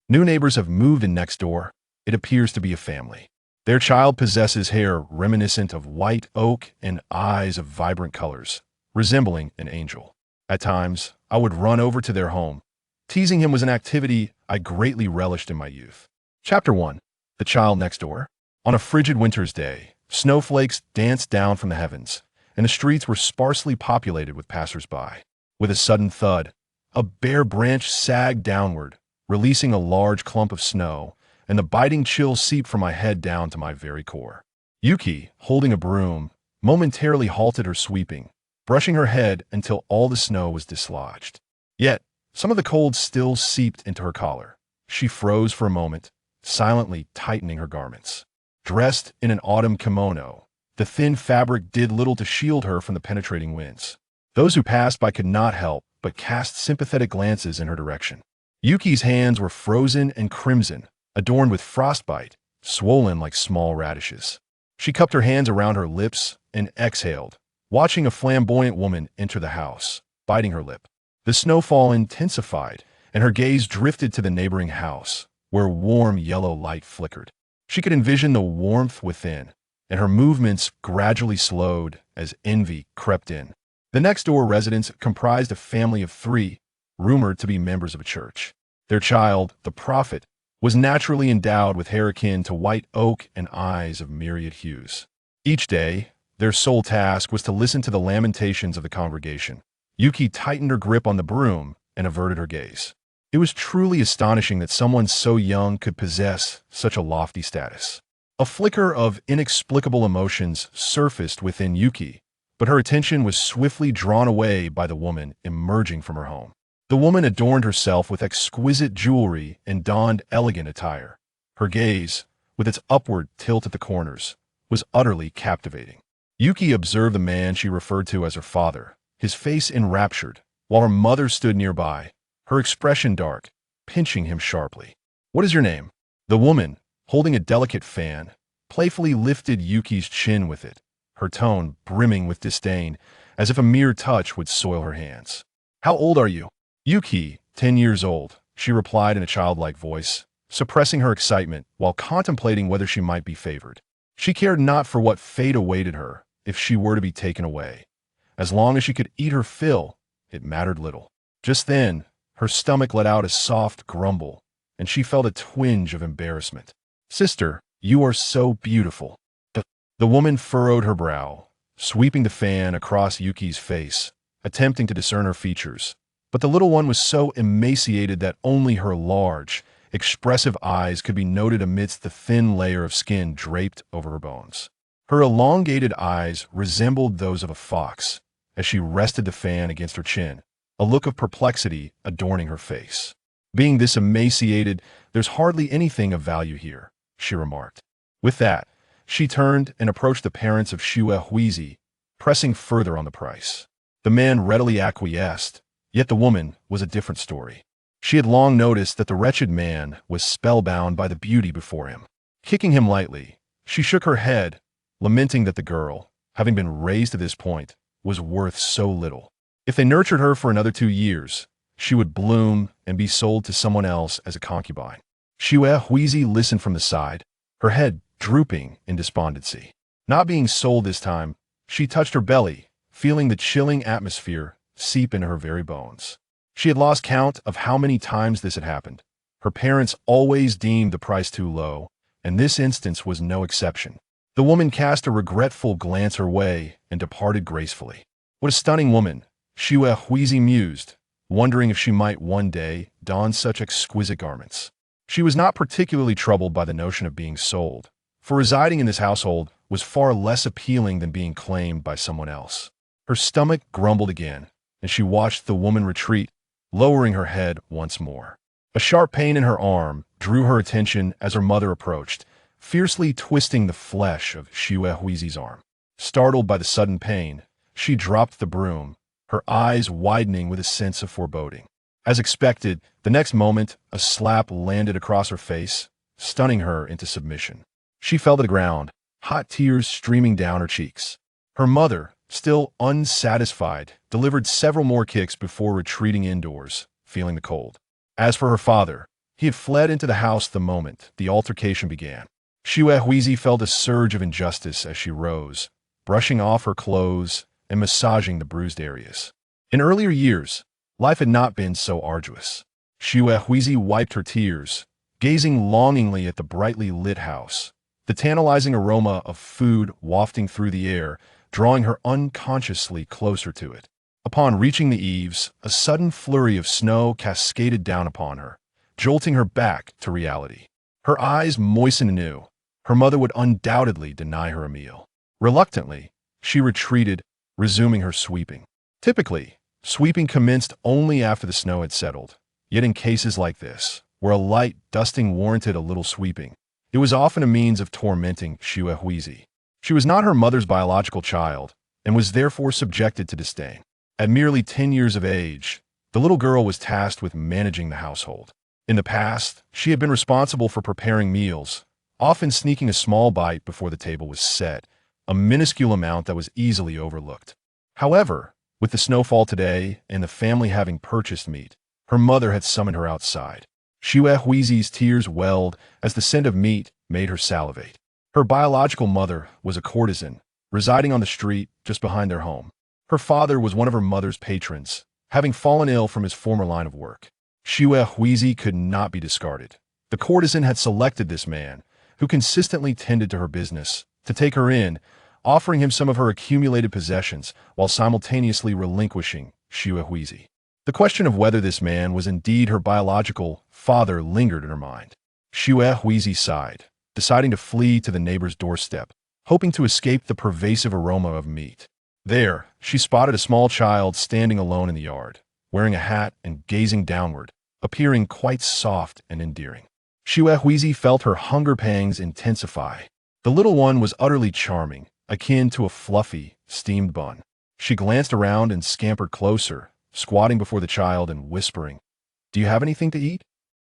New neighbors have moved in next door. It appears to be a family. Their child possesses hair reminiscent of white oak and eyes of vibrant colors, resembling an angel. At times, I would run over to their home. Teasing him was an activity I greatly relished in my youth. Chapter 1. The Child Next Door. On a frigid winter's day, snowflakes danced down from the heavens, and the streets were sparsely populated with passers-by. With a sudden thud, a bare branch sagged downward, releasing a large clump of snow, and the biting chill seeped from my head down to my very core. Yukie, holding a broom, momentarily halted her sweeping, brushing her head until all the snow was dislodged. Yet, some of the cold still seeped into her collar. She froze for a moment, silently tightening her garments. Dressed in an autumn kimono, the thin fabric did little to shield her from the penetrating winds. Those who passed by could not help but cast sympathetic glances in her direction. Yukie's hands were frozen and crimson, adorned with frostbite, swollen like small radishes. She cupped her hands around her lips and exhaled, watching a flamboyant woman enter the house, biting her lip. The snowfall intensified, and her gaze drifted to the neighboring house, where warm yellow light flickered. She could envision the warmth within, and her movements gradually slowed as envy crept in. The next-door residents comprised a family of 3, rumored to be members of a church. Their child, the prophet, was naturally endowed with hair akin to white oak and eyes of myriad hues. Each day, their sole task was to listen to the lamentations of the congregation. Yukie tightened her grip on the broom and averted her gaze. It was truly astonishing that someone so young could possess such a lofty status. A flicker of inexplicable emotions surfaced within Yukie, but her attention was swiftly drawn away by the woman emerging from her home. The woman adorned herself with exquisite jewelry and donned elegant attire. Her gaze, with its upward tilt at the corners, was utterly captivating. Yukie observed the man she referred to as her father, his face enraptured, while her mother stood nearby, her expression dark, pinching him sharply. "What is your name?" The woman, holding a delicate fan, playfully lifted Yukie's chin with it, her tone brimming with disdain, as if a mere touch would soil her hands. "How old are you?" "Yukie, 10 years old," she replied in a childlike voice, suppressing her excitement while contemplating whether she might be favored. She cared not for what fate awaited her if she were to be taken away. As long as she could eat her fill, it mattered little. Just then, her stomach let out a soft grumble, and she felt a twinge of embarrassment. "Sister, you are so beautiful." The woman furrowed her brow, sweeping the fan across Yukie's face, attempting to discern her features. But the little one was so emaciated that only her large, expressive eyes could be noted amidst the thin layer of skin draped over her bones. Her elongated eyes resembled those of a fox as she rested the fan against her chin, a look of perplexity adorning her face. "Being this emaciated, there's hardly anything of value here," she remarked. With that, she turned and approached the parents of Huizi, pressing further on the price. The man readily acquiesced, yet the woman was a different story. She had long noticed that the wretched man was spellbound by the beauty before him. Kicking him lightly, she shook her head, lamenting that the girl, having been raised to this point, was worth so little. If they nurtured her for another 2 years, she would bloom and be sold to someone else as a concubine. Huizi listened from the side, her head drooping in despondency. Not being sold this time, she touched her belly, feeling the chilling atmosphere seep into her very bones. She had lost count of how many times this had happened. Her parents always deemed the price too low, and this instance was no exception. The woman cast a regretful glance her way and departed gracefully. What a stunning woman, Huizi mused, wondering if she might one day don such exquisite garments. She was not particularly troubled by the notion of being sold, for residing in this household was far less appealing than being claimed by someone else. Her stomach grumbled again, and she watched the woman retreat, lowering her head once more. A sharp pain in her arm drew her attention as her mother approached, fiercely twisting the flesh of Huizi's arm. Startled by the sudden pain, she dropped the broom, her eyes widening with a sense of foreboding. As expected, the next moment, a slap landed across her face, stunning her into submission. She fell to the ground, hot tears streaming down her cheeks. Her mother, still unsatisfied, delivered several more kicks before retreating indoors, feeling the cold. As for her father, He had fled into the house the moment the altercation began. Xue Huizi felt a surge of injustice as she rose, brushing off her clothes and massaging the bruised areas. In earlier years, life had not been so arduous. Xue Huizi wiped her tears, gazing longingly at the brightly lit house, the tantalizing aroma of food wafting through the air, drawing her unconsciously closer to it. Upon reaching the eaves, a sudden flurry of snow cascaded down upon her, jolting her back to reality. Her eyes moistened anew. Her mother would undoubtedly deny her a meal. Reluctantly, she retreated, resuming her sweeping. Typically, sweeping commenced only after the snow had settled. Yet in cases like this, where a light dusting warranted a little sweeping, it was often a means of tormenting Xue Huizi. She was not her mother's biological child, and was therefore subjected to disdain. At merely 10 years of age, the little girl was tasked with managing the household. In the past, she had been responsible for preparing meals, often sneaking a small bite before the table was set, a minuscule amount that was easily overlooked. However, with the snowfall today and the family having purchased meat, her mother had summoned her outside. Xue Huizi's tears welled as the scent of meat made her salivate. Her biological mother was a courtesan, residing on the street just behind their home. Her father was one of her mother's patrons, having fallen ill from his former line of work. Xue Huizi could not be discarded. The courtesan had selected this man, who consistently tended to her business, to take her in, offering him some of her accumulated possessions while simultaneously relinquishing Xue Huizi. The question of whether this man was indeed her biological father lingered in her mind. Xue Huizi sighed, deciding to flee to the neighbor's doorstep, hoping to escape the pervasive aroma of meat. There, she spotted a small child standing alone in the yard, wearing a hat and gazing downward, appearing quite soft and endearing. Xue Huizi felt her hunger pangs intensify. The little one was utterly charming, akin to a fluffy, steamed bun. She glanced around and scampered closer, squatting before the child and whispering, "Do you have anything to eat?"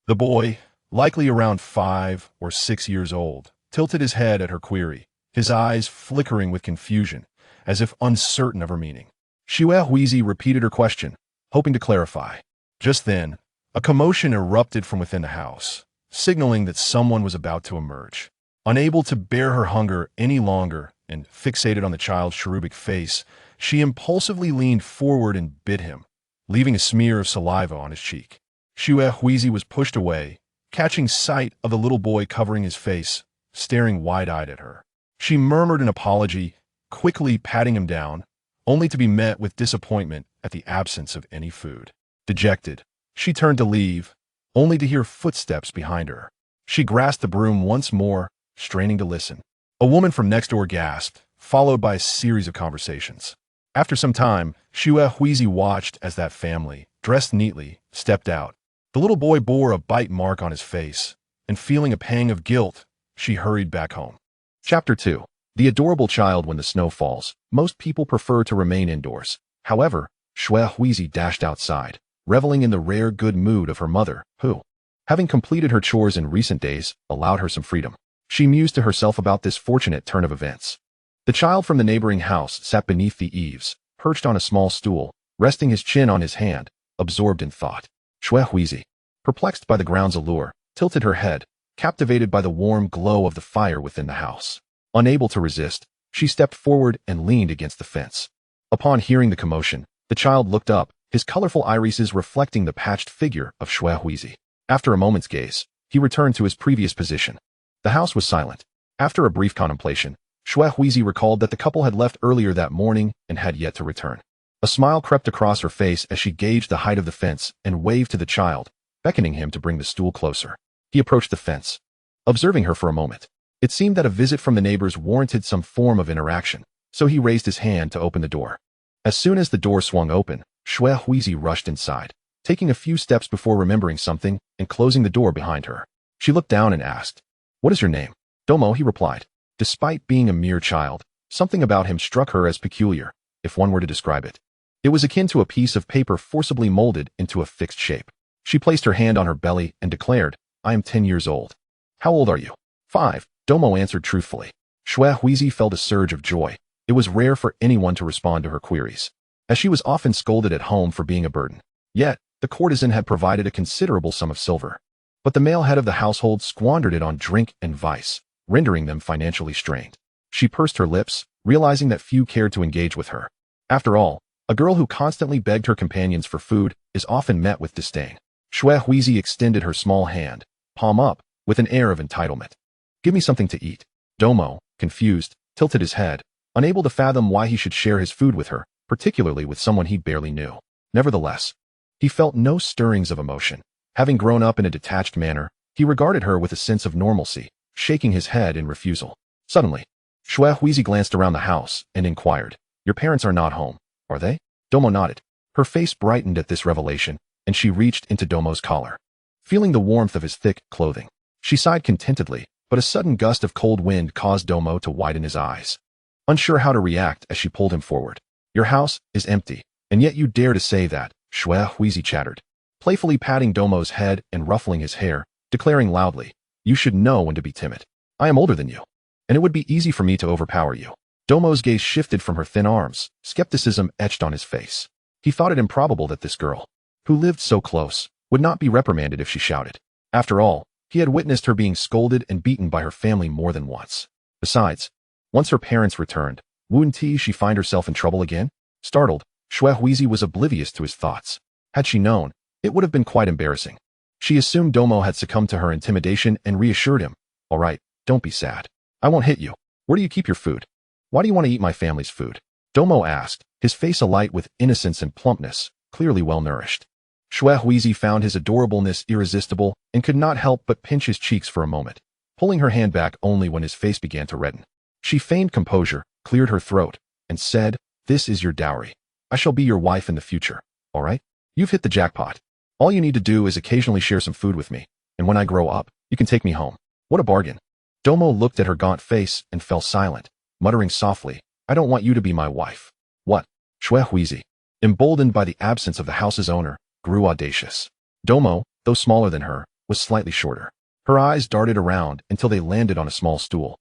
The boy, likely around 5 or 6 years old, tilted his head at her query, his eyes flickering with confusion, as if uncertain of her meaning. Xue Huizi repeated her question, hoping to clarify. Just then, a commotion erupted from within the house, signaling that someone was about to emerge. Unable to bear her hunger any longer and fixated on the child's cherubic face, she impulsively leaned forward and bit him, leaving a smear of saliva on his cheek. Xue Huizi was pushed away, catching sight of the little boy covering his face, staring wide-eyed at her. She murmured an apology, quickly patting him down, only to be met with disappointment at the absence of any food. Dejected, she turned to leave, only to hear footsteps behind her. She grasped the broom once more, straining to listen. A woman from next door gasped, followed by a series of conversations. After some time, Xue Huizi watched as that family, dressed neatly, stepped out. The little boy bore a bite mark on his face, and feeling a pang of guilt, she hurried back home. Chapter 2. The adorable child when the snow falls. Most people prefer to remain indoors. However, Xue Huizi dashed outside, reveling in the rare good mood of her mother, who, having completed her chores in recent days, allowed her some freedom. She mused to herself about this fortunate turn of events. The child from the neighboring house sat beneath the eaves, perched on a small stool, resting his chin on his hand, absorbed in thought. Xue Huizi, perplexed by the ground's allure, tilted her head, captivated by the warm glow of the fire within the house. Unable to resist, she stepped forward and leaned against the fence. Upon hearing the commotion, the child looked up, his colorful irises reflecting the patched figure of Xue Huizi. After a moment's gaze, he returned to his previous position. The house was silent. After a brief contemplation, Xue Huizi recalled that the couple had left earlier that morning and had yet to return. A smile crept across her face as she gauged the height of the fence and waved to the child, beckoning him to bring the stool closer. He approached the fence, observing her for a moment. It seemed that a visit from the neighbors warranted some form of interaction, so he raised his hand to open the door. As soon as the door swung open, Xue Huizi rushed inside, taking a few steps before remembering something and closing the door behind her. She looked down and asked, "What is your name?" "Domo," he replied. Despite being a mere child, something about him struck her as peculiar, if one were to describe it. It was akin to a piece of paper forcibly molded into a fixed shape. She placed her hand on her belly and declared, "I am 10 years old." "How old are you?" "5, Domo answered truthfully. Xue Huizi felt a surge of joy. It was rare for anyone to respond to her queries, as she was often scolded at home for being a burden. Yet, the courtesan had provided a considerable sum of silver. But the male head of the household squandered it on drink and vice, rendering them financially strained. She pursed her lips, realizing that few cared to engage with her. After all, a girl who constantly begged her companions for food is often met with disdain. Shui Huizi extended her small hand, palm up, with an air of entitlement. Give me something to eat. Domo, confused, tilted his head, unable to fathom why he should share his food with her, particularly with someone he barely knew. Nevertheless, he felt no stirrings of emotion. Having grown up in a detached manner, he regarded her with a sense of normalcy, shaking his head in refusal. Suddenly, Shui Huizi glanced around the house and inquired, "Your parents are not home, are they?" Domo nodded. Her face brightened at this revelation, and she reached into Domo's collar. Feeling the warmth of his thick clothing, she sighed contentedly, but a sudden gust of cold wind caused Domo to widen his eyes. Unsure how to react as she pulled him forward. "Your house is empty, and yet you dare to say that," Shui Huizi chattered, playfully patting Domo's head and ruffling his hair, declaring loudly, "You should know when to be timid. I am older than you, and it would be easy for me to overpower you." Domo's gaze shifted from her thin arms, skepticism etched on his face. He thought it improbable that this girl, who lived so close, would not be reprimanded if she shouted. After all, he had witnessed her being scolded and beaten by her family more than once. Besides, once her parents returned, wouldn't she find herself in trouble again? Startled, Shui Huizi was oblivious to his thoughts. Had she known, it would have been quite embarrassing. She assumed Domo had succumbed to her intimidation and reassured him, "All right, don't be sad. I won't hit you. Where do you keep your food? Why do you want to eat my family's food?" Domo asked, his face alight with innocence and plumpness, clearly well-nourished. Shui Huizi found his adorableness irresistible and could not help but pinch his cheeks for a moment, pulling her hand back only when his face began to redden. She feigned composure, cleared her throat, and said, "This is your dowry. I shall be your wife in the future, all right? You've hit the jackpot. All you need to do is occasionally share some food with me, and when I grow up, you can take me home." What a bargain. Domo looked at her gaunt face and fell silent, muttering softly, "I don't want you to be my wife." What? Shui Huizi, emboldened by the absence of the house's owner, grew audacious. Domo, though smaller than her, was slightly shorter. Her eyes darted around until they landed on a small stool,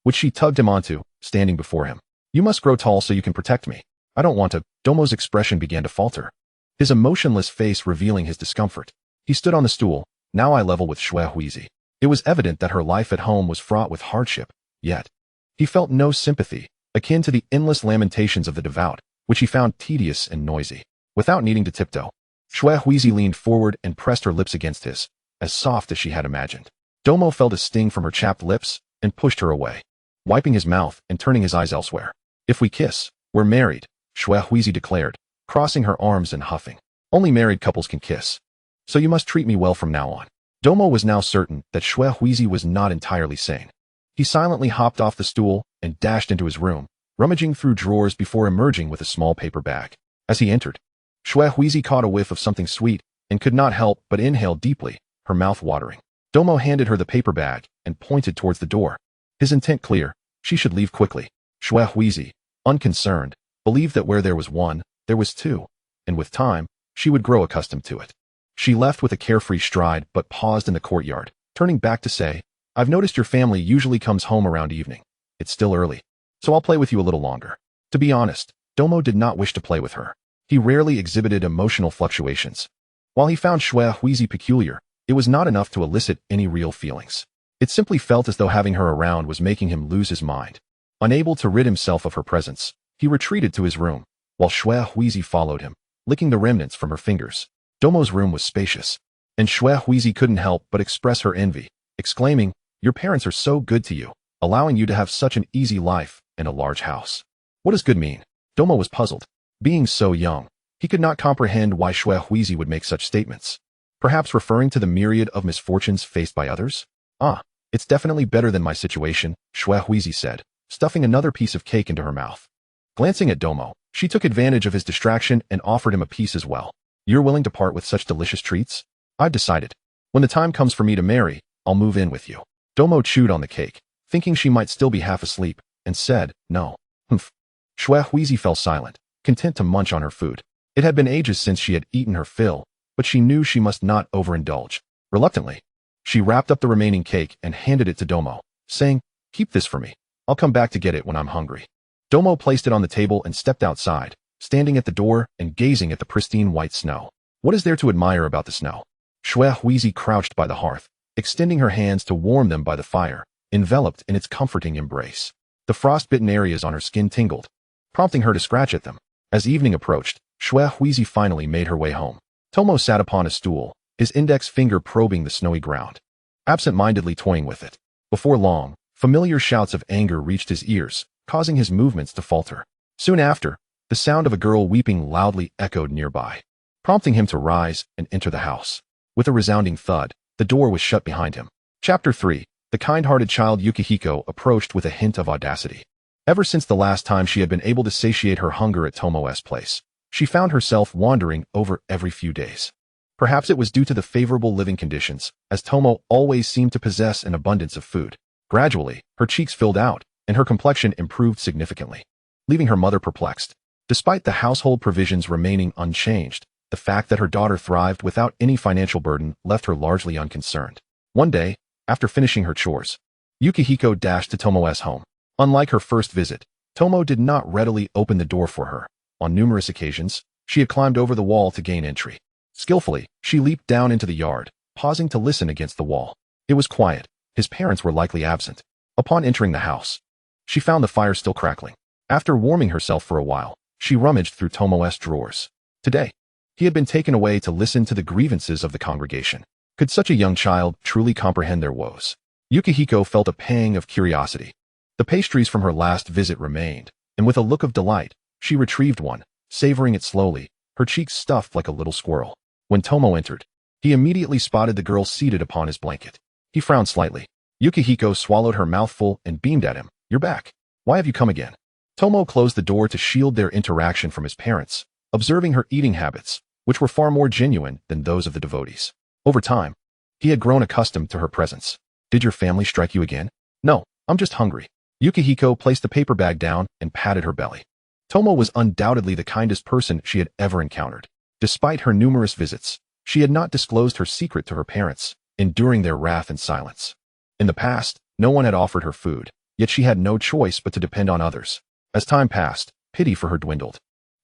which she tugged him onto, standing before him. "You must grow tall so you can protect me. I don't want to." Domo's expression began to falter, his emotionless face revealing his discomfort. He stood on the stool, now eye level with Shui Huizi. It was evident that her life at home was fraught with hardship, yet he felt no sympathy, akin to the endless lamentations of the devout, which he found tedious and noisy. Without needing to tiptoe, Shui Huizi leaned forward and pressed her lips against his, as soft as she had imagined. Domo felt a sting from her chapped lips and pushed her away, wiping his mouth and turning his eyes elsewhere. "If we kiss, we're married," Shui Huizi declared, crossing her arms and huffing. "Only married couples can kiss. So you must treat me well from now on." Domo was now certain that Shui Huizi was not entirely sane. He silently hopped off the stool and dashed into his room, rummaging through drawers before emerging with a small paper bag. As he entered, Shui Huizi caught a whiff of something sweet and could not help but inhale deeply, her mouth watering. Domo handed her the paper bag and pointed towards the door, his intent clear. She should leave quickly. Shui Huizi, unconcerned, believed that where there was one, there was two, and with time, she would grow accustomed to it. She left with a carefree stride but paused in the courtyard, turning back to say, "I've noticed your family usually comes home around evening. It's still early, so I'll play with you a little longer." To be honest, Domo did not wish to play with her. He rarely exhibited emotional fluctuations. While he found Shui Huizi peculiar, it was not enough to elicit any real feelings. It simply felt as though having her around was making him lose his mind. Unable to rid himself of her presence, he retreated to his room, while Shui Huizi followed him, licking the remnants from her fingers. Domo's room was spacious, and Shui Huizi couldn't help but express her envy, exclaiming, "Your parents are so good to you, allowing you to have such an easy life in a large house." What does good mean? Domo was puzzled. Being so young, he could not comprehend why Shui Huizi would make such statements. Perhaps referring to the myriad of misfortunes faced by others? "Ah, it's definitely better than my situation," Shui Huizi said, stuffing another piece of cake into her mouth. Glancing at Domo, she took advantage of his distraction and offered him a piece as well. "You're willing to part with such delicious treats? I've decided. When the time comes for me to marry, I'll move in with you." Domo chewed on the cake, thinking she might still be half asleep, and said, "No." "Humph." Shui Huizi fell silent, content to munch on her food. It had been ages since she had eaten her fill, but she knew she must not overindulge. Reluctantly, she wrapped up the remaining cake and handed it to Domo, saying, "Keep this for me. I'll come back to get it when I'm hungry." Domo placed it on the table and stepped outside, standing at the door and gazing at the pristine white snow. What is there to admire about the snow? Shui Huizi crouched by the hearth, extending her hands to warm them by the fire, enveloped in its comforting embrace. The frost-bitten areas on her skin tingled, prompting her to scratch at them. As evening approached, Shui Huizi finally made her way home. Tomo sat upon a stool, his index finger probing the snowy ground, absent-mindedly toying with it. Before long, familiar shouts of anger reached his ears, causing his movements to falter. Soon after, the sound of a girl weeping loudly echoed nearby, prompting him to rise and enter the house. With a resounding thud, the door was shut behind him. Chapter 3. The kind-hearted child Yukihiko approached with a hint of audacity. Ever since the last time she had been able to satiate her hunger at Tomo's place, she found herself wandering over every few days. Perhaps it was due to the favorable living conditions, as Tomo always seemed to possess an abundance of food. Gradually, her cheeks filled out, and her complexion improved significantly, leaving her mother perplexed. Despite the household provisions remaining unchanged, the fact that her daughter thrived without any financial burden left her largely unconcerned. One day, after finishing her chores, Yukihiko dashed to Tomo's home. Unlike her first visit, Tomo did not readily open the door for her. On numerous occasions, she had climbed over the wall to gain entry. Skillfully, she leaped down into the yard, pausing to listen against the wall. It was quiet. His parents were likely absent. Upon entering the house, she found the fire still crackling. After warming herself for a while, she rummaged through Tomo's drawers. Today, he had been taken away to listen to the grievances of the congregation. Could such a young child truly comprehend their woes? Yukihiko felt a pang of curiosity. The pastries from her last visit remained, and with a look of delight, she retrieved one, savoring it slowly, her cheeks stuffed like a little squirrel. When Tomo entered, he immediately spotted the girl seated upon his blanket. He frowned slightly. Yukihiko swallowed her mouthful and beamed at him. "You're back. Why have you come again?" Tomo closed the door to shield their interaction from his parents, observing her eating habits, which were far more genuine than those of the devotees. Over time, he had grown accustomed to her presence. "Did your family strike you again?" "No, I'm just hungry." Yukihiko placed the paper bag down and patted her belly. Tomo was undoubtedly the kindest person she had ever encountered. Despite her numerous visits, she had not disclosed her secret to her parents, enduring their wrath in silence. In the past, no one had offered her food, yet she had no choice but to depend on others. As time passed, pity for her dwindled.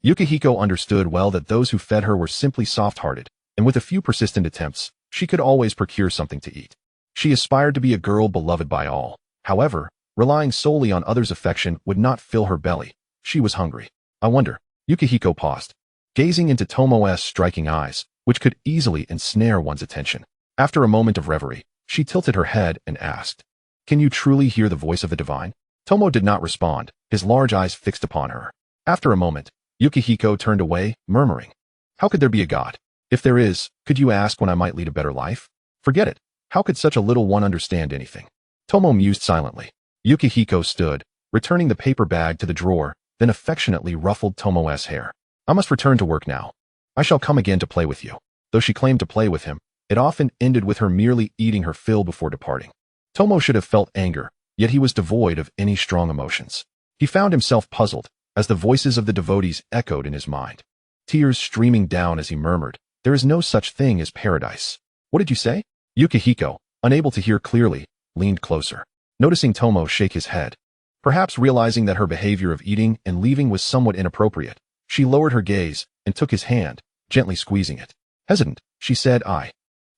Yukihiko understood well that those who fed her were simply soft-hearted, and with a few persistent attempts, she could always procure something to eat. She aspired to be a girl beloved by all. However, relying solely on others' affection would not fill her belly. She was hungry. "I wonder." Yukihiko paused, gazing into Tomo's striking eyes, which could easily ensnare one's attention. After a moment of reverie, she tilted her head and asked, "Can you truly hear the voice of the divine?" Tomo did not respond, his large eyes fixed upon her. After a moment, Yukihiko turned away, murmuring, "How could there be a god? If there is, could you ask when I might lead a better life? Forget it. How could such a little one understand anything?" Tomo mused silently. Yukihiko stood, returning the paper bag to the drawer, then affectionately ruffled Tomo's hair. "I must return to work now. I shall come again to play with you." Though she claimed to play with him, it often ended with her merely eating her fill before departing. Tomo should have felt anger, yet he was devoid of any strong emotions. He found himself puzzled, as the voices of the devotees echoed in his mind. Tears streaming down as he murmured, "There is no such thing as paradise." "What did you say?" Yukihiko, unable to hear clearly, leaned closer. Noticing Tomo shake his head, perhaps realizing that her behavior of eating and leaving was somewhat inappropriate, she lowered her gaze and took his hand, gently squeezing it. Hesitant, she said, "I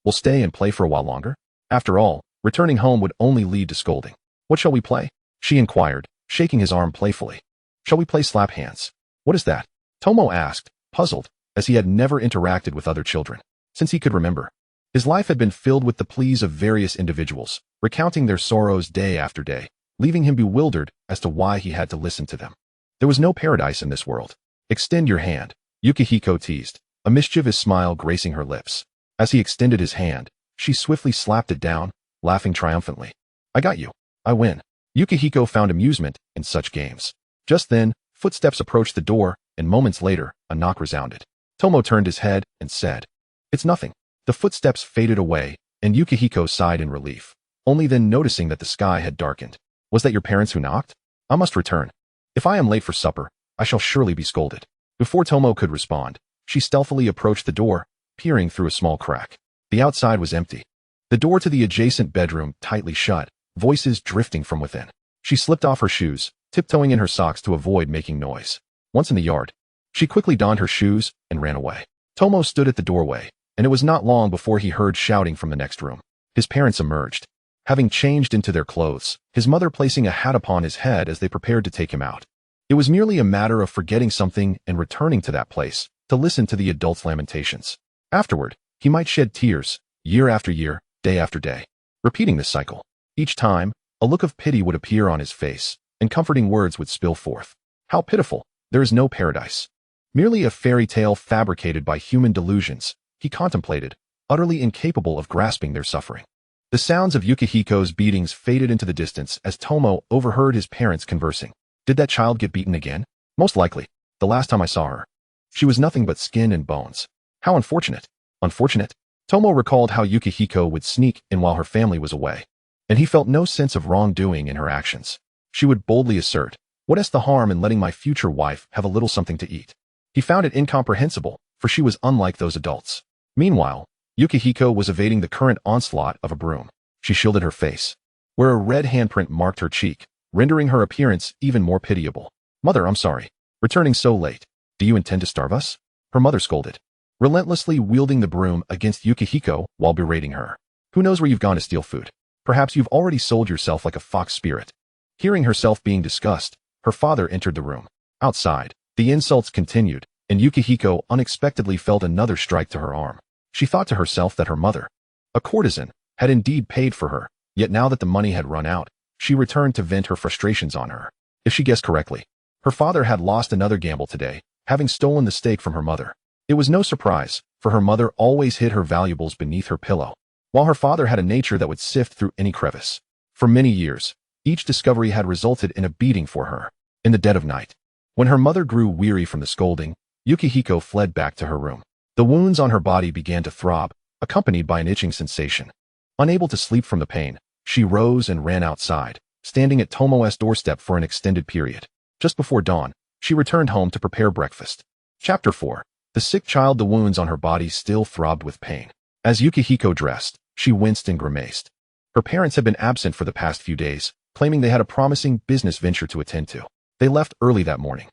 will stay and play for a while longer." After all, returning home would only lead to scolding. "What shall we play?" she inquired, shaking his arm playfully. "Shall we play slap hands?" "What is that?" Tomo asked, puzzled, as he had never interacted with other children since he could remember. His life had been filled with the pleas of various individuals, recounting their sorrows day after day, leaving him bewildered as to why he had to listen to them. There was no paradise in this world. "Extend your hand," Yukihiko teased, a mischievous smile gracing her lips. As he extended his hand, she swiftly slapped it down, laughing triumphantly. "I got you. I win." Yukihiko found amusement in such games. Just then, footsteps approached the door, and moments later, a knock resounded. Tomo turned his head and said, "It's nothing." The footsteps faded away, and Yukihiko sighed in relief, only then noticing that the sky had darkened. "Was that your parents who knocked? I must return. If I am late for supper, I shall surely be scolded." Before Tomo could respond, she stealthily approached the door, peering through a small crack. The outside was empty. The door to the adjacent bedroom tightly shut, voices drifting from within. She slipped off her shoes, tiptoeing in her socks to avoid making noise. Once in the yard, she quickly donned her shoes and ran away. Tomo stood at the doorway, and it was not long before he heard shouting from the next room. His parents emerged, having changed into their clothes, his mother placing a hat upon his head as they prepared to take him out. It was merely a matter of forgetting something and returning to that place, to listen to the adult's lamentations. Afterward, he might shed tears, year after year, day after day, repeating this cycle. Each time, a look of pity would appear on his face, and comforting words would spill forth. How pitiful! There is no paradise. Merely a fairy tale fabricated by human delusions, he contemplated, utterly incapable of grasping their suffering. The sounds of Yukihiko's beatings faded into the distance as Tomo overheard his parents conversing. Did that child get beaten again? Most likely. The last time I saw her, she was nothing but skin and bones. How unfortunate. Unfortunate? Tomo recalled how Yukihiko would sneak in while her family was away, and he felt no sense of wrongdoing in her actions. She would boldly assert, "What is the harm in letting my future wife have a little something to eat?" He found it incomprehensible, for she was unlike those adults. Meanwhile, Yukihiko was evading the current onslaught of a broom. She shielded her face, where a red handprint marked her cheek, rendering her appearance even more pitiable. "Mother, I'm sorry. Returning so late. Do you intend to starve us?" Her mother scolded, relentlessly wielding the broom against Yukihiko while berating her. "Who knows where you've gone to steal food? Perhaps you've already sold yourself like a fox spirit." Hearing herself being discussed, her father entered the room. Outside, the insults continued, and Yukihiko unexpectedly felt another strike to her arm. She thought to herself that her mother, a courtesan, had indeed paid for her, yet now that the money had run out, she returned to vent her frustrations on her. If she guessed correctly, her father had lost another gamble today, having stolen the steak from her mother. It was no surprise, for her mother always hid her valuables beneath her pillow, while her father had a nature that would sift through any crevice. For many years, each discovery had resulted in a beating for her. In the dead of night, when her mother grew weary from the scolding, Yukihiko fled back to her room. The wounds on her body began to throb, accompanied by an itching sensation. Unable to sleep from the pain, she rose and ran outside, standing at Tomo's doorstep for an extended period. Just before dawn, she returned home to prepare breakfast. Chapter 4. The sick child. The wounds on her body still throbbed with pain. As Yukihiko dressed, she winced and grimaced. Her parents had been absent for the past few days, claiming they had a promising business venture to attend to. They left early that morning.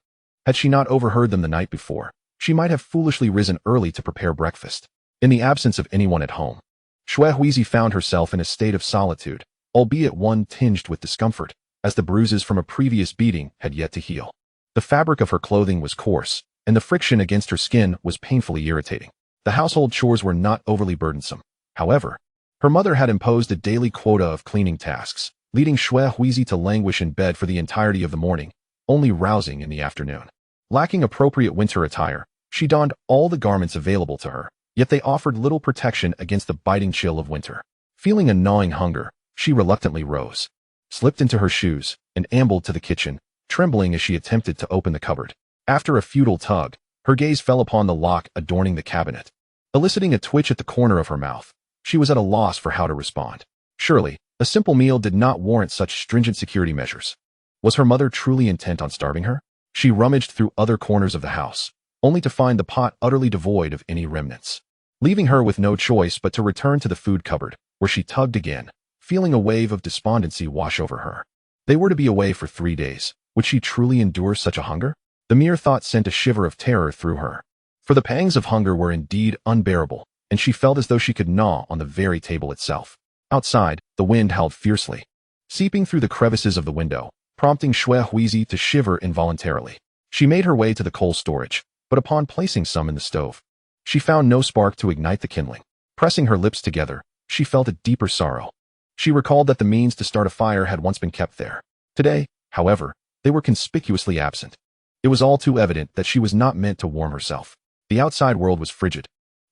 Had she not overheard them the night before, she might have foolishly risen early to prepare breakfast. In the absence of anyone at home, Shuehuizi found herself in a state of solitude, albeit one tinged with discomfort, as the bruises from a previous beating had yet to heal. The fabric of her clothing was coarse, and the friction against her skin was painfully irritating. The household chores were not overly burdensome. However, her mother had imposed a daily quota of cleaning tasks, leading Shuehuizi to languish in bed for the entirety of the morning, only rousing in the afternoon. Lacking appropriate winter attire, she donned all the garments available to her, yet they offered little protection against the biting chill of winter. Feeling a gnawing hunger, she reluctantly rose, slipped into her shoes, and ambled to the kitchen, trembling as she attempted to open the cupboard. After a futile tug, her gaze fell upon the lock adorning the cabinet. Eliciting a twitch at the corner of her mouth, she was at a loss for how to respond. Surely, a simple meal did not warrant such stringent security measures. Was her mother truly intent on starving her? She rummaged through other corners of the house, only to find the pot utterly devoid of any remnants, leaving her with no choice but to return to the food cupboard, where she tugged again, feeling a wave of despondency wash over her. They were to be away for 3 days. Would she truly endure such a hunger? The mere thought sent a shiver of terror through her. For the pangs of hunger were indeed unbearable, and she felt as though she could gnaw on the very table itself. Outside, the wind howled fiercely, seeping through the crevices of the window, prompting Shuehuizi to shiver involuntarily. She made her way to the coal storage, but upon placing some in the stove, she found no spark to ignite the kindling. Pressing her lips together, she felt a deeper sorrow. She recalled that the means to start a fire had once been kept there. Today, however, they were conspicuously absent. It was all too evident that she was not meant to warm herself. The outside world was frigid,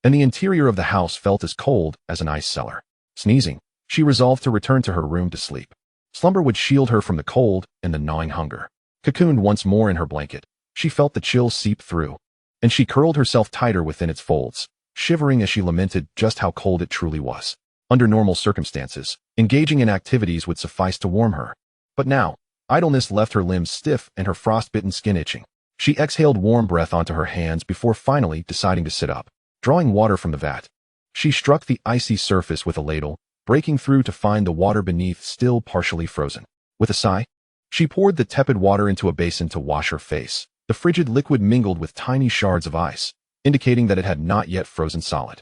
and the interior of the house felt as cold as an ice cellar. Sneezing, she resolved to return to her room to sleep. Slumber would shield her from the cold and the gnawing hunger. Cocooned once more in her blanket, she felt the chill seep through, and she curled herself tighter within its folds, shivering as she lamented just how cold it truly was. Under normal circumstances, engaging in activities would suffice to warm her. But now, idleness left her limbs stiff and her frostbitten skin itching. She exhaled warm breath onto her hands before finally deciding to sit up. Drawing water from the vat, she struck the icy surface with a ladle, breaking through to find the water beneath still partially frozen. With a sigh, she poured the tepid water into a basin to wash her face. The frigid liquid mingled with tiny shards of ice, indicating that it had not yet frozen solid.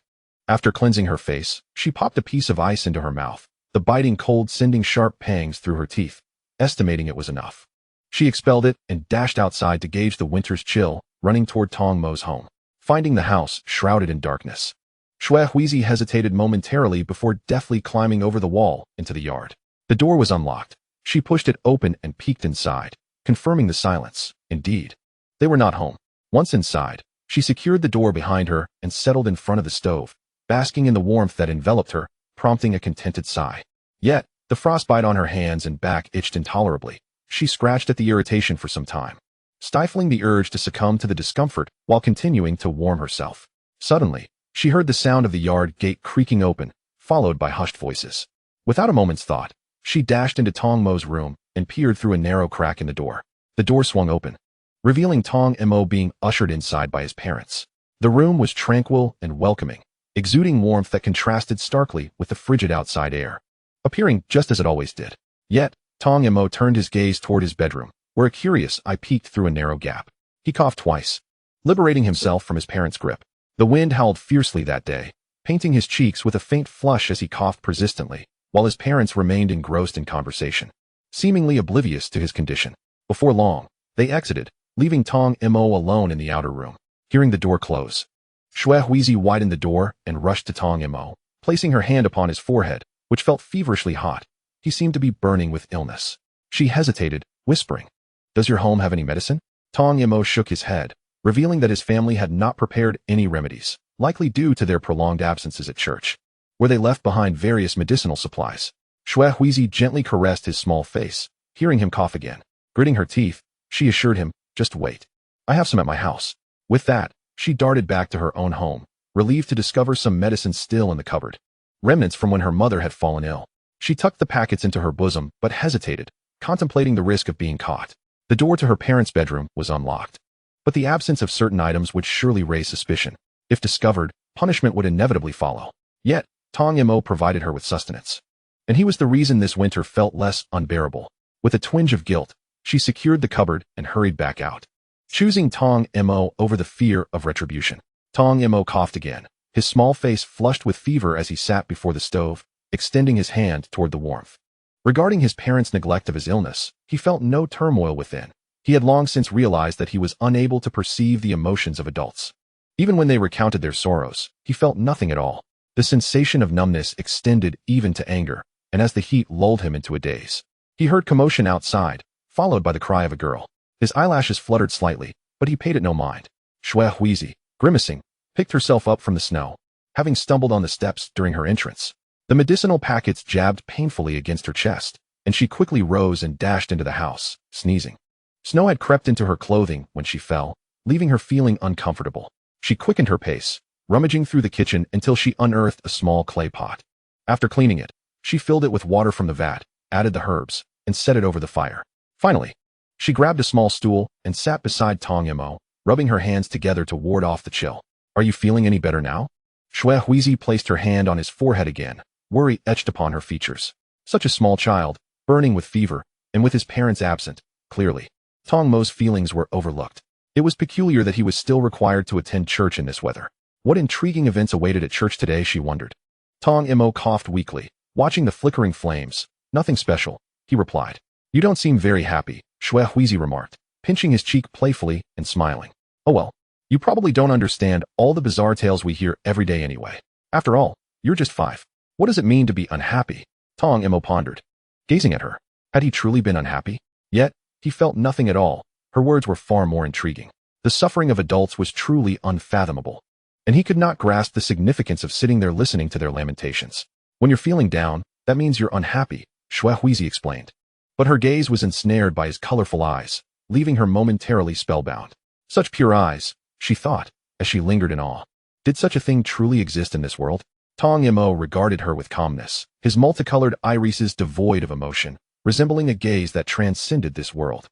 After cleansing her face, she popped a piece of ice into her mouth, the biting cold sending sharp pangs through her teeth, estimating it was enough. She expelled it and dashed outside to gauge the winter's chill, running toward Tong Mo's home, finding the house shrouded in darkness. Shui Huizi hesitated momentarily before deftly climbing over the wall into the yard. The door was unlocked. She pushed it open and peeked inside, confirming the silence. Indeed, they were not home. Once inside, she secured the door behind her and settled in front of the stove, basking in the warmth that enveloped her, prompting a contented sigh. Yet, the frostbite on her hands and back itched intolerably. She scratched at the irritation for some time, stifling the urge to succumb to the discomfort while continuing to warm herself. Suddenly, she heard the sound of the yard gate creaking open, followed by hushed voices. Without a moment's thought, she dashed into Tong Mo's room and peered through a narrow crack in the door. The door swung open, revealing Tong Mo being ushered inside by his parents. The room was tranquil and welcoming, exuding warmth that contrasted starkly with the frigid outside air, appearing just as it always did. Yet, Tong Mo turned his gaze toward his bedroom, where a curious eye peeked through a narrow gap. He coughed twice, liberating himself from his parents' grip. The wind howled fiercely that day, painting his cheeks with a faint flush as he coughed persistently, while his parents remained engrossed in conversation, seemingly oblivious to his condition. Before long, they exited, leaving Tong Mo alone in the outer room. Hearing the door close, Shui Huizi widened the door and rushed to Tong Mo, placing her hand upon his forehead, which felt feverishly hot. He seemed to be burning with illness. She hesitated, whispering, "Does your home have any medicine?" Tong Mo shook his head, revealing that his family had not prepared any remedies, likely due to their prolonged absences at church, where they left behind various medicinal supplies. Shui Huizi gently caressed his small face, hearing him cough again. Gritting her teeth, she assured him, "Just wait. I have some at my house." With that, she darted back to her own home, relieved to discover some medicine still in the cupboard, remnants from when her mother had fallen ill. She tucked the packets into her bosom but hesitated, contemplating the risk of being caught. The door to her parents' bedroom was unlocked, but the absence of certain items would surely raise suspicion. If discovered, punishment would inevitably follow. Yet, Tong Mo provided her with sustenance, and he was the reason this winter felt less unbearable. With a twinge of guilt, she secured the cupboard and hurried back out, choosing Tong Mo over the fear of retribution. Tong Mo coughed again, his small face flushed with fever as he sat before the stove, extending his hand toward the warmth. Regarding his parents' neglect of his illness, he felt no turmoil within. He had long since realized that he was unable to perceive the emotions of adults. Even when they recounted their sorrows, he felt nothing at all. The sensation of numbness extended even to anger, and as the heat lulled him into a daze, he heard commotion outside, followed by the cry of a girl. His eyelashes fluttered slightly, but he paid it no mind. Shui Huizi, grimacing, picked herself up from the snow, having stumbled on the steps during her entrance. The medicinal packets jabbed painfully against her chest, and she quickly rose and dashed into the house, sneezing. Snow had crept into her clothing when she fell, leaving her feeling uncomfortable. She quickened her pace, rummaging through the kitchen until she unearthed a small clay pot. After cleaning it, she filled it with water from the vat, added the herbs, and set it over the fire. Finally, she grabbed a small stool and sat beside Tong Mo, rubbing her hands together to ward off the chill. "Are you feeling any better now?" Shui Huizi placed her hand on his forehead again, worry etched upon her features. Such a small child, burning with fever, and with his parents absent, clearly. Tong Mo's feelings were overlooked. It was peculiar that he was still required to attend church in this weather. What intriguing events awaited at church today, she wondered. Tong Mo coughed weakly, watching the flickering flames. "Nothing special," he replied. "You don't seem very happy," Shui Huizi remarked, pinching his cheek playfully and smiling. "Oh well, you probably don't understand all the bizarre tales we hear every day anyway. After all, you're just 5. What does it mean to be unhappy?" Tong Mo pondered, gazing at her. Had he truly been unhappy? Yet, he felt nothing at all. Her words were far more intriguing. The suffering of adults was truly unfathomable, and he could not grasp the significance of sitting there listening to their lamentations. "When you're feeling down, that means you're unhappy," Shui Huizi explained. But her gaze was ensnared by his colorful eyes, leaving her momentarily spellbound. Such pure eyes, she thought, as she lingered in awe. Did such a thing truly exist in this world? Tong Mo regarded her with calmness, his multicolored irises devoid of emotion, resembling a gaze that transcended this world.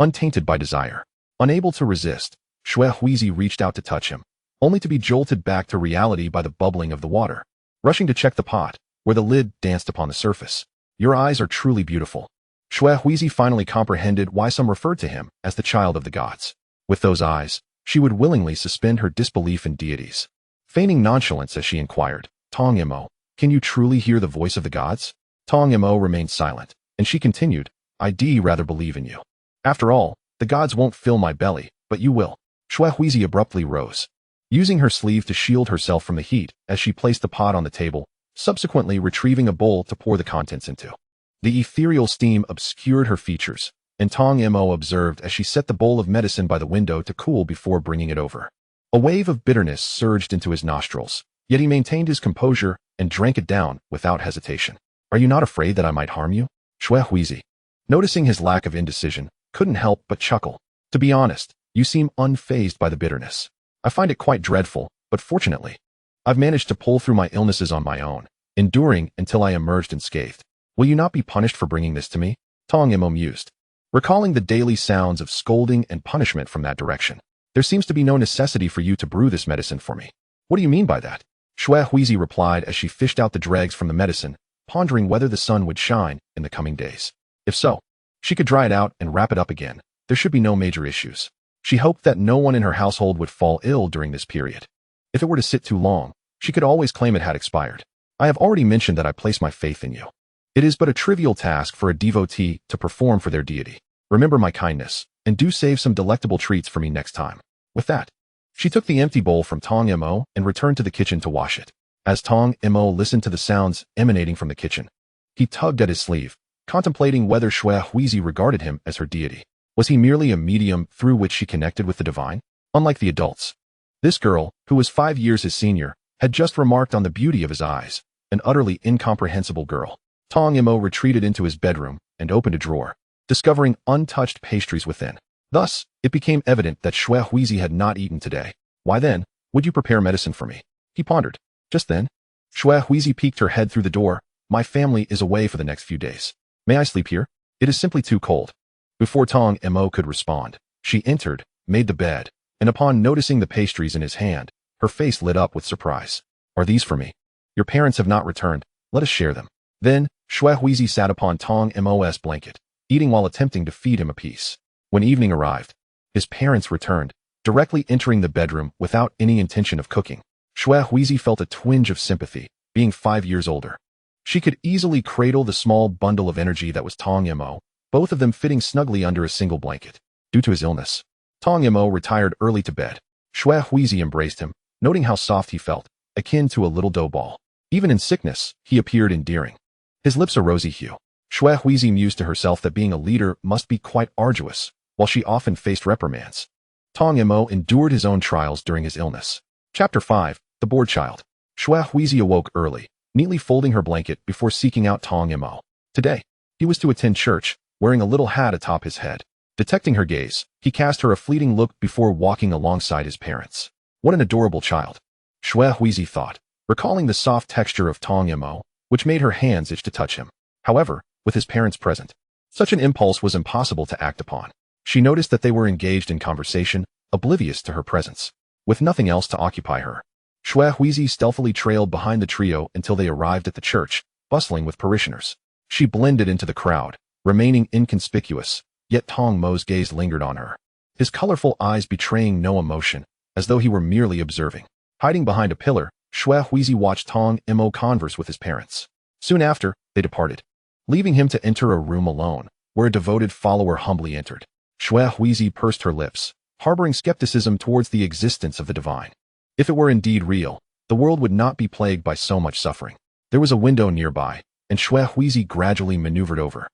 Untainted by desire, unable to resist, Shui Huizi reached out to touch him, only to be jolted back to reality by the bubbling of the water. Rushing to check the pot, where the lid danced upon the surface. "Your eyes are truly beautiful." Shui Huizi finally comprehended why some referred to him as the child of the gods. With those eyes, she would willingly suspend her disbelief in deities. Feigning nonchalance as she inquired, Tong Mo, can you truly hear the voice of the gods? Tong Mo remained silent, and she continued, I'd rather believe in you. After all, the gods won't fill my belly, but you will. Xuehuizi abruptly rose, using her sleeve to shield herself from the heat as she placed the pot on the table, subsequently retrieving a bowl to pour the contents into. The ethereal steam obscured her features, and Tong Mo observed as she set the bowl of medicine by the window to cool before bringing it over. A wave of bitterness surged into his nostrils, yet he maintained his composure and drank it down without hesitation. Are you not afraid that I might harm you? Xuehuizi, noticing his lack of indecision, couldn't help but chuckle. To be honest, you seem unfazed by the bitterness. I find it quite dreadful, but fortunately, I've managed to pull through my illnesses on my own, enduring until I emerged unscathed. Will you not be punished for bringing this to me? Tong Mo mused, recalling the daily sounds of scolding and punishment from that direction. There seems to be no necessity for you to brew this medicine for me. What do you mean by that? Xuehuizi replied as she fished out the dregs from the medicine, pondering whether the sun would shine in the coming days. If so, she could dry it out and wrap it up again. There should be no major issues. She hoped that no one in her household would fall ill during this period. If it were to sit too long, she could always claim it had expired. I have already mentioned that I place my faith in you. It is but a trivial task for a devotee to perform for their deity. Remember my kindness, and do save some delectable treats for me next time. With that, she took the empty bowl from Tong Mo and returned to the kitchen to wash it. As Tong Mo listened to the sounds emanating from the kitchen, he tugged at his sleeve, contemplating whether Xuehuizi regarded him as her deity. Was he merely a medium through which she connected with the divine? Unlike the adults, this girl, who was 5 years his senior, had just remarked on the beauty of his eyes, an utterly incomprehensible girl. Tong Mo retreated into his bedroom and opened a drawer, discovering untouched pastries within. Thus, it became evident that Xuehuizi had not eaten today. Why then, would you prepare medicine for me? He pondered. Just then, Xuehuizi peeked her head through the door. My family is away for the next few days. May I sleep here? It is simply too cold. Before Tong Mo could respond, she entered, made the bed, and upon noticing the pastries in his hand, her face lit up with surprise. Are these for me? Your parents have not returned. Let us share them. Then, Xuehuizi sat upon Tong Mo's blanket, eating while attempting to feed him a piece. When evening arrived, his parents returned, directly entering the bedroom without any intention of cooking. Xuehuizi felt a twinge of sympathy, being 5 years older. She could easily cradle the small bundle of energy that was Tong Mo, both of them fitting snugly under a single blanket. Due to his illness, Tong Mo retired early to bed. Xuehuizi embraced him, noting how soft he felt, akin to a little dough ball. Even in sickness, he appeared endearing. His lips a rosy hue. Xuehuizi mused to herself that being a leader must be quite arduous, while she often faced reprimands. Tong Mo endured his own trials during his illness. Chapter 5, The Bored Child. Xuehuizi awoke early, neatly folding her blanket before seeking out Tong Mo. Today, he was to attend church, wearing a little hat atop his head. Detecting her gaze, he cast her a fleeting look before walking alongside his parents. What an adorable child, Xuehuizi thought, recalling the soft texture of Tong Mo, which made her hands itch to touch him. However, with his parents present, such an impulse was impossible to act upon. She noticed that they were engaged in conversation, oblivious to her presence. With nothing else to occupy her, Xuehuizi stealthily trailed behind the trio until they arrived at the church, bustling with parishioners. She blended into the crowd, remaining inconspicuous, yet Tong Mo's gaze lingered on her, his colorful eyes betraying no emotion, as though he were merely observing. Hiding behind a pillar, Xuehuizi watched Tong Mo converse with his parents. Soon after, they departed, leaving him to enter a room alone, where a devoted follower humbly entered. Xuehuizi pursed her lips, harboring skepticism towards the existence of the divine. If it were indeed real, the world would not be plagued by so much suffering. There was a window nearby, and Xuehuizi gradually maneuvered over.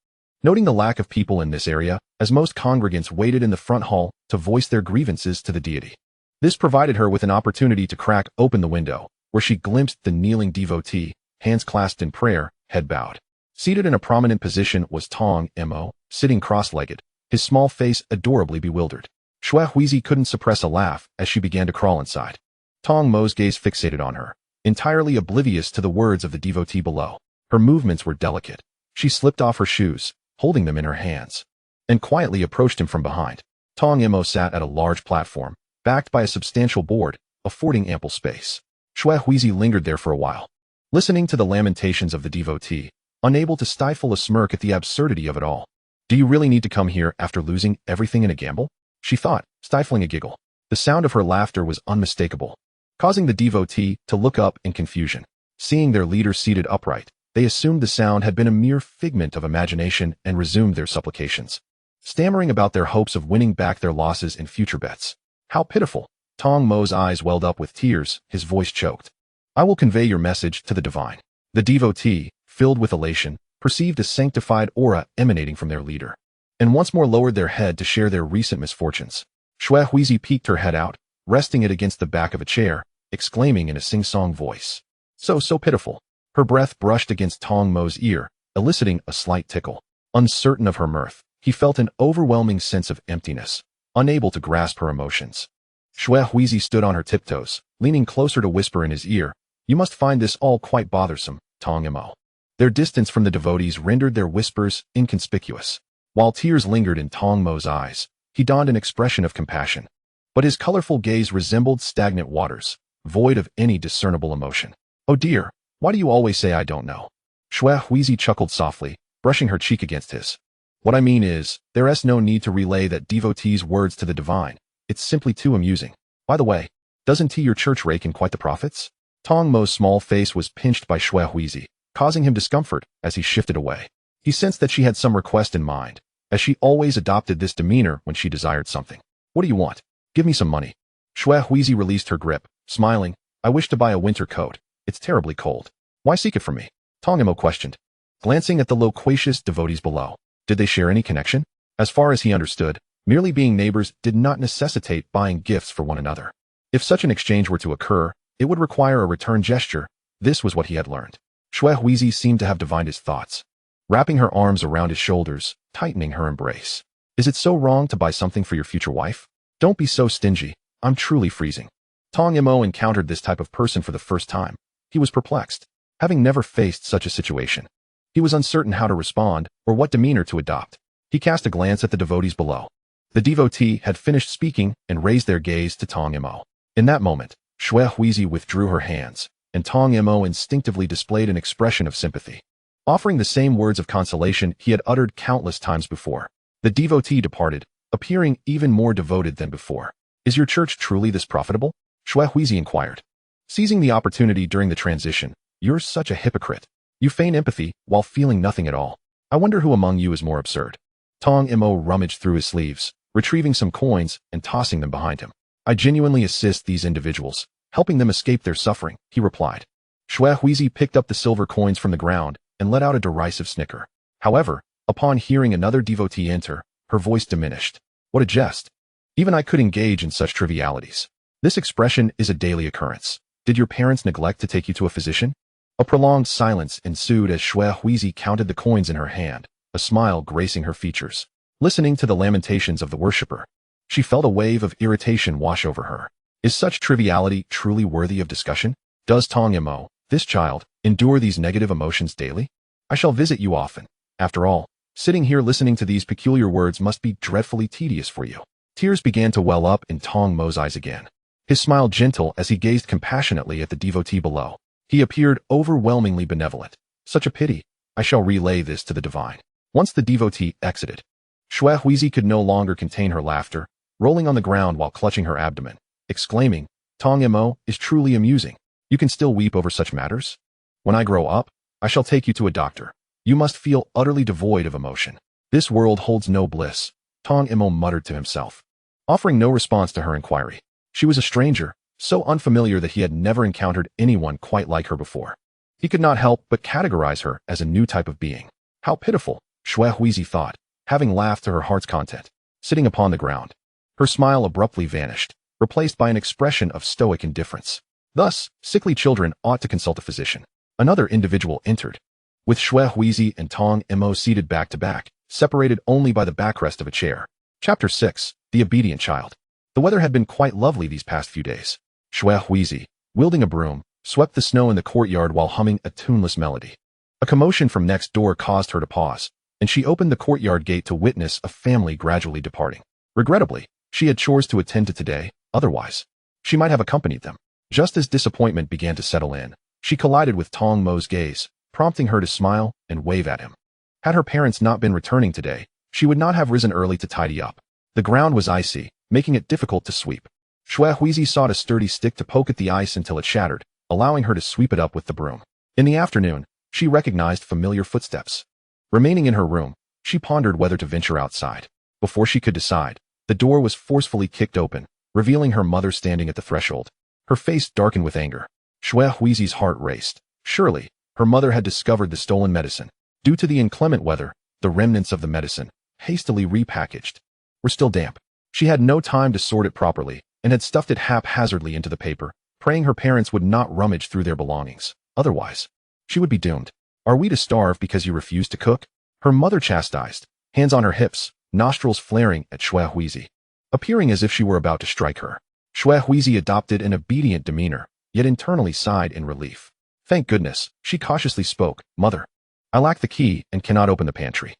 Noting the lack of people in this area, as most congregants waited in the front hall to voice their grievances to the deity. This provided her with an opportunity to crack open the window, where she glimpsed the kneeling devotee, hands clasped in prayer, head bowed. Seated in a prominent position was Tong Mo, sitting cross-legged, his small face adorably bewildered. Xuehuizi couldn't suppress a laugh as she began to crawl inside. Tong Mo's gaze fixated on her, entirely oblivious to the words of the devotee below. Her movements were delicate. She slipped off her shoes, holding them in her hands, and quietly approached him from behind. Tong Mo sat at a large platform, backed by a substantial board, affording ample space. Xuehuizi lingered there for a while, listening to the lamentations of the devotee, unable to stifle a smirk at the absurdity of it all. Do you really need to come here after losing everything in a gamble? She thought, stifling a giggle. The sound of her laughter was unmistakable, causing the devotee to look up in confusion. Seeing their leader seated upright, they assumed the sound had been a mere figment of imagination and resumed their supplications, stammering about their hopes of winning back their losses in future bets. How pitiful! Tong Mo's eyes welled up with tears, his voice choked. I will convey your message to the divine. The devotee, filled with elation, perceived a sanctified aura emanating from their leader, and once more lowered their head to share their recent misfortunes. Shui Huizi peeked her head out, resting it against the back of a chair, exclaiming in a sing-song voice. So pitiful. Her breath brushed against Tong Mo's ear, eliciting a slight tickle. Uncertain of her mirth, he felt an overwhelming sense of emptiness, unable to grasp her emotions. Shui Huizi stood on her tiptoes, leaning closer to whisper in his ear, You must find this all quite bothersome, Tong Mo. Their distance from the devotees rendered their whispers inconspicuous. While tears lingered in Tong Mo's eyes, he donned an expression of compassion. But his colorful gaze resembled stagnant waters, void of any discernible emotion. Oh dear, why do you always say I don't know? Shui Huizi chuckled softly, brushing her cheek against his. What I mean is, there is no need to relay that devotee's words to the divine. It's simply too amusing. By the way, doesn't your church rake in quite the profits? Tong Mo's small face was pinched by Shui Huizi, causing him discomfort as he shifted away. He sensed that she had some request in mind, as she always adopted this demeanor when she desired something. What do you want? Give me some money. Shui Huizi released her grip, smiling. I wish to buy a winter coat. It's terribly cold. Why seek it from me? Tong Mo questioned, glancing at the loquacious devotees below. Did they share any connection? As far as he understood, merely being neighbors did not necessitate buying gifts for one another. If such an exchange were to occur, it would require a return gesture. This was what he had learned. Shui Huizi seemed to have divined his thoughts, wrapping her arms around his shoulders, tightening her embrace. Is it so wrong to buy something for your future wife? Don't be so stingy. I'm truly freezing. Tong Mo encountered this type of person for the first time. He was perplexed, having never faced such a situation. He was uncertain how to respond or what demeanor to adopt. He cast a glance at the devotees below. The devotee had finished speaking and raised their gaze to Tong Mo. In that moment, Shui Huizi withdrew her hands, and Tong Mo instinctively displayed an expression of sympathy, offering the same words of consolation he had uttered countless times before. The devotee departed, appearing even more devoted than before. Is your church truly this profitable? Shui Huizi inquired, seizing the opportunity during the transition. You're such a hypocrite. You feign empathy while feeling nothing at all. I wonder who among you is more absurd. Tong Mo rummaged through his sleeves, retrieving some coins and tossing them behind him. I genuinely assist these individuals, helping them escape their suffering, he replied. Shui Huizi picked up the silver coins from the ground and let out a derisive snicker. However, upon hearing another devotee enter, her voice diminished. What a jest. Even I could engage in such trivialities. This expression is a daily occurrence. Did your parents neglect to take you to a physician? A prolonged silence ensued as Shui Huizi counted the coins in her hand, a smile gracing her features. Listening to the lamentations of the worshipper, she felt a wave of irritation wash over her. Is such triviality truly worthy of discussion? Does Tong Mo, this child, endure these negative emotions daily? I shall visit you often. After all, sitting here listening to these peculiar words must be dreadfully tedious for you. Tears began to well up in Tong Mo's eyes again. His smile gentle as he gazed compassionately at the devotee below. He appeared overwhelmingly benevolent. Such a pity. I shall relay this to the divine. Once the devotee exited, Shui Huizi could no longer contain her laughter, rolling on the ground while clutching her abdomen, exclaiming, Tong Mo is truly amusing. You can still weep over such matters? When I grow up, I shall take you to a doctor. You must feel utterly devoid of emotion. This world holds no bliss, Tong Mo muttered to himself, offering no response to her inquiry. She was a stranger, so unfamiliar that he had never encountered anyone quite like her before. He could not help but categorize her as a new type of being. How pitiful, Shui Huizi thought, having laughed to her heart's content. Sitting upon the ground, her smile abruptly vanished, replaced by an expression of stoic indifference. Thus, sickly children ought to consult a physician. Another individual entered, with Shui Huizi and Tong Mo seated back to back, separated only by the backrest of a chair. Chapter 6, The Obedient Child. The weather had been quite lovely these past few days. Shui Huizi, wielding a broom, swept the snow in the courtyard while humming a tuneless melody. A commotion from next door caused her to pause, and she opened the courtyard gate to witness a family gradually departing. Regrettably, she had chores to attend to today, otherwise, she might have accompanied them. Just as disappointment began to settle in, she collided with Tong Mo's gaze, prompting her to smile and wave at him. Had her parents not been returning today, she would not have risen early to tidy up. The ground was icy, making it difficult to sweep. Huizi sought a sturdy stick to poke at the ice until it shattered, allowing her to sweep it up with the broom. In the afternoon, she recognized familiar footsteps. Remaining in her room, she pondered whether to venture outside. Before she could decide, the door was forcefully kicked open, revealing her mother standing at the threshold. Her face darkened with anger. Huizi's heart raced. Surely, her mother had discovered the stolen medicine. Due to the inclement weather, the remnants of the medicine, hastily repackaged, were still damp. She had no time to sort it properly, and had stuffed it haphazardly into the paper, praying her parents would not rummage through their belongings. Otherwise, she would be doomed. Are we to starve because you refuse to cook? Her mother chastised, hands on her hips, nostrils flaring at Huizi, appearing as if she were about to strike her. Huizi adopted an obedient demeanor, yet internally sighed in relief. Thank goodness, she cautiously spoke. Mother, I lack the key and cannot open the pantry.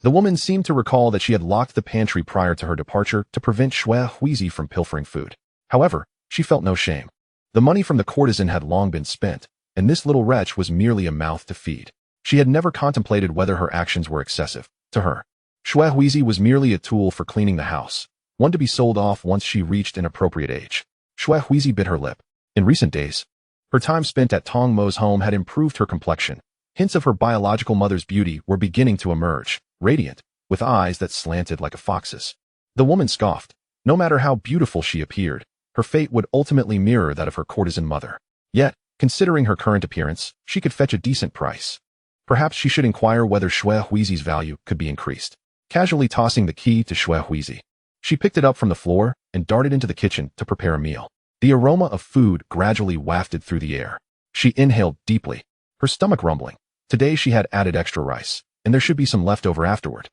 The woman seemed to recall that she had locked the pantry prior to her departure to prevent Huizi from pilfering food. However, she felt no shame. The money from the courtesan had long been spent, and this little wretch was merely a mouth to feed. She had never contemplated whether her actions were excessive. To her, Huizi was merely a tool for cleaning the house, one to be sold off once she reached an appropriate age. Huizi bit her lip. In recent days, her time spent at Tong Mo's home had improved her complexion. Hints of her biological mother's beauty were beginning to emerge, radiant, with eyes that slanted like a fox's. The woman scoffed. No matter how beautiful she appeared, her fate would ultimately mirror that of her courtesan mother. Yet, considering her current appearance, she could fetch a decent price. Perhaps she should inquire whether Huizi's value could be increased. Casually tossing the key to Huizi, she picked it up from the floor and darted into the kitchen to prepare a meal. The aroma of food gradually wafted through the air. She inhaled deeply, her stomach rumbling. Today she had added extra rice, and there should be some left over afterward.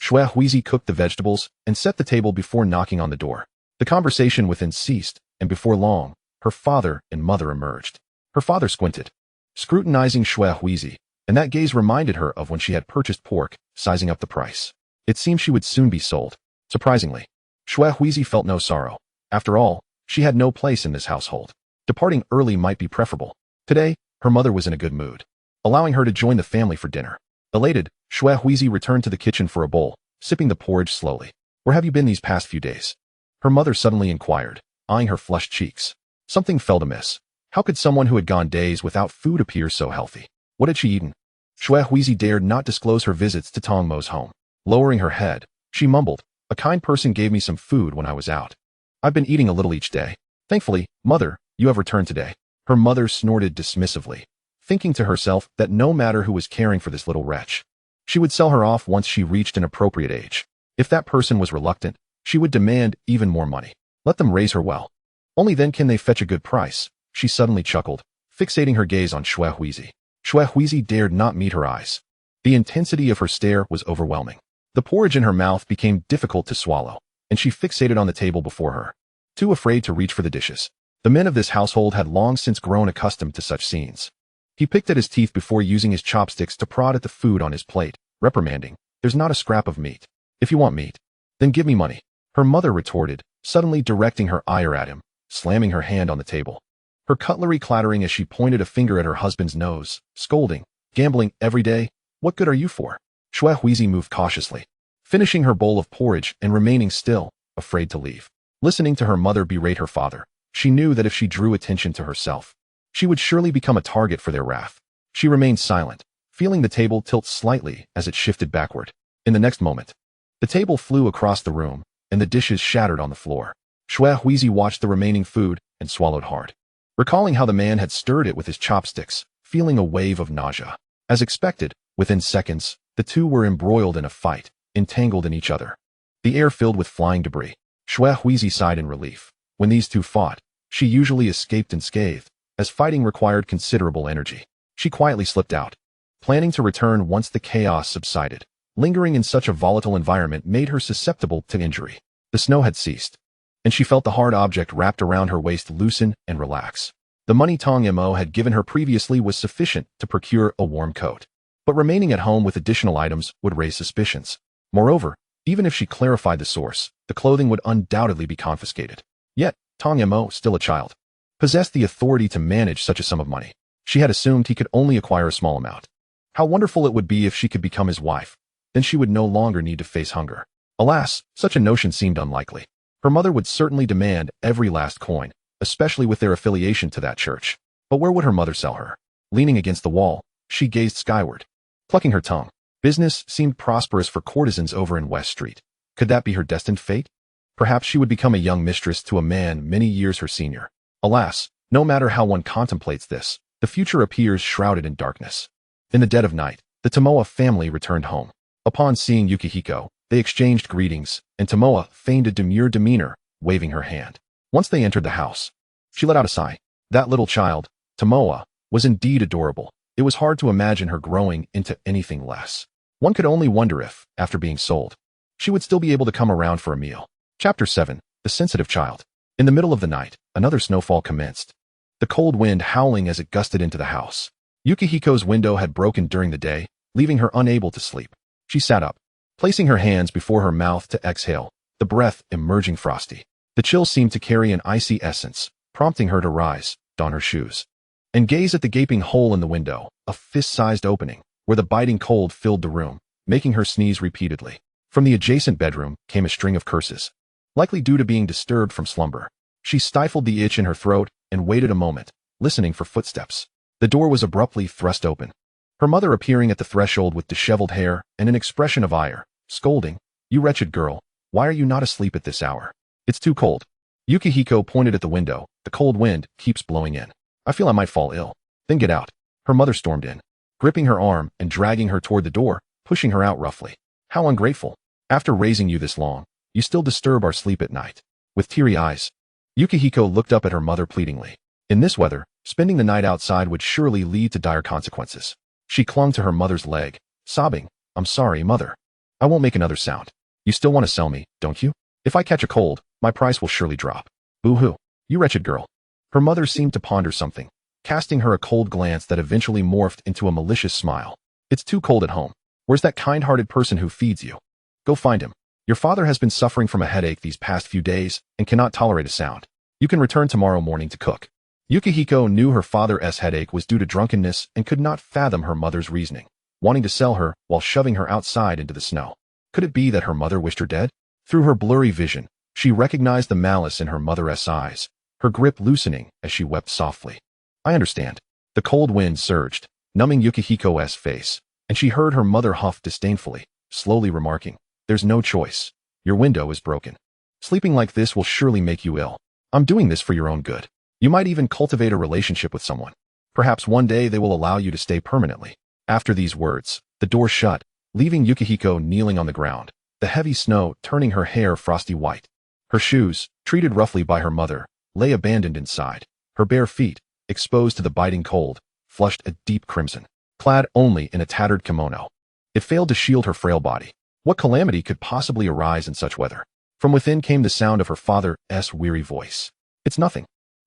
Huizi cooked the vegetables and set the table before knocking on the door. The conversation within ceased, and before long, her father and mother emerged. Her father squinted, scrutinizing Huizi, and that gaze reminded her of when she had purchased pork, sizing up the price. It seemed she would soon be sold. Surprisingly, Huizi felt no sorrow. After all, she had no place in this household. Departing early might be preferable. Today, her mother was in a good mood, allowing her to join the family for dinner. Elated, Huizi returned to the kitchen for a bowl, sipping the porridge slowly. Where have you been these past few days? Her mother suddenly inquired, eyeing her flushed cheeks. Something felt amiss. How could someone who had gone days without food appear so healthy? What had she eaten? Huizi dared not disclose her visits to Tong Mo's home. Lowering her head, she mumbled, a kind person gave me some food when I was out. I've been eating a little each day. Thankfully, mother, you have returned today. Her mother snorted dismissively, thinking to herself that no matter who was caring for this little wretch, she would sell her off once she reached an appropriate age. If that person was reluctant, she would demand even more money. Let them raise her well. Only then can they fetch a good price. She suddenly chuckled, fixating her gaze on Huizi. Huizi dared not meet her eyes. The intensity of her stare was overwhelming. The porridge in her mouth became difficult to swallow, and she fixated on the table before her, too afraid to reach for the dishes. The men of this household had long since grown accustomed to such scenes. He picked at his teeth before using his chopsticks to prod at the food on his plate, reprimanding, "There's not a scrap of meat. If you want meat, then give me money." Her mother retorted, suddenly directing her ire at him, slamming her hand on the table. Her cutlery clattering as she pointed a finger at her husband's nose, scolding, "Gambling every day? What good are you for?" Huizi moved cautiously, finishing her bowl of porridge and remaining still, afraid to leave. Listening to her mother berate her father, she knew that if she drew attention to herself, she would surely become a target for their wrath. She remained silent, feeling the table tilt slightly as it shifted backward. In the next moment, the table flew across the room, and the dishes shattered on the floor. Huizi watched the remaining food and swallowed hard, recalling how the man had stirred it with his chopsticks, feeling a wave of nausea. As expected, within seconds, the two were embroiled in a fight, entangled in each other. The air filled with flying debris. Huizi sighed in relief. When these two fought, she usually escaped unscathed, as fighting required considerable energy. She quietly slipped out, planning to return once the chaos subsided. Lingering in such a volatile environment made her susceptible to injury. The snow had ceased, and she felt the hard object wrapped around her waist loosen and relax. The money Tong Mo had given her previously was sufficient to procure a warm coat, but remaining at home with additional items would raise suspicions. Moreover, even if she clarified the source, the clothing would undoubtedly be confiscated. Yet, Tong Mo, still a child, possessed the authority to manage such a sum of money. She had assumed he could only acquire a small amount. How wonderful it would be if she could become his wife. Then she would no longer need to face hunger. Alas, such a notion seemed unlikely. Her mother would certainly demand every last coin, especially with their affiliation to that church. But where would her mother sell her? Leaning against the wall, she gazed skyward, plucking her tongue. Business seemed prosperous for courtesans over in West Street. Could that be her destined fate? Perhaps she would become a young mistress to a man many years her senior. Alas, no matter how one contemplates this, the future appears shrouded in darkness. In the dead of night, the Tomoe family returned home. Upon seeing Yukihiko, they exchanged greetings, and Tomoe feigned a demure demeanor, waving her hand. Once they entered the house, she let out a sigh. That little child, Tomoe, was indeed adorable. It was hard to imagine her growing into anything less. One could only wonder if, after being sold, she would still be able to come around for a meal. Chapter 7. The Sensitive Child. In the middle of the night, another snowfall commenced, the cold wind howling as it gusted into the house. Yukihiko's window had broken during the day, leaving her unable to sleep. She sat up, placing her hands before her mouth to exhale, the breath emerging frosty. The chill seemed to carry an icy essence, prompting her to rise, don her shoes, and gaze at the gaping hole in the window, a fist-sized opening, where the biting cold filled the room, making her sneeze repeatedly. From the adjacent bedroom came a string of curses, likely due to being disturbed from slumber. She stifled the itch in her throat and waited a moment, listening for footsteps. The door was abruptly thrust open, her mother appearing at the threshold with disheveled hair and an expression of ire, scolding, "You wretched girl, why are you not asleep at this hour? It's too cold." Yukihiko pointed at the window. "The cold wind keeps blowing in. I feel I might fall ill." "Then get out." Her mother stormed in, gripping her arm and dragging her toward the door, pushing her out roughly. "How ungrateful. After raising you this long, you still disturb our sleep at night." With teary eyes, Yukihiko looked up at her mother pleadingly. In this weather, spending the night outside would surely lead to dire consequences. She clung to her mother's leg, sobbing, "I'm sorry, mother. I won't make another sound. You still want to sell me, don't you? If I catch a cold, my price will surely drop." "Boo-hoo, you wretched girl." Her mother seemed to ponder something, casting her a cold glance that eventually morphed into a malicious smile. "It's too cold at home. Where's that kind-hearted person who feeds you? Go find him. Your father has been suffering from a headache these past few days and cannot tolerate a sound. You can return tomorrow morning to cook." Yukihiko knew her father's headache was due to drunkenness and could not fathom her mother's reasoning, wanting to sell her while shoving her outside into the snow. Could it be that her mother wished her dead? Through her blurry vision, she recognized the malice in her mother's eyes, her grip loosening as she wept softly. "I understand." The cold wind surged, numbing Yukihiko's face, and she heard her mother huff disdainfully, slowly remarking, "There's no choice. Your window is broken. Sleeping like this will surely make you ill. I'm doing this for your own good. You might even cultivate a relationship with someone. Perhaps one day they will allow you to stay permanently." After these words, the door shut, leaving Yukihiko kneeling on the ground, the heavy snow turning her hair frosty white. Her shoes, treated roughly by her mother, lay abandoned inside. Her bare feet, exposed to the biting cold, flushed a deep crimson. Clad only in a tattered kimono, it failed to shield her frail body. What calamity could possibly arise in such weather? From within came the sound of her father's weary voice. "It's nothing.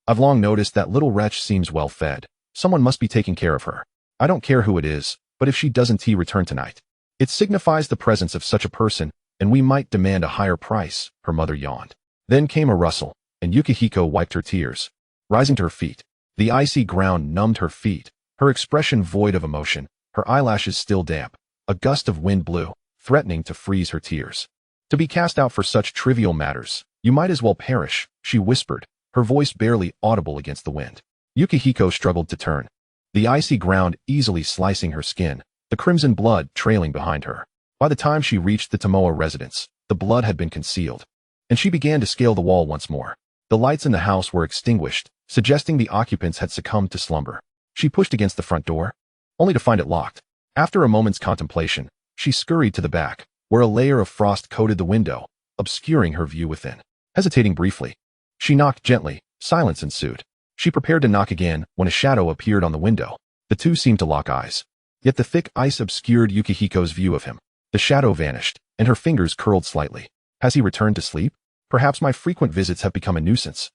I've long noticed that little wretch seems well fed. Someone must be taking care of her. I don't care who it is, but if she doesn't return tonight, it signifies the presence of such a person, and we might demand a higher price," her mother yawned. Then came a rustle, and Yukihiko wiped her tears, rising to her feet. The icy ground numbed her feet, her expression void of emotion, her eyelashes still damp. A gust of wind blew, threatening to freeze her tears. "To be cast out for such trivial matters, you might as well perish," she whispered, her voice barely audible against the wind. Yukihiko struggled to turn, the icy ground easily slicing her skin, the crimson blood trailing behind her. By the time she reached the Tomoe residence, the blood had been concealed, and she began to scale the wall once more. The lights in the house were extinguished, suggesting the occupants had succumbed to slumber. She pushed against the front door, only to find it locked. After a moment's contemplation, she scurried to the back, where a layer of frost coated the window, obscuring her view within. Hesitating briefly, she knocked gently. Silence ensued. She prepared to knock again when a shadow appeared on the window. The two seemed to lock eyes. Yet the thick ice obscured Yukihiko's view of him. The shadow vanished, and her fingers curled slightly. Has he returned to sleep? Perhaps my frequent visits have become a nuisance,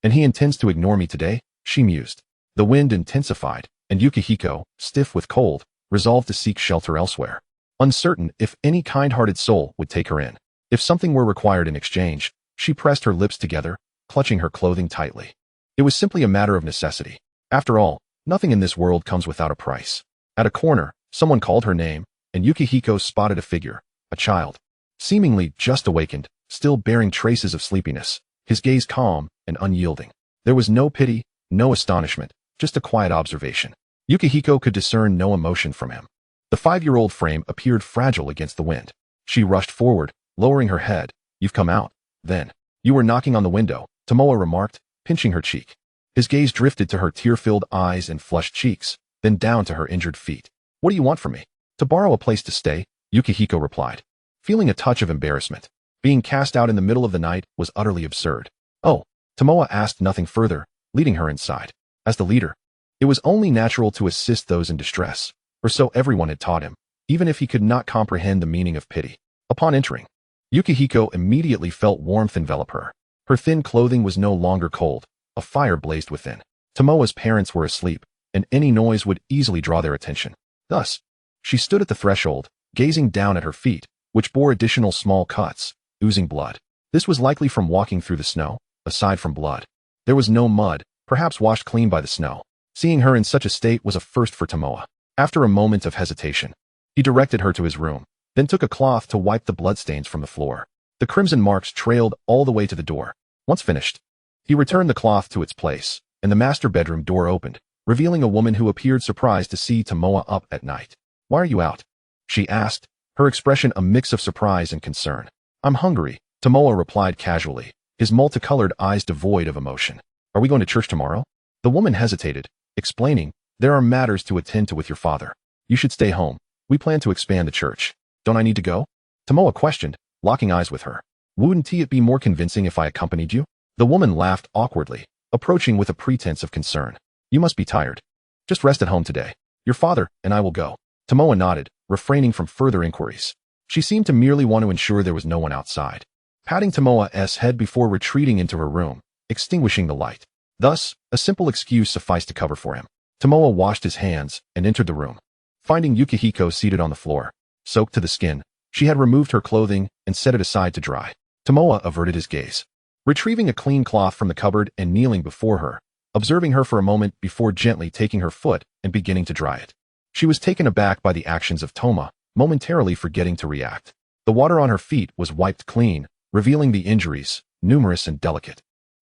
and he intends to ignore me today, she mused. The wind intensified, and Yukihiko, stiff with cold, resolved to seek shelter elsewhere, uncertain if any kind-hearted soul would take her in. If something were required in exchange, she pressed her lips together, clutching her clothing tightly. It was simply a matter of necessity. After all, nothing in this world comes without a price. At a corner, someone called her name, and Yukihiko spotted a figure, a child, seemingly just awakened, still bearing traces of sleepiness, his gaze calm and unyielding. There was no pity, no astonishment, just a quiet observation. Yukihiko could discern no emotion from him. The 5-year-old frame appeared fragile against the wind. She rushed forward, lowering her head. "You've come out, then. You were knocking on the window," Tomoe remarked, pinching her cheek. His gaze drifted to her tear-filled eyes and flushed cheeks, then down to her injured feet. "What do you want from me?" "To borrow a place to stay," Yukihiko replied, feeling a touch of embarrassment. Being cast out in the middle of the night was utterly absurd. "Oh," Tomoe asked nothing further, leading her inside. As the leader, it was only natural to assist those in distress, or so everyone had taught him, even if he could not comprehend the meaning of pity. Upon entering, Yukihiko immediately felt warmth envelop her. Her thin clothing was no longer cold. A fire blazed within. Tomoe's parents were asleep, and any noise would easily draw their attention. Thus, she stood at the threshold, gazing down at her feet, which bore additional small cuts, oozing blood. This was likely from walking through the snow. Aside from blood, there was no mud, perhaps washed clean by the snow. Seeing her in such a state was a first for Tomoe. After a moment of hesitation, he directed her to his room, then took a cloth to wipe the bloodstains from the floor. The crimson marks trailed all the way to the door. Once finished, he returned the cloth to its place, and the master bedroom door opened, revealing a woman who appeared surprised to see Tomoe up at night. "Why are you out?" she asked, her expression a mix of surprise and concern. "I'm hungry," Tomoe replied casually, his multicolored eyes devoid of emotion. "Are we going to church tomorrow?" The woman hesitated, explaining, "There are matters to attend to with your father. You should stay home. We plan to expand the church." "Don't I need to go?" Tomoe questioned, locking eyes with her. "Wouldn't it be more convincing if I accompanied you?" The woman laughed awkwardly, approaching with a pretense of concern. "You must be tired. Just rest at home today. Your father and I will go." Tomoe nodded, refraining from further inquiries. She seemed to merely want to ensure there was no one outside. Patting Tomoe's head before retreating into her room, extinguishing the light. Thus, a simple excuse sufficed to cover for him. Tomoe washed his hands and entered the room, finding Yukihiko seated on the floor. Soaked to the skin, she had removed her clothing and set it aside to dry. Tomoe averted his gaze, retrieving a clean cloth from the cupboard and kneeling before her, observing her for a moment before gently taking her foot and beginning to dry it. She was taken aback by the actions of Tomoe, momentarily forgetting to react. The water on her feet was wiped clean, revealing the injuries, numerous and delicate.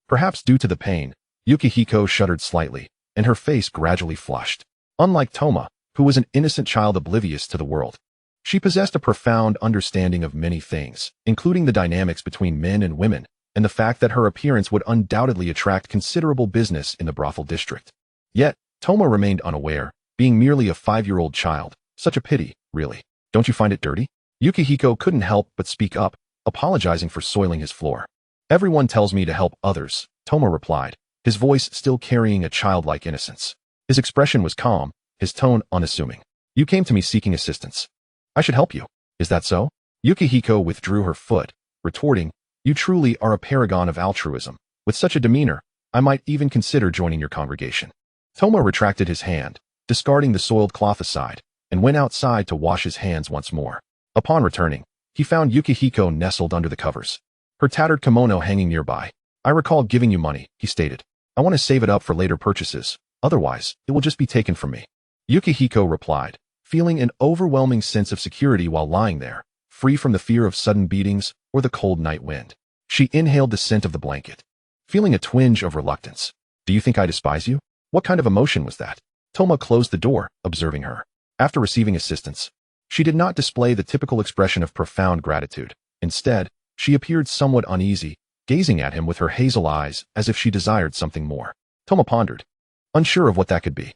Perhaps due to the pain, Yukihiko shuddered slightly, and her face gradually flushed. Unlike Tomoe, who was an innocent child oblivious to the world, she possessed a profound understanding of many things, including the dynamics between men and women, and the fact that her appearance would undoubtedly attract considerable business in the brothel district. Yet, Tomoe remained unaware, being merely a 5-year-old child. Such a pity, really. "Don't you find it dirty?" Yukihiko couldn't help but speak up, apologizing for soiling his floor. "Everyone tells me to help others," Tomoe replied, his voice still carrying a childlike innocence. His expression was calm, his tone unassuming. "You came to me seeking assistance. I should help you. Is that so?" Yukihiko withdrew her foot, retorting, "You truly are a paragon of altruism. With such a demeanor, I might even consider joining your congregation." Tomoe retracted his hand, discarding the soiled cloth aside, and went outside to wash his hands once more. Upon returning, he found Yukihiko nestled under the covers, her tattered kimono hanging nearby. "I recall giving you money," he stated. "I want to save it up for later purchases. Otherwise, it will just be taken from me." Yukihiko replied, feeling an overwhelming sense of security while lying there, free from the fear of sudden beatings or the cold night wind. She inhaled the scent of the blanket, feeling a twinge of reluctance. "Do you think I despise you?" What kind of emotion was that? Tomoe closed the door, observing her. After receiving assistance, she did not display the typical expression of profound gratitude. Instead, she appeared somewhat uneasy, gazing at him with her hazel eyes as if she desired something more. Tomoe pondered, unsure of what that could be.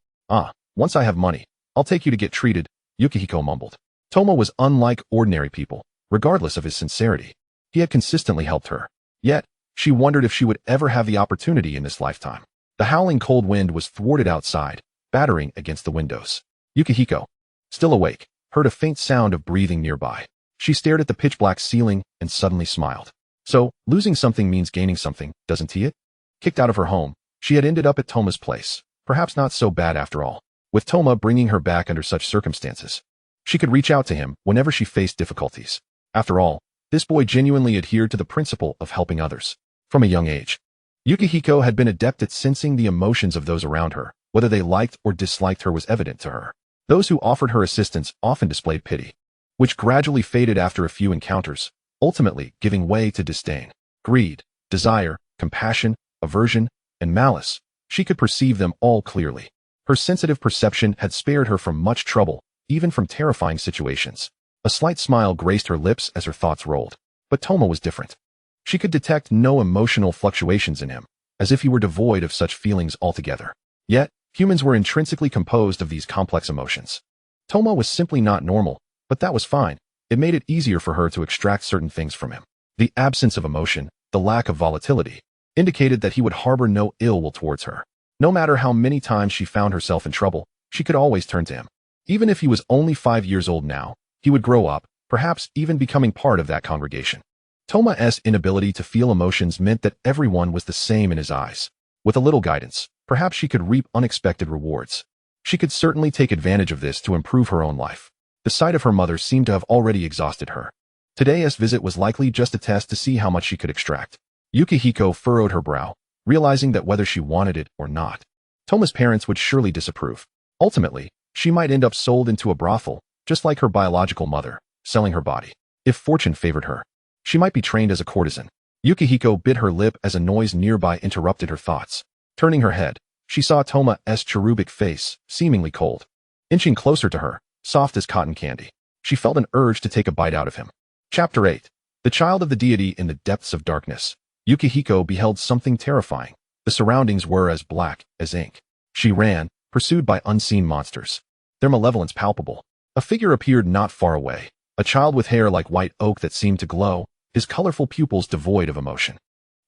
Once I have money, I'll take you to get treated," Yukihiko mumbled. Tomoe was unlike ordinary people, regardless of his sincerity. He had consistently helped her. Yet, she wondered if she would ever have the opportunity in this lifetime. The howling cold wind was thwarted outside, battering against the windows. Yukihiko, still awake, heard a faint sound of breathing nearby. She stared at the pitch-black ceiling and suddenly smiled. So, losing something means gaining something, doesn't it? Kicked out of her home, she had ended up at Tomoe's place. Perhaps not so bad after all. With Tomoe bringing her back under such circumstances, she could reach out to him whenever she faced difficulties. After all, this boy genuinely adhered to the principle of helping others. From a young age, Yukihiko had been adept at sensing the emotions of those around her. Whether they liked or disliked her was evident to her. Those who offered her assistance often displayed pity, which gradually faded after a few encounters, ultimately giving way to disdain, greed, desire, compassion, aversion, and malice. She could perceive them all clearly. Her sensitive perception had spared her from much trouble, even from terrifying situations. A slight smile graced her lips as her thoughts rolled. But Toma was different. She could detect no emotional fluctuations in him, as if he were devoid of such feelings altogether. Yet, humans were intrinsically composed of these complex emotions. Toma was simply not normal, but that was fine. It made it easier for her to extract certain things from him. The absence of emotion, the lack of volatility, indicated that he would harbor no ill will towards her. No matter how many times she found herself in trouble, she could always turn to him. Even if he was only 5 years old now, he would grow up, perhaps even becoming part of that congregation. Toma's inability to feel emotions meant that everyone was the same in his eyes. With a little guidance, perhaps she could reap unexpected rewards. She could certainly take advantage of this to improve her own life. The sight of her mother seemed to have already exhausted her. Today's visit was likely just a test to see how much she could extract. Yukihiko furrowed her brow, realizing that whether she wanted it or not, Toma's parents would surely disapprove. Ultimately, she might end up sold into a brothel, just like her biological mother, selling her body. If fortune favored her, she might be trained as a courtesan. Yukihiko bit her lip as a noise nearby interrupted her thoughts. Turning her head, she saw Toma's cherubic face, seemingly cold. Inching closer to her, soft as cotton candy, she felt an urge to take a bite out of him. Chapter 8. The child of the deity in the depths of darkness. Yukihiko beheld something terrifying. The surroundings were as black as ink. She ran, pursued by unseen monsters. Their malevolence palpable. A figure appeared not far away, a child with hair like white oak that seemed to glow, his colorful pupils devoid of emotion.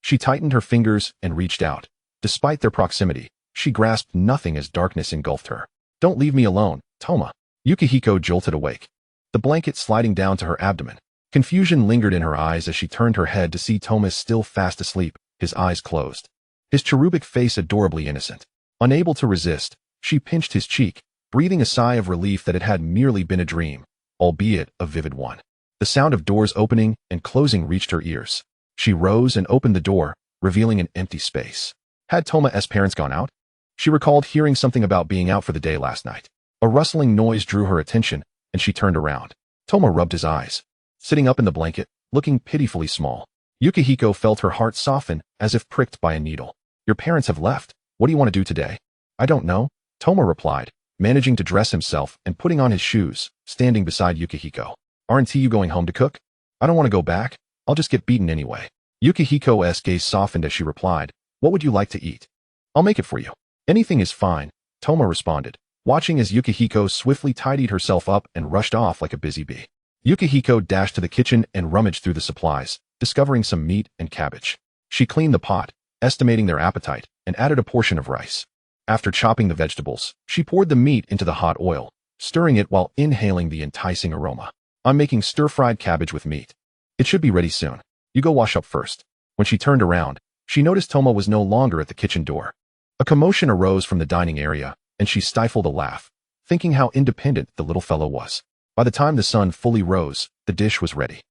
She tightened her fingers and reached out. Despite their proximity, she grasped nothing as darkness engulfed her. Don't leave me alone, Toma. Yukihiko jolted awake, the blanket sliding down to her abdomen. Confusion lingered in her eyes as she turned her head to see Toma still fast asleep, his eyes closed. His cherubic face adorably innocent. Unable to resist, she pinched his cheek, breathing a sigh of relief that it had merely been a dream, albeit a vivid one. The sound of doors opening and closing reached her ears. She rose and opened the door, revealing an empty space. Had Toma's parents gone out? She recalled hearing something about being out for the day last night. A rustling noise drew her attention, and she turned around. Toma rubbed his eyes, sitting up in the blanket, looking pitifully small. Yukihiko felt her heart soften, as if pricked by a needle. Your parents have left. What do you want to do today? I don't know, Toma replied, managing to dress himself and putting on his shoes, standing beside Yukihiko. Aren't you going home to cook? I don't want to go back. I'll just get beaten anyway. Yukihiko's gaze softened as she replied, What would you like to eat? I'll make it for you. Anything is fine, Toma responded, watching as Yukihiko swiftly tidied herself up and rushed off like a busy bee. Yukihiko dashed to the kitchen and rummaged through the supplies, discovering some meat and cabbage. She cleaned the pot, estimating their appetite, and added a portion of rice. After chopping the vegetables, she poured the meat into the hot oil, stirring it while inhaling the enticing aroma. I'm making stir-fried cabbage with meat. It should be ready soon. You go wash up first. When she turned around, she noticed Toma was no longer at the kitchen door. A commotion arose from the dining area, and she stifled a laugh, thinking how independent the little fellow was. By the time the sun fully rose, the dish was ready.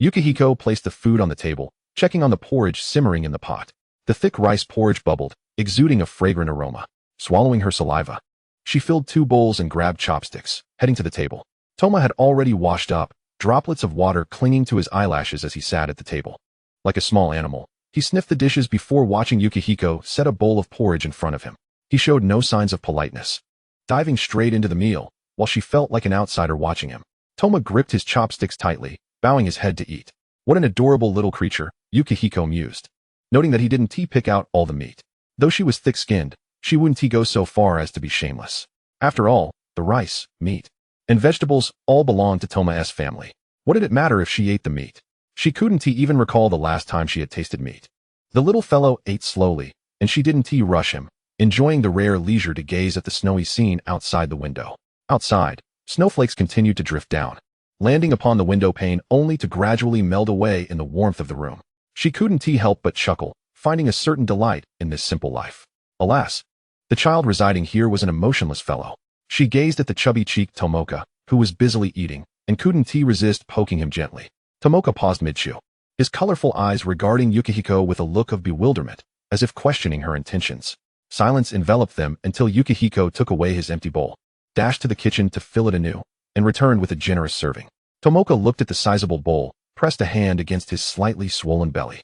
Yukihiko placed the food on the table, checking on the porridge simmering in the pot. The thick rice porridge bubbled, exuding a fragrant aroma. Swallowing her saliva, she filled 2 bowls and grabbed chopsticks, heading to the table. Toma had already washed up, droplets of water clinging to his eyelashes as he sat at the table. Like a small animal, he sniffed the dishes before watching Yukihiko set a bowl of porridge in front of him. He showed no signs of politeness, diving straight into the meal, while she felt like an outsider watching him. Toma gripped his chopsticks tightly, bowing his head to eat. What an adorable little creature, Yukihiko mused, noting that he didn't pick out all the meat. Though she was thick-skinned, she wouldn't go so far as to be shameless. After all, the rice, meat, and vegetables all belonged to Toma's family. What did it matter if she ate the meat? She couldn't even recall the last time she had tasted meat. The little fellow ate slowly, and she didn't rush him, enjoying the rare leisure to gaze at the snowy scene outside the window. Outside, snowflakes continued to drift down, landing upon the window pane only to gradually melt away in the warmth of the room. She couldn't help but chuckle, finding a certain delight in this simple life. Alas, the child residing here was an emotionless fellow. She gazed at the chubby-cheeked Tomoka, who was busily eating, and couldn't resist poking him gently. Tomoka paused mid-chew, his colorful eyes regarding Yukihiko with a look of bewilderment, as if questioning her intentions. Silence enveloped them until Yukihiko took away his empty bowl, dashed to the kitchen to fill it anew, and returned with a generous serving. Tomoka looked at the sizable bowl, pressed a hand against his slightly swollen belly,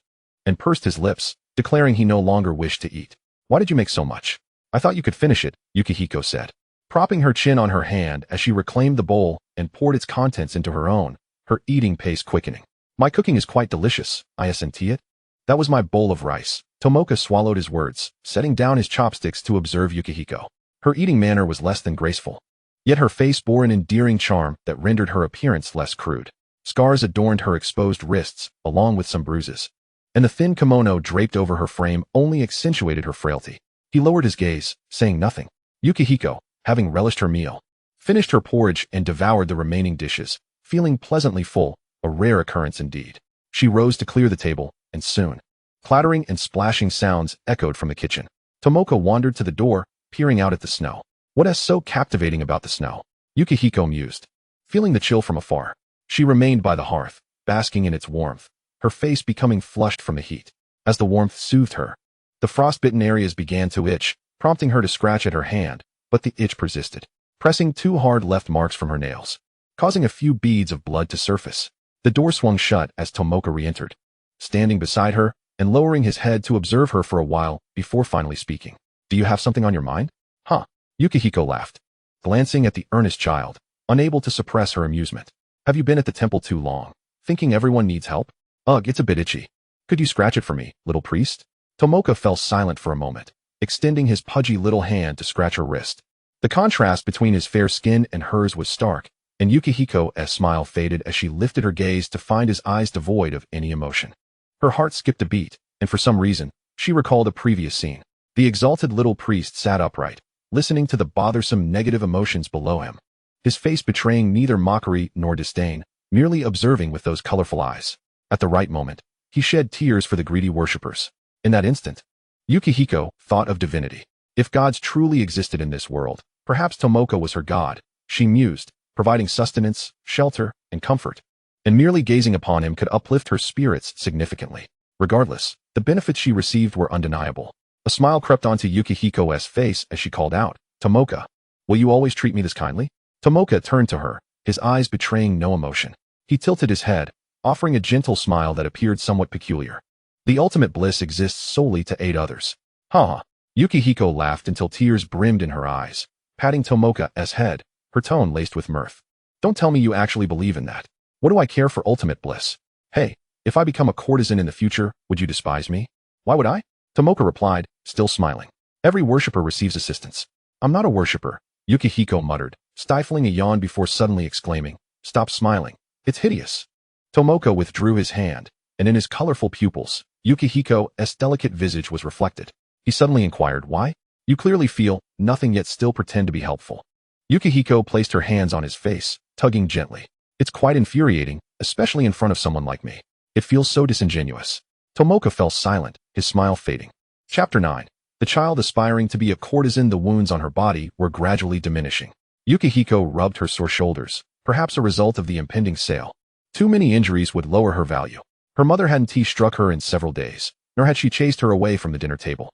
and pursed his lips, declaring he no longer wished to eat. Why did you make so much? I thought you could finish it, Yukihiko said, propping her chin on her hand as she reclaimed the bowl and poured its contents into her own, her eating pace quickening. My cooking is quite delicious, I assent it. That was my bowl of rice. Tomoka swallowed his words, setting down his chopsticks to observe Yukihiko. Her eating manner was less than graceful, yet her face bore an endearing charm that rendered her appearance less crude. Scars adorned her exposed wrists, along with some bruises, and the thin kimono draped over her frame only accentuated her frailty. He lowered his gaze, saying nothing. Yukihiko, having relished her meal, finished her porridge and devoured the remaining dishes, feeling pleasantly full, a rare occurrence indeed. She rose to clear the table, and soon, clattering and splashing sounds echoed from the kitchen. Tomoka wandered to the door, peering out at the snow. What is so captivating about the snow? Yukihiko mused. Feeling the chill from afar, she remained by the hearth, basking in its warmth, her face becoming flushed from the heat. As the warmth soothed her, the frostbitten areas began to itch, prompting her to scratch at her hand, but the itch persisted. Pressing too hard left marks from her nails, causing a few beads of blood to surface. The door swung shut as Tomoka re-entered, standing beside her and lowering his head to observe her for a while before finally speaking. Do you have something on your mind? Huh? Yukihiko laughed, glancing at the earnest child, unable to suppress her amusement. Have you been at the temple too long, thinking everyone needs help? Ugh, it's a bit itchy. Could you scratch it for me, little priest? Tomoka fell silent for a moment, extending his pudgy little hand to scratch her wrist. The contrast between his fair skin and hers was stark, and Yukihiko's smile faded as she lifted her gaze to find his eyes devoid of any emotion. Her heart skipped a beat, and for some reason, she recalled a previous scene. The exalted little priest sat upright, listening to the bothersome negative emotions below him, his face betraying neither mockery nor disdain, merely observing with those colorful eyes. At the right moment, he shed tears for the greedy worshippers. In that instant, Yukihiko thought of divinity. If gods truly existed in this world, perhaps Tomoka was her god, she mused, providing sustenance, shelter, and comfort, and merely gazing upon him could uplift her spirits significantly. Regardless, the benefits she received were undeniable. A smile crept onto Yukihiko's face as she called out, Tomoka, will you always treat me this kindly? Tomoka turned to her, his eyes betraying no emotion. He tilted his head, offering a gentle smile that appeared somewhat peculiar. The ultimate bliss exists solely to aid others. Ha! Yukihiko laughed until tears brimmed in her eyes, patting Tomoka's head, her tone laced with mirth. Don't tell me you actually believe in that. What do I care for ultimate bliss? Hey, if I become a courtesan in the future, would you despise me? Why would I? Tomoka replied, still smiling. Every worshipper receives assistance. I'm not a worshipper, Yukihiko muttered, stifling a yawn before suddenly exclaiming, stop smiling. It's hideous. Tomoka withdrew his hand, and in his colorful pupils, Yukihiko's delicate visage was reflected. He suddenly inquired, why? You clearly feel nothing yet still pretend to be helpful. Yukihiko placed her hands on his face, tugging gently. It's quite infuriating, especially in front of someone like me. It feels so disingenuous. Tomoka fell silent, his smile fading. Chapter 9. The child aspiring to be a courtesan. The wounds on her body were gradually diminishing. Yukihiko rubbed her sore shoulders, perhaps a result of the impending sale. Too many injuries would lower her value. Her mother hadn't struck her in several days, nor had she chased her away from the dinner table.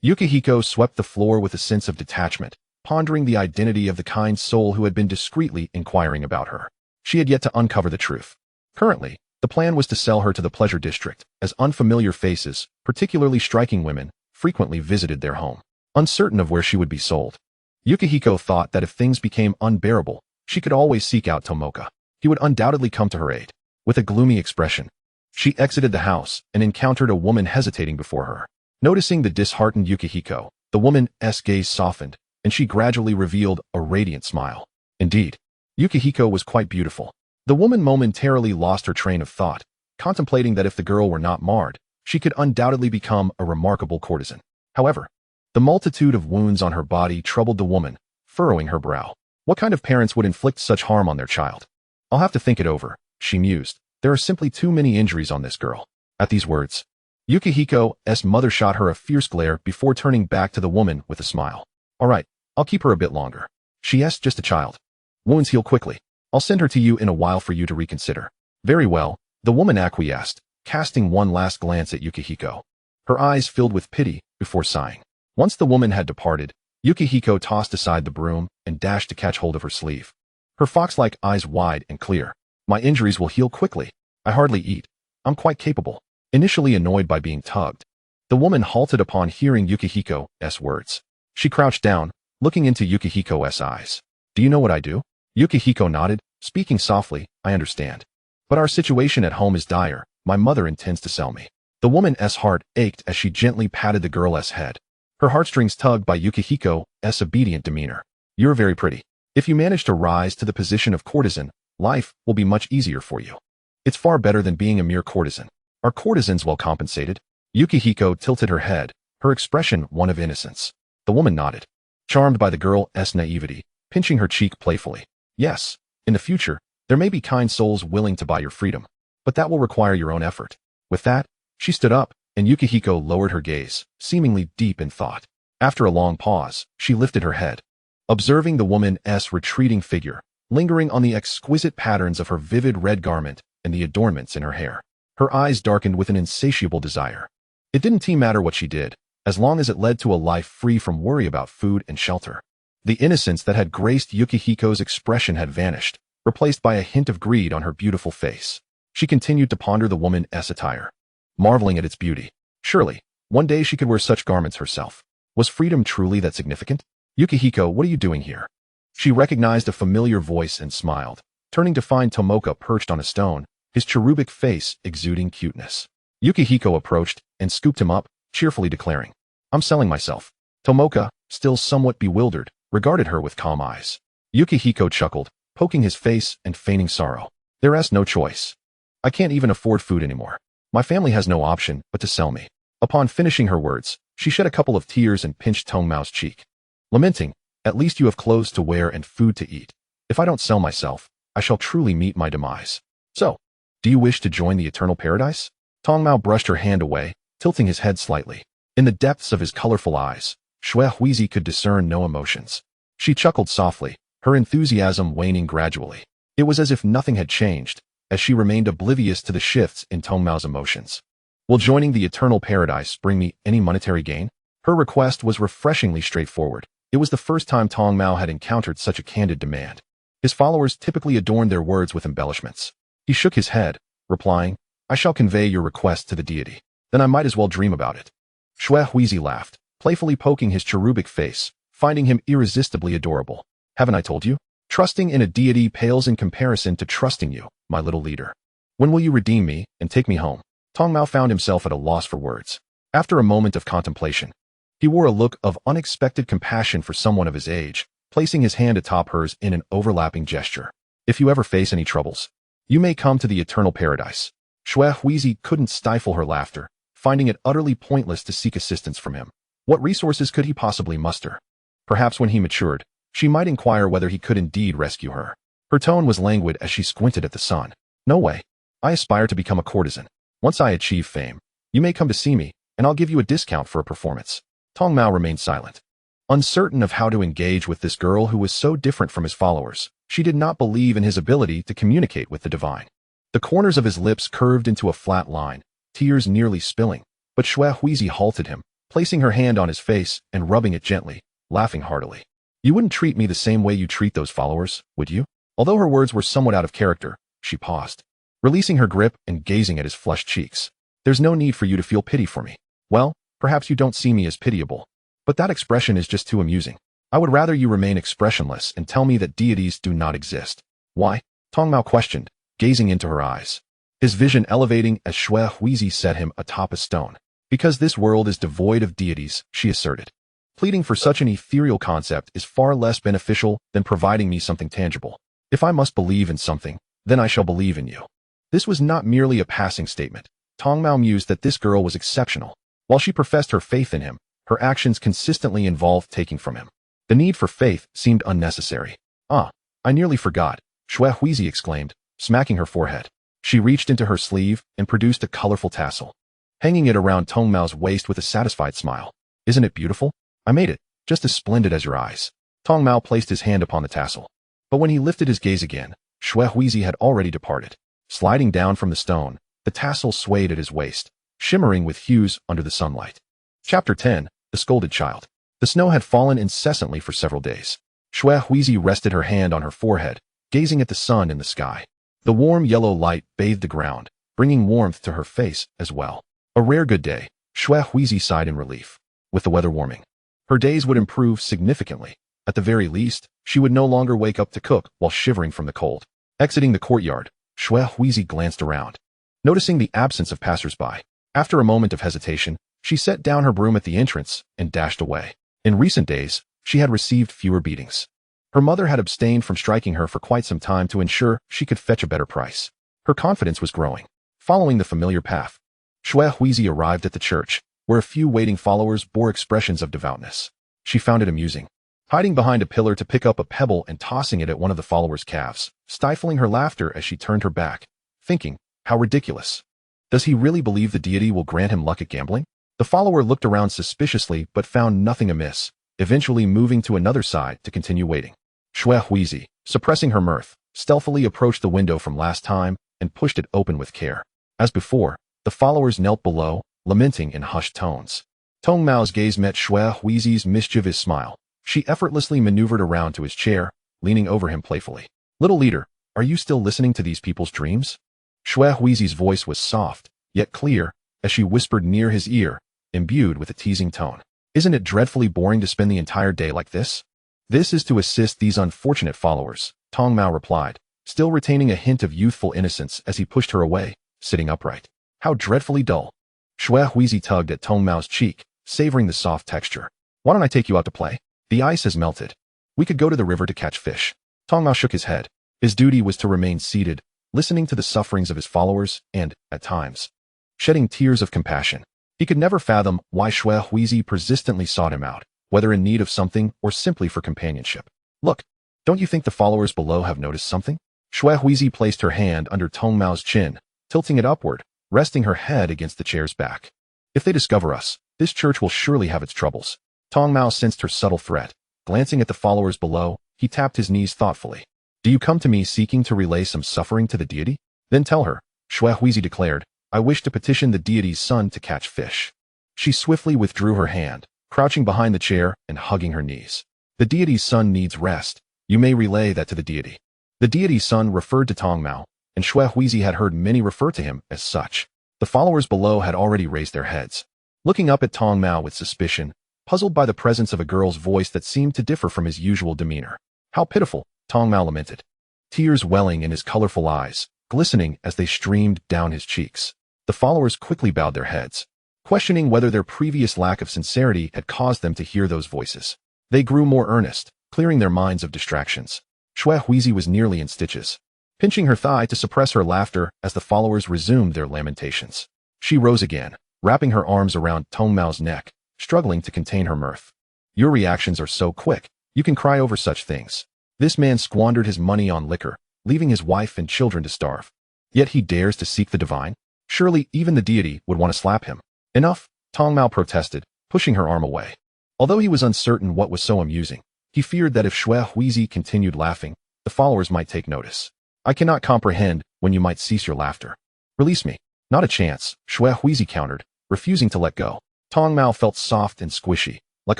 Yukihiko swept the floor with a sense of detachment, pondering the identity of the kind soul who had been discreetly inquiring about her. She had yet to uncover the truth. Currently, the plan was to sell her to the pleasure district, as unfamiliar faces, particularly striking women, frequently visited their home. Uncertain of where she would be sold, Yukihiko thought that if things became unbearable, she could always seek out Tomoka. He would undoubtedly come to her aid. With a gloomy expression, she exited the house and encountered a woman hesitating before her. Noticing the disheartened Yukihiko, the woman's gaze softened, and she gradually revealed a radiant smile. Indeed, Yukihiko was quite beautiful. The woman momentarily lost her train of thought, contemplating that if the girl were not marred, she could undoubtedly become a remarkable courtesan. However, the multitude of wounds on her body troubled the woman, furrowing her brow. What kind of parents would inflict such harm on their child? I'll have to think it over, she mused. There are simply too many injuries on this girl. At these words, Yukihiko's mother shot her a fierce glare before turning back to the woman with a smile. All right, I'll keep her a bit longer. She's just a child. Wounds heal quickly. I'll send her to you in a while for you to reconsider. Very well, the woman acquiesced, casting one last glance at Yukihiko. Her eyes filled with pity before sighing. Once the woman had departed, Yukihiko tossed aside the broom and dashed to catch hold of her sleeve. Her fox-like eyes wide and clear. My injuries will heal quickly. I hardly eat. I'm quite capable. Initially annoyed by being tugged, the woman halted upon hearing Yukihiko's words. She crouched down, looking into Yukihiko's eyes. Do you know what I do? Yukihiko nodded, speaking softly. I understand. But our situation at home is dire. My mother intends to sell me. The woman's heart ached as she gently patted the girl's head, her heartstrings tugged by Yukihiko's obedient demeanor. You're very pretty. If you manage to rise to the position of courtesan, life will be much easier for you. It's far better than being a mere courtesan. Are courtesans well compensated? Yukihiko tilted her head, her expression one of innocence. The woman nodded, charmed by the girl's naivety, pinching her cheek playfully. Yes, in the future, there may be kind souls willing to buy your freedom, but that will require your own effort. With that, she stood up, and Yukihiko lowered her gaze, seemingly deep in thought. After a long pause, she lifted her head, observing the woman's retreating figure, lingering on the exquisite patterns of her vivid red garment and the adornments in her hair. Her eyes darkened with an insatiable desire. It didn't matter what she did, as long as it led to a life free from worry about food and shelter. The innocence that had graced Yukihiko's expression had vanished, replaced by a hint of greed on her beautiful face. She continued to ponder the woman's attire, marveling at its beauty. Surely, one day she could wear such garments herself. Was freedom truly that significant? Yukihiko, what are you doing here? She recognized a familiar voice and smiled, turning to find Tomoka perched on a stone, his cherubic face exuding cuteness. Yukihiko approached and scooped him up, cheerfully declaring, I'm selling myself. Tomoka, still somewhat bewildered, regarded her with calm eyes. Yukihiko chuckled, poking his face and feigning sorrow. There's no choice. I can't even afford food anymore. My family has no option but to sell me. Upon finishing her words, she shed a couple of tears and pinched Tongmao's cheek, lamenting, at least you have clothes to wear and food to eat. If I don't sell myself, I shall truly meet my demise. So, do you wish to join the eternal paradise? Tongmao brushed her hand away, tilting his head slightly. In the depths of his colorful eyes, Xue Huizi could discern no emotions. She chuckled softly, her enthusiasm waning gradually. It was as if nothing had changed, as she remained oblivious to the shifts in Tongmao's emotions. Will joining the eternal paradise bring me any monetary gain? Her request was refreshingly straightforward. It was the first time Tongmao had encountered such a candid demand. His followers typically adorned their words with embellishments. He shook his head, replying, I shall convey your request to the deity. Then I might as well dream about it. Xue Huizi laughed, playfully poking his cherubic face, finding him irresistibly adorable. Haven't I told you? Trusting in a deity pales in comparison to trusting you, my little leader. When will you redeem me and take me home? Tongmao found himself at a loss for words. After a moment of contemplation, he wore a look of unexpected compassion for someone of his age, placing his hand atop hers in an overlapping gesture. If you ever face any troubles, you may come to the eternal paradise. Xue Huizi couldn't stifle her laughter, finding it utterly pointless to seek assistance from him. What resources could he possibly muster? Perhaps when he matured, she might inquire whether he could indeed rescue her. Her tone was languid as she squinted at the sun. No way. I aspire to become a courtesan. Once I achieve fame, you may come to see me, and I'll give you a discount for a performance. Tongmao remained silent. Uncertain of how to engage with this girl who was so different from his followers, she did not believe in his ability to communicate with the divine. The corners of his lips curved into a flat line, tears nearly spilling, but Xue Huizi halted him, placing her hand on his face and rubbing it gently, laughing heartily. You wouldn't treat me the same way you treat those followers, would you? Although her words were somewhat out of character, she paused, releasing her grip and gazing at his flushed cheeks. There's no need for you to feel pity for me. Well, perhaps you don't see me as pitiable, but that expression is just too amusing. I would rather you remain expressionless and tell me that deities do not exist. Why? Tongmao questioned, gazing into her eyes, his vision elevating as Xue Huizi set him atop a stone. Because this world is devoid of deities, she asserted. Pleading for such an ethereal concept is far less beneficial than providing me something tangible. If I must believe in something, then I shall believe in you. This was not merely a passing statement. Tongmao mused that this girl was exceptional. While she professed her faith in him, her actions consistently involved taking from him. The need for faith seemed unnecessary. Ah, I nearly forgot, Xue Huizi exclaimed, smacking her forehead. She reached into her sleeve and produced a colorful tassel, hanging it around Tongmao's waist with a satisfied smile. Isn't it beautiful? I made it, just as splendid as your eyes. Tongmao placed his hand upon the tassel. But when he lifted his gaze again, Xue Huizi had already departed. Sliding down from the stone, the tassel swayed at his waist, shimmering with hues under the sunlight. Chapter 10, The Scolded Child. The snow had fallen incessantly for several days. Xue Huizi rested her hand on her forehead, gazing at the sun in the sky. The warm yellow light bathed the ground, bringing warmth to her face as well. A rare good day, Shui Huizi sighed in relief. With the weather warming, her days would improve significantly. At the very least, she would no longer wake up to cook while shivering from the cold. Exiting the courtyard, Shui Huizi glanced around, noticing the absence of passers-by. After a moment of hesitation, she set down her broom at the entrance and dashed away. In recent days, she had received fewer beatings. Her mother had abstained from striking her for quite some time to ensure she could fetch a better price. Her confidence was growing. Following the familiar path, Shui Huizi arrived at the church, where a few waiting followers bore expressions of devoutness. She found it amusing, hiding behind a pillar to pick up a pebble and tossing it at one of the followers' calves, stifling her laughter as she turned her back, thinking, how ridiculous. Does he really believe the deity will grant him luck at gambling? The follower looked around suspiciously but found nothing amiss, eventually moving to another side to continue waiting. Shui Huizi, suppressing her mirth, stealthily approached the window from last time and pushed it open with care. As before, the followers knelt below, lamenting in hushed tones. Tong Mao's gaze met Shui Huizi's mischievous smile. She effortlessly maneuvered around to his chair, leaning over him playfully. Little leader, are you still listening to these people's dreams? Shui Huizi's voice was soft, yet clear, as she whispered near his ear, imbued with a teasing tone. Isn't it dreadfully boring to spend the entire day like this? This is to assist these unfortunate followers, Tong Mao replied, still retaining a hint of youthful innocence as he pushed her away, sitting upright. How dreadfully dull. Shui Huizi tugged at Tong Mao's cheek, savoring the soft texture. Why don't I take you out to play? The ice has melted. We could go to the river to catch fish. Tong Mao shook his head. His duty was to remain seated, listening to the sufferings of his followers and, at times, shedding tears of compassion. He could never fathom why Shui Huizi persistently sought him out, whether in need of something or simply for companionship. Look, don't you think the followers below have noticed something? Shui Huizi placed her hand under Tong Mao's chin, tilting it upward, resting her head against the chair's back. If they discover us, this church will surely have its troubles. Tong Mao sensed her subtle threat. Glancing at the followers below, he tapped his knees thoughtfully. Do you come to me seeking to relay some suffering to the deity? Then tell her, Shui Huizi declared, I wish to petition the deity's son to catch fish. She swiftly withdrew her hand, crouching behind the chair and hugging her knees. The deity's son needs rest. You may relay that to the deity. The deity's son referred to Tong Mao, and Shui Huizi had heard many refer to him as such. The followers below had already raised their heads, looking up at Tong Mao with suspicion, puzzled by the presence of a girl's voice that seemed to differ from his usual demeanor. How pitiful, Tong Mao lamented, tears welling in his colorful eyes, glistening as they streamed down his cheeks. The followers quickly bowed their heads, questioning whether their previous lack of sincerity had caused them to hear those voices. They grew more earnest, clearing their minds of distractions. Shui Huizi was nearly in stitches, pinching her thigh to suppress her laughter as the followers resumed their lamentations. She rose again, wrapping her arms around Tong Mao's neck, struggling to contain her mirth. Your reactions are so quick, you can cry over such things. This man squandered his money on liquor, leaving his wife and children to starve. Yet he dares to seek the divine? Surely even the deity would want to slap him. Enough, Tong Mao protested, pushing her arm away. Although he was uncertain what was so amusing, he feared that if Shui Huizi continued laughing, the followers might take notice. I cannot comprehend when you might cease your laughter. Release me. Not a chance, Shui Huizi countered, refusing to let go. Tong Mao felt soft and squishy, like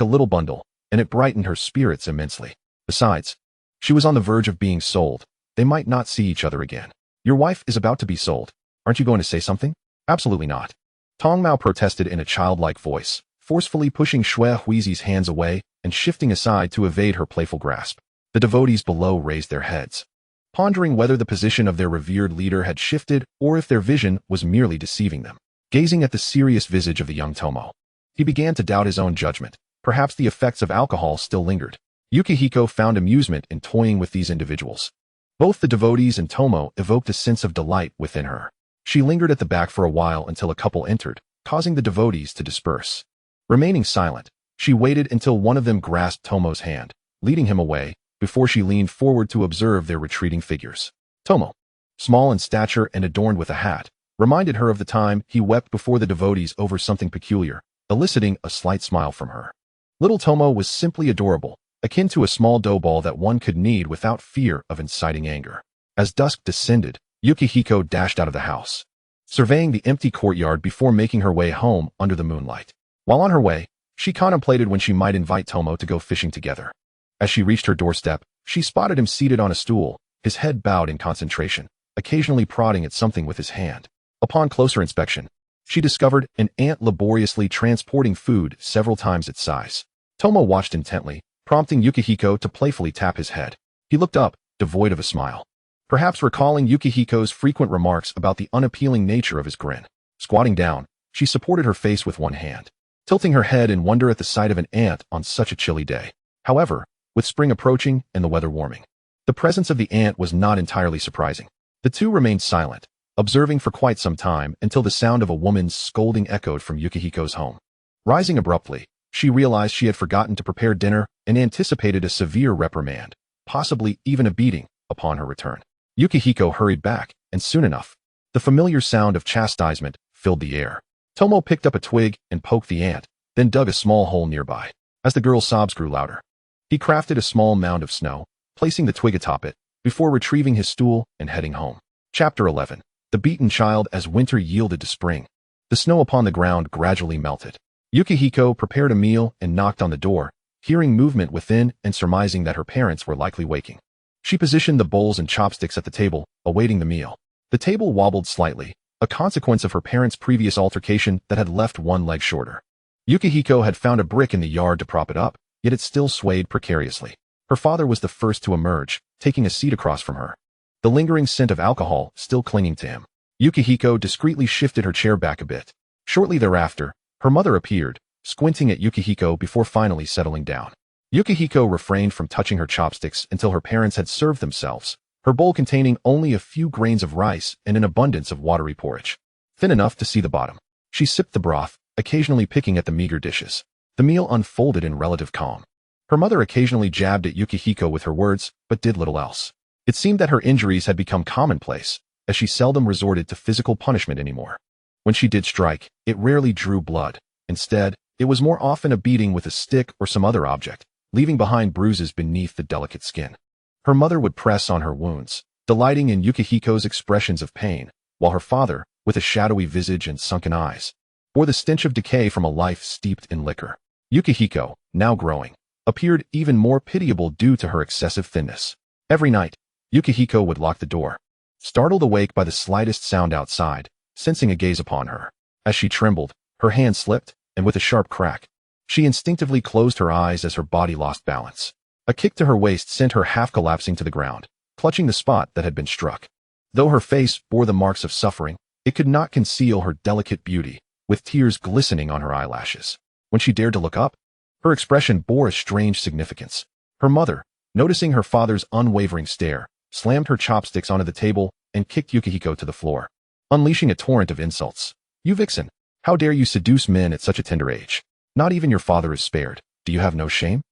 a little bundle, and it brightened her spirits immensely. Besides, she was on the verge of being sold. They might not see each other again. Your wife is about to be sold. Aren't you going to say something? Absolutely not. Tong Mao protested in a childlike voice, forcefully pushing Shui Huizi's hands away and shifting aside to evade her playful grasp. The devotees below raised their heads, pondering whether the position of their revered leader had shifted or if their vision was merely deceiving them. Gazing at the serious visage of the young Tomo, he began to doubt his own judgment. Perhaps the effects of alcohol still lingered. Yukihiko found amusement in toying with these individuals. Both the devotees and Tomo evoked a sense of delight within her. She lingered at the back for a while until a couple entered, causing the devotees to disperse. Remaining silent, she waited until one of them grasped Tomo's hand, leading him away, before she leaned forward to observe their retreating figures. Tomo, small in stature and adorned with a hat, reminded her of the time he wept before the devotees over something peculiar, eliciting a slight smile from her. Little Tomo was simply adorable, akin to a small dough ball that one could knead without fear of inciting anger. As dusk descended, Yukihiko dashed out of the house, surveying the empty courtyard before making her way home under the moonlight. While on her way, she contemplated when she might invite Tomo to go fishing together. As she reached her doorstep, she spotted him seated on a stool, his head bowed in concentration. occasionally prodding at something with his hand. Upon closer inspection, she discovered an ant laboriously transporting food several times its size. Tomo watched intently, prompting Yukihiko to playfully tap his head. He looked up, devoid of a smile, perhaps recalling Yukihiko's frequent remarks about the unappealing nature of his grin. Squatting down, she supported her face with one hand, tilting her head in wonder at the sight of an ant on such a chilly day. However, with spring approaching and the weather warming, the presence of the ant was not entirely surprising. The two remained silent, observing for quite some time until the sound of a woman's scolding echoed from Yukihiko's home. Rising abruptly, she realized she had forgotten to prepare dinner and anticipated a severe reprimand, possibly even a beating, upon her return. Yukihiko hurried back, and soon enough, the familiar sound of chastisement filled the air. Tomo picked up a twig and poked the ant, then dug a small hole nearby. As the girl's sobs grew louder, he crafted a small mound of snow, placing the twig atop it, before retrieving his stool and heading home. Chapter 11. The Beaten Child. As winter yielded to spring, the snow upon the ground gradually melted. Yukihiko prepared a meal and knocked on the door, hearing movement within and surmising that her parents were likely waking. She positioned the bowls and chopsticks at the table, awaiting the meal. The table wobbled slightly, a consequence of her parents' previous altercation that had left one leg shorter. Yukihiko had found a brick in the yard to prop it up, yet it still swayed precariously. Her father was the first to emerge, taking a seat across from her, the lingering scent of alcohol still clinging to him. Yukihiko discreetly shifted her chair back a bit. Shortly thereafter, her mother appeared, squinting at Yukihiko before finally settling down. Yukihiko refrained from touching her chopsticks until her parents had served themselves, her bowl containing only a few grains of rice and an abundance of watery porridge, thin enough to see the bottom. She sipped the broth, occasionally picking at the meager dishes. The meal unfolded in relative calm. Her mother occasionally jabbed at Yukihiko with her words, but did little else. It seemed that her injuries had become commonplace, as she seldom resorted to physical punishment anymore. When she did strike, it rarely drew blood. Instead, it was more often a beating with a stick or some other object, leaving behind bruises beneath the delicate skin. Her mother would press on her wounds, delighting in Yukihiko's expressions of pain, while her father, with a shadowy visage and sunken eyes, bore the stench of decay from a life steeped in liquor. Yukihiko, now growing, appeared even more pitiable due to her excessive thinness. Every night, Yukihiko would lock the door, startled awake by the slightest sound outside, sensing a gaze upon her. As she trembled, her hand slipped, and with a sharp crack, she instinctively closed her eyes as her body lost balance. A kick to her waist sent her half collapsing to the ground, clutching the spot that had been struck. Though her face bore the marks of suffering, it could not conceal her delicate beauty, with tears glistening on her eyelashes. When she dared to look up, her expression bore a strange significance. Her mother, noticing her father's unwavering stare, slammed her chopsticks onto the table and kicked Yukihiko to the floor, unleashing a torrent of insults. "You vixen! How dare you seduce men at such a tender age? Not even your father is spared. Do you have no shame?"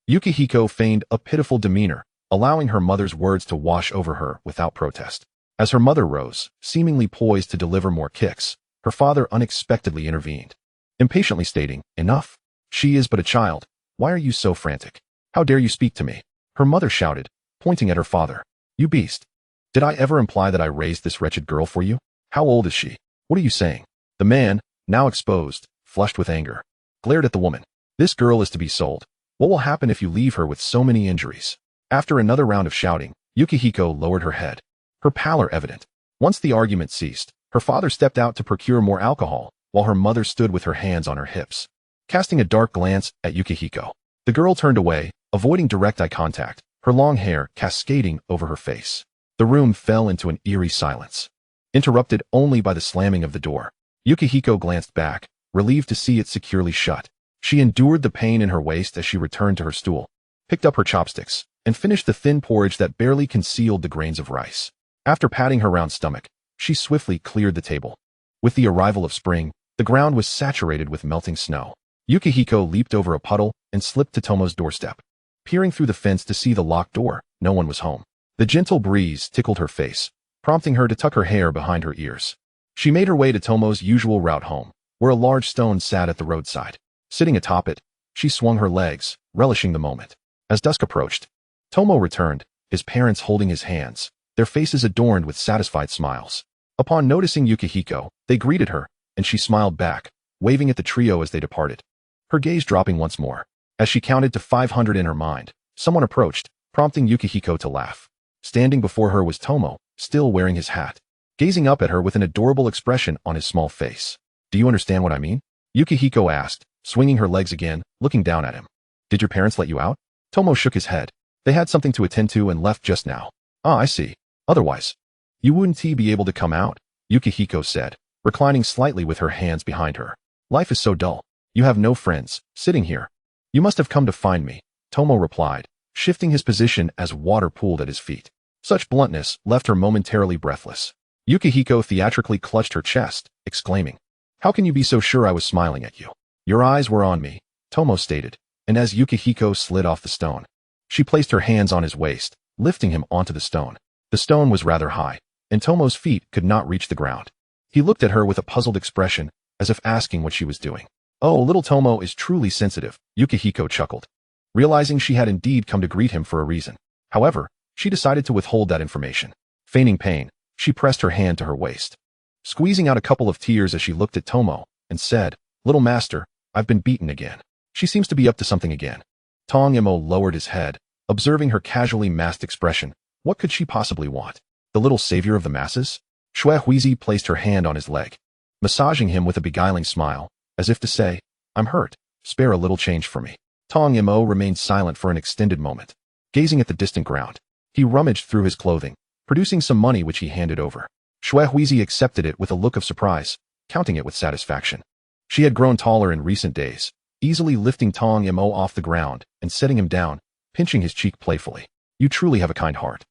Yukihiko feigned a pitiful demeanor, allowing her mother's words to wash over her without protest. As her mother rose, seemingly poised to deliver more kicks, her father unexpectedly intervened, impatiently stating, "Enough. She is but a child. Why are you so frantic? How dare you speak to me?" Her mother shouted, pointing at her father. "You beast! Did I ever imply that I raised this wretched girl for you? How old is she? What are you saying?" The man, now exposed, flushed with anger, glared at the woman. "This girl is to be sold. What will happen if you leave her with so many injuries?" After another round of shouting, Yukihiko lowered her head, her pallor evident. Once the argument ceased, her father stepped out to procure more alcohol, while her mother stood with her hands on her hips, casting a dark glance at Yukihiko. The girl turned away, avoiding direct eye contact, her long hair cascading over her face. The room fell into an eerie silence, interrupted only by the slamming of the door. Yukihiko glanced back, relieved to see it securely shut. She endured the pain in her waist as she returned to her stool, picked up her chopsticks, and finished the thin porridge that barely concealed the grains of rice. After patting her round stomach, she swiftly cleared the table. With the arrival of spring, the ground was saturated with melting snow. Yukihiko leaped over a puddle and slipped to Tomo's doorstep. Peering through the fence to see the locked door, no one was home. The gentle breeze tickled her face, prompting her to tuck her hair behind her ears. She made her way to Tomo's usual route home, where a large stone sat at the roadside. Sitting atop it, she swung her legs, relishing the moment. As dusk approached, Tomo returned, his parents holding his hands, their faces adorned with satisfied smiles. Upon noticing Yukihiko, they greeted her, and she smiled back, waving at the trio as they departed, her gaze dropping once more. As she counted to 500 in her mind, someone approached, prompting Yukihiko to laugh. Standing before her was Tomo, still wearing his hat, gazing up at her with an adorable expression on his small face. Do you understand what I mean? Yukihiko asked, swinging her legs again, looking down at him. Did your parents let you out? Tomo shook his head. They had something to attend to and left just now. Ah, I see. Otherwise, you wouldn't be able to come out, Yukihiko said, reclining slightly with her hands behind her. Life is so dull. You have no friends, sitting here. You must have come to find me, Tomo replied, shifting his position as water pooled at his feet. Such bluntness left her momentarily breathless. Yukihiko theatrically clutched her chest, exclaiming, How can you be so sure I was smiling at you? Your eyes were on me, Tomo stated, and as Yukihiko slid off the stone, she placed her hands on his waist, lifting him onto the stone. The stone was rather high, and Tomo's feet could not reach the ground. He looked at her with a puzzled expression, as if asking what she was doing. Oh, little Tomo is truly sensitive, Yukihiko chuckled, realizing she had indeed come to greet him for a reason. However, she decided to withhold that information. Feigning pain, she pressed her hand to her waist, squeezing out a couple of tears as she looked at Tomo, and said, Little master, I've been beaten again. She seems to be up to something again. Tongemo lowered his head, observing her casually masked expression. What could she possibly want? The little savior of the masses? Shuehuizi placed her hand on his leg, massaging him with a beguiling smile, as if to say, I'm hurt, spare a little change for me. Tongemo remained silent for an extended moment, gazing at the distant ground. He rummaged through his clothing, producing some money which he handed over. Shuehuizi accepted it with a look of surprise, counting it with satisfaction. She had grown taller in recent days, easily lifting Tongemo off the ground and setting him down, pinching his cheek playfully. You truly have a kind heart.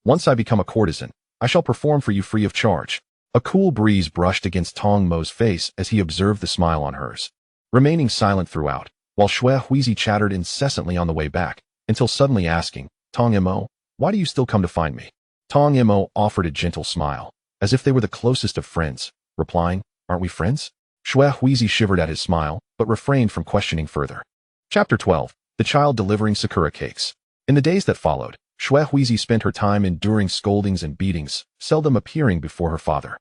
Once I become a courtesan, I shall perform for you free of charge. A cool breeze brushed against Tongmo's face as he observed the smile on hers, remaining silent throughout, while Shuehuizi chattered incessantly on the way back, until suddenly asking, Tongemo, why do you still come to find me? Tongemo offered a gentle smile, as if they were the closest of friends, replying, Aren't we friends? Shuehuizi shivered at his smile, but refrained from questioning further. Chapter 12. The Child Delivering Sakura Cakes. In the days that followed, Shuehuizi spent her time enduring scoldings and beatings, seldom appearing before her father.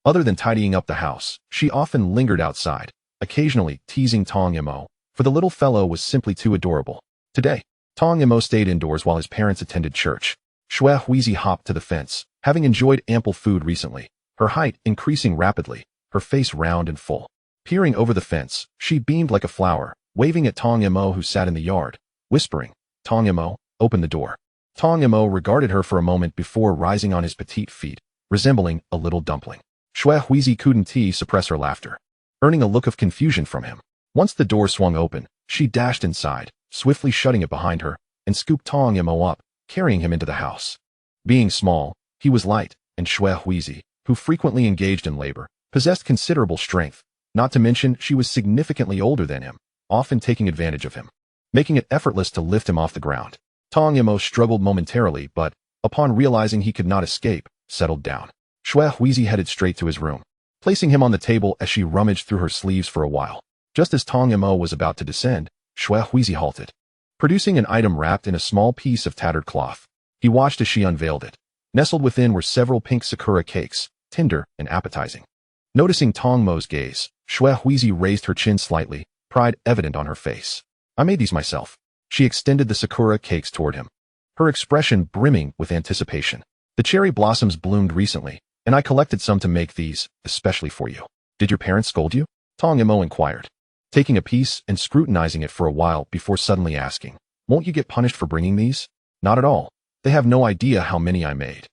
Other than tidying up the house, she often lingered outside, occasionally teasing Tongemo, for the little fellow was simply too adorable. Today, Tongemo stayed indoors while his parents attended church. Shuehuizi hopped to the fence, having enjoyed ample food recently, her height increasing rapidly, her face round and full. Peering over the fence, she beamed like a flower, waving at Tongemo who sat in the yard, whispering, Tongemo, open the door. Tongemo regarded her for a moment before rising on his petite feet, resembling a little dumpling. Shuehuizi couldn't suppress her laughter, earning a look of confusion from him. Once the door swung open, she dashed inside, swiftly shutting it behind her, and scooped Tongemo up, carrying him into the house. Being small, he was light, and Shuehuizi, who frequently engaged in labor, possessed considerable strength, not to mention she was significantly older than him, often taking advantage of him, making it effortless to lift him off the ground. Tongemo struggled momentarily, but, upon realizing he could not escape, settled down. Shuehuizi headed straight to his room, placing him on the table as she rummaged through her sleeves for a while. Just as Tongemo was about to descend, Shuehuizi halted, producing an item wrapped in a small piece of tattered cloth. He watched as she unveiled it. Nestled within were several pink sakura cakes, tender and appetizing. Noticing Tongmo's gaze, Shuehuizi raised her chin slightly, pride evident on her face. I made these myself. She extended the sakura cakes toward him, her expression brimming with anticipation. The cherry blossoms bloomed recently, and I collected some to make these, especially for you. Did your parents scold you? Tongemo inquired, taking a piece and scrutinizing it for a while before suddenly asking, Won't you get punished for bringing these? Not at all. They have no idea how many I made.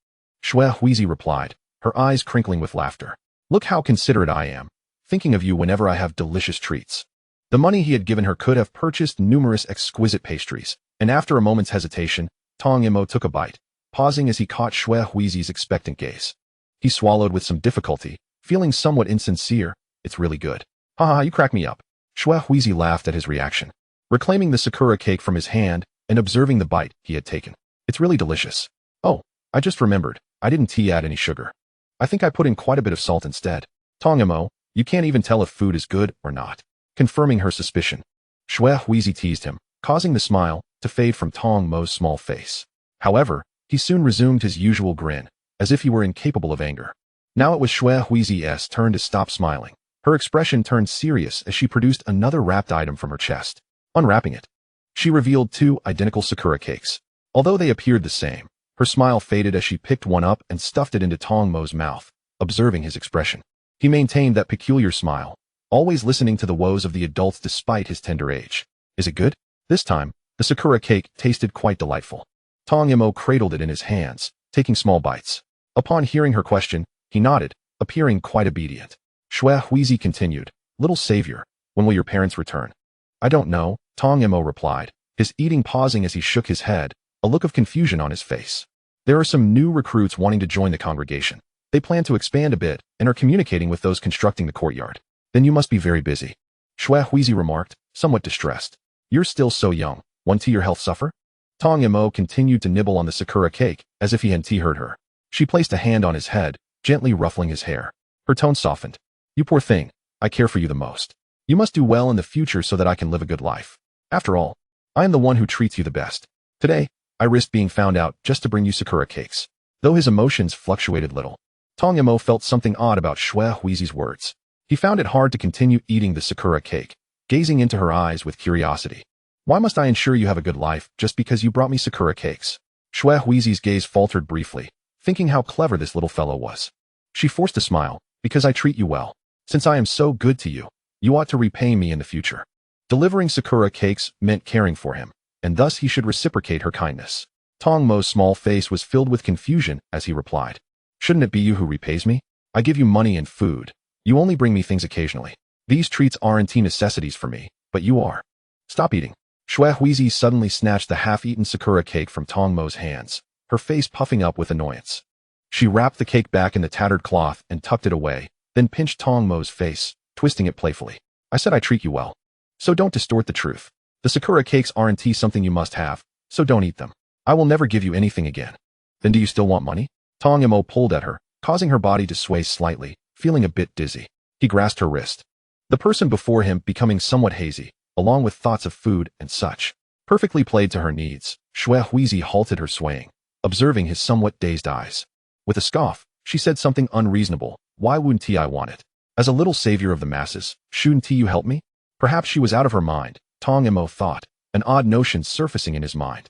Shuehuizi replied, her eyes crinkling with laughter. Look how considerate I am, thinking of you whenever I have delicious treats. The money he had given her could have purchased numerous exquisite pastries, and after a moment's hesitation, Tongemo took a bite, pausing as he caught Shuehuizi's expectant gaze. He swallowed with some difficulty, feeling somewhat insincere. It's really good. Haha, you crack me up. Shuehuizi laughed at his reaction, reclaiming the sakura cake from his hand and observing the bite he had taken. It's really delicious. Oh, I just remembered, I didn't add any sugar. I think I put in quite a bit of salt instead. Tongemo, you can't even tell if food is good or not. Confirming her suspicion, Shuehuizi teased him, causing the smile to fade from Tongmo's small face. However, he soon resumed his usual grin, as if he were incapable of anger. Now it was Shuehuizi's turn to stop smiling. Her expression turned serious as she produced another wrapped item from her chest. Unwrapping it, she revealed two identical sakura cakes. Although they appeared the same, Her smile faded as she picked one up and stuffed it into Tong Mo's mouth, observing his expression. He maintained that peculiar smile, always listening to the woes of the adults despite his tender age. Is it good? This time, the sakura cake tasted quite delightful. Tong Mo cradled it in his hands, taking small bites. Upon hearing her question, he nodded, appearing quite obedient. Shui Huizi continued, "Little savior, when will your parents return?" "I don't know," Tong Mo replied, his eating pausing as he shook his head, a look of confusion on his face. "There are some new recruits wanting to join the congregation. They plan to expand a bit and are communicating with those constructing the courtyard. Then you must be very busy." Shui Huizi remarked, somewhat distressed. "You're still so young. Won't your health suffer?" Tong Mo continued to nibble on the sakura cake, as if he hadn't heard her. She placed a hand on his head, gently ruffling his hair. Her tone softened. "You poor thing, I care for you the most. You must do well in the future so that I can live a good life. After all, I am the one who treats you the best. Today, I risked being found out just to bring you sakura cakes." Though his emotions fluctuated little, Tong Mo felt something odd about Shui Huizi's words. He found it hard to continue eating the sakura cake, gazing into her eyes with curiosity. "Why must I ensure you have a good life just because you brought me sakura cakes?" Shui Huizi's gaze faltered briefly, thinking how clever this little fellow was. She forced a smile, "Because I treat you well. Since I am so good to you, you ought to repay me in the future." Delivering sakura cakes meant caring for him, and thus he should reciprocate her kindness. Tong Mo's small face was filled with confusion as he replied, "Shouldn't it be you who repays me? I give you money and food. You only bring me things occasionally. These treats aren't necessities for me, but you are." "Stop eating." Shui Huizi suddenly snatched the half-eaten sakura cake from Tong Mo's hands, her face puffing up with annoyance. She wrapped the cake back in the tattered cloth and tucked it away, then pinched Tong Mo's face, twisting it playfully. "I said I treat you well. So don't distort the truth. The sakura cakes aren't something you must have, so don't eat them. I will never give you anything again." "Then do you still want money?" Tong Mo pulled at her, causing her body to sway slightly, feeling a bit dizzy. He grasped her wrist. The person before him becoming somewhat hazy, along with thoughts of food and such. Perfectly played to her needs, Shui Huizi halted her swaying, observing his somewhat dazed eyes. With a scoff, she said something unreasonable. "Why wouldn't I want it? As a little savior of the masses, shouldn't you help me?" Perhaps she was out of her mind, Tong Mo thought, an odd notion surfacing in his mind.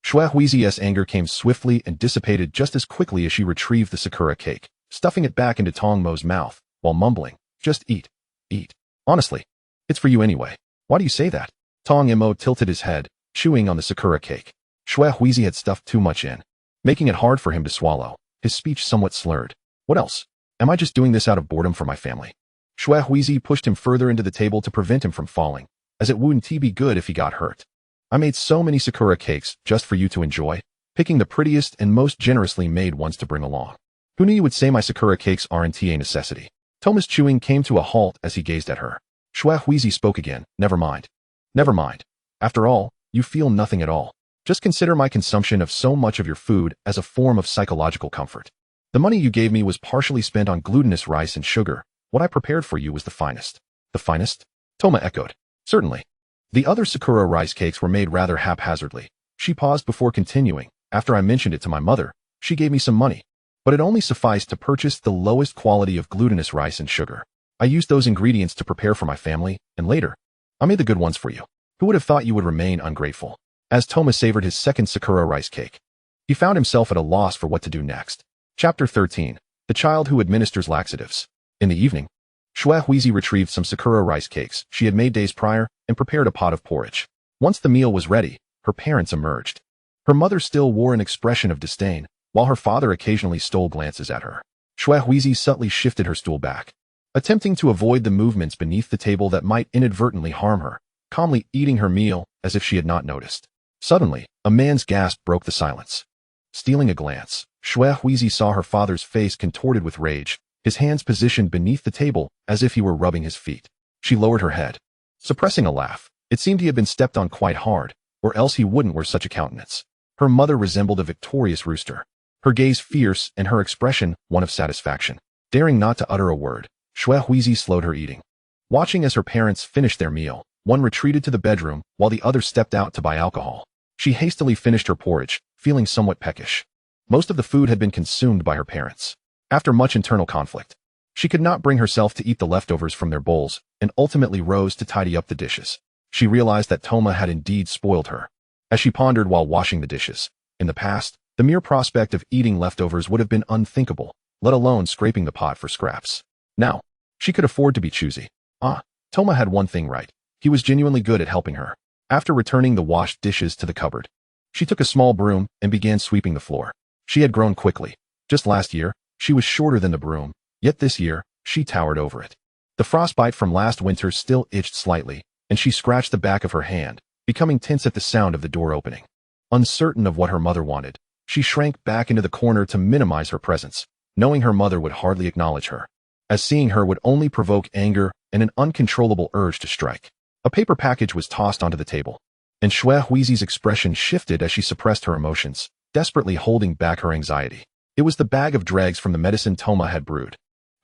Shui Huizi's anger came swiftly and dissipated just as quickly as she retrieved the sakura cake, stuffing it back into Tong Mo's mouth, while mumbling, "Just eat. Eat. Honestly. It's for you anyway. Why do you say that?" Tong Mo tilted his head, chewing on the sakura cake. Shui Huizi had stuffed too much in, making it hard for him to swallow, his speech somewhat slurred. "What else? Am I just doing this out of boredom for my family?" Shui Huizi pushed him further into the table to prevent him from falling, as it wouldn't be good if he got hurt. "I made so many sakura cakes just for you to enjoy, picking the prettiest and most generously made ones to bring along. Who knew you would say my sakura cakes aren't a necessity?" Toma's chewing came to a halt as he gazed at her. Shui Huizi spoke again. "Never mind. Never mind. After all, you feel nothing at all. Just consider my consumption of so much of your food as a form of psychological comfort. The money you gave me was partially spent on glutinous rice and sugar. What I prepared for you was the finest." "The finest?" Toma echoed. "Certainly. The other sakura rice cakes were made rather haphazardly." She paused before continuing. "After I mentioned it to my mother, she gave me some money. But it only sufficed to purchase the lowest quality of glutinous rice and sugar. I used those ingredients to prepare for my family, and later, I made the good ones for you. Who would have thought you would remain ungrateful?" As Toma savored his second sakura rice cake, he found himself at a loss for what to do next. Chapter 13. The Child Who Administers Laxatives. In the evening, Shui Huizi retrieved some sakura rice cakes she had made days prior and prepared a pot of porridge. Once the meal was ready, her parents emerged. Her mother still wore an expression of disdain, while her father occasionally stole glances at her. Shui Huizi subtly shifted her stool back, attempting to avoid the movements beneath the table that might inadvertently harm her, calmly eating her meal as if she had not noticed. Suddenly, a man's gasp broke the silence. Stealing a glance, Shui Huizi saw her father's face contorted with rage, his hands positioned beneath the table as if he were rubbing his feet. She lowered her head, suppressing a laugh. It seemed he had been stepped on quite hard, or else he wouldn't wear such a countenance. Her mother resembled a victorious rooster, her gaze fierce and her expression one of satisfaction. Daring not to utter a word, Shui Huizi slowed her eating. Watching as her parents finished their meal, one retreated to the bedroom while the other stepped out to buy alcohol. She hastily finished her porridge, feeling somewhat peckish. Most of the food had been consumed by her parents. After much internal conflict, she could not bring herself to eat the leftovers from their bowls and ultimately rose to tidy up the dishes. She realized that Toma had indeed spoiled her. As she pondered while washing the dishes, in the past, The mere prospect of eating leftovers would have been unthinkable, let alone scraping the pot for scraps. Now, she could afford to be choosy. Toma had one thing right. He was genuinely good at helping her. After returning the washed dishes to the cupboard, she took a small broom and began sweeping the floor. She had grown quickly. Just last year, she was shorter than the broom, yet this year, she towered over it. The frostbite from last winter still itched slightly, and she scratched the back of her hand, becoming tense at the sound of the door opening. Uncertain of what her mother wanted, she shrank back into the corner to minimize her presence, knowing her mother would hardly acknowledge her, as seeing her would only provoke anger and an uncontrollable urge to strike. A paper package was tossed onto the table, and Xue Huizi's expression shifted as she suppressed her emotions, desperately holding back her anxiety. It was the bag of dregs from the medicine Toma had brewed.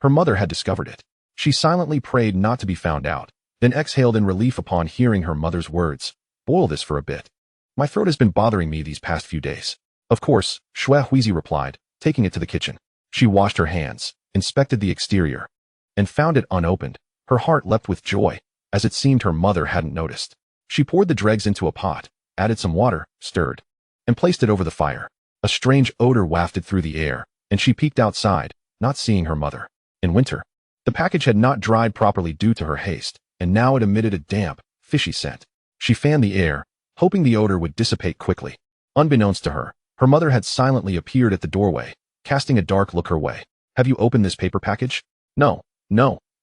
Her mother had discovered it. She silently prayed not to be found out, then exhaled in relief upon hearing her mother's words. Boil this for a bit. My throat has been bothering me these past few days. Of course, Xue Huizi replied, taking it to the kitchen. She washed her hands, inspected the exterior, and found it unopened. Her heart leapt with joy, as it seemed her mother hadn't noticed. She poured the dregs into a pot, added some water, stirred, and placed it over the fire. A strange odor wafted through the air, and she peeked outside, not seeing her mother. In winter, the package had not dried properly due to her haste, and now it emitted a damp, fishy scent. She fanned the air, hoping the odor would dissipate quickly. Unbeknownst to her, her mother had silently appeared at the doorway, casting a dark look her way. Have you opened this paper package? No,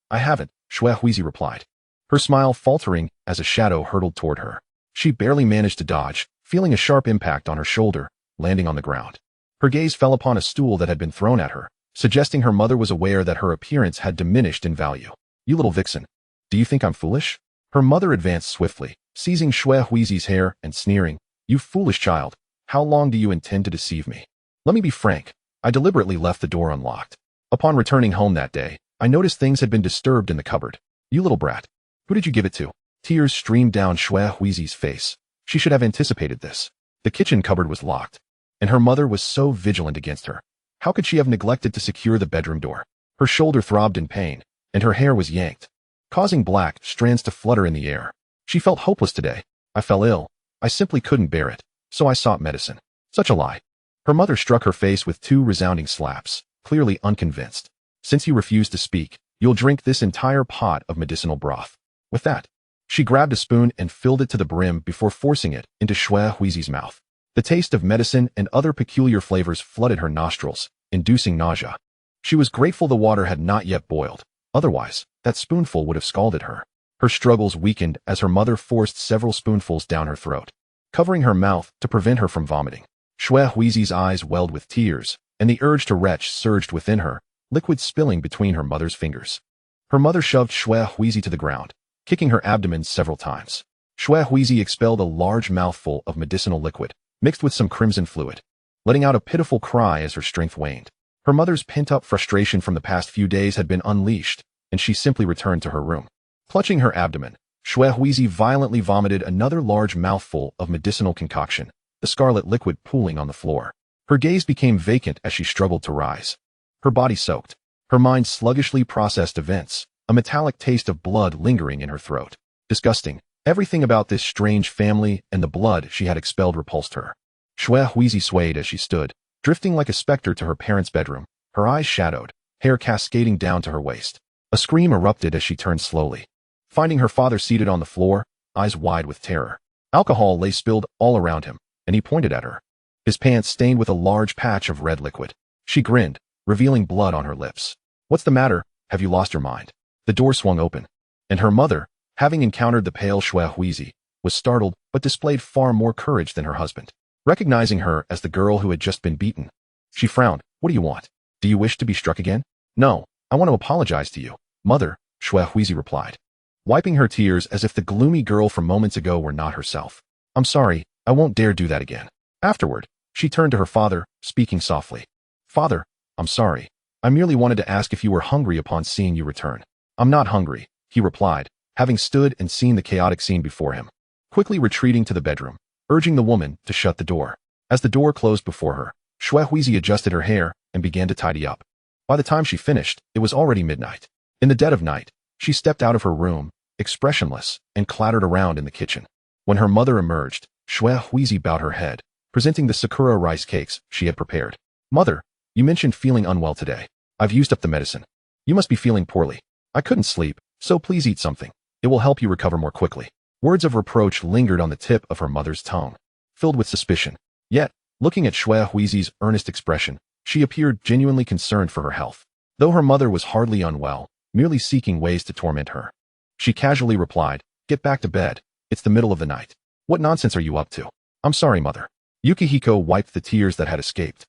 I haven't, Xue Huizi replied, her smile faltering as a shadow hurtled toward her. She barely managed to dodge, feeling a sharp impact on her shoulder, landing on the ground. Her gaze fell upon a stool that had been thrown at her, suggesting her mother was aware that her appearance had diminished in value. You little vixen. Do you think I'm foolish? Her mother advanced swiftly, seizing Xue Huizi's hair and sneering. You foolish child. How long do you intend to deceive me? Let me be frank. I deliberately left the door unlocked. Upon returning home that day, I noticed things had been disturbed in the cupboard. You little brat. Who did you give it to? Tears streamed down Xue Huizi's face. She should have anticipated this. The kitchen cupboard was locked, and her mother was so vigilant against her. How could she have neglected to secure the bedroom door? Her shoulder throbbed in pain, and her hair was yanked, causing black strands to flutter in the air. She felt hopeless today. I fell ill. I simply couldn't bear it, so I sought medicine. Such a lie. Her mother struck her face with 2 resounding slaps, clearly unconvinced. Since you refuse to speak, you'll drink this entire pot of medicinal broth. With that, she grabbed a spoon and filled it to the brim before forcing it into Xue Huizi's mouth. The taste of medicine and other peculiar flavors flooded her nostrils, inducing nausea. She was grateful the water had not yet boiled. Otherwise, that spoonful would have scalded her. Her struggles weakened as her mother forced several spoonfuls down her throat, covering her mouth to prevent her from vomiting. Xue Huizi's eyes welled with tears, and the urge to retch surged within her, liquid spilling between her mother's fingers. Her mother shoved Xue Huizi to the ground, kicking her abdomen several times. Xue Huizi expelled a large mouthful of medicinal liquid, mixed with some crimson fluid, letting out a pitiful cry as her strength waned. Her mother's pent-up frustration from the past few days had been unleashed, and she simply returned to her room. Clutching her abdomen, Xue Huizi violently vomited another large mouthful of medicinal concoction, the scarlet liquid pooling on the floor. Her gaze became vacant as she struggled to rise. Her body soaked. Her mind sluggishly processed events, a metallic taste of blood lingering in her throat. Disgusting. Everything about this strange family and the blood she had expelled repulsed her. Xue Huizi swayed as she stood, drifting like a specter to her parents' bedroom, her eyes shadowed, hair cascading down to her waist. A scream erupted as she turned slowly, finding her father seated on the floor, eyes wide with terror. Alcohol lay spilled all around him, and he pointed at her, his pants stained with a large patch of red liquid. She grinned, revealing blood on her lips. What's the matter? Have you lost your mind? The door swung open, and her mother, having encountered the pale Xue Huizi, was startled but displayed far more courage than her husband. Recognizing her as the girl who had just been beaten, she frowned. What do you want? Do you wish to be struck again? No, I want to apologize to you, mother, Xue Huizi replied, wiping her tears as if the gloomy girl from moments ago were not herself. I'm sorry, I won't dare do that again. Afterward, she turned to her father, speaking softly. Father, I'm sorry. I merely wanted to ask if you were hungry upon seeing you return. I'm not hungry, he replied, having stood and seen the chaotic scene before him, quickly retreating to the bedroom, urging the woman to shut the door. As the door closed before her, Xue Huizi adjusted her hair and began to tidy up. By the time she finished, it was already midnight. In the dead of night, she stepped out of her room, expressionless, and clattered around in the kitchen. When her mother emerged, Xue Huizi bowed her head, presenting the Sakura rice cakes she had prepared. Mother, you mentioned feeling unwell today. I've used up the medicine. You must be feeling poorly. I couldn't sleep, so please eat something. It will help you recover more quickly. Words of reproach lingered on the tip of her mother's tongue, filled with suspicion. Yet, looking at Shui Huizi's earnest expression, she appeared genuinely concerned for her health. Though her mother was hardly unwell, merely seeking ways to torment her. She casually replied, "Get back to bed. It's the middle of the night. What nonsense are you up to?" "I'm sorry, mother." Yukihiko wiped the tears that had escaped.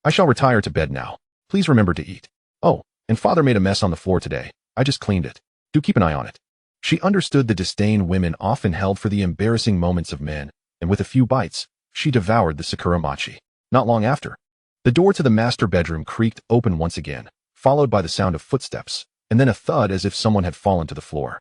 "I shall retire to bed now. Please remember to eat. Oh, and father made a mess on the floor today. I just cleaned it. Do keep an eye on it." She understood the disdain women often held for the embarrassing moments of men, and with a few bites, she devoured the Sakura mochi. Not long after, the door to the master bedroom creaked open once again, followed by the sound of footsteps, and then a thud as if someone had fallen to the floor.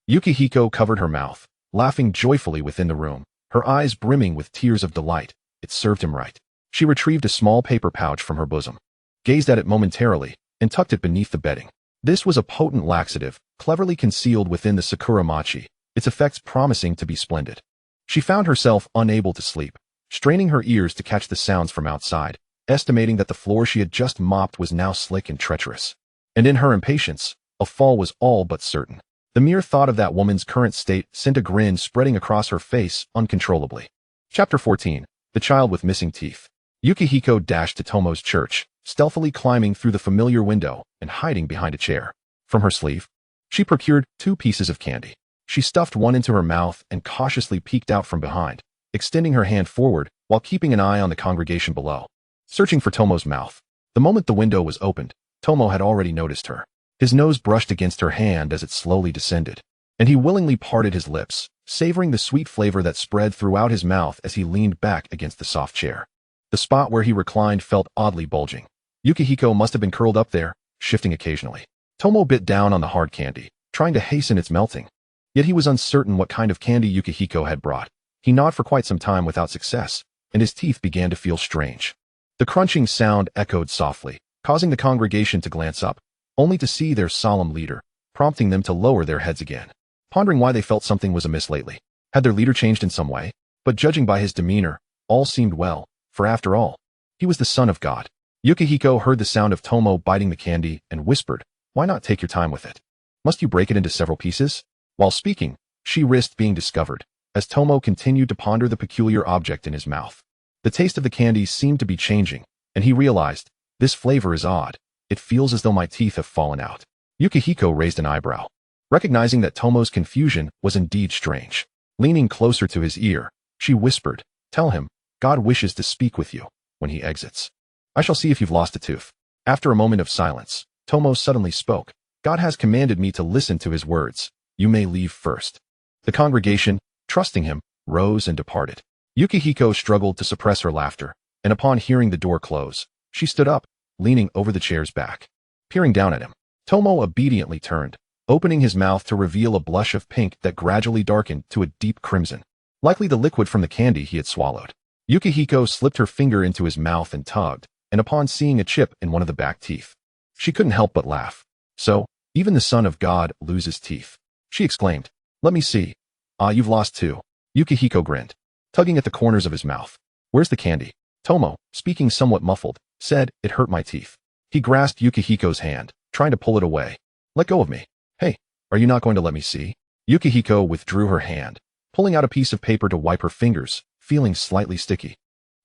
Yukihiko covered her mouth, laughing joyfully within the room, her eyes brimming with tears of delight. It served him right. She retrieved a small paper pouch from her bosom, gazed at it momentarily, and tucked it beneath the bedding. This was a potent laxative, cleverly concealed within the Sakura mochi, its effects promising to be splendid. She found herself unable to sleep, straining her ears to catch the sounds from outside, estimating that the floor she had just mopped was now slick and treacherous. And in her impatience, a fall was all but certain. The mere thought of that woman's current state sent a grin spreading across her face uncontrollably. Chapter 14. The Child with Missing Teeth. Yukihiko dashed to Tomo's church, stealthily climbing through the familiar window and hiding behind a chair. From her sleeve, she procured 2 pieces of candy. She stuffed one into her mouth and cautiously peeked out from behind, extending her hand forward while keeping an eye on the congregation below. Searching for Tomo's mouth. The moment the window was opened, Tomo had already noticed her. His nose brushed against her hand as it slowly descended, and he willingly parted his lips, savoring the sweet flavor that spread throughout his mouth as he leaned back against the soft chair. The spot where he reclined felt oddly bulging. Yukihiko must have been curled up there, shifting occasionally. Tomo bit down on the hard candy, trying to hasten its melting. Yet he was uncertain what kind of candy Yukihiko had brought. He gnawed for quite some time without success, and his teeth began to feel strange. The crunching sound echoed softly, causing the congregation to glance up, only to see their solemn leader, prompting them to lower their heads again, pondering why they felt something was amiss lately. Had their leader changed in some way? But judging by his demeanor, all seemed well, for after all, he was the son of God. Yukihiko heard the sound of Tomo biting the candy and whispered, "Why not take your time with it? Must you break it into several pieces?" While speaking, she risked being discovered, as Tomo continued to ponder the peculiar object in his mouth. The taste of the candy seemed to be changing, and he realized, this flavor is odd. It feels as though my teeth have fallen out. Yukihiko raised an eyebrow, recognizing that Tomo's confusion was indeed strange. Leaning closer to his ear, she whispered, "Tell him, God wishes to speak with you when he exits. I shall see if you've lost a tooth." After a moment of silence, Tomo suddenly spoke. "God has commanded me to listen to his words. You may leave first." The congregation, trusting him, rose and departed. Yukihiko struggled to suppress her laughter, and upon hearing the door close, she stood up, leaning over the chair's back. Peering down at him, Tomo obediently turned, opening his mouth to reveal a blush of pink that gradually darkened to a deep crimson, likely the liquid from the candy he had swallowed. Yukihiko slipped her finger into his mouth and tugged, and upon seeing a chip in one of the back teeth, she couldn't help but laugh. "So, even the Son of God loses teeth," she exclaimed. "Let me see. Ah, you've lost 2. Yukihiko grinned, tugging at the corners of his mouth. "Where's the candy?" Tomo, speaking somewhat muffled, said, "It hurt my teeth." He grasped Yukihiko's hand, trying to pull it away. "Let go of me. Hey, are you not going to let me see?" Yukihiko withdrew her hand, pulling out a piece of paper to wipe her fingers, feeling slightly sticky.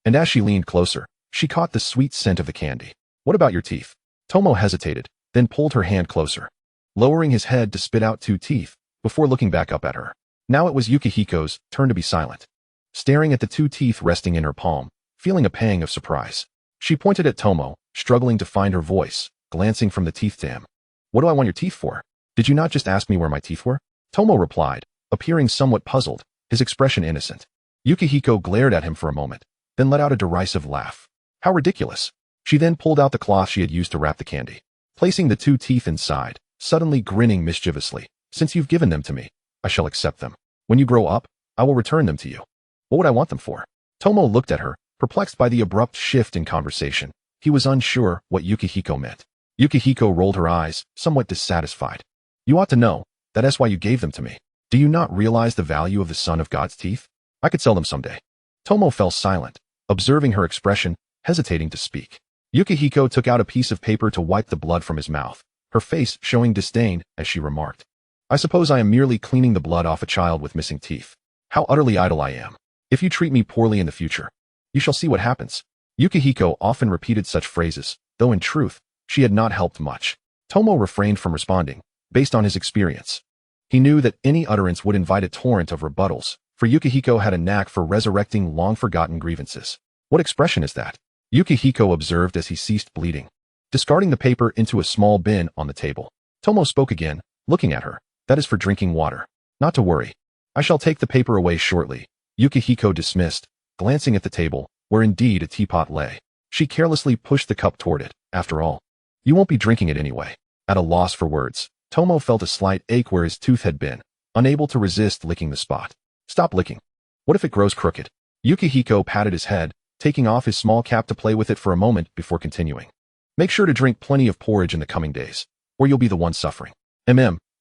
And as she leaned closer, she caught the sweet scent of the candy. "What about your teeth?" Tomo hesitated, then pulled her hand closer, lowering his head to spit out 2 teeth, before looking back up at her. Now it was Yukihiko's turn to be silent. Staring at the 2 teeth resting in her palm, feeling a pang of surprise, she pointed at Tomo, struggling to find her voice, glancing from the teeth to him. "What do I want your teeth for? Did you not just ask me where my teeth were?" Tomo replied, appearing somewhat puzzled, his expression innocent. Yukihiko glared at him for a moment, then let out a derisive laugh. How ridiculous. She then pulled out the cloth she had used to wrap the candy, placing the 2 teeth inside, suddenly grinning mischievously. "Since you've given them to me, I shall accept them. When you grow up, I will return them to you." "What would I want them for?" Tomo looked at her, perplexed by the abrupt shift in conversation. He was unsure what Yukihiko meant. Yukihiko rolled her eyes, somewhat dissatisfied. "You ought to know, that's why you gave them to me. Do you not realize the value of the Son of God's teeth? I could sell them someday." Tomo fell silent, observing her expression, hesitating to speak. Yukihiko took out a piece of paper to wipe the blood from his mouth, her face showing disdain as she remarked, "I suppose I am merely cleaning the blood off a child with missing teeth. How utterly idle I am. If you treat me poorly in the future, you shall see what happens." Yukihiko often repeated such phrases, though in truth, she had not helped much. Tomo refrained from responding, based on his experience. He knew that any utterance would invite a torrent of rebuttals, for Yukihiko had a knack for resurrecting long-forgotten grievances. "What expression is that?" Yukihiko observed as he ceased bleeding. Discarding the paper into a small bin on the table, Tomo spoke again, looking at her. "That is for drinking water. Not to worry. I shall take the paper away shortly." Yukihiko dismissed, glancing at the table, where indeed a teapot lay. She carelessly pushed the cup toward it. "After all, you won't be drinking it anyway." At a loss for words, Tomo felt a slight ache where his tooth had been, unable to resist licking the spot. "Stop licking. What if it grows crooked?" Yukihiko patted his head, taking off his small cap to play with it for a moment before continuing. "Make sure to drink plenty of porridge in the coming days, or you'll be the one suffering."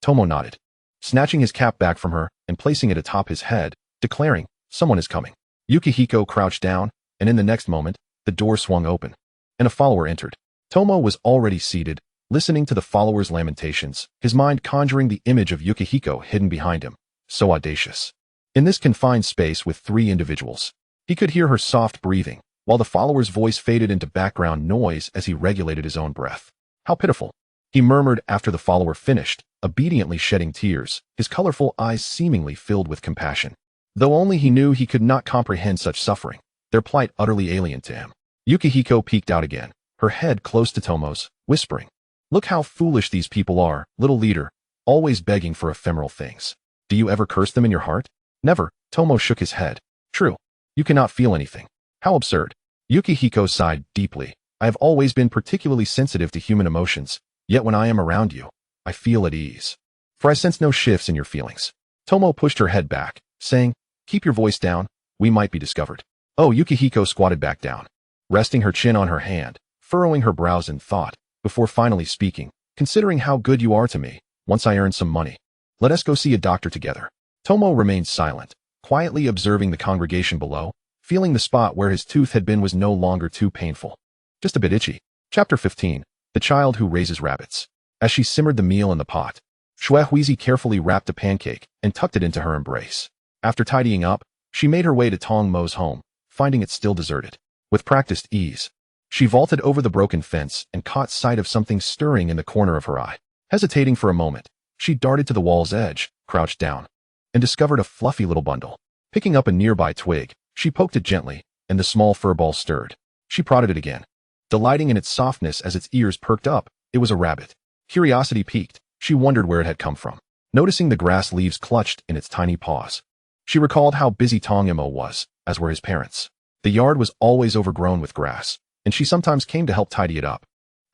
Tomo nodded, snatching his cap back from her and placing it atop his head, declaring, "Someone is coming." Yukihiko crouched down, and in the next moment, the door swung open, and a follower entered. Tomo was already seated, listening to the follower's lamentations, his mind conjuring the image of Yukihiko hidden behind him. So audacious. In this confined space with 3 individuals, he could hear her soft breathing, while the follower's voice faded into background noise as he regulated his own breath. "How pitiful," he murmured after the follower finished, obediently shedding tears, his colorful eyes seemingly filled with compassion. Though only he knew he could not comprehend such suffering, their plight utterly alien to him. Yukihiko peeked out again, her head close to Tomo's, whispering, "Look how foolish these people are, little leader, always begging for ephemeral things. Do you ever curse them in your heart?" "Never." Tomo shook his head. "True. You cannot feel anything. How absurd." Yukihiko sighed deeply. "I have always been particularly sensitive to human emotions, yet when I am around you, I feel at ease. For I sense no shifts in your feelings." Tomo pushed her head back, saying, "Keep your voice down, we might be discovered." "Oh." Yukihiko squatted back down, resting her chin on her hand, furrowing her brows in thought, before finally speaking, "Considering how good you are to me, once I earn some money, let us go see a doctor together." Tomo remained silent, quietly observing the congregation below, feeling the spot where his tooth had been was no longer too painful. Just a bit itchy. Chapter 15. The Child Who Raises Rabbits. As she simmered the meal in the pot, Xuehuizi carefully wrapped a pancake and tucked it into her embrace. After tidying up, she made her way to Tong Mo's home, finding it still deserted. With practiced ease, she vaulted over the broken fence and caught sight of something stirring in the corner of her eye. Hesitating for a moment, she darted to the wall's edge, crouched down, and discovered a fluffy little bundle. Picking up a nearby twig, she poked it gently, and the small fur ball stirred. She prodded it again, delighting in its softness as its ears perked up. It was a rabbit. Curiosity piqued, she wondered where it had come from. Noticing the grass leaves clutched in its tiny paws, she recalled how busy Tong Mo was, as were his parents. The yard was always overgrown with grass, and she sometimes came to help tidy it up.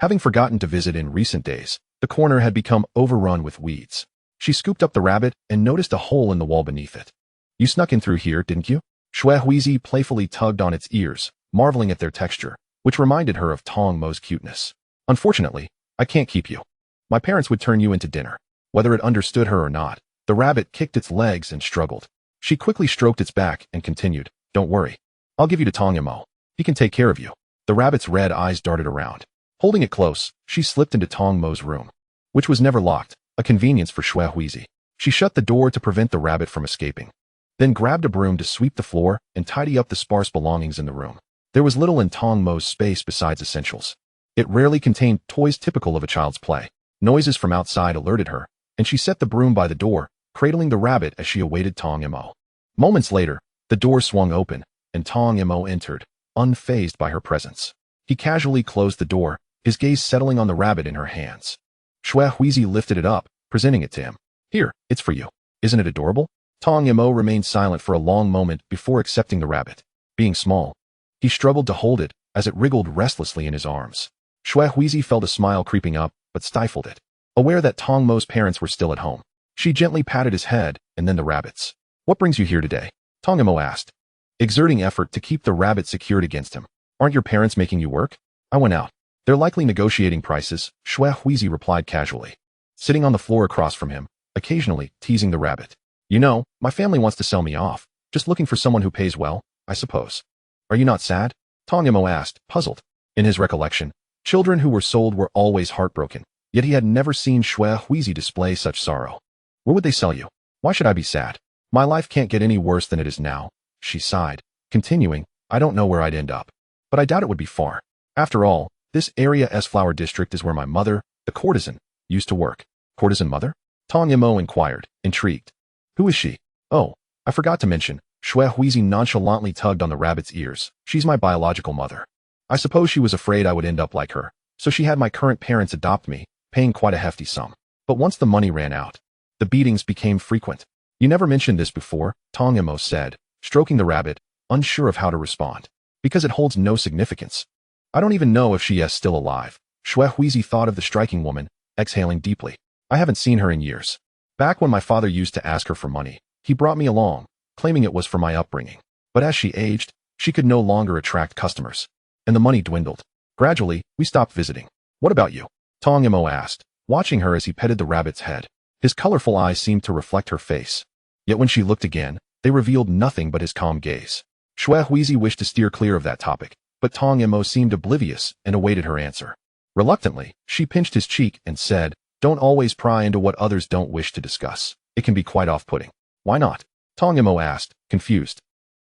Having forgotten to visit in recent days, the corner had become overrun with weeds. She scooped up the rabbit and noticed a hole in the wall beneath it. "You snuck in through here, didn't you?" Xuehuizi playfully tugged on its ears, marveling at their texture, which reminded her of Tong Mo's cuteness. "Unfortunately, I can't keep you. My parents would turn you into dinner." Whether it understood her or not, the rabbit kicked its legs and struggled. She quickly stroked its back and continued, "Don't worry. I'll give you to Tong Mo. He can take care of you." The rabbit's red eyes darted around. Holding it close, she slipped into Tong Mo's room, which was never locked, a convenience for Xuehuizi. She shut the door to prevent the rabbit from escaping, then grabbed a broom to sweep the floor and tidy up the sparse belongings in the room. There was little in Tong Mo's space besides essentials. It rarely contained toys typical of a child's play. Noises from outside alerted her, and she set the broom by the door, cradling the rabbit as she awaited Tong Mo. Moments later, the door swung open, and Tong Mo entered, unfazed by her presence. He casually closed the door, his gaze settling on the rabbit in her hands. Xuehuizi lifted it up, presenting it to him. "Here, it's for you. Isn't it adorable?" Tong Mo remained silent for a long moment before accepting the rabbit. Being small, he struggled to hold it as it wriggled restlessly in his arms. Xuehuizi felt a smile creeping up, but stifled it. Aware that Tong Mo's parents were still at home, she gently patted his head and then the rabbit's. "What brings you here today?" Tong Mo asked, exerting effort to keep the rabbit secured against him. "Aren't your parents making you work?" "I went out. They're likely negotiating prices," Xuehuizi replied casually, sitting on the floor across from him, occasionally teasing the rabbit. "You know, my family wants to sell me off. Just looking for someone who pays well, I suppose." Are you not sad? Tong Mo asked, puzzled. In his recollection, children who were sold were always heartbroken, yet he had never seen Shui Huizi display such sorrow. Where would they sell you? Why should I be sad? My life can't get any worse than it is now, she sighed, continuing, I don't know where I'd end up. But I doubt it would be far. After all, this area's flower district is where my mother, the courtesan, used to work. Courtesan mother? Tong Mo inquired, intrigued. Who is she? Oh, I forgot to mention, Shui Huizi nonchalantly tugged on the rabbit's ears. She's my biological mother. I suppose she was afraid I would end up like her, so she had my current parents adopt me, paying quite a hefty sum. But once the money ran out, the beatings became frequent. You never mentioned this before, Tong Mo said, stroking the rabbit, unsure of how to respond. Because it holds no significance. I don't even know if she is still alive. Shui Huizi thought of the striking woman, exhaling deeply. I haven't seen her in years. Back when my father used to ask her for money, he brought me along, claiming it was for my upbringing. But as she aged, she could no longer attract customers. And the money dwindled. Gradually, we stopped visiting. What about you? Tong Mo asked, watching her as he petted the rabbit's head. His colorful eyes seemed to reflect her face. Yet when she looked again, they revealed nothing but his calm gaze. Shui Huizi wished to steer clear of that topic, but Tong Mo seemed oblivious and awaited her answer. Reluctantly, she pinched his cheek and said, Don't always pry into what others don't wish to discuss. It can be quite off-putting. Why not? Tong Mo asked, confused.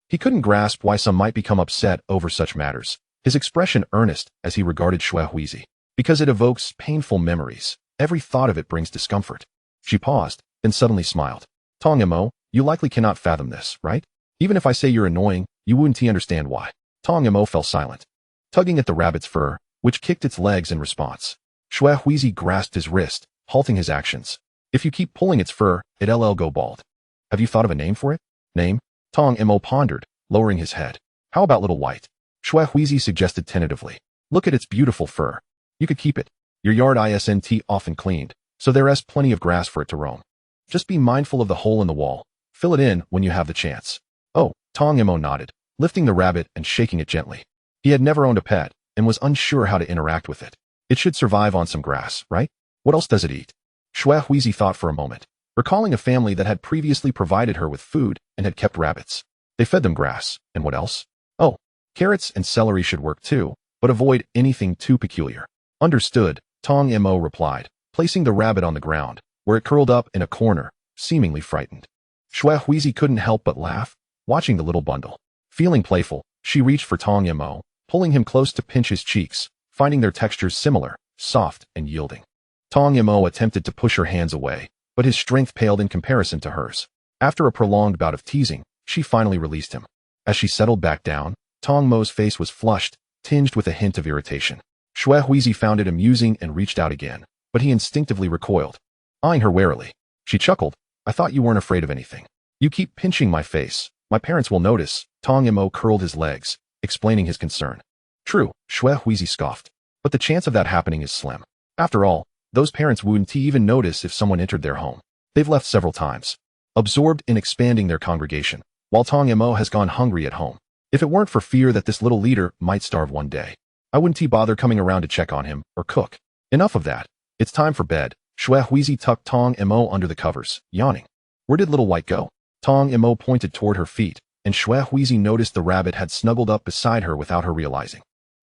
He couldn't grasp why some might become upset over such matters, his expression earnest as he regarded Shui Huizi. Because it evokes painful memories. Every thought of it brings discomfort. She paused, then suddenly smiled. Tong Mo, you likely cannot fathom this, right? Even if I say you're annoying, you wouldn't understand why. Tong Mo fell silent, tugging at the rabbit's fur, which kicked its legs in response. Shui Huizi grasped his wrist, halting his actions. If you keep pulling its fur, it'll go bald. Have you thought of a name for it? Name? Tong Mo pondered, lowering his head. How about Little White? Shui Huizi suggested tentatively. Look at its beautiful fur. You could keep it. Your yard isn't often cleaned, so there's plenty of grass for it to roam. Just be mindful of the hole in the wall. Fill it in when you have the chance. Oh, Tong Mo nodded, lifting the rabbit and shaking it gently. He had never owned a pet, and was unsure how to interact with it. It should survive on some grass, right? What else does it eat? Shui Huizi thought for a moment, recalling a family that had previously provided her with food and had kept rabbits. They fed them grass, and what else? Oh, carrots and celery should work too, but avoid anything too peculiar. Understood, Tong Mo replied, placing the rabbit on the ground, where it curled up in a corner, seemingly frightened. Shui Huizi couldn't help but laugh, watching the little bundle. Feeling playful, she reached for Tong Mo, pulling him close to pinch his cheeks, finding their textures similar, soft and yielding. Tong Mo attempted to push her hands away, but his strength paled in comparison to hers. After a prolonged bout of teasing, she finally released him. As she settled back down, Tong Mo's face was flushed, tinged with a hint of irritation. Shui Huizi found it amusing and reached out again, but he instinctively recoiled. Eyeing her warily, she chuckled, I thought you weren't afraid of anything. You keep pinching my face. My parents will notice. Tong Mo curled his legs, explaining his concern. True, Shui Huizi scoffed. But the chance of that happening is slim. After all, those parents wouldn't even notice if someone entered their home. They've left several times, absorbed in expanding their congregation, while Tong Mo has gone hungry at home. If it weren't for fear that this little leader might starve one day, I wouldn't bother coming around to check on him or cook. Enough of that. It's time for bed. Shui Huizi tucked Tong Mo under the covers, yawning. Where did Little White go? Tong Mo pointed toward her feet, and Shui Huizi noticed the rabbit had snuggled up beside her without her realizing.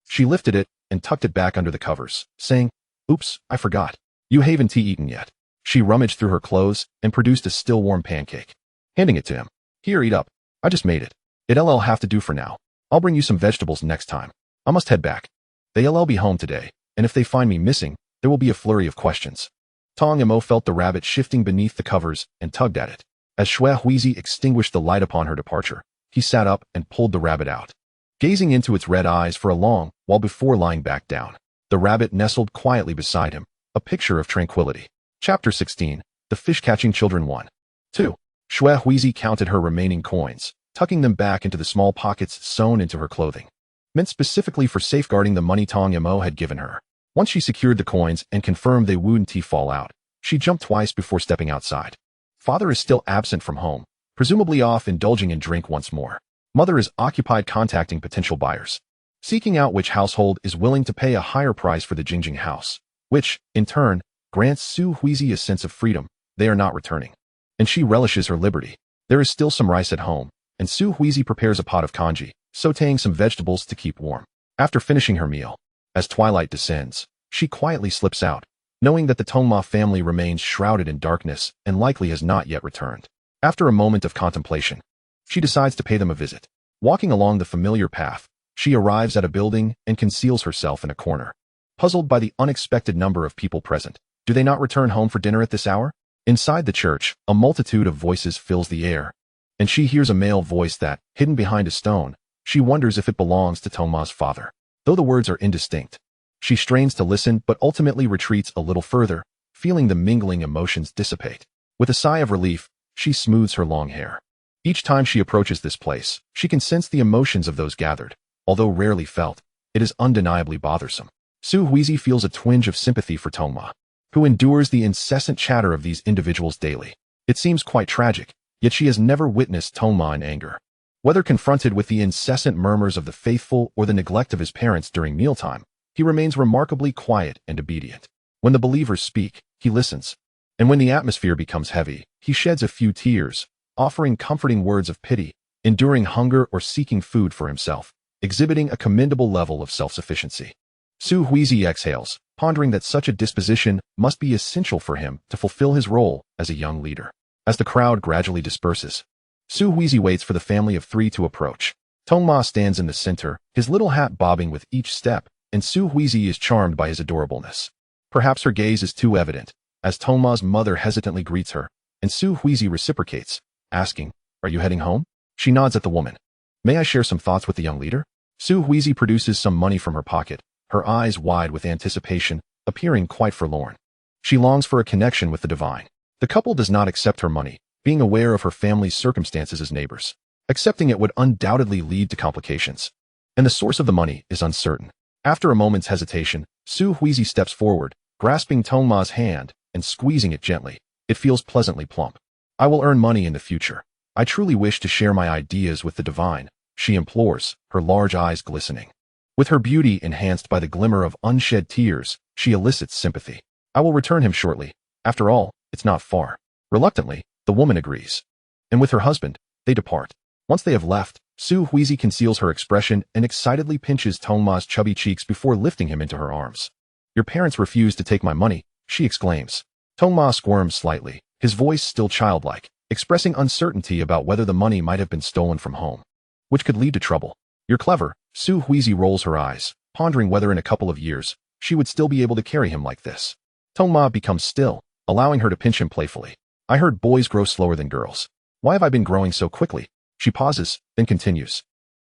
She lifted it and tucked it back under the covers, saying, Oops, I forgot. You haven't eaten yet. She rummaged through her clothes and produced a still warm pancake. Handing it to him. Here, eat up. I just made it. It'll have to do for now. I'll bring you some vegetables next time. I must head back. They'll be home today, and if they find me missing, there will be a flurry of questions. Tong Mo felt the rabbit shifting beneath the covers and tugged at it. As Shui Huizi extinguished the light upon her departure, he sat up and pulled the rabbit out, gazing into its red eyes for a long while before lying back down. The rabbit nestled quietly beside him, a picture of tranquility. Chapter 16, The Fish-Catching Children 1. 2. Shui Huizi counted her remaining coins, tucking them back into the small pockets sewn into her clothing, meant specifically for safeguarding the money Tong Mo had given her. Once she secured the coins and confirmed they wouldn't fall out, she jumped twice before stepping outside. Father is still absent from home, presumably off indulging in drink once more. Mother is occupied contacting potential buyers, seeking out which household is willing to pay a higher price for the Jingjing house, which, in turn, grants Shui Huizi a sense of freedom. They are not returning, and she relishes her liberty. There is still some rice at home, and Shui Huizi prepares a pot of congee, sautéing some vegetables to keep warm. After finishing her meal, as twilight descends, she quietly slips out, knowing that the Tongma family remains shrouded in darkness and likely has not yet returned. After a moment of contemplation, she decides to pay them a visit. Walking along the familiar path, she arrives at a building and conceals herself in a corner. Puzzled by the unexpected number of people present, do they not return home for dinner at this hour? Inside the church, a multitude of voices fills the air, and she hears a male voice that, hidden behind a stone, she wonders if it belongs to Tongma's father. Though the words are indistinct, she strains to listen but ultimately retreats a little further, feeling the mingling emotions dissipate. With a sigh of relief, she smooths her long hair. Each time she approaches this place, she can sense the emotions of those gathered. Although rarely felt, it is undeniably bothersome. Su Huizi feels a twinge of sympathy for Tongma, who endures the incessant chatter of these individuals daily. It seems quite tragic, yet she has never witnessed Tongma in anger. Whether confronted with the incessant murmurs of the faithful or the neglect of his parents during mealtime, he remains remarkably quiet and obedient. When the believers speak, he listens, and when the atmosphere becomes heavy, he sheds a few tears, offering comforting words of pity, enduring hunger or seeking food for himself, exhibiting a commendable level of self-sufficiency. Su Huizi exhales, pondering that such a disposition must be essential for him to fulfill his role as a young leader. As the crowd gradually disperses, Su Huizi waits for the family of three to approach. Tongma stands in the center, his little hat bobbing with each step, and Su Huizi is charmed by his adorableness. Perhaps her gaze is too evident, as Tongma's mother hesitantly greets her, and Su Huizi reciprocates, asking, "Are you heading home?" She nods at the woman. "May I share some thoughts with the young leader?" Su Huizi produces some money from her pocket, her eyes wide with anticipation, appearing quite forlorn. She longs for a connection with the divine. The couple does not accept her money, being aware of her family's circumstances as neighbors. Accepting it would undoubtedly lead to complications, and the source of the money is uncertain. After a moment's hesitation, Su Huizi steps forward, grasping Tongma's hand and squeezing it gently. It feels pleasantly plump. "I will earn money in the future. I truly wish to share my ideas with the divine," she implores, her large eyes glistening. With her beauty enhanced by the glimmer of unshed tears, she elicits sympathy. "I will return him shortly. After all, it's not far." Reluctantly, the woman agrees. And with her husband, they depart. Once they have left, Su Huizi conceals her expression and excitedly pinches Tongma's chubby cheeks before lifting him into her arms. "Your parents refused to take my money," she exclaims. Tongma squirms slightly, his voice still childlike, expressing uncertainty about whether the money might have been stolen from home, which could lead to trouble. "You're clever." Su Huizi rolls her eyes, pondering whether in a couple of years, she would still be able to carry him like this. Tongma becomes still, allowing her to pinch him playfully. "I heard boys grow slower than girls. Why have I been growing so quickly?" She pauses, then continues.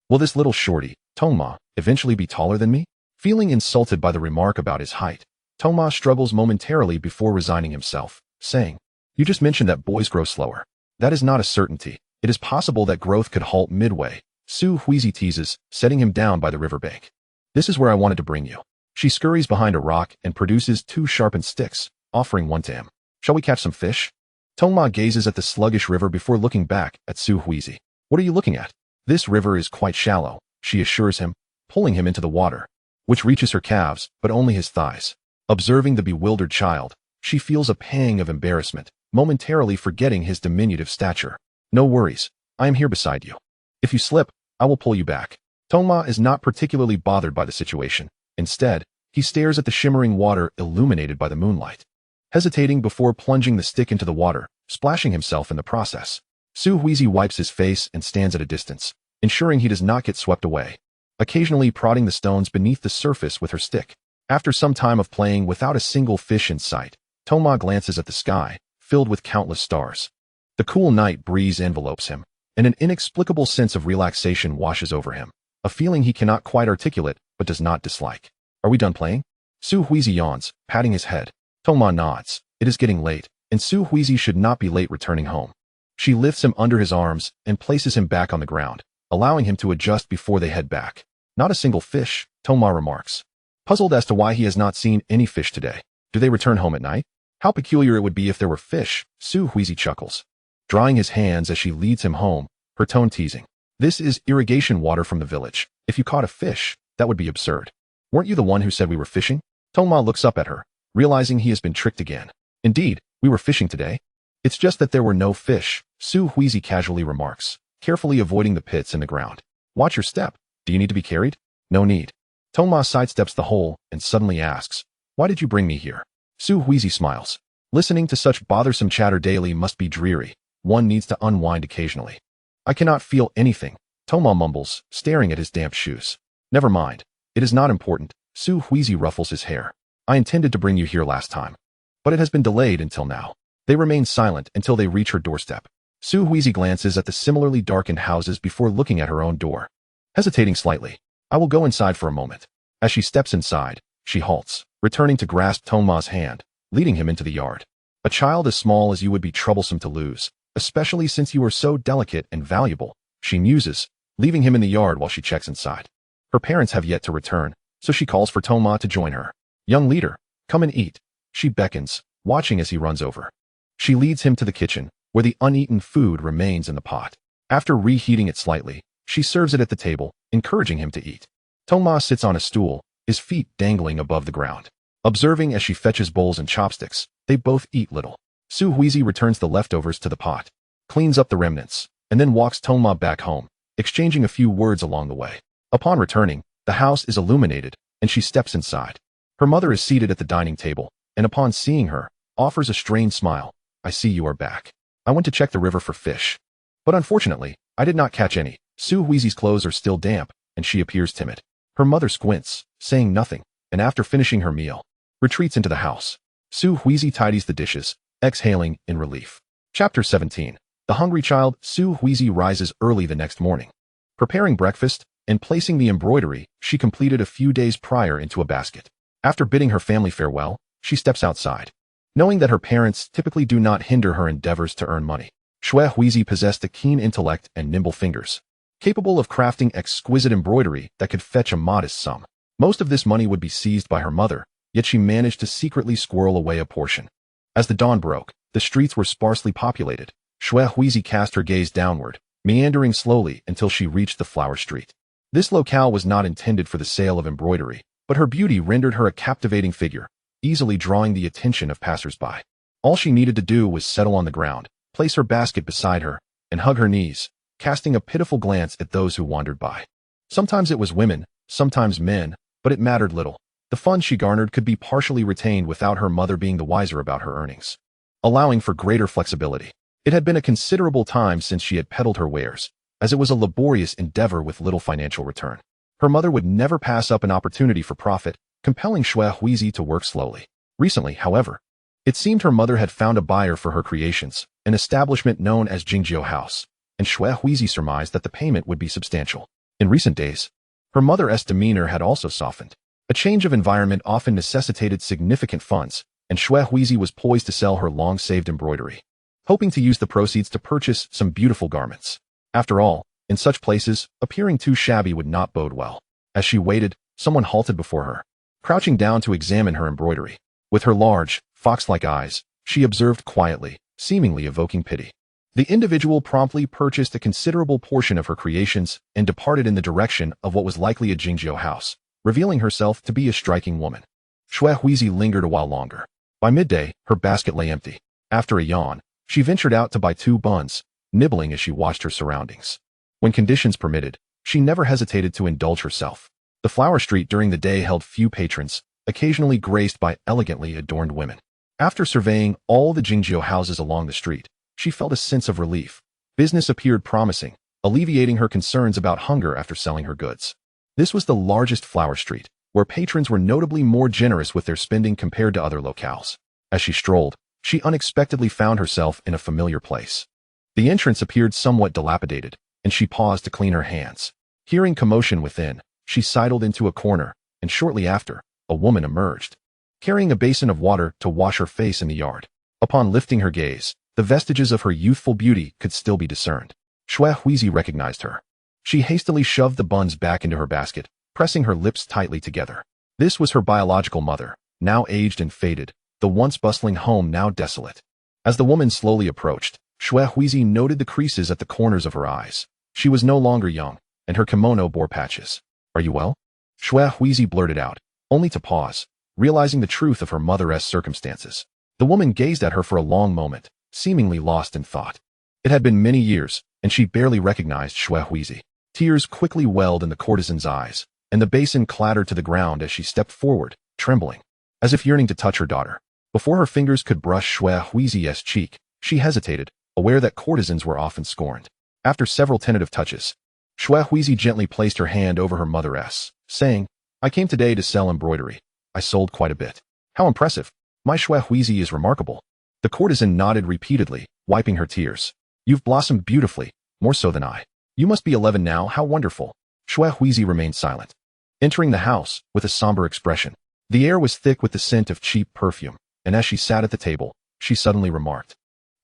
"Will this little shorty, Tongma, eventually be taller than me?" Feeling insulted by the remark about his height, Tongma struggles momentarily before resigning himself, saying, "You just mentioned that boys grow slower. That is not a certainty. It is possible that growth could halt midway." Su Huizi teases, setting him down by the riverbank. "This is where I wanted to bring you." She scurries behind a rock and produces two sharpened sticks, offering one to him. "Shall we catch some fish?" Tongma gazes at the sluggish river before looking back at Su Huizi. "What are you looking at?" "This river is quite shallow," she assures him, pulling him into the water, which reaches her calves, but only his thighs. Observing the bewildered child, she feels a pang of embarrassment, momentarily forgetting his diminutive stature. "No worries, I am here beside you. If you slip, I will pull you back." Tongma is not particularly bothered by the situation. Instead, he stares at the shimmering water illuminated by the moonlight, hesitating before plunging the stick into the water, splashing himself in the process. Su Huizi wipes his face and stands at a distance, ensuring he does not get swept away, occasionally prodding the stones beneath the surface with her stick. After some time of playing without a single fish in sight, Tongma glances at the sky, filled with countless stars. The cool night breeze envelopes him, and an inexplicable sense of relaxation washes over him, a feeling he cannot quite articulate but does not dislike. "Are we done playing?" Su Huizi yawns, patting his head. Tongma nods. It is getting late, and Su Huizi should not be late returning home. She lifts him under his arms and places him back on the ground, allowing him to adjust before they head back. "Not a single fish," Tongma remarks, puzzled as to why he has not seen any fish today. "Do they return home at night?" "How peculiar it would be if there were fish," Su Huizi chuckles, drying his hands as she leads him home, her tone teasing. "This is irrigation water from the village. If you caught a fish, that would be absurd." "Weren't you the one who said we were fishing?" Tongma looks up at her, realizing he has been tricked again. "Indeed, we were fishing today." "It's just that there were no fish," Su Huizi casually remarks, carefully avoiding the pits in the ground. Watch your step. Do you need to be carried? No need. Tongma sidesteps the hole and suddenly asks, why did you bring me here? Su Huizi smiles. Listening to such bothersome chatter daily must be dreary. One needs to unwind occasionally. I cannot feel anything, Tongma mumbles, staring at his damp shoes. Never mind. It is not important. Su Huizi ruffles his hair. I intended to bring you here last time, but it has been delayed until now. They remain silent until they reach her doorstep. Su Huizi glances at the similarly darkened houses before looking at her own door. Hesitating slightly, I will go inside for a moment. As she steps inside, she halts, returning to grasp Tongma's hand, leading him into the yard. A child as small as you would be troublesome to lose, especially since you are so delicate and valuable, she muses, leaving him in the yard while she checks inside. Her parents have yet to return, so she calls for Tongma to join her. Young leader, come and eat. She beckons, watching as he runs over. She leads him to the kitchen, where the uneaten food remains in the pot. After reheating it slightly, she serves it at the table, encouraging him to eat. Tongma sits on a stool, his feet dangling above the ground. Observing as she fetches bowls and chopsticks, they both eat little. Su Huizi returns the leftovers to the pot, cleans up the remnants, and then walks Tongma back home, exchanging a few words along the way. Upon returning, the house is illuminated, and she steps inside. Her mother is seated at the dining table, and upon seeing her, offers a strained smile. I see you are back. I went to check the river for fish, but unfortunately, I did not catch any. Su Huizi's clothes are still damp, and she appears timid. Her mother squints, saying nothing, and after finishing her meal, retreats into the house. Su Huizi tidies the dishes, exhaling in relief. Chapter 17. The hungry child. Su Huizi rises early the next morning. Preparing breakfast and placing the embroidery she completed a few days prior into a basket. After bidding her family farewell, she steps outside. Knowing that her parents typically do not hinder her endeavors to earn money, Shui Huizi possessed a keen intellect and nimble fingers, capable of crafting exquisite embroidery that could fetch a modest sum. Most of this money would be seized by her mother, yet she managed to secretly squirrel away a portion. As the dawn broke, the streets were sparsely populated. Shui Huizi cast her gaze downward, meandering slowly until she reached the flower street. This locale was not intended for the sale of embroidery, but her beauty rendered her a captivating figure, easily drawing the attention of passers-by. All she needed to do was settle on the ground, place her basket beside her, and hug her knees, casting a pitiful glance at those who wandered by. Sometimes it was women, sometimes men, but it mattered little. The funds she garnered could be partially retained without her mother being the wiser about her earnings, allowing for greater flexibility. It had been a considerable time since she had peddled her wares, as it was a laborious endeavor with little financial return. Her mother would never pass up an opportunity for profit, compelling Shui Huizi to work slowly. Recently, however, it seemed her mother had found a buyer for her creations, an establishment known as Jingjiu House, and Shui Huizi surmised that the payment would be substantial. In recent days, her mother's demeanor had also softened. A change of environment often necessitated significant funds, and Shui Huizi was poised to sell her long-saved embroidery, hoping to use the proceeds to purchase some beautiful garments. After all, in such places, appearing too shabby would not bode well. As she waited, someone halted before her, crouching down to examine her embroidery. With her large, fox-like eyes, she observed quietly, seemingly evoking pity. The individual promptly purchased a considerable portion of her creations and departed in the direction of what was likely a Jingjiu house, revealing herself to be a striking woman. Shui Huizi lingered a while longer. By midday, her basket lay empty. After a yawn, she ventured out to buy 2 buns, nibbling as she watched her surroundings. When conditions permitted, she never hesitated to indulge herself. The flower street during the day held few patrons, occasionally graced by elegantly adorned women. After surveying all the Jingjiu houses along the street, she felt a sense of relief. Business appeared promising, alleviating her concerns about hunger after selling her goods. This was the largest flower street, where patrons were notably more generous with their spending compared to other locales. As she strolled, she unexpectedly found herself in a familiar place. The entrance appeared somewhat dilapidated, and she paused to clean her hands. Hearing commotion within, she sidled into a corner, and shortly after, a woman emerged, carrying a basin of water to wash her face in the yard. Upon lifting her gaze, the vestiges of her youthful beauty could still be discerned. Shui Huizi recognized her. She hastily shoved the buns back into her basket, pressing her lips tightly together. This was her biological mother, now aged and faded, the once bustling home now desolate. As the woman slowly approached, Shui Huizi noted the creases at the corners of her eyes. She was no longer young, and her kimono bore patches. Are you well? Shui Huizi blurted out, only to pause, realizing the truth of her mother's circumstances. The woman gazed at her for a long moment, seemingly lost in thought. It had been many years, and she barely recognized Shui Huizi. Tears quickly welled in the courtesan's eyes, and the basin clattered to the ground as she stepped forward, trembling, as if yearning to touch her daughter. Before her fingers could brush Shui Huizi's cheek, she hesitated, aware that courtesans were often scorned. After several tentative touches, Shui Huizi gently placed her hand over her mother's, saying, "I came today to sell embroidery. I sold quite a bit." "How impressive. My Shui Huizi is remarkable." The courtesan nodded repeatedly, wiping her tears. "You've blossomed beautifully, more so than I. You must be 11 now, how wonderful." Shui Huizi remained silent, entering the house with a somber expression. The air was thick with the scent of cheap perfume, and as she sat at the table, she suddenly remarked,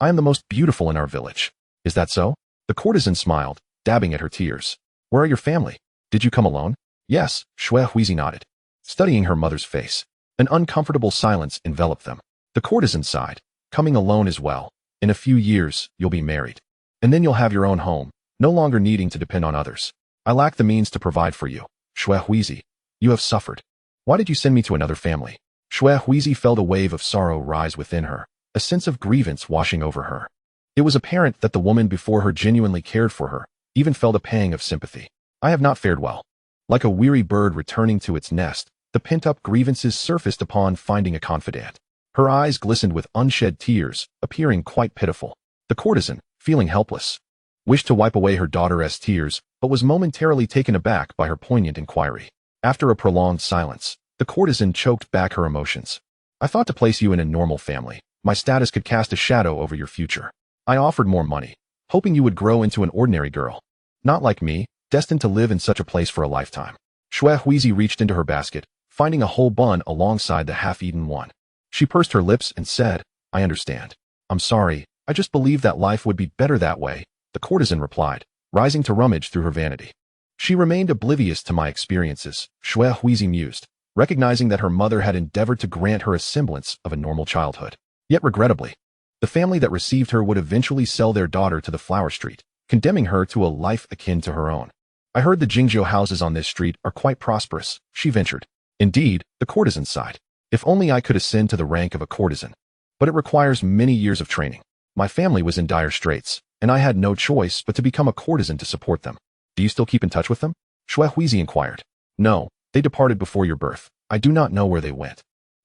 "I am the most beautiful in our village. Is that so?" The courtesan smiled, dabbing at her tears. "Where are your family? Did you come alone?" "Yes," Shui Huizi nodded, studying her mother's face. An uncomfortable silence enveloped them. The courtesan sighed, "Coming alone as well. In a few years, you'll be married. And then you'll have your own home, no longer needing to depend on others. I lack the means to provide for you. Shui Huizi, you have suffered. Why did you send me to another family?" Shui Huizi felt a wave of sorrow rise within her, a sense of grievance washing over her. It was apparent that the woman before her genuinely cared for her, even felt a pang of sympathy. "I have not fared well." Like a weary bird returning to its nest, the pent-up grievances surfaced upon finding a confidant. Her eyes glistened with unshed tears, appearing quite pitiful. The courtesan, feeling helpless, wished to wipe away her daughter's tears, but was momentarily taken aback by her poignant inquiry. After a prolonged silence, the courtesan choked back her emotions. "I thought to place you in a normal family. My status could cast a shadow over your future. I offered more money, hoping you would grow into an ordinary girl. Not like me, destined to live in such a place for a lifetime." Shui Huizi reached into her basket, finding a whole bun alongside the half-eaten one. She pursed her lips and said, "I understand. I'm sorry, I just believed that life would be better that way," the courtesan replied, rising to rummage through her vanity. "She remained oblivious to my experiences," Shui Huizi mused, recognizing that her mother had endeavored to grant her a semblance of a normal childhood. Yet regrettably, the family that received her would eventually sell their daughter to the flower street, condemning her to a life akin to her own. "I heard the Jingzhou houses on this street are quite prosperous," she ventured. "Indeed," the courtesan sighed. "If only I could ascend to the rank of a courtesan. But it requires many years of training. My family was in dire straits, and I had no choice but to become a courtesan to support them." "Do you still keep in touch with them?" Shui Huizi inquired. "No, they departed before your birth. I do not know where they went."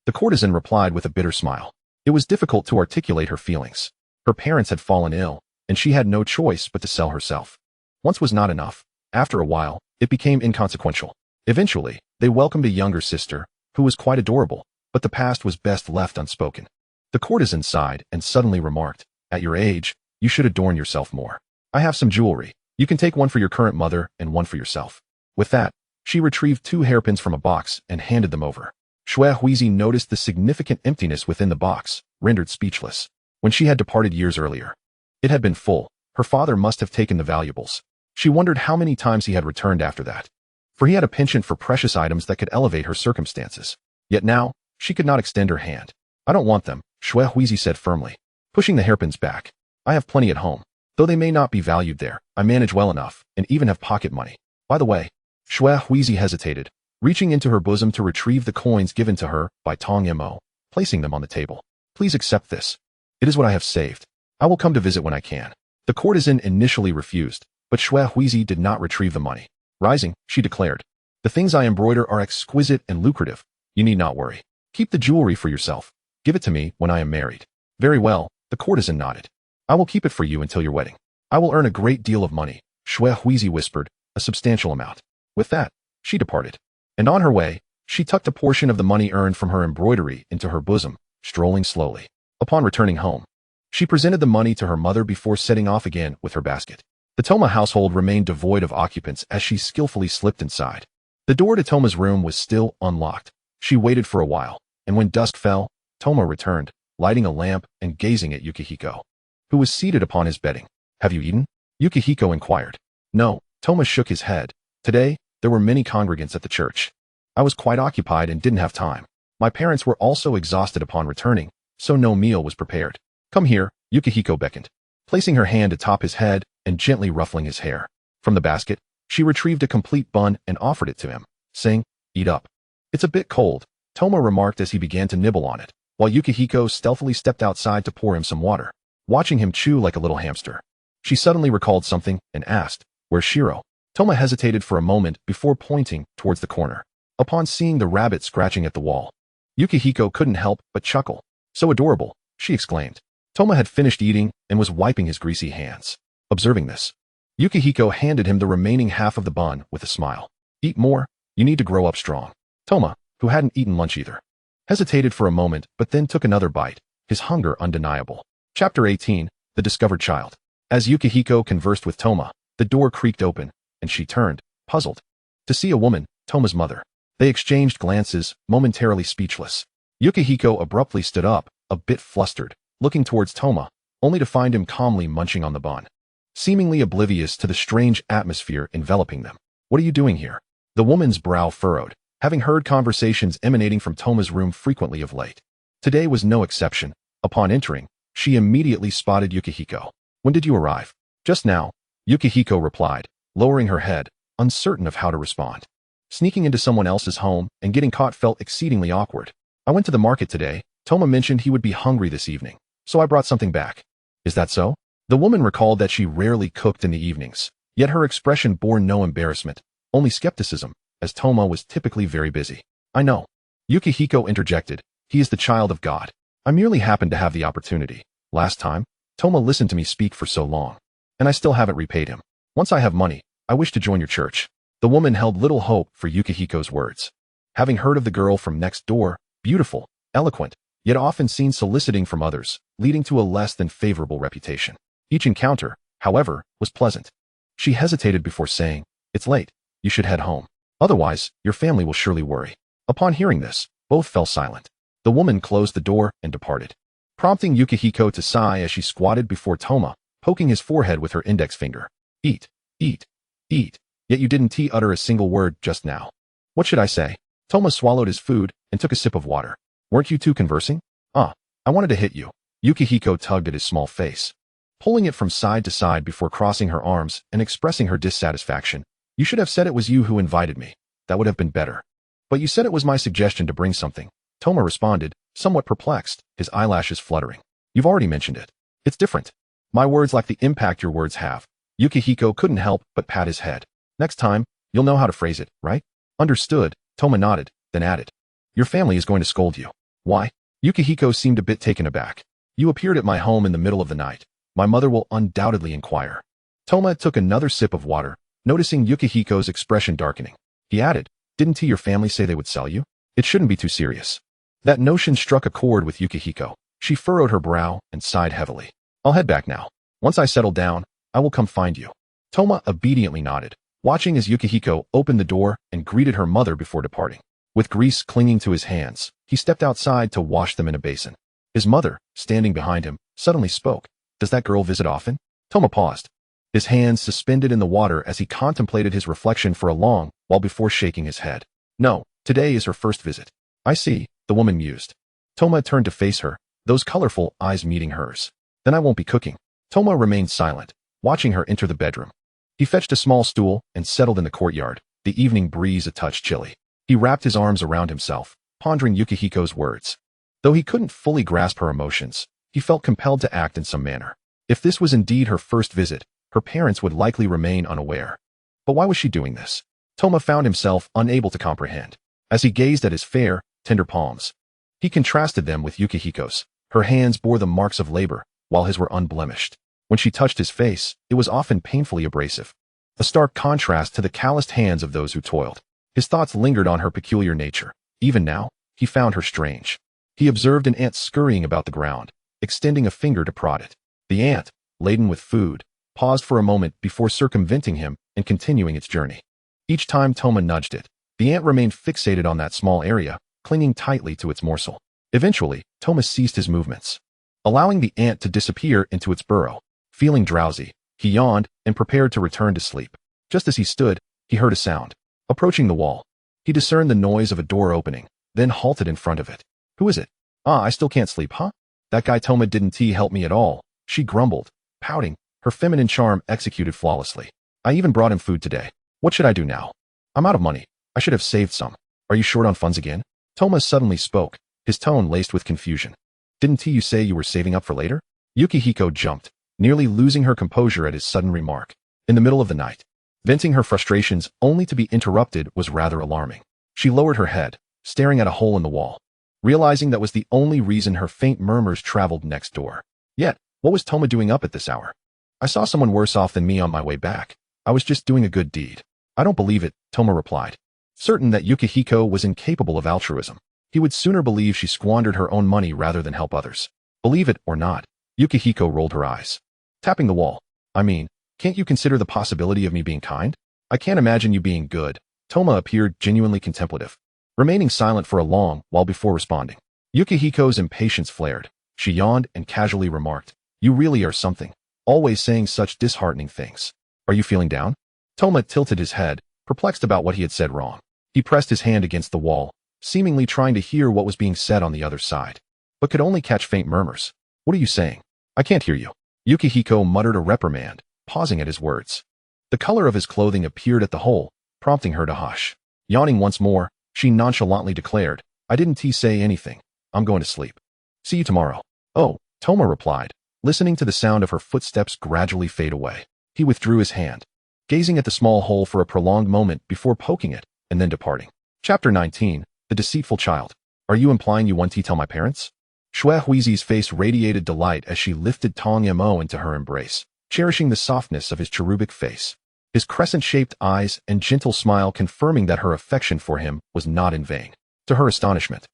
The courtesan replied with a bitter smile. It was difficult to articulate her feelings. Her parents had fallen ill, and she had no choice but to sell herself. Once was not enough. After a while, it became inconsequential. Eventually, they welcomed a younger sister, who was quite adorable, but the past was best left unspoken. The courtesan sighed and suddenly remarked, "At your age, you should adorn yourself more. I have some jewelry. You can take one for your current mother and one for yourself." With that, she retrieved 2 hairpins from a box and handed them over. Shui Huizi noticed the significant emptiness within the box, rendered speechless. When she had departed years earlier, it had been full. Her father must have taken the valuables. She wondered how many times he had returned after that, for he had a penchant for precious items that could elevate her circumstances. Yet now, she could not extend her hand. "I don't want them," Shui Huizi said firmly, pushing the hairpins back. "I have plenty at home. Though they may not be valued there, I manage well enough, and even have pocket money. By the way," Shui Huizi hesitated, reaching into her bosom to retrieve the coins given to her by Tong Mo, placing them on the table. "Please accept this. It is what I have saved. I will come to visit when I can." The courtesan initially refused, but Shui Huizi did not retrieve the money. Rising, she declared, "The things I embroider are exquisite and lucrative. You need not worry. Keep the jewelry for yourself. Give it to me when I am married." "Very well," the courtesan nodded. "I will keep it for you until your wedding. I will earn a great deal of money," Shui Huizi whispered, "a substantial amount." With that, she departed. And on her way, she tucked a portion of the money earned from her embroidery into her bosom, strolling slowly. Upon returning home, she presented the money to her mother before setting off again with her basket. The Toma household remained devoid of occupants as she skillfully slipped inside. The door to Toma's room was still unlocked. She waited for a while, and when dusk fell, Toma returned, lighting a lamp and gazing at Yukihiko, who was seated upon his bedding. "Have you eaten?" Yukihiko inquired. "No," Toma shook his head. "Today, there were many congregants at the church. I was quite occupied and didn't have time. My parents were also exhausted upon returning, so no meal was prepared." "Come here," Yukihiko beckoned, placing her hand atop his head and gently ruffling his hair. From the basket, she retrieved a complete bun and offered it to him, saying, "Eat up." "It's a bit cold," Toma remarked as he began to nibble on it, while Yukihiko stealthily stepped outside to pour him some water. Watching him chew like a little hamster, she suddenly recalled something and asked, "Where's Shiro?" Toma hesitated for a moment before pointing towards the corner. Upon seeing the rabbit scratching at the wall, Yukihiko couldn't help but chuckle. "So adorable," she exclaimed. Toma had finished eating and was wiping his greasy hands. Observing this, Yukihiko handed him the remaining half of the bun with a smile. "Eat more, you need to grow up strong." Toma, who hadn't eaten lunch either, hesitated for a moment but then took another bite, his hunger undeniable. Chapter 18, The Discovered Child. As Yukihiko conversed with Toma, the door creaked open, and she turned, puzzled, to see a woman, Toma's mother. They exchanged glances, momentarily speechless. Yukihiko abruptly stood up, a bit flustered, looking towards Toma, only to find him calmly munching on the bun, seemingly oblivious to the strange atmosphere enveloping them. "What are you doing here?" The woman's brow furrowed, having heard conversations emanating from Toma's room frequently of late. Today was no exception. Upon entering, she immediately spotted Yukihiko. "When did you arrive?" "Just now," Yukihiko replied, lowering her head, uncertain of how to respond. Sneaking into someone else's home and getting caught felt exceedingly awkward. "I went to the market today. Toma mentioned he would be hungry this evening, so I brought something back." "Is that so?" The woman recalled that she rarely cooked in the evenings, yet her expression bore no embarrassment, only skepticism, as Toma was typically very busy. "I know," Yukihiko interjected. "He is the child of God. I merely happened to have the opportunity. Last time, Toma listened to me speak for so long, and I still haven't repaid him. Once I have money, I wish to join your church." The woman held little hope for Yukihiko's words. Having heard of the girl from next door, beautiful, eloquent, yet often seen soliciting from others, leading to a less than favorable reputation. Each encounter, however, was pleasant. She hesitated before saying, "It's late. You should head home. Otherwise, your family will surely worry." Upon hearing this, both fell silent. The woman closed the door and departed, prompting Yukihiko to sigh as she squatted before Toma, poking his forehead with her index finger. "Eat, eat, eat. Yet you didn't utter a single word just now." "What should I say?" Toma swallowed his food and took a sip of water. "Weren't you two conversing?" I wanted to hit you." Yukihiko tugged at his small face, pulling it from side to side before crossing her arms and expressing her dissatisfaction. "You should have said it was you who invited me. That would have been better." "But you said it was my suggestion to bring something," Toma responded, somewhat perplexed, his eyelashes fluttering. "You've already mentioned it. It's different. My words lack the impact your words have." Yukihiko couldn't help but pat his head. "Next time, you'll know how to phrase it, right?" "Understood," Toma nodded, then added. "Your family is going to scold you." "Why?" Yukihiko seemed a bit taken aback. "You appeared at my home in the middle of the night. My mother will undoubtedly inquire." Toma took another sip of water, noticing Yukihiko's expression darkening. He added, "Didn't your family say they would sell you? It shouldn't be too serious." That notion struck a chord with Yukihiko. She furrowed her brow and sighed heavily. "I'll head back now. Once I settle down, I will come find you." Toma obediently nodded, watching as Yukihiko opened the door and greeted her mother before departing. With grease clinging to his hands, he stepped outside to wash them in a basin. His mother, standing behind him, suddenly spoke. "Does that girl visit often?" Toma paused, his hands suspended in the water as he contemplated his reflection for a long while before shaking his head. "No, today is her first visit." "I see," the woman mused. Toma turned to face her, those colorful eyes meeting hers. "Then I won't be cooking." Toma remained silent, watching her enter the bedroom. He fetched a small stool and settled in the courtyard, the evening breeze a touch chilly. He wrapped his arms around himself, pondering Yukihiko's words. Though he couldn't fully grasp her emotions, he felt compelled to act in some manner. If this was indeed her first visit, her parents would likely remain unaware. But why was she doing this? Toma found himself unable to comprehend. As he gazed at his fair, tender palms, he contrasted them with Yukihiko's. Her hands bore the marks of labor, while his were unblemished. When she touched his face, it was often painfully abrasive, a stark contrast to the calloused hands of those who toiled. His thoughts lingered on her peculiar nature. Even now, he found her strange. He observed an ant scurrying about the ground, extending a finger to prod it. The ant, laden with food, paused for a moment before circumventing him and continuing its journey. Each time Toma nudged it, the ant remained fixated on that small area, clinging tightly to its morsel. Eventually, Toma ceased his movements, allowing the ant to disappear into its burrow. Feeling drowsy, he yawned and prepared to return to sleep. Just as he stood, he heard a sound. Approaching the wall, he discerned the noise of a door opening, then halted in front of it. "Who is it?" I still can't sleep, huh?" "That guy Toma didn't help me at all," she grumbled, pouting, her feminine charm executed flawlessly. "I even brought him food today. What should I do now? I'm out of money. I should have saved some." "Are you short on funds again?" Toma suddenly spoke, his tone laced with confusion. "Didn't you say you were saving up for later?" Yukihiko jumped, nearly losing her composure at his sudden remark. "In the middle of the night. Venting her frustrations only to be interrupted was rather alarming. She lowered her head, staring at a hole in the wall, realizing that was the only reason her faint murmurs traveled next door. Yet, what was Toma doing up at this hour? I saw someone worse off than me on my way back. I was just doing a good deed. I don't believe it, Toma replied, certain that Yukihiko was incapable of altruism. He would sooner believe she squandered her own money rather than help others. Believe it or not, Yukihiko rolled her eyes, tapping the wall. I mean, can't you consider the possibility of me being kind? I can't imagine you being good. Toma appeared genuinely contemplative, remaining silent for a long while before responding. Yukihiko's impatience flared. She yawned and casually remarked, you really are something, always saying such disheartening things. Are you feeling down? Toma tilted his head, perplexed about what he had said wrong. He pressed his hand against the wall, seemingly trying to hear what was being said on the other side, but could only catch faint murmurs. What are you saying? I can't hear you. Yukihiko muttered a reprimand, pausing at his words. The color of his clothing appeared at the hole, prompting her to hush. Yawning once more, she nonchalantly declared, I didn't say anything. I'm going to sleep. See you tomorrow. Oh, Toma replied, listening to the sound of her footsteps gradually fade away. He withdrew his hand, gazing at the small hole for a prolonged moment before poking it, and then departing. Chapter 19, The Deceitful Child. Are you implying you want to tell my parents? Xue Huizi's face radiated delight as she lifted Tong Mo into her embrace, cherishing the softness of his cherubic face, his crescent-shaped eyes and gentle smile confirming that her affection for him was not in vain. To her astonishment,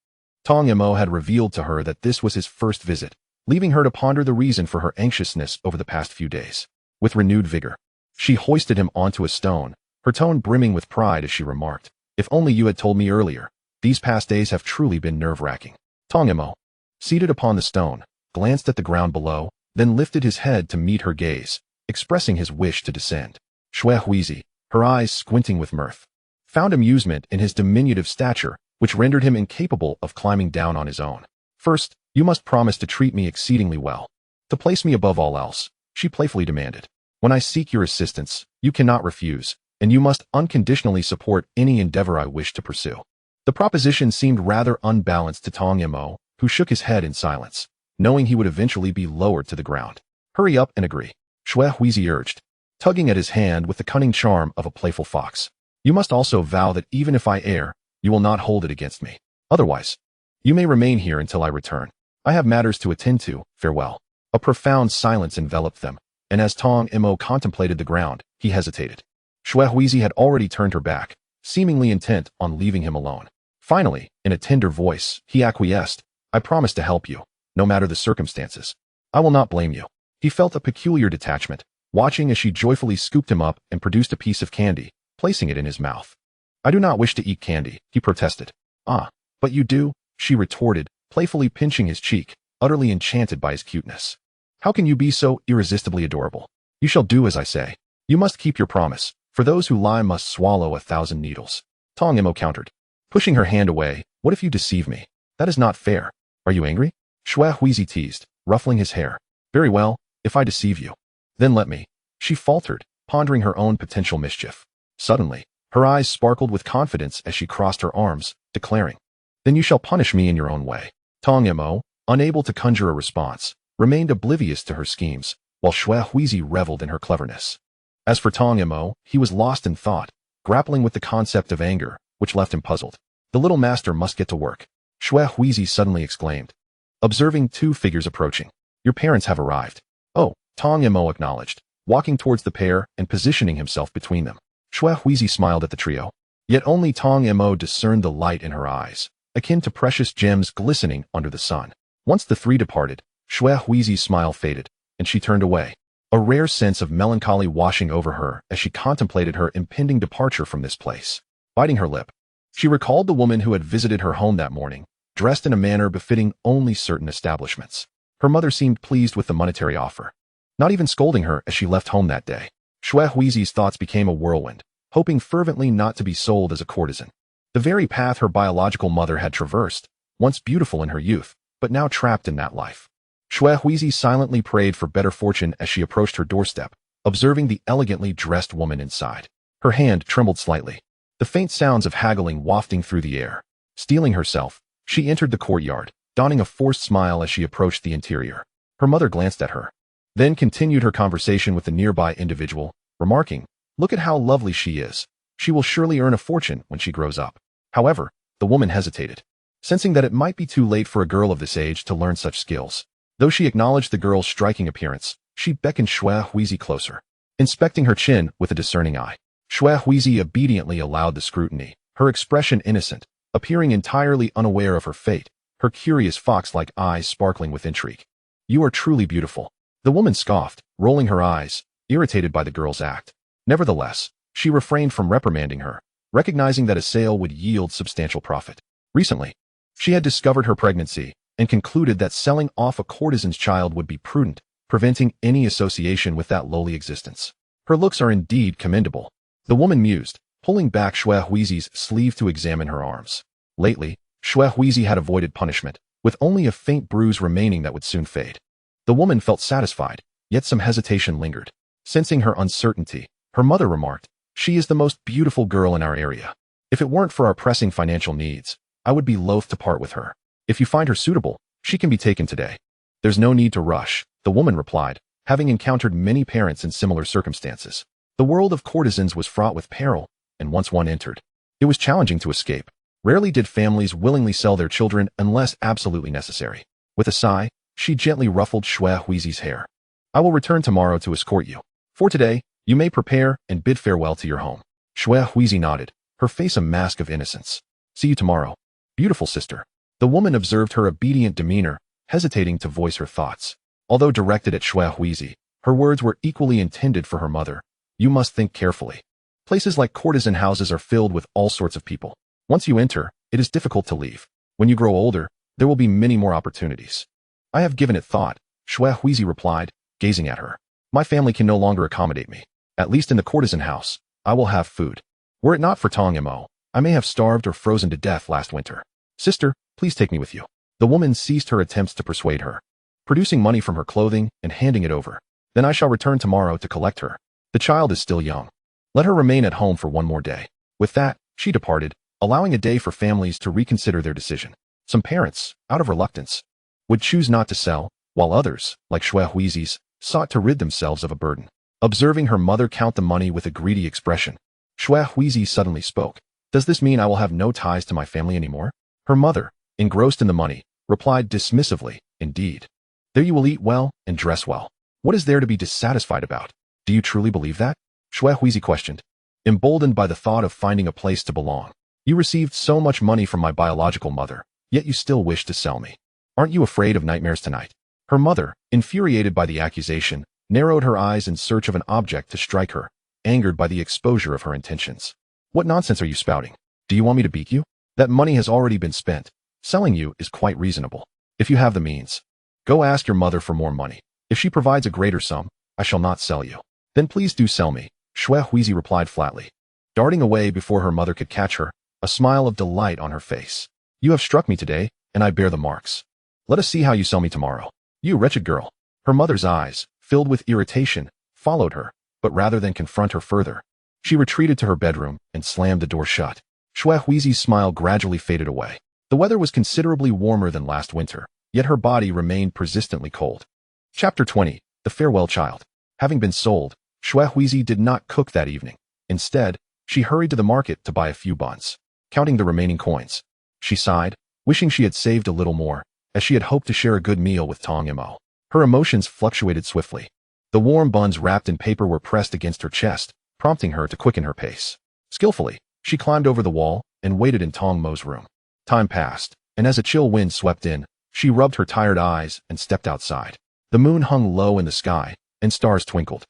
Tong Mo had revealed to her that this was his first visit, leaving her to ponder the reason for her anxiousness over the past few days. With renewed vigor, she hoisted him onto a stone, her tone brimming with pride as she remarked, if only you had told me earlier. These past days have truly been nerve-wracking. Tong Mo, seated upon the stone, glanced at the ground below, then lifted his head to meet her gaze, expressing his wish to descend. Xue Huizi, her eyes squinting with mirth, found amusement in his diminutive stature, which rendered him incapable of climbing down on his own. First, you must promise to treat me exceedingly well. To place me above all else, she playfully demanded. When I seek your assistance, you cannot refuse, and you must unconditionally support any endeavor I wish to pursue. The proposition seemed rather unbalanced to Tong Mo, who shook his head in silence, knowing he would eventually be lowered to the ground. Hurry up and agree, Xue Huizi urged, tugging at his hand with the cunning charm of a playful fox. You must also vow that even if I err, you will not hold it against me. Otherwise, you may remain here until I return. I have matters to attend to. Farewell. A profound silence enveloped them, and as Tong Mo contemplated the ground, he hesitated. Xue Huizi had already turned her back, seemingly intent on leaving him alone. Finally, in a tender voice, he acquiesced, I promise to help you, no matter the circumstances. I will not blame you. He felt a peculiar detachment, watching as she joyfully scooped him up and produced a piece of candy, placing it in his mouth. I do not wish to eat candy, he protested. Ah, but you do, she retorted, playfully pinching his cheek, utterly enchanted by his cuteness. How can you be so irresistibly adorable? You shall do as I say. You must keep your promise, for those who lie must swallow 1,000 needles. Tong Mo countered, pushing her hand away. What if you deceive me? That is not fair. Are you angry? Xue Huizi teased, ruffling his hair. Very well, if I deceive you. Then let me. She faltered, pondering her own potential mischief. Suddenly, her eyes sparkled with confidence as she crossed her arms, declaring, Then you shall punish me in your own way. Tong Mo, unable to conjure a response, remained oblivious to her schemes, while Xue Huizi reveled in her cleverness. As for Tong Mo, he was lost in thought, grappling with the concept of anger, which left him puzzled. The little master must get to work. Xue Huizi suddenly exclaimed, observing two figures approaching. Your parents have arrived. Oh, Tong Mo acknowledged, walking towards the pair and positioning himself between them. Xue Huizi smiled at the trio. Yet only Tong Mo discerned the light in her eyes, akin to precious gems glistening under the sun. Once the three departed, Xue Huizi's smile faded, and she turned away, a rare sense of melancholy washing over her as she contemplated her impending departure from this place. Biting her lip, she recalled the woman who had visited her home that morning, dressed in a manner befitting only certain establishments. Her mother seemed pleased with the monetary offer, not even scolding her as she left home that day. Xue Huizi's thoughts became a whirlwind, hoping fervently not to be sold as a courtesan. The very path her biological mother had traversed, once beautiful in her youth, but now trapped in that life. Xue Huizi silently prayed for better fortune as she approached her doorstep, observing the elegantly dressed woman inside. Her hand trembled slightly, the faint sounds of haggling wafting through the air. Steeling herself, she entered the courtyard, donning a forced smile as she approached the interior. Her mother glanced at her, then continued her conversation with the nearby individual, remarking, Look at how lovely she is. She will surely earn a fortune when she grows up. However, the woman hesitated, sensing that it might be too late for a girl of this age to learn such skills. Though she acknowledged the girl's striking appearance, she beckoned Xue Huizi closer, inspecting her chin with a discerning eye. Xue Huizi obediently allowed the scrutiny, her expression innocent, appearing entirely unaware of her fate, her curious fox-like eyes sparkling with intrigue. You are truly beautiful. The woman scoffed, rolling her eyes, irritated by the girl's act. Nevertheless, she refrained from reprimanding her, recognizing that a sale would yield substantial profit. Recently, she had discovered her pregnancy and concluded that selling off a courtesan's child would be prudent, preventing any association with that lowly existence. Her looks are indeed commendable. The woman mused, pulling back Xue Huizi's sleeve to examine her arms. Lately, Xue Huizi had avoided punishment, with only a faint bruise remaining that would soon fade. The woman felt satisfied, yet some hesitation lingered. Sensing her uncertainty, her mother remarked, "She is the most beautiful girl in our area. If it weren't for our pressing financial needs, I would be loath to part with her. If you find her suitable, she can be taken today." "There's no need to rush," the woman replied, having encountered many parents in similar circumstances. The world of courtesans was fraught with peril, and once one entered, it was challenging to escape. Rarely did families willingly sell their children unless absolutely necessary. With a sigh, she gently ruffled Xue Huizi's hair. "I will return tomorrow to escort you. For today, you may prepare and bid farewell to your home." Xue Huizi nodded, her face a mask of innocence. "See you tomorrow, beautiful sister." The woman observed her obedient demeanor, hesitating to voice her thoughts. Although directed at Xue Huizi, her words were equally intended for her mother. "You must think carefully. Places like courtesan houses are filled with all sorts of people. Once you enter, it is difficult to leave. When you grow older, there will be many more opportunities." "I have given it thought," Xue Huizi replied, gazing at her. "My family can no longer accommodate me. At least in the courtesan house, I will have food. Were it not for Tong Mo, I may have starved or frozen to death last winter. Sister, please take me with you." The woman ceased her attempts to persuade her, producing money from her clothing and handing it over. "Then I shall return tomorrow to collect her. The child is still young. Let her remain at home for one more day." With that, she departed, allowing a day for families to reconsider their decision. Some parents, out of reluctance, would choose not to sell, while others, like Xue Huizi's, sought to rid themselves of a burden. Observing her mother count the money with a greedy expression, Xue Huizi suddenly spoke. "Does this mean I will have no ties to my family anymore?" Her mother, engrossed in the money, replied dismissively, "Indeed. There you will eat well and dress well. What is there to be dissatisfied about?" "Do you truly believe that?" Xue Huizi questioned, emboldened by the thought of finding a place to belong. "You received so much money from my biological mother, yet you still wish to sell me. Aren't you afraid of nightmares tonight?" Her mother, infuriated by the accusation, narrowed her eyes in search of an object to strike her, angered by the exposure of her intentions. "What nonsense are you spouting? Do you want me to beat you? That money has already been spent. Selling you is quite reasonable. If you have the means, go ask your mother for more money. If she provides a greater sum, I shall not sell you." "Then please do sell me," Xue Huizi replied flatly, darting away before her mother could catch her, a smile of delight on her face. "You have struck me today, and I bear the marks. Let us see how you sell me tomorrow. You wretched girl." Her mother's eyes, filled with irritation, followed her, but rather than confront her further, she retreated to her bedroom and slammed the door shut. Xue Huizi's smile gradually faded away. The weather was considerably warmer than last winter, yet her body remained persistently cold. Chapter 20. The Farewell Child. Having been sold, Xue Huizi did not cook that evening. Instead, she hurried to the market to buy a few buns. Counting the remaining coins, she sighed, wishing she had saved a little more, as she had hoped to share a good meal with Tong Mo. Her emotions fluctuated swiftly. The warm buns wrapped in paper were pressed against her chest, prompting her to quicken her pace. Skillfully, she climbed over the wall and waited in Tong Mo's room. Time passed, and as a chill wind swept in, she rubbed her tired eyes and stepped outside. The moon hung low in the sky, and stars twinkled.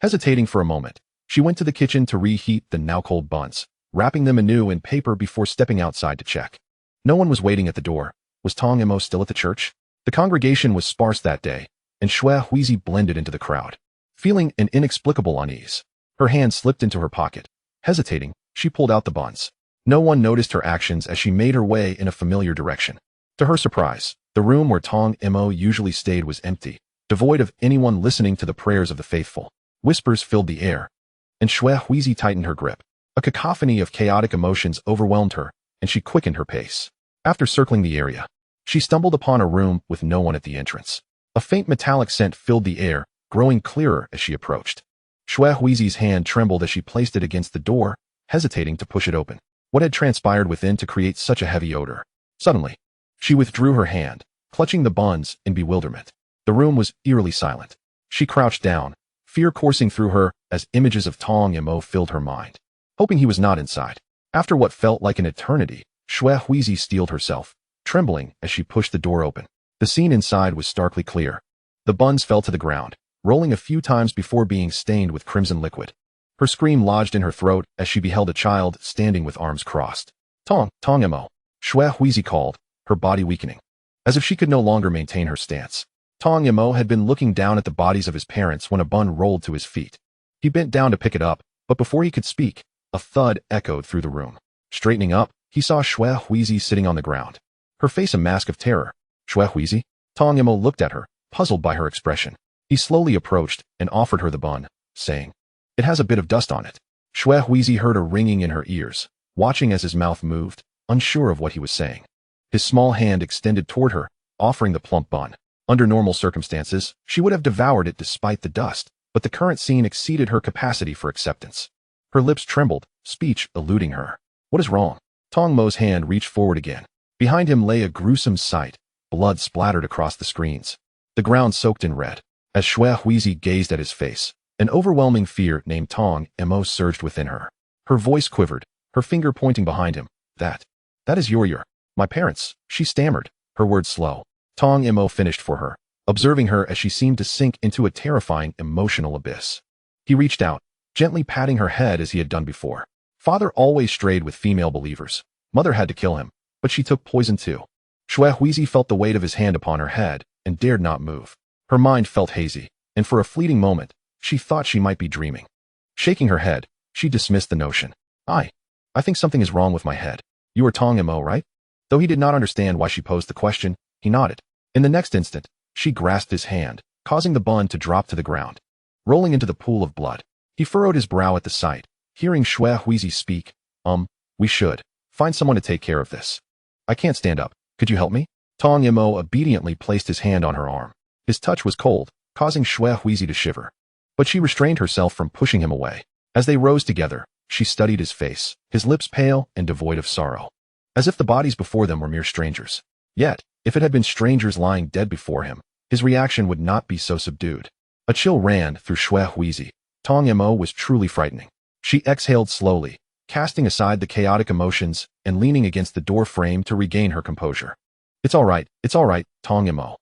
Hesitating for a moment, she went to the kitchen to reheat the now-cold buns, wrapping them anew in paper before stepping outside to check. No one was waiting at the door. Was Tong Mo still at the church? The congregation was sparse that day, and Xue Huizi blended into the crowd. Feeling an inexplicable unease, her hand slipped into her pocket. Hesitating, she pulled out the buns. No one noticed her actions as she made her way in a familiar direction. To her surprise, the room where Tong Mo usually stayed was empty, devoid of anyone listening to the prayers of the faithful. Whispers filled the air, and Xue Huizi tightened her grip. A cacophony of chaotic emotions overwhelmed her, and she quickened her pace. After circling the area, she stumbled upon a room with no one at the entrance. A faint metallic scent filled the air, growing clearer as she approached. Shui Huizi's hand trembled as she placed it against the door, hesitating to push it open. What had transpired within to create such a heavy odor? Suddenly, she withdrew her hand, clutching the buns in bewilderment. The room was eerily silent. She crouched down, fear coursing through her as images of Tong Yamo filled her mind. Hoping he was not inside. After what felt like an eternity, Shui Huizi steeled herself, trembling as she pushed the door open. The scene inside was starkly clear. The buns fell to the ground, rolling a few times before being stained with crimson liquid. Her scream lodged in her throat as she beheld a child standing with arms crossed. Tong Yamo, Shui Huizi called, her body weakening. As if she could no longer maintain her stance. Tong Yamo had been looking down at the bodies of his parents when a bun rolled to his feet. He bent down to pick it up, but before he could speak, a thud echoed through the room. Straightening up, he saw Shui Huizi sitting on the ground, her face a mask of terror. Shui Huizi? Tong Yamo looked at her, puzzled by her expression. He slowly approached and offered her the bun, saying, "It has a bit of dust on it." Shui Huizi heard a ringing in her ears, watching as his mouth moved, unsure of what he was saying. His small hand extended toward her, offering the plump bun. Under normal circumstances, she would have devoured it despite the dust, but the current scene exceeded her capacity for acceptance. Her lips trembled, speech eluding her. What is wrong? Tong Mo's hand reached forward again. Behind him lay a gruesome sight. Blood splattered across the screens. The ground soaked in red. As Shui Huizi gazed at his face, an overwhelming fear named Tong Mo surged within her. Her voice quivered, her finger pointing behind him. That is your, my parents, she stammered, her words slow. Tong Mo finished for her, observing her as she seemed to sink into a terrifying emotional abyss. He reached out, gently patting her head as he had done before. Father always strayed with female believers. Mother had to kill him, but she took poison too. Shui Huizi felt the weight of his hand upon her head and dared not move. Her mind felt hazy, and for a fleeting moment, she thought she might be dreaming. Shaking her head, she dismissed the notion. I think something is wrong with my head. You are Tong Mo, right? Though he did not understand why she posed the question, he nodded. In the next instant, she grasped his hand, causing the bun to drop to the ground. Rolling into the pool of blood, he furrowed his brow at the sight, hearing Shui Huizi speak. We should find someone to take care of this. I can't stand up. Could you help me? Tong Mo obediently placed his hand on her arm. His touch was cold, causing Shui Huizi to shiver. But she restrained herself from pushing him away. As they rose together, she studied his face, his lips pale and devoid of sorrow. As if the bodies before them were mere strangers. Yet, if it had been strangers lying dead before him, his reaction would not be so subdued. A chill ran through Shui Huizi. Tong Mo was truly frightening. She exhaled slowly, casting aside the chaotic emotions and leaning against the door frame to regain her composure. It's all right, Tong Mo.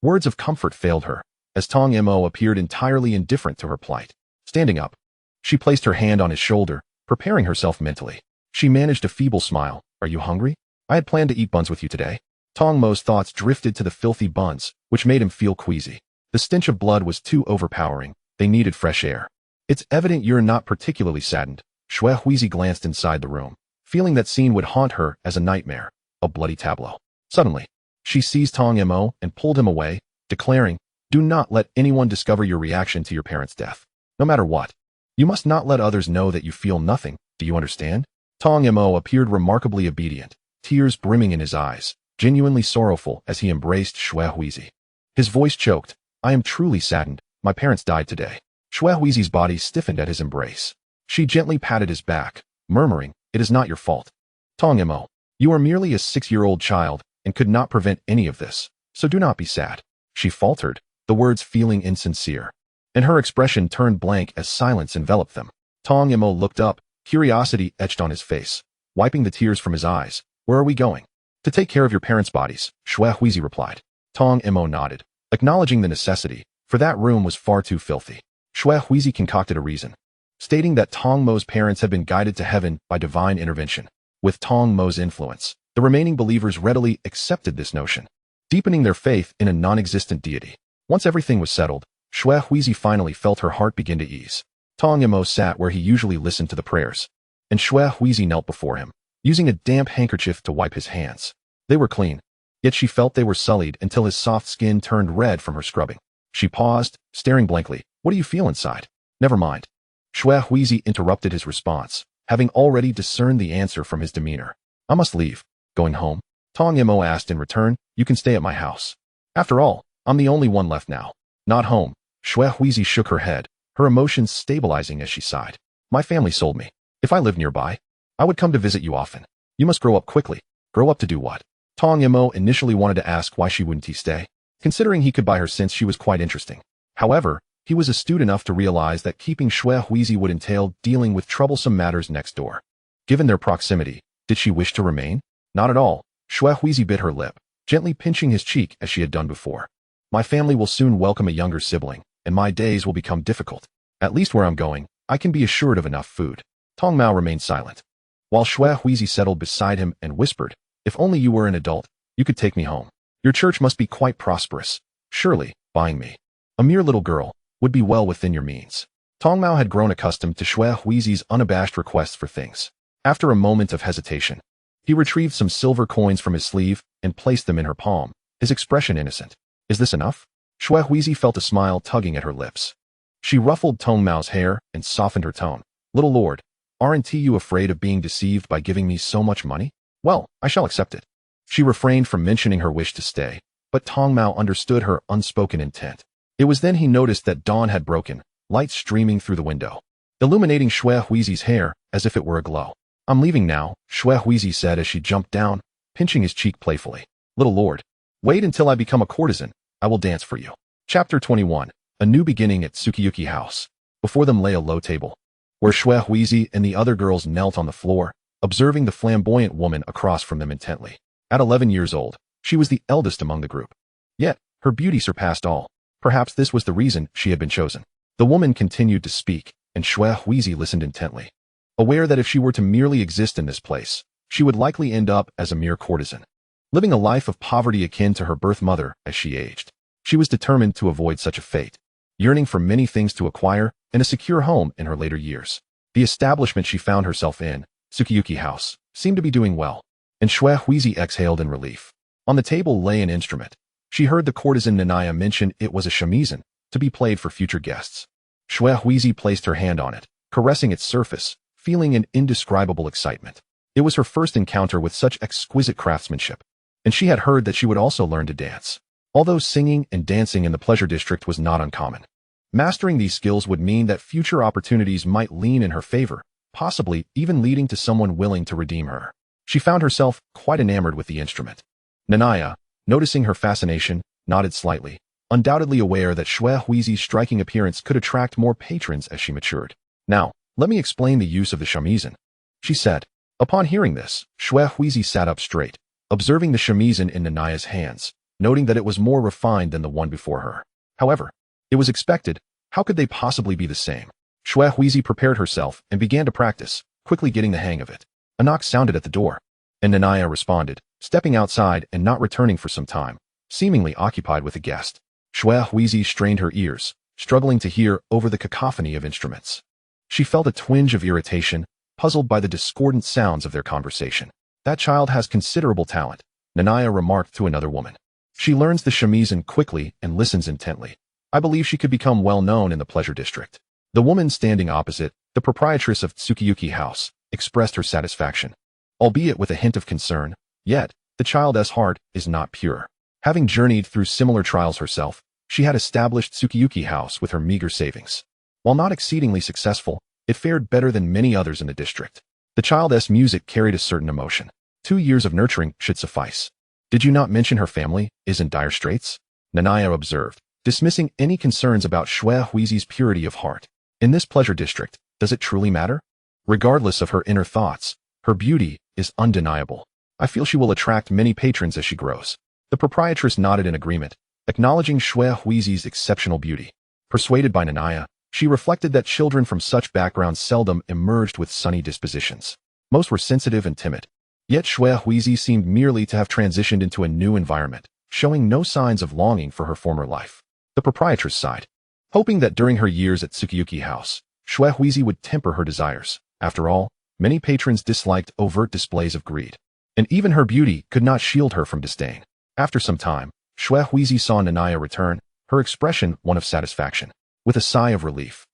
Words of comfort failed her, as Tong Mo appeared entirely indifferent to her plight. Standing up, she placed her hand on his shoulder, preparing herself mentally. She managed a feeble smile. Are you hungry? I had planned to eat buns with you today. Tong Mo's thoughts drifted to the filthy buns, which made him feel queasy. The stench of blood was too overpowering. They needed fresh air. It's evident you're not particularly saddened. Shui Huizi glanced inside the room, feeling that scene would haunt her as a nightmare, a bloody tableau. Suddenly, she seized Tong Mo and pulled him away, declaring, "Do not let anyone discover your reaction to your parents' death. No matter what. You must not let others know that you feel nothing. Do you understand?" Tong Mo appeared remarkably obedient, tears brimming in his eyes, genuinely sorrowful as he embraced Shui Huizi. His voice choked. "I am truly saddened. My parents died today." Shui Huizi's body stiffened at his embrace. She gently patted his back, murmuring, "It is not your fault. Tong Mo, you are merely a 6-year-old child and could not prevent any of this, so do not be sad." She faltered, the words feeling insincere, and her expression turned blank as silence enveloped them. Tong Mo looked up, curiosity etched on his face, wiping the tears from his eyes. "Where are we going?" "To take care of your parents' bodies," Shui Huizi replied. Tong Mo nodded, acknowledging the necessity, for that room was far too filthy. Shui Huizi concocted a reason, stating that Tong Mo's parents had been guided to heaven by divine intervention. With Tong Mo's influence, the remaining believers readily accepted this notion, deepening their faith in a non-existent deity. Once everything was settled, Shui Huizi finally felt her heart begin to ease. Tong Mo sat where he usually listened to the prayers, and Shui Huizi knelt before him, using a damp handkerchief to wipe his hands. They were clean, yet she felt they were sullied until his soft skin turned red from her scrubbing. She paused, staring blankly. "What do you feel inside?" "Never mind." Shui Huizi interrupted his response, having already discerned the answer from his demeanor. "I must leave." "Going home?" Tong Mo asked in return. "You can stay at my house. After all, I'm the only one left now." "Not home." Shui Huizi shook her head, her emotions stabilizing as she sighed. My family sold me. If I lived nearby, I would come to visit you often. You must grow up quickly. Grow up to do what? Tong Yimo initially wanted to ask why she wouldn't stay, considering he could buy her since she was quite interesting. However, he was astute enough to realize that keeping Xue Huizi would entail dealing with troublesome matters next door. Given their proximity, did she wish to remain? Not at all. Xue Huizi bit her lip, gently pinching his cheek as she had done before. My family will soon welcome a younger sibling, and my days will become difficult. At least where I'm going, I can be assured of enough food. Tong Mao remained silent, while Xue Huizi settled beside him and whispered, if only you were an adult, you could take me home. Your church must be quite prosperous. Surely, buying me, a mere little girl, would be well within your means. Tong Mao had grown accustomed to Xue Huizi's unabashed requests for things. After a moment of hesitation, he retrieved some silver coins from his sleeve and placed them in her palm, his expression innocent. Is this enough? Xue Huizi felt a smile tugging at her lips. She ruffled Tong Mao's hair and softened her tone. Little lord, aren't you afraid of being deceived by giving me so much money? Well, I shall accept it. She refrained from mentioning her wish to stay, but Tong Mao understood her unspoken intent. It was then he noticed that dawn had broken, light streaming through the window, illuminating Xue Huizi's hair as if it were aglow. I'm leaving now, Xue Huizi said as she jumped down, pinching his cheek playfully. Little lord, wait until I become a courtesan. I will dance for you. Chapter 21. A new beginning at Tsukiyuki House. Before them lay a low table, where Xue Huizi and the other girls knelt on the floor, observing the flamboyant woman across from them intently. At 11 years old, she was the eldest among the group. Yet, her beauty surpassed all. Perhaps this was the reason she had been chosen. The woman continued to speak, and Xue Huizi listened intently, aware that if she were to merely exist in this place, she would likely end up as a mere courtesan, living a life of poverty akin to her birth mother as she aged. She was determined to avoid such a fate, yearning for many things to acquire and a secure home in her later years. The establishment she found herself in, Tsukiyuki House, seemed to be doing well, and Xue Huizi exhaled in relief. On the table lay an instrument. She heard the courtesan Nanaya mention it was a shamisen, to be played for future guests. Xue Huizi placed her hand on it, caressing its surface, feeling an indescribable excitement. It was her first encounter with such exquisite craftsmanship, and she had heard that she would also learn to dance. Although singing and dancing in the pleasure district was not uncommon, mastering these skills would mean that future opportunities might lean in her favor, possibly even leading to someone willing to redeem her. She found herself quite enamored with the instrument. Nanaya, noticing her fascination, nodded slightly, undoubtedly aware that Xue Huizi's striking appearance could attract more patrons as she matured. Now, let me explain the use of the shamisen, she said. Upon hearing this, Xue Huizi sat up straight, observing the shamisen in Nanaya's hands, noting that it was more refined than the one before her. However, it was expected. How could they possibly be the same? Xue Huizi prepared herself and began to practice, quickly getting the hang of it. A knock sounded at the door, and Nanaya responded, stepping outside and not returning for some time, seemingly occupied with a guest. Xue Huizi strained her ears, struggling to hear over the cacophony of instruments. She felt a twinge of irritation, puzzled by the discordant sounds of their conversation. That child has considerable talent, Nanaya remarked to another woman. She learns the shamisen quickly and listens intently. I believe she could become well known in the pleasure district. The woman standing opposite, the proprietress of Tsukiyuki House, expressed her satisfaction, albeit with a hint of concern. Yet, the child's heart is not pure. Having journeyed through similar trials herself, she had established Tsukiyuki House with her meager savings. While not exceedingly successful, it fared better than many others in the district. The child's music carried a certain emotion. 2 years of nurturing should suffice. Did you not mention her family is in dire straits? Nanaya observed, dismissing any concerns about Xue Huizi's purity of heart. In this pleasure district, does it truly matter? Regardless of her inner thoughts, her beauty is undeniable. I feel she will attract many patrons as she grows. The proprietress nodded in agreement, acknowledging Xue Huizi's exceptional beauty. Persuaded by Nanaya, she reflected that children from such backgrounds seldom emerged with sunny dispositions. Most were sensitive and timid. Yet Xue Huizi seemed merely to have transitioned into a new environment, showing no signs of longing for her former life. The proprietress sighed, hoping that during her years at Tsukiyuki House, Xue Huizi would temper her desires. After all, many patrons disliked overt displays of greed, and even her beauty could not shield her from disdain. After some time, Xue Huizi saw Nanaya return, her expression one of satisfaction. With a sigh of relief,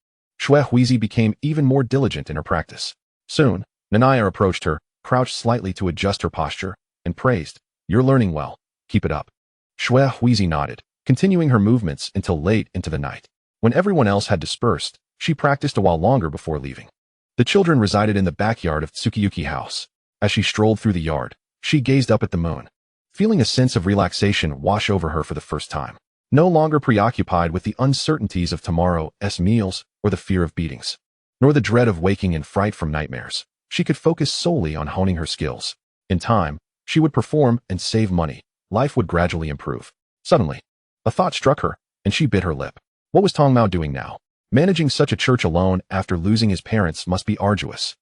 Xue Huizi became even more diligent in her practice. Soon, Nanaya approached her, crouched slightly to adjust her posture, and praised, "You're learning well. Keep it up." Xue Huizi nodded, continuing her movements until late into the night. When everyone else had dispersed, She practiced a while longer before leaving. The children resided in the backyard of Tsukiyuki house. As she strolled through the yard, she gazed up at the moon, feeling a sense of relaxation wash over her for the first time. No longer preoccupied with the uncertainties of tomorrow's meals or the fear of beatings, nor the dread of waking in fright from nightmares, she could focus solely on honing her skills. In time, she would perform and save money. Life would gradually improve. Suddenly, a thought struck her, and she bit her lip. What was Tong Mao doing now? Managing such a church alone after losing his parents must be arduous.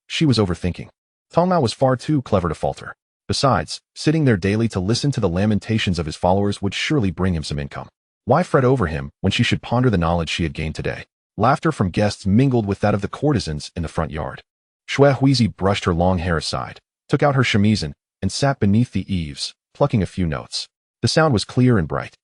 She was overthinking. Tong Mao was far too clever to falter. Besides, sitting there daily to listen to the lamentations of his followers would surely bring him some income. Why fret over him when she should ponder the knowledge she had gained today? Laughter from guests mingled with that of the courtesans in the front yard. Xue Huizi brushed her long hair aside, took out her shamisen, and sat beneath the eaves, plucking a few notes. The sound was clear and bright.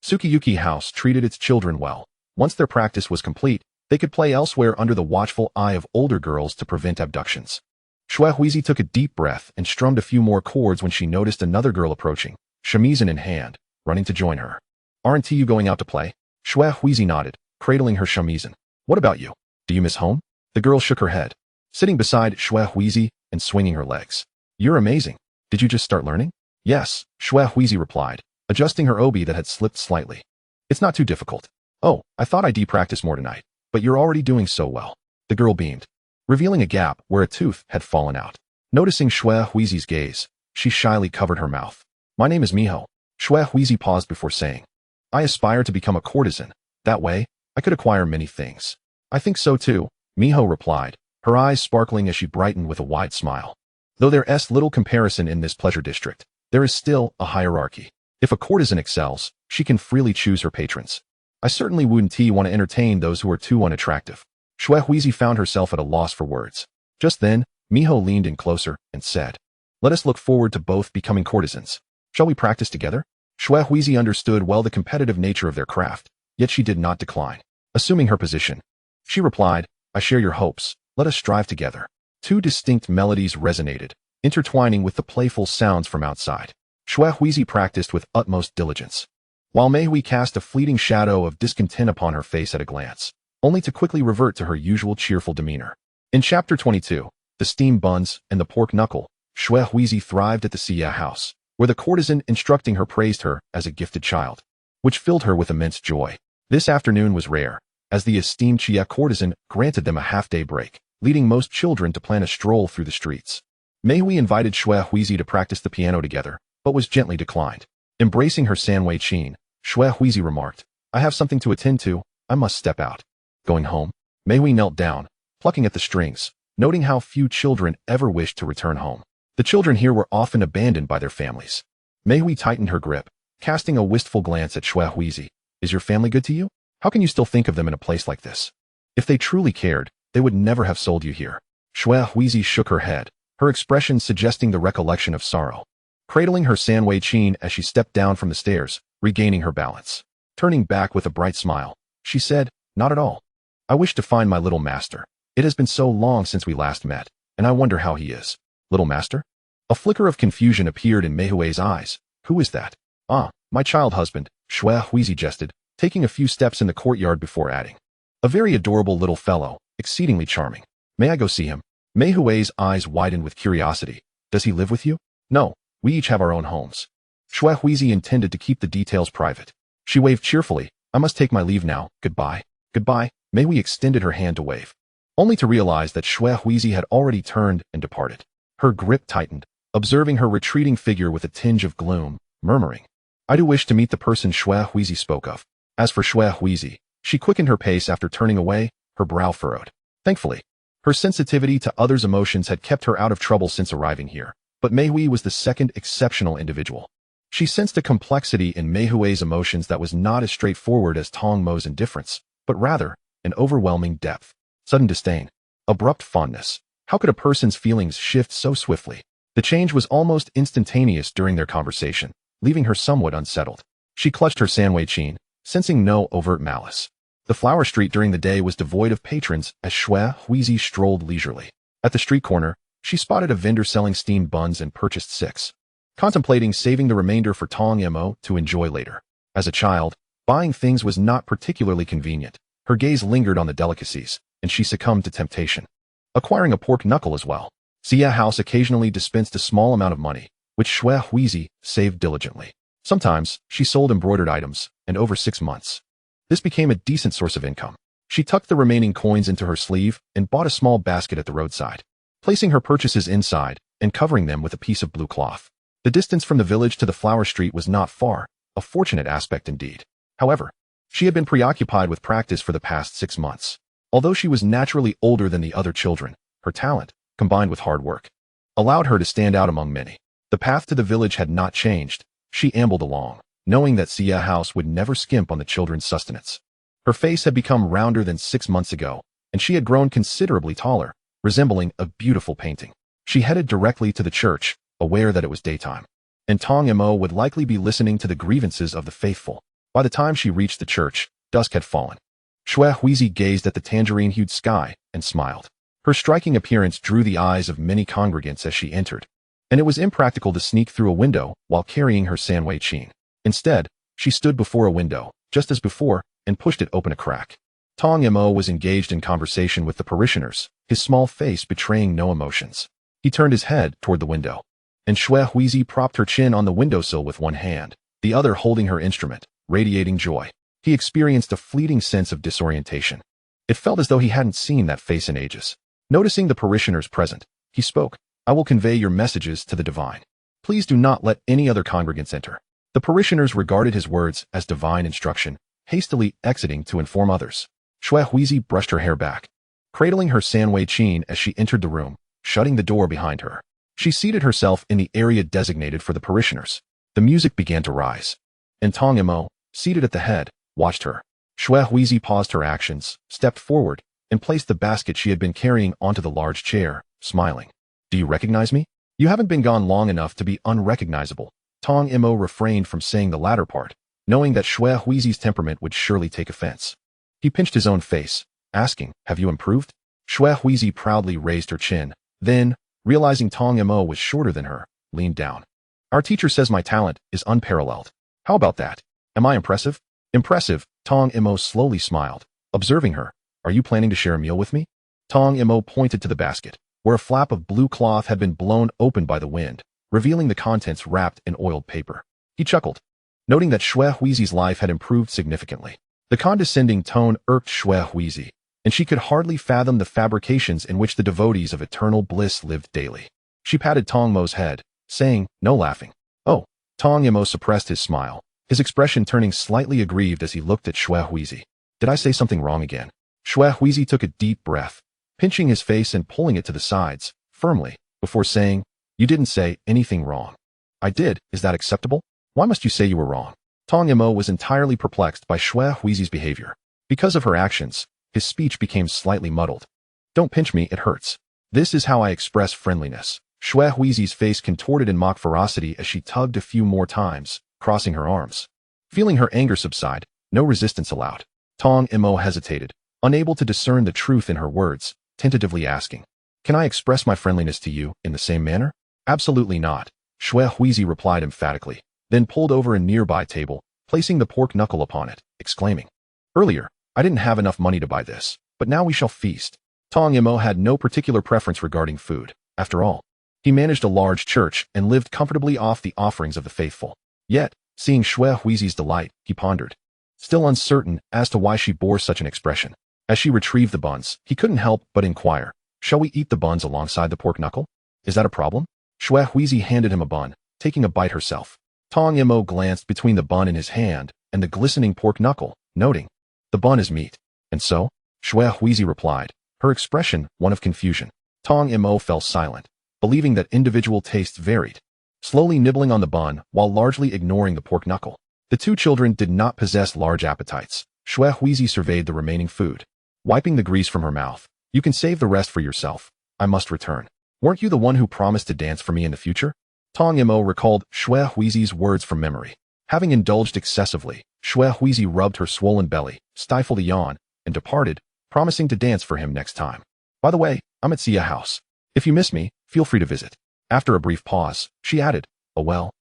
Tsukiyuki house treated its children well. Once their practice was complete, they could play elsewhere under the watchful eye of older girls to prevent abductions. Xue Huizi took a deep breath and strummed a few more chords when she noticed another girl approaching, shamisen in hand, running to join her. Aren't you going out to play? Xue Huizi nodded, cradling her shamisen. What about you? Do you miss home? The girl shook her head, sitting beside Xue Huizi and swinging her legs. You're amazing. Did you just start learning? Yes, Xue Huizi replied, adjusting her obi that had slipped slightly. It's not too difficult. Oh, I thought I'd practice more tonight, but you're already doing so well. The girl beamed, revealing a gap where a tooth had fallen out. Noticing Xue Huizi's gaze, she shyly covered her mouth. My name is Miho. Xue Huizi paused before saying, I aspire to become a courtesan. That way, I could acquire many things. I think so too, Miho replied, her eyes sparkling as she brightened with a wide smile. Though there is little comparison in this pleasure district, there is still a hierarchy. If a courtesan excels, she can freely choose her patrons. I certainly wouldn't want to entertain those who are too unattractive. Xue Huizi found herself at a loss for words. Just then, Miho leaned in closer and said, Let us look forward to both becoming courtesans. Shall we practice together? Xue Huizi understood well the competitive nature of their craft, yet she did not decline. Assuming her position, she replied, I share your hopes. Let us strive together. Two distinct melodies resonated, intertwining with the playful sounds from outside. Xue Huizi practiced with utmost diligence, while Mei Hui cast a fleeting shadow of discontent upon her face at a glance, only to quickly revert to her usual cheerful demeanor. In Chapter 22, The Steamed Buns and the Pork Knuckle, Xue Huizi thrived at the Xia house, where the courtesan instructing her praised her as a gifted child, which filled her with immense joy. This afternoon was rare, as the esteemed Xia courtesan granted them a half-day break, leading most children to plan a stroll through the streets. Mei Hui invited Xue Huizi to practice the piano together, but was gently declined. Embracing her Sanwei Qin, Xue Huizi remarked, I have something to attend to, I must step out. Going home, Mei Hui knelt down, plucking at the strings, noting how few children ever wished to return home. The children here were often abandoned by their families. Mei Hui tightened her grip, casting a wistful glance at Xue Huizi. Is your family good to you? How can you still think of them in a place like this? If they truly cared, they would never have sold you here. Xue Huizi shook her head, her expression suggesting the recollection of sorrow. Cradling her Sanwei Qin as she stepped down from the stairs, regaining her balance. Turning back with a bright smile, she said, Not at all. I wish to find my little master. It has been so long since we last met, and I wonder how he is. Little master? A flicker of confusion appeared in Mei Hui's eyes. Who is that? Ah, my child husband, Xue Huizi jested, taking a few steps in the courtyard before adding. A very adorable little fellow, exceedingly charming. May I go see him? Mei Hui's eyes widened with curiosity. Does he live with you? No, we each have our own homes. Xue Huizi intended to keep the details private. She waved cheerfully. I must take my leave now. Goodbye. Goodbye. Mei Hui extended her hand to wave, only to realize that Xue Huizi had already turned and departed. Her grip tightened, observing her retreating figure with a tinge of gloom, murmuring, I do wish to meet the person Xue Huizi spoke of. As for Xue Huizi, she quickened her pace after turning away, her brow furrowed. Thankfully, her sensitivity to others' emotions had kept her out of trouble since arriving here, but Mei Hui was the second exceptional individual. She sensed a complexity in Mei Hui's emotions that was not as straightforward as Tong Mo's indifference, but rather, an overwhelming depth. Sudden disdain. Abrupt fondness. How could a person's feelings shift so swiftly? The change was almost instantaneous during their conversation, leaving her somewhat unsettled. She clutched her Sanwei Qin, sensing no overt malice. The flower street during the day was devoid of patrons as Xue Huizi strolled leisurely. At the street corner, she spotted a vendor selling steamed buns and purchased 6. Contemplating saving the remainder for Tong Mo to enjoy later. As a child, buying things was not particularly convenient. Her gaze lingered on the delicacies, and she succumbed to temptation. Acquiring a pork knuckle as well. Xia House occasionally dispensed a small amount of money, which Shui Huizi saved diligently. Sometimes, she sold embroidered items, and over 6 months, this became a decent source of income. She tucked the remaining coins into her sleeve and bought a small basket at the roadside, placing her purchases inside and covering them with a piece of blue cloth. The distance from the village to the flower street was not far, a fortunate aspect indeed. However, she had been preoccupied with practice for the past 6 months. Although she was naturally older than the other children, her talent, combined with hard work, allowed her to stand out among many. The path to the village had not changed. She ambled along, knowing that Xia House would never skimp on the children's sustenance. Her face had become rounder than 6 months ago, and she had grown considerably taller, resembling a beautiful painting. She headed directly to the church, aware that it was daytime, and Tong Mo would likely be listening to the grievances of the faithful. By the time she reached the church, dusk had fallen. Shui Huizi gazed at the tangerine-hued sky and smiled. Her striking appearance drew the eyes of many congregants as she entered, and it was impractical to sneak through a window while carrying her Sanwei Qin. Instead, she stood before a window, just as before, and pushed it open a crack. Tong Mo was engaged in conversation with the parishioners, his small face betraying no emotions. He turned his head toward the window, and Shui Huizi propped her chin on the windowsill with one hand, the other holding her instrument, radiating joy. He experienced a fleeting sense of disorientation. It felt as though he hadn't seen that face in ages. Noticing the parishioners present, he spoke, "I will convey your messages to the divine. Please do not let any other congregants enter." The parishioners regarded his words as divine instruction, hastily exiting to inform others. Shui Huizi brushed her hair back, cradling her Sanwei Qin as she entered the room, shutting the door behind her. She seated herself in the area designated for the parishioners. The music began to rise, and Tong Mo, seated at the head, watched her. Shui Huizi paused her actions, stepped forward, and placed the basket she had been carrying onto the large chair, smiling. "Do you recognize me? You haven't been gone long enough to be unrecognizable." Tong Mo refrained from saying the latter part, knowing that Shui Huizi's temperament would surely take offense. He pinched his own face, asking, "Have you improved?" Shui Huizi proudly raised her chin, then, realizing Tong Mo was shorter than her, leaned down. "Our teacher says my talent is unparalleled. How about that? Am I impressive?" "Impressive," Tong Mo slowly smiled, observing her. "Are you planning to share a meal with me?" Tong Mo pointed to the basket, where a flap of blue cloth had been blown open by the wind, revealing the contents wrapped in oiled paper. He chuckled, noting that Shui Huizi's life had improved significantly. The condescending tone irked Shui Huizi, and she could hardly fathom the fabrications in which the devotees of eternal bliss lived daily. She patted Tong Mo's head, saying, "No laughing." "Oh." Tong Mo suppressed his smile, his expression turning slightly aggrieved as he looked at Shui Huizi. "Did I say something wrong again?" Shui Huizi took a deep breath, pinching his face and pulling it to the sides, firmly, before saying, "You didn't say anything wrong." "I did. Is that acceptable? Why must you say you were wrong?" Tong Mo was entirely perplexed by Shui Huizi's behavior. Because of her actions, his speech became slightly muddled. "Don't pinch me, it hurts. This is how I express friendliness." Shui Huizi's face contorted in mock ferocity as she tugged a few more times, crossing her arms. Feeling her anger subside, no resistance allowed. Tong Mo hesitated, unable to discern the truth in her words, tentatively asking, "Can I express my friendliness to you in the same manner?" "Absolutely not," Shui Huizi replied emphatically, then pulled over a nearby table, placing the pork knuckle upon it, exclaiming, "Earlier, I didn't have enough money to buy this, but now we shall feast." Tong Mo had no particular preference regarding food. After all, he managed a large church and lived comfortably off the offerings of the faithful. Yet, seeing Shui Huizi's delight, he pondered, still uncertain as to why she bore such an expression. As she retrieved the buns, he couldn't help but inquire, "Shall we eat the buns alongside the pork knuckle? Is that a problem?" Shui Huizi handed him a bun, taking a bite herself. Tong Mo glanced between the bun in his hand and the glistening pork knuckle, noting, "The bun is meat." "And so?" Shui Huizi replied, her expression one of confusion. Tong Mo fell silent, believing that individual tastes varied, slowly nibbling on the bun while largely ignoring the pork knuckle. The two children did not possess large appetites. Shui Huizi surveyed the remaining food, wiping the grease from her mouth. "You can save the rest for yourself. I must return. Weren't you the one who promised to dance for me in the future?" Tong Mo recalled Shui Huizi's words from memory. Having indulged excessively, Shui Huizi rubbed her swollen belly, stifled a yawn, and departed, promising to dance for him next time. "By the way, I'm at Xia House. If you miss me, feel free to visit." After a brief pause, she added, "Oh well.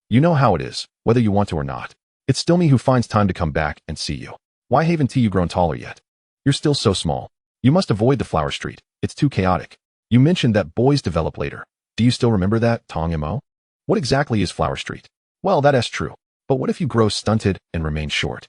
You know how it is, whether you want to or not. It's still me who finds time to come back and see you. Why haven't you grown taller yet?" You're still so small. You must avoid the flower street. It's too chaotic. You mentioned that boys develop later. Do you still remember that, Tong Mo? What exactly is Flower Street? Well, that's true. But what if you grow stunted and remain short?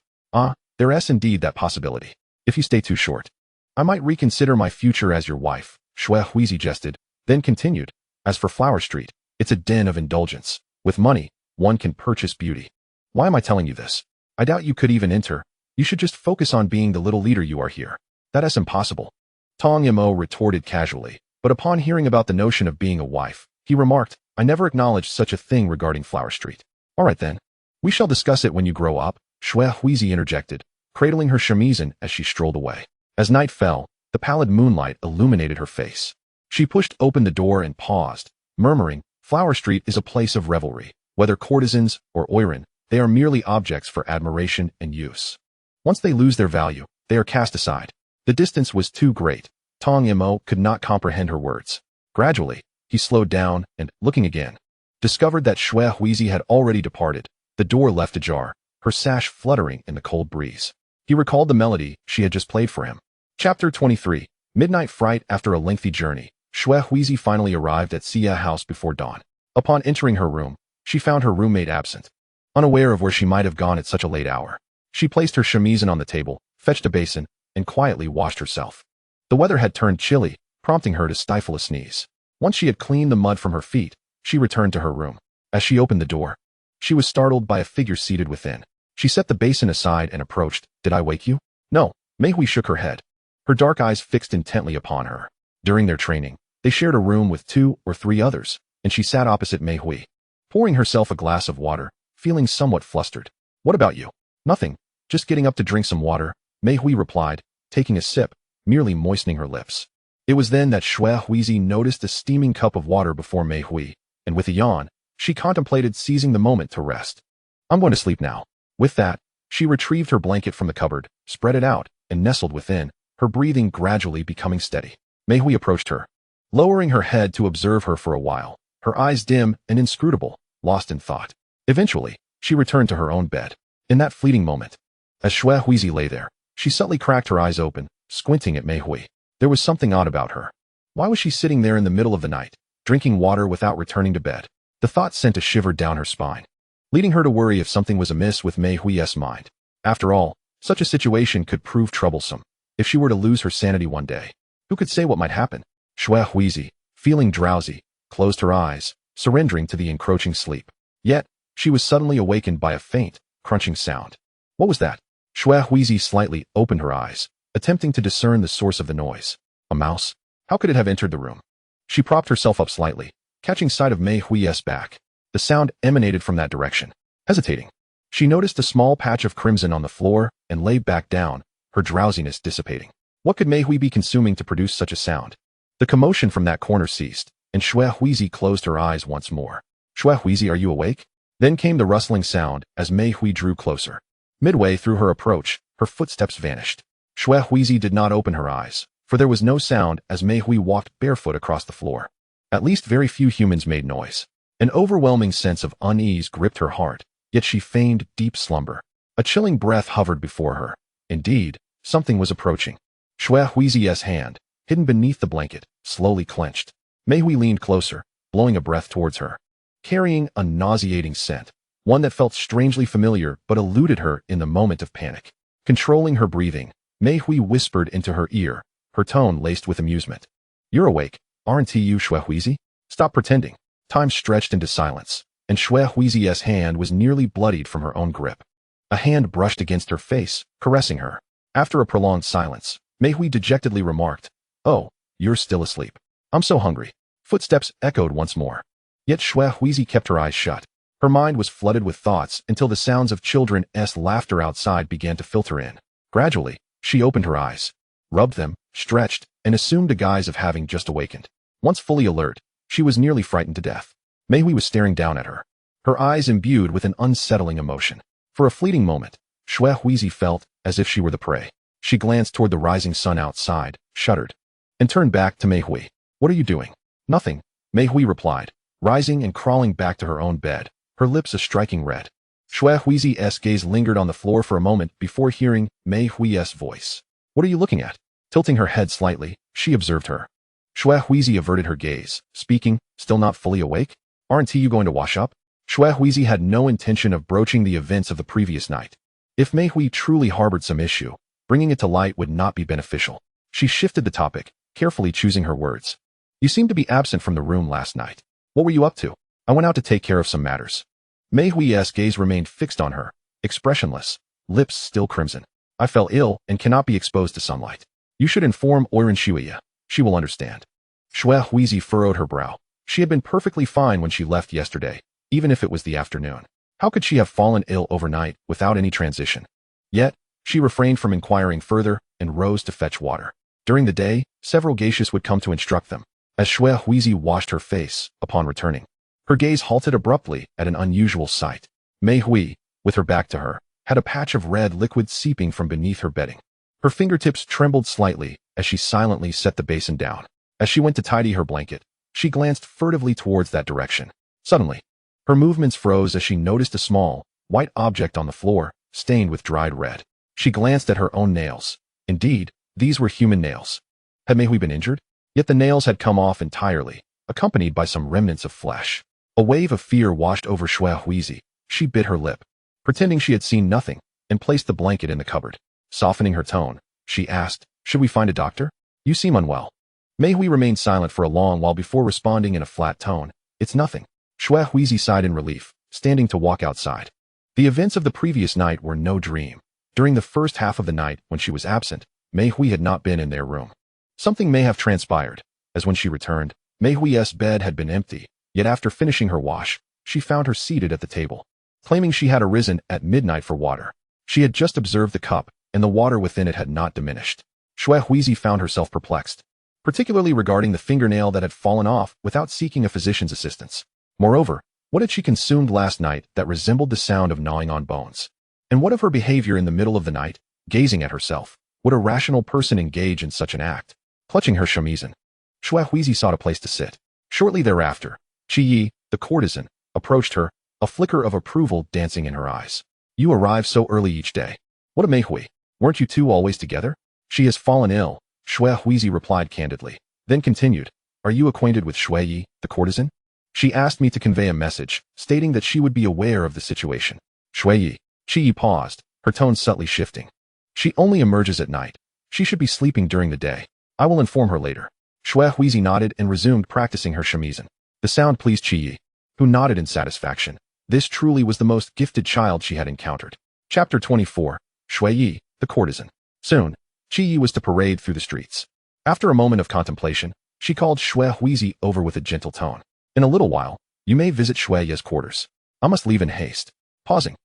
There is indeed that possibility. If you stay too short, I might reconsider my future as your wife, Shui Huizi jested, then continued. As for Flower Street, it's a den of indulgence. With money, one can purchase beauty. Why am I telling you this? I doubt you could even enter. You should just focus on being the little leader you are here. That is impossible. Tong Mo retorted casually, but upon hearing about the notion of being a wife, he remarked, I never acknowledged such a thing regarding Flower Street. All right then. We shall discuss it when you grow up, Shui Huizi interjected, cradling her shamisen as she strolled away. As night fell, the pallid moonlight illuminated her face. She pushed open the door and paused, murmuring, Flower Street is a place of revelry. Whether courtesans or oiran, they are merely objects for admiration and use. Once they lose their value, they are cast aside. The distance was too great. Tong Mo could not comprehend her words. Gradually, he slowed down and, looking again, discovered that Shui Huizi had already departed. The door left ajar, her sash fluttering in the cold breeze. He recalled the melody she had just played for him. Chapter 23. Midnight Fright. After a lengthy journey, Shui Huizi finally arrived at Xia House before dawn. Upon entering her room, she found her roommate absent. Unaware of where she might have gone at such a late hour, she placed her shamisen on the table, fetched a basin, and quietly washed herself. The weather had turned chilly, prompting her to stifle a sneeze. Once she had cleaned the mud from her feet, she returned to her room. As she opened the door, she was startled by a figure seated within. She set the basin aside and approached. Did I wake you? No. Mei Hui shook her head. Her dark eyes fixed intently upon her. During their training, they shared a room with 2 or 3 others, and she sat opposite Mei Hui, pouring herself a glass of water, feeling somewhat flustered. What about you? Nothing. Just getting up to drink some water, Mei Hui replied, taking a sip, merely moistening her lips. It was then that Shui Huizi noticed a steaming cup of water before Mei Hui, and with a yawn, she contemplated seizing the moment to rest. I'm going to sleep now. With that, she retrieved her blanket from the cupboard, spread it out, and nestled within, her breathing gradually becoming steady. Mei Hui approached her, lowering her head to observe her for a while, her eyes dim and inscrutable, lost in thought. Eventually, she returned to her own bed. In that fleeting moment, as Shui Huizi lay there, she subtly cracked her eyes open, squinting at Mei Hui. There was something odd about her. Why was she sitting there in the middle of the night, drinking water without returning to bed? The thought sent a shiver down her spine, leading her to worry if something was amiss with Mei Hui's mind. After all, such a situation could prove troublesome. If she were to lose her sanity one day, who could say what might happen? Shui Huizi, feeling drowsy, closed her eyes, surrendering to the encroaching sleep. Yet, she was suddenly awakened by a faint, crunching sound. What was that? Shui Huizi slightly opened her eyes, attempting to discern the source of the noise. A mouse? How could it have entered the room? She propped herself up slightly, catching sight of Mei Hui's back. The sound emanated from that direction. Hesitating, she noticed a small patch of crimson on the floor and lay back down, her drowsiness dissipating. What could Mei Hui be consuming to produce such a sound? The commotion from that corner ceased, and Shui Huizi closed her eyes once more. Shui Huizi, are you awake? Then came the rustling sound as Mei Hui drew closer. Midway through her approach, her footsteps vanished. Shui Huizi did not open her eyes, for there was no sound as Mei Hui walked barefoot across the floor. At least very few humans made noise. An overwhelming sense of unease gripped her heart, yet she feigned deep slumber. A chilling breath hovered before her. Indeed, something was approaching. Shui Huizi's hand, hidden beneath the blanket, slowly clenched. Mei Hui leaned closer, blowing a breath towards her, carrying a nauseating scent, one that felt strangely familiar but eluded her in the moment of panic. Controlling her breathing, Mei Hui whispered into her ear, her tone laced with amusement. You're awake, aren't you, Shui Huizi? Stop pretending. Time stretched into silence, and Shui Huizi's hand was nearly bloodied from her own grip. A hand brushed against her face, caressing her. After a prolonged silence, Mei Hui dejectedly remarked, Oh, you're still asleep. I'm so hungry. Footsteps echoed once more. Yet Shui Huizi kept her eyes shut. Her mind was flooded with thoughts until the sounds of children's laughter outside began to filter in. Gradually, she opened her eyes, rubbed them, stretched, and assumed a guise of having just awakened. Once fully alert, she was nearly frightened to death. Mei Hui was staring down at her, her eyes imbued with an unsettling emotion. For a fleeting moment, Shui Huizi felt as if she were the prey. She glanced toward the rising sun outside, shuddered, and turned back to Mei Hui. What are you doing? Nothing, Mei Hui replied, rising and crawling back to her own bed, her lips a striking red. Shui Huizi's gaze lingered on the floor for a moment before hearing Mei Hui's voice. What are you looking at? Tilting her head slightly, she observed her. Shui Huizi averted her gaze, speaking, still not fully awake? Aren't you going to wash up? Shui Huizi had no intention of broaching the events of the previous night. If Mei Hui truly harbored some issue, bringing it to light would not be beneficial. She shifted the topic, carefully choosing her words. You seemed to be absent from the room last night. What were you up to? I went out to take care of some matters. Mei Hui's gaze remained fixed on her, expressionless, lips still crimson. I fell ill and cannot be exposed to sunlight. You should inform Oiran Shuya. She will understand. Shui Huizi furrowed her brow. She had been perfectly fine when she left yesterday, even if it was the afternoon. How could she have fallen ill overnight without any transition? Yet, she refrained from inquiring further and rose to fetch water. During the day, several geishas would come to instruct them. As Shui Huizi washed her face, upon returning, her gaze halted abruptly at an unusual sight. Mei Hui, with her back to her, had a patch of red liquid seeping from beneath her bedding. Her fingertips trembled slightly as she silently set the basin down. As she went to tidy her blanket, she glanced furtively towards that direction. Suddenly, her movements froze as she noticed a small, white object on the floor, stained with dried red. She glanced at her own nails. Indeed, these were human nails. Had Mei Hui been injured? Yet the nails had come off entirely, accompanied by some remnants of flesh. A wave of fear washed over Shui Huizi. She bit her lip, pretending she had seen nothing, and placed the blanket in the cupboard. Softening her tone, she asked, should we find a doctor? You seem unwell. Mei Hui remained silent for a long while before responding in a flat tone. It's nothing. Shui Huizi sighed in relief, standing to walk outside. The events of the previous night were no dream. During the first half of the night, when she was absent, Mei Hui had not been in their room. Something may have transpired, as when she returned, Mei Hui's bed had been empty, yet after finishing her wash, she found her seated at the table, claiming she had arisen at midnight for water. She had just observed the cup, and the water within it had not diminished. Shui Huizi found herself perplexed, particularly regarding the fingernail that had fallen off without seeking a physician's assistance. Moreover, what had she consumed last night that resembled the sound of gnawing on bones? And what of her behavior in the middle of the night, gazing at herself? Would a rational person engage in such an act? Clutching her shamisen, Shui Huizi sought a place to sit. Shortly thereafter, Qi Yi, the courtesan, approached her, a flicker of approval dancing in her eyes. You arrive so early each day. What a Mei Hui. Weren't you two always together? She has fallen ill, Shui Huizi replied candidly, then continued, are you acquainted with Shui Yi, the courtesan? She asked me to convey a message, stating that she would be aware of the situation. Shui Yi. Qi Yi paused, her tone subtly shifting. She only emerges at night. She should be sleeping during the day. I will inform her later. Shui Huizi nodded and resumed practicing her shamisen. The sound pleased Qi Yi, who nodded in satisfaction. This truly was the most gifted child she had encountered. Chapter 24. Shui Yi, the courtesan. Soon, Qi Yi was to parade through the streets. After a moment of contemplation, she called Shui Huizi over with a gentle tone. In a little while, you may visit Shui Yi's quarters. I must leave in haste. Pausing,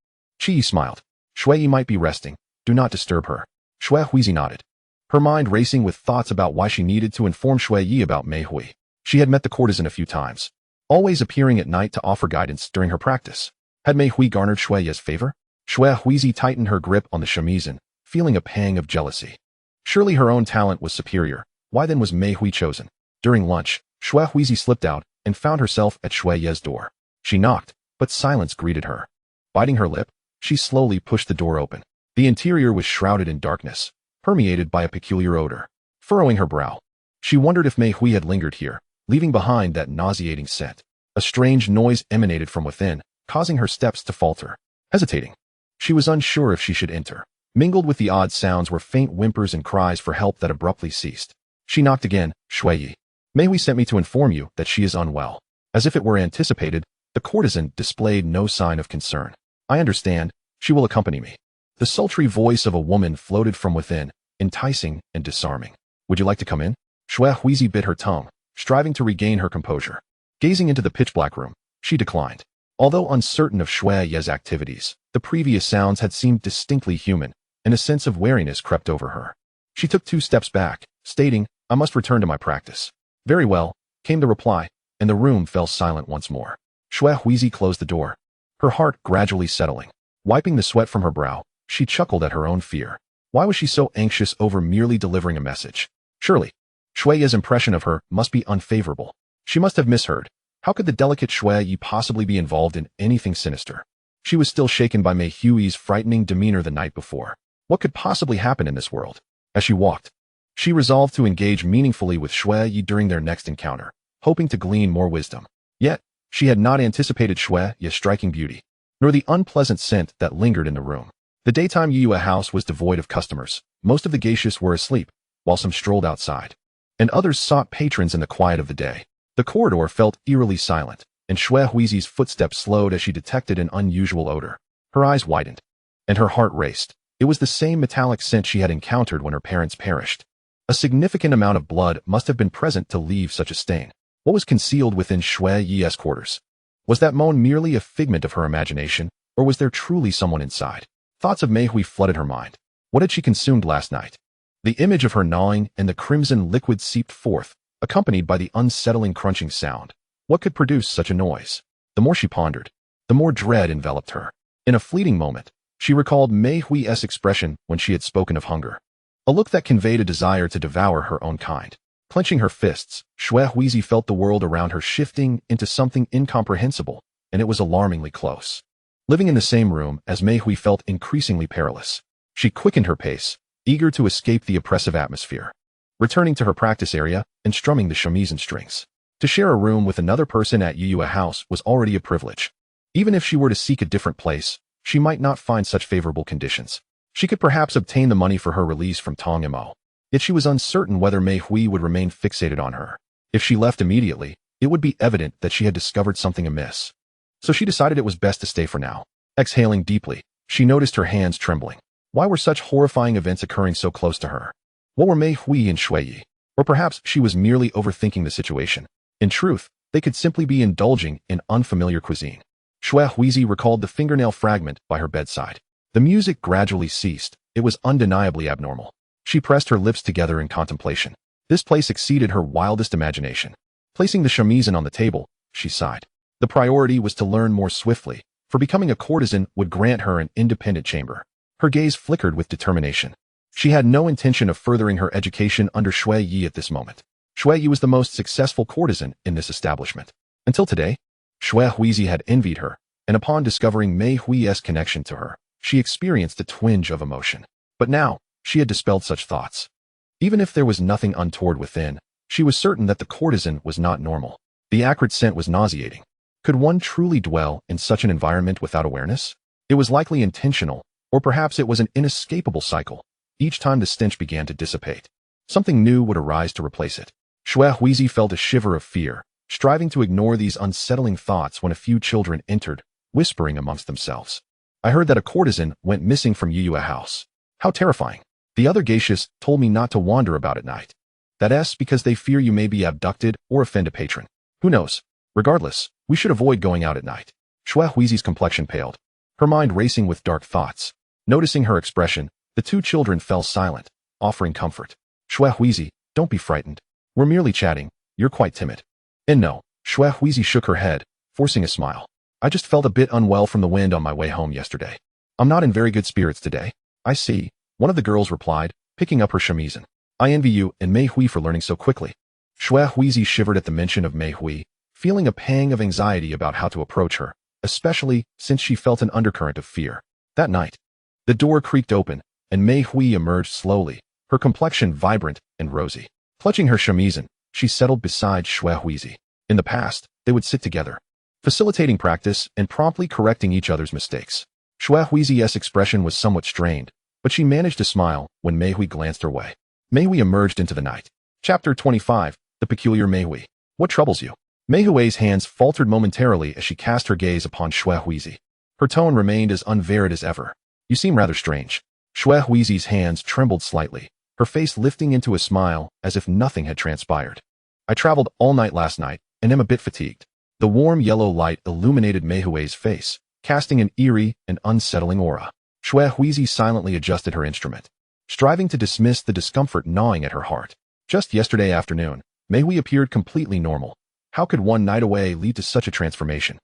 Qi Yi smiled. Shui Yi might be resting. Do not disturb her. Shui Huizi nodded, her mind racing with thoughts about why she needed to inform Shui Yi about Mei Hui. She had met the courtesan a few times, always appearing at night to offer guidance during her practice. Had Mei Hui garnered Shui Yi's favor? Shui Huizi tightened her grip on the shamisen, feeling a pang of jealousy. Surely her own talent was superior. Why then was Mei Hui chosen? During lunch, Shui Huizi slipped out and found herself at Shui Yi's door. She knocked, but silence greeted her. Biting her lip, she slowly pushed the door open. The interior was shrouded in darkness, permeated by a peculiar odor. Furrowing her brow, she wondered if Mei Hui had lingered here, leaving behind that nauseating scent. A strange noise emanated from within, causing her steps to falter. Hesitating, she was unsure if she should enter. Mingled with the odd sounds were faint whimpers and cries for help that abruptly ceased. She knocked again. Shui Yi. Mei Hui sent me to inform you that she is unwell. As if it were anticipated, the courtesan displayed no sign of concern. I understand. She will accompany me. The sultry voice of a woman floated from within, enticing and disarming. Would you like to come in? Shui Huizi bit her tongue, striving to regain her composure. Gazing into the pitch-black room, she declined. Although uncertain of Shui Yi's activities, the previous sounds had seemed distinctly human, and a sense of wariness crept over her. She took 2 steps back, stating, I must return to my practice. Very well, came the reply, and the room fell silent once more. Shui Huizi closed the door, her heart gradually settling. Wiping the sweat from her brow, she chuckled at her own fear. Why was she so anxious over merely delivering a message? Surely, Shui Yi's impression of her must be unfavorable. She must have misheard. How could the delicate Shui Yi possibly be involved in anything sinister? She was still shaken by Mei Hui's frightening demeanor the night before. What could possibly happen in this world? As she walked, she resolved to engage meaningfully with Shui Yi during their next encounter, hoping to glean more wisdom. Yet, she had not anticipated Shui Yi's striking beauty, nor the unpleasant scent that lingered in the room. The daytime Yue house was devoid of customers. Most of the geishas were asleep, while some strolled outside, and others sought patrons in the quiet of the day. The corridor felt eerily silent, and Shui Huizi's footsteps slowed as she detected an unusual odor. Her eyes widened, and her heart raced. It was the same metallic scent she had encountered when her parents perished. A significant amount of blood must have been present to leave such a stain. What was concealed within Shui Yi's quarters? Was that moan merely a figment of her imagination, or was there truly someone inside? Thoughts of Mei Hui flooded her mind. What had she consumed last night? The image of her gnawing and the crimson liquid seeped forth, accompanied by the unsettling crunching sound. What could produce such a noise? The more she pondered, the more dread enveloped her. In a fleeting moment, she recalled Mei Hui's expression when she had spoken of hunger. A look that conveyed a desire to devour her own kind. Clenching her fists, Shui Huizi felt the world around her shifting into something incomprehensible, and it was alarmingly close. Living in the same room as Mei Hui felt increasingly perilous. She quickened her pace, eager to escape the oppressive atmosphere. Returning to her practice area and strumming the shamisen strings. To share a room with another person at Yue House was already a privilege. Even if she were to seek a different place, she might not find such favorable conditions. She could perhaps obtain the money for her release from Tong Mo. Yet she was uncertain whether Mei Hui would remain fixated on her. If she left immediately, it would be evident that she had discovered something amiss. So she decided it was best to stay for now. Exhaling deeply, she noticed her hands trembling. Why were such horrifying events occurring so close to her? What were Mei Hui and Shui Yi? Or perhaps she was merely overthinking the situation. In truth, they could simply be indulging in unfamiliar cuisine. Shui Huizi recalled the fingernail fragment by her bedside. The music gradually ceased. It was undeniably abnormal. She pressed her lips together in contemplation. This place exceeded her wildest imagination. Placing the shamisen on the table, she sighed. The priority was to learn more swiftly, for becoming a courtesan would grant her an independent chamber. Her gaze flickered with determination. She had no intention of furthering her education under Shui Yi at this moment. Shui Yi was the most successful courtesan in this establishment. Until today, Shui Huizi had envied her, and upon discovering Mei Hui's connection to her, she experienced a twinge of emotion. But now, she had dispelled such thoughts. Even if there was nothing untoward within, she was certain that the courtesan was not normal. The acrid scent was nauseating. Could one truly dwell in such an environment without awareness? It was likely intentional, or perhaps it was an inescapable cycle. Each time the stench began to dissipate, something new would arise to replace it. Shui Huizi felt a shiver of fear, striving to ignore these unsettling thoughts when a few children entered, whispering amongst themselves. I heard that a courtesan went missing from Yue House. How terrifying. The other geishas told me not to wander about at night. That's because they fear you may be abducted or offend a patron. Who knows? Regardless, we should avoid going out at night. Shui Huizi's complexion paled, her mind racing with dark thoughts. Noticing her expression, the two children fell silent, offering comfort. Shui Huizi, don't be frightened. We're merely chatting. You're quite timid. And no, Shui Huizi shook her head, forcing a smile. I just felt a bit unwell from the wind on my way home yesterday. I'm not in very good spirits today. I see, one of the girls replied, picking up her shamisen. I envy you and Mei Hui for learning so quickly. Shui Huizi shivered at the mention of Mei Hui, feeling a pang of anxiety about how to approach her, especially since she felt an undercurrent of fear. That night, the door creaked open, and Mei Hui emerged slowly, her complexion vibrant and rosy. Clutching her shamisen, she settled beside Shui Huizi. In the past, they would sit together, facilitating practice and promptly correcting each other's mistakes. Shui Huizi's expression was somewhat strained, but she managed to smile when Mei Hui glanced her way. Mei Hui emerged into the night. Chapter 25, The Peculiar Mei Hui. What troubles you? Mei Hui's hands faltered momentarily as she cast her gaze upon Shui Huizi. Her tone remained as unvaried as ever. You seem rather strange. Shui Huizi's hands trembled slightly, her face lifting into a smile as if nothing had transpired. I traveled all night last night and am a bit fatigued. The warm yellow light illuminated Mei Hui's face, casting an eerie and unsettling aura. Shui Huizi silently adjusted her instrument, striving to dismiss the discomfort gnawing at her heart. Just yesterday afternoon, Mei Hui appeared completely normal. How could one night away lead to such a transformation?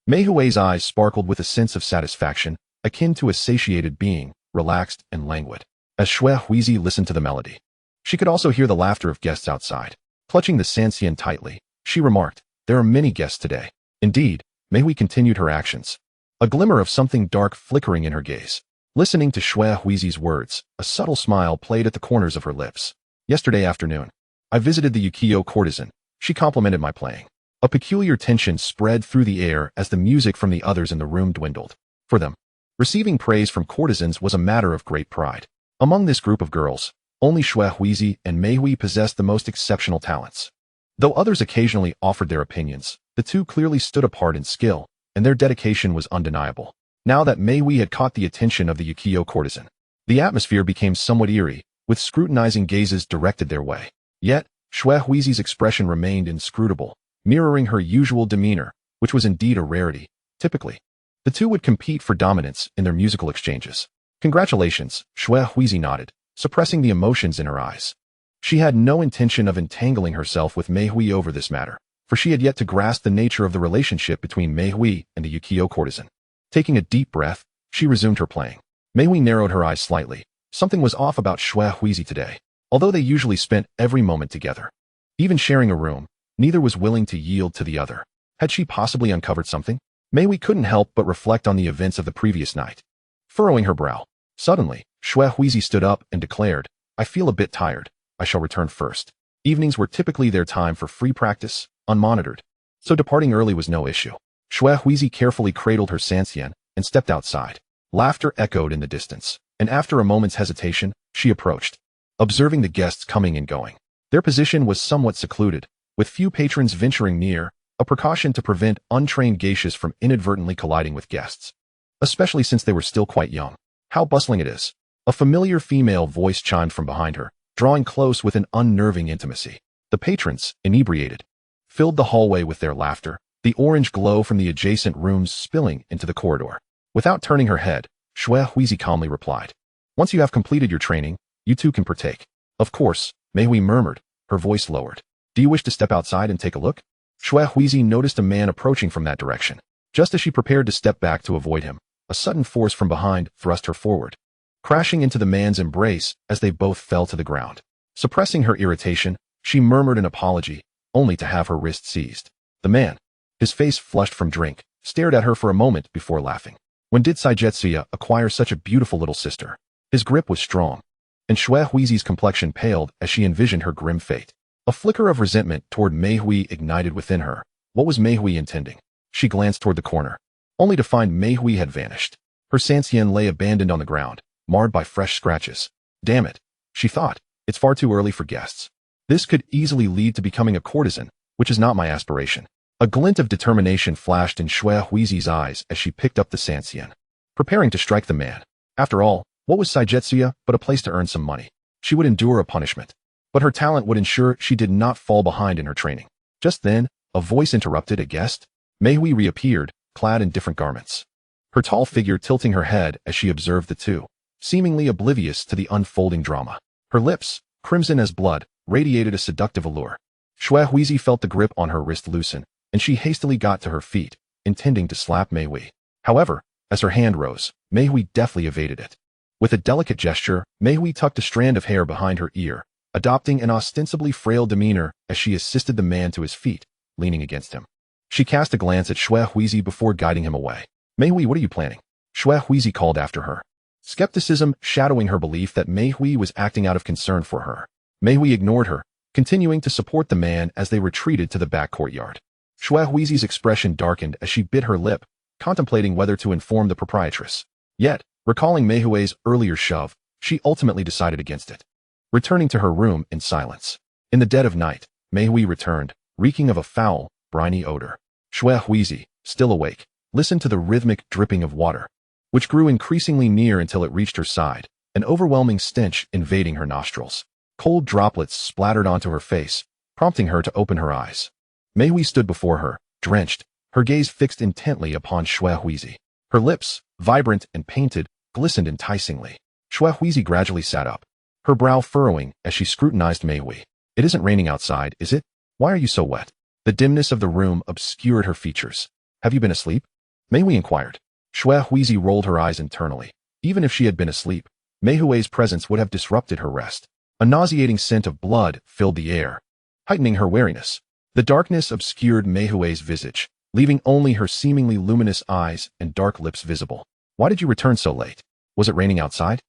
Mei Hui's eyes sparkled with a sense of satisfaction, akin to a satiated being, relaxed and languid. As Shui Huizi listened to the melody, she could also hear the laughter of guests outside. Clutching the sanxian tightly, she remarked, there are many guests today. Indeed, Mei Hui continued her actions, a glimmer of something dark flickering in her gaze. Listening to Shui Huizi's words, a subtle smile played at the corners of her lips. Yesterday afternoon, I visited the Yukio courtesan. She complimented my playing. A peculiar tension spread through the air as the music from the others in the room dwindled. For them, receiving praise from courtesans was a matter of great pride. Among this group of girls, only Shui Huizi and Mei Hui possessed the most exceptional talents. Though others occasionally offered their opinions, the two clearly stood apart in skill, and their dedication was undeniable. Now that Mei Hui had caught the attention of the Yukio courtesan, the atmosphere became somewhat eerie, with scrutinizing gazes directed their way. Yet, Shui Huizi's expression remained inscrutable, mirroring her usual demeanor, which was indeed a rarity. Typically, the two would compete for dominance in their musical exchanges. Congratulations, Shui Huizi nodded, suppressing the emotions in her eyes. She had no intention of entangling herself with Mei Hui over this matter, for she had yet to grasp the nature of the relationship between Mei Hui and the Yukio courtesan. Taking a deep breath, she resumed her playing. Mei Hui narrowed her eyes slightly. Something was off about Shui Huizi today. Although they usually spent every moment together, even sharing a room, neither was willing to yield to the other. Had she possibly uncovered something? Mei Hui couldn't help but reflect on the events of the previous night. Furrowing her brow, suddenly, Shui Huizi stood up and declared, I feel a bit tired. I shall return first. Evenings were typically their time for free practice, unmonitored, so departing early was no issue. Shui Huizi carefully cradled her sanxian and stepped outside. Laughter echoed in the distance, and after a moment's hesitation, she approached, observing the guests coming and going. Their position was somewhat secluded, with few patrons venturing near, a precaution to prevent untrained geishas from inadvertently colliding with guests, especially since they were still quite young. How bustling it is! A familiar female voice chimed from behind her, drawing close with an unnerving intimacy. The patrons, inebriated, filled the hallway with their laughter, the orange glow from the adjacent rooms spilling into the corridor. Without turning her head, Shui Huizi calmly replied, Once you have completed your training, you too can partake. Of course, Mei Hui murmured, her voice lowered. Do you wish to step outside and take a look? Shui Huizi noticed a man approaching from that direction. Just as she prepared to step back to avoid him, a sudden force from behind thrust her forward, crashing into the man's embrace as they both fell to the ground. Suppressing her irritation, she murmured an apology, only to have her wrist seized. The man, his face flushed from drink, stared at her for a moment before laughing. When did Saijetsuya acquire such a beautiful little sister? His grip was strong, and Shui Huizi's complexion paled as she envisioned her grim fate. A flicker of resentment toward Mei Hui ignited within her. What was Mei Hui intending? She glanced toward the corner, only to find Mei Hui had vanished. Her sanxian lay abandoned on the ground, marred by fresh scratches. Damn it, she thought, it's far too early for guests. This could easily lead to becoming a courtesan, which is not my aspiration. A glint of determination flashed in Shui Huizi's eyes as she picked up the sanxian, preparing to strike the man. After all, what was Saijetsuya but a place to earn some money? She would endure a punishment, but her talent would ensure she did not fall behind in her training. Just then, a voice interrupted a guest. Mei Hui reappeared, clad in different garments, her tall figure tilting her head as she observed the two, seemingly oblivious to the unfolding drama. Her lips, crimson as blood, radiated a seductive allure. Shui Huizi felt the grip on her wrist loosen, and she hastily got to her feet, intending to slap Mei Hui. However, as her hand rose, Mei Hui deftly evaded it. With a delicate gesture, Mei Hui tucked a strand of hair behind her ear, adopting an ostensibly frail demeanor as she assisted the man to his feet, leaning against him. She cast a glance at Shui Huizi before guiding him away. Mei Hui, what are you planning? Shui Huizi called after her, skepticism shadowing her belief that Mei Hui was acting out of concern for her. Mei Hui ignored her, continuing to support the man as they retreated to the back courtyard. Shui Huizi's expression darkened as she bit her lip, contemplating whether to inform the proprietress. Yet, recalling Mei Hui's earlier shove, she ultimately decided against it. Returning to her room in silence. In the dead of night, Mei Hui returned, reeking of a foul, briny odor. Shui Huizi, still awake, listened to the rhythmic dripping of water, which grew increasingly near until it reached her side, an overwhelming stench invading her nostrils. Cold droplets splattered onto her face, prompting her to open her eyes. Mei Hui stood before her, drenched, her gaze fixed intently upon Shui Huizi. Her lips, vibrant and painted, glistened enticingly. Shui Huizi gradually sat up, her brow furrowing as she scrutinized Mei Hui. It isn't raining outside, is it? Why are you so wet? The dimness of the room obscured her features. Have you been asleep? Mei Hui inquired. Shui Huizi rolled her eyes internally. Even if she had been asleep, Mei Hui's presence would have disrupted her rest. A nauseating scent of blood filled the air, heightening her wariness. The darkness obscured Mei Hui's visage, leaving only her seemingly luminous eyes and dark lips visible. Why did you return so late? Was it raining outside?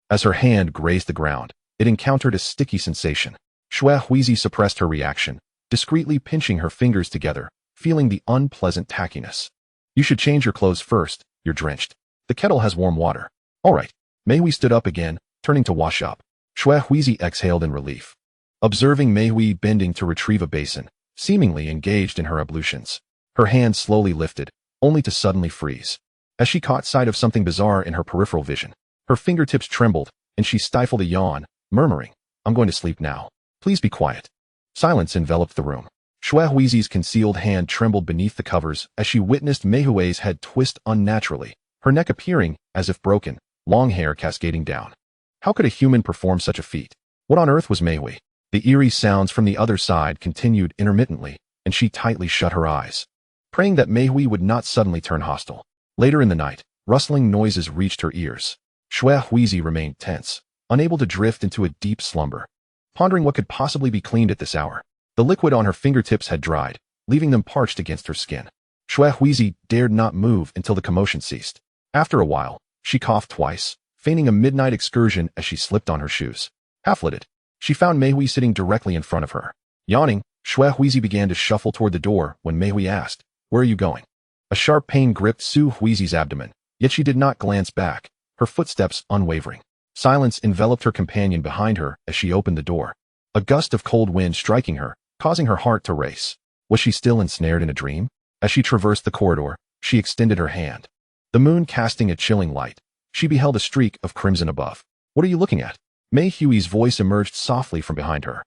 As her hand grazed the ground, it encountered a sticky sensation. Shui Huizi suppressed her reaction, discreetly pinching her fingers together, feeling the unpleasant tackiness. You should change your clothes first, you're drenched. The kettle has warm water. All right. Mei Hui stood up again, turning to wash up. Shui Huizi exhaled in relief. Observing Mei Hui bending to retrieve a basin, seemingly engaged in her ablutions. Her hand slowly lifted, only to suddenly freeze. As she caught sight of something bizarre in her peripheral vision, her fingertips trembled, and she stifled a yawn, murmuring, I'm going to sleep now. Please be quiet. Silence enveloped the room. Shui Huizi's concealed hand trembled beneath the covers as she witnessed Mei Hui's head twist unnaturally, her neck appearing as if broken, long hair cascading down. How could a human perform such a feat? What on earth was Mei Hui? The eerie sounds from the other side continued intermittently, and she tightly shut her eyes, praying that Mei Hui would not suddenly turn hostile. Later in the night, rustling noises reached her ears. Shui Huizi remained tense, unable to drift into a deep slumber, pondering what could possibly be cleaned at this hour. The liquid on her fingertips had dried, leaving them parched against her skin. Shui Huizi dared not move until the commotion ceased. After a while, she coughed twice, feigning a midnight excursion as she slipped on her shoes. Half-lidded, she found Mei Hui sitting directly in front of her. Yawning, Shui Huizi began to shuffle toward the door when Mei Hui asked, Where are you going? A sharp pain gripped Su Huizi's abdomen, yet she did not glance back, her footsteps unwavering. Silence enveloped her companion behind her as she opened the door, a gust of cold wind striking her, causing her heart to race. Was she still ensnared in a dream? As she traversed the corridor, she extended her hand. The moon casting a chilling light, she beheld a streak of crimson above. What are you looking at? Mei Hui's voice emerged softly from behind her.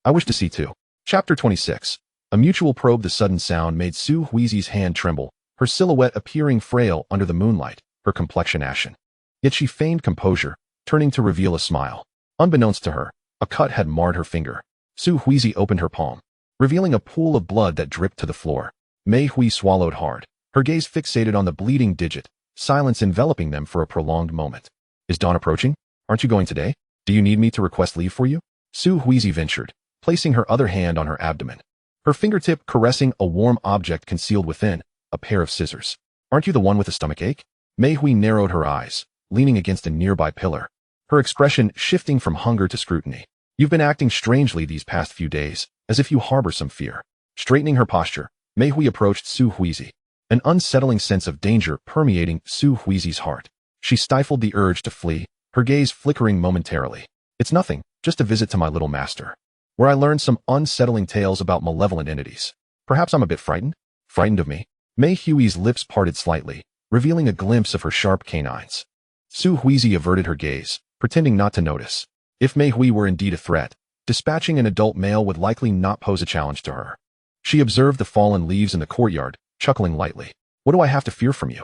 I wish to see too. Chapter 26. A mutual probe. The sudden sound made Su Huizi's hand tremble, her silhouette appearing frail under the moonlight, her complexion ashen. Yet she feigned composure, turning to reveal a smile. Unbeknownst to her, a cut had marred her finger. Su Huizi opened her palm, revealing a pool of blood that dripped to the floor. Mei Hui swallowed hard, her gaze fixated on the bleeding digit, silence enveloping them for a prolonged moment. Is dawn approaching? Aren't you going today? Do you need me to request leave for you? Su Huizi ventured, placing her other hand on her abdomen, her fingertip caressing a warm object concealed within, a pair of scissors. Aren't you the one with a stomachache? Mei Hui narrowed her eyes, leaning against a nearby pillar, her expression shifting from hunger to scrutiny. You've been acting strangely these past few days, as if you harbor some fear. Straightening her posture, Mei Hui approached Su Huizi, an unsettling sense of danger permeating Su Huizi's heart. She stifled the urge to flee, her gaze flickering momentarily. It's nothing, just a visit to my little master, where I learned some unsettling tales about malevolent entities. Perhaps I'm a bit frightened? Frightened of me? Mei Hui's lips parted slightly, revealing a glimpse of her sharp canines. Su Huizi averted her gaze, pretending not to notice. If Mei Hui were indeed a threat, dispatching an adult male would likely not pose a challenge to her. She observed the fallen leaves in the courtyard, chuckling lightly. What do I have to fear from you?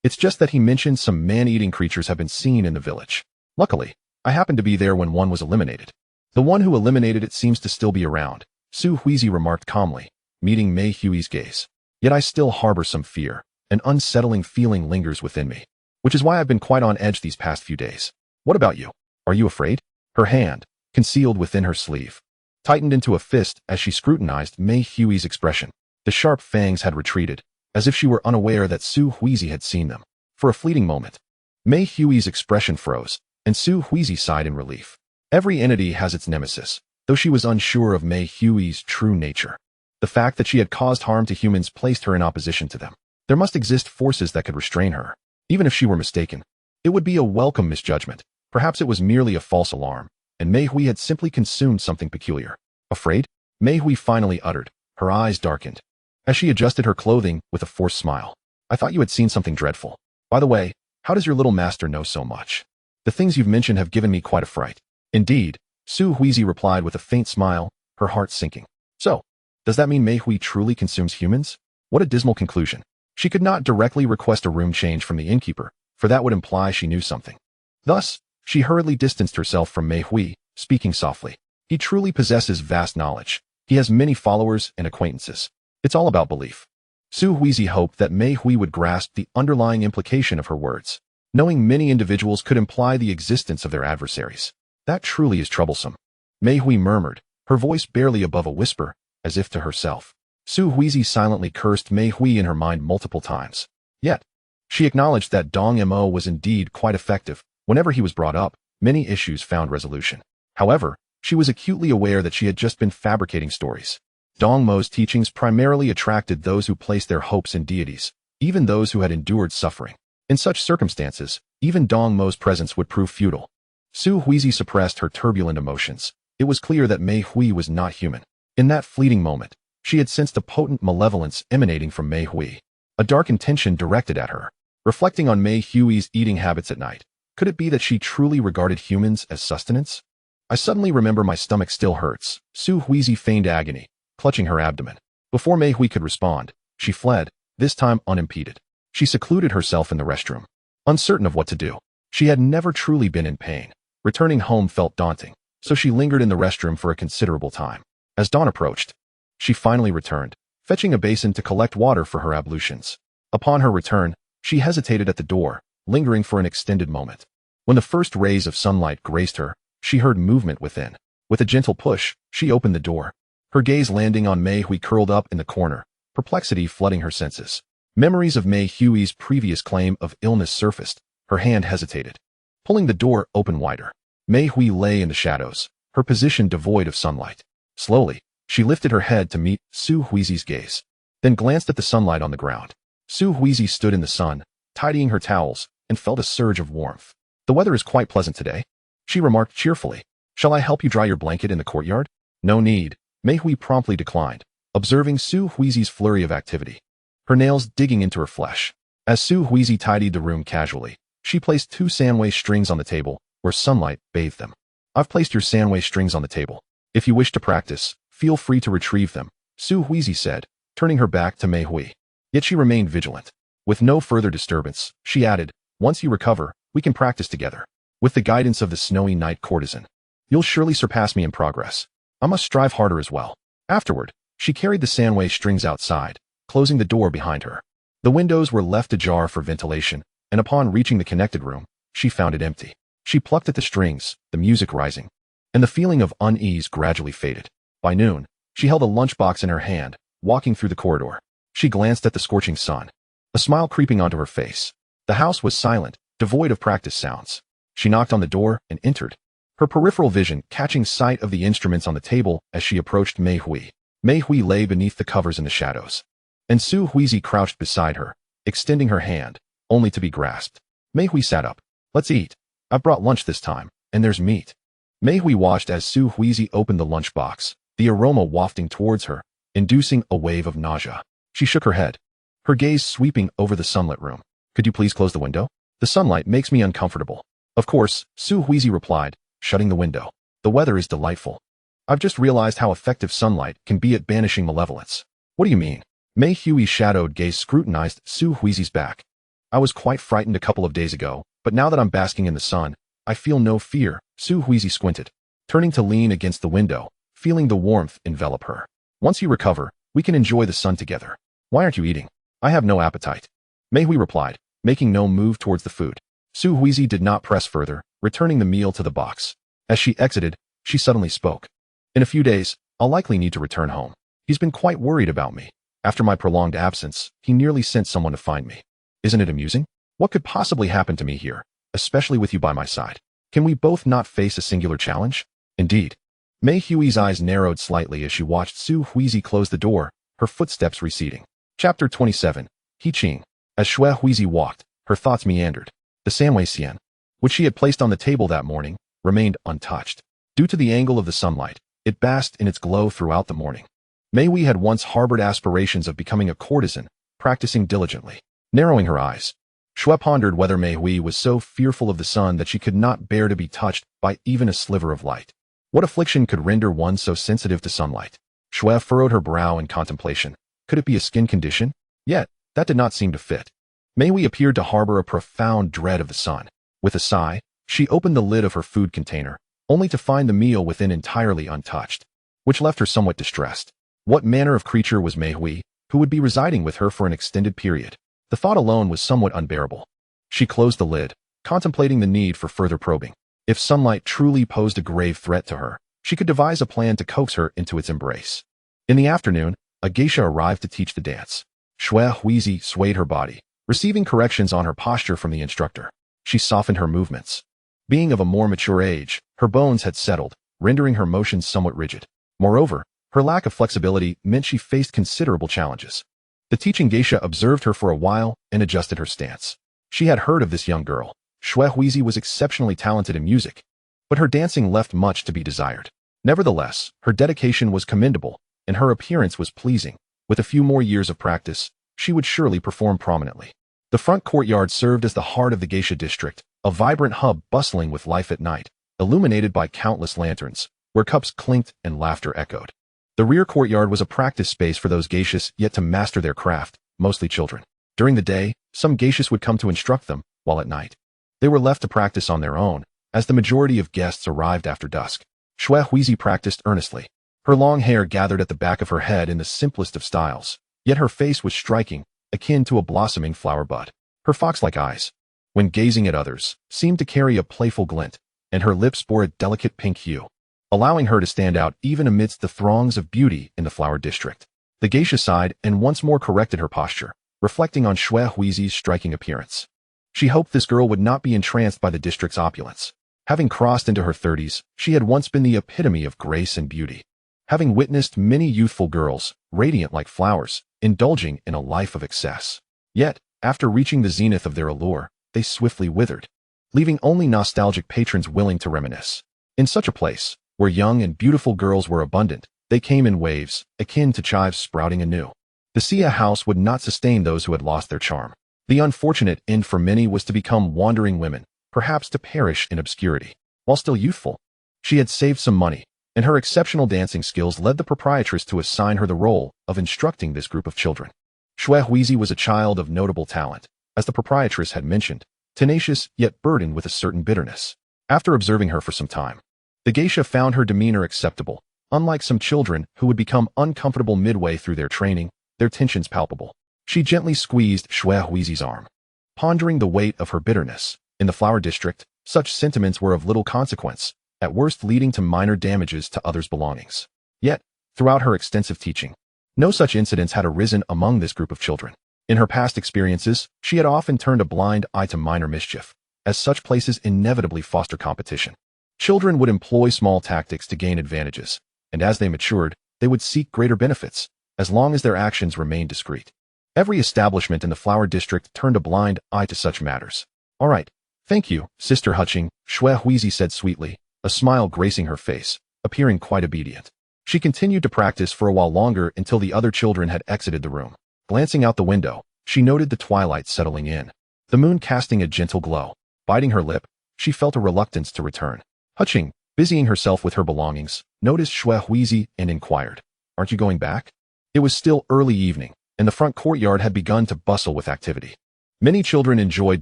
It's just that he mentioned some man-eating creatures have been seen in the village. Luckily, I happened to be there when one was eliminated. The one who eliminated it seems to still be around, Su Huizi remarked calmly, meeting Mei Hui's gaze. Yet I still harbor some fear. An unsettling feeling lingers within me, which is why I've been quite on edge these past few days. What about you? Are you afraid? Her hand, concealed within her sleeve, tightened into a fist as she scrutinized Mei Hui's expression. The sharp fangs had retreated, as if she were unaware that Su Huizi had seen them. For a fleeting moment, Mei Hui's expression froze, and Su Huizi sighed in relief. Every entity has its nemesis, though she was unsure of Mei Hui's true nature. The fact that she had caused harm to humans placed her in opposition to them. There must exist forces that could restrain her. Even if she were mistaken, it would be a welcome misjudgment. Perhaps it was merely a false alarm, and Mei Hui had simply consumed something peculiar. Afraid? Mei Hui finally uttered, her eyes darkened, as she adjusted her clothing with a forced smile. I thought you had seen something dreadful. By the way, how does your little master know so much? The things you've mentioned have given me quite a fright. Indeed, Su Huizi replied with a faint smile, her heart sinking. So, does that mean Mei Hui truly consumes humans? What a dismal conclusion. She could not directly request a room change from the innkeeper, for that would imply she knew something. Thus, she hurriedly distanced herself from Mei Hui, speaking softly. He truly possesses vast knowledge. He has many followers and acquaintances. It's all about belief. Su Huizi hoped that Mei Hui would grasp the underlying implication of her words. Knowing many individuals could imply the existence of their adversaries. That truly is troublesome. Mei Hui murmured, her voice barely above a whisper, as if to herself. Su Huizi silently cursed Mei Hui in her mind multiple times. Yet, she acknowledged that Dong Mo was indeed quite effective Whenever he was brought up, many issues found resolution. However, she was acutely aware that she had just been fabricating stories. Dongmo's teachings primarily attracted those who placed their hopes in deities, even those who had endured suffering. In such circumstances, even Dongmo's presence would prove futile. Su Huizi suppressed her turbulent emotions. It was clear that Mei Hui was not human. In that fleeting moment, she had sensed a potent malevolence emanating from Mei Hui, a dark intention directed at her. Reflecting on Mei Hui's eating habits at night, could it be that she truly regarded humans as sustenance? I suddenly remember my stomach still hurts. Su Huizi feigned agony, clutching her abdomen. Before Mei Hui could respond, she fled, this time unimpeded. She secluded herself in the restroom, uncertain of what to do. She had never truly been in pain. Returning home felt daunting, so she lingered in the restroom for a considerable time. As dawn approached, she finally returned, fetching a basin to collect water for her ablutions. Upon her return, she hesitated at the door, lingering for an extended moment. When the first rays of sunlight graced her, she heard movement within. With a gentle push, she opened the door, her gaze landing on Mei Hui curled up in the corner, perplexity flooding her senses. Memories of Mei Hui's previous claim of illness surfaced. Her hand hesitated, pulling the door open wider. Mei Hui lay in the shadows, her position devoid of sunlight. Slowly, she lifted her head to meet Su Huizi's gaze, then glanced at the sunlight on the ground. Su Huizi stood in the sun, tidying her towels, and felt a surge of warmth. "The weather is quite pleasant today," she remarked cheerfully. "Shall I help you dry your blanket in the courtyard?" "No need," Mei Hui promptly declined, observing Su Huizi's flurry of activity, her nails digging into her flesh. As Su Huizi tidied the room casually, she placed 2 Sanwei strings on the table, where sunlight bathed them. "I've placed your Sanwei strings on the table. If you wish to practice, feel free to retrieve them," Su Huizi said, turning her back to Mei Hui. Yet she remained vigilant. With no further disturbance, she added, "Once you recover, we can practice together. With the guidance of the snowy night courtesan, you'll surely surpass me in progress. I must strive harder as well." Afterward, she carried the Sanwei strings outside, closing the door behind her. The windows were left ajar for ventilation, and upon reaching the connected room, she found it empty. She plucked at the strings, the music rising, and the feeling of unease gradually faded. By noon, she held a lunchbox in her hand, walking through the corridor. She glanced at the scorching sun, a smile creeping onto her face. The house was silent, devoid of practice sounds. She knocked on the door and entered, her peripheral vision catching sight of the instruments on the table as she approached Mei Hui. Mei Hui lay beneath the covers in the shadows, and Su Huizi crouched beside her, extending her hand, only to be grasped. Mei Hui sat up. "Let's eat. I've brought lunch this time, and there's meat." Mei Hui watched as Su Huizi opened the lunchbox, the aroma wafting towards her, inducing a wave of nausea. She shook her head, her gaze sweeping over the sunlit room. "Could you please close the window? The sunlight makes me uncomfortable." "Of course," Su Huizi replied, shutting the window. "The weather is delightful. I've just realized how effective sunlight can be at banishing malevolence." "What do you mean?" Mei Hui's shadowed gaze scrutinized Su Huizi's back. "I was quite frightened a couple of days ago, but now that I'm basking in the sun, I feel no fear." Su Huizi squinted, turning to lean against the window, feeling the warmth envelop her. "Once you recover, we can enjoy the sun together." "Why aren't you eating?" "I have no appetite," Mei Hui replied, making no move towards the food. Su Huizi did not press further, returning the meal to the box. As she exited, she suddenly spoke. "In a few days, I'll likely need to return home. He's been quite worried about me. After my prolonged absence, he nearly sent someone to find me. Isn't it amusing? What could possibly happen to me here, especially with you by my side? Can we both not face a singular challenge?" "Indeed." Mei Hui's eyes narrowed slightly as she watched Su Huizi close the door, her footsteps receding. Chapter 27. He Qing. As Shui Huizi walked, her thoughts meandered. The Sanwei Xian, which she had placed on the table that morning, remained untouched. Due to the angle of the sunlight, it basked in its glow throughout the morning. Mei Hui had once harbored aspirations of becoming a courtesan, practicing diligently. Narrowing her eyes, Shui pondered whether Mei Hui was so fearful of the sun that she could not bear to be touched by even a sliver of light. What affliction could render one so sensitive to sunlight? Shui furrowed her brow in contemplation. Could it be a skin condition? Yet, that did not seem to fit. Mei Hui appeared to harbor a profound dread of the sun. With a sigh, she opened the lid of her food container, only to find the meal within entirely untouched, which left her somewhat distressed. What manner of creature was Mei Hui, who would be residing with her for an extended period? The thought alone was somewhat unbearable. She closed the lid, contemplating the need for further probing. If sunlight truly posed a grave threat to her, she could devise a plan to coax her into its embrace. In the afternoon, a geisha arrived to teach the dance. Shui Huizi swayed her body, receiving corrections on her posture from the instructor. She softened her movements, Being of a more mature age, her bones had settled, rendering her motions somewhat rigid. Moreover, her lack of flexibility meant she faced considerable challenges. The teaching geisha observed her for a while and adjusted her stance. She had heard of this young girl. Shui was exceptionally talented in music, but her dancing left much to be desired. Nevertheless, her dedication was commendable, and her appearance was pleasing. With a few more years of practice, she would surely perform prominently. The front courtyard served as the heart of the geisha district, a vibrant hub bustling with life at night, illuminated by countless lanterns, where cups clinked and laughter echoed. The rear courtyard was a practice space for those geishas yet to master their craft, mostly children. During the day, some geishas would come to instruct them, while at night, they were left to practice on their own, as the majority of guests arrived after dusk. Shui practiced earnestly. Her long hair gathered at the back of her head in the simplest of styles, yet her face was striking, akin to a blossoming flower bud. Her fox-like eyes, when gazing at others, seemed to carry a playful glint, and her lips bore a delicate pink hue, allowing her to stand out even amidst the throngs of beauty in the flower district. The geisha sighed and once more corrected her posture, reflecting on Shui striking appearance. She hoped this girl would not be entranced by the district's opulence. Having crossed into her 30s, she had once been the epitome of grace and beauty. Having witnessed many youthful girls, radiant like flowers, indulging in a life of excess. Yet, after reaching the zenith of their allure, they swiftly withered, leaving only nostalgic patrons willing to reminisce. In such a place, where young and beautiful girls were abundant, they came in waves, akin to chives sprouting anew. The Sia house would not sustain those who had lost their charm. The unfortunate end for many was to become wandering women, perhaps to perish in obscurity. While still youthful, she had saved some money, and her exceptional dancing skills led the proprietress to assign her the role of instructing this group of children. Shui was a child of notable talent, as the proprietress had mentioned, tenacious yet burdened with a certain bitterness. After observing her for some time, the geisha found her demeanor acceptable. Unlike some children who would become uncomfortable midway through their training, their tensions palpable. She gently squeezed Shui arm, pondering the weight of her bitterness. In the flower district, such sentiments were of little consequence, at worst leading to minor damages to others' belongings. Yet, throughout her extensive teaching, no such incidents had arisen among this group of children. In her past experiences, she had often turned a blind eye to minor mischief, as such places inevitably foster competition. Children would employ small tactics to gain advantages, and as they matured, they would seek greater benefits, as long as their actions remained discreet. Every establishment in the flower district turned a blind eye to such matters. "All right, thank you, Sister Hutching," Shui said sweetly, a smile gracing her face, appearing quite obedient. She continued to practice for a while longer until the other children had exited the room. Glancing out the window, she noted the twilight settling in, the moon casting a gentle glow. Biting her lip, she felt a reluctance to return. Hutching, busying herself with her belongings, noticed Shui and inquired, "Aren't you going back?" It was still early evening, and the front courtyard had begun to bustle with activity. Many children enjoyed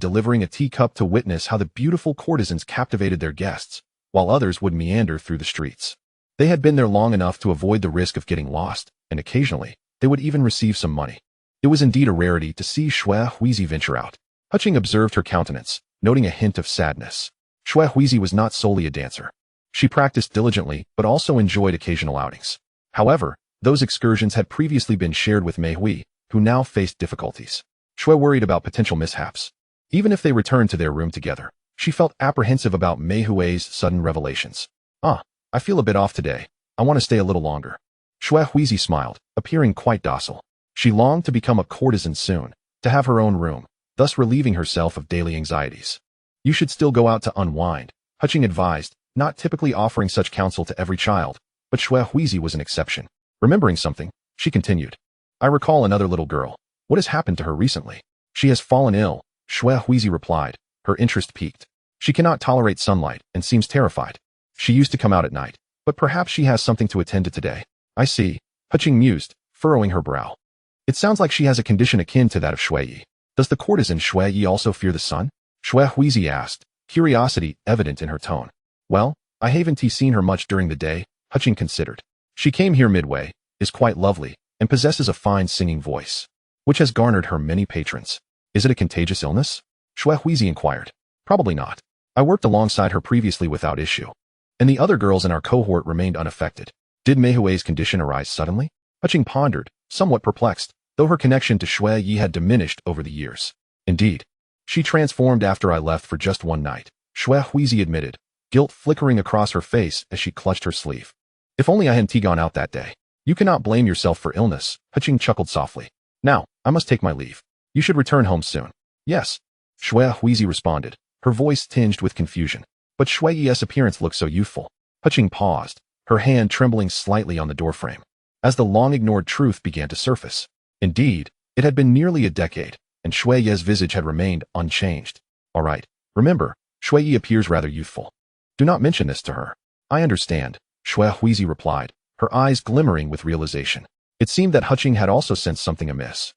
delivering a teacup to witness how the beautiful courtesans captivated their guests, while others would meander through the streets. They had been there long enough to avoid the risk of getting lost, and occasionally, they would even receive some money. It was indeed a rarity to see Shui venture out. Hutching observed her countenance, noting a hint of sadness. Shui was not solely a dancer. She practiced diligently, but also enjoyed occasional outings. However, those excursions had previously been shared with Mei Hui, who now faced difficulties. Shui worried about potential mishaps. Even if they returned to their room together, she felt apprehensive about Mei Hui's sudden revelations. I feel a bit off today. I want to stay a little longer." Shui smiled, appearing quite docile. She longed to become a courtesan soon, to have her own room, thus relieving herself of daily anxieties. "You should still go out to unwind," Hutching advised, not typically offering such counsel to every child, but Shui was an exception. Remembering something, she continued, "I recall another little girl. What has happened to her recently?" "She has fallen ill," Shui replied, her interest piqued. "She cannot tolerate sunlight and seems terrified. She used to come out at night, but perhaps she has something to attend to today." "I see," Hutching mused, furrowing her brow. "It sounds like she has a condition akin to that of Shui. Does the courtesan Shui also fear the sun?" Shui asked, curiosity evident in her tone. "Well, I haven't seen her much during the day," Hutching considered. "She came here midway, is quite lovely, and possesses a fine singing voice, which has garnered her many patrons." "Is it a contagious illness?" Shui inquired. "Probably not. I worked alongside her previously without issue, and the other girls in our cohort remained unaffected." "Did Mei Hui's condition arise suddenly?" Hutching pondered, somewhat perplexed, though her connection to Shui had diminished over the years. "Indeed. She transformed after I left for just one night," Shui Huizi admitted, guilt flickering across her face as she clutched her sleeve. If only I hadn't gone out that day. You cannot blame yourself for illness, Haching chuckled softly. Now, I must take my leave. You should return home soon. Yes. Shui Huizi responded, her voice tinged with confusion. But Shui Yi's appearance looked so youthful. Haching paused, her hand trembling slightly on the doorframe, as the long-ignored truth began to surface. Indeed, it had been nearly a decade, and Shui Yi's visage had remained unchanged. All right, remember, Shui Yi appears rather youthful. Do not mention this to her. I understand, Shui Huizi replied, her eyes glimmering with realization. It seemed that Haching had also sensed something amiss,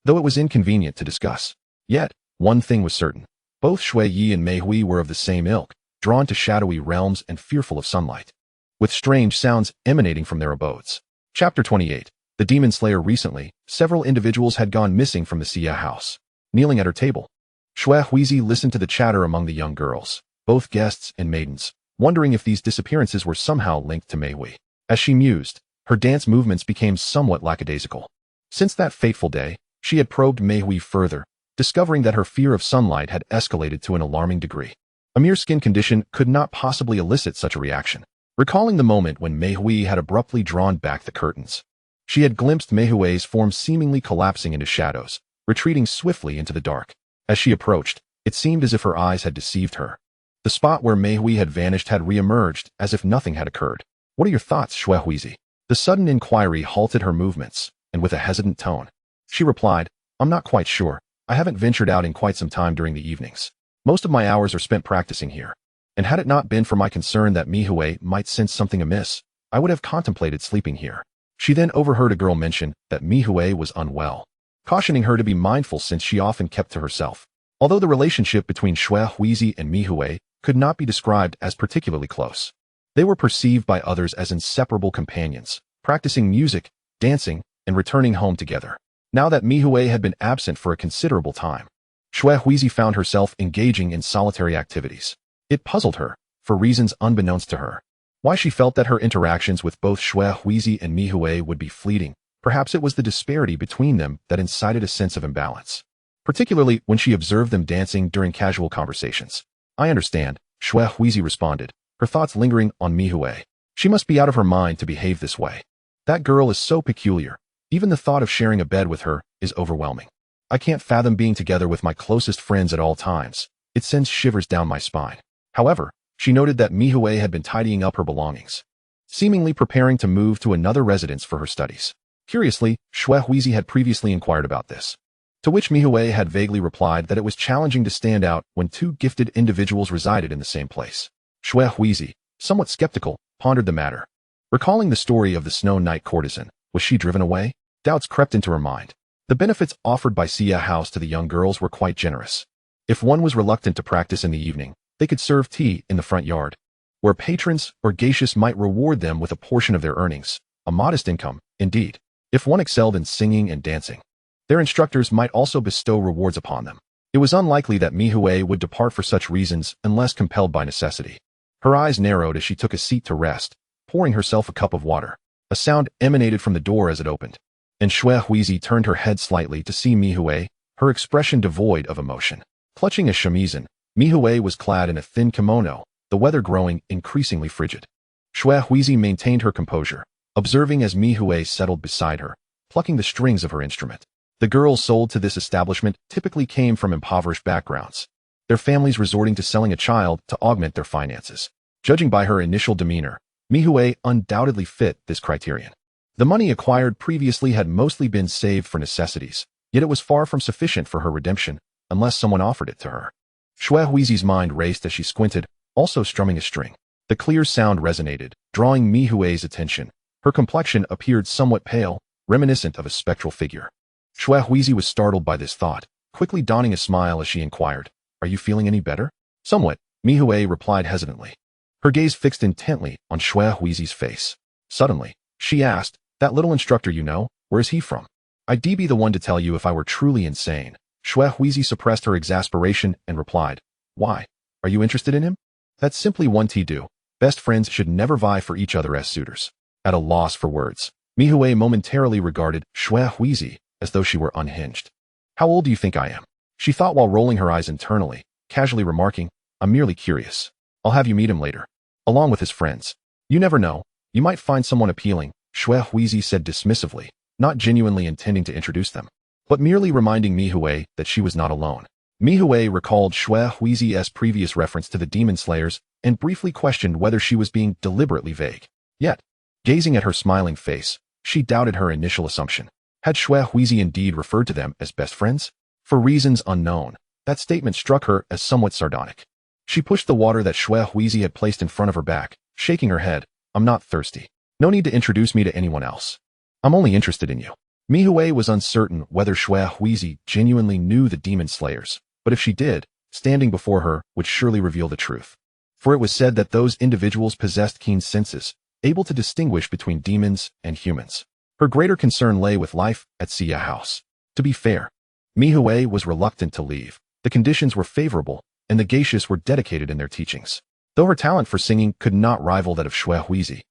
though it was inconvenient to discuss. Yet, one thing was certain. Both Shui Yi and Mei Hui were of the same ilk, drawn to shadowy realms and fearful of sunlight, with strange sounds emanating from their abodes. Chapter 28. The Demon Slayer. Recently, several individuals had gone missing from the Xia house. Kneeling at her table, Shui Huizi listened to the chatter among the young girls, both guests and maidens, wondering if these disappearances were somehow linked to Mei Hui. As she mused, her dance movements became somewhat lackadaisical. Since that fateful day, she had probed Mei Hui further, discovering that her fear of sunlight had escalated to an alarming degree. A mere skin condition could not possibly elicit such a reaction. Recalling the moment when Mei Hui had abruptly drawn back the curtains, she had glimpsed Mei Hui's form seemingly collapsing into shadows, retreating swiftly into the dark. As she approached, it seemed as if her eyes had deceived her. The spot where Mei Hui had vanished had re-emerged, as if nothing had occurred. What are your thoughts, Shui Huizi? The sudden inquiry halted her movements, and with a hesitant tone, she replied, I'm not quite sure. I haven't ventured out in quite some time during the evenings. Most of my hours are spent practicing here. And had it not been for my concern that Mei Hui might sense something amiss, I would have contemplated sleeping here. She then overheard a girl mention that Mei Hui was unwell, cautioning her to be mindful since she often kept to herself. Although the relationship between Shui Huizi and Mei Hui could not be described as particularly close, they were perceived by others as inseparable companions, practicing music, dancing, and returning home together. Now that Mei Hui had been absent for a considerable time, Shui Huizi found herself engaging in solitary activities. It puzzled her, for reasons unbeknownst to her, why she felt that her interactions with both Shui Huizi and Mei Hui would be fleeting. Perhaps it was the disparity between them that incited a sense of imbalance, particularly when she observed them dancing during casual conversations. I understand, Shui Huizi responded, her thoughts lingering on Mei Hui. She must be out of her mind to behave this way. That girl is so peculiar. Even the thought of sharing a bed with her is overwhelming. I can't fathom being together with my closest friends at all times. It sends shivers down my spine. However, she noted that Mei Hui had been tidying up her belongings, seemingly preparing to move to another residence for her studies. Curiously, Shui Huizi had previously inquired about this, to which Mei Hui had vaguely replied that it was challenging to stand out when two gifted individuals resided in the same place. Shui Huizi, somewhat skeptical, pondered the matter. Recalling the story of the Snow Knight courtesan, was she driven away? Doubts crept into her mind. The benefits offered by Xia House to the young girls were quite generous. If one was reluctant to practice in the evening, they could serve tea in the front yard, where patrons or geishas might reward them with a portion of their earnings, a modest income, indeed. If one excelled in singing and dancing, their instructors might also bestow rewards upon them. It was unlikely that Mei Hui would depart for such reasons unless compelled by necessity. Her eyes narrowed as she took a seat to rest, pouring herself a cup of water. A sound emanated from the door as it opened, and Shui Huizi turned her head slightly to see Mei Hui, her expression devoid of emotion. Clutching a shamisen, Mei Hui was clad in a thin kimono, the weather growing increasingly frigid. Shui Huizi maintained her composure, observing as Mei Hui settled beside her, plucking the strings of her instrument. The girls sold to this establishment typically came from impoverished backgrounds, their families resorting to selling a child to augment their finances. Judging by her initial demeanor, Mei Hui undoubtedly fit this criterion. The money acquired previously had mostly been saved for necessities, yet it was far from sufficient for her redemption, unless someone offered it to her. Shui Huizi's mind raced as she squinted, also strumming a string. The clear sound resonated, drawing Mei Hui's attention. Her complexion appeared somewhat pale, reminiscent of a spectral figure. Shui Huizi was startled by this thought, quickly donning a smile as she inquired, Are you feeling any better? Somewhat, Mei Hui replied hesitantly, her gaze fixed intently on Shui Huizi's face. Suddenly, she asked, That little instructor you know, where is he from? I'd be the one to tell you if I were truly insane. Shui Huizi suppressed her exasperation and replied, Why? Are you interested in him? That's simply one do. Best friends should never vie for each other as suitors. At a loss for words, Mei Hui momentarily regarded Shui Huizi as though she were unhinged. How old do you think I am? She thought while rolling her eyes internally, casually remarking, I'm merely curious. I'll have you meet him later, along with his friends. You never know. You might find someone appealing, Shui Huizi said dismissively, not genuinely intending to introduce them, but merely reminding Mihui that she was not alone. Mihui recalled Shui Huizi's previous reference to the demon slayers and briefly questioned whether she was being deliberately vague. Yet, gazing at her smiling face, she doubted her initial assumption. Had Shui Huizi indeed referred to them as best friends? For reasons unknown, that statement struck her as somewhat sardonic. She pushed the water that Shui Huizi had placed in front of her back, shaking her head. I'm not thirsty. No need to introduce me to anyone else. I'm only interested in you. Mihui was uncertain whether Shui Huizi genuinely knew the demon slayers, but if she did, standing before her would surely reveal the truth. For it was said that those individuals possessed keen senses, able to distinguish between demons and humans. Her greater concern lay with life at Sia House. To be fair, Mihui was reluctant to leave. The conditions were favorable, and the geishas were dedicated in their teachings. Though her talent for singing could not rival that of Shui Huizi,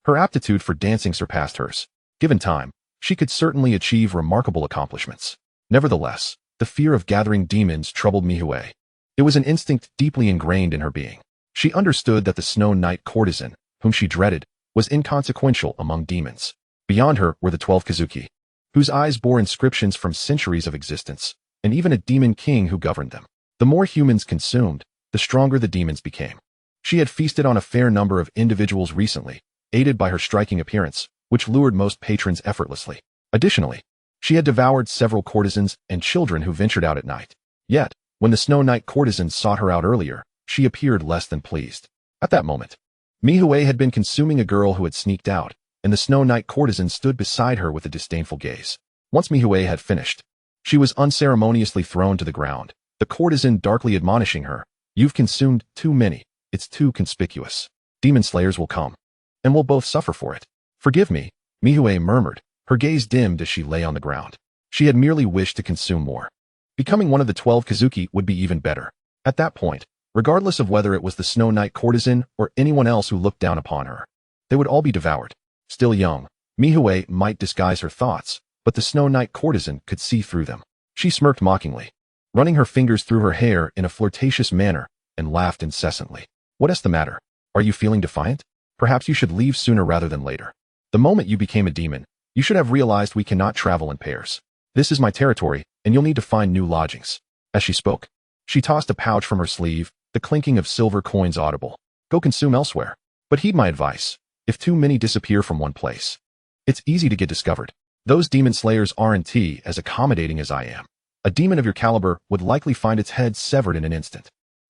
her aptitude for dancing surpassed hers. Given time, she could certainly achieve remarkable accomplishments. Nevertheless, the fear of gathering demons troubled Mihui. It was an instinct deeply ingrained in her being. She understood that the Snow Knight courtesan, whom she dreaded, was inconsequential among demons. Beyond her were the 12 Kazuki, whose eyes bore inscriptions from centuries of existence, and even a demon king who governed them. The more humans consumed, the stronger the demons became. She had feasted on a fair number of individuals recently, aided by her striking appearance, which lured most patrons effortlessly. Additionally, she had devoured several courtesans and children who ventured out at night. Yet, when the Snow Knight courtesan sought her out earlier, she appeared less than pleased. At that moment, Mihui had been consuming a girl who had sneaked out, and the Snow Knight courtesan stood beside her with a disdainful gaze. Once Mihui had finished, she was unceremoniously thrown to the ground, the courtesan darkly admonishing her, "You've consumed too many. It's too conspicuous. Demon slayers will come, and we'll both suffer for it." "Forgive me," Mihui murmured, her gaze dimmed as she lay on the ground. She had merely wished to consume more. Becoming one of the 12 Kazuki would be even better. At that point, regardless of whether it was the Snow Knight courtesan or anyone else who looked down upon her, they would all be devoured. Still young, Mihui might disguise her thoughts, but the Snow Knight courtesan could see through them. She smirked mockingly, running her fingers through her hair in a flirtatious manner, and laughed incessantly. "What is the matter? Are you feeling defiant? Perhaps you should leave sooner rather than later. The moment you became a demon, you should have realized we cannot travel in pairs. This is my territory, and you'll need to find new lodgings." As she spoke, she tossed a pouch from her sleeve, the clinking of silver coins audible. "Go consume elsewhere. But heed my advice. If too many disappear from one place, it's easy to get discovered. Those demon slayers aren't as accommodating as I am. A demon of your caliber would likely find its head severed in an instant."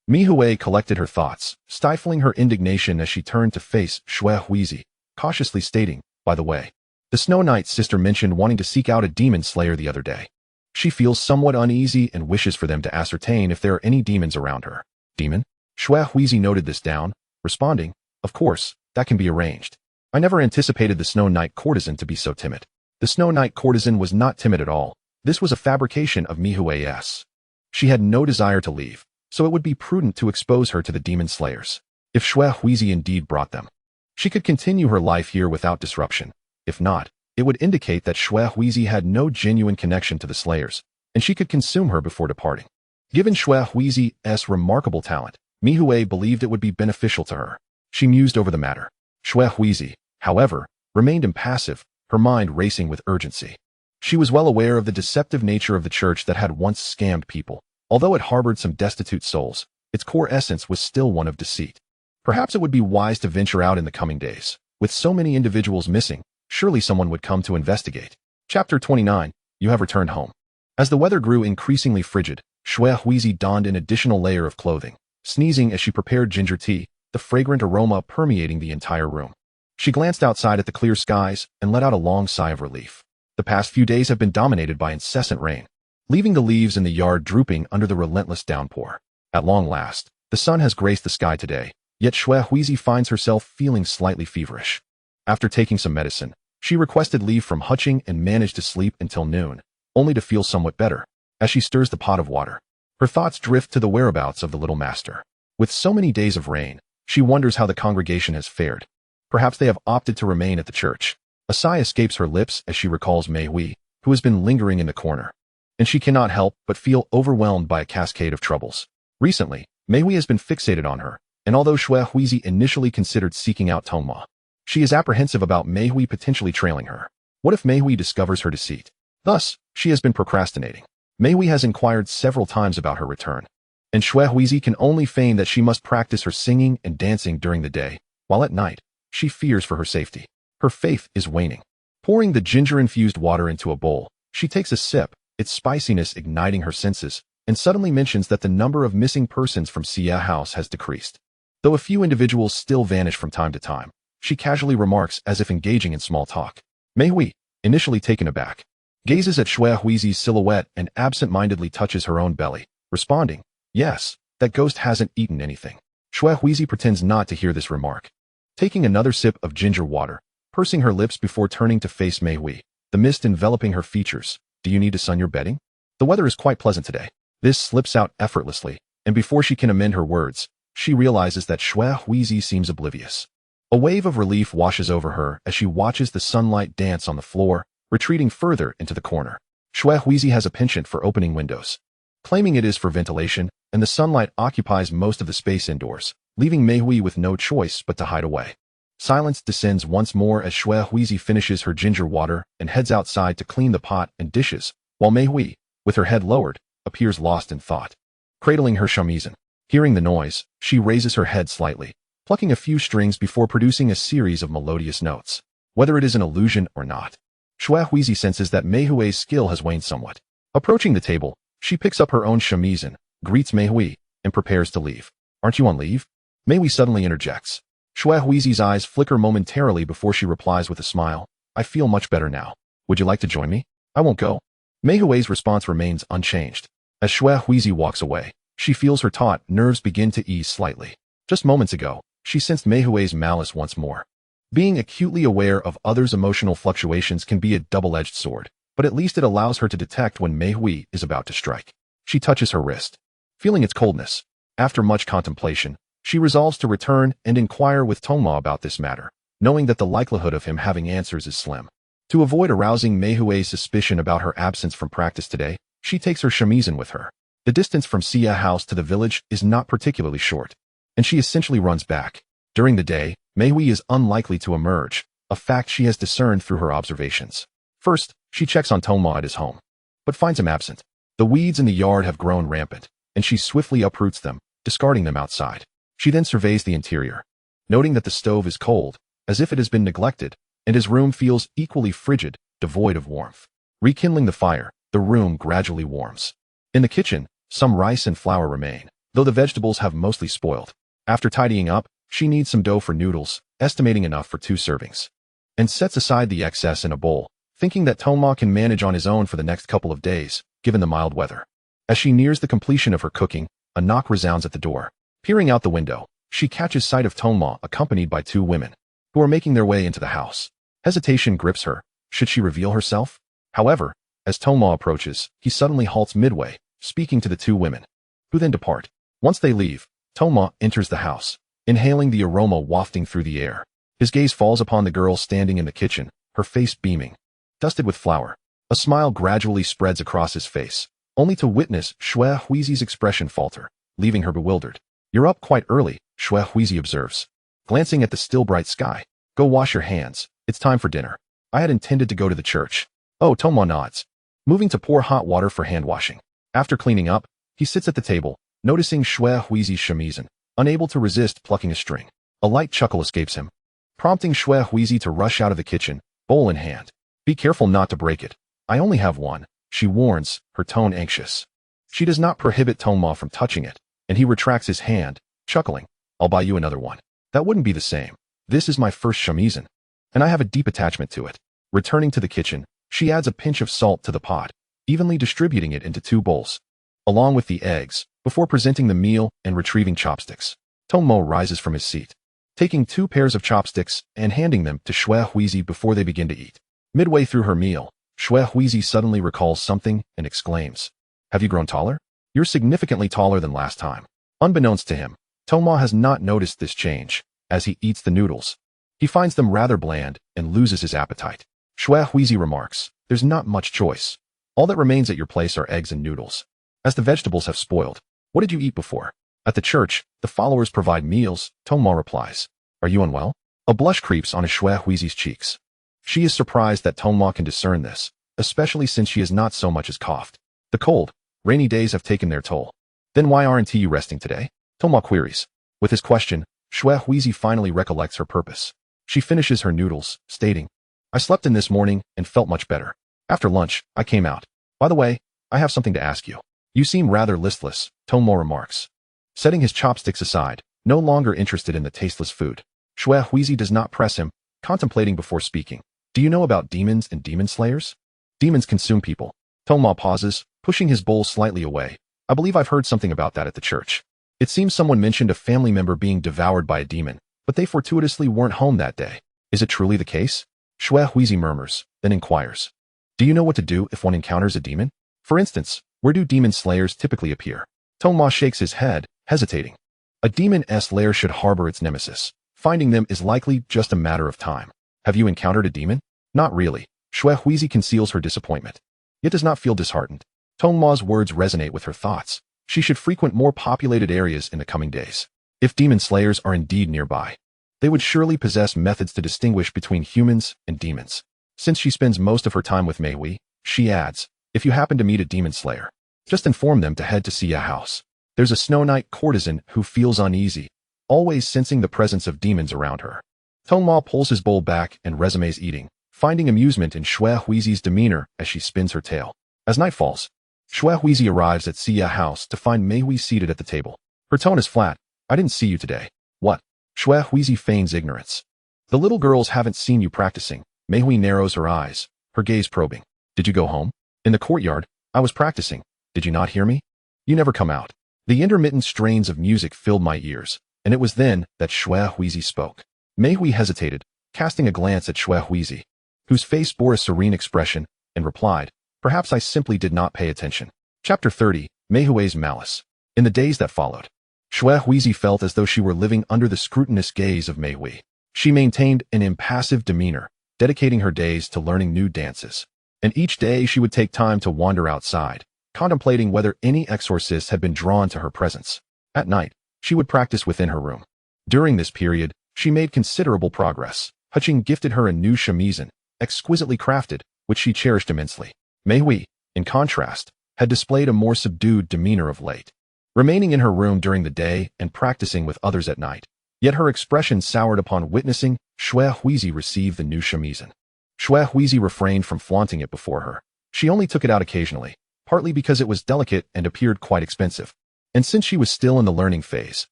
Mihui collected her thoughts, stifling her indignation as she turned to face Shui Huizi, cautiously stating, "By the way, the Snow Knight's sister mentioned wanting to seek out a demon slayer the other day. She feels somewhat uneasy and wishes for them to ascertain if there are any demons around her." "Demon?" Shui Huizi noted this down, responding, "Of course, that can be arranged. I never anticipated the Snow Knight courtesan to be so timid." The Snow Knight courtesan was not timid at all. This was a fabrication of Mihui's. She had no desire to leave, so it would be prudent to expose her to the demon slayers. If Shui Huizi indeed brought them, she could continue her life here without disruption. If not, it would indicate that Shui Huizi had no genuine connection to the slayers, and she could consume her before departing. Given Shui Huizi's remarkable talent, Mihui believed it would be beneficial to her. She mused over the matter. Shui Huizi, however, remained impassive, her mind racing with urgency. She was well aware of the deceptive nature of the church that had once scammed people. Although it harbored some destitute souls, its core essence was still one of deceit. Perhaps it would be wise to venture out in the coming days. With so many individuals missing, surely someone would come to investigate. Chapter 29, You Have Returned Home. As the weather grew increasingly frigid, Shui Huizi donned an additional layer of clothing, sneezing as she prepared ginger tea, the fragrant aroma permeating the entire room. She glanced outside at the clear skies and let out a long sigh of relief. The past few days have been dominated by incessant rain, leaving the leaves in the yard drooping under the relentless downpour. At long last, the sun has graced the sky today, yet Shui Huizi finds herself feeling slightly feverish. After taking some medicine, she requested leave from Hutching and managed to sleep until noon, only to feel somewhat better. As she stirs the pot of water, her thoughts drift to the whereabouts of the little master. With so many days of rain, she wonders how the congregation has fared. Perhaps they have opted to remain at the church. A sigh escapes her lips as she recalls Mei Hui, who has been lingering in the corner, and she cannot help but feel overwhelmed by a cascade of troubles. Recently, Meihui has been fixated on her, and although Xue Huizi initially considered seeking out Tongma, she is apprehensive about Meihui potentially trailing her. What if Meihui discovers her deceit? Thus, she has been procrastinating. Meihui has inquired several times about her return, and Xue Huizi can only feign that she must practice her singing and dancing during the day, while at night, she fears for her safety. Her faith is waning. Pouring the ginger-infused water into a bowl, she takes a sip, its spiciness igniting her senses, and suddenly mentions that the number of missing persons from Xia House has decreased. Though a few individuals still vanish from time to time, she casually remarks as if engaging in small talk. Meihui, initially taken aback, gazes at Xue Huizi's silhouette and absent-mindedly touches her own belly, responding, "Yes, that ghost hasn't eaten anything." Xue Huizi pretends not to hear this remark. Taking another sip of ginger water, pursing her lips before turning to face Meihui, the mist enveloping her features. "Do you need to sun your bedding? The weather is quite pleasant today." This slips out effortlessly, and before she can amend her words, she realizes that Xue Huizi seems oblivious. A wave of relief washes over her as she watches the sunlight dance on the floor, retreating further into the corner. Xue Huizi has a penchant for opening windows, claiming it is for ventilation, and the sunlight occupies most of the space indoors, leaving Meihui with no choice but to hide away. Silence descends once more as Xue Huizi finishes her ginger water and heads outside to clean the pot and dishes, while Meihui, with her head lowered, appears lost in thought. Cradling her shamisen. Hearing the noise, she raises her head slightly, plucking a few strings before producing a series of melodious notes. Whether it is an illusion or not, Xue Huizi senses that Meihui's skill has waned somewhat. Approaching the table, she picks up her own shamisen, greets Meihui, and prepares to leave. "Aren't you on leave?" Meihui suddenly interjects. Xue Huizi's eyes flicker momentarily before she replies with a smile, "I feel much better now. Would you like to join me?" "I won't go." Meihui's response remains unchanged. As Xue Huizi walks away, she feels her taut nerves begin to ease slightly. Just moments ago, she sensed Meihui's malice once more. Being acutely aware of others' emotional fluctuations can be a double-edged sword, but at least it allows her to detect when Meihui is about to strike. She touches her wrist, feeling its coldness. After much contemplation, she resolves to return and inquire with Tongma about this matter, knowing that the likelihood of him having answers is slim. To avoid arousing Meihui's suspicion about her absence from practice today, she takes her shamisen with her. The distance from Xia House to the village is not particularly short, and she essentially runs back. During the day, Meihui is unlikely to emerge, a fact she has discerned through her observations. First, she checks on Tongma at his home, but finds him absent. The weeds in the yard have grown rampant, and she swiftly uproots them, discarding them outside. She then surveys the interior, noting that the stove is cold, as if it has been neglected, and his room feels equally frigid, devoid of warmth. Rekindling the fire, the room gradually warms. In the kitchen, some rice and flour remain, though the vegetables have mostly spoiled. After tidying up, she needs some dough for noodles, estimating enough for 2 servings, and sets aside the excess in a bowl, thinking that Tongma can manage on his own for the next couple of days, given the mild weather. As she nears the completion of her cooking, a knock resounds at the door. Peering out the window, she catches sight of Tongma accompanied by 2 women, who are making their way into the house. Hesitation grips her. Should she reveal herself? However, as Tongma approaches, he suddenly halts midway, speaking to the 2 women, who then depart. Once they leave, Tongma enters the house, inhaling the aroma wafting through the air. His gaze falls upon the girl standing in the kitchen, her face beaming, dusted with flour. A smile gradually spreads across his face, only to witness Xue Huizi's expression falter, leaving her bewildered. "You're up quite early," Xue Huizi observes, glancing at the still bright sky. "Go wash your hands. It's time for dinner." "I had intended to go to the church." "Oh," Tongma nods, moving to pour hot water for hand washing. After cleaning up, he sits at the table, noticing Xue Huizi's shamisen, unable to resist plucking a string. A light chuckle escapes him, prompting Xue Huizi to rush out of the kitchen, bowl in hand. "Be careful not to break it. I only have one," she warns, her tone anxious. She does not prohibit Tongma from touching it, and he retracts his hand, chuckling. "I'll buy you another one." "That wouldn't be the same. This is my first shamisen, and I have a deep attachment to it." Returning to the kitchen, she adds a pinch of salt to the pot, evenly distributing it into 2 bowls, along with the eggs, before presenting the meal and retrieving chopsticks. Tongma rises from his seat, taking 2 pairs of chopsticks and handing them to Xue Huizi before they begin to eat. Midway through her meal, Xue Huizi suddenly recalls something and exclaims, "Have you grown taller? You're significantly taller than last time." Unbeknownst to him, Tongma has not noticed this change. As he eats the noodles, he finds them rather bland and loses his appetite. Xue Huizi remarks, "There's not much choice. All that remains at your place are eggs and noodles, as the vegetables have spoiled. What did you eat before?" At the church, the followers provide meals, Tonghua replies. Are you unwell? A blush creeps on Shui Huizi's cheeks. She is surprised that Tonghua can discern this, especially since she has not so much as coughed. The cold, rainy days have taken their toll. Then why aren't you resting today? Tonghua queries. With his question, Shui Huizi finally recollects her purpose. She finishes her noodles, stating, I slept in this morning and felt much better. After lunch, I came out. By the way, I have something to ask you. You seem rather listless, Tonghua remarks. Setting his chopsticks aside, no longer interested in the tasteless food, Shui Huizi does not press him, contemplating before speaking. Do you know about demons and demon slayers? Demons consume people. Tonghua pauses, pushing his bowl slightly away. I believe I've heard something about that at the church. It seems someone mentioned a family member being devoured by a demon, but they fortuitously weren't home that day. Is it truly the case? Shui Huizi murmurs, then inquires. Do you know what to do if one encounters a demon? For instance, where do demon slayers typically appear? Tonghua shakes his head, hesitating. A demon's lair should harbor its nemesis. Finding them is likely just a matter of time. Have you encountered a demon? Not really. Shui Huizi conceals her disappointment, yet does not feel disheartened. Tonghua's words resonate with her thoughts. She should frequent more populated areas in the coming days. If demon slayers are indeed nearby, they would surely possess methods to distinguish between humans and demons. Since she spends most of her time with Meihui, she adds, if you happen to meet a demon slayer, just inform them to head to Sia House. There's a Snow Knight courtesan who feels uneasy, always sensing the presence of demons around her. Tonghua pulls his bowl back and resumes eating, finding amusement in Shui Huizi's demeanor as she spins her tale. As night falls, Shui Huizi arrives at Sia House to find Meihui seated at the table. Her tone is flat. I didn't see you today. What? Shui Huizi feigns ignorance. The little girls haven't seen you practicing. Meihui narrows her eyes, her gaze probing. Did you go home? In the courtyard, I was practicing. Did you not hear me? You never come out. The intermittent strains of music filled my ears, and it was then that Shui Huizi spoke. Meihui hesitated, casting a glance at Shui Huizi, whose face bore a serene expression, and replied, perhaps I simply did not pay attention. Chapter 30, Meihui's Malice. In the days that followed, Shui Huizi felt as though she were living under the scrutinous gaze of Meihui. She maintained an impassive demeanor, dedicating her days to learning new dances. And each day she would take time to wander outside, contemplating whether any exorcist had been drawn to her presence. At night, she would practice within her room. During this period, she made considerable progress. Huqing gifted her a new shamisen, exquisitely crafted, which she cherished immensely. Meihui, in contrast, had displayed a more subdued demeanor of late, remaining in her room during the day and practicing with others at night. Yet her expression soured upon witnessing Shui Huizi receive the new shamisen. Shui Huizi refrained from flaunting it before her. She only took it out occasionally, partly because it was delicate and appeared quite expensive. And since she was still in the learning phase,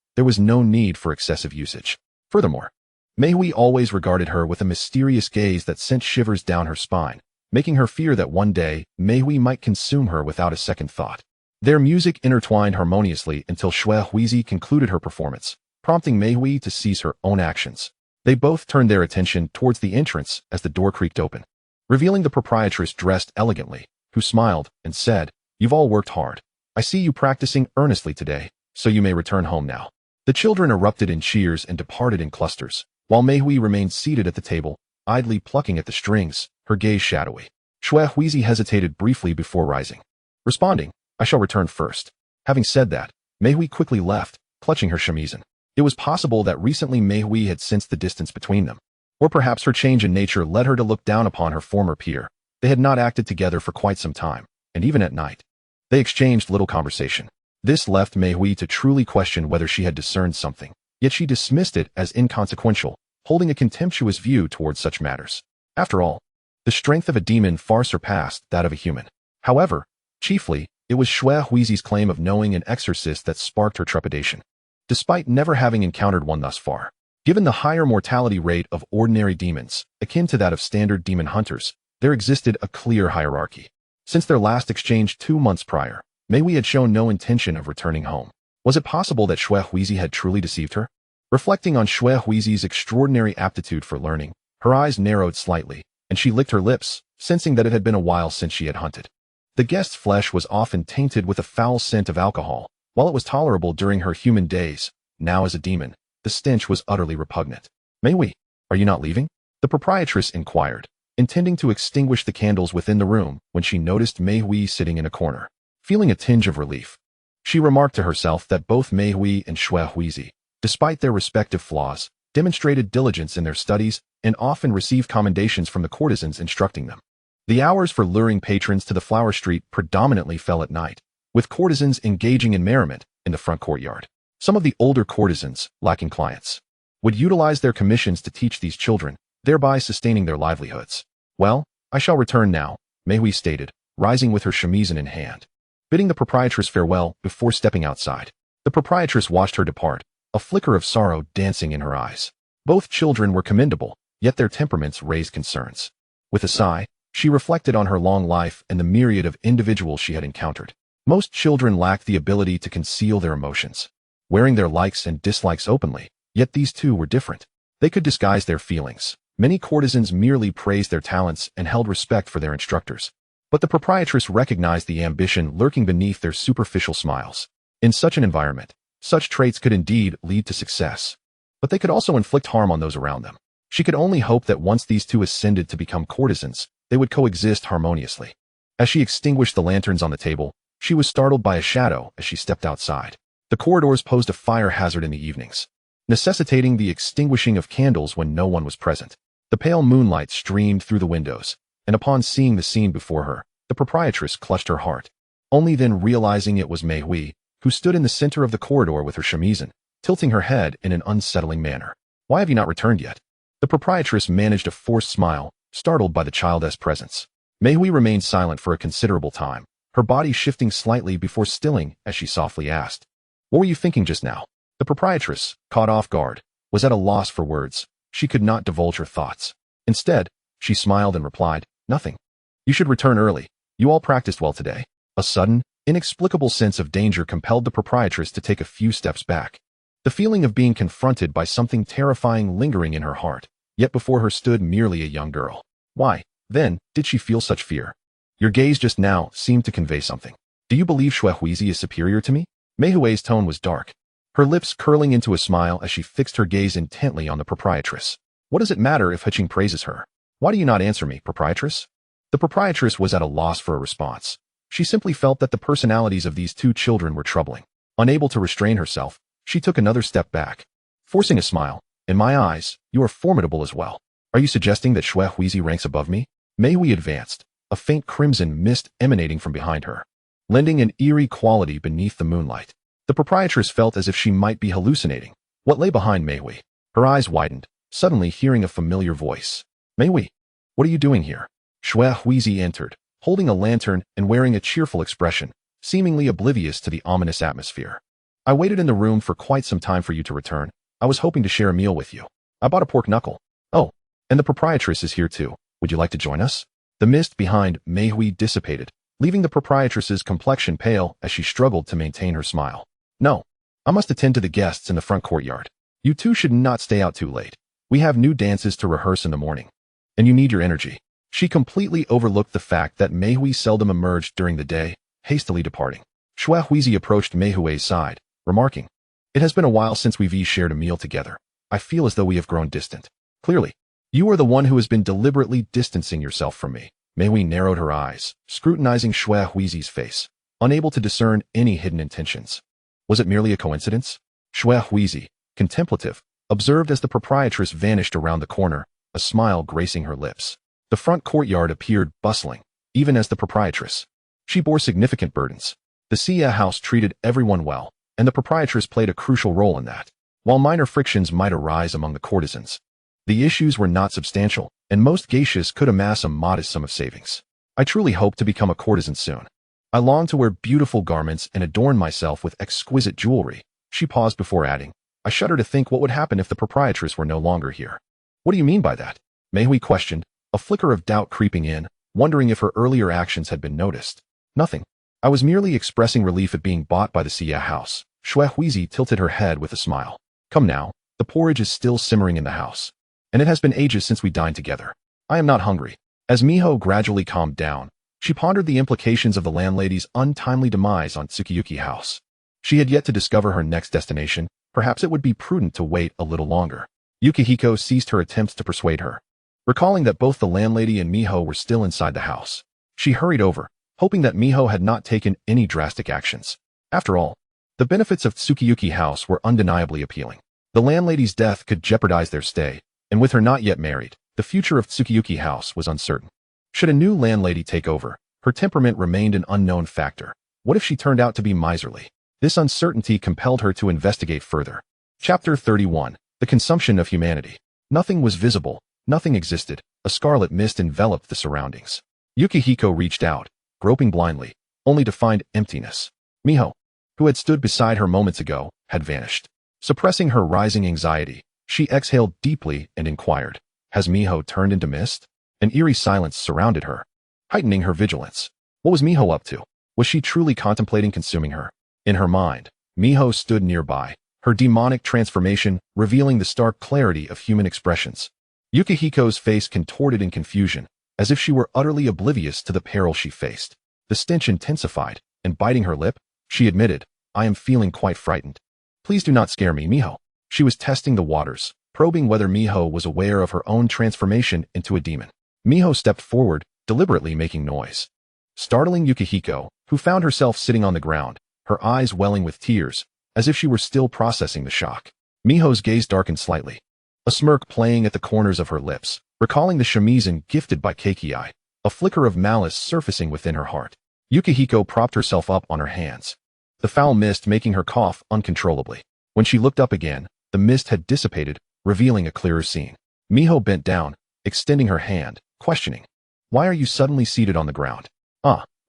there was no need for excessive usage. Furthermore, Meihui always regarded her with a mysterious gaze that sent shivers down her spine, making her fear that one day Meihui might consume her without a second thought. Their music intertwined harmoniously until Shui Huizi concluded her performance, prompting Meihui to cease her own actions. They both turned their attention towards the entrance as the door creaked open, revealing the proprietress dressed elegantly, who smiled and said, You've all worked hard. I see you practicing earnestly today, so you may return home now. The children erupted in cheers and departed in clusters, while Meihui remained seated at the table, idly plucking at the strings, her gaze shadowy. Shui Huizi hesitated briefly before rising, responding, I shall return first. Having said that, Meihui quickly left, clutching her shamisen. It was possible that recently Meihui had sensed the distance between them, or perhaps her change in nature led her to look down upon her former peer. They had not acted together for quite some time, and even at night, they exchanged little conversation. This left Meihui to truly question whether she had discerned something, yet she dismissed it as inconsequential, holding a contemptuous view towards such matters. After all, the strength of a demon far surpassed that of a human. However, chiefly, it was Shui Huizi's claim of knowing an exorcist that sparked her trepidation. Despite never having encountered one thus far, given the higher mortality rate of ordinary demons, akin to that of standard demon hunters, there existed a clear hierarchy. Since their last exchange 2 months prior, Meihui had shown no intention of returning home. Was it possible that Shui Huizi had truly deceived her? Reflecting on Shui Huizi's extraordinary aptitude for learning, her eyes narrowed slightly, and she licked her lips, sensing that it had been a while since she had hunted. The guest's flesh was often tainted with a foul scent of alcohol. While it was tolerable during her human days, now as a demon, the stench was utterly repugnant. Meihui, are you not leaving? The proprietress inquired, intending to extinguish the candles within the room when she noticed Meihui sitting in a corner. Feeling a tinge of relief, She remarked to herself that both Meihui and Xuehuizi, despite their respective flaws, demonstrated diligence in their studies and often received commendations from the courtesans instructing them. The hours for luring patrons to the flower street predominantly fell at night, with courtesans engaging in merriment in the front courtyard. Some of the older courtesans, lacking clients, would utilize their commissions to teach these children, thereby sustaining their livelihoods. Well, I shall return now, Meihui stated, rising with her shamisen in hand, bidding the proprietress farewell before stepping outside. The proprietress watched her depart, a flicker of sorrow dancing in her eyes. Both children were commendable, yet their temperaments raised concerns. With a sigh, she reflected on her long life and the myriad of individuals she had encountered. Most children lacked the ability to conceal their emotions, wearing their likes and dislikes openly, yet these two were different. They could disguise their feelings. Many courtesans merely praised their talents and held respect for their instructors. But the proprietress recognized the ambition lurking beneath their superficial smiles. In such an environment, such traits could indeed lead to success, but they could also inflict harm on those around them. She could only hope that once these two ascended to become courtesans, they would coexist harmoniously. As she extinguished the lanterns on the table, she was startled by a shadow as she stepped outside. The corridors posed a fire hazard in the evenings, necessitating the extinguishing of candles when no one was present. The pale moonlight streamed through the windows, and upon seeing the scene before her, the proprietress clutched her heart, only then realizing it was Meihui, who stood in the center of the corridor with her shamisen, tilting her head in an unsettling manner. Why have you not returned yet? The proprietress managed a forced smile, startled by the child's presence. Meihui remained silent for a considerable time, her body shifting slightly before stilling as she softly asked, "What were you thinking just now?" The proprietress, caught off guard, was at a loss for words. She could not divulge her thoughts. Instead, she smiled and replied, "Nothing. You should return early. You all practiced well today." A sudden, inexplicable sense of danger compelled the proprietress to take a few steps back. The feeling of being confronted by something terrifying lingering in her heart, yet before her stood merely a young girl. Why, then, did she feel such fear? Your gaze just now seemed to convey something. Do you believe Xuehuizi is superior to me? Meihui's tone was dark, her lips curling into a smile as she fixed her gaze intently on the proprietress. What does it matter if Huqing praises her? Why do you not answer me, proprietress? The proprietress was at a loss for a response. She simply felt that the personalities of these two children were troubling. Unable to restrain herself, she took another step back, forcing a smile. In my eyes, you are formidable as well. Are you suggesting that Xuehuizi ranks above me? Meihui advanced, a faint crimson mist emanating from behind her, lending an eerie quality beneath the moonlight. The proprietress felt as if she might be hallucinating. What lay behind Meihui? Her eyes widened, suddenly hearing a familiar voice. Meihui, what are you doing here? Xuehuizi entered, holding a lantern and wearing a cheerful expression, seemingly oblivious to the ominous atmosphere. I waited in the room for quite some time for you to return. I was hoping to share a meal with you. I bought a pork knuckle. Oh, and the proprietress is here too. Would you like to join us? The mist behind Meihui dissipated, leaving the proprietress's complexion pale as she struggled to maintain her smile. No, I must attend to the guests in the front courtyard. You two should not stay out too late. We have new dances to rehearse in the morning, and you need your energy. She completely overlooked the fact that Meihui seldom emerged during the day, hastily departing. Xuehuizi approached Meihui's side, remarking, "It has been a while since we've shared a meal together. I feel as though we have grown distant." Clearly, you are the one who has been deliberately distancing yourself from me. Meihui narrowed her eyes, scrutinizing Xuehuizi's face, unable to discern any hidden intentions. Was it merely a coincidence? Xuehuizi, contemplative, observed as the proprietress vanished around the corner, a smile gracing her lips. The front courtyard appeared bustling, even as the proprietress. She bore significant burdens. The Xia house treated everyone well, and the proprietress played a crucial role in that. While minor frictions might arise among the courtesans, the issues were not substantial, and most geishas could amass a modest sum of savings. I truly hope to become a courtesan soon. I long to wear beautiful garments and adorn myself with exquisite jewelry. She paused before adding, I shudder to think what would happen if the proprietress were no longer here. What do you mean by that? Meihui questioned, a flicker of doubt creeping in, wondering if her earlier actions had been noticed. Nothing. I was merely expressing relief at being bought by the Xia house. Xuehuizi tilted her head with a smile. Come now, the porridge is still simmering in the house, and it has been ages since we dined together. I am not hungry. As Miho gradually calmed down, she pondered the implications of the landlady's untimely demise on Tsukiyuki house. She had yet to discover her next destination. Perhaps it would be prudent to wait a little longer. Yukihiko ceased her attempts to persuade her, recalling that both the landlady and Miho were still inside the house. She hurried over, hoping that Miho had not taken any drastic actions. After all, the benefits of Tsukiyuki House were undeniably appealing. The landlady's death could jeopardize their stay, and with her not yet married, the future of Tsukiyuki House was uncertain. Should a new landlady take over, her temperament remained an unknown factor. What if she turned out to be miserly? This uncertainty compelled her to investigate further. Chapter 31. The Consumption of Humanity. Nothing was visible, nothing existed. A scarlet mist enveloped the surroundings. Yukihiko reached out, groping blindly, only to find emptiness. Miho, who had stood beside her moments ago, had vanished. Suppressing her rising anxiety, she exhaled deeply and inquired, "Has Miho turned into mist?" An eerie silence surrounded her, heightening her vigilance. What was Miho up to? Was she truly contemplating consuming her? In her mind, Miho stood nearby, her demonic transformation revealing the stark clarity of human expressions. Yukihiko's face contorted in confusion, as if she were utterly oblivious to the peril she faced. The stench intensified, and biting her lip, she admitted, "I am feeling quite frightened. Please do not scare me, Miho." She was testing the waters, probing whether Miho was aware of her own transformation into a demon. Miho stepped forward, deliberately making noise. Startling Yukihiko, who found herself sitting on the ground, her eyes welling with tears, as if she were still processing the shock. Miho's gaze darkened slightly, a smirk playing at the corners of her lips, recalling the shamisen gifted by Keikei, a flicker of malice surfacing within her heart. Yukihiko propped herself up on her hands, the foul mist making her cough uncontrollably. When she looked up again, the mist had dissipated, revealing a clearer scene. Miho bent down, extending her hand, questioning, "Why are you suddenly seated on the ground?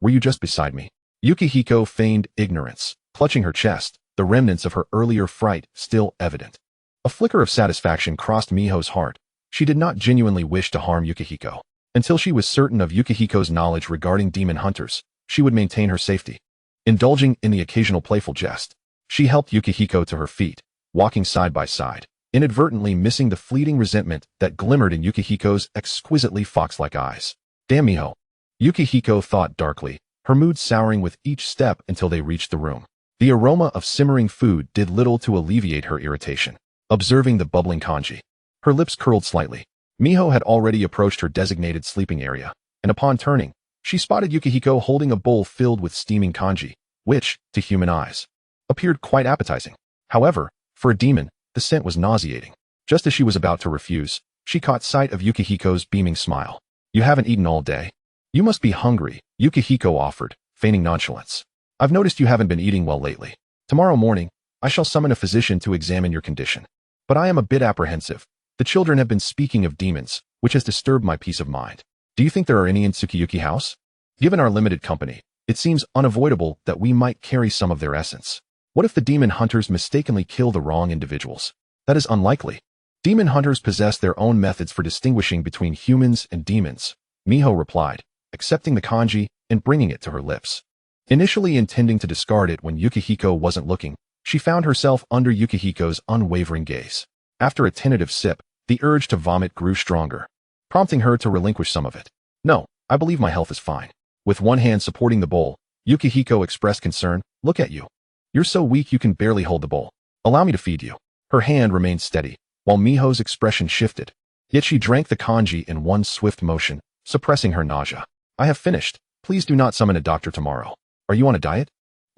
Were you just beside me?" Yukihiko feigned ignorance, clutching her chest, the remnants of her earlier fright still evident. A flicker of satisfaction crossed Miho's heart. She did not genuinely wish to harm Yukihiko. Until she was certain of Yukihiko's knowledge regarding demon hunters, she would maintain her safety. Indulging in the occasional playful jest, she helped Yukihiko to her feet, walking side by side, inadvertently missing the fleeting resentment that glimmered in Yukihiko's exquisitely fox-like eyes. "Damn Miho," Yukihiko thought darkly, her mood souring with each step until they reached the room. The aroma of simmering food did little to alleviate her irritation. Observing the bubbling kanji, her lips curled slightly. Miho had already approached her designated sleeping area, and upon turning, she spotted Yukihiko holding a bowl filled with steaming kanji, which, to human eyes, appeared quite appetizing. However, for a demon, the scent was nauseating. Just as she was about to refuse, she caught sight of Yukihiko's beaming smile. "You haven't eaten all day? You must be hungry," Yukihiko offered, feigning nonchalance. "I've noticed you haven't been eating well lately. Tomorrow morning, I shall summon a physician to examine your condition. But I am a bit apprehensive. The children have been speaking of demons, which has disturbed my peace of mind. Do you think there are any in Tsukiyuki House? Given our limited company, it seems unavoidable that we might carry some of their essence. What if the demon hunters mistakenly kill the wrong individuals? That is unlikely. Demon hunters possess their own methods for distinguishing between humans and demons," Miho replied, accepting the kanji and bringing it to her lips. Initially intending to discard it when Yukihiko wasn't looking, she found herself under Yukihiko's unwavering gaze. After a tentative sip, the urge to vomit grew stronger, prompting her to relinquish some of it. "No, I believe my health is fine." With one hand supporting the bowl, Yukihiko expressed concern. "Look at you. You're so weak you can barely hold the bowl. Allow me to feed you." Her hand remained steady, while Miho's expression shifted. Yet she drank the kanji in one swift motion, suppressing her nausea. "I have finished. Please do not summon a doctor tomorrow. Are you on a diet?"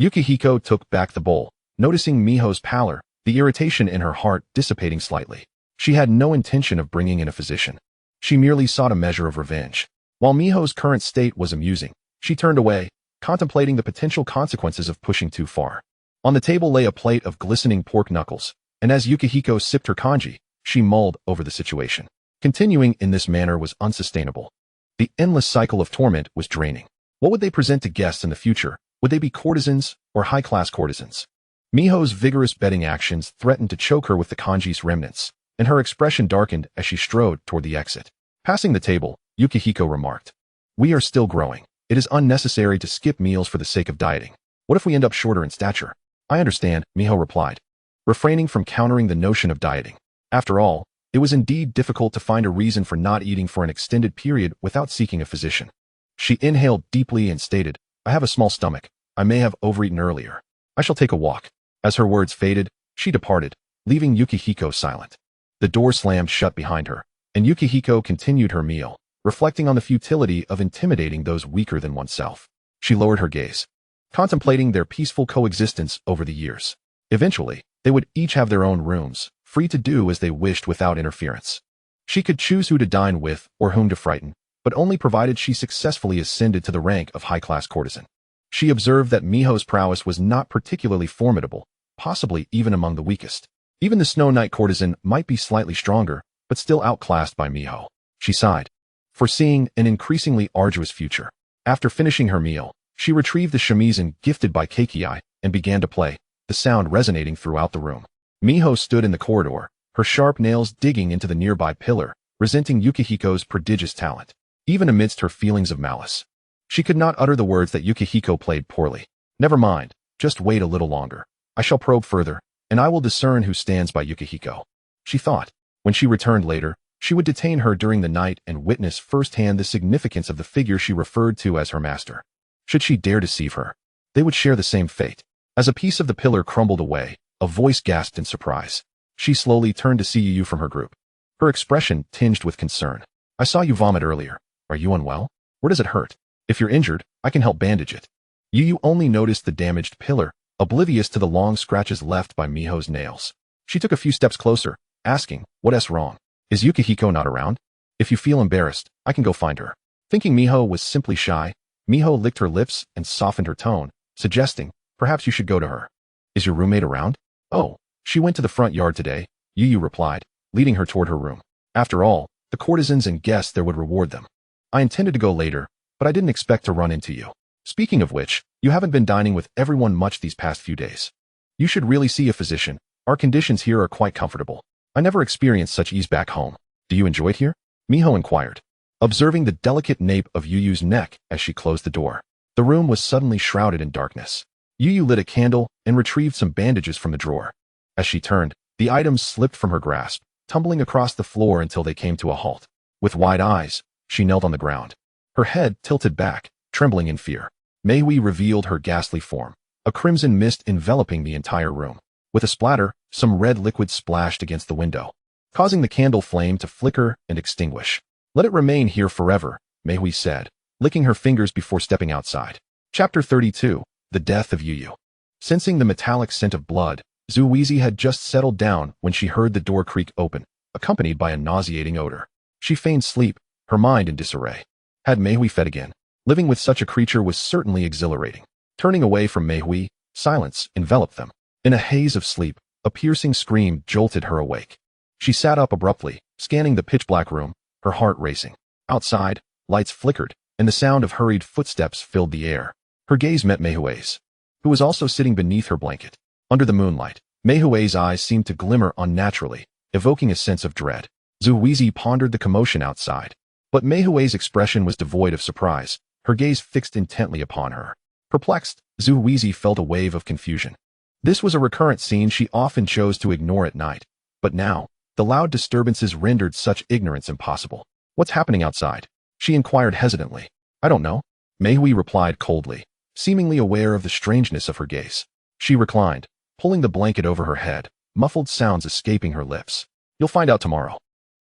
Yukihiko took back the bowl, noticing Miho's pallor, the irritation in her heart dissipating slightly. She had no intention of bringing in a physician. She merely sought a measure of revenge. While Miho's current state was amusing, she turned away, contemplating the potential consequences of pushing too far. On the table lay a plate of glistening pork knuckles, and as Yukihiko sipped her kanji, she mulled over the situation. Continuing in this manner was unsustainable. The endless cycle of torment was draining. What would they present to guests in the future? Would they be courtesans or high-class courtesans? Miho's vigorous betting actions threatened to choke her with the kanji's remnants, and her expression darkened as she strode toward the exit. Passing the table, Yukihiko remarked, "We are still growing. It is unnecessary to skip meals for the sake of dieting. What if we end up shorter in stature?" "I understand," Miho replied, refraining from countering the notion of dieting. After all, it was indeed difficult to find a reason for not eating for an extended period without seeking a physician. She inhaled deeply and stated, "I have a small stomach. I may have overeaten earlier. I shall take a walk." As her words faded, she departed, leaving Yukihiko silent. The door slammed shut behind her, and Yukihiko continued her meal, reflecting on the futility of intimidating those weaker than oneself. She lowered her gaze, contemplating their peaceful coexistence over the years. Eventually, they would each have their own rooms, free to do as they wished without interference. She could choose who to dine with or whom to frighten, but only provided she successfully ascended to the rank of high-class courtesan. She observed that Miho's prowess was not particularly formidable, possibly even among the weakest. Even the Snow Knight courtesan might be slightly stronger, but still outclassed by Miho. She sighed, foreseeing an increasingly arduous future. After finishing her meal, she retrieved the shamisen gifted by Keikiai and began to play, the sound resonating throughout the room. Miho stood in the corridor, her sharp nails digging into the nearby pillar, resenting Yukihiko's prodigious talent. Even amidst her feelings of malice, she could not utter the words that Yukihiko played poorly. Never mind, just wait a little longer. I shall probe further, and I will discern who stands by Yukihiko, she thought. When she returned later, she would detain her during the night and witness firsthand the significance of the figure she referred to as her master. Should she dare deceive her, they would share the same fate. As a piece of the pillar crumbled away, a voice gasped in surprise. She slowly turned to see Yuyu from her group, her expression tinged with concern. I saw you vomit earlier. Are you unwell? Where does it hurt? If you're injured, I can help bandage it. Yuyu only noticed the damaged pillar, oblivious to the long scratches left by Miho's nails. She took a few steps closer, asking, what's wrong? Is Yukihiko not around? If you feel embarrassed, I can go find her. Thinking Miho was simply shy, Miho licked her lips and softened her tone, suggesting, perhaps you should go to her. Is your roommate around? Oh, she went to the front yard today, Yuyu replied, leading her toward her room. After all, the courtesans and guests there would reward them. I intended to go later, but I didn't expect to run into you. Speaking of which, you haven't been dining with everyone much these past few days. You should really see a physician. Our conditions here are quite comfortable. I never experienced such ease back home. Do you enjoy it here? Miho inquired, observing the delicate nape of Yuyu's neck as she closed the door. The room was suddenly shrouded in darkness. Yuyu lit a candle and retrieved some bandages from the drawer. As she turned, the items slipped from her grasp, tumbling across the floor until they came to a halt. With wide eyes, she knelt on the ground, her head tilted back, trembling in fear. Meihui revealed her ghastly form, a crimson mist enveloping the entire room. With a splatter, some red liquid splashed against the window, causing the candle flame to flicker and extinguish. Let it remain here forever, Meihui said, licking her fingers before stepping outside. Chapter 32, The Death of Yuyu. Sensing the metallic scent of blood, Zuizi had just settled down when she heard the door creak open, accompanied by a nauseating odor. She feigned sleep, her mind in disarray. Had Meihui fed again? Living with such a creature was certainly exhilarating. Turning away from Meihui, silence enveloped them. In a haze of sleep, a piercing scream jolted her awake. She sat up abruptly, scanning the pitch-black room, her heart racing. Outside, lights flickered, and the sound of hurried footsteps filled the air. Her gaze met Meihui's, who was also sitting beneath her blanket. Under the moonlight, Meihui's eyes seemed to glimmer unnaturally, evoking a sense of dread. Zuizi pondered the commotion outside, but Meihui's expression was devoid of surprise, her gaze fixed intently upon her. Perplexed, Zuizi felt a wave of confusion. This was a recurrent scene she often chose to ignore at night, but now, the loud disturbances rendered such ignorance impossible. What's happening outside? She inquired hesitantly. I don't know, Meihui replied coldly, seemingly aware of the strangeness of her gaze. She reclined, pulling the blanket over her head, muffled sounds escaping her lips. You'll find out tomorrow.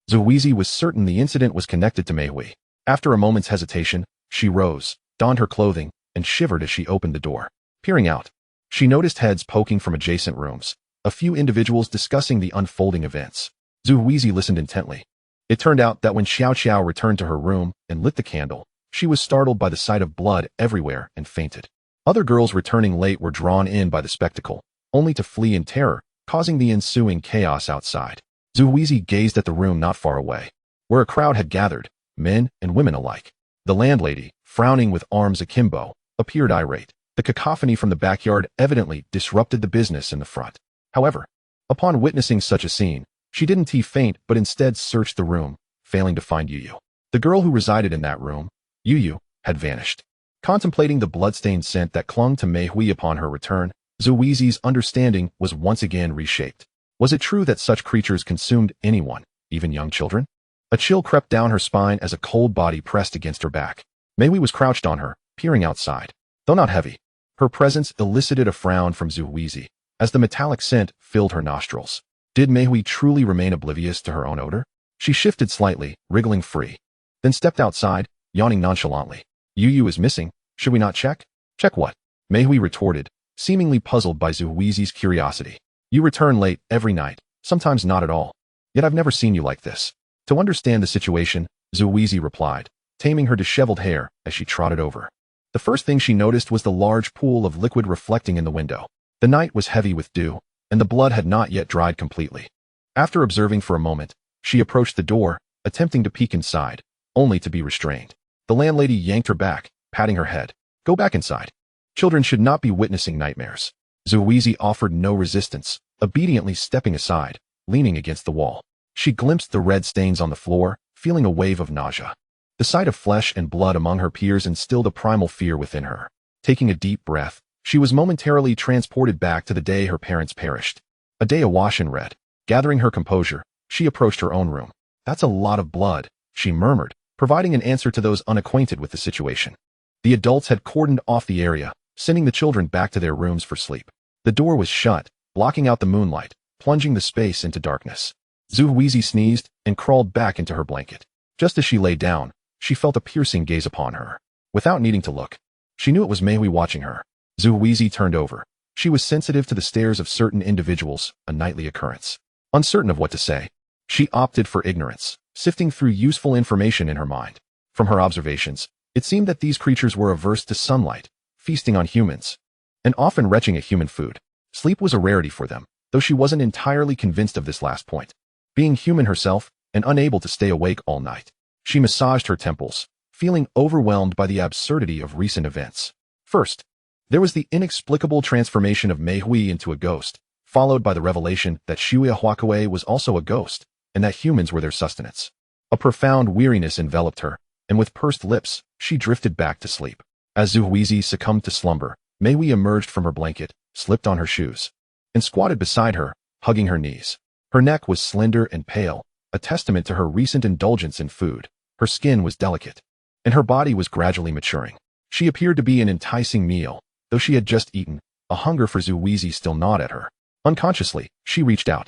Zuizi was certain the incident was connected to Meihui. After a moment's hesitation, she rose, donned her clothing, and shivered as she opened the door. Peering out, she noticed heads poking from adjacent rooms, a few individuals discussing the unfolding events. Zuizi listened intently. It turned out that when Xiao Xiao returned to her room and lit the candle, she was startled by the sight of blood everywhere and fainted. Other girls returning late were drawn in by the spectacle, only to flee in terror, causing the ensuing chaos outside. Zuizi gazed at the room not far away, where a crowd had gathered, men and women alike. The landlady, frowning with arms akimbo, appeared irate. The cacophony from the backyard evidently disrupted the business in the front. However, upon witnessing such a scene, she didn't faint but instead searched the room, failing to find Yuyu. The girl who resided in that room, Yuyu, had vanished. Contemplating the bloodstained scent that clung to Meihui upon her return, Zuizi's understanding was once again reshaped. Was it true that such creatures consumed anyone, even young children? A chill crept down her spine as a cold body pressed against her back. Meihui was crouched on her, peering outside. Though not heavy, her presence elicited a frown from Zuizi, as the metallic scent filled her nostrils. Did Meihui truly remain oblivious to her own odor? She shifted slightly, wriggling free, then stepped outside, yawning nonchalantly. Yuyu is missing. Should we not check? Check what? Meihui retorted, seemingly puzzled by Zhu Huizi's curiosity. You return late every night, sometimes not at all. Yet I've never seen you like this. To understand the situation, Zhu Huizi replied, taming her disheveled hair as she trotted over. The first thing she noticed was the large pool of liquid reflecting in the window. The night was heavy with dew, and the blood had not yet dried completely. After observing for a moment, she approached the door, attempting to peek inside, only to be restrained. The landlady yanked her back, patting her head. Go back inside. Children should not be witnessing nightmares. Zhu Huizi offered no resistance, obediently stepping aside, leaning against the wall. She glimpsed the red stains on the floor, feeling a wave of nausea. The sight of flesh and blood among her peers instilled a primal fear within her. Taking a deep breath, she was momentarily transported back to the day her parents perished. A day awash in red. Gathering her composure, she approached her own room. That's a lot of blood, she murmured, providing an answer to those unacquainted with the situation. The adults had cordoned off the area, sending the children back to their rooms for sleep. The door was shut, blocking out the moonlight, plunging the space into darkness. Zhu Huizi sneezed and crawled back into her blanket. Just as she lay down, she felt a piercing gaze upon her. Without needing to look, she knew it was Meihui watching her. Zhu Huizi turned over. She was sensitive to the stares of certain individuals, a nightly occurrence. Uncertain of what to say, she opted for ignorance, sifting through useful information in her mind. From her observations, it seemed that these creatures were averse to sunlight, feasting on humans, and often retching at human food. Sleep was a rarity for them, though she wasn't entirely convinced of this last point. Being human herself and unable to stay awake all night, she massaged her temples, feeling overwhelmed by the absurdity of recent events. First, there was the inexplicable transformation of Meihui into a ghost, followed by the revelation that Shuya Huakue was also a ghost, and that humans were their sustenance. A profound weariness enveloped her, and with pursed lips, she drifted back to sleep. As Zhu Huizi succumbed to slumber, Meihui emerged from her blanket, slipped on her shoes, and squatted beside her, hugging her knees. Her neck was slender and pale, a testament to her recent indulgence in food. Her skin was delicate, and her body was gradually maturing. She appeared to be an enticing meal, though she had just eaten, a hunger for Zhu Huizi still gnawed at her. Unconsciously, she reached out,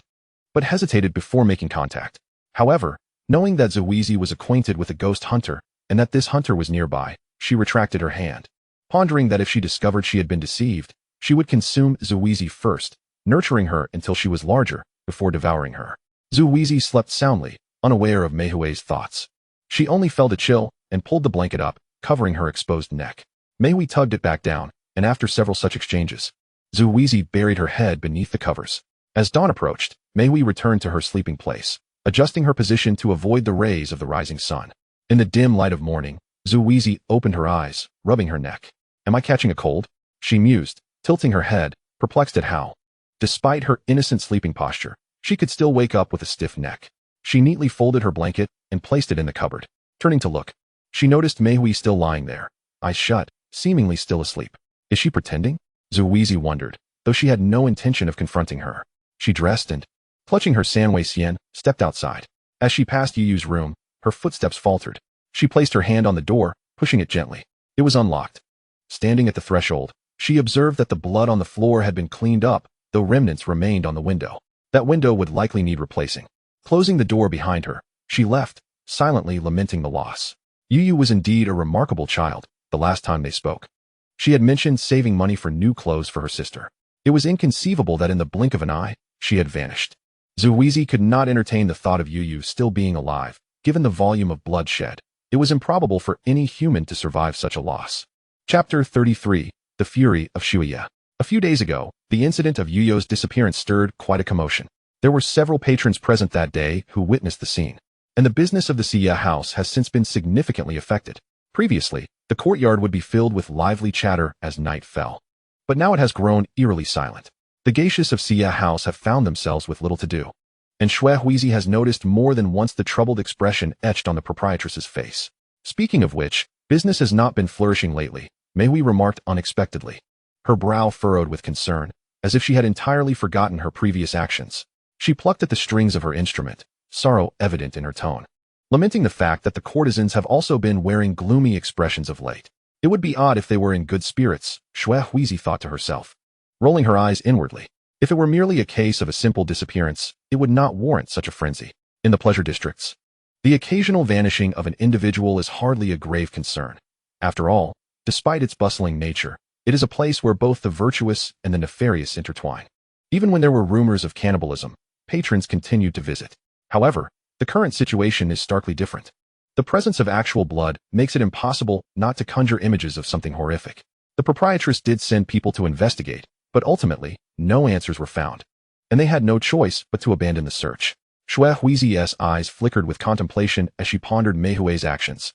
but hesitated before making contact. However, knowing that Zhu Huizi was acquainted with a ghost hunter, and that this hunter was nearby, she retracted her hand, pondering that if she discovered she had been deceived, she would consume Zhu Huizi first, nurturing her until she was larger, before devouring her. Zhu Huizi slept soundly, unaware of Meihui's thoughts. She only felt a chill, and pulled the blanket up, covering her exposed neck. Meihui tugged it back down, and after several such exchanges, Zhu Huizi buried her head beneath the covers. As dawn approached, Meihui returned to her sleeping place, adjusting her position to avoid the rays of the rising sun. In the dim light of morning, Zhu Huizi opened her eyes, rubbing her neck. Am I catching a cold? She mused, tilting her head, perplexed at how, despite her innocent sleeping posture, she could still wake up with a stiff neck. She neatly folded her blanket and placed it in the cupboard. Turning to look, she noticed Meihui still lying there, eyes shut, seemingly still asleep. Is she pretending? Zhu Huizi wondered, though she had no intention of confronting her. She dressed and, clutching her Sanwei Xian, stepped outside. As she passed Yu's room, her footsteps faltered. She placed her hand on the door, pushing it gently. It was unlocked. Standing at the threshold, she observed that the blood on the floor had been cleaned up, though remnants remained on the window. That window would likely need replacing. Closing the door behind her, she left, silently lamenting the loss. Yu was indeed a remarkable child, the last time they spoke. She had mentioned saving money for new clothes for her sister. It was inconceivable that in the blink of an eye, she had vanished. Zhu Huizi could not entertain the thought of Yu still being alive, given the volume of blood shed. It was improbable for any human to survive such a loss. Chapter 33, The Fury of Shuya. A few days ago, the incident of Yu's disappearance stirred quite a commotion. There were several patrons present that day who witnessed the scene, and the business of the Xia house has since been significantly affected. Previously, the courtyard would be filled with lively chatter as night fell. But now it has grown eerily silent. The geishas of Xia house have found themselves with little to do, and Shui Huizi has noticed more than once the troubled expression etched on the proprietress's face. Speaking of which, business has not been flourishing lately, Meihui remarked unexpectedly. Her brow furrowed with concern, as if she had entirely forgotten her previous actions. She plucked at the strings of her instrument, sorrow evident in her tone, lamenting the fact that the courtesans have also been wearing gloomy expressions of late. It would be odd if they were in good spirits, Shui Huizi thought to herself, rolling her eyes inwardly. If it were merely a case of a simple disappearance, it would not warrant such a frenzy. In the pleasure districts, the occasional vanishing of an individual is hardly a grave concern. After all, despite its bustling nature, It is a place where both the virtuous and the nefarious intertwine. Even when there were rumors of cannibalism, patrons continued to visit. However, the current situation is starkly different. The presence of actual blood makes it impossible not to conjure images of something horrific. The proprietress did send people to investigate, but ultimately, no answers were found. And they had no choice but to abandon the search. Shui Huizi's eyes flickered with contemplation as she pondered Mei Hui's actions.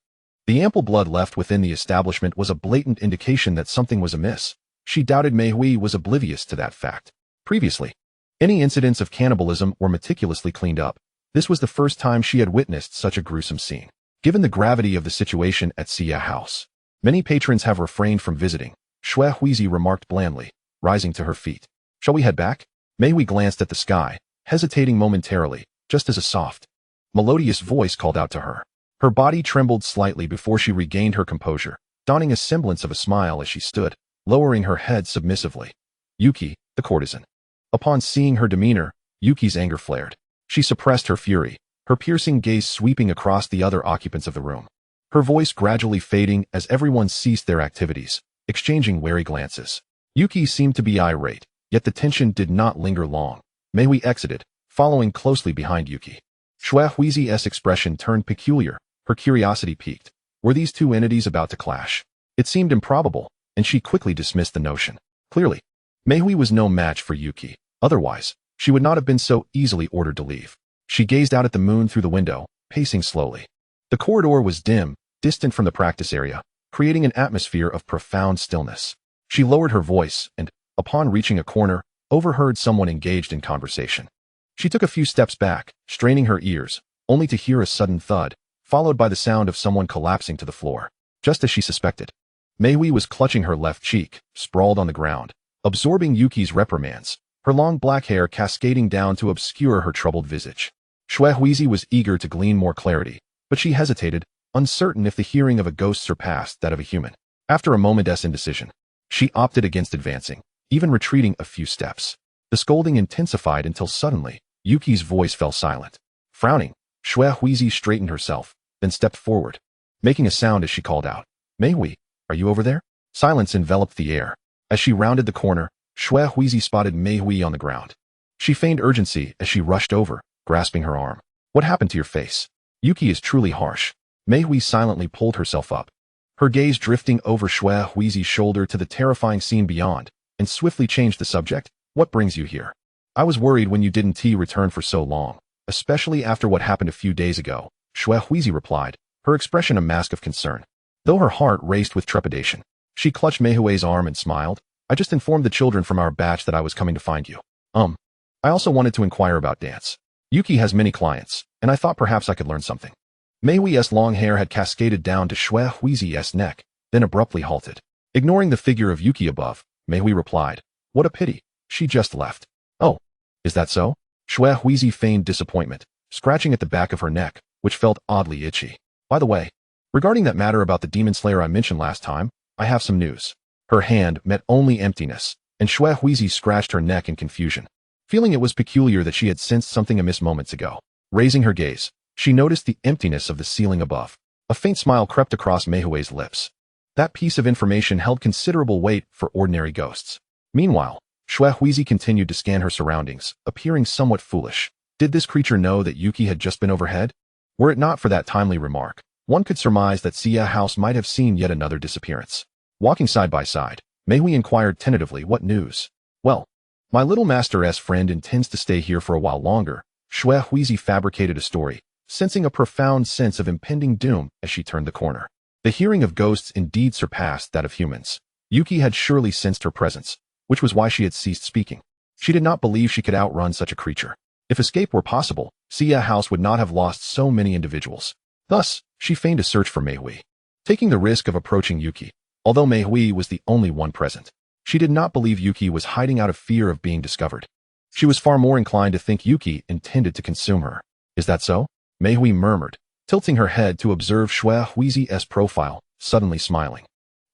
The ample blood left within the establishment was a blatant indication that something was amiss. She doubted Mei Hui was oblivious to that fact. Previously, any incidents of cannibalism were meticulously cleaned up. This was the first time she had witnessed such a gruesome scene. Given the gravity of the situation at Xia House, many patrons have refrained from visiting, Shui Huizi remarked blandly, rising to her feet. Shall we head back? Mei Hui glanced at the sky, hesitating momentarily, just as a soft, melodious voice called out to her. Her body trembled slightly before she regained her composure, donning a semblance of a smile as she stood, lowering her head submissively. Yukie, the courtesan. Upon seeing her demeanor, Yukie's anger flared. She suppressed her fury, her piercing gaze sweeping across the other occupants of the room. Her voice gradually fading as everyone ceased their activities, exchanging wary glances. Yukie seemed to be irate, yet the tension did not linger long. Mei Hui exited, following closely behind Yukie. Shui Huizi's expression turned peculiar, her curiosity piqued. Were these two entities about to clash? It seemed improbable, and she quickly dismissed the notion. Clearly, Mei Hui was no match for Yukie. Otherwise, she would not have been so easily ordered to leave. She gazed out at the moon through the window, pacing slowly. The corridor was dim, distant from the practice area, creating an atmosphere of profound stillness. She lowered her voice and, upon reaching a corner, overheard someone engaged in conversation. She took a few steps back, straining her ears, only to hear a sudden thud, followed by the sound of someone collapsing to the floor. Just as she suspected, Mei Hui was clutching her left cheek, sprawled on the ground, absorbing Yukie's reprimands, her long black hair cascading down to obscure her troubled visage. Shui Huizi was eager to glean more clarity, but she hesitated, uncertain if the hearing of a ghost surpassed that of a human. After a moment's indecision, she opted against advancing, even retreating a few steps. The scolding intensified until suddenly, Yukie's voice fell silent. Frowning, Shui Huizi straightened herself, then stepped forward, making a sound as she called out, "Mei Hui, are you over there?" Silence enveloped the air. As she rounded the corner, Shui Huizi spotted Mei Hui on the ground. She feigned urgency as she rushed over, grasping her arm. "What happened to your face? Yukie is truly harsh." Mei Hui silently pulled herself up, her gaze drifting over Shui Huizi's shoulder to the terrifying scene beyond, and swiftly changed the subject. "What brings you here?" "I was worried when you didn't return for so long, especially after what happened a few days ago," Shui Huizi replied, her expression a mask of concern. Though her heart raced with trepidation, she clutched Mei Hui's arm and smiled. "I just informed the children from our batch that I was coming to find you. I also wanted to inquire about dance. Yukie has many clients, and I thought perhaps I could learn something." Mei Hui's long hair had cascaded down to Shui Huizi's neck, then abruptly halted. Ignoring the figure of Yukie above, Mei Hui replied, "What a pity. She just left." "Oh, is that so?" Shui Huizi feigned disappointment, scratching at the back of her neck, which felt oddly itchy. "By the way, regarding that matter about the demon slayer I mentioned last time, I have some news." Her hand met only emptiness, and Shui Huizi scratched her neck in confusion, feeling it was peculiar that she had sensed something amiss moments ago. Raising her gaze, she noticed the emptiness of the ceiling above. A faint smile crept across Mei Hui's lips. That piece of information held considerable weight for ordinary ghosts. Meanwhile, Shui Huizi continued to scan her surroundings, appearing somewhat foolish. Did this creature know that Yukie had just been overhead? Were it not for that timely remark, one could surmise that Xia House might have seen yet another disappearance. Walking side by side, Mei Hui inquired tentatively, "What news?" "Well, my little master's friend intends to stay here for a while longer." Shui Huizi fabricated a story, sensing a profound sense of impending doom as she turned the corner. The hearing of ghosts indeed surpassed that of humans. Yukie had surely sensed her presence, which was why she had ceased speaking. She did not believe she could outrun such a creature. If escape were possible, Xia House would not have lost so many individuals. Thus, she feigned a search for Mei Hui, taking the risk of approaching Yukie. Although Mei Hui was the only one present, she did not believe Yukie was hiding out of fear of being discovered. She was far more inclined to think Yukie intended to consume her. "Is that so?" Mei Hui murmured, tilting her head to observe Shui Huizi's profile, suddenly smiling.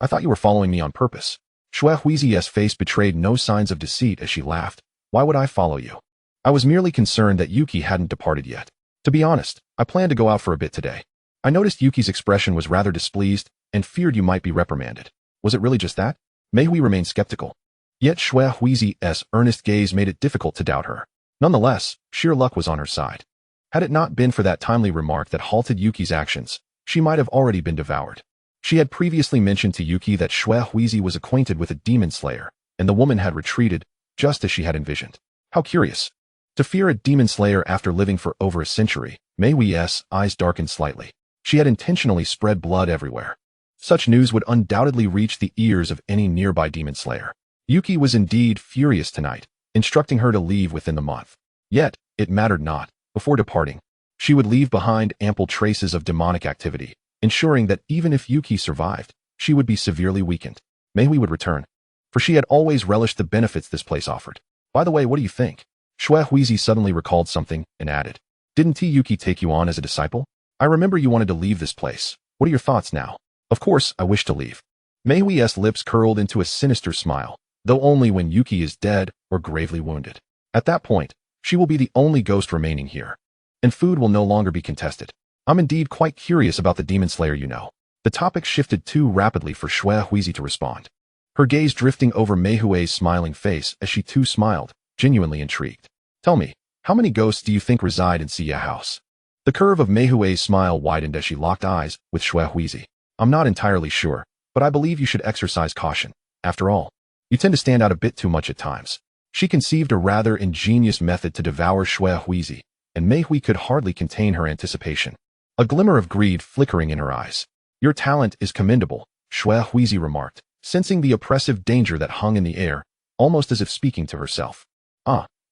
"I thought you were following me on purpose." Shui Huizi's face betrayed no signs of deceit as she laughed. "Why would I follow you? I was merely concerned that Yukie hadn't departed yet. To be honest, I planned to go out for a bit today. I noticed Yukie's expression was rather displeased and feared you might be reprimanded. Was it really just that?" Mei Hui remained skeptical. Yet Xue Huizi's earnest gaze made it difficult to doubt her. Nonetheless, sheer luck was on her side. Had it not been for that timely remark that halted Yukie's actions, she might have already been devoured. She had previously mentioned to Yukie that Xue Huizi was acquainted with a demon slayer, and the woman had retreated, just as she had envisioned. How curious. To fear a demon slayer after living for over a century, Mei Hui's eyes darkened slightly. She had intentionally spread blood everywhere. Such news would undoubtedly reach the ears of any nearby demon slayer. Yukie was indeed furious tonight, instructing her to leave within the month. Yet, it mattered not. Before departing, she would leave behind ample traces of demonic activity, ensuring that even if Yukie survived, she would be severely weakened. Mei Hui would return, for she had always relished the benefits this place offered. By the way, what do you think? Xue Huizi suddenly recalled something and added, "Didn't Yukie take you on as a disciple? I remember you wanted to leave this place. What are your thoughts now?" "Of course, I wish to leave." Mei Hui's lips curled into a sinister smile, though only when Yukie is dead or gravely wounded. At that point, she will be the only ghost remaining here, and food will no longer be contested. I'm indeed quite curious about the demon slayer you know. The topic shifted too rapidly for Xue Huizi to respond, her gaze drifting over Mei Hui's smiling face as she too smiled, genuinely intrigued. "Tell me, how many ghosts do you think reside in Xia House?" The curve of Mei Hui's smile widened as she locked eyes with Xue Huizi. "I'm not entirely sure, but I believe you should exercise caution. After all, you tend to stand out a bit too much at times." She conceived a rather ingenious method to devour Xue Huizi, and Mei Hui could hardly contain her anticipation, a glimmer of greed flickering in her eyes. "Your talent is commendable," Xue Huizi remarked, sensing the oppressive danger that hung in the air, almost as if speaking to herself.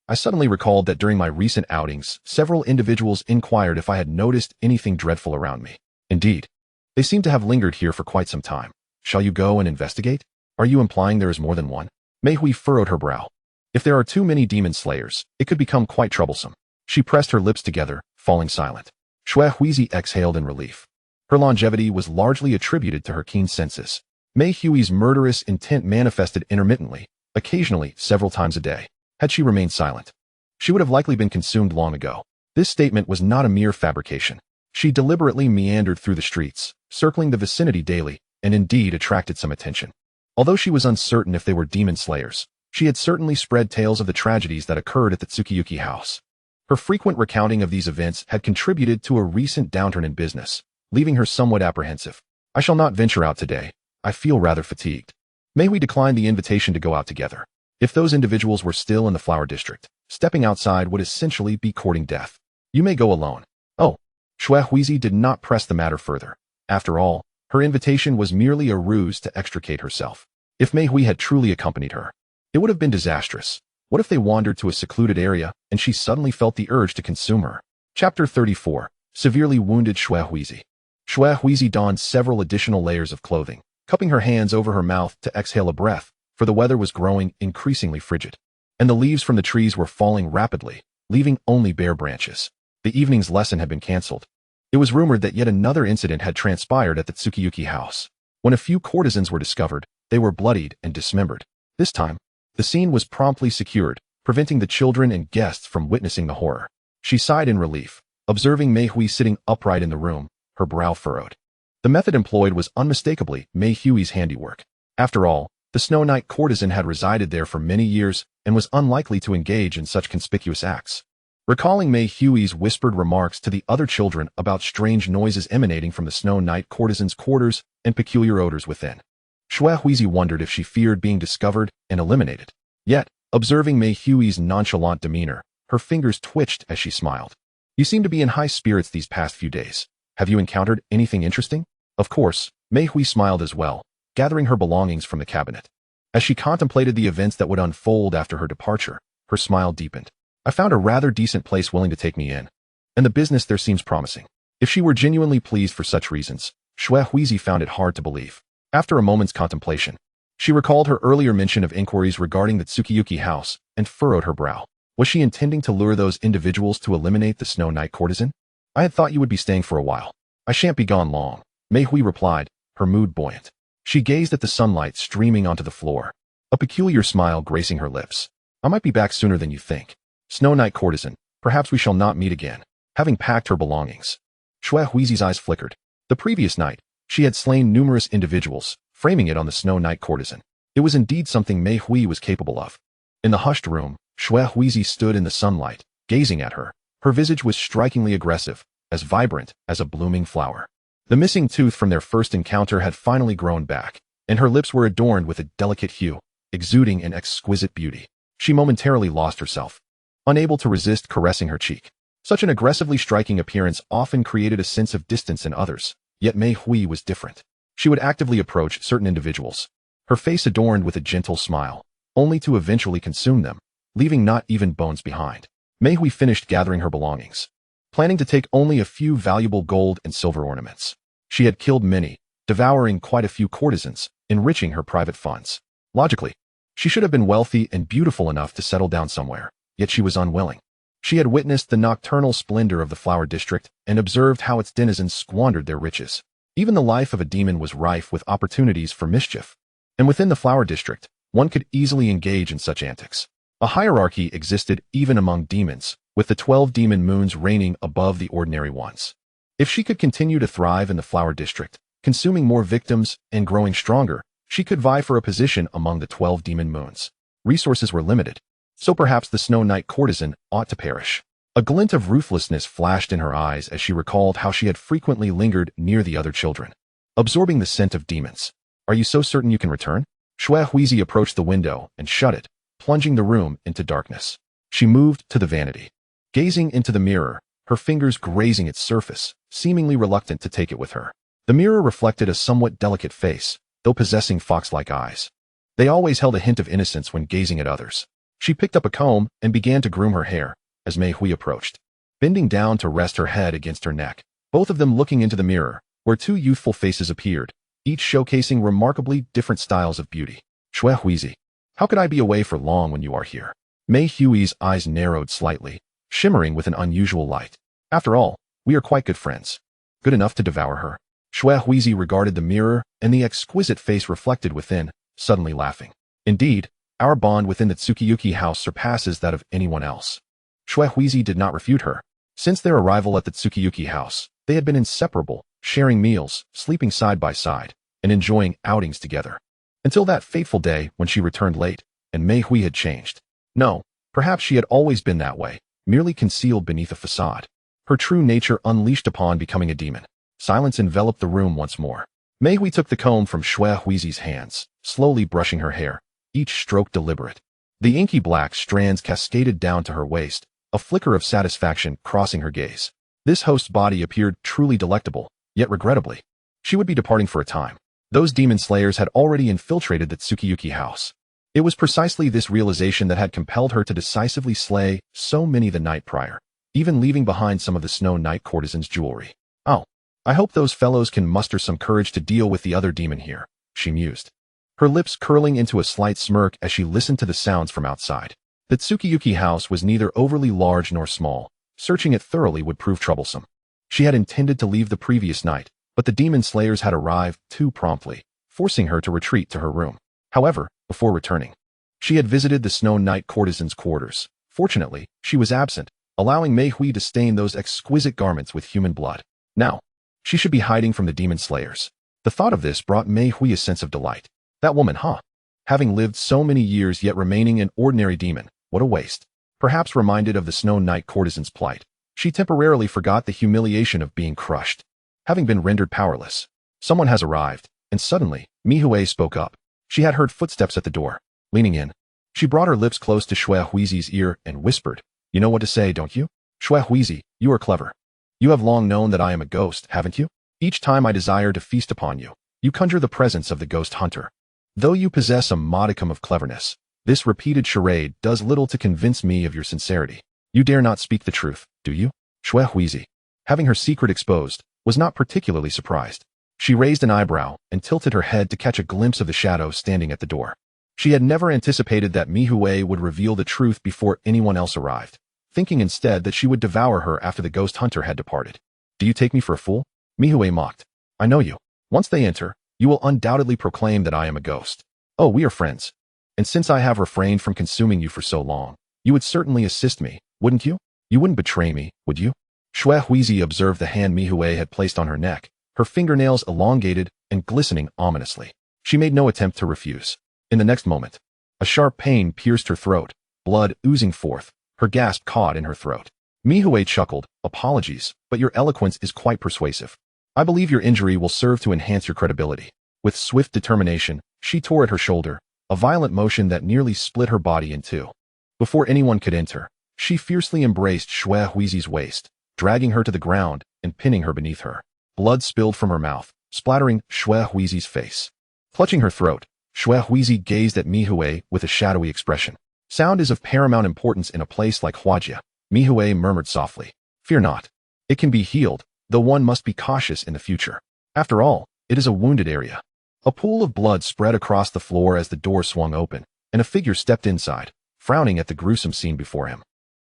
I suddenly recalled that during my recent outings, several individuals inquired if I had noticed anything dreadful around me. Indeed, they seem to have lingered here for quite some time. Shall you go and investigate? Are you implying there is more than one?" Mei Hui furrowed her brow. If there are too many demon slayers, it could become quite troublesome. She pressed her lips together, falling silent. Xue Huizi exhaled in relief. Her longevity was largely attributed to her keen senses. Mei Hui's murderous intent manifested intermittently, occasionally several times a day. Had she remained silent, she would have likely been consumed long ago. This statement was not a mere fabrication. She deliberately meandered through the streets, circling the vicinity daily, and indeed attracted some attention. Although she was uncertain if they were demon slayers, she had certainly spread tales of the tragedies that occurred at the Tsukiyuki house. Her frequent recounting of these events had contributed to a recent downturn in business, leaving her somewhat apprehensive. "I shall not venture out today. I feel rather fatigued." Mei Hui declined the invitation to go out together. If those individuals were still in the flower district, stepping outside would essentially be courting death. "You may go alone." "Oh." Xue Huizi did not press the matter further. After all, her invitation was merely a ruse to extricate herself. If Mei Hui had truly accompanied her, it would have been disastrous. What if they wandered to a secluded area and she suddenly felt the urge to consume her? Chapter 34. Severely wounded Xue Huizi. Xue Huizi donned several additional layers of clothing, cupping her hands over her mouth to exhale a breath, for the weather was growing increasingly frigid, and the leaves from the trees were falling rapidly, leaving only bare branches. The evening's lesson had been cancelled. It was rumored that yet another incident had transpired at the Tsukiyuki house. When a few courtesans were discovered, they were bloodied and dismembered. This time, the scene was promptly secured, preventing the children and guests from witnessing the horror. She sighed in relief, observing Mei Hui sitting upright in the room, her brow furrowed. The method employed was unmistakably Mei Hui's handiwork. After all, the Snow Knight courtesan had resided there for many years and was unlikely to engage in such conspicuous acts. Recalling Mei Hui's whispered remarks to the other children about strange noises emanating from the Snow Knight courtesan's quarters and peculiar odors within, Xue Huizi wondered if she feared being discovered and eliminated. Yet, observing Mei Hui's nonchalant demeanor, her fingers twitched as she smiled. "You seem to be in high spirits these past few days. Have you encountered anything interesting?" Of course, Mei Hui smiled as well, gathering her belongings from the cabinet. As she contemplated the events that would unfold after her departure, her smile deepened. "I found a rather decent place willing to take me in, and the business there seems promising." If she were genuinely pleased for such reasons, Xue Huizi found it hard to believe. After a moment's contemplation, she recalled her earlier mention of inquiries regarding the Tsukiyuki house and furrowed her brow. Was she intending to lure those individuals to eliminate the Snow Knight courtesan? "I had thought you would be staying for a while." "I shan't be gone long," Mei Hui replied, her mood buoyant. She gazed at the sunlight streaming onto the floor, a peculiar smile gracing her lips. "I might be back sooner than you think. Snow Knight courtesan, perhaps we shall not meet again." Having packed her belongings, Xue Huizi's eyes flickered. The previous night, she had slain numerous individuals, framing it on the Snow Knight courtesan. It was indeed something Mei Hui was capable of. In the hushed room, Xue Huizi stood in the sunlight, gazing at her. Her visage was strikingly aggressive, as vibrant as a blooming flower. The missing tooth from their first encounter had finally grown back, and her lips were adorned with a delicate hue, exuding an exquisite beauty. She momentarily lost herself, unable to resist caressing her cheek. Such an aggressively striking appearance often created a sense of distance in others, yet Mei Hui was different. She would actively approach certain individuals, her face adorned with a gentle smile, only to eventually consume them, leaving not even bones behind. Mei Hui finished gathering her belongings, planning to take only a few valuable gold and silver ornaments. She had killed many, devouring quite a few courtesans, enriching her private funds. Logically, she should have been wealthy and beautiful enough to settle down somewhere, yet she was unwilling. She had witnessed the nocturnal splendor of the flower district and observed how its denizens squandered their riches. Even the life of a demon was rife with opportunities for mischief. And within the flower district, one could easily engage in such antics. A hierarchy existed even among demons, with the 12 demon moons reigning above the ordinary ones. If she could continue to thrive in the flower district, consuming more victims and growing stronger, she could vie for a position among the 12 demon moons. Resources were limited, so perhaps the Snow Knight courtesan ought to perish. A glint of ruthlessness flashed in her eyes as she recalled how she had frequently lingered near the other children, absorbing the scent of demons. Are you so certain you can return? Xue Huizi approached the window and shut it, plunging the room into darkness. She moved to the vanity, gazing into the mirror, her fingers grazing its surface, seemingly reluctant to take it with her. The mirror reflected a somewhat delicate face, though possessing fox-like eyes. They always held a hint of innocence when gazing at others. She picked up a comb and began to groom her hair as Mei Hui approached, bending down to rest her head against her neck, both of them looking into the mirror, where two youthful faces appeared, each showcasing remarkably different styles of beauty. Xue Huizi, how could I be away for long when you are here? Mei Hui's eyes narrowed slightly, shimmering with an unusual light. After all, we are quite good friends. Good enough to devour her. Xue Huizi regarded the mirror and the exquisite face reflected within, suddenly laughing. Indeed, our bond within the Tsukiyuki house surpasses that of anyone else. Xue Huizi did not refute her. Since their arrival at the Tsukiyuki house, they had been inseparable, sharing meals, sleeping side by side, and enjoying outings together. Until that fateful day when she returned late, and Mei Hui had changed. No, perhaps she had always been that way, merely concealed beneath a facade. Her true nature unleashed upon becoming a demon. Silence enveloped the room once more. Mei Hui took the comb from Xue Huizi's hands, slowly brushing her hair, each stroke deliberate. The inky black strands cascaded down to her waist, a flicker of satisfaction crossing her gaze. This host's body appeared truly delectable, yet regrettably, she would be departing for a time. Those demon slayers had already infiltrated the Tsukiyuki house. It was precisely this realization that had compelled her to decisively slay so many the night prior, even leaving behind some of the Snow Knight courtesan's jewelry. Oh, I hope those fellows can muster some courage to deal with the other demon here, she mused, her lips curling into a slight smirk as she listened to the sounds from outside. The Tsukiyuki house was neither overly large nor small. Searching it thoroughly would prove troublesome. She had intended to leave the previous night, but the demon slayers had arrived too promptly, forcing her to retreat to her room. However, before returning, she had visited the Snow Knight courtesan's quarters. Fortunately, she was absent, allowing Mei Hui to stain those exquisite garments with human blood. Now, she should be hiding from the demon slayers. The thought of this brought Mei Hui a sense of delight. That woman, huh? Having lived so many years yet remaining an ordinary demon, what a waste. Perhaps reminded of the Snow Knight courtesan's plight, she temporarily forgot the humiliation of being crushed. Having been rendered powerless, someone has arrived, and suddenly, Mei Hui spoke up. She had heard footsteps at the door. Leaning in, she brought her lips close to Xue Huizi's ear and whispered, "You know what to say, don't you? Xue Huizi, you are clever. You have long known that I am a ghost, haven't you? Each time I desire to feast upon you, you conjure the presence of the ghost hunter. Though you possess a modicum of cleverness, this repeated charade does little to convince me of your sincerity. You dare not speak the truth, do you?" Xue Huizi, having her secret exposed, was not particularly surprised. She raised an eyebrow and tilted her head to catch a glimpse of the shadow standing at the door. She had never anticipated that Mei Hui would reveal the truth before anyone else arrived, thinking instead that she would devour her after the ghost hunter had departed. "Do you take me for a fool?" Mei Hui mocked. "I know you. Once they enter, you will undoubtedly proclaim that I am a ghost. Oh, we are friends. And since I have refrained from consuming you for so long, you would certainly assist me, wouldn't you? You wouldn't betray me, would you?" Xue Huizi observed the hand Mei Hui had placed on her neck, her fingernails elongated and glistening ominously. She made no attempt to refuse. In the next moment, a sharp pain pierced her throat, blood oozing forth, her gasp caught in her throat. Mihue chuckled, "Apologies, but your eloquence is quite persuasive. I believe your injury will serve to enhance your credibility." With swift determination, she tore at her shoulder, a violent motion that nearly split her body in two. Before anyone could enter, she fiercely embraced Xue Huizi's waist, dragging her to the ground and pinning her beneath her. Blood spilled from her mouth, splattering Xue Huizi's face. Clutching her throat, Xue Huizi gazed at Mihue with a shadowy expression. "Sound is of paramount importance in a place like Huajia," Mihue murmured softly. "Fear not. It can be healed, though one must be cautious in the future. After all, it is a wounded area." A pool of blood spread across the floor as the door swung open, and a figure stepped inside, frowning at the gruesome scene before him.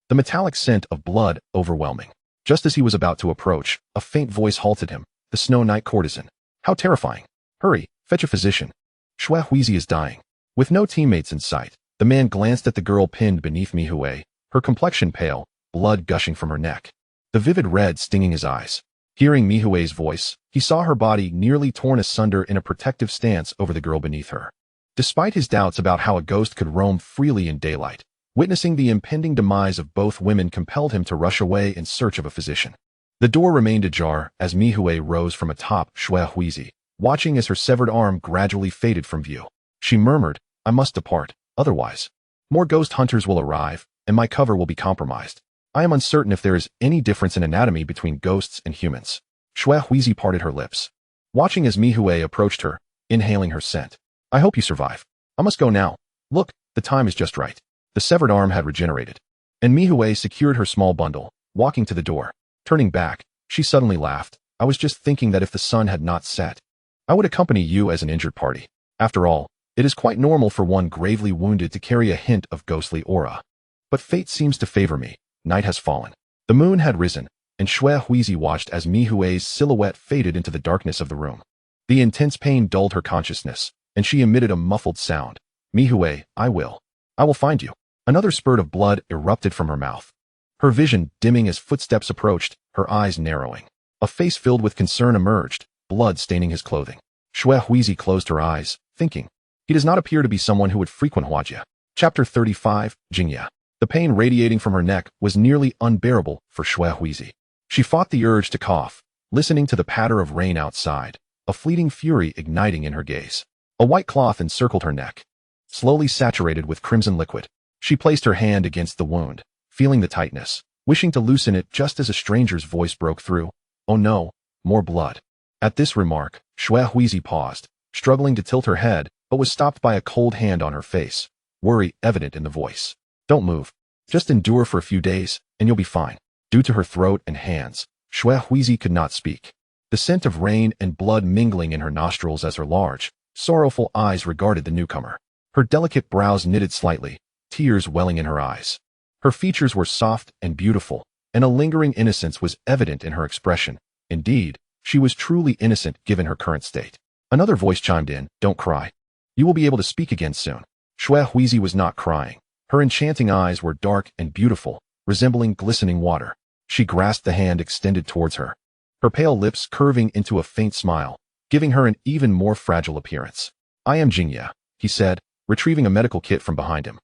The metallic scent of blood overwhelming. Just as he was about to approach, a faint voice halted him. "The Snow Knight courtesan. How terrifying. Hurry, fetch a physician. Xue Huizi is dying." With no teammates in sight, the man glanced at the girl pinned beneath Mihue, her complexion pale, blood gushing from her neck, the vivid red stinging his eyes. Hearing Mihue's voice, he saw her body nearly torn asunder in a protective stance over the girl beneath her. Despite his doubts about how a ghost could roam freely in daylight, witnessing the impending demise of both women compelled him to rush away in search of a physician. The door remained ajar as Mihue rose from atop Xue Huizi, watching as her severed arm gradually faded from view. She murmured, "I must depart, otherwise more ghost hunters will arrive, and my cover will be compromised. I am uncertain if there is any difference in anatomy between ghosts and humans." Xue Huizi parted her lips, watching as Mihue approached her, inhaling her scent. "I hope you survive. I must go now. Look, the time is just right." The severed arm had regenerated, and Mihue secured her small bundle, walking to the door. Turning back, she suddenly laughed. "I was just thinking that if the sun had not set, I would accompany you as an injured party. After all, it is quite normal for one gravely wounded to carry a hint of ghostly aura. But fate seems to favor me. Night has fallen." The moon had risen, and Xue Huizi watched as Mihue's silhouette faded into the darkness of the room. The intense pain dulled her consciousness, and she emitted a muffled sound. "Mihue, I will find you." Another spurt of blood erupted from her mouth. Her vision dimming as footsteps approached, her eyes narrowing. A face filled with concern emerged, blood staining his clothing. Xue Huizi closed her eyes, thinking, "He does not appear to be someone who would frequent Huajia." Chapter 35, Jingya. The pain radiating from her neck was nearly unbearable for Xue Huizi. She fought the urge to cough, listening to the patter of rain outside, a fleeting fury igniting in her gaze. A white cloth encircled her neck, slowly saturated with crimson liquid. She placed her hand against the wound, feeling the tightness, wishing to loosen it just as a stranger's voice broke through. "Oh no, more blood." At this remark, Xue Huizi paused, struggling to tilt her head, but was stopped by a cold hand on her face, worry evident in the voice. "Don't move. Just endure for a few days, and you'll be fine." Due to her throat and hands, Xue Huizi could not speak. The scent of rain and blood mingling in her nostrils as her large, sorrowful eyes regarded the newcomer. Her delicate brows knitted slightly, tears welling in her eyes. Her features were soft and beautiful, and a lingering innocence was evident in her expression. Indeed, she was truly innocent given her current state. Another voice chimed in, "Don't cry. You will be able to speak again soon." Xue Huizi was not crying. Her enchanting eyes were dark and beautiful, resembling glistening water. She grasped the hand extended towards her, her pale lips curving into a faint smile, giving her an even more fragile appearance. "I am Jingya," he said, retrieving a medical kit from behind him.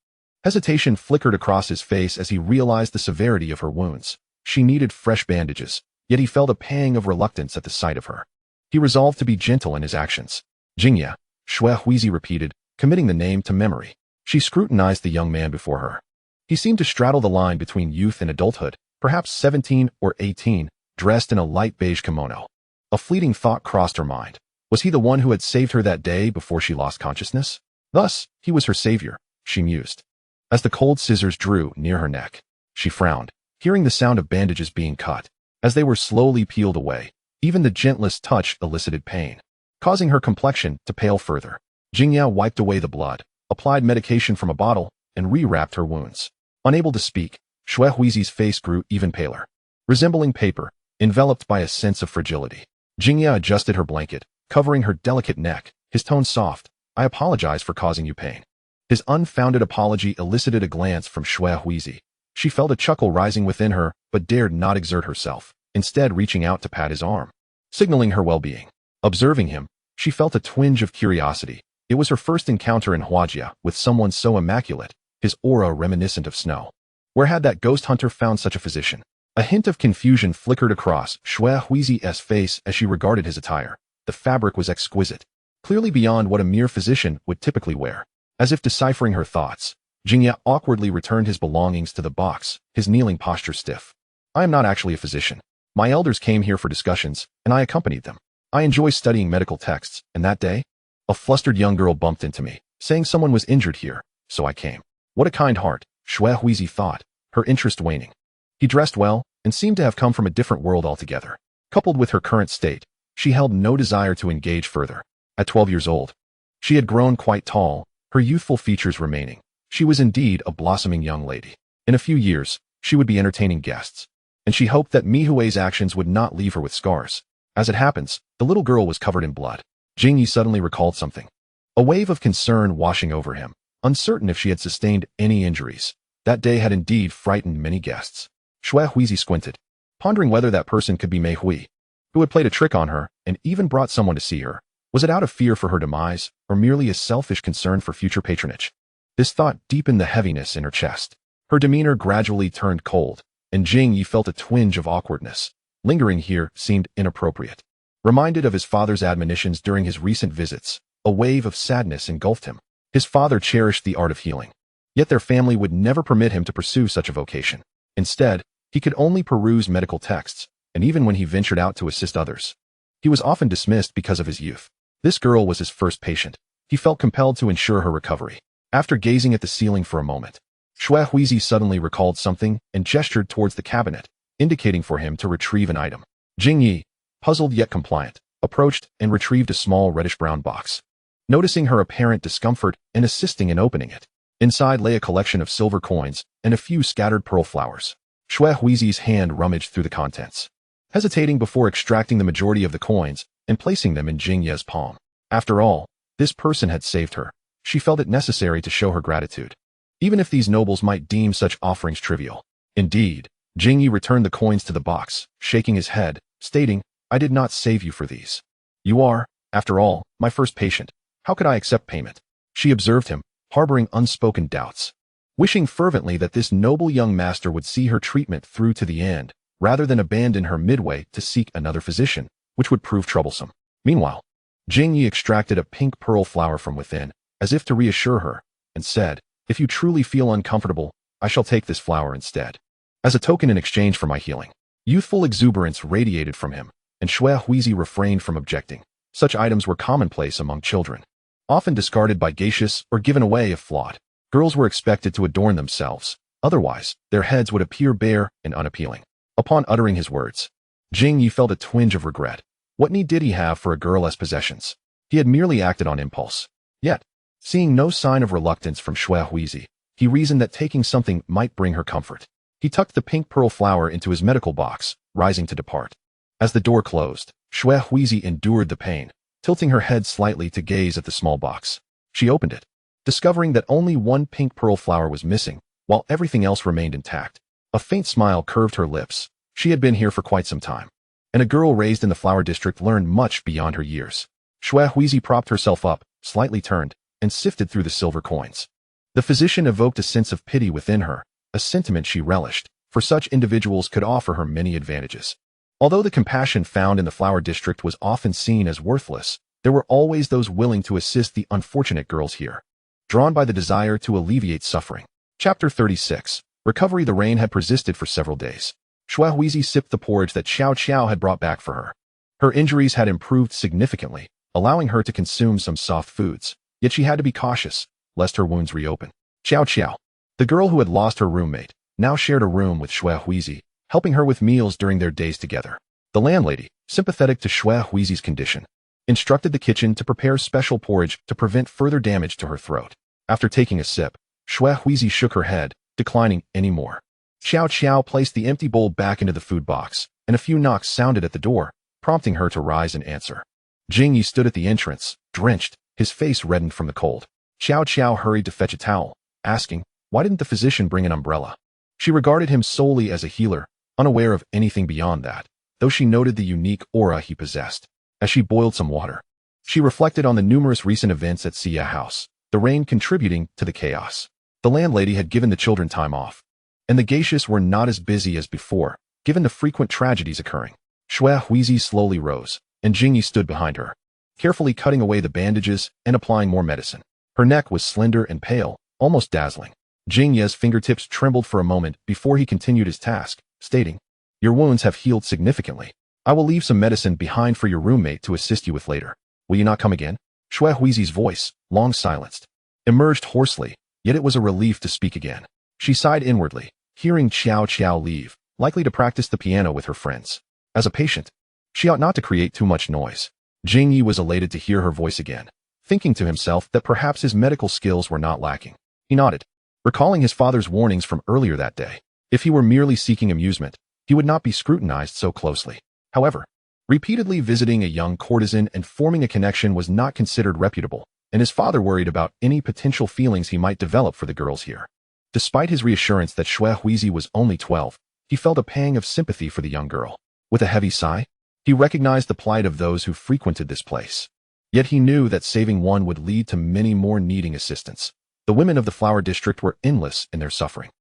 Hesitation flickered across his face as he realized the severity of her wounds. She needed fresh bandages, yet he felt a pang of reluctance at the sight of her. He resolved to be gentle in his actions. "Jingya," Xue Huizi repeated, committing the name to memory. She scrutinized the young man before her. He seemed to straddle the line between youth and adulthood, perhaps 17 or 18, dressed in a light beige kimono. A fleeting thought crossed her mind. Was he the one who had saved her that day before she lost consciousness? Thus, he was her savior, she mused. As the cold scissors drew near her neck, she frowned, hearing the sound of bandages being cut. As they were slowly peeled away, even the gentlest touch elicited pain, causing her complexion to pale further. Jingya wiped away the blood, applied medication from a bottle, and rewrapped her wounds. Unable to speak, Xue Huizi's face grew even paler, resembling paper, enveloped by a sense of fragility. Jingya adjusted her blanket, covering her delicate neck, his tone soft. "I apologize for causing you pain." His unfounded apology elicited a glance from Xue Huizi. She felt a chuckle rising within her, but dared not exert herself, instead reaching out to pat his arm, signaling her well-being. Observing him, she felt a twinge of curiosity, It was her first encounter in Huajia with someone so immaculate, his aura reminiscent of snow. Where had that ghost hunter found such a physician? A hint of confusion flickered across Shui Huizi's face as she regarded his attire. The fabric was exquisite, clearly beyond what a mere physician would typically wear. As if deciphering her thoughts, Jingye awkwardly returned his belongings to the box, his kneeling posture stiff. I am not actually a physician. My elders came here for discussions, and I accompanied them. I enjoy studying medical texts, and that day, a flustered young girl bumped into me, saying someone was injured here, so I came. What a kind heart, Shui Huizi thought, her interest waning. He dressed well, and seemed to have come from a different world altogether. Coupled with her current state, she held no desire to engage further. At 12 years old, she had grown quite tall, her youthful features remaining. She was indeed a blossoming young lady. In a few years, she would be entertaining guests, and she hoped that Mihui's actions would not leave her with scars. As it happens, the little girl was covered in blood. Jingyi suddenly recalled something. A wave of concern washing over him, uncertain if she had sustained any injuries. That day had indeed frightened many guests. Shui Huizi squinted, pondering whether that person could be Mei Hui, who had played a trick on her and even brought someone to see her. Was it out of fear for her demise, or merely a selfish concern for future patronage? This thought deepened the heaviness in her chest. Her demeanor gradually turned cold, and Jingyi felt a twinge of awkwardness. Lingering here seemed inappropriate. Reminded of his father's admonitions during his recent visits, a wave of sadness engulfed him. His father cherished the art of healing, yet their family would never permit him to pursue such a vocation. Instead, he could only peruse medical texts, and even when he ventured out to assist others, he was often dismissed because of his youth. This girl was his first patient. He felt compelled to ensure her recovery. After gazing at the ceiling for a moment, Shui Huizi suddenly recalled something and gestured towards the cabinet, indicating for him to retrieve an item. Jingyi, puzzled yet compliant, approached and retrieved a small reddish-brown box. Noticing her apparent discomfort and assisting in opening it, inside lay a collection of silver coins and a few scattered pearl flowers. Shui Huizi's hand rummaged through the contents, hesitating before extracting the majority of the coins and placing them in Jingye's palm. After all, this person had saved her. She felt it necessary to show her gratitude, even if these nobles might deem such offerings trivial. Indeed, Jingyi returned the coins to the box, shaking his head, stating, I did not save you for these. You are, after all, my first patient. How could I accept payment? She observed him, harboring unspoken doubts, wishing fervently that this noble young master would see her treatment through to the end, rather than abandon her midway to seek another physician, which would prove troublesome. Meanwhile, Jingyi extracted a pink pearl flower from within, as if to reassure her, and said, If you truly feel uncomfortable, I shall take this flower instead, as a token in exchange for my healing. Youthful exuberance radiated from him, and Shui Huizi refrained from objecting. Such items were commonplace among children, often discarded by geishas or given away if flawed. Girls were expected to adorn themselves, otherwise, their heads would appear bare and unappealing. Upon uttering his words, Jingyi felt a twinge of regret. What need did he have for a girl as possessions? He had merely acted on impulse. Yet, seeing no sign of reluctance from Shui Huizi, he reasoned that taking something might bring her comfort. He tucked the pink pearl flower into his medical box, rising to depart. As the door closed, Shui Huizi endured the pain, tilting her head slightly to gaze at the small box. She opened it, discovering that only one pink pearl flower was missing, while everything else remained intact. A faint smile curved her lips. She had been here for quite some time, and a girl raised in the flower district learned much beyond her years. Shui Huizi propped herself up, slightly turned, and sifted through the silver coins. The physician evoked a sense of pity within her, a sentiment she relished, for such individuals could offer her many advantages. Although the compassion found in the flower district was often seen as worthless, there were always those willing to assist the unfortunate girls here, drawn by the desire to alleviate suffering. Chapter 36. Recovery. The rain had persisted for several days. Shui Huizi sipped the porridge that Xiao Qiao had brought back for her. Her injuries had improved significantly, allowing her to consume some soft foods, yet she had to be cautious, lest her wounds reopen. Xiao Qiao, the girl who had lost her roommate, now shared a room with Shui Huizi, helping her with meals during their days together. The landlady, sympathetic to Shui Huizi's condition, instructed the kitchen to prepare special porridge to prevent further damage to her throat. After taking a sip, Shui Huizi shook her head, declining any more. Xiao Qiao placed the empty bowl back into the food box, and a few knocks sounded at the door, prompting her to rise and answer. Jingyi stood at the entrance, drenched, his face reddened from the cold. Xiao Qiao hurried to fetch a towel, asking, why didn't the physician bring an umbrella? She regarded him solely as a healer, unaware of anything beyond that, though she noted the unique aura he possessed. As she boiled some water, She reflected on the numerous recent events at Sia House, the rain contributing to the chaos. The landlady had given the children time off, and the geishas were not as busy as before, given the frequent tragedies occurring. Xue Huizi slowly rose, and Jingyi stood behind her, carefully cutting away the bandages and applying more medicine. Her neck was slender and pale, almost dazzling. Jingye's fingertips trembled for a moment before he continued his task, stating, "Your wounds have healed significantly. I will leave some medicine behind for your roommate to assist you with later. Will you not come again?" Xue Huizi's voice, long silenced, emerged hoarsely, yet it was a relief to speak again. She sighed inwardly, hearing Qiao leave, likely to practice the piano with her friends. As a patient, she ought not to create too much noise. Jingyi was elated to hear her voice again, thinking to himself that perhaps his medical skills were not lacking. He nodded, recalling his father's warnings from earlier that day. If he were merely seeking amusement, he would not be scrutinized so closely. However, repeatedly visiting a young courtesan and forming a connection was not considered reputable, and his father worried about any potential feelings he might develop for the girls here. Despite his reassurance that Xue Huizi was only 12, he felt a pang of sympathy for the young girl. With a heavy sigh, he recognized the plight of those who frequented this place. Yet he knew that saving one would lead to many more needing assistance. The women of the flower district were endless in their suffering.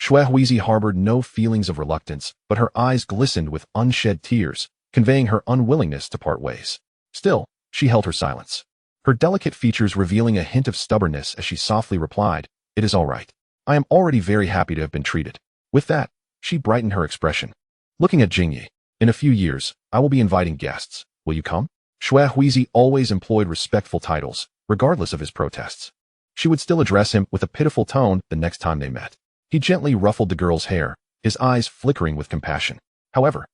Xue Huizi harbored no feelings of reluctance, but her eyes glistened with unshed tears, conveying her unwillingness to part ways. Still, she held her silence, her delicate features revealing a hint of stubbornness as she softly replied, "It is all right. I am already very happy to have been treated." With that, she brightened her expression, looking at Jingyi. "In a few years, I will be inviting guests. Will you come?" Xue Huizi always employed respectful titles, regardless of his protests. She would still address him with a pitiful tone the next time they met. He gently ruffled the girl's hair, his eyes flickering with compassion. However,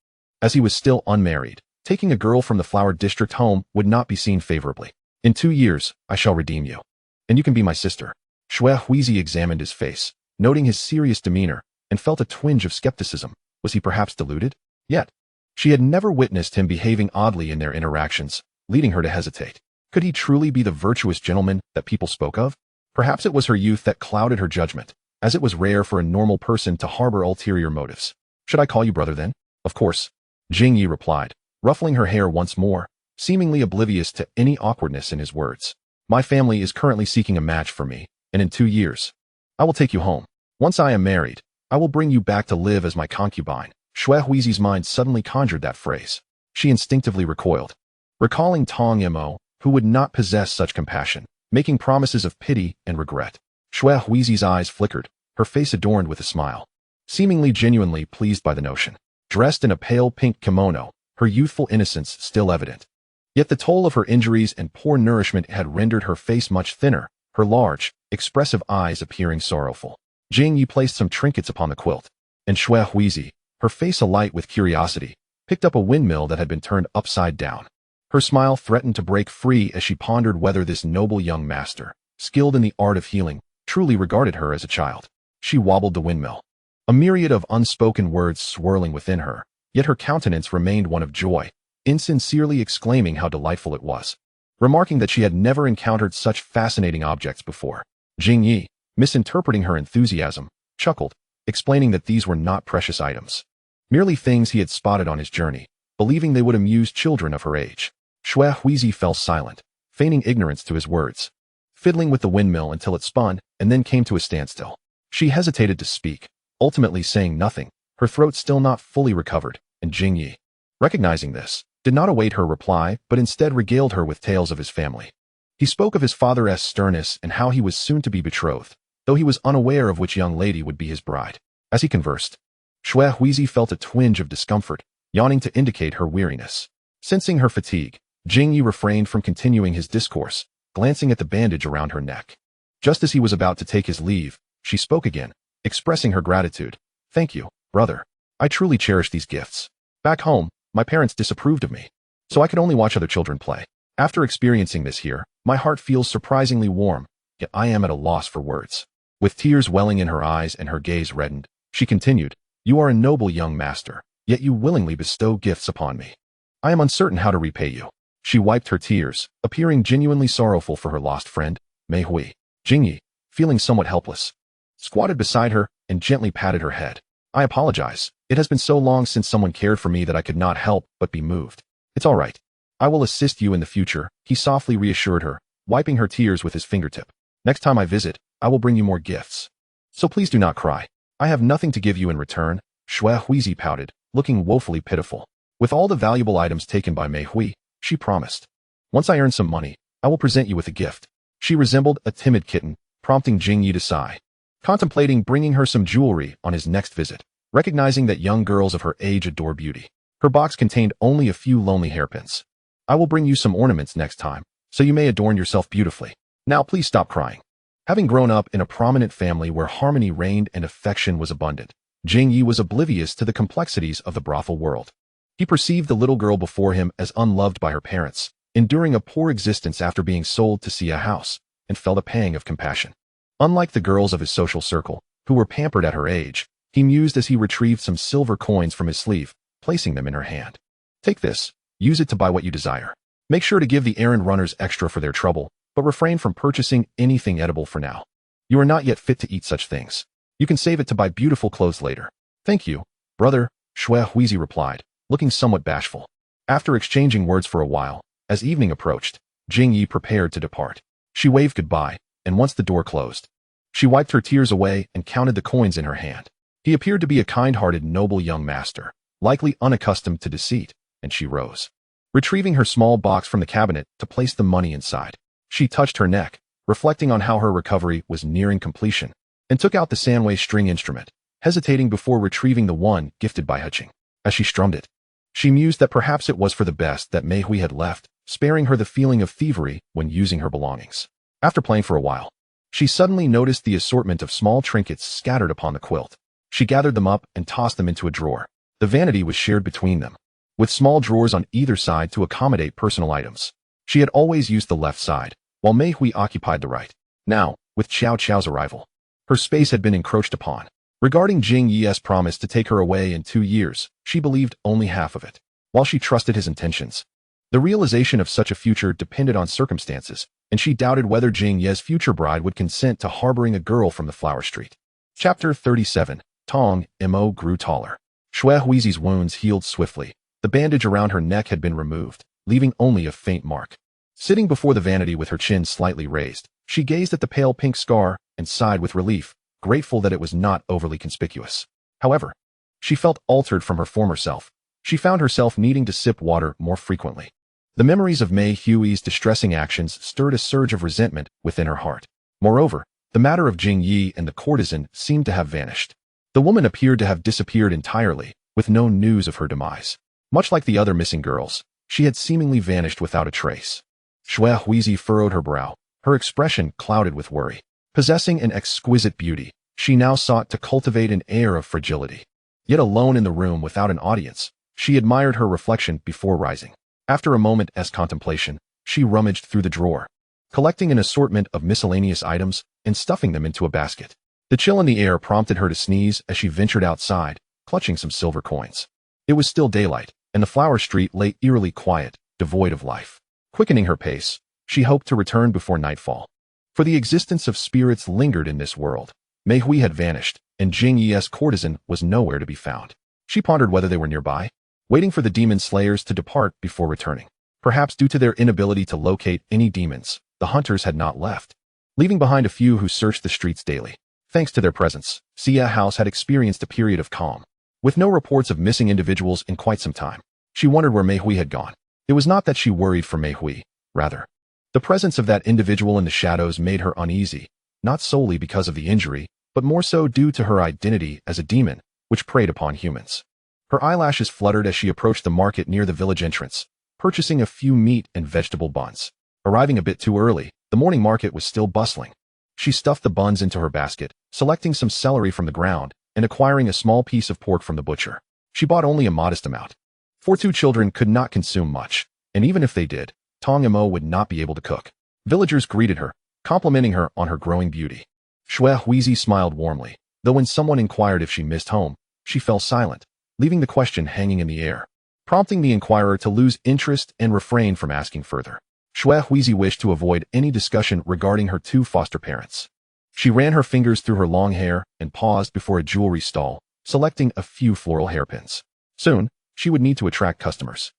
as he was still unmarried, taking a girl from the flower district home would not be seen favorably. "In 2 years, I shall redeem you, and you can be my sister." Xue Huizi examined his face, noting his serious demeanor, and felt a twinge of skepticism. Was he perhaps deluded? Yet, she had never witnessed him behaving oddly in their interactions, leading her to hesitate. Could he truly be the virtuous gentleman that people spoke of? Perhaps it was her youth that clouded her judgment, as it was rare for a normal person to harbor ulterior motives. "Should I call you brother then?" "Of course," Jingyi replied, ruffling her hair once more, seemingly oblivious to any awkwardness in his words. "My family is currently seeking a match for me, and in 2 years, I will take you home. Once I am married, I will bring you back to live as my concubine." Xue Huizi's mind suddenly conjured that phrase. She instinctively recoiled, recalling Tong Mo, who would not possess such compassion, making promises of pity and regret. Xue Huizi's eyes flickered, her face adorned with a smile, seemingly genuinely pleased by the notion. Dressed in a pale pink kimono, her youthful innocence still evident. Yet the toll of her injuries and poor nourishment had rendered her face much thinner, her large, expressive eyes appearing sorrowful. Jingyi placed some trinkets upon the quilt, and Xue Huizi, her face alight with curiosity, picked up a windmill that had been turned upside down. Her smile threatened to break free as she pondered whether this noble young master, skilled in the art of healing, truly regarded her as a child. She wobbled the windmill, a myriad of unspoken words swirling within her, yet her countenance remained one of joy, insincerely exclaiming how delightful it was, remarking that she had never encountered such fascinating objects before. Jingyi, misinterpreting her enthusiasm, chuckled, explaining that these were not precious items, merely things he had spotted on his journey, believing they would amuse children of her age. Xue Huizi fell silent, feigning ignorance to his words, fiddling with the windmill until it spun and then came to a standstill. She hesitated to speak, ultimately saying nothing, her throat still not fully recovered, and Jingyi, recognizing this, did not await her reply but instead regaled her with tales of his family. He spoke of his father's sternness and how he was soon to be betrothed, though he was unaware of which young lady would be his bride. As he conversed, Xue Huizi felt a twinge of discomfort, yawning to indicate her weariness. Sensing her fatigue, Jingyi refrained from continuing his discourse, glancing at the bandage around her neck. Just as he was about to take his leave, she spoke again, expressing her gratitude. "Thank you, brother. I truly cherish these gifts. Back home, my parents disapproved of me, so I could only watch other children play. After experiencing this here, my heart feels surprisingly warm, yet I am at a loss for words." With tears welling in her eyes and her gaze reddened, she continued, "You are a noble young master, yet you willingly bestow gifts upon me. I am uncertain how to repay you." She wiped her tears, appearing genuinely sorrowful for her lost friend, Mei Hui. Jingyi, feeling somewhat helpless, squatted beside her and gently patted her head. "I apologize. It has been so long since someone cared for me that I could not help but be moved. It's all right. I will assist you in the future, he softly reassured her, wiping her tears with his fingertip. Next time I visit, I will bring you more gifts. So please do not cry. I have nothing to give you in return, Shui Huizi pouted, looking woefully pitiful. With all the valuable items taken by Mei Hui, she promised. Once I earn some money, I will present you with a gift. She resembled a timid kitten, prompting Jing Yi to sigh. Contemplating bringing her some jewelry on his next visit, recognizing that young girls of her age adore beauty. Her box contained only a few lonely hairpins. I will bring you some ornaments next time, so you may adorn yourself beautifully. Now please stop crying. Having grown up in a prominent family where harmony reigned and affection was abundant, Jing Yi was oblivious to the complexities of the brothel world. He perceived the little girl before him as unloved by her parents, enduring a poor existence after being sold to see a house, and felt a pang of compassion. Unlike the girls of his social circle, who were pampered at her age, he mused as he retrieved some silver coins from his sleeve, placing them in her hand. Take this, use it to buy what you desire. Make sure to give the errand runners extra for their trouble, but refrain from purchasing anything edible for now. You are not yet fit to eat such things. You can save it to buy beautiful clothes later. Thank you, brother, Shui Huizi replied, looking somewhat bashful. After exchanging words for a while, as evening approached, Jing Yi prepared to depart. She waved goodbye, and once the door closed, she wiped her tears away and counted the coins in her hand. He appeared to be a kind-hearted, noble young master, likely unaccustomed to deceit, and she rose, retrieving her small box from the cabinet to place the money inside. She touched her neck, reflecting on how her recovery was nearing completion, and took out the Sanwei string instrument, hesitating before retrieving the one gifted by Huching. As she strummed it, she mused that perhaps it was for the best that Mei Hui had left, sparing her the feeling of thievery when using her belongings. After playing for a while, she suddenly noticed the assortment of small trinkets scattered upon the quilt. She gathered them up and tossed them into a drawer. The vanity was shared between them, with small drawers on either side to accommodate personal items. She had always used the left side, while Mei Hui occupied the right. Now, with Xiao Qiao's arrival, her space had been encroached upon. Regarding Jing Yi's promise to take her away in 2 years, she believed only half of it. While she trusted his intentions, the realization of such a future depended on circumstances, and she doubted whether Jing Yi's future bride would consent to harboring a girl from the flower street. Chapter 37. Tong Mo grew taller. Shui Huizi's wounds healed swiftly. The bandage around her neck had been removed, leaving only a faint mark. Sitting before the vanity with her chin slightly raised, she gazed at the pale pink scar and sighed with relief, grateful that it was not overly conspicuous. However, she felt altered from her former self. She found herself needing to sip water more frequently. The memories of Mei Hui's distressing actions stirred a surge of resentment within her heart. Moreover, the matter of Jing Yi and the courtesan seemed to have vanished. The woman appeared to have disappeared entirely, with no news of her demise. Much like the other missing girls, she had seemingly vanished without a trace. Shui Huizi furrowed her brow, her expression clouded with worry. Possessing an exquisite beauty, she now sought to cultivate an air of fragility. Yet alone in the room without an audience, she admired her reflection before rising. After a moment's contemplation, she rummaged through the drawer, collecting an assortment of miscellaneous items and stuffing them into a basket. The chill in the air prompted her to sneeze as she ventured outside, clutching some silver coins. It was still daylight, and the flower street lay eerily quiet, devoid of life. Quickening her pace, she hoped to return before nightfall. For the existence of spirits lingered in this world. Mei Hui had vanished, and Jing Yi's courtesan was nowhere to be found. She pondered whether they were nearby, waiting for the demon slayers to depart before returning. Perhaps due to their inability to locate any demons, the hunters had not left, leaving behind a few who searched the streets daily. Thanks to their presence, Xia House had experienced a period of calm, with no reports of missing individuals in quite some time. She wondered where Mei Hui had gone. It was not that she worried for Mei Hui, rather, the presence of that individual in the shadows made her uneasy, not solely because of the injury, but more so due to her identity as a demon, which preyed upon humans. Her eyelashes fluttered as she approached the market near the village entrance, purchasing a few meat and vegetable buns. Arriving a bit too early, the morning market was still bustling. She stuffed the buns into her basket, selecting some celery from the ground, and acquiring a small piece of pork from the butcher. She bought only a modest amount, for 2 children could not consume much, and even if they did, Tong Mo would not be able to cook. Villagers greeted her, complimenting her on her growing beauty. Shui Huizi smiled warmly, though when someone inquired if she missed home, she fell silent, leaving the question hanging in the air, prompting the inquirer to lose interest and refrain from asking further. Shui Huizi wished to avoid any discussion regarding her 2 foster parents. She ran her fingers through her long hair and paused before a jewelry stall, selecting a few floral hairpins. Soon, she would need to attract customers.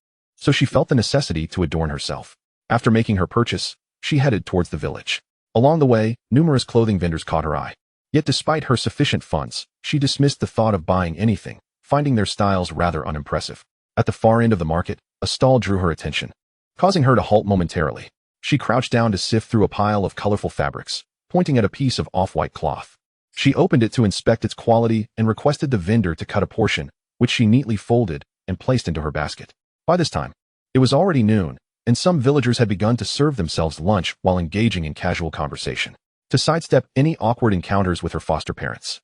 so she felt the necessity to adorn herself. After making her purchase, she headed towards the village. Along the way, numerous clothing vendors caught her eye. Yet despite her sufficient funds, she dismissed the thought of buying anything, finding their styles rather unimpressive. At the far end of the market, a stall drew her attention, causing her to halt momentarily. She crouched down to sift through a pile of colorful fabrics, pointing at a piece of off-white cloth. She opened it to inspect its quality and requested the vendor to cut a portion, which she neatly folded and placed into her basket. By this time, it was already noon, and some villagers had begun to serve themselves lunch while engaging in casual conversation. To sidestep any awkward encounters with her foster parents,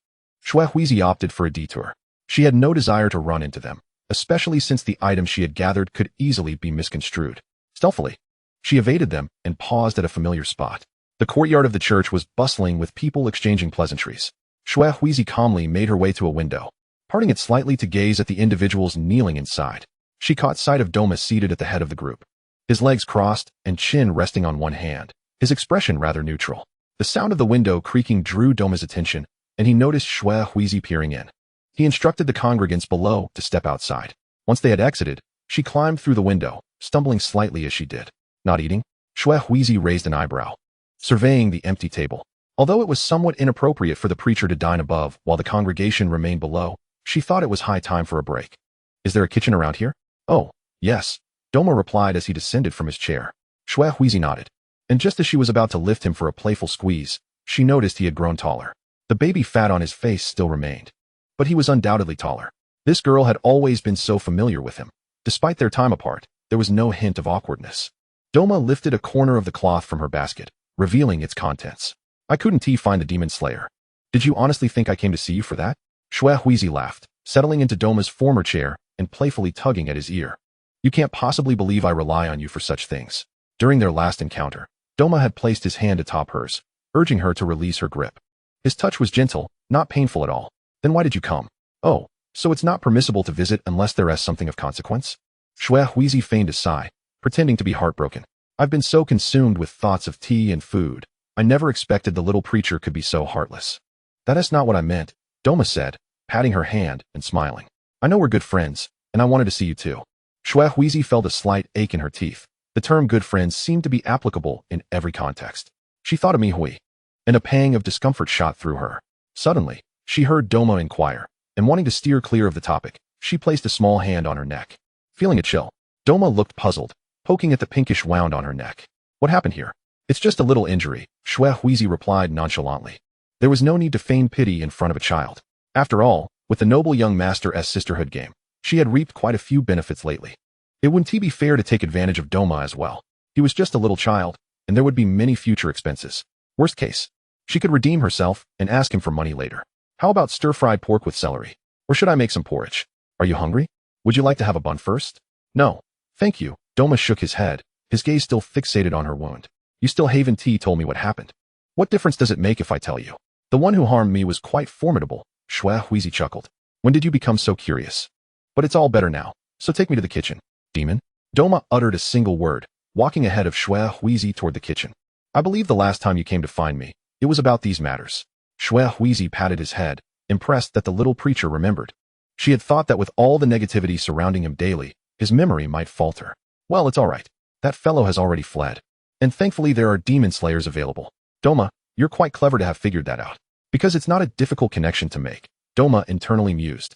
Xuehuizi opted for a detour. She had no desire to run into them, especially since the items she had gathered could easily be misconstrued. Stealthily, she evaded them and paused at a familiar spot. The courtyard of the church was bustling with people exchanging pleasantries. Xuehuizi calmly made her way to a window, parting it slightly to gaze at the individuals kneeling inside. She caught sight of Doma seated at the head of the group, his legs crossed and chin resting on one hand, his expression rather neutral. The sound of the window creaking drew Doma's attention, and he noticed Xuehuizi peering in. He instructed the congregants below to step outside. Once they had exited, she climbed through the window, stumbling slightly as she did. Not eating? Xuehuizi raised an eyebrow, surveying the empty table. Although it was somewhat inappropriate for the preacher to dine above while the congregation remained below, she thought it was high time for a break. Is there a kitchen around here? Oh, yes, Doma replied as he descended from his chair. Xuehuizi nodded, and just as she was about to lift him for a playful squeeze, she noticed he had grown taller. The baby fat on his face still remained, but he was undoubtedly taller. This girl had always been so familiar with him. Despite their time apart, there was no hint of awkwardness. Doma lifted a corner of the cloth from her basket, revealing its contents. I couldn't find the demon slayer. Did you honestly think I came to see you for that? Xuehuizi laughed, settling into Doma's former chair and playfully tugging at his ear. You can't possibly believe I rely on you for such things. During their last encounter, Doma had placed his hand atop hers, urging her to release her grip. His touch was gentle, not painful at all. Then why did you come? Oh, so it's not permissible to visit unless there is something of consequence? Xuehuizi feigned a sigh, pretending to be heartbroken. I've been so consumed with thoughts of tea and food, I never expected the little preacher could be so heartless. That is not what I meant, Doma said, patting her hand and smiling. I know we're good friends, and I wanted to see you too. Xuehuizi felt a slight ache in her teeth. The term good friends seemed to be applicable in every context. She thought of Mihui, and a pang of discomfort shot through her. Suddenly, she heard Doma inquire, and wanting to steer clear of the topic, she placed a small hand on her neck. Feeling a chill, Doma looked puzzled, poking at the pinkish wound on her neck. What happened here? It's just a little injury, Xuehuizi replied nonchalantly. There was no need to feign pity in front of a child. After all, with the noble young master's sisterhood game, she had reaped quite a few benefits lately. It wouldn't be fair to take advantage of Doma as well. He was just a little child, and there would be many future expenses. Worst case, she could redeem herself and ask him for money later. How about stir-fried pork with celery? Or should I make some porridge? Are you hungry? Would you like to have a bun first? No, thank you. Doma shook his head, his gaze still fixated on her wound. You still haven't told me what happened. What difference does it make if I tell you? The one who harmed me was quite formidable, Xuehuizi chuckled. When did you become so curious? But it's all better now, so take me to the kitchen. Demon? Doma uttered a single word, walking ahead of Xuehuizi toward the kitchen. I believe the last time you came to find me, it was about these matters. Xuehuizi patted his head, impressed that the little preacher remembered. She had thought that with all the negativity surrounding him daily, his memory might falter. Well, it's all right. That fellow has already fled. And thankfully there are demon slayers available. Doma, you're quite clever to have figured that out. Because it's not a difficult connection to make, Doma internally mused.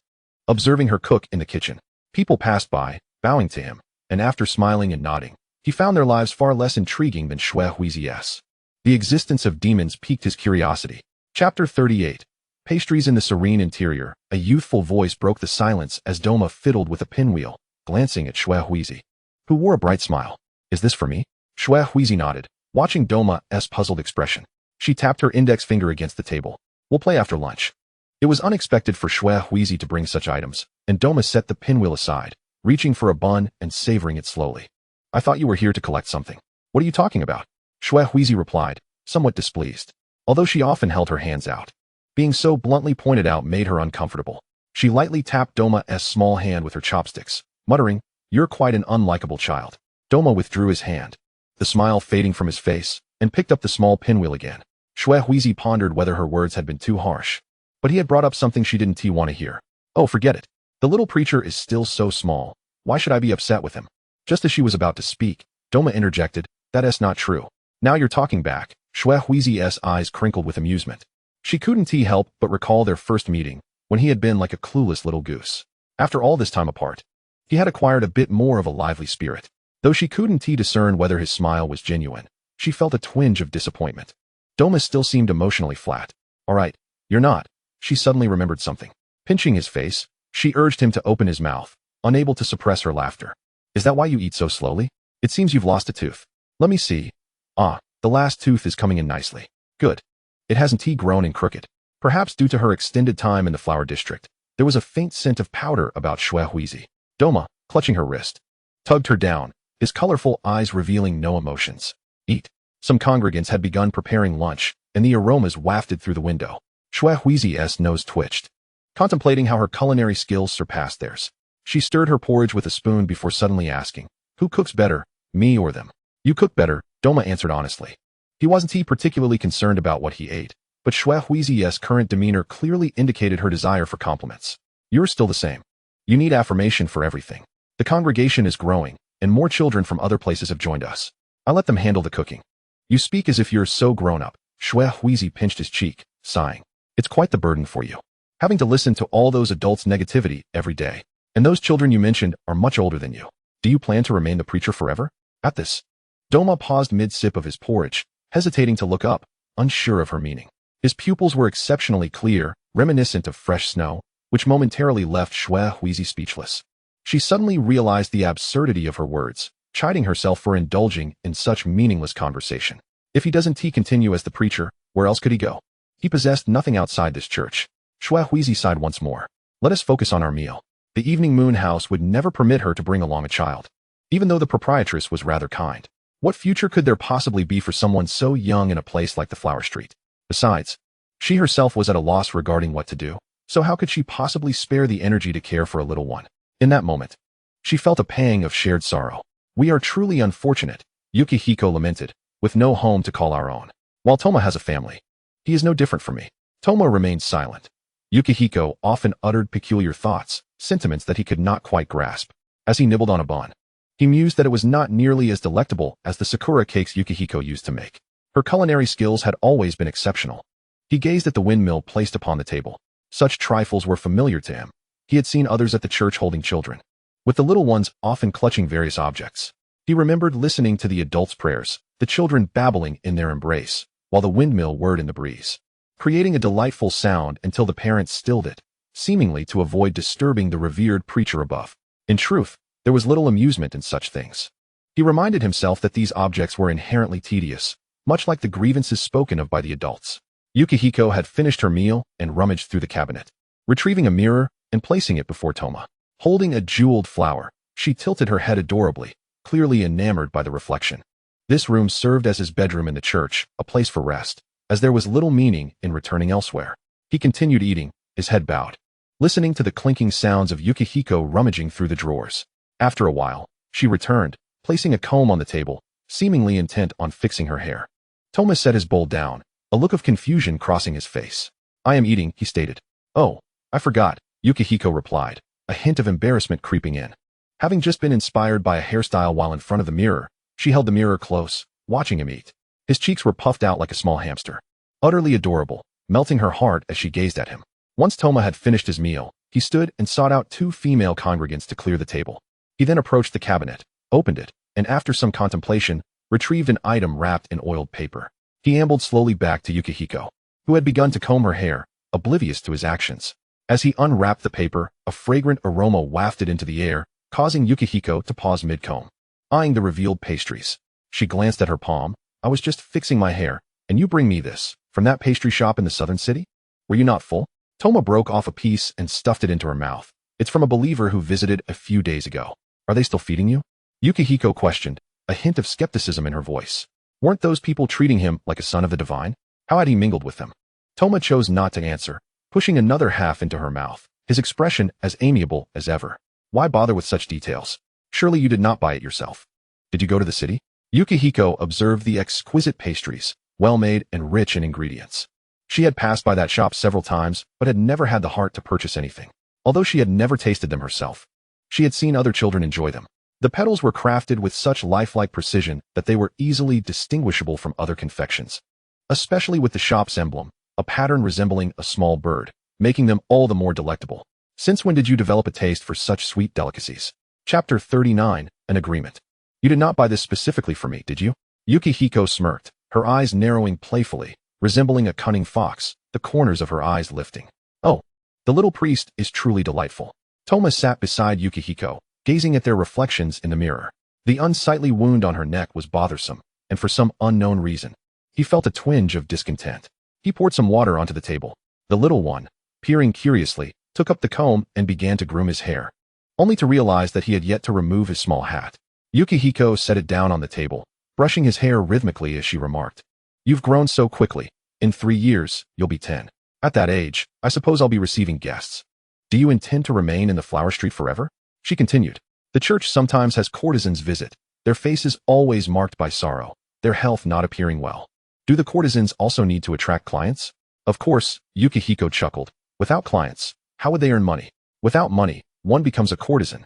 Observing her cook in the kitchen, people passed by, bowing to him, and after smiling and nodding, he found their lives far less intriguing than Xuehuizi's. The existence of demons piqued his curiosity. Chapter 38. Pastries in the serene interior. A youthful voice broke the silence as Doma fiddled with a pinwheel, glancing at Xuehuizi, who wore a bright smile. Is this for me? Xuehuizi nodded, watching Doma's puzzled expression. She tapped her index finger against the table. We'll play after lunch. It was unexpected for Xuehuizi to bring such items, and Doma set the pinwheel aside, reaching for a bun and savoring it slowly. I thought you were here to collect something. What are you talking about? Xuehuizi replied, somewhat displeased, although she often held her hands out. Being so bluntly pointed out made her uncomfortable. She lightly tapped Doma's small hand with her chopsticks, muttering, You're quite an unlikable child. Doma withdrew his hand, the smile fading from his face, and picked up the small pinwheel again. Xuehuizi pondered whether her words had been too harsh, but he had brought up something she didn't want to hear. Oh, forget it. The little preacher is still so small. Why should I be upset with him? Just as she was about to speak, Doma interjected, "That's not true. Now you're talking back." Xuehuizi's eyes crinkled with amusement. She couldn't help but recall their first meeting, when he had been like a clueless little goose. After all this time apart, he had acquired a bit more of a lively spirit. Though she couldn't discern whether his smile was genuine, she felt a twinge of disappointment. Doma still seemed emotionally flat. "All right, you're not." She suddenly remembered something. Pinching his face, she urged him to open his mouth, unable to suppress her laughter. "Is that why you eat so slowly? It seems you've lost a tooth." "Let me see. Ah, the last tooth is coming in nicely. Good. It hasn't grown and crooked." Perhaps due to her extended time in the flower district, there was a faint scent of powder about Xuehuizi. Doma, clutching her wrist, tugged her down, his colorful eyes revealing no emotions. "Eat." Some congregants had begun preparing lunch, and the aromas wafted through the window. Xuehuizi's nose twitched, contemplating how her culinary skills surpassed theirs. She stirred her porridge with a spoon before suddenly asking, "Who cooks better, me or them?" "You cook better," Doma answered honestly. He wasn't particularly concerned about what he ate, but Xuehuizi's current demeanor clearly indicated her desire for compliments. "You're still the same. You need affirmation for everything. The congregation is growing, and more children from other places have joined us. I let them handle the cooking." "You speak as if you're so grown up." Xuehuizi pinched his cheek, sighing. "It's quite the burden for you, having to listen to all those adults' negativity every day. And those children you mentioned are much older than you. Do you plan to remain the preacher forever?" At this, Doma paused mid-sip of his porridge, hesitating to look up, unsure of her meaning. His pupils were exceptionally clear, reminiscent of fresh snow, which momentarily left Xuehuizi speechless. She suddenly realized the absurdity of her words, chiding herself for indulging in such meaningless conversation. If he doesn't continue as the preacher, where else could he go? He possessed nothing outside this church. Xuehuizi sighed once more. "Let us focus on our meal." The evening moon house would never permit her to bring along a child, even though the proprietress was rather kind. What future could there possibly be for someone so young in a place like the Flower Street? Besides, she herself was at a loss regarding what to do, so how could she possibly spare the energy to care for a little one? In that moment, she felt a pang of shared sorrow. "We are truly unfortunate," Yukie lamented, "with no home to call our own. While Toma has a family, he is no different from me." Toma remained silent. Yukie often uttered peculiar thoughts, sentiments that he could not quite grasp. As he nibbled on a bun, he mused that it was not nearly as delectable as the sakura cakes Yukie used to make. Her culinary skills had always been exceptional. He gazed at the windmill placed upon the table. Such trifles were familiar to him. He had seen others at the church holding children, with the little ones often clutching various objects. He remembered listening to the adults' prayers, the children babbling in their embrace, while the windmill whirred in the breeze, creating a delightful sound until the parents stilled it, seemingly to avoid disturbing the revered preacher above. In truth, there was little amusement in such things. He reminded himself that these objects were inherently tedious, much like the grievances spoken of by the adults. Yukie had finished her meal and rummaged through the cabinet, retrieving a mirror and placing it before Toma. Holding a jeweled flower, she tilted her head adorably, clearly enamored by the reflection. This room served as his bedroom in the church, a place for rest, as there was little meaning in returning elsewhere. He continued eating, his head bowed, listening to the clinking sounds of Yukie rummaging through the drawers. After a while, she returned, placing a comb on the table, seemingly intent on fixing her hair. Toma set his bowl down, a look of confusion crossing his face. "I am eating," he stated. "Oh, I forgot," Yukie replied, a hint of embarrassment creeping in. Having just been inspired by a hairstyle while in front of the mirror, she held the mirror close, watching him eat. His cheeks were puffed out like a small hamster. Utterly adorable, melting her heart as she gazed at him. Once Toma had finished his meal, he stood and sought out 2 female congregants to clear the table. He then approached the cabinet, opened it, and after some contemplation, retrieved an item wrapped in oiled paper. He ambled slowly back to Yukie, who had begun to comb her hair, oblivious to his actions. As he unwrapped the paper, a fragrant aroma wafted into the air, causing Yukie to pause mid-comb, eyeing the revealed pastries. She glanced at her palm. "I was just fixing my hair, and you bring me this, from that pastry shop in the southern city? Were you not full?" Toma broke off a piece and stuffed it into her mouth. "It's from a believer who visited a few days ago. Are they still feeding you?" Yukie questioned, a hint of skepticism in her voice. Weren't those people treating him like a son of the divine? How had he mingled with them? Toma chose not to answer, pushing another half into her mouth, his expression as amiable as ever. "Why bother with such details? Surely you did not buy it yourself. Did you go to the city?" Yukie observed the exquisite pastries, well-made and rich in ingredients. She had passed by that shop several times, but had never had the heart to purchase anything. Although she had never tasted them herself, she had seen other children enjoy them. The petals were crafted with such lifelike precision that they were easily distinguishable from other confections, especially with the shop's emblem, a pattern resembling a small bird, making them all the more delectable. Since when did you develop a taste for such sweet delicacies? Chapter 39, An Agreement. You did not buy this specifically for me, did you? Yukie smirked, her eyes narrowing playfully, resembling a cunning fox, the corners of her eyes lifting. Oh, the little priest is truly delightful. Toma sat beside Yukie, gazing at their reflections in the mirror. The unsightly wound on her neck was bothersome, and for some unknown reason, he felt a twinge of discontent. He poured some water onto the table. The little one, peering curiously, took up the comb and began to groom his hair, only to realize that he had yet to remove his small hat. Yukie set it down on the table, brushing his hair rhythmically as she remarked, "You've grown so quickly. In 3 years, you'll be 10. At that age, I suppose I'll be receiving guests. Do you intend to remain in the flower street forever?" She continued, "The church sometimes has courtesans visit, their faces always marked by sorrow, their health not appearing well. Do the courtesans also need to attract clients?" Of course, Yukie chuckled. Without clients, how would they earn money? Without money, one becomes a courtesan.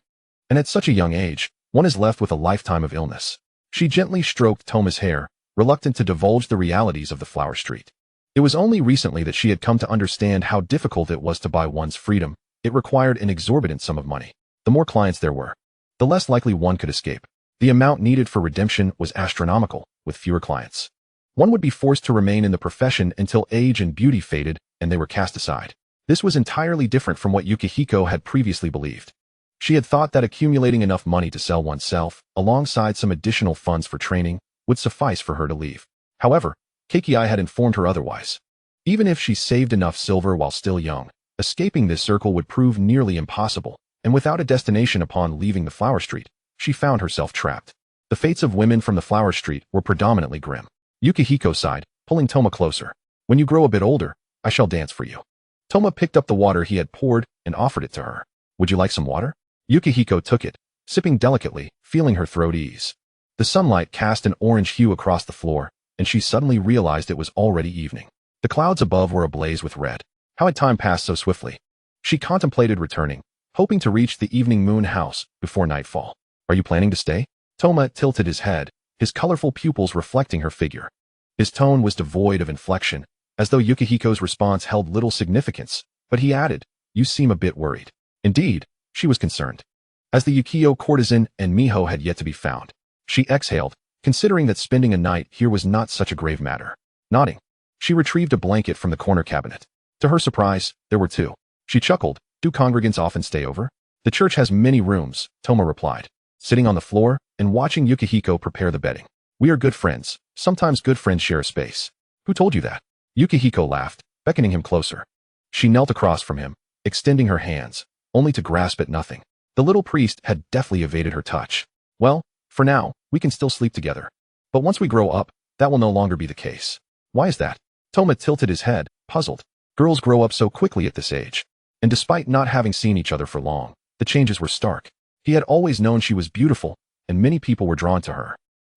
And at such a young age, one is left with a lifetime of illness. She gently stroked Toma's hair, reluctant to divulge the realities of the flower street. It was only recently that she had come to understand how difficult it was to buy one's freedom. It required an exorbitant sum of money. The more clients there were, the less likely one could escape. The amount needed for redemption was astronomical. With fewer clients, one would be forced to remain in the profession until age and beauty faded and they were cast aside. This was entirely different from what Yukie had previously believed. She had thought that accumulating enough money to sell oneself, alongside some additional funds for training, would suffice for her to leave. However, Keikai had informed her otherwise. Even if she saved enough silver while still young, escaping this circle would prove nearly impossible, and without a destination upon leaving the flower street, she found herself trapped. The fates of women from the flower street were predominantly grim. Yukie sighed, pulling Toma closer. "When you grow a bit older, I shall dance for you." Toma picked up the water he had poured and offered it to her. "Would you like some water?" Yukie took it, sipping delicately, feeling her throat ease. The sunlight cast an orange hue across the floor, and she suddenly realized it was already evening. The clouds above were ablaze with red. How had time passed so swiftly? She contemplated returning, hoping to reach the evening moon house before nightfall. "Are you planning to stay?" Toma tilted his head, his colorful pupils reflecting her figure. His tone was devoid of inflection, as though Yukihiko's response held little significance, but he added, "You seem a bit worried." Indeed, she was concerned. As the Yukio courtesan and Miho had yet to be found, she exhaled, considering that spending a night here was not such a grave matter. Nodding, she retrieved a blanket from the corner cabinet. To her surprise, there were 2. She chuckled. "Do congregants often stay over?" "The church has many rooms," Toma replied, sitting on the floor and watching Yukihiko prepare the bedding. "We are good friends. Sometimes good friends share a space." "Who told you that?" Yukihiko laughed, beckoning him closer. She knelt across from him, extending her hands, only to grasp at nothing. The little priest had deftly evaded her touch. "Well, for now, we can still sleep together. But once we grow up, that will no longer be the case." "Why is that?" Toma tilted his head, puzzled. Girls grow up so quickly at this age. And despite not having seen each other for long, the changes were stark. He had always known she was beautiful, and many people were drawn to her.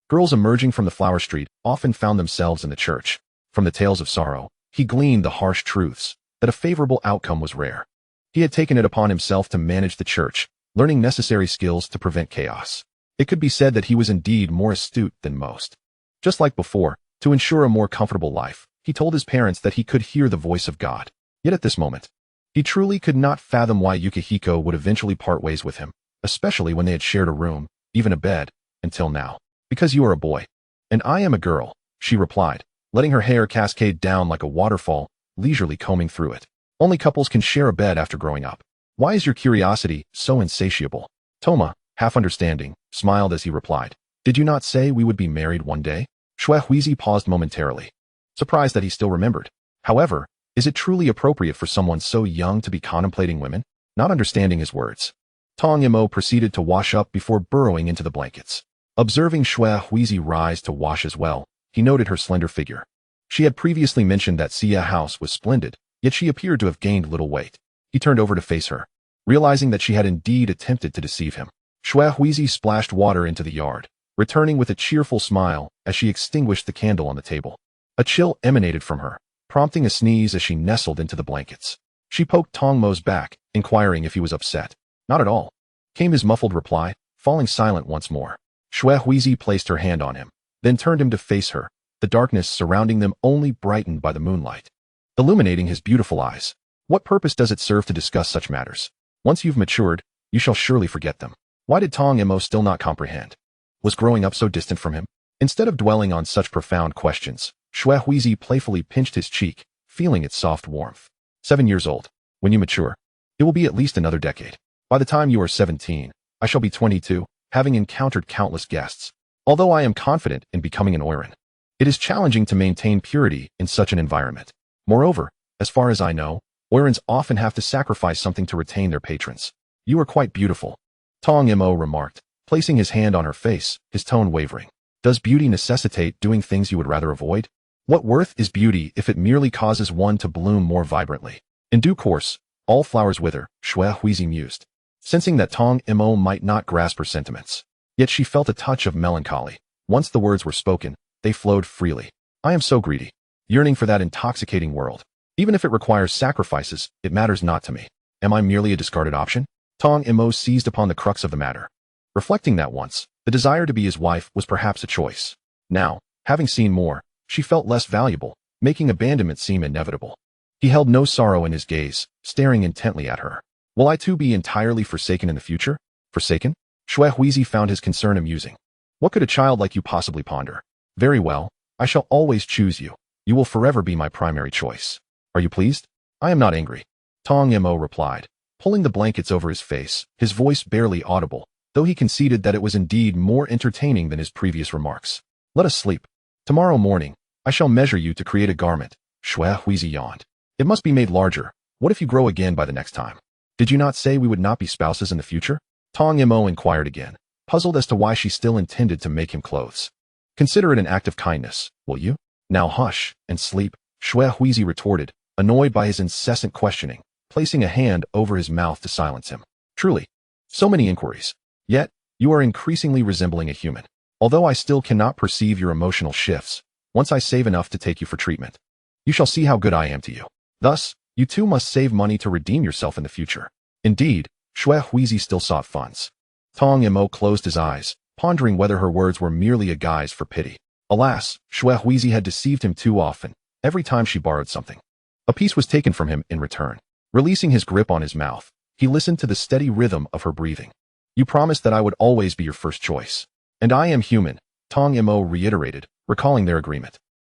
Girls emerging from the flower street often found themselves in the church. From the tales of sorrow, he gleaned the harsh truths, that a favorable outcome was rare. He had taken it upon himself to manage the church, learning necessary skills to prevent chaos. It could be said that he was indeed more astute than most. Just like before, to ensure a more comfortable life, he told his parents that he could hear the voice of God. Yet at this moment, he truly could not fathom why Yukihiko would eventually part ways with him, especially when they had shared a room, even a bed, until now. "Because you are a boy, and I am a girl," she replied, letting her hair cascade down like a waterfall, leisurely combing through it. "Only couples can share a bed after growing up. Why is your curiosity so insatiable?" Toma, half understanding, smiled as he replied, "Did you not say we would be married one day?" Shuehuizi paused momentarily, surprised that he still remembered. However, is it truly appropriate for someone so young to be contemplating women? Not understanding his words, Tong Imo proceeded to wash up before burrowing into the blankets. Observing Shuehuizi rise to wash as well, he noted her slender figure. She had previously mentioned that Sia House was splendid, yet she appeared to have gained little weight. He turned over to face her, realizing that she had indeed attempted to deceive him. Shuehuizi splashed water into the yard, returning with a cheerful smile as she extinguished the candle on the table. A chill emanated from her, prompting a sneeze as she nestled into the blankets. She poked Tongmo's back, inquiring if he was upset. "Not at all," came his muffled reply, falling silent once more. Xuehuizi placed her hand on him, then turned him to face her, the darkness surrounding them only brightened by the moonlight, illuminating his beautiful eyes. What purpose does it serve to discuss such matters? Once you've matured, you shall surely forget them. Why did Tong Imo still not comprehend? Was growing up so distant from him? Instead of dwelling on such profound questions, Xuehuizi playfully pinched his cheek, feeling its soft warmth. 7 years old. When you mature, it will be at least another decade. By the time you are 17, I shall be 22, having encountered countless guests. Although I am confident in becoming an Oiran, it is challenging to maintain purity in such an environment. Moreover, as far as I know, Oirans often have to sacrifice something to retain their patrons. You are quite beautiful, Tong Imo remarked, placing his hand on her face, his tone wavering. Does beauty necessitate doing things you would rather avoid? What worth is beauty if it merely causes one to bloom more vibrantly? In due course, all flowers wither, Xuehuizi mused, sensing that Tong Imo might not grasp her sentiments. Yet she felt a touch of melancholy. Once the words were spoken, they flowed freely. I am so greedy, yearning for that intoxicating world. Even if it requires sacrifices, it matters not to me. Am I merely a discarded option? Tong Imo seized upon the crux of the matter, reflecting that once, the desire to be his wife was perhaps a choice. Now, having seen more, she felt less valuable, making abandonment seem inevitable. He held no sorrow in his gaze, staring intently at her. Will I too be entirely forsaken in the future? Forsaken? Xuehuizi found his concern amusing. What could a child like you possibly ponder? Very well, I shall always choose you. You will forever be my primary choice. Are you pleased? I am not angry, Tong Imo replied, pulling the blankets over his face, his voice barely audible, though he conceded that it was indeed more entertaining than his previous remarks. Let us sleep. Tomorrow morning, I shall measure you to create a garment. Xuehuizi yawned. It must be made larger. What if you grow again by the next time? Did you not say we would not be spouses in the future? Tong Imo inquired again, puzzled as to why she still intended to make him clothes. Consider it an act of kindness, will you? Now hush and sleep, Xuehuizi retorted, annoyed by his incessant questioning, placing a hand over his mouth to silence him. Truly, so many inquiries. Yet, you are increasingly resembling a human. Although I still cannot perceive your emotional shifts, once I save enough to take you for treatment, you shall see how good I am to you. Thus, you too must save money to redeem yourself in the future. Indeed, Xuehuizi still sought funds. Tong Imo closed his eyes, pondering whether her words were merely a guise for pity. Alas, Xuehuizi had deceived him too often. Every time she borrowed something, a piece was taken from him in return. Releasing his grip on his mouth, he listened to the steady rhythm of her breathing. You promised that I would always be your first choice. And I am human, Tong Imo reiterated, recalling their agreement.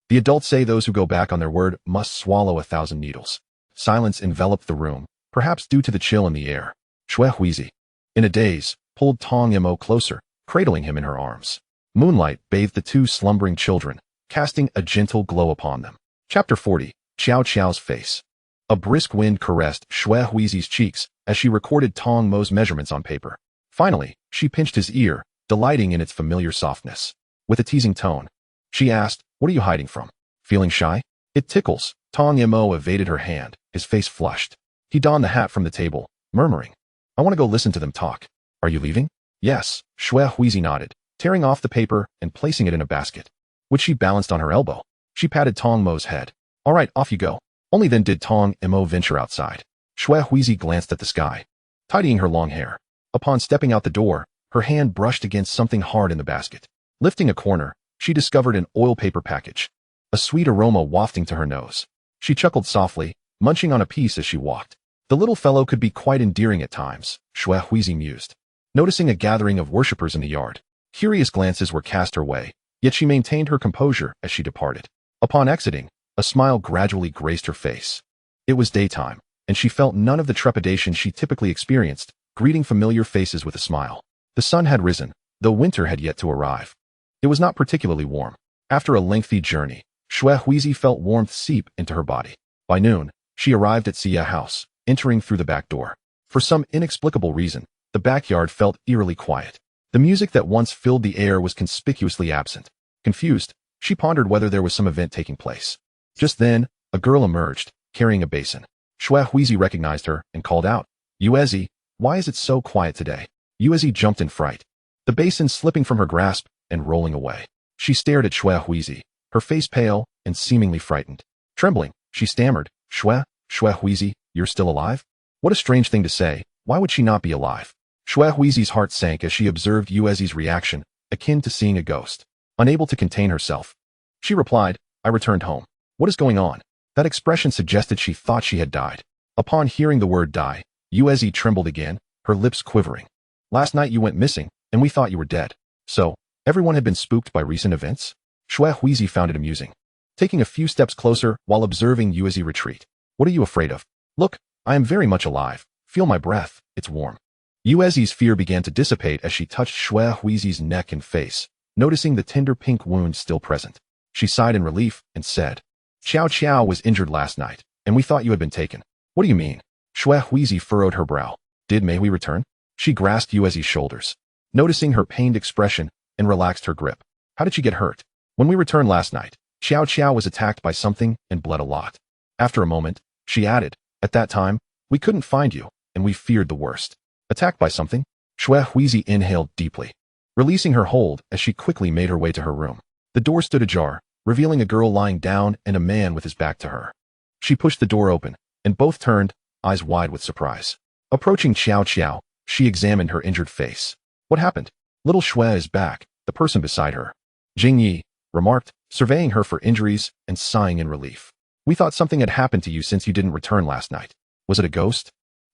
The adults say those who go back on their word must swallow 1,000 needles. Silence enveloped the room, perhaps due to the chill in the air. Xuehuizi, in a daze, pulled Tong Imo closer, cradling him in her arms. Moonlight bathed the two slumbering children, casting a gentle glow upon them. Chapter 40, Xiao Xiao's face. A brisk wind caressed Xuehuizi's cheeks as she recorded Tong Mo's measurements on paper. Finally, she pinched his ear, delighting in its familiar softness. With a teasing tone, she asked, "What are you hiding from? Feeling shy?" "It tickles." Tong Imo evaded her hand, his face flushed. He donned the hat from the table, murmuring, "I want to go listen to them talk." "Are you leaving?" "Yes," Xuehuizi nodded, tearing off the paper and placing it in a basket, which she balanced on her elbow. She patted Tong Mo's head. "All right, off you go." Only then did Tong Imo venture outside. Xuehuizi glanced at the sky, tidying her long hair. Upon stepping out the door, her hand brushed against something hard in the basket. Lifting a corner, she discovered an oil paper package, a sweet aroma wafting to her nose. She chuckled softly, munching on a piece as she walked. The little fellow could be quite endearing at times, Xuehuizi mused. Noticing a gathering of worshippers in the yard, curious glances were cast her way, yet she maintained her composure as she departed. Upon exiting, a smile gradually graced her face. It was daytime, and she felt none of the trepidation she typically experienced, greeting familiar faces with a smile. The sun had risen, though winter had yet to arrive. It was not particularly warm. After a lengthy journey, Xuehuizi felt warmth seep into her body. By noon, she arrived at Xia House, entering through the back door. For some inexplicable reason, the backyard felt eerily quiet. The music that once filled the air was conspicuously absent. Confused, she pondered whether there was some event taking place. Just then, a girl emerged, carrying a basin. Xuehuizi recognized her and called out, "Yuezi, why is it so quiet today?" Yuezi jumped in fright, the basin slipping from her grasp and rolling away. She stared at Xuehuizi, her face pale and seemingly frightened. Trembling, she stammered, Xuehuizi, you're still alive?" What a strange thing to say. Why would she not be alive? Shui Huizi's heart sank as she observed Yuezi's reaction, akin to seeing a ghost. Unable to contain herself, she replied, I returned home. What is going on? That expression suggested she thought she had died. Upon hearing the word die, Yuezi trembled again, her lips quivering. Last night you went missing, and we thought you were dead. So, everyone had been spooked by recent events? Shui Huizi found it amusing. Taking a few steps closer while observing Yuezi retreat. What are you afraid of? Look, I am very much alive. Feel my breath, it's warm. Yuezi's fear began to dissipate as she touched Shui Huizi's neck and face, noticing the tender pink wound still present. She sighed in relief and said, Xiao Qiao was injured last night, and we thought you had been taken. What do you mean? Shui Huizi furrowed her brow. Did Mei Hui return? She grasped Yuezi's shoulders, noticing her pained expression, and relaxed her grip. How did she get hurt? When we returned last night, Xiao Qiao was attacked by something and bled a lot. After a moment, she added, At that time, we couldn't find you, and we feared the worst. Attacked by something? Shui Huizi inhaled deeply, releasing her hold as she quickly made her way to her room. The door stood ajar, revealing a girl lying down and a man with his back to her. She pushed the door open, and both turned, eyes wide with surprise. Approaching Xiao Qiao, she examined her injured face. What happened? Little Shui is back, the person beside her. Jing Yi remarked, surveying her for injuries and sighing in relief. We thought something had happened to you since you didn't return last night. Was it a ghost?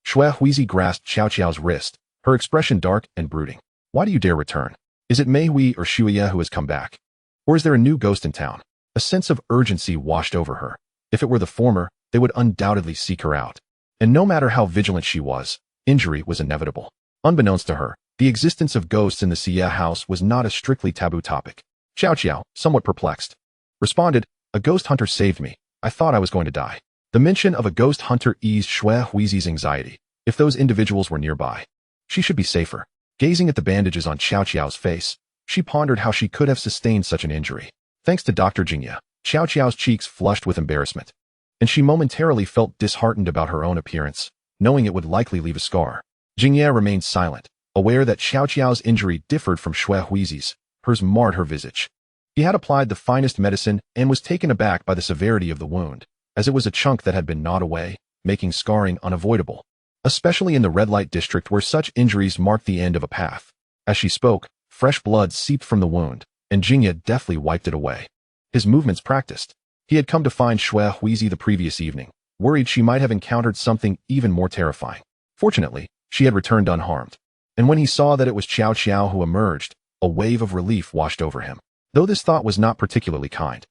Shui Huizi grasped Xiao Qiao's wrist, her expression dark and brooding. Why do you dare return? Is it Mei Hui or Shuya who has come back? Or is there a new ghost in town? A sense of urgency washed over her. If it were the former, they would undoubtedly seek her out. And no matter how vigilant she was, injury was inevitable. Unbeknownst to her, the existence of ghosts in the Xie house was not a strictly taboo topic. Xiao Qiao, somewhat perplexed, responded, A ghost hunter saved me. I thought I was going to die. The mention of a ghost hunter eased Shui Huizi's anxiety. If those individuals were nearby, she should be safer. Gazing at the bandages on Xiao Qiao's face, she pondered how she could have sustained such an injury. Thanks to Dr. Jingye, Xiao Qiao's cheeks flushed with embarrassment, and she momentarily felt disheartened about her own appearance, knowing it would likely leave a scar. Jingye remained silent, aware that Xiao Qiao's injury differed from Shui Huizi's. Hers marred her visage. He had applied the finest medicine and was taken aback by the severity of the wound, as it was a chunk that had been gnawed away, making scarring unavoidable, especially in the red light district where such injuries marked the end of a path. As she spoke, fresh blood seeped from the wound, and Jingye deftly wiped it away. His movements practiced. He had come to find Shui Huizi the previous evening, worried she might have encountered something even more terrifying. Fortunately, she had returned unharmed, and when he saw that it was Xiao Qiao who emerged, a wave of relief washed over him. Though this thought was not particularly kind,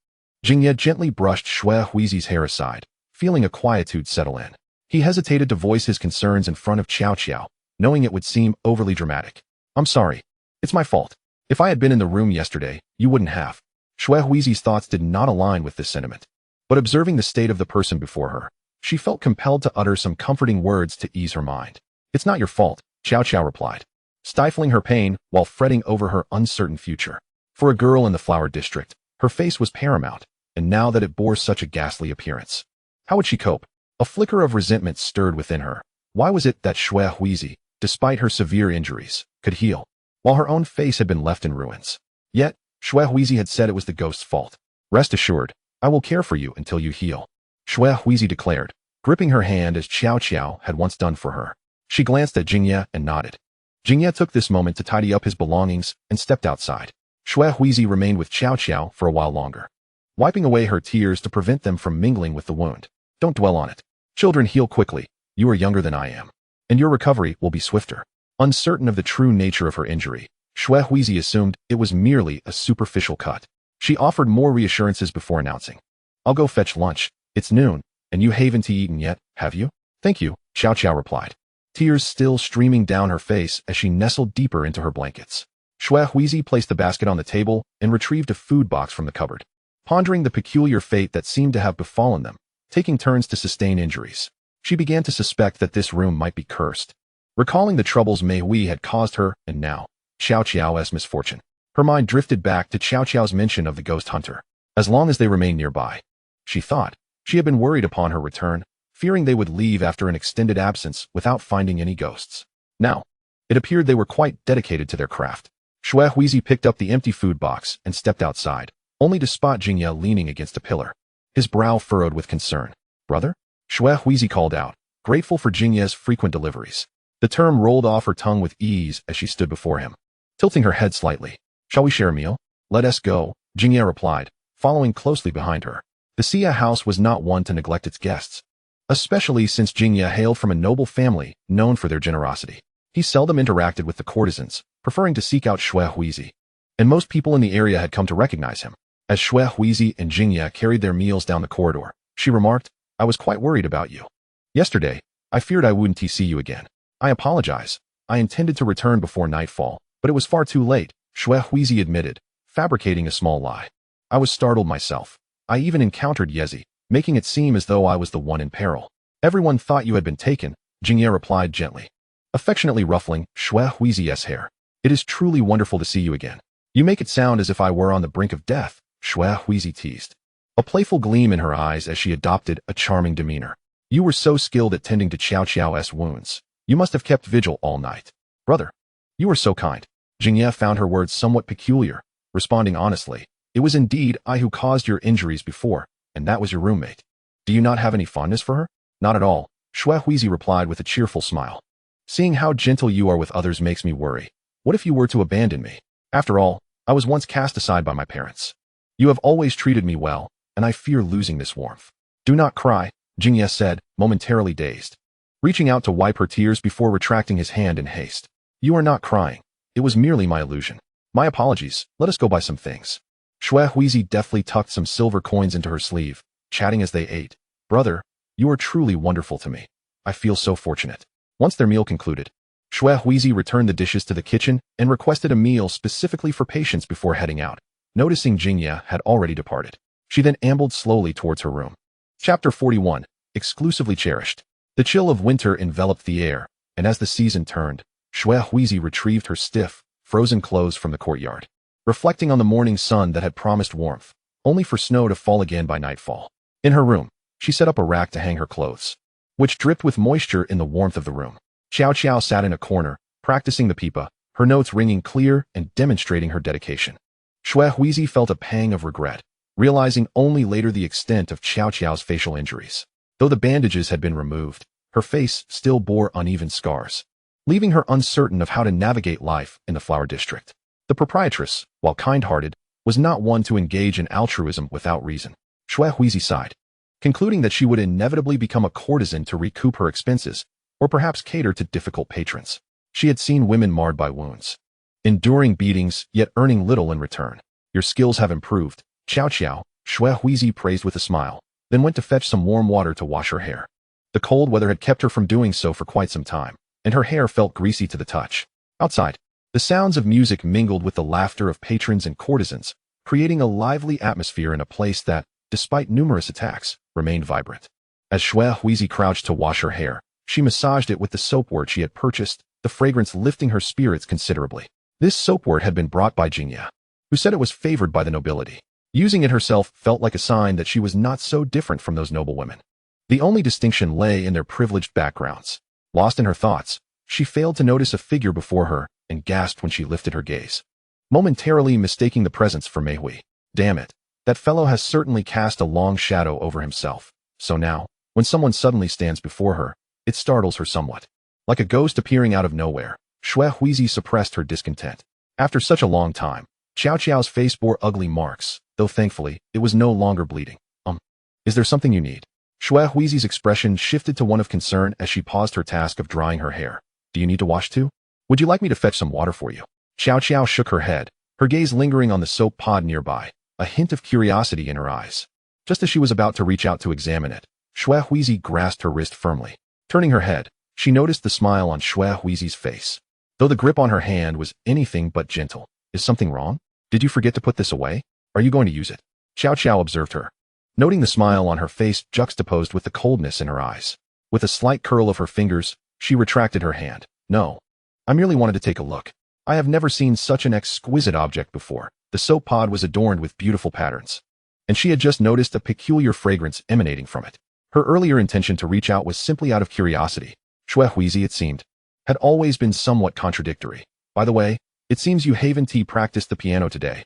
Jingye gently brushed Shui Huizi's hair aside, feeling a quietude settle in. He hesitated to voice his concerns in front of Xiao Qiao, knowing it would seem overly dramatic. I'm sorry. It's my fault. If I had been in the room yesterday, you wouldn't have. Shui Huizi's thoughts did not align with this sentiment. But observing the state of the person before her, she felt compelled to utter some comforting words to ease her mind. It's not your fault, Xiao Qiao replied, stifling her pain while fretting over her uncertain future. For a girl in the flower district, her face was paramount, and now that it bore such a ghastly appearance, how would she cope? A flicker of resentment stirred within her. Why was it that Shui Huizi, despite her severe injuries, could heal, while her own face had been left in ruins? Yet, Shui Huizi had said it was the ghost's fault. Rest assured, I will care for you until you heal, Shui Huizi declared, gripping her hand as Xiao Qiao had once done for her. She glanced at Jingye and nodded. Jingye took this moment to tidy up his belongings and stepped outside. Shui Huizi remained with Xiao Qiao for a while longer, wiping away her tears to prevent them from mingling with the wound. Don't dwell on it. Children heal quickly. You are younger than I am, and your recovery will be swifter. Uncertain of the true nature of her injury, Shui Huizi assumed it was merely a superficial cut. She offered more reassurances before announcing, I'll go fetch lunch. It's noon, and you haven't eaten yet, have you? Thank you, Xiao Qiao replied, tears still streaming down her face as she nestled deeper into her blankets. Shui Huizi placed the basket on the table and retrieved a food box from the cupboard, pondering the peculiar fate that seemed to have befallen them, taking turns to sustain injuries. She began to suspect that this room might be cursed, recalling the troubles Mei Hui had caused her and now Xiao Qiao's misfortune. Her mind drifted back to Xiao Qiao's mention of the ghost hunter. As long as they remained nearby, she thought, she had been worried upon her return, fearing they would leave after an extended absence without finding any ghosts. Now, it appeared they were quite dedicated to their craft. Shui Huizi picked up the empty food box and stepped outside, only to spot Jingye leaning against a pillar, his brow furrowed with concern. Brother? Shui Huizi called out, grateful for Jingye's frequent deliveries. The term rolled off her tongue with ease as she stood before him, tilting her head slightly. Shall we share a meal? Let us go, Jingye replied, following closely behind her. The Xia house was not one to neglect its guests, especially since Jingye hailed from a noble family known for their generosity. He seldom interacted with the courtesans, preferring to seek out Xue Huizi, and most people in the area had come to recognize him. As Xue Huizi and Jingye carried their meals down the corridor, she remarked, I was quite worried about you. Yesterday, I feared I wouldn't see you again. I apologize. I intended to return before nightfall, but it was far too late, Xue Huizi admitted, fabricating a small lie. I was startled myself. I even encountered Yezi, making it seem as though I was the one in peril. Everyone thought you had been taken, Jingye replied gently, affectionately ruffling Xue Huizi's hair. It is truly wonderful to see you again. You make it sound as if I were on the brink of death, Xue Huizi teased, a playful gleam in her eyes as she adopted a charming demeanor. You were so skilled at tending to Qiao Qiao's wounds. You must have kept vigil all night. Brother, you are so kind. Jingye found her words somewhat peculiar, responding honestly, it was indeed I who caused your injuries before, and that was your roommate. Do you not have any fondness for her? Not at all, Xue Huizi replied with a cheerful smile. Seeing how gentle you are with others makes me worry. What if you were to abandon me? After all, I was once cast aside by my parents. You have always treated me well, and I fear losing this warmth. Do not cry, Jingye said, momentarily dazed, reaching out to wipe her tears before retracting his hand in haste. You are not crying. It was merely my illusion. My apologies, let us go buy some things. Xue Huizi deftly tucked some silver coins into her sleeve, chatting as they ate. Brother, you are truly wonderful to me. I feel so fortunate. Once their meal concluded, Xue Huizi returned the dishes to the kitchen and requested a meal specifically for patients before heading out. Noticing Jingye had already departed, she then ambled slowly towards her room. Chapter 41, Exclusively Cherished. The chill of winter enveloped the air, and as the season turned, Xue Huizi retrieved her stiff, frozen clothes from the courtyard, reflecting on the morning sun that had promised warmth, only for snow to fall again by nightfall. In her room, she set up a rack to hang her clothes, which dripped with moisture in the warmth of the room. Qiao Qiao sat in a corner, practicing the pipa, her notes ringing clear and demonstrating her dedication. Xue Huizi felt a pang of regret, realizing only later the extent of Qiao Qiao's facial injuries. Though the bandages had been removed, her face still bore uneven scars, leaving her uncertain of how to navigate life in the flower district. The proprietress, while kind-hearted, was not one to engage in altruism without reason. Xue Huizi sighed, concluding that she would inevitably become a courtesan to recoup her expenses, or perhaps cater to difficult patrons. She had seen women marred by wounds, enduring beatings, yet earning little in return. Your skills have improved, Qiao Qiao, Xue Huizi praised with a smile, then went to fetch some warm water to wash her hair. The cold weather had kept her from doing so for quite some time, and her hair felt greasy to the touch. Outside, the sounds of music mingled with the laughter of patrons and courtesans, creating a lively atmosphere in a place that, despite numerous attacks, remained vibrant. As Xue Huizi crouched to wash her hair, she massaged it with the soapwort she had purchased, the fragrance lifting her spirits considerably. This soapwort had been brought by Jingye, who said it was favored by the nobility. Using it herself felt like a sign that she was not so different from those noble women. The only distinction lay in their privileged backgrounds. Lost in her thoughts, she failed to notice a figure before her and gasped when she lifted her gaze, momentarily mistaking the presence for Meihui. Damn it, that fellow has certainly cast a long shadow over himself. So now, when someone suddenly stands before her, it startles her somewhat. Like a ghost appearing out of nowhere, Xue Huizi suppressed her discontent. After such a long time, Qiao Qiao's face bore ugly marks, though thankfully, it was no longer bleeding. Is there something you need? Xue Huizi's expression shifted to one of concern as she paused her task of drying her hair. Do you need to wash too? Would you like me to fetch some water for you? Qiao Qiao shook her head, her gaze lingering on the soap pod nearby, a hint of curiosity in her eyes. Just as she was about to reach out to examine it, Xue Huizi grasped her wrist firmly. Turning her head, she noticed the smile on Xue Huizi's face, though the grip on her hand was anything but gentle. Is something wrong? Did you forget to put this away? Are you going to use it? Qiao Qiao observed her, noting the smile on her face juxtaposed with the coldness in her eyes. With a slight curl of her fingers, she retracted her hand. No. I merely wanted to take a look. I have never seen such an exquisite object before. The soap pod was adorned with beautiful patterns, and she had just noticed a peculiar fragrance emanating from it. Her earlier intention to reach out was simply out of curiosity. Xue Huizi, it seemed, had always been somewhat contradictory. By the way, it seems you Haven Tea practiced the piano today.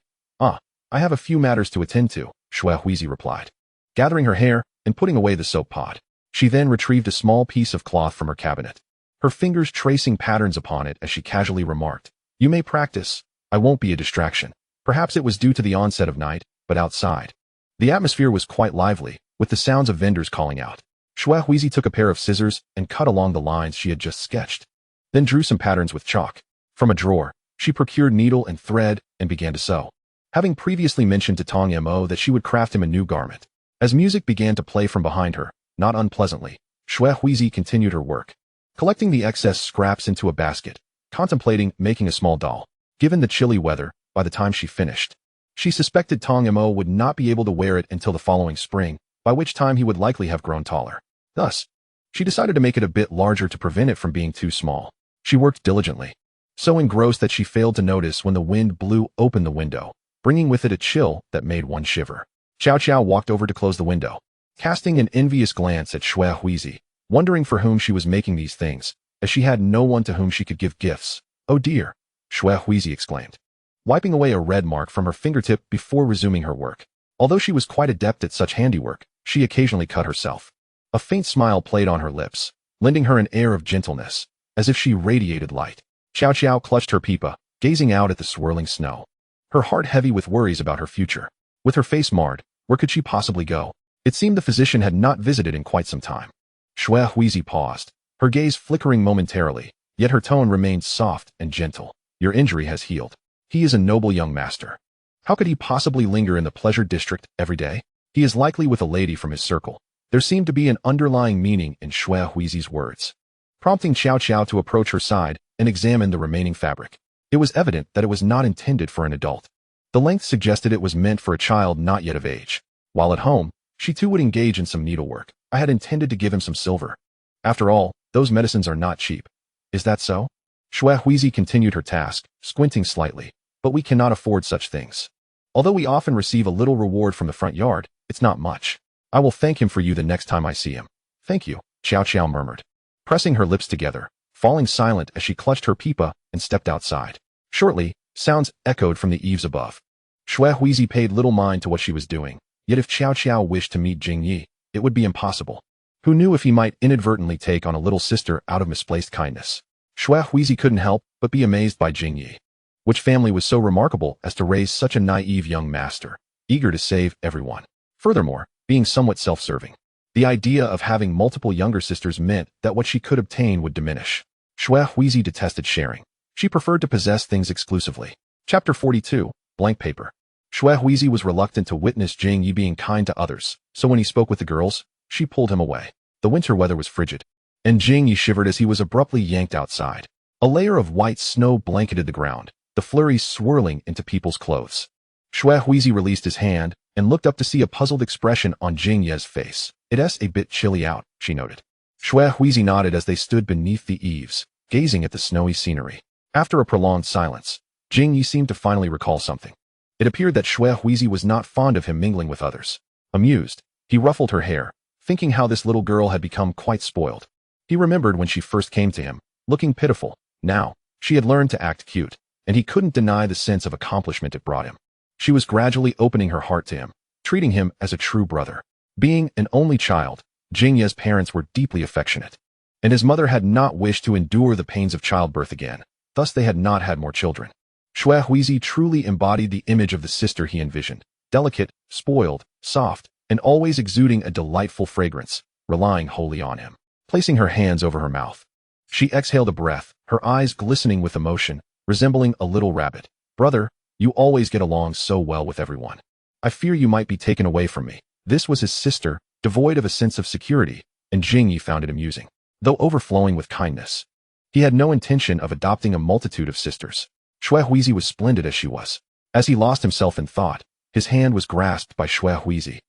I have a few matters to attend to, Xue Huizi replied, gathering her hair and putting away the soap pod. She then retrieved a small piece of cloth from her cabinet, her fingers tracing patterns upon it as she casually remarked, "You may practice. I won't be a distraction." Perhaps it was due to the onset of night, but outside, the atmosphere was quite lively, with the sounds of vendors calling out. Xuehuizi took a pair of scissors and cut along the lines she had just sketched, then drew some patterns with chalk. From a drawer, she procured needle and thread and began to sew, having previously mentioned to Tong Mo that she would craft him a new garment. As music began to play from behind her, not unpleasantly, Xuehuizi continued her work, collecting the excess scraps into a basket, contemplating making a small doll. Given the chilly weather, by the time she finished, she suspected Tong Mo would not be able to wear it until the following spring, by which time he would likely have grown taller. Thus, she decided to make it a bit larger to prevent it from being too small. She worked diligently, so engrossed that she failed to notice when the wind blew open the window, bringing with it a chill that made one shiver. Xiao Xiao walked over to close the window, casting an envious glance at Xuehuizi, wondering for whom she was making these things, as she had no one to whom she could give gifts. "Oh dear," Xuehuizi exclaimed, wiping away a red mark from her fingertip before resuming her work. Although she was quite adept at such handiwork, she occasionally cut herself. A faint smile played on her lips, lending her an air of gentleness, as if she radiated light. Xiao Xiao clutched her pipa, gazing out at the swirling snow, her heart heavy with worries about her future. With her face marred, where could she possibly go? It seemed the physician had not visited in quite some time. Xuehuizi paused, her gaze flickering momentarily, yet her tone remained soft and gentle. "Your injury has healed. He is a noble young master. How could he possibly linger in the pleasure district every day? He is likely with a lady from his circle." There seemed to be an underlying meaning in Xuehuizi's words, prompting Xiao Xiao to approach her side and examine the remaining fabric. It was evident that it was not intended for an adult. The length suggested it was meant for a child not yet of age. While at home, she too would engage in some needlework. "I had intended to give him some silver. After all, those medicines are not cheap." "Is that so?" Xuehuizi continued her task, squinting slightly. "But we cannot afford such things. Although we often receive a little reward from the front yard, it's not much. I will thank him for you the next time I see him." "Thank you," Xiao Xiao murmured, pressing her lips together, falling silent as she clutched her pipa and stepped outside. Shortly, sounds echoed from the eaves above. Xuehuizi paid little mind to what she was doing, yet if Xiao Xiao wished to meet Jingyi, it would be impossible. Who knew if he might inadvertently take on a little sister out of misplaced kindness? Xuehuizi couldn't help but be amazed by Jingyi. Which family was so remarkable as to raise such a naive young master, eager to save everyone? Furthermore, being somewhat self-serving. The idea of having multiple younger sisters meant that what she could obtain would diminish. Xuehuizi detested sharing. She preferred to possess things exclusively. Chapter 42, Blank Paper. Xuehuizi was reluctant to witness Jingyi being kind to others, so when he spoke with the girls, she pulled him away. The winter weather was frigid, and Jingyi shivered as he was abruptly yanked outside. A layer of white snow blanketed the ground, the flurries swirling into people's clothes. Xuehuizi released his hand and looked up to see a puzzled expression on Jingye's face. "It's a bit chilly out," she noted. Xuehuizi nodded as they stood beneath the eaves, gazing at the snowy scenery. After a prolonged silence, Jingyi seemed to finally recall something. It appeared that Xuehuizi was not fond of him mingling with others. Amused, he ruffled her hair, thinking how this little girl had become quite spoiled. He remembered when she first came to him, looking pitiful. Now, she had learned to act cute, and he couldn't deny the sense of accomplishment it brought him. She was gradually opening her heart to him, treating him as a true brother. Being an only child, Jingye's parents were deeply affectionate, and his mother had not wished to endure the pains of childbirth again. Thus they had not had more children. Xuehuizi truly embodied the image of the sister he envisioned, delicate, spoiled, soft, and always exuding a delightful fragrance, relying wholly on him. Placing her hands over her mouth, she exhaled a breath, her eyes glistening with emotion, resembling a little rabbit. "Brother, you always get along so well with everyone. I fear you might be taken away from me." This was his sister, devoid of a sense of security, and Jingyi found it amusing. Though overflowing with kindness, he had no intention of adopting a multitude of sisters. Xuehuizi was splendid as she was. As he lost himself in thought, his hand was grasped by Xuehuizi,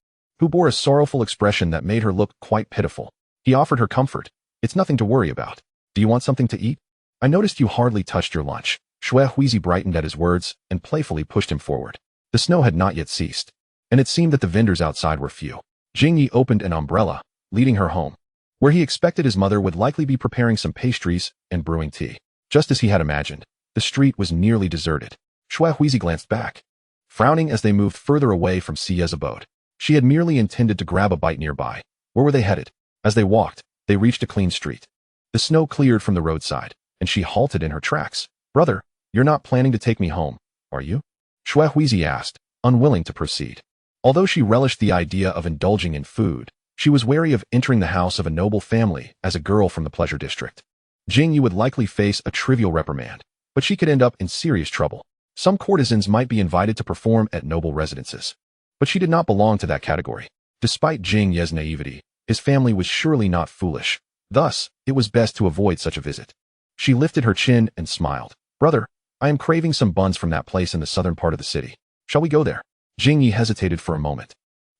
who bore a sorrowful expression that made her look quite pitiful. He offered her comfort. "It's nothing to worry about. Do you want something to eat? I noticed you hardly touched your lunch." Xuehuizi brightened at his words and playfully pushed him forward. The snow had not yet ceased, and it seemed that the vendors outside were few. Jingyi opened an umbrella, leading her home, where he expected his mother would likely be preparing some pastries and brewing tea. Just as he had imagined, the street was nearly deserted. Xuehuizi glanced back, frowning as they moved further away from Sia's abode. She had merely intended to grab a bite nearby. Where were they headed? As they walked, they reached a clean street. The snow cleared from the roadside, and she halted in her tracks. "Brother, you're not planning to take me home, are you?" Xuehuizi asked, unwilling to proceed. Although she relished the idea of indulging in food, she was wary of entering the house of a noble family as a girl from the pleasure district. Jingyi would likely face a trivial reprimand, but she could end up in serious trouble. Some courtesans might be invited to perform at noble residences, but she did not belong to that category. Despite Jing Ye's naivety, his family was surely not foolish. Thus, it was best to avoid such a visit. She lifted her chin and smiled. "Brother, I am craving some buns from that place in the southern part of the city. Shall we go there?" Jingyi hesitated for a moment.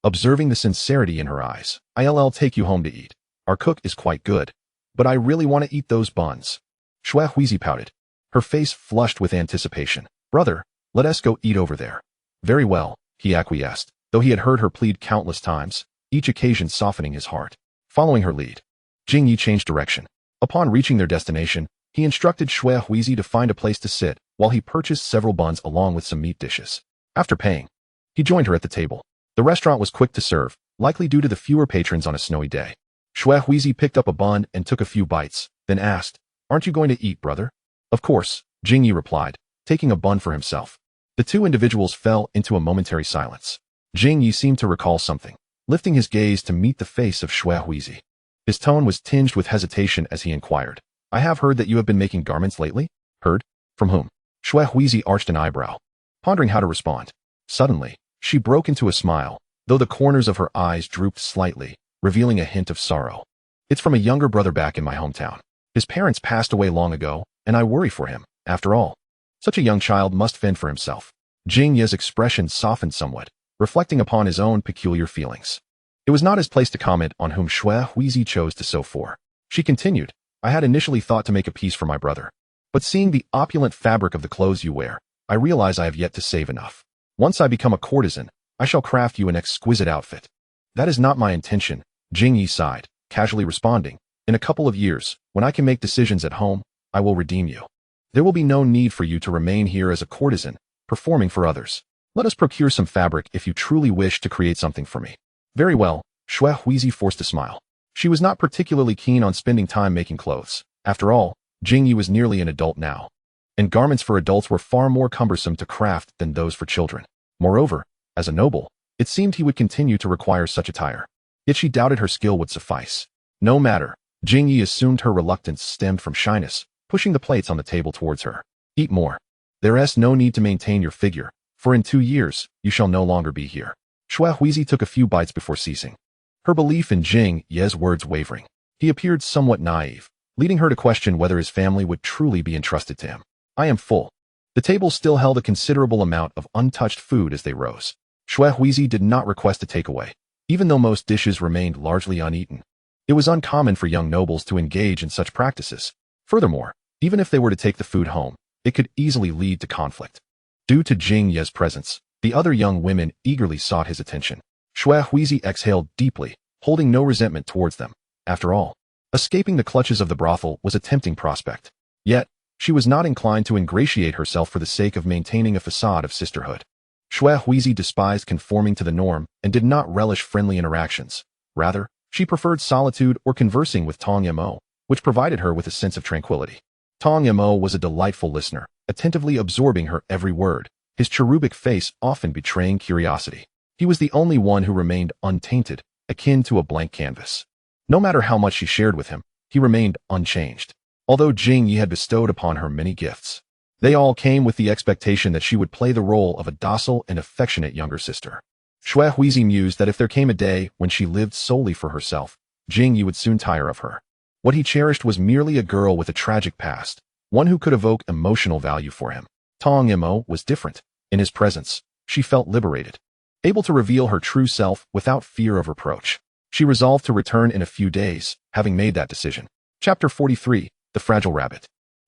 Observing the sincerity in her eyes, "I'll take you home to eat. Our cook is quite good, but I really want to eat those buns." Xuehuizi pouted, her face flushed with anticipation. "Brother, let us go eat over there." "Very well," he acquiesced, though he had heard her plead countless times, each occasion softening his heart. Following her lead, Jingyi changed direction. Upon reaching their destination, he instructed Xuehuizi to find a place to sit while he purchased several buns along with some meat dishes. After paying, he joined her at the table. The restaurant was quick to serve, likely due to the fewer patrons on a snowy day. Xuehuizi picked up a bun and took a few bites, then asked, "Aren't you going to eat, brother?" "Of course," Jingyi replied, taking a bun for himself. The two individuals fell into a momentary silence. Jingyi seemed to recall something, lifting his gaze to meet the face of Xuehuizi. His tone was tinged with hesitation as he inquired, "I have heard that you have been making garments lately?" "Heard? From whom?" Xuehuizi arched an eyebrow, pondering how to respond. Suddenly, she broke into a smile, though the corners of her eyes drooped slightly, revealing a hint of sorrow. "It's from a younger brother back in my hometown. His parents passed away long ago, and I worry for him. After all, such a young child must fend for himself." Jing Ye's expression softened somewhat, reflecting upon his own peculiar feelings. It was not his place to comment on whom Xuehuizi chose to sew for. She continued, "I had initially thought to make a piece for my brother, but seeing the opulent fabric of the clothes you wear, I realize I have yet to save enough. Once I become a courtesan, I shall craft you an exquisite outfit." "That is not my intention," Jingyi sighed, casually responding. "In a couple of years, when I can make decisions at home, I will redeem you. There will be no need for you to remain here as a courtesan, performing for others. Let us procure some fabric if you truly wish to create something for me." "Very well," Xuehuizi forced a smile. She was not particularly keen on spending time making clothes. After all, Jingyi was nearly an adult now, and garments for adults were far more cumbersome to craft than those for children. Moreover, as a noble, it seemed he would continue to require such attire. Yet she doubted her skill would suffice. No matter, Jingyi assumed her reluctance stemmed from shyness, pushing the plates on the table towards her. "Eat more. There is no need to maintain your figure, for in 2 years, you shall no longer be here." Xuehuizi took a few bites before ceasing, her belief in Jing Ye's words wavering. He appeared somewhat naive, leading her to question whether his family would truly be entrusted to him. "I am full." The table still held a considerable amount of untouched food as they rose. Xuehuizi did not request a takeaway, even though most dishes remained largely uneaten. It was uncommon for young nobles to engage in such practices. Furthermore, even if they were to take the food home, it could easily lead to conflict. Due to Jing Ye's presence, the other young women eagerly sought his attention. Xuehuizi exhaled deeply, holding no resentment towards them. After all, escaping the clutches of the brothel was a tempting prospect. Yet, she was not inclined to ingratiate herself for the sake of maintaining a facade of sisterhood. Xuehuizi despised conforming to the norm and did not relish friendly interactions. Rather, she preferred solitude or conversing with Tong Yamo, which provided her with a sense of tranquility. Tong Yamo was a delightful listener, attentively absorbing her every word, his cherubic face often betraying curiosity. He was the only one who remained untainted, akin to a blank canvas. No matter how much she shared with him, he remained unchanged. Although Jing Yi had bestowed upon her many gifts, they all came with the expectation that she would play the role of a docile and affectionate younger sister. Xuehuizi mused that if there came a day when she lived solely for herself, Jing Yi would soon tire of her. What he cherished was merely a girl with a tragic past, one who could evoke emotional value for him. Tong Yamo was different. In his presence, she felt liberated, able to reveal her true self without fear of reproach. She resolved to return in a few days, having made that decision. Chapter 43, The Fragile Rabbit.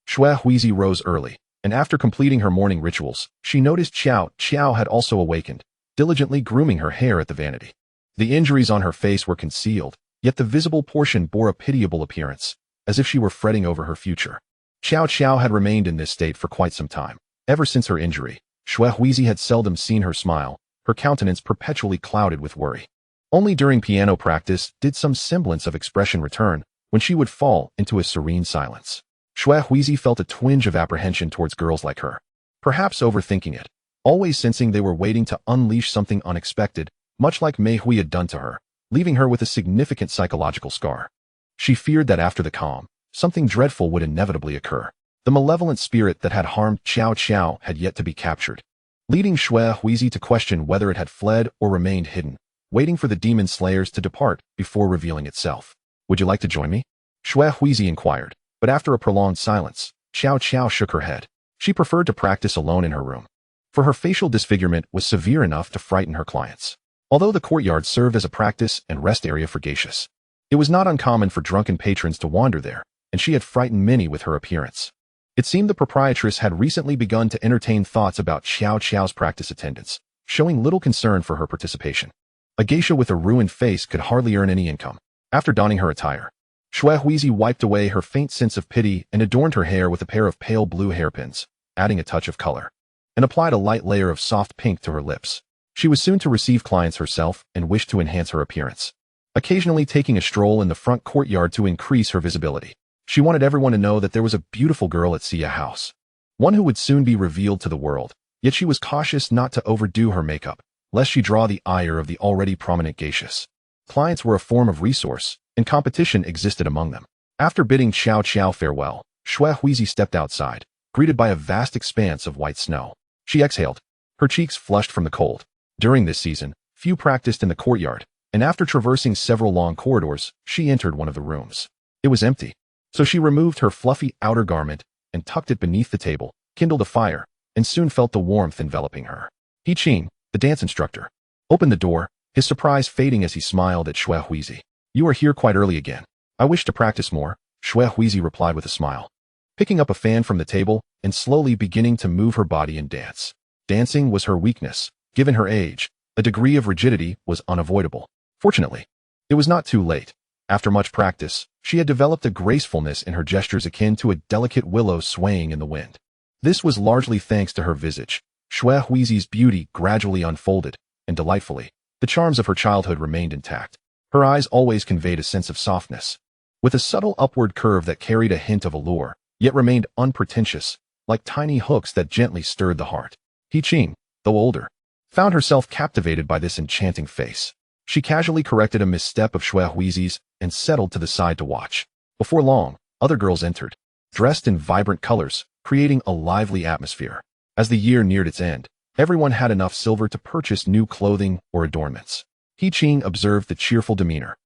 Xuehuizi rose early, and after completing her morning rituals, she noticed Xiao had also awakened, diligently grooming her hair at the vanity. The injuries on her face were concealed, yet the visible portion bore a pitiable appearance, as if she were fretting over her future. Xiao had remained in this state for quite some time. Ever since her injury, Xuehuizi had seldom seen her smile, her countenance perpetually clouded with worry. Only during piano practice did some semblance of expression return, when she would fall into a serene silence. Xuehuizi felt a twinge of apprehension towards girls like her, perhaps overthinking it, always sensing they were waiting to unleash something unexpected, much like Mei Hui had done to her, leaving her with a significant psychological scar. She feared that after the calm, something dreadful would inevitably occur. The malevolent spirit that had harmed Qiao Qiao had yet to be captured, leading Xuehuizi to question whether it had fled or remained hidden, waiting for the demon slayers to depart before revealing itself. "Would you like to join me?" Xuehuizi inquired, but after a prolonged silence, Qiao Qiao shook her head. She preferred to practice alone in her room, for her facial disfigurement was severe enough to frighten her clients. Although the courtyard served as a practice and rest area for geishas, it was not uncommon for drunken patrons to wander there, and she had frightened many with her appearance. It seemed the proprietress had recently begun to entertain thoughts about Qiao Qiao's practice attendance, showing little concern for her participation. A geisha with a ruined face could hardly earn any income. After donning her attire, Xuehuizi wiped away her faint sense of pity and adorned her hair with a pair of pale blue hairpins, adding a touch of color, and applied a light layer of soft pink to her lips. She was soon to receive clients herself and wished to enhance her appearance, occasionally taking a stroll in the front courtyard to increase her visibility. She wanted everyone to know that there was a beautiful girl at Xia House, one who would soon be revealed to the world, yet she was cautious not to overdo her makeup, lest she draw the ire of the already prominent geishas. Clients were a form of resource, and competition existed among them. After bidding Qiao Qiao farewell, Xuehuizi stepped outside, greeted by a vast expanse of white snow. She exhaled, her cheeks flushed from the cold. During this season, few practiced in the courtyard, and after traversing several long corridors, she entered one of the rooms. It was empty, so she removed her fluffy outer garment and tucked it beneath the table, kindled a fire, and soon felt the warmth enveloping her. He Qing, the dance instructor, opened the door, his surprise fading as he smiled at Xuehuizi. "You are here quite early again. I wish to practice more," Xuehuizi replied with a smile, picking up a fan from the table and slowly beginning to move her body and dance. Dancing was her weakness. Given her age, a degree of rigidity was unavoidable. Fortunately, it was not too late. After much practice, she had developed a gracefulness in her gestures akin to a delicate willow swaying in the wind. This was largely thanks to her visage. Xuehuizi's beauty gradually unfolded, and delightfully, the charms of her childhood remained intact. Her eyes always conveyed a sense of softness, with a subtle upward curve that carried a hint of allure, yet remained unpretentious, like tiny hooks that gently stirred the heart. He Qing, though older, found herself captivated by this enchanting face. She casually corrected a misstep of Xuehuizi's and settled to the side to watch. Before long, other girls entered, dressed in vibrant colors, creating a lively atmosphere. As the year neared its end, everyone had enough silver to purchase new clothing or adornments. He Qing observed the cheerful demeanor,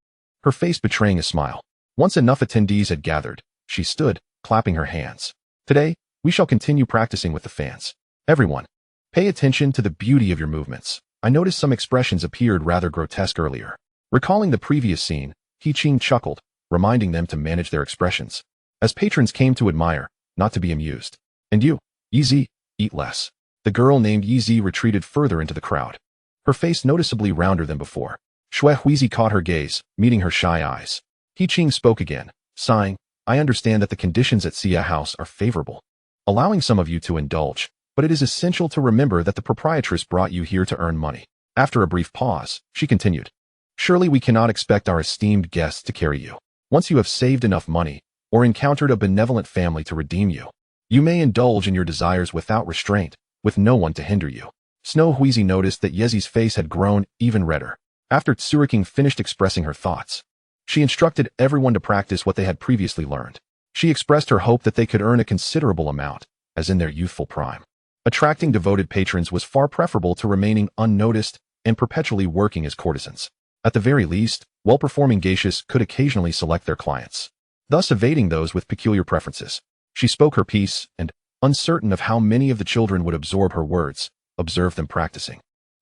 her face betraying a smile. Once enough attendees had gathered, she stood, clapping her hands. "Today, we shall continue practicing with the fans. Everyone, pay attention to the beauty of your movements." I noticed some expressions appeared rather grotesque earlier. Recalling the previous scene, He Qing chuckled, reminding them to manage their expressions, as patrons came to admire, not to be amused. "And you, Yizi, eat less." The girl named Yizi retreated further into the crowd, her face noticeably rounder than before. Xuehuizi caught her gaze, meeting her shy eyes. He Qing spoke again, sighing, "I understand that the conditions at Xia House are favorable, allowing some of you to indulge, but it is essential to remember that the proprietress brought you here to earn money." After a brief pause, she continued, "Surely we cannot expect our esteemed guests to carry you. Once you have saved enough money, or encountered a benevolent family to redeem you, you may indulge in your desires without restraint, with no one to hinder you." Xuehuizi noticed that Yezi's face had grown even redder. After Tsuruking finished expressing her thoughts, she instructed everyone to practice what they had previously learned. She expressed her hope that they could earn a considerable amount, as in their youthful prime. Attracting devoted patrons was far preferable to remaining unnoticed and perpetually working as courtesans. At the very least, well-performing geishas could occasionally select their clients, thus evading those with peculiar preferences. She spoke her piece and, uncertain of how many of the children would absorb her words, observed them practicing.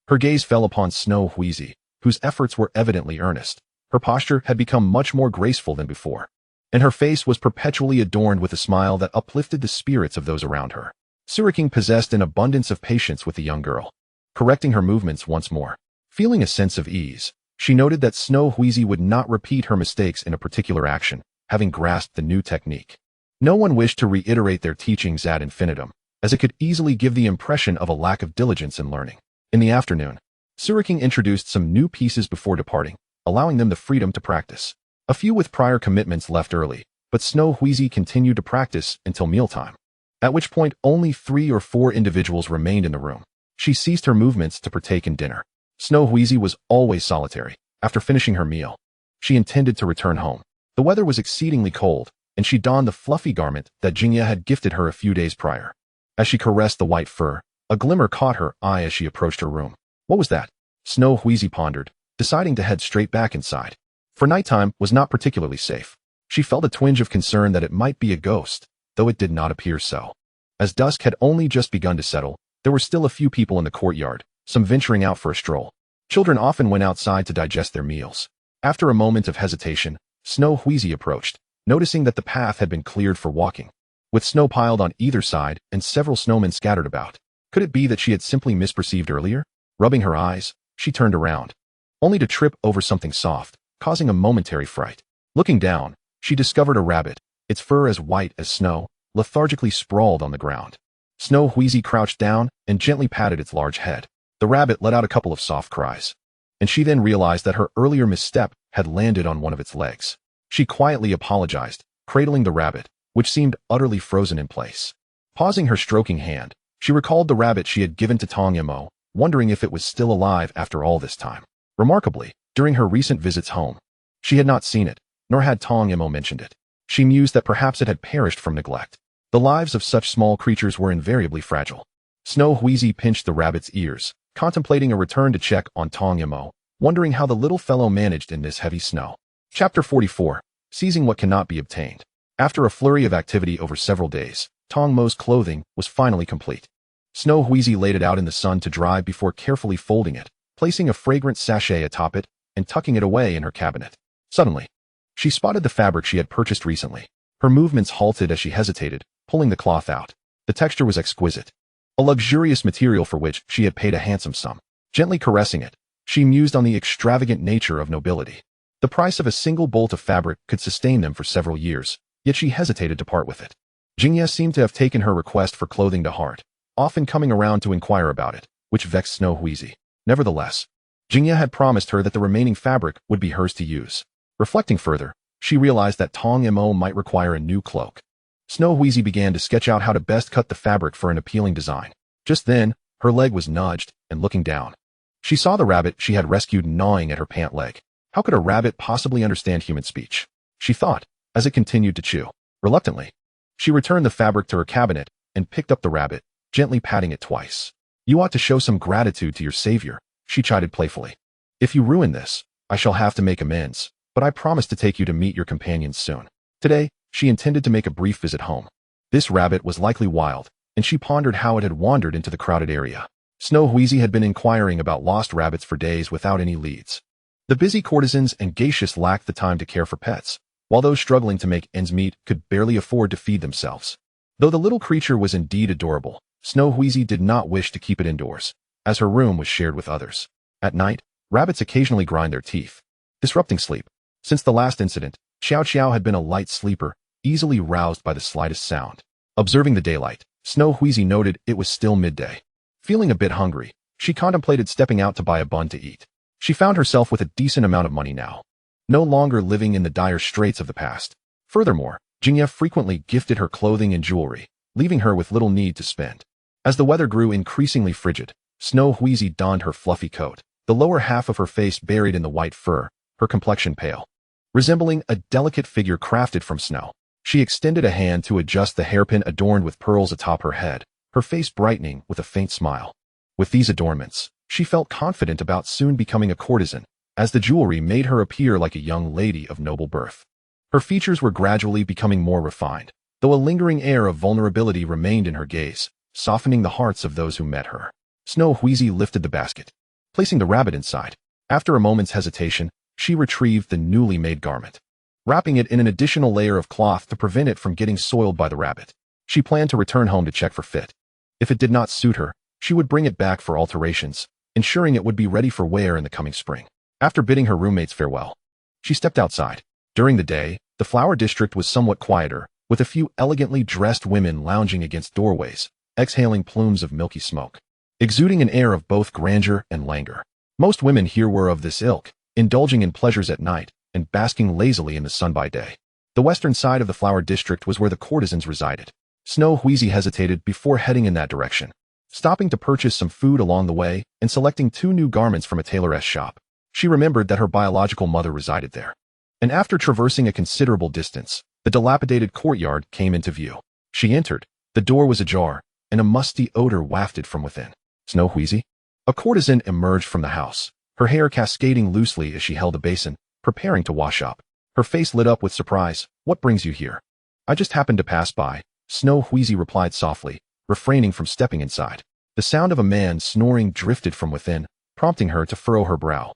Her gaze fell upon Xuehuizi, whose efforts were evidently earnest. Her posture had become much more graceful than before, and her face was perpetually adorned with a smile that uplifted the spirits of those around her. Tsuruking possessed an abundance of patience with the young girl, correcting her movements once more. Feeling a sense of ease, she noted that Xuehuizi would not repeat her mistakes in a particular action, having grasped the new technique. No one wished to reiterate their teachings ad infinitum, as it could easily give the impression of a lack of diligence in learning. In the afternoon, Tsuruking introduced some new pieces before departing, allowing them the freedom to practice. A few with prior commitments left early, but Snow Wheezy continued to practice until mealtime, at which point only 3 or 4 individuals remained in the room. She ceased her movements to partake in dinner. Snow Wheezy was always solitary. After finishing her meal, she intended to return home. The weather was exceedingly cold, and she donned the fluffy garment that Jingya had gifted her a few days prior. As she caressed the white fur, a glimmer caught her eye as she approached her room. What was that? Snow Wheezy pondered, deciding to head straight back inside. For nighttime was not particularly safe. She felt a twinge of concern that it might be a ghost, though it did not appear so. As dusk had only just begun to settle, there were still a few people in the courtyard, some venturing out for a stroll. Children often went outside to digest their meals. After a moment of hesitation, Snow Wheezy approached, noticing that the path had been cleared for walking. With snow piled on either side and several snowmen scattered about, could it be that she had simply misperceived earlier? Rubbing her eyes, she turned around, only to trip over something soft, causing a momentary fright. Looking down, she discovered a rabbit, its fur as white as snow, lethargically sprawled on the ground. Snow Wheezy crouched down and gently patted its large head. The rabbit let out a couple of soft cries, and she then realized that her earlier misstep had landed on one of its legs. She quietly apologized, cradling the rabbit, which seemed utterly frozen in place. Pausing her stroking hand, she recalled the rabbit she had given to Tong Mo, wondering if it was still alive after all this time. Remarkably, during her recent visits home, she had not seen it, nor had Tong Mo mentioned it. She mused that perhaps it had perished from neglect. The lives of such small creatures were invariably fragile. Snow Wheezy pinched the rabbit's ears, contemplating a return to check on Tong Mo, wondering how the little fellow managed in this heavy snow. Chapter 44. Seizing what cannot be obtained. After a flurry of activity over several days, Tong Mo's clothing was finally complete. Snow Wheezy laid it out in the sun to dry before carefully folding it, placing a fragrant sachet atop it, and tucking it away in her cabinet. Suddenly, she spotted the fabric she had purchased recently. Her movements halted as she hesitated, pulling the cloth out. The texture was exquisite, a luxurious material for which she had paid a handsome sum. Gently caressing it, she mused on the extravagant nature of nobility. The price of a single bolt of fabric could sustain them for several years, yet she hesitated to part with it. Jingya seemed to have taken her request for clothing to heart, often coming around to inquire about it, which vexed Snow Wheezy. Nevertheless, Jingya had promised her that the remaining fabric would be hers to use. Reflecting further, she realized that Tong Mo might require a new cloak. Snow Wheezy began to sketch out how to best cut the fabric for an appealing design. Just then, her leg was nudged, and looking down, she saw the rabbit she had rescued gnawing at her pant leg. How could a rabbit possibly understand human speech? She thought, as it continued to chew. Reluctantly, she returned the fabric to her cabinet and picked up the rabbit, gently patting it twice. You ought to show some gratitude to your savior, she chided playfully. If you ruin this, I shall have to make amends, but I promise to take you to meet your companions soon. Today, she intended to make a brief visit home. This rabbit was likely wild, and she pondered how it had wandered into the crowded area. Snow Wheezy had been inquiring about lost rabbits for days without any leads. The busy courtesans and geishas lacked the time to care for pets, while those struggling to make ends meet could barely afford to feed themselves. Though the little creature was indeed adorable, Snow Wheezy did not wish to keep it indoors, as her room was shared with others. At night, rabbits occasionally grind their teeth, disrupting sleep. Since the last incident, Xiao Xiao had been a light sleeper, easily roused by the slightest sound. Observing the daylight, Snow Wheezy noted it was still midday. Feeling a bit hungry, she contemplated stepping out to buy a bun to eat. She found herself with a decent amount of money now, no longer living in the dire straits of the past. Furthermore, Jingya frequently gifted her clothing and jewelry, leaving her with little need to spend. As the weather grew increasingly frigid, Snow Wheezy donned her fluffy coat, the lower half of her face buried in the white fur, her complexion pale, resembling a delicate figure crafted from snow. She extended a hand to adjust the hairpin adorned with pearls atop her head, her face brightening with a faint smile. With these adornments, she felt confident about soon becoming a courtesan, as the jewelry made her appear like a young lady of noble birth. Her features were gradually becoming more refined, though a lingering air of vulnerability remained in her gaze, softening the hearts of those who met her. Snow Wheezy lifted the basket, placing the rabbit inside. After a moment's hesitation, she retrieved the newly made garment, wrapping it in an additional layer of cloth to prevent it from getting soiled by the rabbit. She planned to return home to check for fit. If it did not suit her, she would bring it back for alterations, ensuring it would be ready for wear in the coming spring. After bidding her roommates farewell, she stepped outside. During the day, the flower district was somewhat quieter, with a few elegantly dressed women lounging against doorways, exhaling plumes of milky smoke, exuding an air of both grandeur and languor. Most women here were of this ilk, indulging in pleasures at night, and basking lazily in the sun by day. The western side of the flower district was where the courtesans resided. Snow Wheezy hesitated before heading in that direction, stopping to purchase some food along the way and selecting 2 new garments from a tailoress shop. She remembered that her biological mother resided there. And after traversing a considerable distance, the dilapidated courtyard came into view. She entered. The door was ajar, and a musty odor wafted from within. Snow Wheezy? A courtesan emerged from the house, her hair cascading loosely as she held a basin, preparing to wash up. Her face lit up with surprise. What brings you here? I just happened to pass by, Snow Wheezy replied softly, refraining from stepping inside. The sound of a man snoring drifted from within, prompting her to furrow her brow.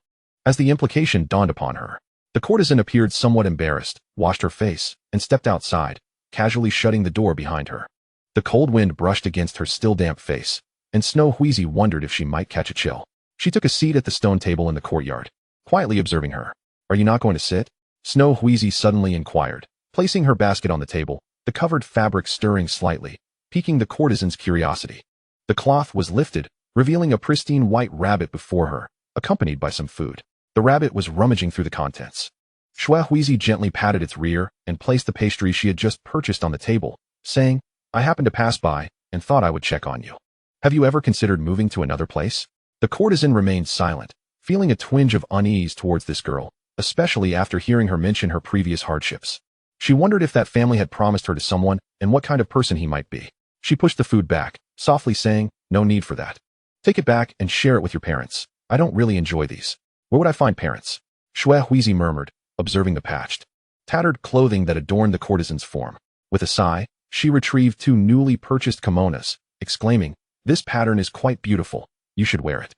As the implication dawned upon her, the courtesan appeared somewhat embarrassed, washed her face, and stepped outside, casually shutting the door behind her. The cold wind brushed against her still damp face, and Snow Wheezy wondered if she might catch a chill. She took a seat at the stone table in the courtyard, quietly observing her. Are you not going to sit? Snow Wheezy suddenly inquired, placing her basket on the table, the covered fabric stirring slightly, piquing the courtesan's curiosity. The cloth was lifted, revealing a pristine white rabbit before her, accompanied by some food. The rabbit was rummaging through the contents. Snow Wheezy gently patted its rear and placed the pastry she had just purchased on the table, saying, I happened to pass by and thought I would check on you. Have you ever considered moving to another place? The courtesan remained silent, feeling a twinge of unease towards this girl, especially after hearing her mention her previous hardships. She wondered if that family had promised her to someone and what kind of person he might be. She pushed the food back, softly saying, no need for that. Take it back and share it with your parents. I don't really enjoy these. Where would I find parents? Snow Wheezy murmured, observing the patched, tattered clothing that adorned the courtesan's form. With a sigh, she retrieved 2 newly purchased kimonos, exclaiming, this pattern is quite beautiful. You should wear it.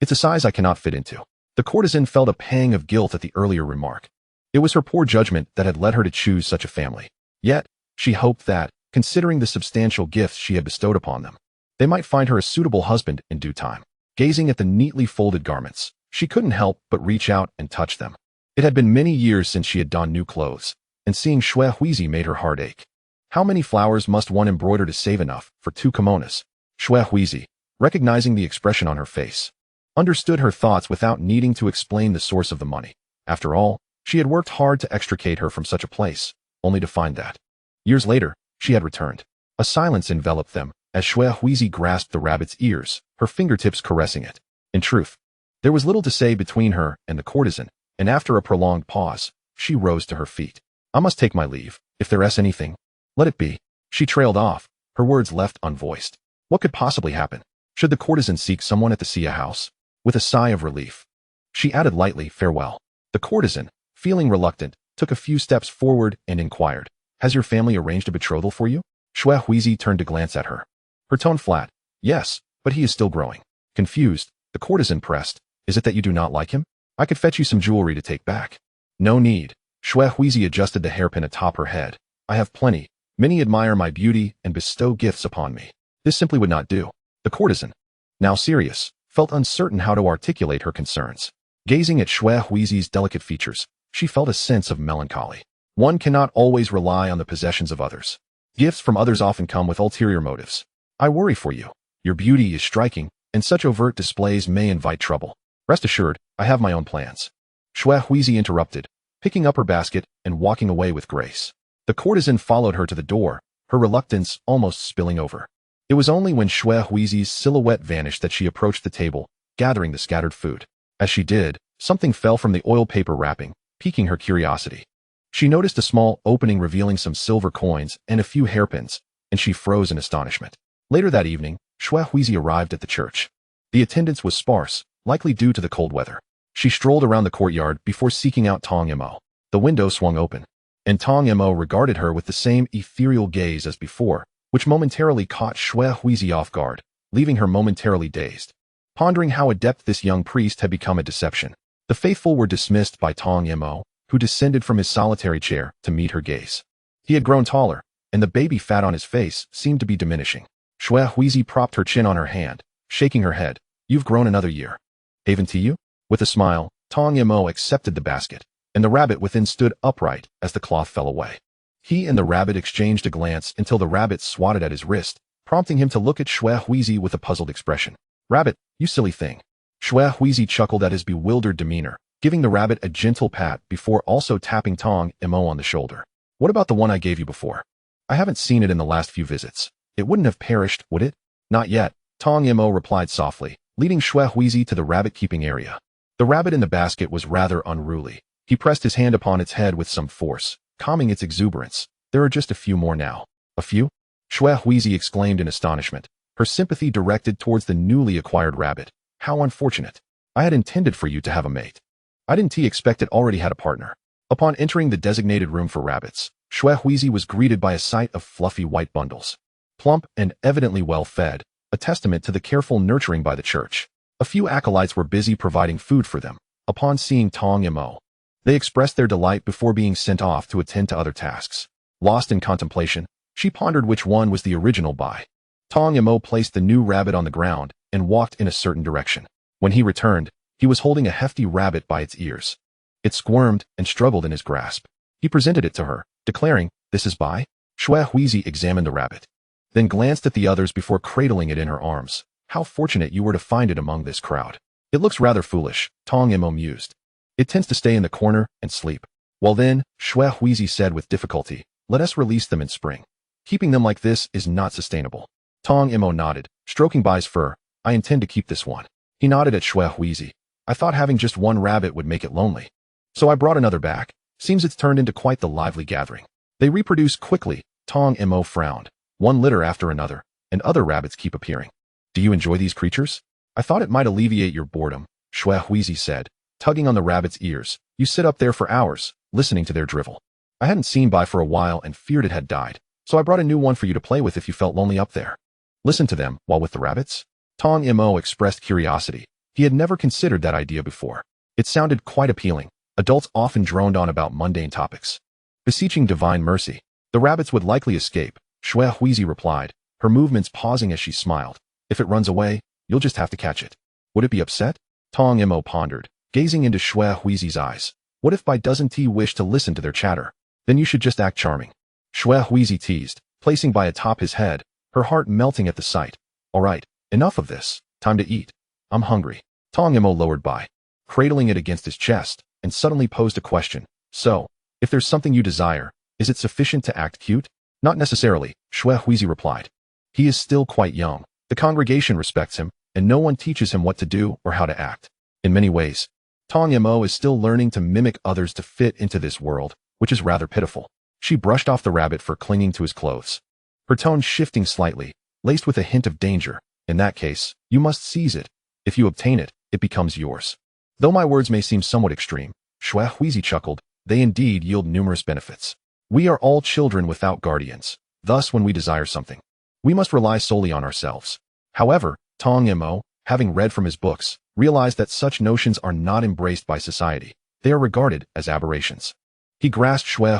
It's a size I cannot fit into. The courtesan felt a pang of guilt at the earlier remark. It was her poor judgment that had led her to choose such a family. Yet, she hoped that, considering the substantial gifts she had bestowed upon them, they might find her a suitable husband in due time. Gazing at the neatly folded garments, she couldn't help but reach out and touch them. It had been many years since she had donned new clothes, and seeing Snow Wheezy made her heart ache. How many flowers must one embroider to save enough for 2 kimonos? Snow Wheezy, recognizing the expression on her face, understood her thoughts without needing to explain the source of the money. After all, she had worked hard to extricate her from such a place, only to find that, years later, she had returned. A silence enveloped them, as Snow Wheezy grasped the rabbit's ears, her fingertips caressing it. In truth, there was little to say between her and the courtesan, and after a prolonged pause, she rose to her feet. I must take my leave. If there is anything, let it be. She trailed off, her words left unvoiced. What could possibly happen? Should the courtesan seek someone at the Sia house? With a sigh of relief, she added lightly, farewell. The courtesan, feeling reluctant, took a few steps forward and inquired, has your family arranged a betrothal for you? Snow Wheezy turned to glance at her. Her tone flat. Yes, but he is still growing. Confused, the courtesan pressed, is it that you do not like him? I could fetch you some jewelry to take back. No need. Snow Wheezy adjusted the hairpin atop her head. I have plenty. Many admire my beauty and bestow gifts upon me. This simply would not do. The courtesan, now serious, felt uncertain how to articulate her concerns. Gazing at Snow Wheezy's delicate features, she felt a sense of melancholy. One cannot always rely on the possessions of others. Gifts from others often come with ulterior motives. I worry for you. Your beauty is striking, and such overt displays may invite trouble. Rest assured, I have my own plans. Snow Wheezy interrupted, picking up her basket and walking away with grace. The courtesan followed her to the door, her reluctance almost spilling over. It was only when Snow Wheezy's silhouette vanished that she approached the table, gathering the scattered food. As she did, something fell from the oil paper wrapping, piquing her curiosity. She noticed a small opening revealing some silver coins and a few hairpins, and she froze in astonishment. Later that evening, Snow Wheezy arrived at the church. The attendance was sparse, likely due to the cold weather. She strolled around the courtyard before seeking out Tong Mo. The window swung open, and Tong Mo regarded her with the same ethereal gaze as before, which momentarily caught Snow Wheezy off guard, leaving her momentarily dazed. Pondering how adept this young priest had become at deception, the faithful were dismissed by Tong Mo, who descended from his solitary chair to meet her gaze. He had grown taller, and the baby fat on his face seemed to be diminishing. Snow Wheezy propped her chin on her hand, shaking her head. You've grown another year. Haven to you? With a smile, Tong Mo accepted the basket, and the rabbit within stood upright as the cloth fell away. He and the rabbit exchanged a glance until the rabbit swatted at his wrist, prompting him to look at Snow Wheezy with a puzzled expression. Rabbit, you silly thing. Snow Wheezy chuckled at his bewildered demeanor, giving the rabbit a gentle pat before also tapping Tong Mo on the shoulder. What about the one I gave you before? I haven't seen it in the last few visits. It wouldn't have perished, would it? Not yet, Tong Mo replied softly, leading Shui to the rabbit-keeping area. The rabbit in the basket was rather unruly. He pressed his hand upon its head with some force, calming its exuberance. There are just a few more now. A few? Shui exclaimed in astonishment, her sympathy directed towards the newly acquired rabbit. How unfortunate. I had intended for you to have a mate. I didn't expect it already had a partner. Upon entering the designated room for rabbits, Shui was greeted by a sight of fluffy white bundles. Plump and evidently well-fed, a testament to the careful nurturing by the church. A few acolytes were busy providing food for them. Upon seeing Tong Mo, they expressed their delight before being sent off to attend to other tasks. Lost in contemplation, she pondered which one was the original buy. Tong Mo placed the new rabbit on the ground and walked in a certain direction. When he returned, he was holding a hefty rabbit by its ears. It squirmed and struggled in his grasp. He presented it to her, declaring, "This is Bai." Shui examined the rabbit, then glanced at the others before cradling it in her arms. How fortunate you were to find it among this crowd. It looks rather foolish, Tong Mo mused. It tends to stay in the corner and sleep. Well then, Shui said with difficulty, let us release them in spring. Keeping them like this is not sustainable. Tong Mo nodded, stroking Bai's fur. I intend to keep this one. He nodded at Shui. I thought having just one rabbit would make it lonely. So I brought another back. Seems it's turned into quite the lively gathering. They reproduce quickly, Tong Mo frowned. One litter after another, and other rabbits keep appearing. Do you enjoy these creatures? I thought it might alleviate your boredom, Shui said, tugging on the rabbit's ears. You sit up there for hours, listening to their drivel. I hadn't seen Bai for a while and feared it had died, so I brought a new one for you to play with if you felt lonely up there. Listen to them while with the rabbits? Tong Mo expressed curiosity. He had never considered that idea before. It sounded quite appealing. Adults often droned on about mundane topics, beseeching divine mercy. The rabbits would likely escape, Shui replied, her movements pausing as she smiled. If it runs away, you'll just have to catch it. Would it be upset? Tong Mo pondered, gazing into Shui eyes. What if Bai doesn't wish to listen to their chatter? Then you should just act charming. Shui teased, placing Bai atop his head, her heart melting at the sight. All right, enough of this. Time to eat. I'm hungry. Tong Mo lowered Bai, cradling it against his chest, and suddenly posed a question. So, if there's something you desire, is it sufficient to act cute? Not necessarily, Shui replied. He is still quite young. The congregation respects him, and no one teaches him what to do or how to act. In many ways, Tong Mo is still learning to mimic others to fit into this world, which is rather pitiful. She brushed off the rabbit for clinging to his clothes, her tone shifting slightly, laced with a hint of danger. In that case, you must seize it. If you obtain it, it becomes yours. Though my words may seem somewhat extreme, Shui chuckled, they indeed yield numerous benefits. We are all children without guardians. Thus, when we desire something, we must rely solely on ourselves. However, Tong Mo, having read from his books, realized that such notions are not embraced by society. They are regarded as aberrations. He grasped Shui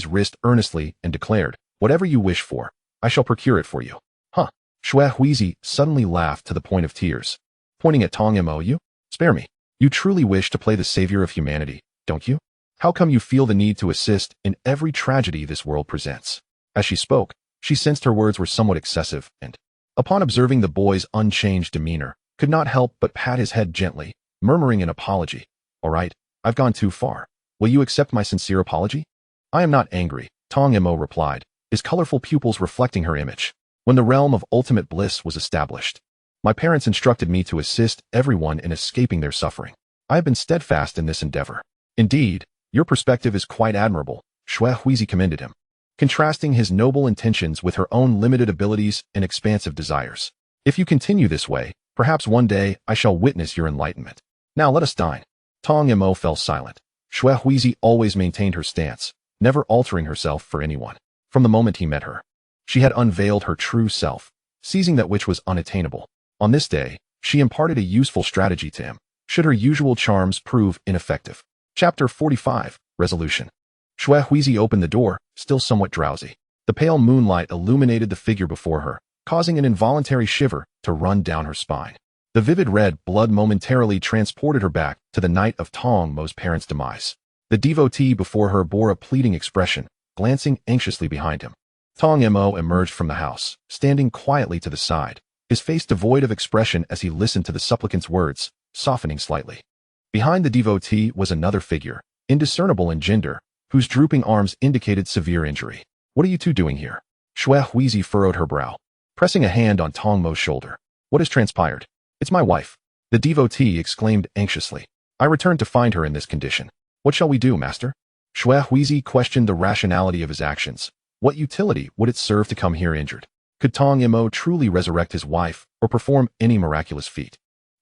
wrist earnestly and declared, whatever you wish for, I shall procure it for you. Huh. Shui suddenly laughed to the point of tears. Pointing at Tong Mo, you? Spare me. You truly wish to play the savior of humanity, don't you? How come you feel the need to assist in every tragedy this world presents? As she spoke, she sensed her words were somewhat excessive and, upon observing the boy's unchanged demeanor, could not help but pat his head gently, murmuring an apology. All right, I've gone too far. Will you accept my sincere apology? I am not angry, Tong Mo replied, his colorful pupils reflecting her image. When the realm of ultimate bliss was established, my parents instructed me to assist everyone in escaping their suffering. I have been steadfast in this endeavor. Indeed, your perspective is quite admirable, Shui commended him, contrasting his noble intentions with her own limited abilities and expansive desires. If you continue this way, perhaps one day I shall witness your enlightenment. Now let us dine. Tong Mo fell silent. Shui always maintained her stance, never altering herself for anyone. From the moment he met her, she had unveiled her true self, seizing that which was unattainable. On this day, she imparted a useful strategy to him, should her usual charms prove ineffective. Chapter 45, Resolution. Shui opened the door, still somewhat drowsy. The pale moonlight illuminated the figure before her, causing an involuntary shiver to run down her spine. The vivid red blood momentarily transported her back to the night of Tong Mo's parents' demise. The devotee before her bore a pleading expression, glancing anxiously behind him. Tong Mo emerged from the house, standing quietly to the side, his face devoid of expression as he listened to the supplicant's words, softening slightly. Behind the devotee was another figure, indiscernible in gender, whose drooping arms indicated severe injury. What are you two doing here? Shui Huizi furrowed her brow, pressing a hand on Tong Mo's shoulder. What has transpired? It's my wife. The devotee exclaimed anxiously. I returned to find her in this condition. What shall we do, master? Shui Huizi questioned the rationality of his actions. What utility would it serve to come here injured? Could Tong Mo truly resurrect his wife or perform any miraculous feat?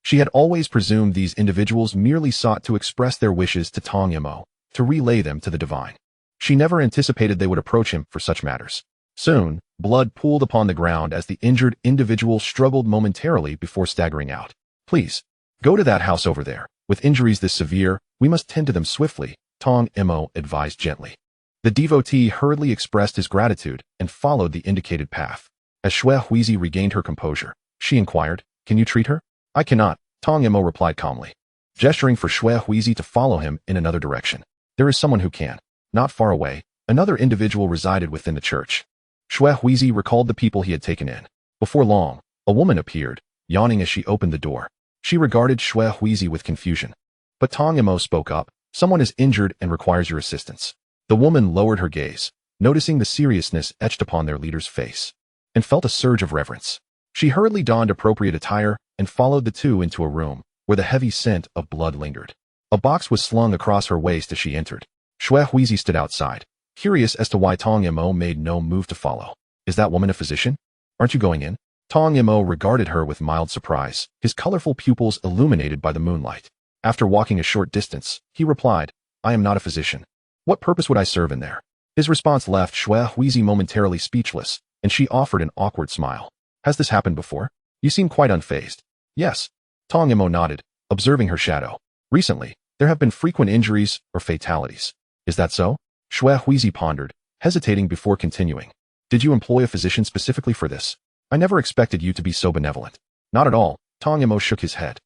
She had always presumed these individuals merely sought to express their wishes to Tong Mo, to relay them to the divine. She never anticipated they would approach him for such matters. Soon, blood pooled upon the ground as the injured individual struggled momentarily before staggering out. Please, go to that house over there. With injuries this severe, we must tend to them swiftly, Tong Mo advised gently. The devotee hurriedly expressed his gratitude and followed the indicated path. As Shui Huizi regained her composure, she inquired, Can you treat her? I cannot, Tong Mo replied calmly, gesturing for Shui Huizi to follow him in another direction. There is someone who can. Not far away, another individual resided within the church. Shui Huizi recalled the people he had taken in. Before long, a woman appeared, yawning as she opened the door. She regarded Shui Huizi with confusion. But Tong Mo spoke up. Someone is injured and requires your assistance. The woman lowered her gaze, noticing the seriousness etched upon their leader's face, and felt a surge of reverence. She hurriedly donned appropriate attire and followed the two into a room where the heavy scent of blood lingered. A box was slung across her waist as she entered. Shui Huizi stood outside, curious as to why Tong Mo made no move to follow. Is that woman a physician? Aren't you going in? Tong Mo regarded her with mild surprise, his colorful pupils illuminated by the moonlight. After walking a short distance, he replied, I am not a physician. What purpose would I serve in there? His response left Shui Huizi momentarily speechless, and she offered an awkward smile. Has this happened before? You seem quite unfazed. Yes. Tong Mo nodded, observing her shadow. Recently, there have been frequent injuries or fatalities. Is that so? Shui Huizi pondered, hesitating before continuing. Did you employ a physician specifically for this? I never expected you to be so benevolent. Not at all, Tong Mo shook his head.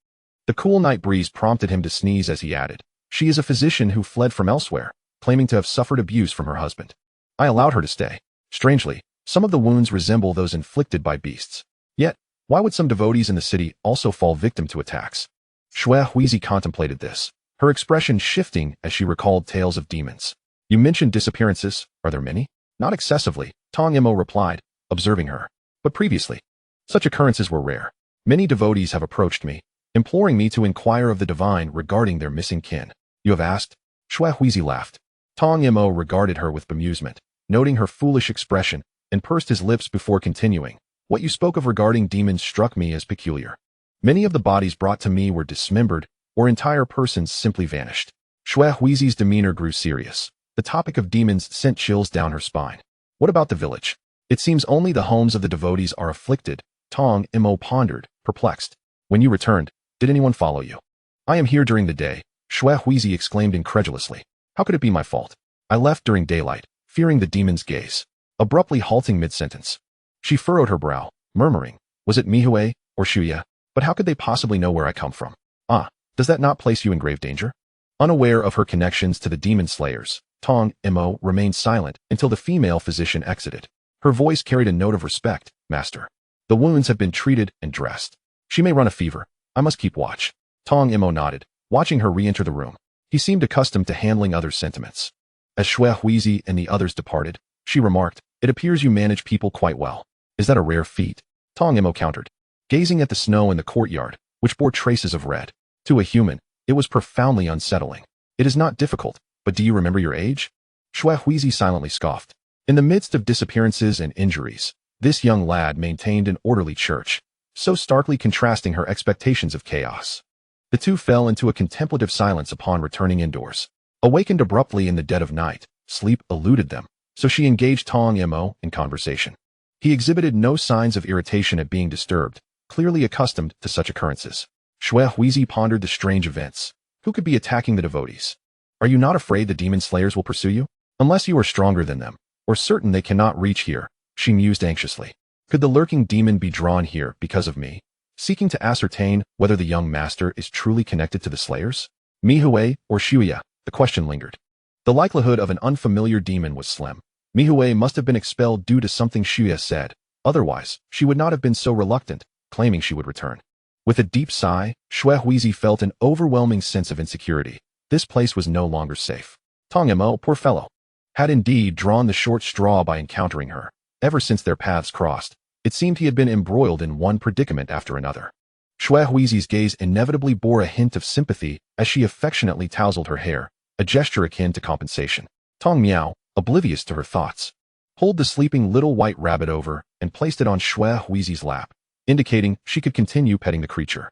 The cool night breeze prompted him to sneeze as he added, She is a physician who fled from elsewhere, claiming to have suffered abuse from her husband. I allowed her to stay. Strangely, some of the wounds resemble those inflicted by beasts. Yet, why would some devotees in the city also fall victim to attacks? Shui Huizi contemplated this, her expression shifting as she recalled tales of demons. You mentioned disappearances. Are there many? Not excessively, Tong Mo replied, observing her. But previously, such occurrences were rare. Many devotees have approached me, imploring me to inquire of the divine regarding their missing kin. You have asked? Shui Huizi laughed. Tong Mo regarded her with bemusement, noting her foolish expression, and pursed his lips before continuing. What you spoke of regarding demons struck me as peculiar. Many of the bodies brought to me were dismembered, or entire persons simply vanished. Shui Huizi's demeanor grew serious. The topic of demons sent chills down her spine. What about the village? It seems only the homes of the devotees are afflicted, Tong Mo pondered, perplexed. When you returned, did anyone follow you? I am here during the day, Shui Huizi exclaimed incredulously. How could it be my fault? I left during daylight, fearing the demon's gaze. Abruptly halting mid-sentence. She furrowed her brow, murmuring, was it Mihue or Shuya? But how could they possibly know where I come from? Ah, does that not place you in grave danger? Unaware of her connections to the demon slayers, Tong Mo remained silent until the female physician exited. Her voice carried a note of respect. Master, the wounds have been treated and dressed. She may run a fever. I must keep watch. Tong Mo nodded, watching her re-enter the room. He seemed accustomed to handling others' sentiments. As Shui Huizi and the others departed, she remarked, it appears you manage people quite well. Is that a rare feat? Tong Mo countered, gazing at the snow in the courtyard, which bore traces of red. To a human, it was profoundly unsettling. It is not difficult, but do you remember your age? Shui Huizi silently scoffed. In the midst of disappearances and injuries, this young lad maintained an orderly church, so starkly contrasting her expectations of chaos. The two fell into a contemplative silence upon returning indoors. Awakened abruptly in the dead of night, sleep eluded them, so she engaged Tong Mo in conversation. He exhibited no signs of irritation at being disturbed, clearly accustomed to such occurrences. Shui Huizi pondered the strange events. Who could be attacking the devotees? Are you not afraid the demon slayers will pursue you? Unless you are stronger than them, or certain they cannot reach here, she mused anxiously. Could the lurking demon be drawn here because of me, seeking to ascertain whether the young master is truly connected to the slayers? Mihue or Shuya, the question lingered. The likelihood of an unfamiliar demon was slim. Mihue must have been expelled due to something Shuya said. Otherwise, she would not have been so reluctant, claiming she would return. With a deep sigh, Xuehuizi felt an overwhelming sense of insecurity. This place was no longer safe. Tong Mo, poor fellow, had indeed drawn the short straw by encountering her. Ever since their paths crossed, it seemed he had been embroiled in one predicament after another. Xuehuizi's gaze inevitably bore a hint of sympathy as she affectionately tousled her hair, a gesture akin to compensation. Tong Miao, oblivious to her thoughts, pulled the sleeping little white rabbit over and placed it on Xuehuizi's lap, indicating she could continue petting the creature.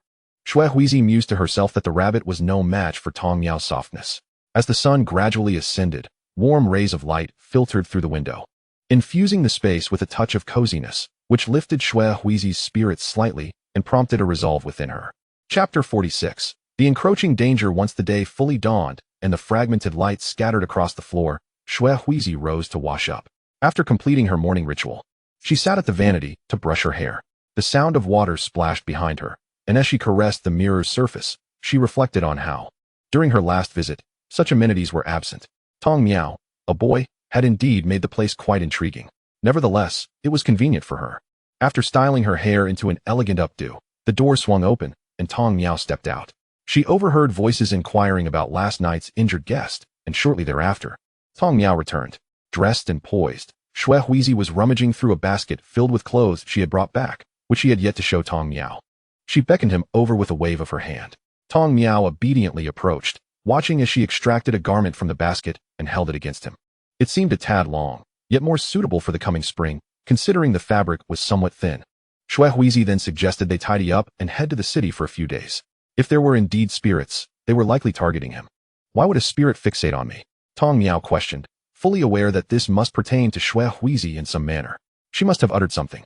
Xuehuizi mused to herself that the rabbit was no match for Tong Miao's softness. As the sun gradually ascended, warm rays of light filtered through the window, infusing the space with a touch of coziness, which lifted Xuehuizi's spirits slightly and prompted a resolve within her. Chapter 46. The encroaching danger. Once the day fully dawned and the fragmented light scattered across the floor, Xuehuizi rose to wash up. After completing her morning ritual, she sat at the vanity to brush her hair. The sound of water splashed behind her, and as she caressed the mirror's surface, she reflected on how, during her last visit, such amenities were absent. Tong Miao, a boy, had indeed made the place quite intriguing. Nevertheless, it was convenient for her. After styling her hair into an elegant updo, the door swung open, and Tong Miao stepped out. She overheard voices inquiring about last night's injured guest, and shortly thereafter, Tong Miao returned. Dressed and poised, Xuehuizi was rummaging through a basket filled with clothes she had brought back, which she had yet to show Tong Miao. She beckoned him over with a wave of her hand. Tong Miao obediently approached, watching as she extracted a garment from the basket and held it against him. It seemed a tad long, yet more suitable for the coming spring, considering the fabric was somewhat thin. Xuehuizi then suggested they tidy up and head to the city for a few days. If there were indeed spirits, they were likely targeting him. Why would a spirit fixate on me? Tong Miao questioned, fully aware that this must pertain to Xuehuizi in some manner. She must have uttered something.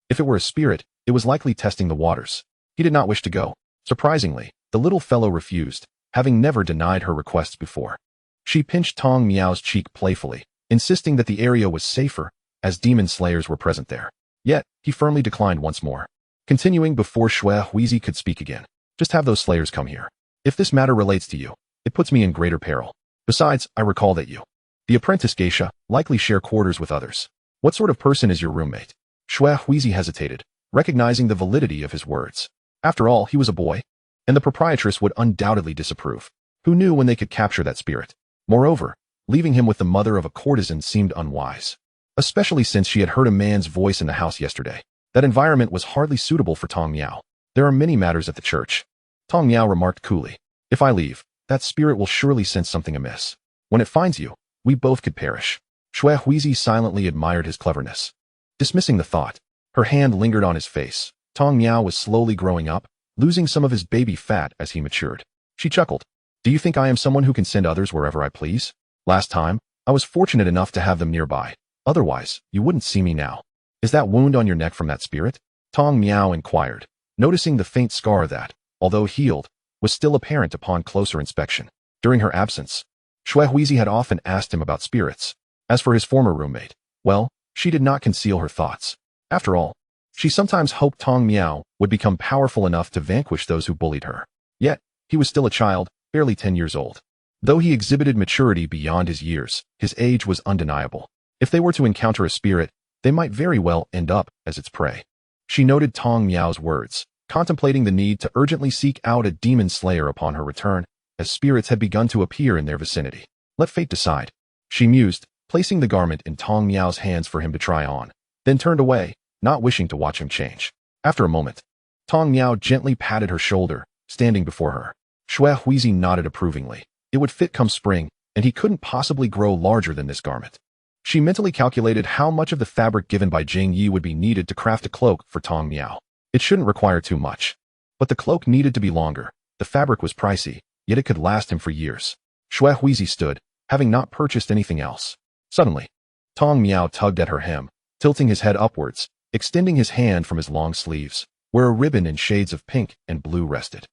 If it were a spirit, it was likely testing the waters. He did not wish to go. Surprisingly, the little fellow refused, having never denied her requests before. She pinched Tong Miao's cheek playfully, insisting that the area was safer, as demon slayers were present there. Yet, he firmly declined once more, continuing before Xuehuizi could speak again. Just have those slayers come here. If this matter relates to you, it puts me in greater peril. Besides, I recall that you, the apprentice geisha, likely share quarters with others. What sort of person is your roommate? Xuehuizi hesitated, recognizing the validity of his words. After all, he was a boy, and the proprietress would undoubtedly disapprove. Who knew when they could capture that spirit? Moreover, leaving him with the mother of a courtesan seemed unwise, especially since she had heard a man's voice in the house yesterday. That environment was hardly suitable for Tong Miao. There are many matters at the church, Tong Miao remarked coolly. If I leave, that spirit will surely sense something amiss. When it finds you, we both could perish. Xuehuizi silently admired his cleverness. Dismissing the thought, her hand lingered on his face. Tong Miao was slowly growing up, losing some of his baby fat as he matured. She chuckled. Do you think I am someone who can send others wherever I please? Last time, I was fortunate enough to have them nearby. Otherwise, you wouldn't see me now. Is that wound on your neck from that spirit? Tong Miao inquired, noticing the faint scar that, although healed, was still apparent upon closer inspection. During her absence, Xuehuizi had often asked him about spirits. As for his former roommate, well, she did not conceal her thoughts. After all, she sometimes hoped Tong Miao would become powerful enough to vanquish those who bullied her. Yet, he was still a child, barely 10 years old. Though he exhibited maturity beyond his years, his age was undeniable. If they were to encounter a spirit, they might very well end up as its prey. She noted Tong Miao's words, contemplating the need to urgently seek out a demon slayer upon her return, as spirits had begun to appear in their vicinity. Let fate decide, she mused, placing the garment in Tong Miao's hands for him to try on, then turned away, not wishing to watch him change. After a moment, Tong Miao gently patted her shoulder, standing before her. Xuehuizi nodded approvingly. It would fit come spring, and he couldn't possibly grow larger than this garment. She mentally calculated how much of the fabric given by Jing Yi would be needed to craft a cloak for Tong Miao. It shouldn't require too much. But the cloak needed to be longer. The fabric was pricey, yet it could last him for years. Xuehuizi stood, having not purchased anything else. Suddenly, Tong Miao tugged at her hem, tilting his head upwards, extending his hand from his long sleeves, where a ribbon in shades of pink and blue rested.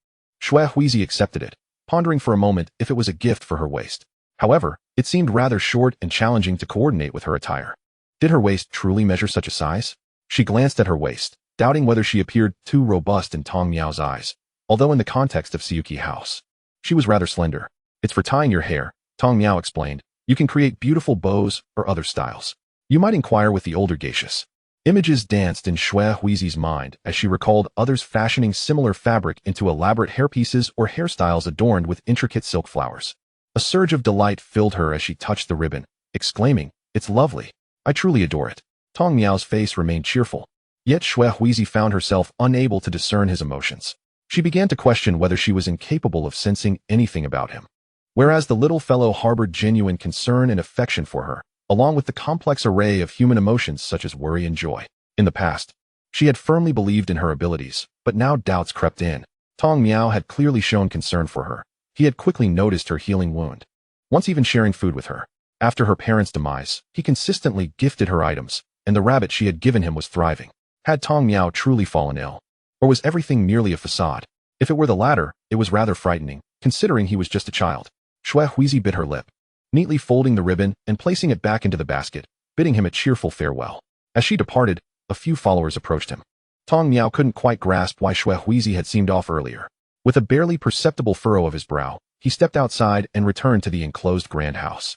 Xuehuizi accepted it, pondering for a moment if it was a gift for her waist. However, it seemed rather short and challenging to coordinate with her attire. Did her waist truly measure such a size? She glanced at her waist, doubting whether she appeared too robust in Tong Miao's eyes, although in the context of Yukie house, she was rather slender. It's for tying your hair, Tong Miao explained. You can create beautiful bows or other styles. You might inquire with the older geishas. Images danced in Xue Huizi's mind as she recalled others fashioning similar fabric into elaborate hairpieces or hairstyles adorned with intricate silk flowers. A surge of delight filled her as she touched the ribbon, exclaiming, "It's lovely. I truly adore it." Tong Miao's face remained cheerful, yet Xue Huizi found herself unable to discern his emotions. She began to question whether she was incapable of sensing anything about him. Whereas the little fellow harbored genuine concern and affection for her, along with the complex array of human emotions such as worry and joy. In the past, she had firmly believed in her abilities, but now doubts crept in. Tong Miao had clearly shown concern for her. He had quickly noticed her healing wound, once even sharing food with her. After her parents' demise, he consistently gifted her items, and the rabbit she had given him was thriving. Had Tong Miao truly fallen ill? Or was everything merely a facade? If it were the latter, it was rather frightening, considering he was just a child. Xue Huizi bit her lip, neatly folding the ribbon and placing it back into the basket, bidding him a cheerful farewell. As she departed, a few followers approached him. Tong Miao couldn't quite grasp why Xue Huizi had seemed off earlier. With a barely perceptible furrow of his brow, he stepped outside and returned to the enclosed grand house.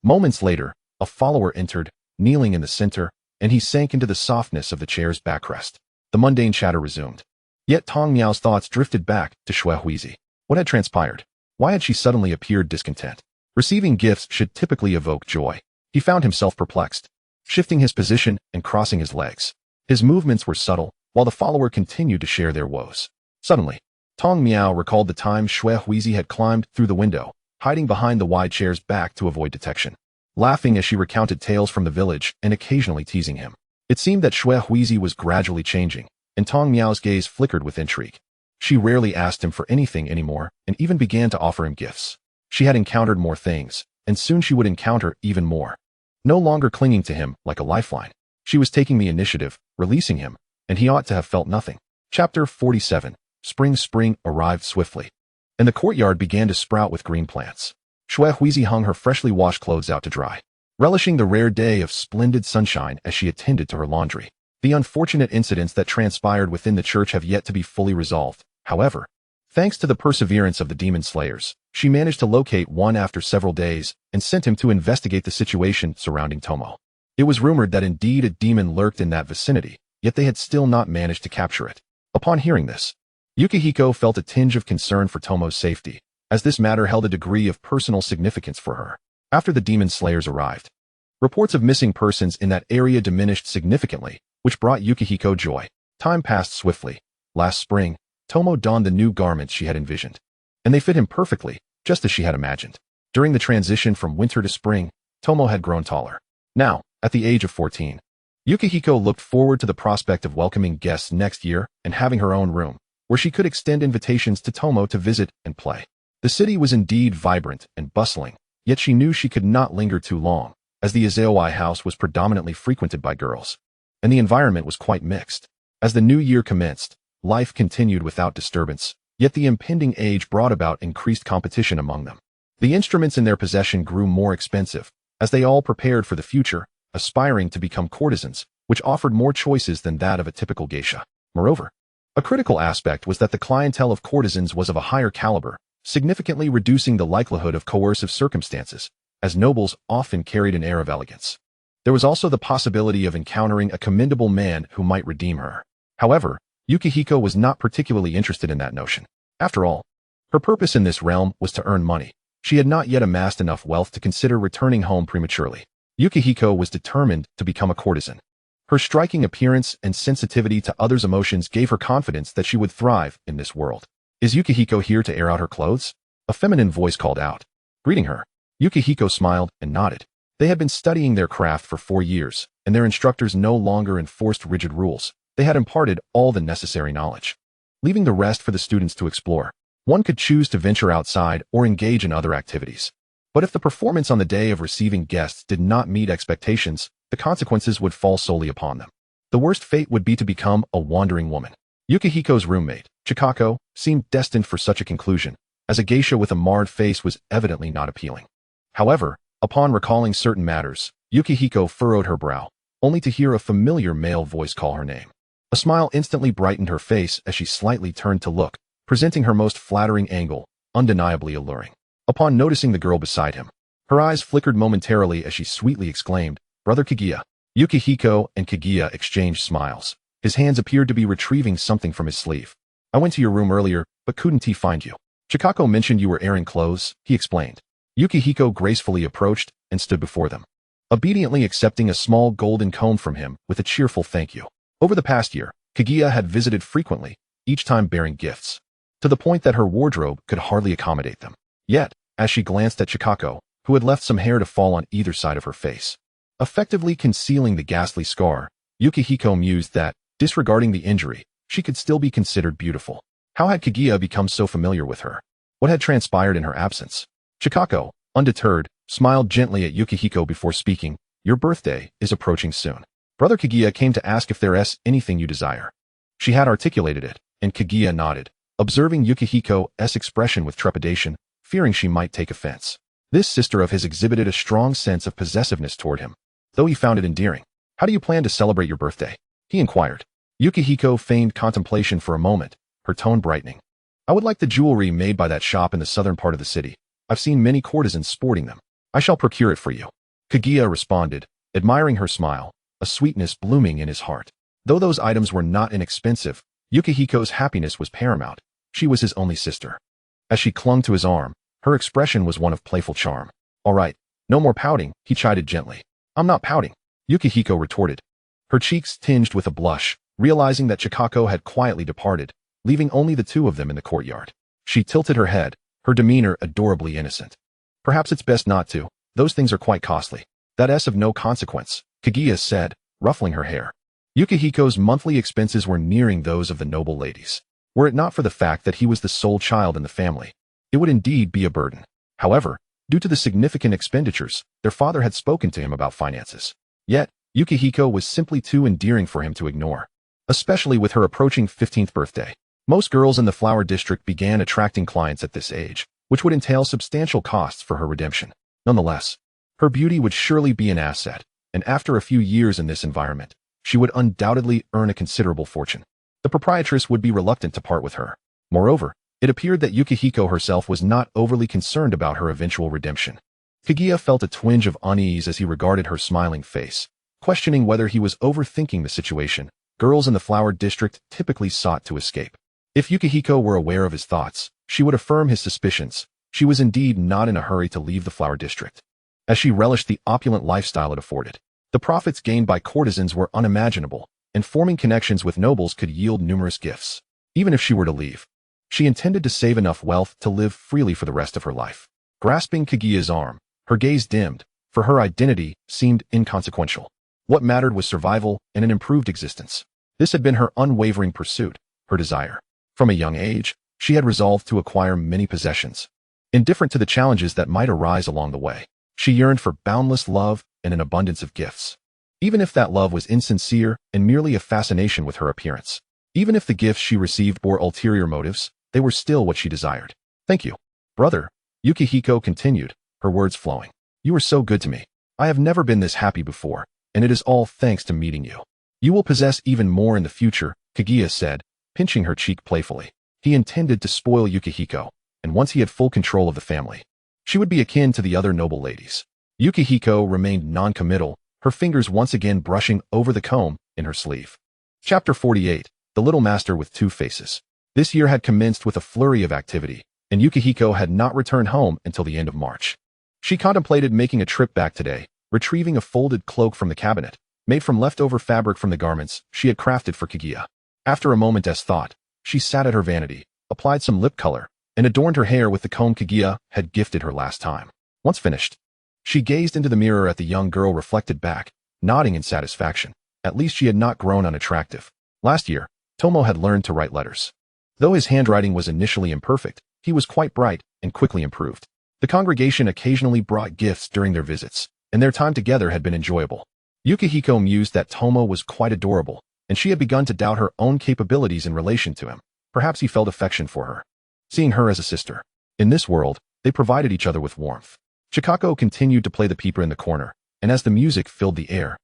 Moments later, a follower entered, kneeling in the center, and he sank into the softness of the chair's backrest. The mundane chatter resumed. Yet Tong Miao's thoughts drifted back to Xue Huizi. What had transpired? Why had she suddenly appeared discontent? Receiving gifts should typically evoke joy. He found himself perplexed, shifting his position and crossing his legs. His movements were subtle, while the follower continued to share their woes. Suddenly, Tong Miao recalled the time Xue Huizi had climbed through the window, hiding behind the wide chair's back to avoid detection, laughing as she recounted tales from the village and occasionally teasing him. It seemed that Xue Huizi was gradually changing, and Tong Miao's gaze flickered with intrigue. She rarely asked him for anything anymore and even began to offer him gifts. She had encountered more things, and soon she would encounter even more. No longer clinging to him like a lifeline, she was taking the initiative, releasing him, and he ought to have felt nothing. Chapter 47. Spring arrived swiftly, and the courtyard began to sprout with green plants. Xue Huizi hung her freshly washed clothes out to dry, relishing the rare day of splendid sunshine as she attended to her laundry. The unfortunate incidents that transpired within the church have yet to be fully resolved. However, thanks to the perseverance of the demon slayers, she managed to locate one after several days and sent him to investigate the situation surrounding Tomo. It was rumored that indeed a demon lurked in that vicinity, yet they had still not managed to capture it. Upon hearing this, Yukihiko felt a tinge of concern for Tomo's safety, as this matter held a degree of personal significance for her. After the demon slayers arrived, reports of missing persons in that area diminished significantly, which brought Yukihiko joy. Time passed swiftly. Last spring, Tomo donned the new garments she had envisioned, and they fit him perfectly, just as she had imagined. During the transition from winter to spring, Tomo had grown taller. Now, at the age of 14, Yukihiko looked forward to the prospect of welcoming guests next year and having her own room, where she could extend invitations to Tomo to visit and play. The city was indeed vibrant and bustling, yet she knew she could not linger too long, as the Azaoi house was predominantly frequented by girls, and the environment was quite mixed. As the new year commenced, life continued without disturbance, yet the impending age brought about increased competition among them. The instruments in their possession grew more expensive, as they all prepared for the future, aspiring to become courtesans, which offered more choices than that of a typical geisha. Moreover, a critical aspect was that the clientele of courtesans was of a higher caliber, significantly reducing the likelihood of coercive circumstances, as nobles often carried an air of elegance. There was also the possibility of encountering a commendable man who might redeem her. However, Yukihiko was not particularly interested in that notion. After all, her purpose in this realm was to earn money. She had not yet amassed enough wealth to consider returning home prematurely. Yukihiko was determined to become a courtesan. Her striking appearance and sensitivity to others' emotions gave her confidence that she would thrive in this world. "Is Yukihiko here to air out her clothes?" A feminine voice called out. Greeting her, Yukihiko smiled and nodded. They had been studying their craft for 4 years, and their instructors no longer enforced rigid rules. They had imparted all the necessary knowledge, leaving the rest for the students to explore. One could choose to venture outside or engage in other activities. But if the performance on the day of receiving guests did not meet expectations, the consequences would fall solely upon them. The worst fate would be to become a wandering woman. Yukihiko's roommate, Chikako, seemed destined for such a conclusion, as a geisha with a marred face was evidently not appealing. However, upon recalling certain matters, Yukihiko furrowed her brow, only to hear a familiar male voice call her name. A smile instantly brightened her face as she slightly turned to look, presenting her most flattering angle, undeniably alluring. Upon noticing the girl beside him, her eyes flickered momentarily as she sweetly exclaimed, "Brother Kaguya." Yukihiko and Kaguya exchanged smiles. His hands appeared to be retrieving something from his sleeve. I went to your room earlier, but couldn't find you. Chikako mentioned you were airing clothes, he explained. Yukihiko gracefully approached and stood before them, obediently accepting a small golden comb from him with a cheerful thank you. Over the past year, Kaguya had visited frequently, each time bearing gifts, to the point that her wardrobe could hardly accommodate them. Yet, as she glanced at Chikako, who had left some hair to fall on either side of her face, effectively concealing the ghastly scar, Yukihiko mused that, disregarding the injury, she could still be considered beautiful. How had Kaguya become so familiar with her? What had transpired in her absence? Chikako, undeterred, smiled gently at Yukihiko before speaking. Your birthday is approaching soon. Brother Kaguya came to ask if there's anything you desire. She had articulated it, and Kaguya nodded, observing Yukihiko's expression with trepidation, fearing she might take offense. This sister of his exhibited a strong sense of possessiveness toward him, though he found it endearing. How do you plan to celebrate your birthday? He inquired. Yukihiko feigned contemplation for a moment, her tone brightening. I would like the jewelry made by that shop in the southern part of the city. I've seen many courtesans sporting them. I shall procure it for you. Kaguya responded, admiring her smile, a sweetness blooming in his heart. Though those items were not inexpensive, Yukihiko's happiness was paramount. She was his only sister. As she clung to his arm, her expression was one of playful charm. All right, no more pouting, he chided gently. I'm not pouting, Yukihiko retorted, her cheeks tinged with a blush, realizing that Chikako had quietly departed, leaving only the two of them in the courtyard. She tilted her head, her demeanor adorably innocent. Perhaps it's best not to. Those things are quite costly. That's of no consequence, Kaguya said, ruffling her hair. Yukihiko's monthly expenses were nearing those of the noble ladies. Were it not for the fact that he was the sole child in the family, it would indeed be a burden. However, due to the significant expenditures, their father had spoken to him about finances. Yet, Yukihiko was simply too endearing for him to ignore, especially with her approaching 15th birthday. Most girls in the flower district began attracting clients at this age, which would entail substantial costs for her redemption. Nonetheless, her beauty would surely be an asset, and after a few years in this environment, she would undoubtedly earn a considerable fortune. The proprietress would be reluctant to part with her. Moreover, it appeared that Yukihiko herself was not overly concerned about her eventual redemption. Kaguya felt a twinge of unease as he regarded her smiling face, questioning whether he was overthinking the situation. Girls in the flower district typically sought to escape. If Yukihiko were aware of his thoughts, she would affirm his suspicions. She was indeed not in a hurry to leave the flower district, as she relished the opulent lifestyle it afforded. The profits gained by courtesans were unimaginable, and forming connections with nobles could yield numerous gifts. Even if she were to leave, she intended to save enough wealth to live freely for the rest of her life. Grasping Kaguya's arm, her gaze dimmed, for her identity seemed inconsequential. What mattered was survival and an improved existence. This had been her unwavering pursuit, her desire. From a young age, she had resolved to acquire many possessions, indifferent to the challenges that might arise along the way. She yearned for boundless love and an abundance of gifts, even if that love was insincere and merely a fascination with her appearance. Even if the gifts she received bore ulterior motives, they were still what she desired. Thank you, brother, Yukihiko continued, her words flowing. You are so good to me. I have never been this happy before, and it is all thanks to meeting you. You will possess even more in the future, Kaguya said, pinching her cheek playfully. He intended to spoil Yukihiko, and once he had full control of the family, she would be akin to the other noble ladies. Yukihiko remained non-committal, her fingers once again brushing over the comb in her sleeve. Chapter 48, The Little Master with Two Faces. This year had commenced with a flurry of activity, and Yukihiko had not returned home until the end of March. She contemplated making a trip back today, retrieving a folded cloak from the cabinet, made from leftover fabric from the garments she had crafted for Kaguya. After a moment's thought, she sat at her vanity, applied some lip color, and adorned her hair with the comb Kaguya had gifted her last time. Once finished, she gazed into the mirror at the young girl reflected back, nodding in satisfaction. At least she had not grown unattractive. Last year, Tomo had learned to write letters. Though his handwriting was initially imperfect, he was quite bright and quickly improved. The congregation occasionally brought gifts during their visits, and their time together had been enjoyable. Yukihiko mused that Tomo was quite adorable, and she had begun to doubt her own capabilities in relation to him. Perhaps he felt affection for her, seeing her as a sister. In this world, they provided each other with warmth. Chikako continued to play the pipa in the corner, and as the music filled the air,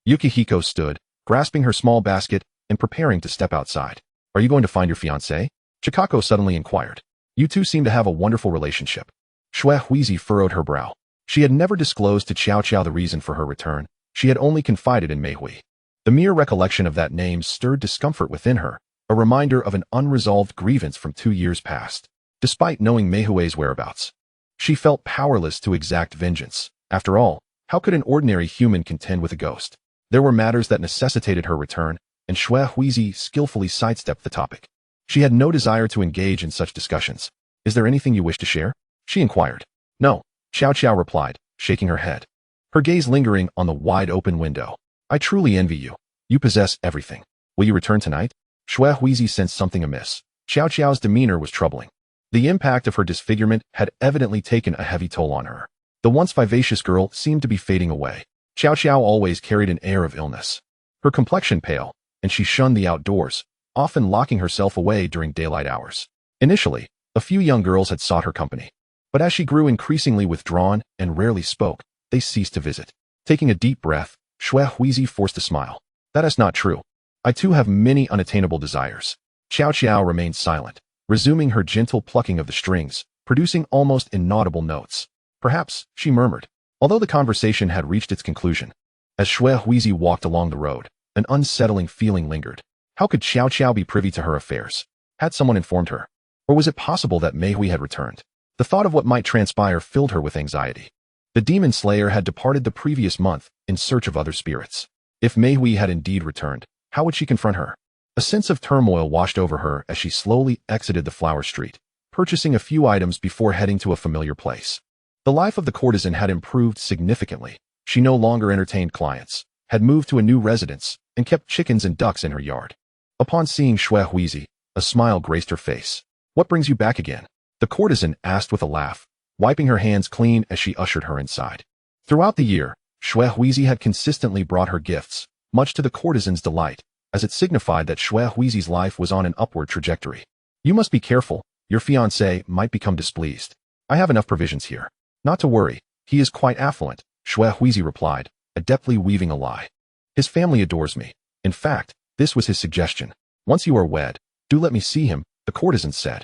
Yukihiko stood, grasping her small basket and preparing to step outside. Are you going to find your fiancé? Chikako suddenly inquired. You two seem to have a wonderful relationship. Shui Huizi furrowed her brow. She had never disclosed to Qiao Qiao the reason for her return. She had only confided in Meihui. The mere recollection of that name stirred discomfort within her, a reminder of an unresolved grievance from 2 years past. Despite knowing Meihui's whereabouts, she felt powerless to exact vengeance. After all, how could an ordinary human contend with a ghost? There were matters that necessitated her return, and Xue Huizi skillfully sidestepped the topic. She had no desire to engage in such discussions. Is there anything you wish to share? She inquired. No, Xiao Xiao replied, shaking her head, her gaze lingering on the wide-open window. I truly envy you. You possess everything. Will you return tonight? Xue Huizi sensed something amiss. Xiao Xiao's demeanor was troubling. The impact of her disfigurement had evidently taken a heavy toll on her. The once vivacious girl seemed to be fading away. Xiao Xiao always carried an air of illness. Her complexion pale, and she shunned the outdoors, often locking herself away during daylight hours. Initially, a few young girls had sought her company. But as she grew increasingly withdrawn and rarely spoke, they ceased to visit. Taking a deep breath, Xue Huizi forced a smile. That is not true. I too have many unattainable desires. Xiao Xiao remained silent, resuming her gentle plucking of the strings, producing almost inaudible notes. Perhaps, she murmured, although the conversation had reached its conclusion. As Xue Huizi walked along the road, an unsettling feeling lingered. How could Xiao Xiao be privy to her affairs? Had someone informed her? Or was it possible that Meihui had returned? The thought of what might transpire filled her with anxiety. The demon slayer had departed the previous month in search of other spirits. If Meihui had indeed returned, how would she confront her? A sense of turmoil washed over her as she slowly exited the flower street, purchasing a few items before heading to a familiar place. The life of the courtesan had improved significantly. She no longer entertained clients, had moved to a new residence, and kept chickens and ducks in her yard. Upon seeing Xue Huizi, a smile graced her face. What brings you back again? The courtesan asked with a laugh, wiping her hands clean as she ushered her inside. Throughout the year, Xue Huizi had consistently brought her gifts, much to the courtesan's delight, as it signified that Xue Huizi's life was on an upward trajectory. You must be careful, your fiancé might become displeased. I have enough provisions here. Not to worry, he is quite affluent, Xue Huizi replied, adeptly weaving a lie. His family adores me. In fact, this was his suggestion. Once you are wed, do let me see him, the courtesan said,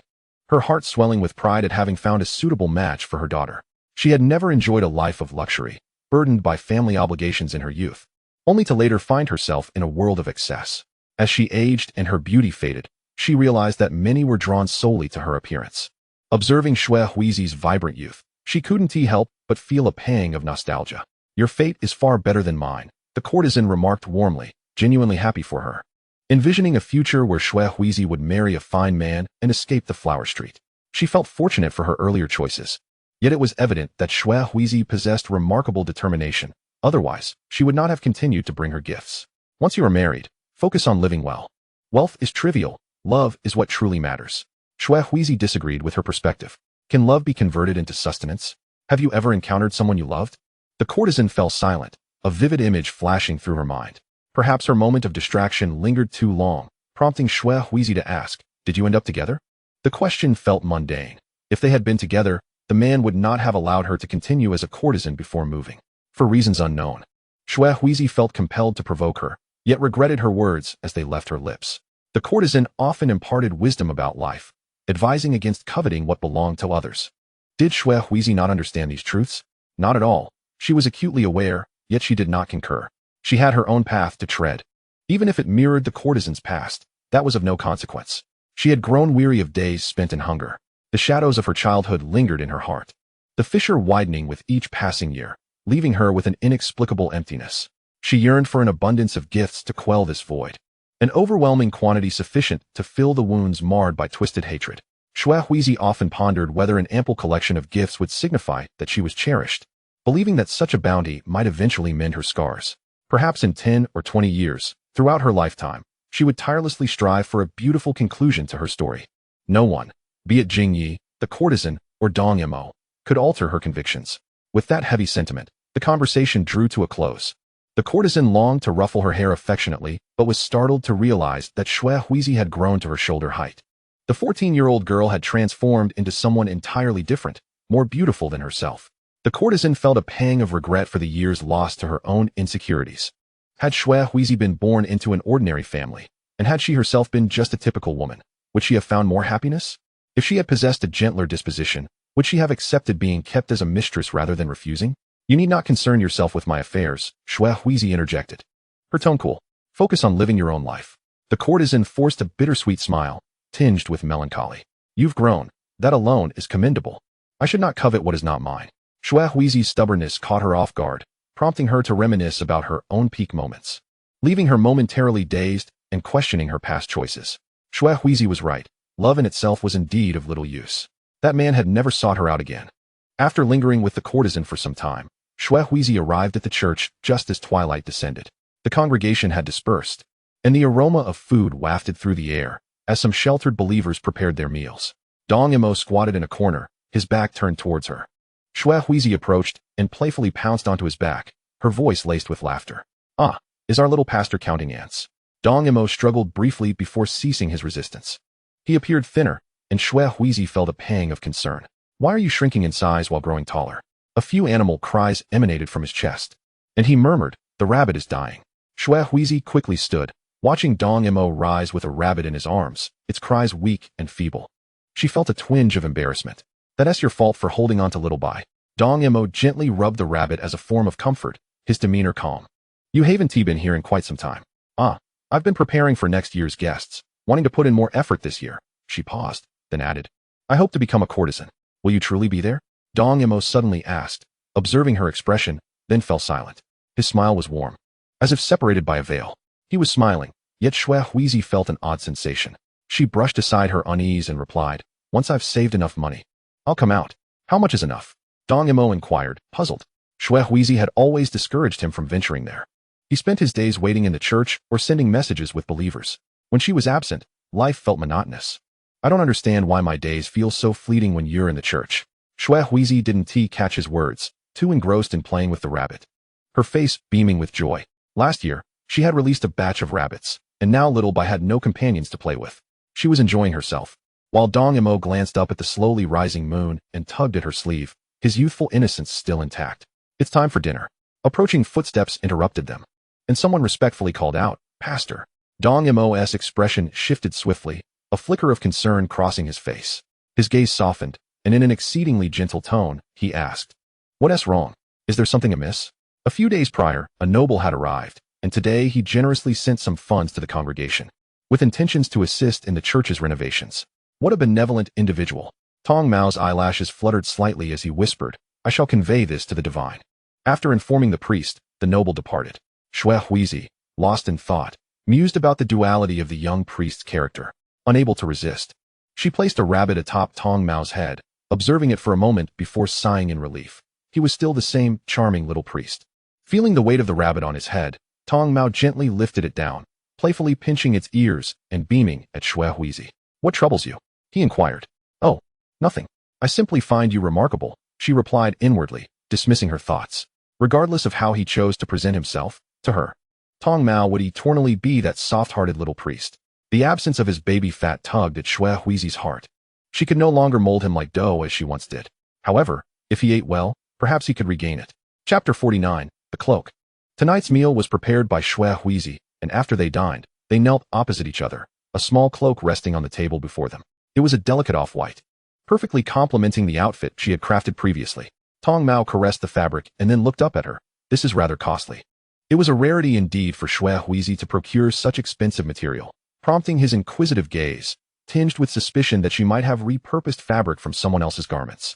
her heart swelling with pride at having found a suitable match for her daughter. She had never enjoyed a life of luxury, burdened by family obligations in her youth, only to later find herself in a world of excess. As she aged and her beauty faded, she realized that many were drawn solely to her appearance. Observing Xue Huizi's vibrant youth, she couldn't help but feel a pang of nostalgia. Your fate is far better than mine, the courtesan remarked warmly, genuinely happy for her. Envisioning a future where Xue Huizi would marry a fine man and escape the flower street. She felt fortunate for her earlier choices. Yet it was evident that Xue Huizi possessed remarkable determination. Otherwise, she would not have continued to bring her gifts. Once you are married, focus on living well. Wealth is trivial. Love is what truly matters. Xue Huizi disagreed with her perspective. Can love be converted into sustenance? Have you ever encountered someone you loved? The courtesan fell silent, a vivid image flashing through her mind. Perhaps her moment of distraction lingered too long, prompting Xue Huizi to ask, did you end up together? The question felt mundane. If they had been together, the man would not have allowed her to continue as a courtesan before moving. For reasons unknown, Xue Huizi felt compelled to provoke her, yet regretted her words as they left her lips. The courtesan often imparted wisdom about life, advising against coveting what belonged to others. Did Xue Huizi not understand these truths? Not at all. She was acutely aware, yet she did not concur. She had her own path to tread. Even if it mirrored the courtesan's past, that was of no consequence. She had grown weary of days spent in hunger. The shadows of her childhood lingered in her heart, the fissure widening with each passing year, leaving her with an inexplicable emptiness. She yearned for an abundance of gifts to quell this void, an overwhelming quantity sufficient to fill the wounds marred by twisted hatred. Xue Huizi often pondered whether an ample collection of gifts would signify that she was cherished, believing that such a bounty might eventually mend her scars. Perhaps in 10 or 20 years, throughout her lifetime, she would tirelessly strive for a beautiful conclusion to her story. No one, be it Jing Yi, the courtesan, or Dong Mo, could alter her convictions. With that heavy sentiment, the conversation drew to a close. The courtesan longed to ruffle her hair affectionately, but was startled to realize that Xue Huizi had grown to her shoulder height. The 14-year-old girl had transformed into someone entirely different, more beautiful than herself. The courtesan felt a pang of regret for the years lost to her own insecurities. Had Xue Huizi been born into an ordinary family, and had she herself been just a typical woman, would she have found more happiness? If she had possessed a gentler disposition, would she have accepted being kept as a mistress rather than refusing? You need not concern yourself with my affairs, Shui Huizi interjected. Her tone cool. Focus on living your own life. The courtesan forced a bittersweet smile, tinged with melancholy. You've grown. That alone is commendable. I should not covet what is not mine. Shui Huizi's stubbornness caught her off guard, prompting her to reminisce about her own peak moments, leaving her momentarily dazed and questioning her past choices. Shui Huizi was right. Love in itself was indeed of little use. That man had never sought her out again. After lingering with the courtesan for some time, Shui Huizi arrived at the church just as twilight descended. The congregation had dispersed, and the aroma of food wafted through the air as some sheltered believers prepared their meals. Dong Imo squatted in a corner, his back turned towards her. Shui Huizi approached and playfully pounced onto his back, her voice laced with laughter. Ah, is our little pastor counting ants? Dong Imo struggled briefly before ceasing his resistance. He appeared thinner, and Shui Huizi felt a pang of concern. Why are you shrinking in size while growing taller? A few animal cries emanated from his chest, and he murmured, the rabbit is dying. Shui Huizi quickly stood, watching Dong Imo rise with a rabbit in his arms, its cries weak and feeble. She felt a twinge of embarrassment. That's your fault for holding on to little Bai. Dong Imo gently rubbed the rabbit as a form of comfort, his demeanor calm. You haven't been here in quite some time. Ah, I've been preparing for next year's guests, wanting to put in more effort this year. She paused, then added, I hope to become a courtesan. Will you truly be there? Dong Imo suddenly asked, observing her expression, then fell silent. His smile was warm, as if separated by a veil. He was smiling, yet Shui Huizi felt an odd sensation. She brushed aside her unease and replied, once I've saved enough money, I'll come out. How much is enough? Dong Imo inquired, puzzled. Shui Huizi had always discouraged him from venturing there. He spent his days waiting in the church or sending messages with believers. When she was absent, life felt monotonous. I don't understand why my days feel so fleeting when you're in the church. Shui Huizi didn't catch his words, too engrossed in playing with the rabbit. Her face beaming with joy. Last year, she had released a batch of rabbits, and now little Bai had no companions to play with. She was enjoying herself. While Dong Imo glanced up at the slowly rising moon and tugged at her sleeve, his youthful innocence still intact. It's time for dinner. Approaching footsteps interrupted them, and someone respectfully called out, Pastor. Dong Imo's expression shifted swiftly, a flicker of concern crossing his face. His gaze softened, and in an exceedingly gentle tone, he asked, What's wrong? Is there something amiss? A few days prior, a noble had arrived, and today he generously sent some funds to the congregation, with intentions to assist in the church's renovations. What a benevolent individual. Tong Mao's eyelashes fluttered slightly as he whispered, I shall convey this to the divine. After informing the priest, the noble departed. Shui Huizi, lost in thought, mused about the duality of the young priest's character. Unable to resist, she placed a rabbit atop Tong Mao's head, observing it for a moment before sighing in relief. He was still the same charming little priest. Feeling the weight of the rabbit on his head, Tong Mao gently lifted it down, playfully pinching its ears and beaming at Shui Huizi. What troubles you? He inquired. Oh, nothing. I simply find you remarkable, she replied inwardly, dismissing her thoughts. Regardless of how he chose to present himself, to her, Tong Mao would eternally be that soft-hearted little priest. The absence of his baby fat tugged at Shui Huizi's heart. She could no longer mold him like dough as she once did. However, if he ate well, perhaps he could regain it. Chapter 49, The Cloak. Tonight's meal was prepared by Shui Huizi, and after they dined, they knelt opposite each other, a small cloak resting on the table before them. It was a delicate off-white, perfectly complementing the outfit she had crafted previously. Tong Mao caressed the fabric and then looked up at her. This is rather costly. It was a rarity indeed for Shui Huizi to procure such expensive material, prompting his inquisitive gaze, tinged with suspicion that she might have repurposed fabric from someone else's garments.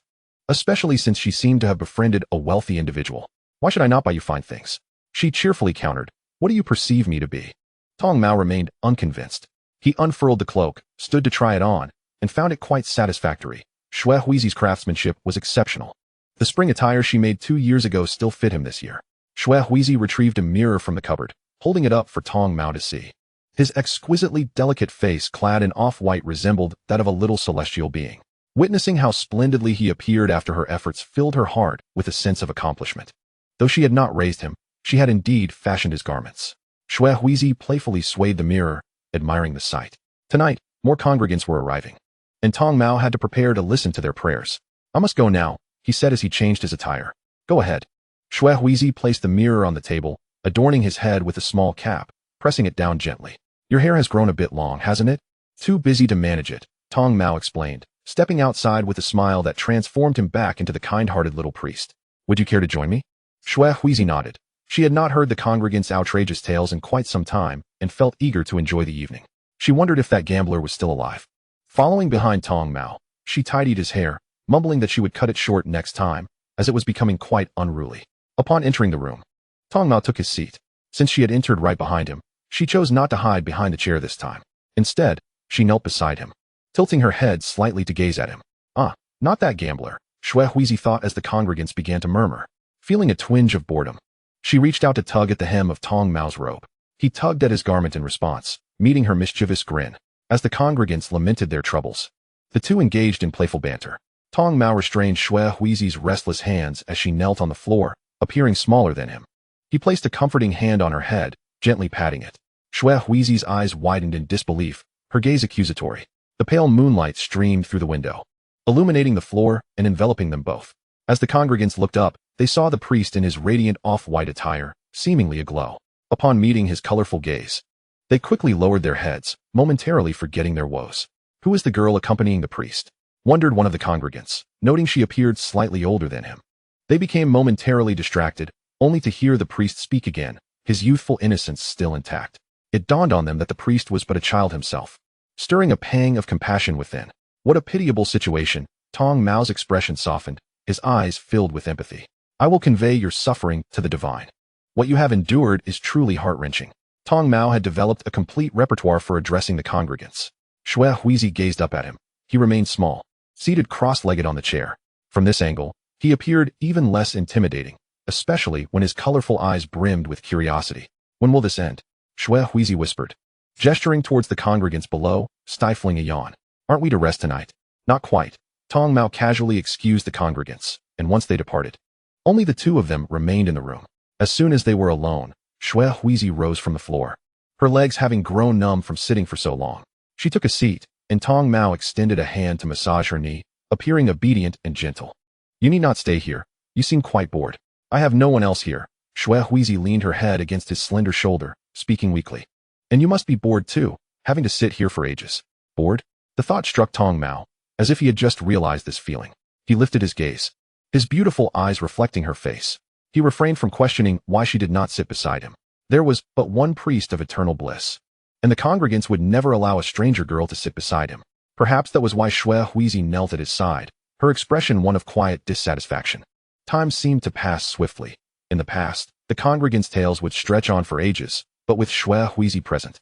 Especially since she seemed to have befriended a wealthy individual. Why should I not buy you fine things? She cheerfully countered. What do you perceive me to be? Tong Mao remained unconvinced. He unfurled the cloak, stood to try it on, and found it quite satisfactory. Shui Huizi's craftsmanship was exceptional. The spring attire she made 2 years ago still fit him this year. Shui Huizi retrieved a mirror from the cupboard, holding it up for Tong Mao to see. His exquisitely delicate face clad in off-white resembled that of a little celestial being. Witnessing how splendidly he appeared after her efforts filled her heart with a sense of accomplishment. Though she had not raised him, she had indeed fashioned his garments. Shui Huizi playfully swayed the mirror, admiring the sight. Tonight, more congregants were arriving, and Tong Mao had to prepare to listen to their prayers. I must go now, he said as he changed his attire. Go ahead. Shui Huizi placed the mirror on the table, adorning his head with a small cap, pressing it down gently. Your hair has grown a bit long, hasn't it? Too busy to manage it, Tong Mao explained, stepping outside with a smile that transformed him back into the kind-hearted little priest. Would you care to join me? Shui Huizi nodded. She had not heard the congregants' outrageous tales in quite some time and felt eager to enjoy the evening. She wondered if that gambler was still alive. Following behind Tong Mao, she tidied his hair, mumbling that she would cut it short next time, as it was becoming quite unruly. Upon entering the room, Tong Mao took his seat. Since she had entered right behind him, she chose not to hide behind the chair this time. Instead, she knelt beside him, tilting her head slightly to gaze at him. Ah, not that gambler, Shui Huizi thought as the congregants began to murmur. Feeling a twinge of boredom, she reached out to tug at the hem of Tong Mao's robe. He tugged at his garment in response, meeting her mischievous grin. As the congregants lamented their troubles, the two engaged in playful banter. Tong Mao restrained Shui Huizi's restless hands as she knelt on the floor, appearing smaller than him. He placed a comforting hand on her head, gently patting it. Shui Huizi's eyes widened in disbelief, her gaze accusatory. The pale moonlight streamed through the window, illuminating the floor and enveloping them both. As the congregants looked up, they saw the priest in his radiant off-white attire, seemingly aglow. Upon meeting his colorful gaze, they quickly lowered their heads, momentarily forgetting their woes. Who is the girl accompanying the priest? Wondered one of the congregants, noting she appeared slightly older than him. They became momentarily distracted, only to hear the priest speak again, his youthful innocence still intact. It dawned on them that the priest was but a child himself, stirring a pang of compassion within. What a pitiable situation. Tong Mao's expression softened, his eyes filled with empathy. I will convey your suffering to the divine. What you have endured is truly heart-wrenching. Tong Mao had developed a complete repertoire for addressing the congregants. Shui Huizi gazed up at him. He remained small, seated cross-legged on the chair. From this angle, he appeared even less intimidating, especially when his colorful eyes brimmed with curiosity. When will this end? Shui Huizi whispered, gesturing towards the congregants below, stifling a yawn. Aren't we to rest tonight? Not quite. Tong Mao casually excused the congregants, and once they departed, only the two of them remained in the room. As soon as they were alone, Shui Huizi rose from the floor, her legs having grown numb from sitting for so long. She took a seat, and Tong Mao extended a hand to massage her knee, appearing obedient and gentle. You need not stay here. You seem quite bored. I have no one else here. Shui Huizi leaned her head against his slender shoulder, speaking weakly. And you must be bored too, having to sit here for ages. Bored? The thought struck Tong Mao, as if he had just realized this feeling. He lifted his gaze, his beautiful eyes reflecting her face. He refrained from questioning why she did not sit beside him. There was but one priest of eternal bliss, and the congregants would never allow a stranger girl to sit beside him. Perhaps that was why Shui Huizi knelt at his side, her expression one of quiet dissatisfaction. Time seemed to pass swiftly. In the past, the congregants' tales would stretch on for ages, but with Shui Huizi present,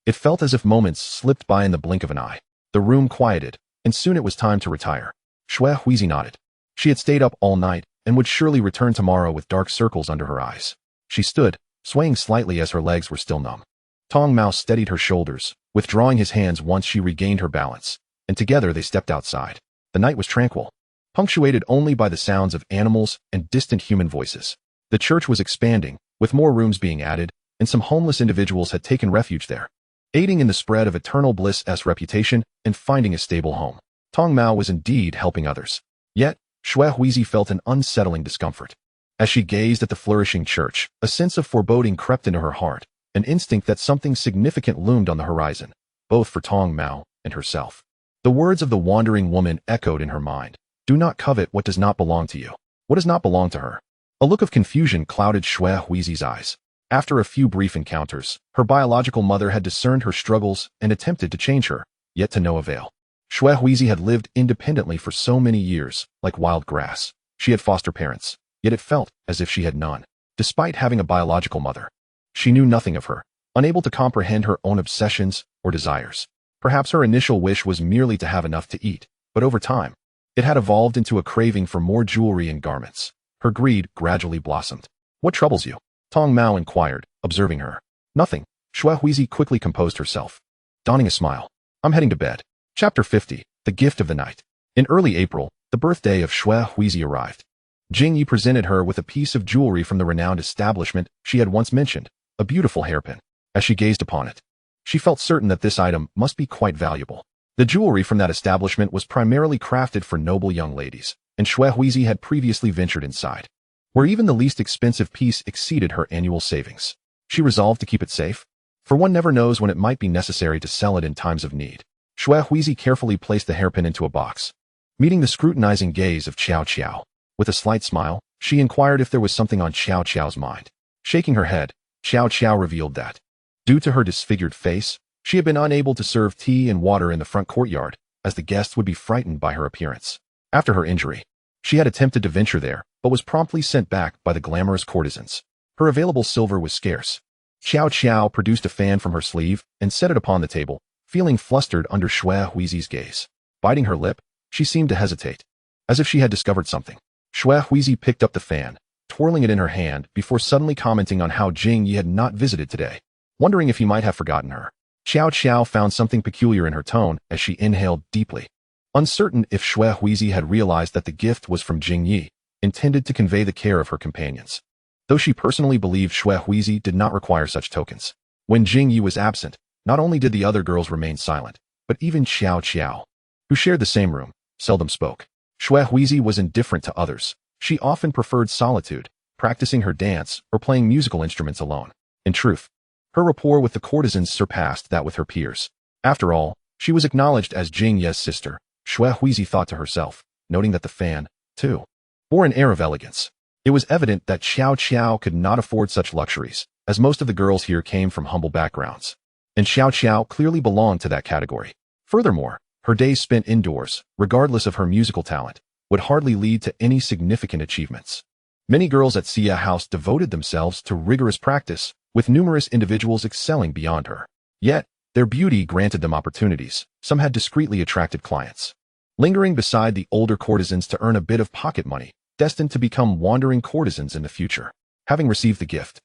it felt as if moments slipped by in the blink of an eye. The room quieted, and soon it was time to retire. Shui Huizi nodded. She had stayed up all night, and would surely return tomorrow with dark circles under her eyes. She stood, swaying slightly as her legs were still numb. Tong Mao steadied her shoulders, withdrawing his hands once she regained her balance, and together they stepped outside. The night was tranquil, punctuated only by the sounds of animals and distant human voices. The church was expanding, with more rooms being added, and some homeless individuals had taken refuge there, aiding in the spread of Eternal Bliss's reputation and finding a stable home. Tong Mao was indeed helping others. Yet, Shui Huizi felt an unsettling discomfort. As she gazed at the flourishing church, a sense of foreboding crept into her heart, an instinct that something significant loomed on the horizon, both for Tong Mao and herself. The words of the wandering woman echoed in her mind. Do not covet what does not belong to you. What does not belong to her? A look of confusion clouded Shui Huizi's eyes. After a few brief encounters, her biological mother had discerned her struggles and attempted to change her, yet to no avail. Shui Huizi had lived independently for so many years, like wild grass. She had foster parents, yet it felt as if she had none. Despite having a biological mother, she knew nothing of her, unable to comprehend her own obsessions or desires. Perhaps her initial wish was merely to have enough to eat, but over time, it had evolved into a craving for more jewelry and garments. Her greed gradually blossomed. What troubles you? Tong Mao inquired, observing her. Nothing. Shui Huizi quickly composed herself, donning a smile. I'm heading to bed. Chapter 50, The Gift of the Night. In early April, the birthday of Shui Huizi arrived. Jing Yi presented her with a piece of jewelry from the renowned establishment she had once mentioned, a beautiful hairpin. As she gazed upon it, she felt certain that this item must be quite valuable. The jewelry from that establishment was primarily crafted for noble young ladies, and Shui Huizi had previously ventured inside, where even the least expensive piece exceeded her annual savings. She resolved to keep it safe, for one never knows when it might be necessary to sell it in times of need. Shui Huizi carefully placed the hairpin into a box, meeting the scrutinizing gaze of Qiao Qiao. With a slight smile, She inquired if there was something on Xiao Xiao's mind. Shaking her head, Xiao Xiao revealed that, due to her disfigured face, she had been unable to serve tea and water in the front courtyard, as the guests would be frightened by her appearance. After her injury, she had attempted to venture there, but was promptly sent back by the glamorous courtesans. Her available silver was scarce. Xiao Xiao produced a fan from her sleeve and set it upon the table, feeling flustered under Xue Huizi's gaze. Biting her lip, she seemed to hesitate, as if she had discovered something. Xue Huizi picked up the fan, twirling it in her hand before suddenly commenting on how Jing Yi had not visited today, wondering if he might have forgotten her. Xiao Xiao found something peculiar in her tone as she inhaled deeply. Uncertain if Xue Huizi had realized that the gift was from Jing Yi, intended to convey the care of her companions, though she personally believed Xue Huizi did not require such tokens. When Jing Yi was absent, not only did the other girls remain silent, but even Xiao Xiao, who shared the same room, seldom spoke. Xue Huizi was indifferent to others. She often preferred solitude, practicing her dance or playing musical instruments alone. In truth, her rapport with the courtesans surpassed that with her peers. After all, she was acknowledged as Jing Ye's sister, Xue Huizi thought to herself, noting that the fan, too, bore an air of elegance. It was evident that Xiao Xiao could not afford such luxuries, as most of the girls here came from humble backgrounds. And Xiao Xiao clearly belonged to that category. Furthermore, her days spent indoors, regardless of her musical talent, would hardly lead to any significant achievements. Many girls at Xia House devoted themselves to rigorous practice, with numerous individuals excelling beyond her. Yet, their beauty granted them opportunities. Some had discreetly attracted clients, lingering beside the older courtesans to earn a bit of pocket money, destined to become wandering courtesans in the future. Having received the gift,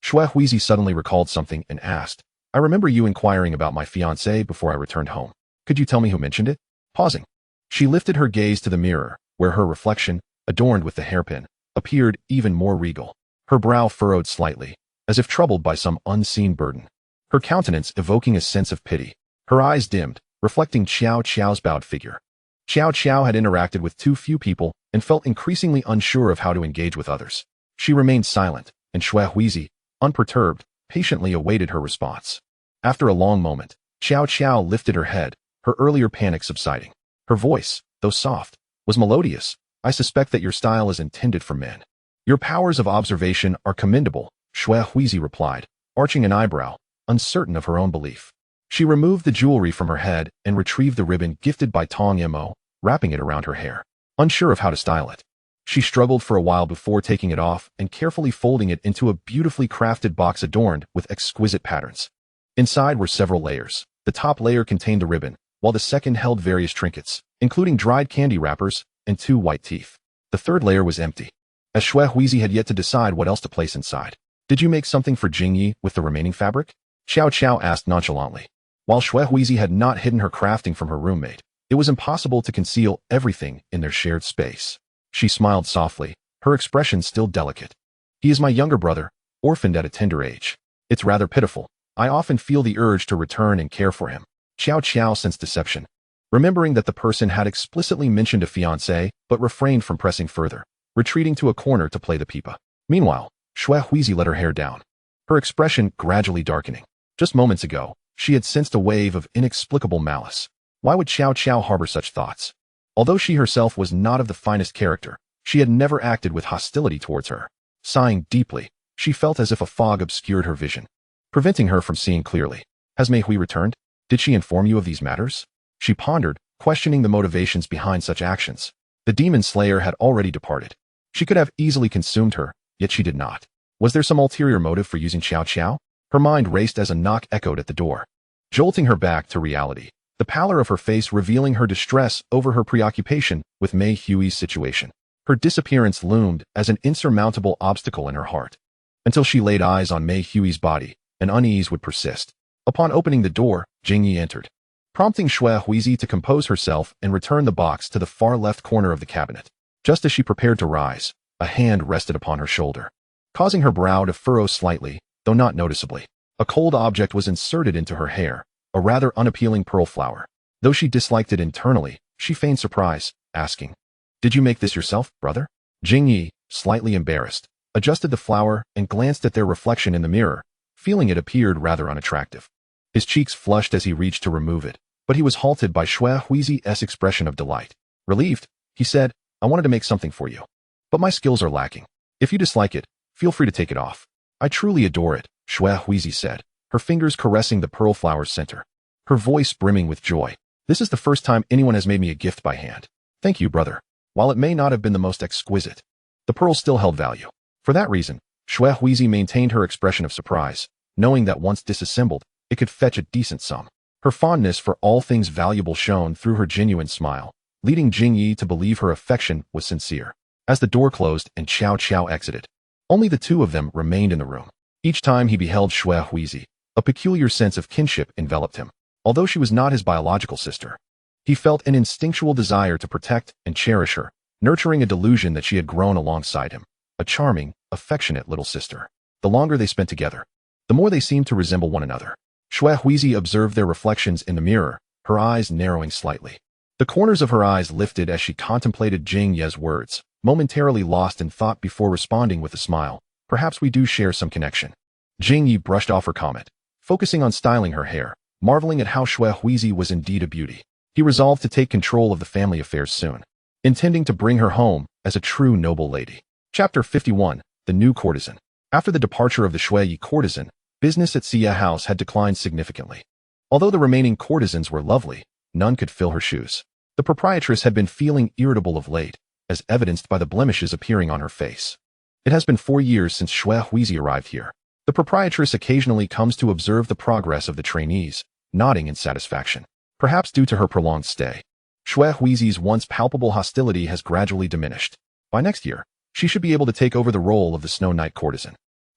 Xue Huizi suddenly recalled something and asked, "I remember you inquiring about my fiancé before I returned home. Could you tell me who mentioned it?" Pausing, she lifted her gaze to the mirror, where her reflection, adorned with the hairpin, appeared even more regal. Her brow furrowed slightly, as if troubled by some unseen burden, her countenance evoking a sense of pity. Her eyes dimmed, reflecting Xiao Xiao's bowed figure. Xiao Xiao had interacted with too few people and felt increasingly unsure of how to engage with others. She remained silent, and Xue Huizi, unperturbed, patiently awaited her response. After a long moment, Xiao Xiao lifted her head, her earlier panic subsiding. Her voice, though soft, was melodious. "I suspect that your style is intended for men. Your powers of observation are commendable," Xue Huizi replied, arching an eyebrow, uncertain of her own belief. She removed the jewelry from her head and retrieved the ribbon gifted by Tong Mo, wrapping it around her hair. Unsure of how to style it, she struggled for a while before taking it off and carefully folding it into a beautifully crafted box adorned with exquisite patterns. Inside were several layers. The top layer contained the ribbon, while the second held various trinkets, including dried candy wrappers and 2 white teeth. The third layer was empty, as Xue Huizi had yet to decide what else to place inside. "Did you make something for Jing Yi with the remaining fabric?" Xiao Xiao asked nonchalantly. While Xue Huizi had not hidden her crafting from her roommate, it was impossible to conceal everything in their shared space. She smiled softly, her expression still delicate. "He is my younger brother, orphaned at a tender age. It's rather pitiful. I often feel the urge to return and care for him." Xiao Xiao sensed deception, remembering that the person had explicitly mentioned a fiancé but refrained from pressing further, retreating to a corner to play the pipa. Meanwhile, Xue Huizi let her hair down, her expression gradually darkening. Just moments ago, she had sensed a wave of inexplicable malice. Why would Xiao Xiao harbor such thoughts? Although she herself was not of the finest character, she had never acted with hostility towards her. Sighing deeply, she felt as if a fog obscured her vision, preventing her from seeing clearly. "Has Mei Hui returned? Did she inform you of these matters?" She pondered, questioning the motivations behind such actions. The demon slayer had already departed. She could have easily consumed her, yet she did not. Was there some ulterior motive for using Xiao Xiao? Her mind raced as a knock echoed at the door, jolting her back to reality, the pallor of her face revealing her distress over her preoccupation with Mei Hui's situation. Her disappearance loomed as an insurmountable obstacle in her heart. Until she laid eyes on Mei Hui's body, an unease would persist. Upon opening the door, Jing Yi entered, prompting Xue Huizi to compose herself and return the box to the far left corner of the cabinet. Just as she prepared to rise, a hand rested upon her shoulder, causing her brow to furrow slightly, though not noticeably. A cold object was inserted into her hair, a rather unappealing pearl flower. Though she disliked it internally, she feigned surprise, asking, "Did you make this yourself, brother?" Jing Yi, slightly embarrassed, adjusted the flower and glanced at their reflection in the mirror, feeling it appeared rather unattractive. His cheeks flushed as he reached to remove it, but he was halted by Xue Huizi's expression of delight. Relieved, he said, "I wanted to make something for you." but my skills are lacking. If you dislike it, feel free to take it off. I truly adore it, Shui Huizi said, her fingers caressing the pearl flower's center. Her voice brimming with joy. This is the first time anyone has made me a gift by hand. Thank you, brother. While it may not have been the most exquisite, the pearl still held value. For that reason, Shui Huizi maintained her expression of surprise, knowing that once disassembled, it could fetch a decent sum. Her fondness for all things valuable shone through her genuine smile, leading Jingyi to believe her affection was sincere. As the door closed and Qiao Qiao exited, only the two of them remained in the room. Each time he beheld Shui Huizi, a peculiar sense of kinship enveloped him. Although she was not his biological sister, he felt an instinctual desire to protect and cherish her, nurturing a delusion that she had grown alongside him, a charming, affectionate little sister. The longer they spent together, the more they seemed to resemble one another. Shui Huizi observed their reflections in the mirror, her eyes narrowing slightly. The corners of her eyes lifted as she contemplated Jing Ye's words, momentarily lost in thought before responding with a smile. Perhaps we do share some connection. Jing Yi brushed off her comment, focusing on styling her hair, marveling at how Shui Huizi was indeed a beauty. He resolved to take control of the family affairs soon, intending to bring her home as a true noble lady. Chapter 51, The New Courtesan. After the departure of the Shui courtesan, business at Xia House had declined significantly. Although the remaining courtesans were lovely, none could fill her shoes. The proprietress had been feeling irritable of late, as evidenced by the blemishes appearing on her face. It has been 4 years since Shui Huizi arrived here. The proprietress occasionally comes to observe the progress of the trainees, nodding in satisfaction. Perhaps due to her prolonged stay, Shui Huizi's once palpable hostility has gradually diminished. By next year, she should be able to take over the role of the Snow Knight courtesan.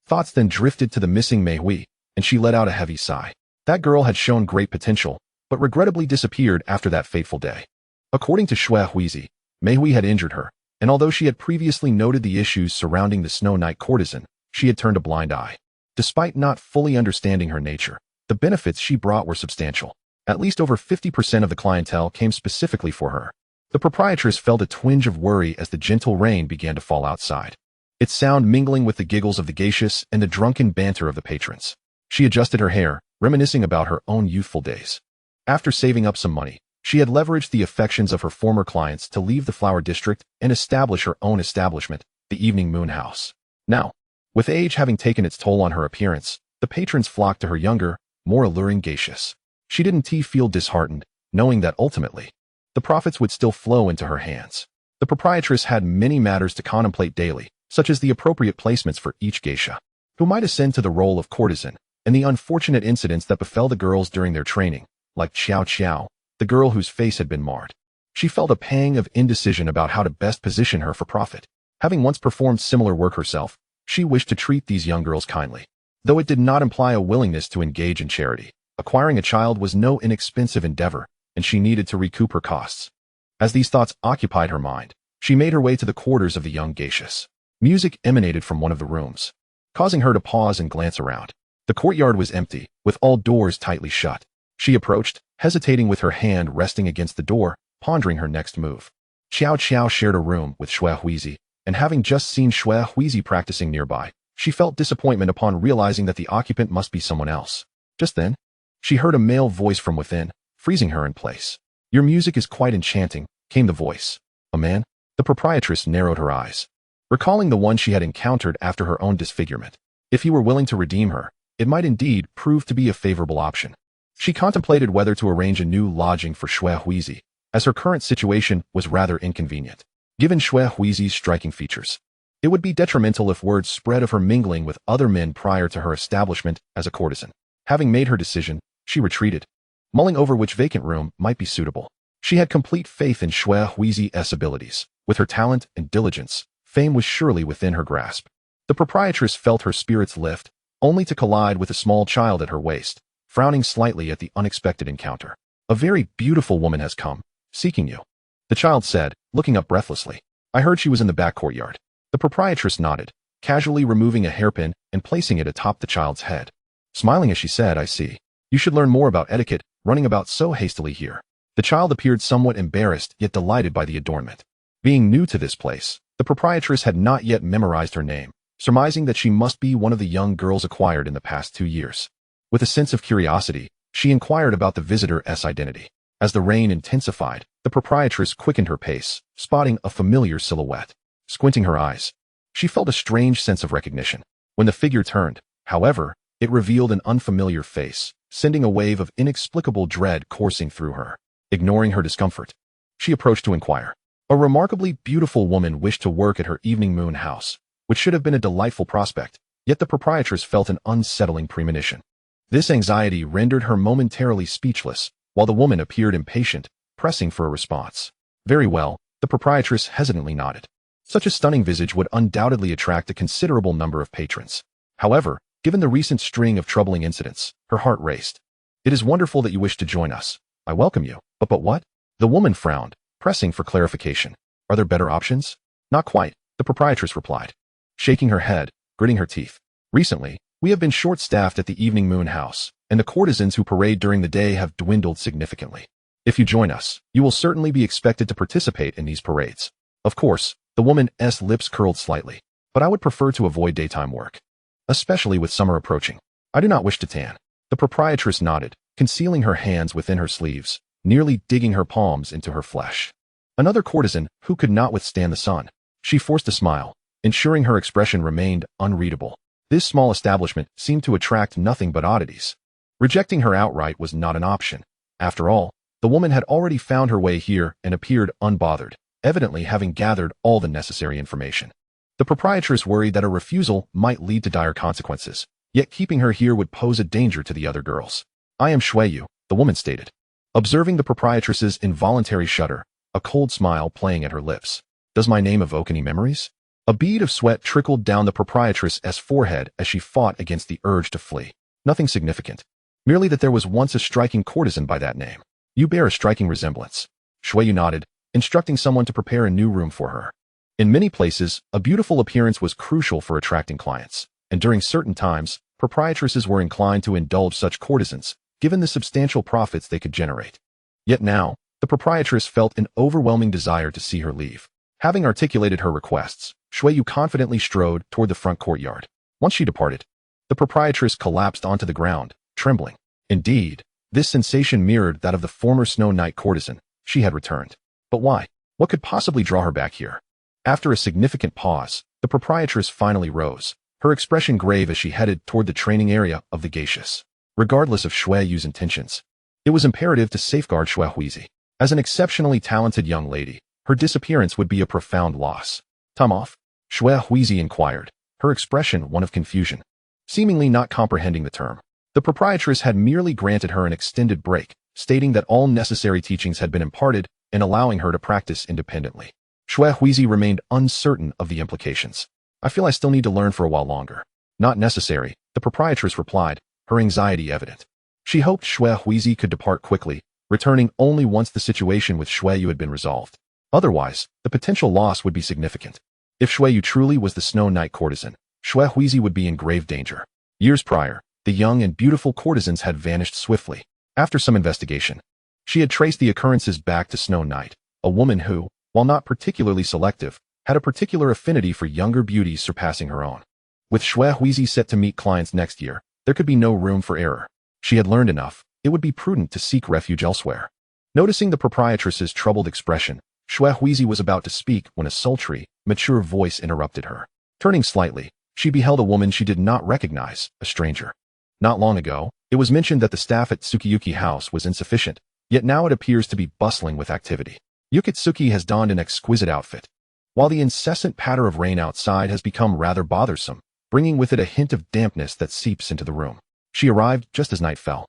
Thoughts then drifted to the missing Mei Hui, and she let out a heavy sigh. That girl had shown great potential, but regrettably disappeared after that fateful day. According to Shui Huizi, Mei Hui had injured her, and although she had previously noted the issues surrounding the Snow Knight courtesan, she had turned a blind eye. Despite not fully understanding her nature, the benefits she brought were substantial. At least over 50% of the clientele came specifically for her. The proprietress felt a twinge of worry as the gentle rain began to fall outside, its sound mingling with the giggles of the geishas and the drunken banter of the patrons. She adjusted her hair, reminiscing about her own youthful days. After saving up some money, she had leveraged the affections of her former clients to leave the flower district and establish her own establishment, the Evening Moon House. Now, with age having taken its toll on her appearance, the patrons flocked to her younger, more alluring geishas. She didn't feel disheartened, knowing that ultimately, the profits would still flow into her hands. The proprietress had many matters to contemplate daily, such as the appropriate placements for each geisha, who might ascend to the role of courtesan, and the unfortunate incidents that befell the girls during their training, like Qiao Qiao, the girl whose face had been marred. She felt a pang of indecision about how to best position her for profit. Having once performed similar work herself, she wished to treat these young girls kindly. Though it did not imply a willingness to engage in charity, acquiring a child was no inexpensive endeavor, and she needed to recoup her costs. As these thoughts occupied her mind, she made her way to the quarters of the young geishas. Music emanated from one of the rooms, causing her to pause and glance around. The courtyard was empty, with all doors tightly shut. She approached, hesitating with her hand resting against the door, pondering her next move. Qiao Qiao shared a room with Shui Huizi, and having just seen Shui Huizi practicing nearby, she felt disappointment upon realizing that the occupant must be someone else. Just then, she heard a male voice from within, freezing her in place. "Your music is quite enchanting," came the voice. A man? The proprietress narrowed her eyes, recalling the one she had encountered after her own disfigurement. If he were willing to redeem her, it might indeed prove to be a favorable option. She contemplated whether to arrange a new lodging for Shui Huizi, as her current situation was rather inconvenient. Given Shui Huizi's striking features, it would be detrimental if word spread of her mingling with other men prior to her establishment as a courtesan. Having made her decision, she retreated, mulling over which vacant room might be suitable. She had complete faith in Shui Huizi's abilities. With her talent and diligence, fame was surely within her grasp. The proprietress felt her spirits lift, only to collide with a small child at her waist, frowning slightly at the unexpected encounter. "A very beautiful woman has come, seeking you," the child said, looking up breathlessly. "I heard she was in the back courtyard." The proprietress nodded, casually removing a hairpin and placing it atop the child's head. Smiling as she said, "I see. You should learn more about etiquette, running about so hastily here." The child appeared somewhat embarrassed yet delighted by the adornment. Being new to this place, the proprietress had not yet memorized her name, surmising that she must be one of the young girls acquired in the past 2 years. With a sense of curiosity, she inquired about the visitor's identity. As the rain intensified, the proprietress quickened her pace, spotting a familiar silhouette. squinting her eyes. She felt a strange sense of recognition. When the figure turned, however, it revealed an unfamiliar face, sending a wave of inexplicable dread coursing through her. Ignoring her discomfort, she approached to inquire. A remarkably beautiful woman wished to work at her evening moon house, which should have been a delightful prospect, yet the proprietress felt an unsettling premonition. This anxiety rendered her momentarily speechless, while the woman appeared impatient, pressing for a response. Very well, the proprietress hesitantly nodded. Such a stunning visage would undoubtedly attract a considerable number of patrons. However, given the recent string of troubling incidents, her heart raced. It is wonderful that you wish to join us. I welcome you. But what? The woman frowned, pressing for clarification. Are there better options? Not quite, the proprietress replied, shaking her head, gritting her teeth. Recently, we have been short-staffed at the evening moon house, and the courtesans who parade during the day have dwindled significantly. If you join us, you will certainly be expected to participate in these parades. Of course, the woman's lips curled slightly, but I would prefer to avoid daytime work, especially with summer approaching. I do not wish to tan. The proprietress nodded, concealing her hands within her sleeves, nearly digging her palms into her flesh. Another courtesan who could not withstand the sun. She forced a smile, ensuring her expression remained unreadable. This small establishment seemed to attract nothing but oddities. Rejecting her outright was not an option. After all, the woman had already found her way here and appeared unbothered, evidently having gathered all the necessary information. The proprietress worried that a refusal might lead to dire consequences, yet keeping her here would pose a danger to the other girls. I am Shueyu, the woman stated. Observing the proprietress's involuntary shudder, a cold smile playing at her lips. Does my name evoke any memories? A bead of sweat trickled down the proprietress's forehead as she fought against the urge to flee. Nothing significant. Merely that there was once a striking courtesan by that name. You bear a striking resemblance. Shueyu nodded, instructing someone to prepare a new room for her. In many places, a beautiful appearance was crucial for attracting clients, and during certain times, proprietresses were inclined to indulge such courtesans, given the substantial profits they could generate. Yet now, the proprietress felt an overwhelming desire to see her leave. Having articulated her requests, Shueyu confidently strode toward the front courtyard. Once she departed, the proprietress collapsed onto the ground, trembling. Indeed, this sensation mirrored that of the former Snow Knight courtesan. She had returned. But why? What could possibly draw her back here? After a significant pause, the proprietress finally rose, her expression grave as she headed toward the training area of the geishas. Regardless of Shueyu's intentions, it was imperative to safeguard Shuehuizi. As an exceptionally talented young lady, her disappearance would be a profound loss. Time off? Shuehuizi inquired, her expression one of confusion, seemingly not comprehending the term. The proprietress had merely granted her an extended break, stating that all necessary teachings had been imparted and allowing her to practice independently. Shuehuizi remained uncertain of the implications. I feel I still need to learn for a while longer. Not necessary, the proprietress replied, her anxiety evident. She hoped Shuehuizi could depart quickly, returning only once the situation with Shueyu had been resolved. Otherwise, the potential loss would be significant. If Shueyu truly was the Snow Knight courtesan, Shuehuizi would be in grave danger. Years prior, the young and beautiful courtesans had vanished swiftly. After some investigation, she had traced the occurrences back to Snow Knight, a woman who, while not particularly selective, had a particular affinity for younger beauties surpassing her own. With Shuehuizi set to meet clients next year, there could be no room for error. She had learned enough. It would be prudent to seek refuge elsewhere. Noticing the proprietress's troubled expression, Shuehuizi was about to speak when a sultry, mature voice interrupted her. Turning slightly, she beheld a woman she did not recognize, a stranger. Not long ago, it was mentioned that the staff at Tsukiyuki House was insufficient, yet now it appears to be bustling with activity. Yukitsuki has donned an exquisite outfit. While the incessant patter of rain outside has become rather bothersome, bringing with it a hint of dampness that seeps into the room. She arrived just as night fell.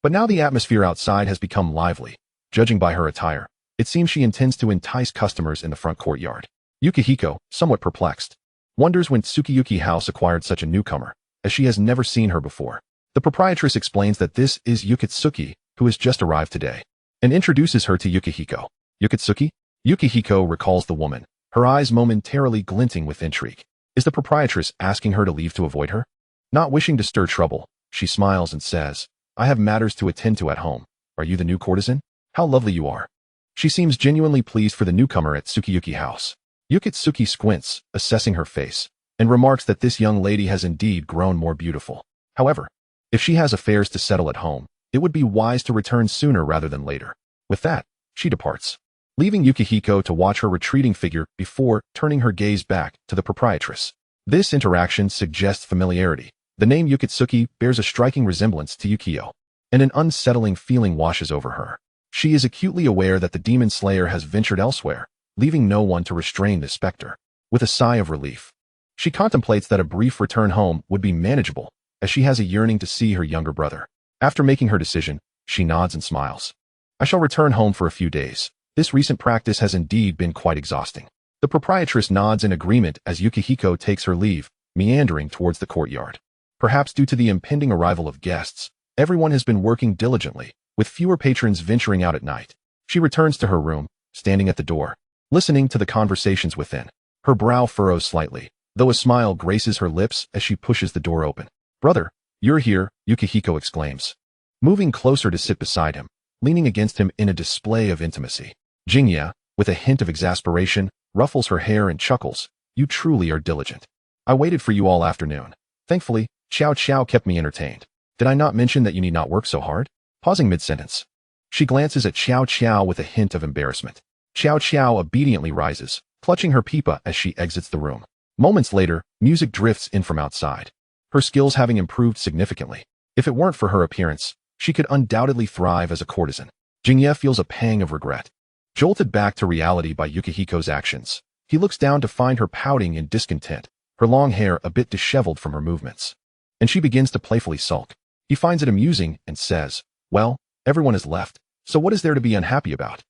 But now the atmosphere outside has become lively. Judging by her attire, it seems she intends to entice customers in the front courtyard. Yukihiko, somewhat perplexed, wonders when Tsukiyuki House acquired such a newcomer, as she has never seen her before. The proprietress explains that this is Yukitsuki, who has just arrived today, and introduces her to Yukihiko. Yukitsuki? Yukihiko recalls the woman, her eyes momentarily glinting with intrigue. Is the proprietress asking her to leave to avoid her? Not wishing to stir trouble, she smiles and says, I have matters to attend to at home. Are you the new courtesan? How lovely you are. She seems genuinely pleased for the newcomer at Tsukiyuki House. Yukitsuki squints, assessing her face, and remarks that this young lady has indeed grown more beautiful. However, if she has affairs to settle at home, it would be wise to return sooner rather than later. With that, she departs. leaving Yukihiko to watch her retreating figure before turning her gaze back to the proprietress. This interaction suggests familiarity. The name Yukitsuki bears a striking resemblance to Yukio, and an unsettling feeling washes over her. She is acutely aware that the demon slayer has ventured elsewhere, leaving no one to restrain this specter. With a sigh of relief, she contemplates that a brief return home would be manageable, as she has a yearning to see her younger brother. After making her decision, she nods and smiles. I shall return home for a few days. This recent practice has indeed been quite exhausting. The proprietress nods in agreement as Yukihiko takes her leave, meandering towards the courtyard. Perhaps due to the impending arrival of guests, everyone has been working diligently, with fewer patrons venturing out at night. She returns to her room, standing at the door, listening to the conversations within. Her brow furrows slightly, though a smile graces her lips as she pushes the door open. Brother, you're here, Yukihiko exclaims, moving closer to sit beside him, leaning against him in a display of intimacy. Jingya, with a hint of exasperation, ruffles her hair and chuckles. You truly are diligent. I waited for you all afternoon. Thankfully, Xiao Xiao kept me entertained. Did I not mention that you need not work so hard? Pausing mid-sentence, she glances at Xiao Xiao with a hint of embarrassment. Xiao Xiao obediently rises, clutching her pipa as she exits the room. Moments later, music drifts in from outside, her skills having improved significantly. If it weren't for her appearance, she could undoubtedly thrive as a courtesan. Jingye feels a pang of regret. Jolted back to reality by Yukihiko's actions, he looks down to find her pouting in discontent, her long hair a bit disheveled from her movements. And she begins to playfully sulk. He finds it amusing and says, well, everyone has left, so what is there to be unhappy about?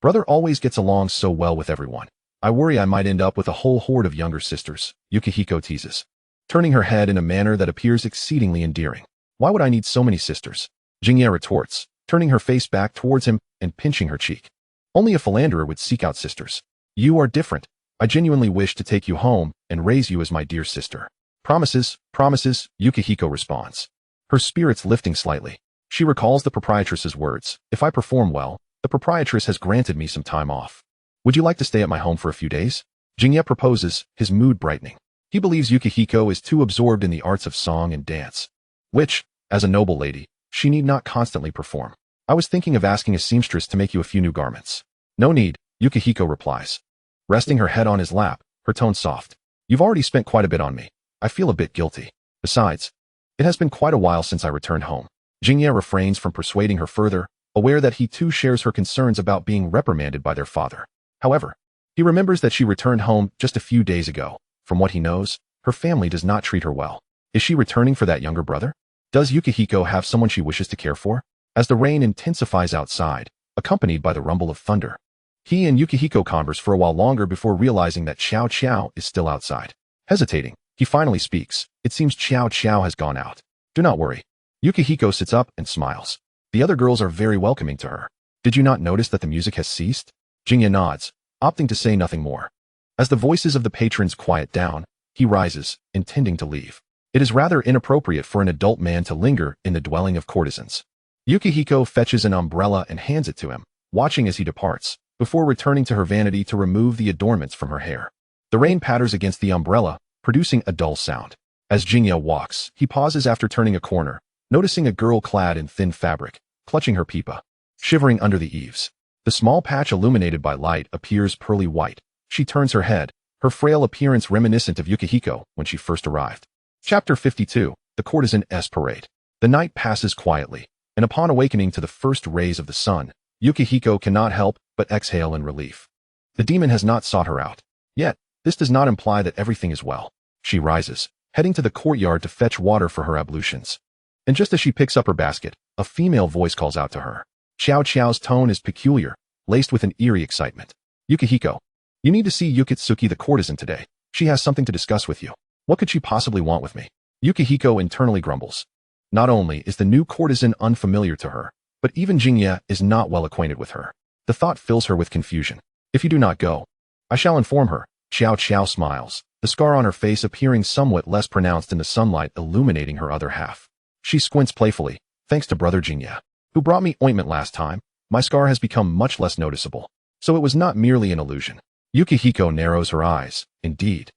Brother always gets along so well with everyone. I worry I might end up with a whole horde of younger sisters, Yukihiko teases, turning her head in a manner that appears exceedingly endearing. Why would I need so many sisters? Jingye retorts, turning her face back towards him and pinching her cheek. Only a philanderer would seek out sisters. You are different. I genuinely wish to take you home and raise you as my dear sister. Promises, promises, Yukihiko responds, her spirits lifting slightly. She recalls the proprietress's words. If I perform well, the proprietress has granted me some time off. Would you like to stay at my home for a few days? Jingye proposes, his mood brightening. He believes Yukihiko is too absorbed in the arts of song and dance, which, as a noble lady, she need not constantly perform. I was thinking of asking a seamstress to make you a few new garments. No need, Yukihiko replies, resting her head on his lap, her tone soft. You've already spent quite a bit on me. I feel a bit guilty. Besides, it has been quite a while since I returned home. Jingye refrains from persuading her further, aware that he too shares her concerns about being reprimanded by their father. However, he remembers that she returned home just a few days ago. From what he knows, her family does not treat her well. Is she returning for that younger brother? Does Yukihiko have someone she wishes to care for? As the rain intensifies outside, accompanied by the rumble of thunder, he and Yukihiko converse for a while longer before realizing that Xiao Xiao is still outside. Hesitating, he finally speaks. It seems Xiao Xiao has gone out. Do not worry. Yukihiko sits up and smiles. The other girls are very welcoming to her. Did you not notice that the music has ceased? Jingye nods, opting to say nothing more. As the voices of the patrons quiet down, he rises, intending to leave. It is rather inappropriate for an adult man to linger in the dwelling of courtesans. Yukihiko fetches an umbrella and hands it to him, watching as he departs, before returning to her vanity to remove the adornments from her hair. The rain patters against the umbrella, producing a dull sound. As Jingye walks, he pauses after turning a corner, noticing a girl clad in thin fabric, clutching her pipa, shivering under the eaves. The small patch illuminated by light appears pearly white. She turns her head, her frail appearance reminiscent of Yukihiko when she first arrived. Chapter 52, The Courtesan's Parade. The night passes quietly, and upon awakening to the first rays of the sun, Yukihiko cannot help but exhale in relief. The demon has not sought her out. Yet, this does not imply that everything is well. She rises, heading to the courtyard to fetch water for her ablutions. And just as she picks up her basket, a female voice calls out to her. Xiao Xiao's tone is peculiar, laced with an eerie excitement. Yukihiko, you need to see Yukitsuki the courtesan today. She has something to discuss with you. What could she possibly want with me? Yukihiko internally grumbles. Not only is the new courtesan unfamiliar to her, but even Jingye is not well acquainted with her. The thought fills her with confusion. If you do not go, I shall inform her. Xiao Xiao smiles, the scar on her face appearing somewhat less pronounced in the sunlight illuminating her other half. She squints playfully. Thanks to brother Jingye, who brought me ointment last time, my scar has become much less noticeable. So it was not merely an illusion. Yukihiko narrows her eyes. Indeed.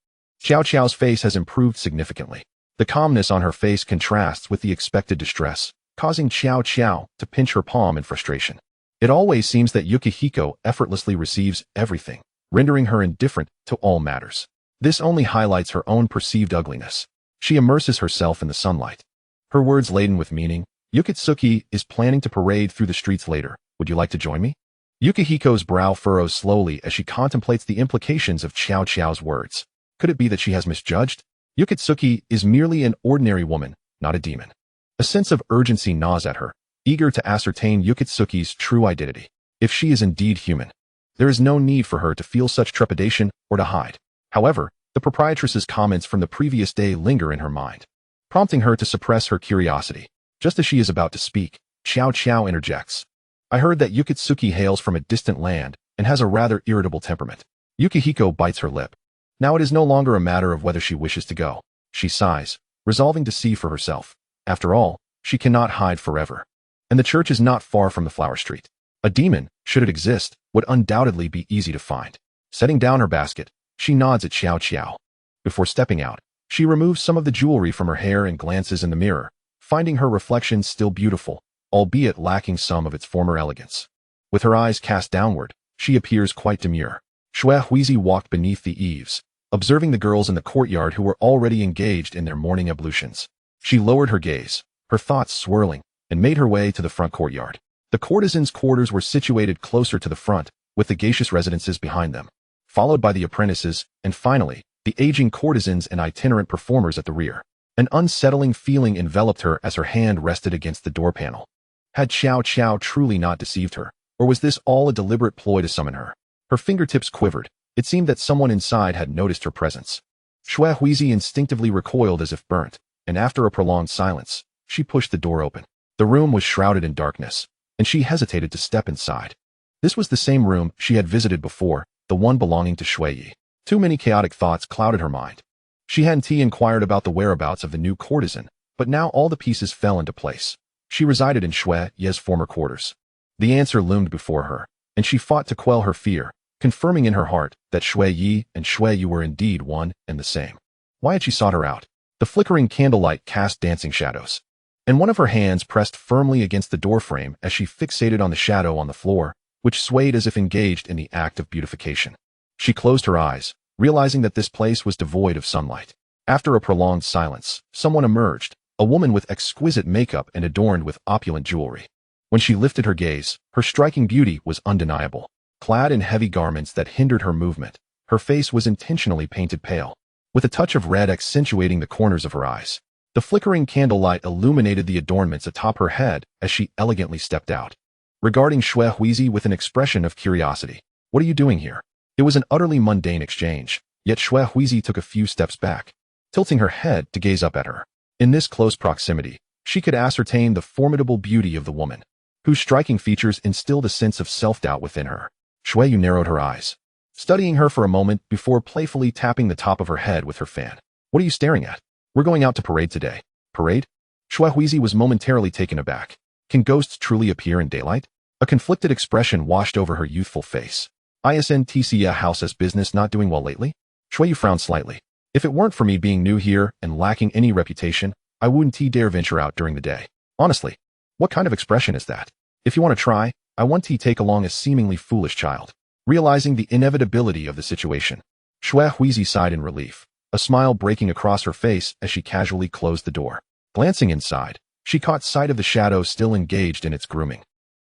Xiao Xiao's face has improved significantly. The calmness on her face contrasts with the expected distress, causing Xiao Xiao to pinch her palm in frustration. It always seems that Yukihiko effortlessly receives everything, rendering her indifferent to all matters. This only highlights her own perceived ugliness. She immerses herself in the sunlight. Her words laden with meaning. Yukitsuki is planning to parade through the streets later. Would you like to join me? Yukihiko's brow furrows slowly as she contemplates the implications of Qiao Qiao's words. Could it be that she has misjudged? Yukitsuki is merely an ordinary woman, not a demon. A sense of urgency gnaws at her, eager to ascertain Yukitsuki's true identity. If she is indeed human, there is no need for her to feel such trepidation or to hide. However, the proprietress's comments from the previous day linger in her mind, prompting her to suppress her curiosity. Just as she is about to speak, Qiao Qiao interjects. I heard that Yukitsuki hails from a distant land and has a rather irritable temperament. Yukihiko bites her lip. Now it is no longer a matter of whether she wishes to go. She sighs, resolving to see for herself. After all, she cannot hide forever. And the church is not far from the flower street. A demon, should it exist, would undoubtedly be easy to find. Setting down her basket, she nods at Qiao Qiao. Before stepping out, she removes some of the jewelry from her hair and glances in the mirror, finding her reflection still beautiful, albeit lacking some of its former elegance. With her eyes cast downward, she appears quite demure. Xue Huizi walked beneath the eaves, observing the girls in the courtyard who were already engaged in their morning ablutions. She lowered her gaze, her thoughts swirling, and made her way to the front courtyard. The courtesans' quarters were situated closer to the front, with the geishas' residences behind them, followed by the apprentices, and finally, the aging courtesans and itinerant performers at the rear. An unsettling feeling enveloped her as her hand rested against the door panel. Had Qiao Qiao truly not deceived her, or was this all a deliberate ploy to summon her? Her fingertips quivered. It seemed that someone inside had noticed her presence. Xue Huizi instinctively recoiled as if burnt, and after a prolonged silence, she pushed the door open. The room was shrouded in darkness, and she hesitated to step inside. This was the same room she had visited before, the one belonging to Xue Yi. Too many chaotic thoughts clouded her mind. She hadn't inquired about the whereabouts of the new courtesan, but now all the pieces fell into place. She resided in Xue Yi's former quarters. The answer loomed before her, and she fought to quell her fear, confirming in her heart that Xue Yi and Xue Yu were indeed one and the same. Why had she sought her out? The flickering candlelight cast dancing shadows, and one of her hands pressed firmly against the doorframe as she fixated on the shadow on the floor, which swayed as if engaged in the act of beautification. She closed her eyes, realizing that this place was devoid of sunlight. After a prolonged silence, someone emerged, a woman with exquisite makeup and adorned with opulent jewelry. When she lifted her gaze, her striking beauty was undeniable. Clad in heavy garments that hindered her movement, her face was intentionally painted pale, with a touch of red accentuating the corners of her eyes. The flickering candlelight illuminated the adornments atop her head as she elegantly stepped out, regarding Xue Huizi with an expression of curiosity. What are you doing here? It was an utterly mundane exchange, yet Xue Huizi took a few steps back, tilting her head to gaze up at her. In this close proximity, she could ascertain the formidable beauty of the woman, whose striking features instilled a sense of self-doubt within her. Xue Yu narrowed her eyes, studying her for a moment before playfully tapping the top of her head with her fan. What are you staring at? We're going out to parade today. Parade? Xue Huizi was momentarily taken aback. Can ghosts truly appear in daylight? A conflicted expression washed over her youthful face. ISNTC house's business not doing well lately? Xue Yu frowned slightly. If it weren't for me being new here and lacking any reputation, I wouldn't dare venture out during the day. Honestly, what kind of expression is that? If you want to try, I want to take along a seemingly foolish child. Realizing the inevitability of the situation, Xue Huizi sighed in relief, a smile breaking across her face as she casually closed the door. Glancing inside, she caught sight of the shadow still engaged in its grooming,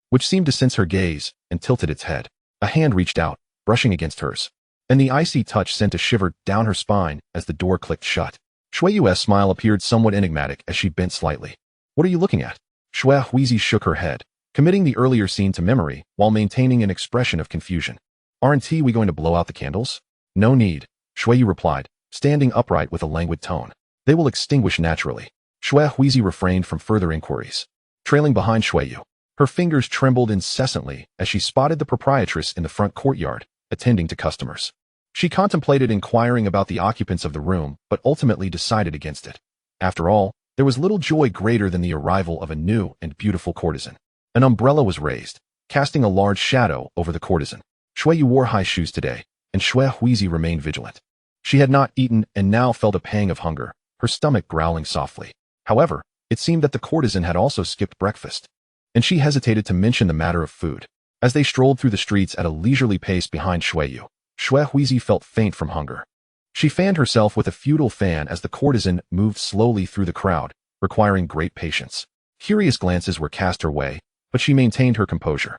which seemed to sense her gaze and tilted its head. A hand reached out, brushing against hers, and the icy touch sent a shiver down her spine as the door clicked shut. Xue Yu's smile appeared somewhat enigmatic as she bent slightly. What are you looking at? Xue Huizi shook her head, committing the earlier scene to memory while maintaining an expression of confusion. Aren't we going to blow out the candles? No need, Xue Yu replied, standing upright with a languid tone. They will extinguish naturally. Xue Huizi refrained from further inquiries. Trailing behind Xue Yu, her fingers trembled incessantly as she spotted the proprietress in the front courtyard, attending to customers. She contemplated inquiring about the occupants of the room, but ultimately decided against it. After all, there was little joy greater than the arrival of a new and beautiful courtesan. An umbrella was raised, casting a large shadow over the courtesan. Xue Yu wore high shoes today, and Xue Huizi remained vigilant. She had not eaten and now felt a pang of hunger, her stomach growling softly. However, it seemed that the courtesan had also skipped breakfast, and she hesitated to mention the matter of food. As they strolled through the streets at a leisurely pace behind Shueyu, Shuehuizi felt faint from hunger. She fanned herself with a futile fan as the courtesan moved slowly through the crowd, requiring great patience. Curious glances were cast her way, but she maintained her composure,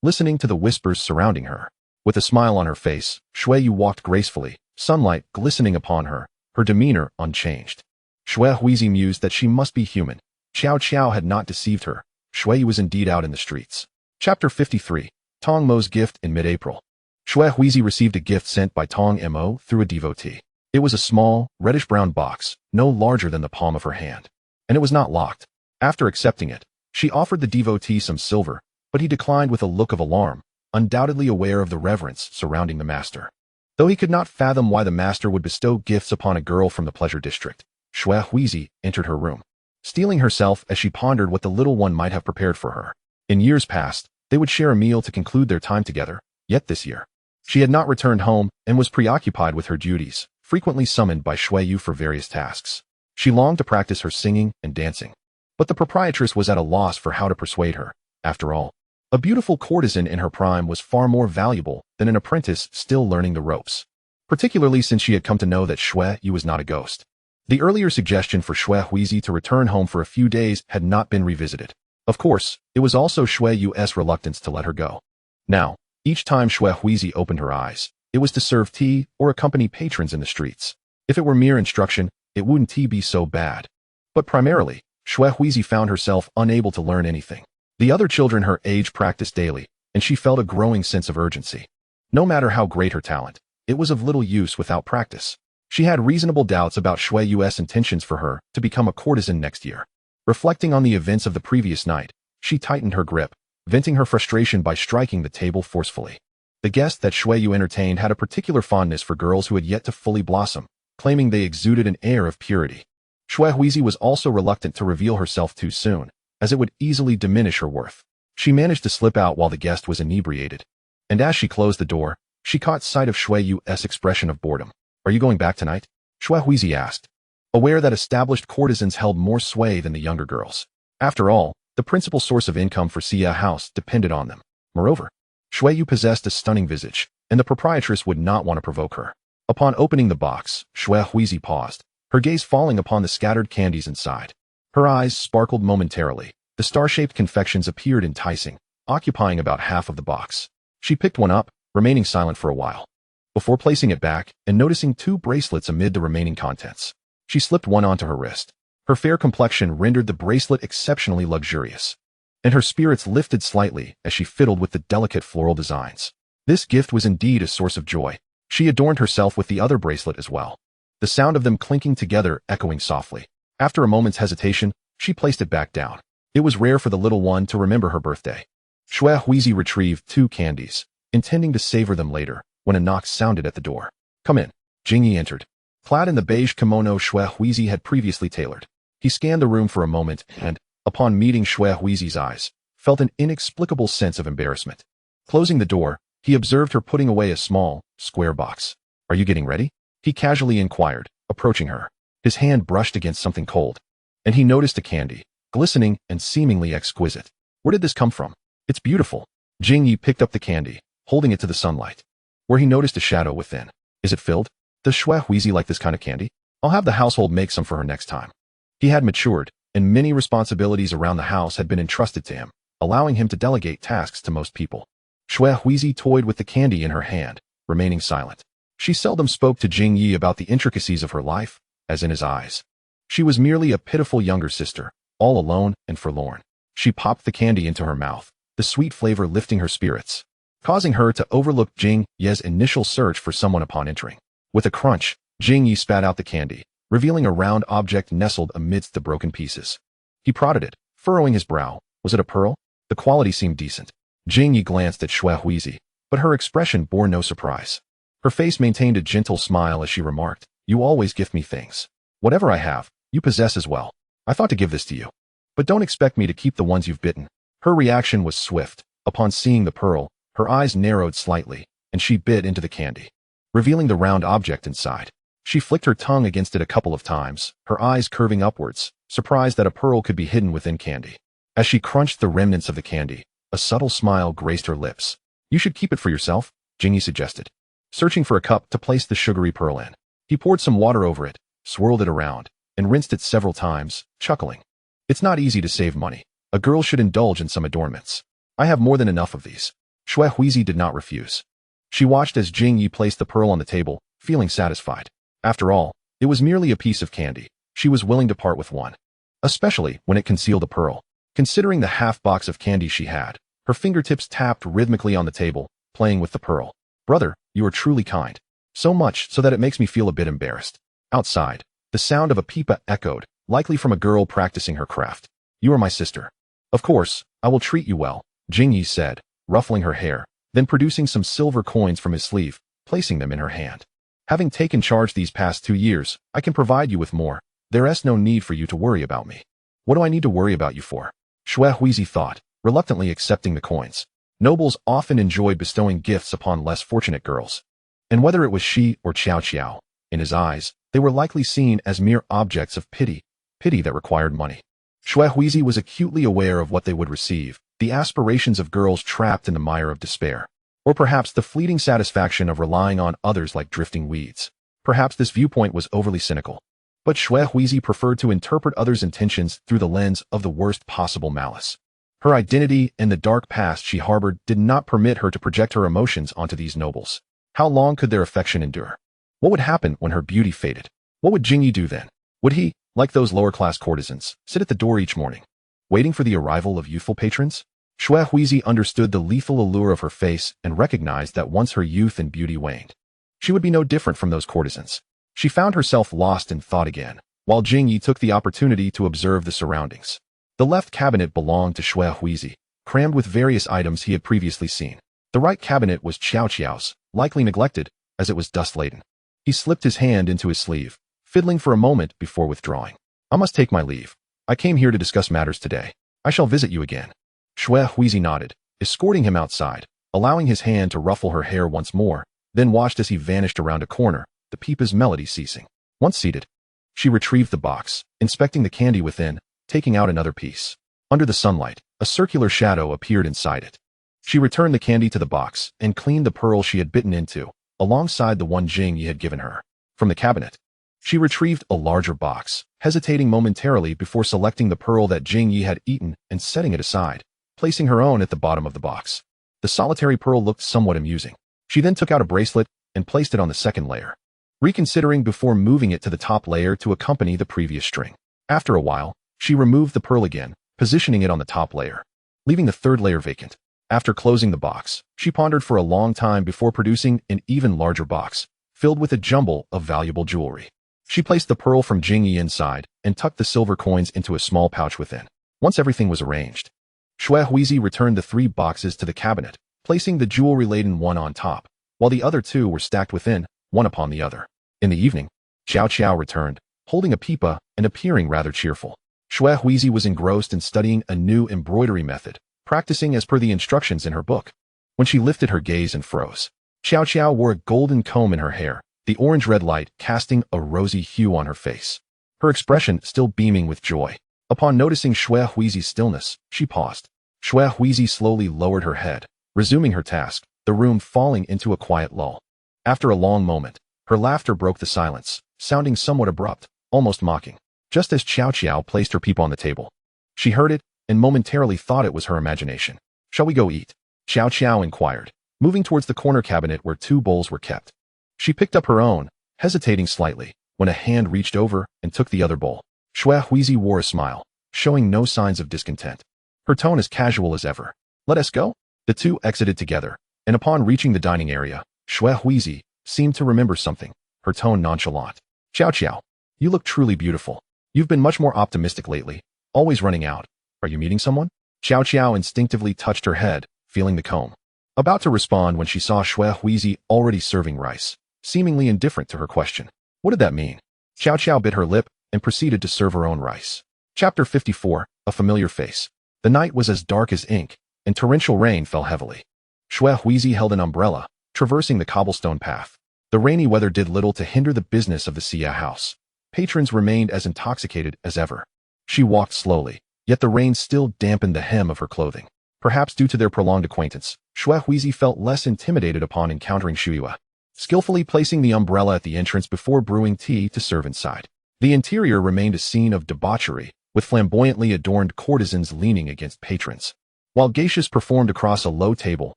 listening to the whispers surrounding her. With a smile on her face, Shueyu walked gracefully, sunlight glistening upon her, her demeanor unchanged. Shuehuizi mused that she must be human. Xiao Qiao had not deceived her. Shueyu was indeed out in the streets. Chapter 53. Tong Mo's Gift in mid-April. Shuehuizi received a gift sent by Tong Mo through a devotee. It was a small, reddish-brown box, no larger than the palm of her hand. And it was not locked. After accepting it, she offered the devotee some silver, but he declined with a look of alarm, undoubtedly aware of the reverence surrounding the master. Though he could not fathom why the master would bestow gifts upon a girl from the pleasure district, Shuehuizi entered her room, steeling herself as she pondered what the little one might have prepared for her. In years past, they would share a meal to conclude their time together, yet this year, she had not returned home and was preoccupied with her duties, frequently summoned by Shueyu for various tasks. She longed to practice her singing and dancing, but the proprietress was at a loss for how to persuade her. After all, a beautiful courtesan in her prime was far more valuable than an apprentice still learning the ropes, particularly since she had come to know that Shueyu was not a ghost. The earlier suggestion for Shuehuizi to return home for a few days had not been revisited. Of course, it was also Shueyu's reluctance to let her go. Now, each time Shuehuizi opened her eyes, it was to serve tea or accompany patrons in the streets. If it were mere instruction, it wouldn't be so bad. But primarily, Shuehuizi found herself unable to learn anything. The other children her age practiced daily, and she felt a growing sense of urgency. No matter how great her talent, it was of little use without practice. She had reasonable doubts about Shueyu's intentions for her to become a courtesan next year. Reflecting on the events of the previous night, she tightened her grip, venting her frustration by striking the table forcefully. The guest that Shueyu entertained had a particular fondness for girls who had yet to fully blossom, claiming they exuded an air of purity. Shuehuizi was also reluctant to reveal herself too soon, as it would easily diminish her worth. She managed to slip out while the guest was inebriated, and as she closed the door, she caught sight of Shueyu's expression of boredom. "Are you going back tonight?" Shuehuizi asked, aware that established courtesans held more sway than the younger girls. After all, the principal source of income for Xia House depended on them. Moreover, Shueyu possessed a stunning visage, and the proprietress would not want to provoke her. Upon opening the box, Shuehuizi paused, her gaze falling upon the scattered candies inside. Her eyes sparkled momentarily. The star-shaped confections appeared enticing, occupying about half of the box. She picked one up, remaining silent for a while, before placing it back and noticing 2 bracelets amid the remaining contents. She slipped one onto her wrist. Her fair complexion rendered the bracelet exceptionally luxurious, and her spirits lifted slightly as she fiddled with the delicate floral designs. This gift was indeed a source of joy. She adorned herself with the other bracelet as well, the sound of them clinking together echoing softly. After a moment's hesitation, she placed it back down. It was rare for the little one to remember her birthday. Shuehuizi retrieved 2 candies, intending to savor them later, when a knock sounded at the door. "Come in." Jingyi entered, clad in the beige kimono Shuehuizi had previously tailored. He scanned the room for a moment and, upon meeting Shuehuizi's eyes, felt an inexplicable sense of embarrassment. Closing the door, he observed her putting away a small, square box. "Are you getting ready?" he casually inquired, approaching her. His hand brushed against something cold, and he noticed a candy, glistening and seemingly exquisite. "Where did this come from?" "It's beautiful." Jingyi picked up the candy, holding it to the sunlight, where he noticed a shadow within. "Is it filled? Does Shuehuizi like this kind of candy? I'll have the household make some for her next time." He had matured, and many responsibilities around the house had been entrusted to him, allowing him to delegate tasks to most people. Shuehuizi toyed with the candy in her hand, remaining silent. She seldom spoke to Jingyi about the intricacies of her life, as in his eyes, she was merely a pitiful younger sister, all alone and forlorn. She popped the candy into her mouth, the sweet flavor lifting her spirits, causing her to overlook Jingyi's initial search for someone upon entering. With a crunch, Jingyi spat out the candy, revealing a round object nestled amidst the broken pieces. He prodded it, furrowing his brow. Was it a pearl? The quality seemed decent. Jingyi glanced at Shuehuizi, but her expression bore no surprise. Her face maintained a gentle smile as she remarked, "You always gift me things. Whatever I have, you possess as well. I thought to give this to you. But don't expect me to keep the ones you've bitten." Her reaction was swift. Upon seeing the pearl, her eyes narrowed slightly, and she bit into the candy, revealing the round object inside. She flicked her tongue against it a couple of times, her eyes curving upwards, surprised that a pearl could be hidden within candy. As she crunched the remnants of the candy, A subtle smile graced her lips. You should keep it for yourself, Jingyi suggested, searching for a cup to place the sugary pearl in. He poured some water over it, swirled it around, and rinsed it several times, chuckling. It's not easy to save money. A girl should indulge in some adornments. I have more than enough of these. Shui Huizi did not refuse. She watched as Jingyi placed the pearl on the table, feeling satisfied. After all, it was merely a piece of candy. She was willing to part with one. Especially when it concealed a pearl. Considering the half box of candy she had, her fingertips tapped rhythmically on the table, playing with the pearl. Brother, you are truly kind. So much so that it makes me feel a bit embarrassed. Outside, the sound of a pipa echoed, likely from a girl practicing her craft. You are my sister. Of course, I will treat you well, Jingyi said, ruffling her hair, then producing some silver coins from his sleeve, placing them in her hand. Having taken charge these past 2 years, I can provide you with more. There is no need for you to worry about me. What do I need to worry about you for? Shui Huizi thought, reluctantly accepting the coins. Nobles often enjoyed bestowing gifts upon less fortunate girls. And whether it was she or Qiao Qiao, in his eyes, they were likely seen as mere objects of pity that required money. Shui Huizi was acutely aware of what they would receive, the aspirations of girls trapped in the mire of despair. Or perhaps the fleeting satisfaction of relying on others like drifting weeds. Perhaps this viewpoint was overly cynical. But Shui Huizi preferred to interpret others' intentions through the lens of the worst possible malice. Her identity and the dark past she harbored did not permit her to project her emotions onto these nobles. How long could their affection endure? What would happen when her beauty faded? What would Jingyi do then? Would he, like those lower-class courtesans, sit at the door each morning, waiting for the arrival of youthful patrons? Shui Huizi understood the lethal allure of her face and recognized that once her youth and beauty waned, she would be no different from those courtesans. She found herself lost in thought again, while Jingyi took the opportunity to observe the surroundings. The left cabinet belonged to Shui Huizi, crammed with various items he had previously seen. The right cabinet was Qiao Qiao's, likely neglected, as it was dust-laden. He slipped his hand into his sleeve, fiddling for a moment before withdrawing. I must take my leave. I came here to discuss matters today. I shall visit you again. Shui Huizi nodded, escorting him outside, allowing his hand to ruffle her hair once more, then watched as he vanished around a corner, the pipa's melody ceasing. Once seated, she retrieved the box, inspecting the candy within, taking out another piece. Under the sunlight, a circular shadow appeared inside it. She returned the candy to the box and cleaned the pearl she had bitten into, alongside the one Jingyi had given her. From the cabinet, she retrieved a larger box, hesitating momentarily before selecting the pearl that Jingyi had eaten and setting it aside, placing her own at the bottom of the box. The solitary pearl looked somewhat amusing. She then took out a bracelet and placed it on the second layer, reconsidering before moving it to the top layer to accompany the previous string. After a while, she removed the pearl again, positioning it on the top layer, leaving the third layer vacant. After closing the box, she pondered for a long time before producing an even larger box, filled with a jumble of valuable jewelry. She placed the pearl from Jingyi inside and tucked the silver coins into a small pouch within. Once everything was arranged, Shui Huizi returned the 3 boxes to the cabinet, placing the jewelry-laden one on top, while the other 2 were stacked within, one upon the other. In the evening, Qiao Qiao returned, holding a pipa and appearing rather cheerful. Shui Huizi was engrossed in studying a new embroidery method, practicing as per the instructions in her book. When she lifted her gaze and froze, Qiao Qiao wore a golden comb in her hair, the orange-red light casting a rosy hue on her face, her expression still beaming with joy. Upon noticing Shui Huizi's stillness, she paused. Shui Huizi slowly lowered her head, resuming her task, the room falling into a quiet lull. After a long moment, her laughter broke the silence, sounding somewhat abrupt, almost mocking. Just as Qiao Qiao placed her peep on the table, she heard it and momentarily thought it was her imagination. Shall we go eat? Qiao Qiao inquired, moving towards the corner cabinet where 2 bowls were kept. She picked up her own, hesitating slightly, when a hand reached over and took the other bowl. Shui Huizi wore a smile, showing no signs of discontent. Her tone as casual as ever. Let us go? The 2 exited together, and upon reaching the dining area, Shui Huizi seemed to remember something, her tone nonchalant. Qiao Qiao, you look truly beautiful. You've been much more optimistic lately, always running out. Are you meeting someone? Qiao Qiao instinctively touched her head, feeling the comb. About to respond when she saw Shui Huizi already serving rice, seemingly indifferent to her question. What did that mean? Qiao Qiao bit her lip and proceeded to serve her own rice. Chapter 54, A Familiar Face. The night was as dark as ink, and torrential rain fell heavily. Shui Huizi held an umbrella, traversing the cobblestone path. The rainy weather did little to hinder the business of the Xia house. Patrons remained as intoxicated as ever. She walked slowly, yet the rain still dampened the hem of her clothing. Perhaps due to their prolonged acquaintance, Xuehuizi felt less intimidated upon encountering Xue, skillfully placing the umbrella at the entrance before brewing tea to serve inside. The interior remained a scene of debauchery, with flamboyantly adorned courtesans leaning against patrons, while geishas performed across a low table,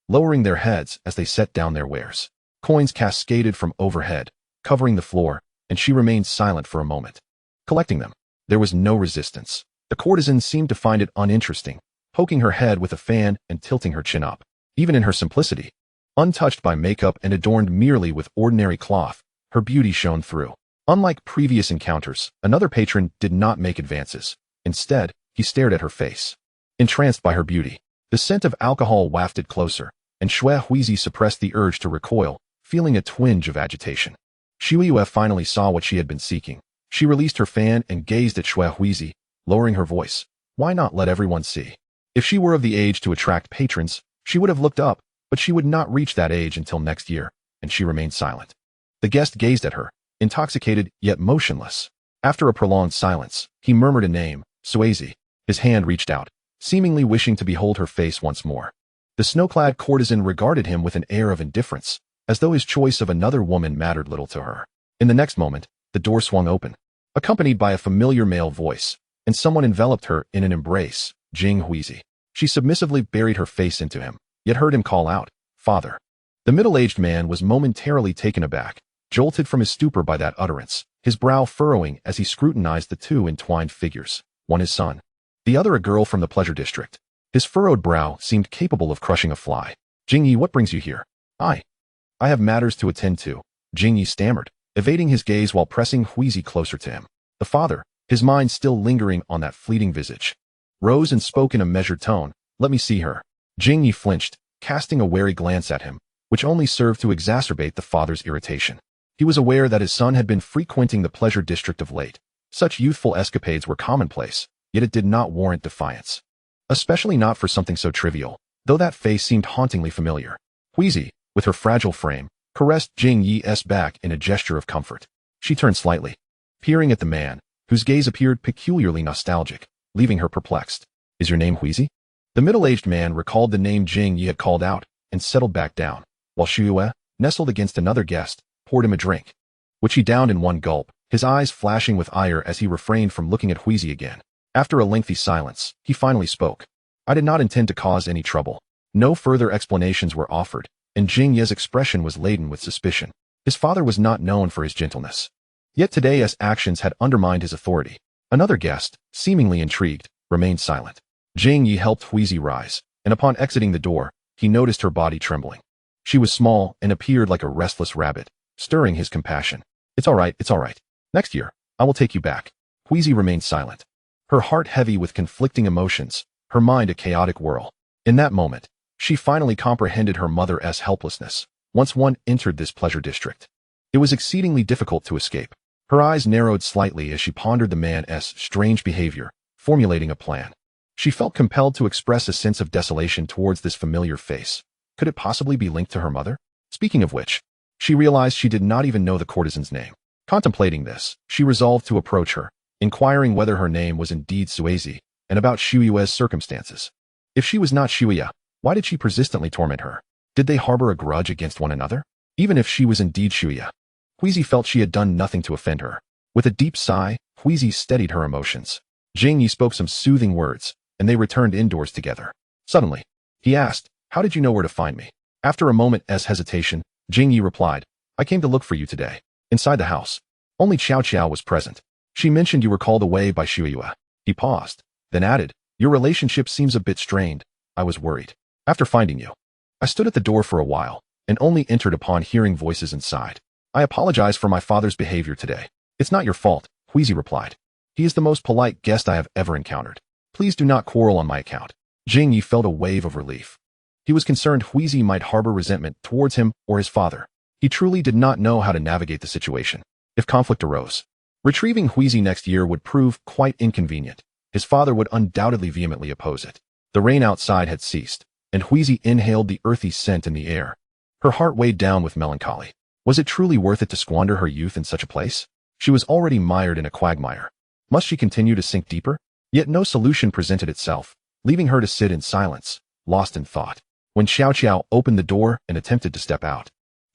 lowering their heads as they set down their wares. Coins cascaded from overhead, covering the floor, and she remained silent for a moment. Collecting them, there was no resistance. The courtesan seemed to find it uninteresting, poking her head with a fan and tilting her chin up. Even in her simplicity, untouched by makeup and adorned merely with ordinary cloth, her beauty shone through. Unlike previous encounters, another patron did not make advances. Instead, he stared at her face. Entranced by her beauty, the scent of alcohol wafted closer, and Xuehuizi suppressed the urge to recoil, feeling a twinge of agitation. Xue finally saw what she had been seeking. She released her fan and gazed at Xuehuizi, lowering her voice. Why not let everyone see? If she were of the age to attract patrons, she would have looked up, but she would not reach that age until next year, and she remained silent. The guest gazed at her, intoxicated yet motionless. After a prolonged silence, he murmured a name, Suezi. His hand reached out, seemingly wishing to behold her face once more. The snow-clad courtesan regarded him with an air of indifference, as though his choice of another woman mattered little to her. In the next moment, the door swung open, accompanied by a familiar male voice, and someone enveloped her in an embrace, Jing Huizi. She submissively buried her face into him, yet heard him call out, "Father." The middle-aged man was momentarily taken aback, jolted from his stupor by that utterance, his brow furrowing as he scrutinized the two entwined figures, one his son, the other a girl from the pleasure district. His furrowed brow seemed capable of crushing a fly. "Jingyi, what brings you here?" I have matters to attend to," Jingyi stammered, evading his gaze while pressing Huizi closer to him. The father, his mind still lingering on that fleeting visage, rose and spoke in a measured tone, "Let me see her." Jingyi flinched, casting a wary glance at him, which only served to exacerbate the father's irritation. He was aware that his son had been frequenting the pleasure district of late. Such youthful escapades were commonplace, yet it did not warrant defiance. Especially not for something so trivial, though that face seemed hauntingly familiar. Huizi, with her fragile frame, caressed Jing Yi's back in a gesture of comfort. She turned slightly, peering at the man, whose gaze appeared peculiarly nostalgic, leaving her perplexed. "Is your name Huizi?" The middle-aged man recalled the name Jing Yi had called out and settled back down, while Xue, nestled against another guest, poured him a drink, which he downed in one gulp, his eyes flashing with ire as he refrained from looking at Huizi again. After a lengthy silence, he finally spoke. "I did not intend to cause any trouble." No further explanations were offered, and Jing Ye's expression was laden with suspicion. His father was not known for his gentleness. Yet today's actions had undermined his authority. Another guest, seemingly intrigued, remained silent. Jing Yi helped Huizi rise, and upon exiting the door, he noticed her body trembling. She was small and appeared like a restless rabbit, stirring his compassion. It's all right. Next year, I will take you back." Huizi remained silent, her heart heavy with conflicting emotions, her mind a chaotic whirl. In that moment, she finally comprehended her mother's helplessness. Once one entered this pleasure district, it was exceedingly difficult to escape. Her eyes narrowed slightly as she pondered the man's strange behavior, formulating a plan. She felt compelled to express a sense of desolation towards this familiar face. Could it possibly be linked to her mother? Speaking of which, she realized she did not even know the courtesan's name. Contemplating this, she resolved to approach her, inquiring whether her name was indeed Suezi, and about Xuyue's circumstances. If she was not Xue, why did she persistently torment her? Did they harbor a grudge against one another? Even if she was indeed Xue, Huizi felt she had done nothing to offend her. With a deep sigh, Huizi steadied her emotions. Jing Yi spoke some soothing words, and they returned indoors together. Suddenly, he asked, "How did you know where to find me?" After a moment's hesitation, Jing Yi replied, "I came to look for you today." Inside the house, only Qiao Qiao was present. "She mentioned you were called away by Xue." He paused, then added, "Your relationship seems a bit strained. I was worried. After finding you, I stood at the door for a while, and only entered upon hearing voices inside. I apologize for my father's behavior today." "It's not your fault," Huizi replied. "He is the most polite guest I have ever encountered. Please do not quarrel on my account." Jing Yi felt a wave of relief. He was concerned Huizi might harbor resentment towards him or his father. He truly did not know how to navigate the situation. If conflict arose, retrieving Huizi next year would prove quite inconvenient. His father would undoubtedly vehemently oppose it. The rain outside had ceased, and Huizi inhaled the earthy scent in the air. Her heart weighed down with melancholy. Was it truly worth it to squander her youth in such a place? She was already mired in a quagmire. Must she continue to sink deeper? Yet no solution presented itself, leaving her to sit in silence, lost in thought. When Xiao Qiao opened the door and attempted to step out,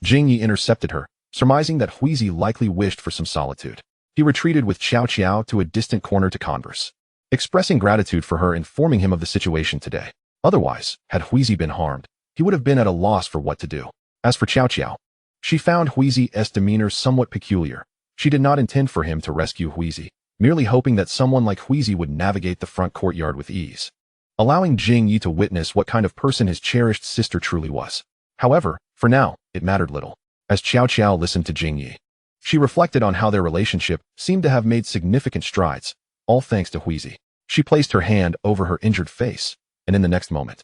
Jing Yi intercepted her, surmising that Huizi likely wished for some solitude. He retreated with Xiao Qiao to a distant corner to converse, expressing gratitude for her informing him of the situation today. Otherwise, had Huizi been harmed, he would have been at a loss for what to do. As for Xiao Qiao, she found Huizi's demeanor somewhat peculiar. She did not intend for him to rescue Huizi, merely hoping that someone like Huizi would navigate the front courtyard with ease, allowing Jing Yi to witness what kind of person his cherished sister truly was. However, for now, it mattered little. As Xiao Qiao listened to Jing Yi, she reflected on how their relationship seemed to have made significant strides, all thanks to Huizi. She placed her hand over her injured face, and in the next moment,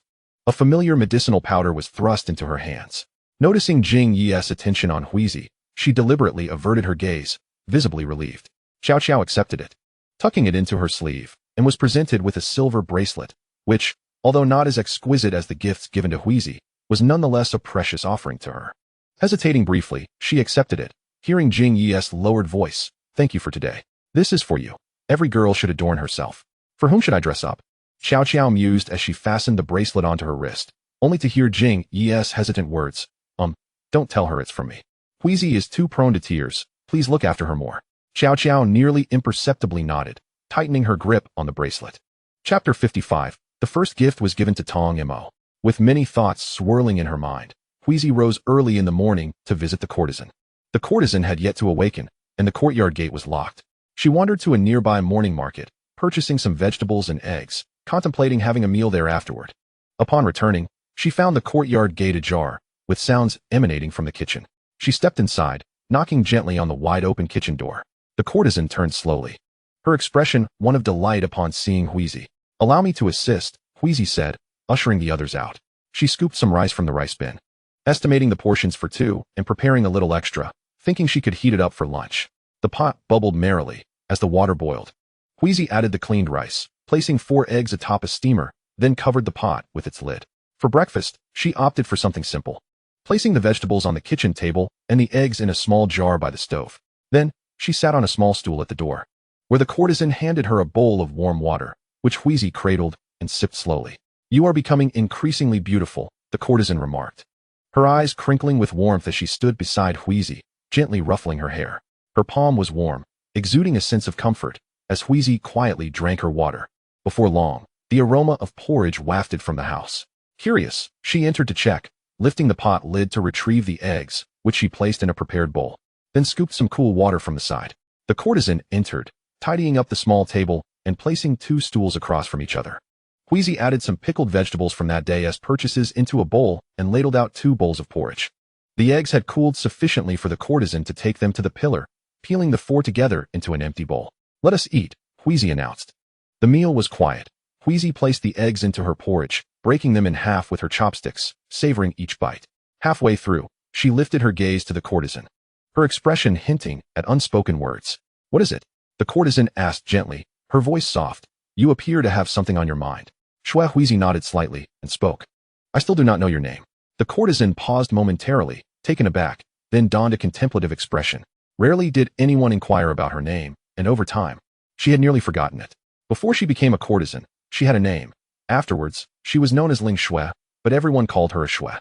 a familiar medicinal powder was thrust into her hands. Noticing Jing Yi's attention on Huizi, she deliberately averted her gaze, visibly relieved. Xiao Qiao accepted it, tucking it into her sleeve, and was presented with a silver bracelet, which, although not as exquisite as the gifts given to Huizi, was nonetheless a precious offering to her. Hesitating briefly, she accepted it, hearing Jing Yi's lowered voice. "Thank you for today. This is for you. Every girl should adorn herself. For whom should I dress up?" Xiao Qiao mused as she fastened the bracelet onto her wrist, only to hear Jing Yi's hesitant words. Don't tell her it's from me. Huizi is too prone to tears. Please look after her more." Xiao Qiao nearly imperceptibly nodded, tightening her grip on the bracelet. Chapter 55. The first gift was given to Tong Mo. With many thoughts swirling in her mind, Huizi rose early in the morning to visit the courtesan. The courtesan had yet to awaken, and the courtyard gate was locked. She wandered to a nearby morning market, purchasing some vegetables and eggs, contemplating having a meal there afterward. Upon returning, she found the courtyard gate ajar, with sounds emanating from the kitchen. She stepped inside, knocking gently on the wide-open kitchen door. The courtesan turned slowly, her expression one of delight upon seeing Huizi. "Allow me to assist," Huizi said, ushering the others out. She scooped some rice from the rice bin, estimating the portions for two and preparing a little extra, thinking she could heat it up for lunch. The pot bubbled merrily as the water boiled. Huizi added the cleaned rice, placing 4 eggs atop a steamer, then covered the pot with its lid. For breakfast, she opted for something simple, placing the vegetables on the kitchen table and the eggs in a small jar by the stove. Then, she sat on a small stool at the door, where the courtesan handed her a bowl of warm water, which Huizi cradled and sipped slowly. "You are becoming increasingly beautiful," the courtesan remarked, her eyes crinkling with warmth as she stood beside Huizi, gently ruffling her hair. Her palm was warm, exuding a sense of comfort, as Huizi quietly drank her water. Before long, the aroma of porridge wafted from the house. Curious, she entered to check, lifting the pot lid to retrieve the eggs, which she placed in a prepared bowl, then scooped some cool water from the side. The courtesan entered, tidying up the small table and placing 2 stools across from each other. Huizi added some pickled vegetables from that day as purchases into a bowl and ladled out 2 bowls of porridge. The eggs had cooled sufficiently for the courtesan to take them to the pillar, peeling the 4 together into an empty bowl. "Let us eat," Huizi announced. The meal was quiet. Huizi placed the eggs into her porridge, breaking them in half with her chopsticks, savoring each bite. Halfway through, she lifted her gaze to the courtesan, her expression hinting at unspoken words. "What is it?" the courtesan asked gently, her voice soft. "You appear to have something on your mind." Huizi nodded slightly and spoke. "I still do not know your name." The courtesan paused momentarily, taken aback, then donned a contemplative expression. Rarely did anyone inquire about her name, and over time, she had nearly forgotten it. Before she became a courtesan, she had a name. Afterwards, she was known as Ling Shui, but everyone called her a Shui.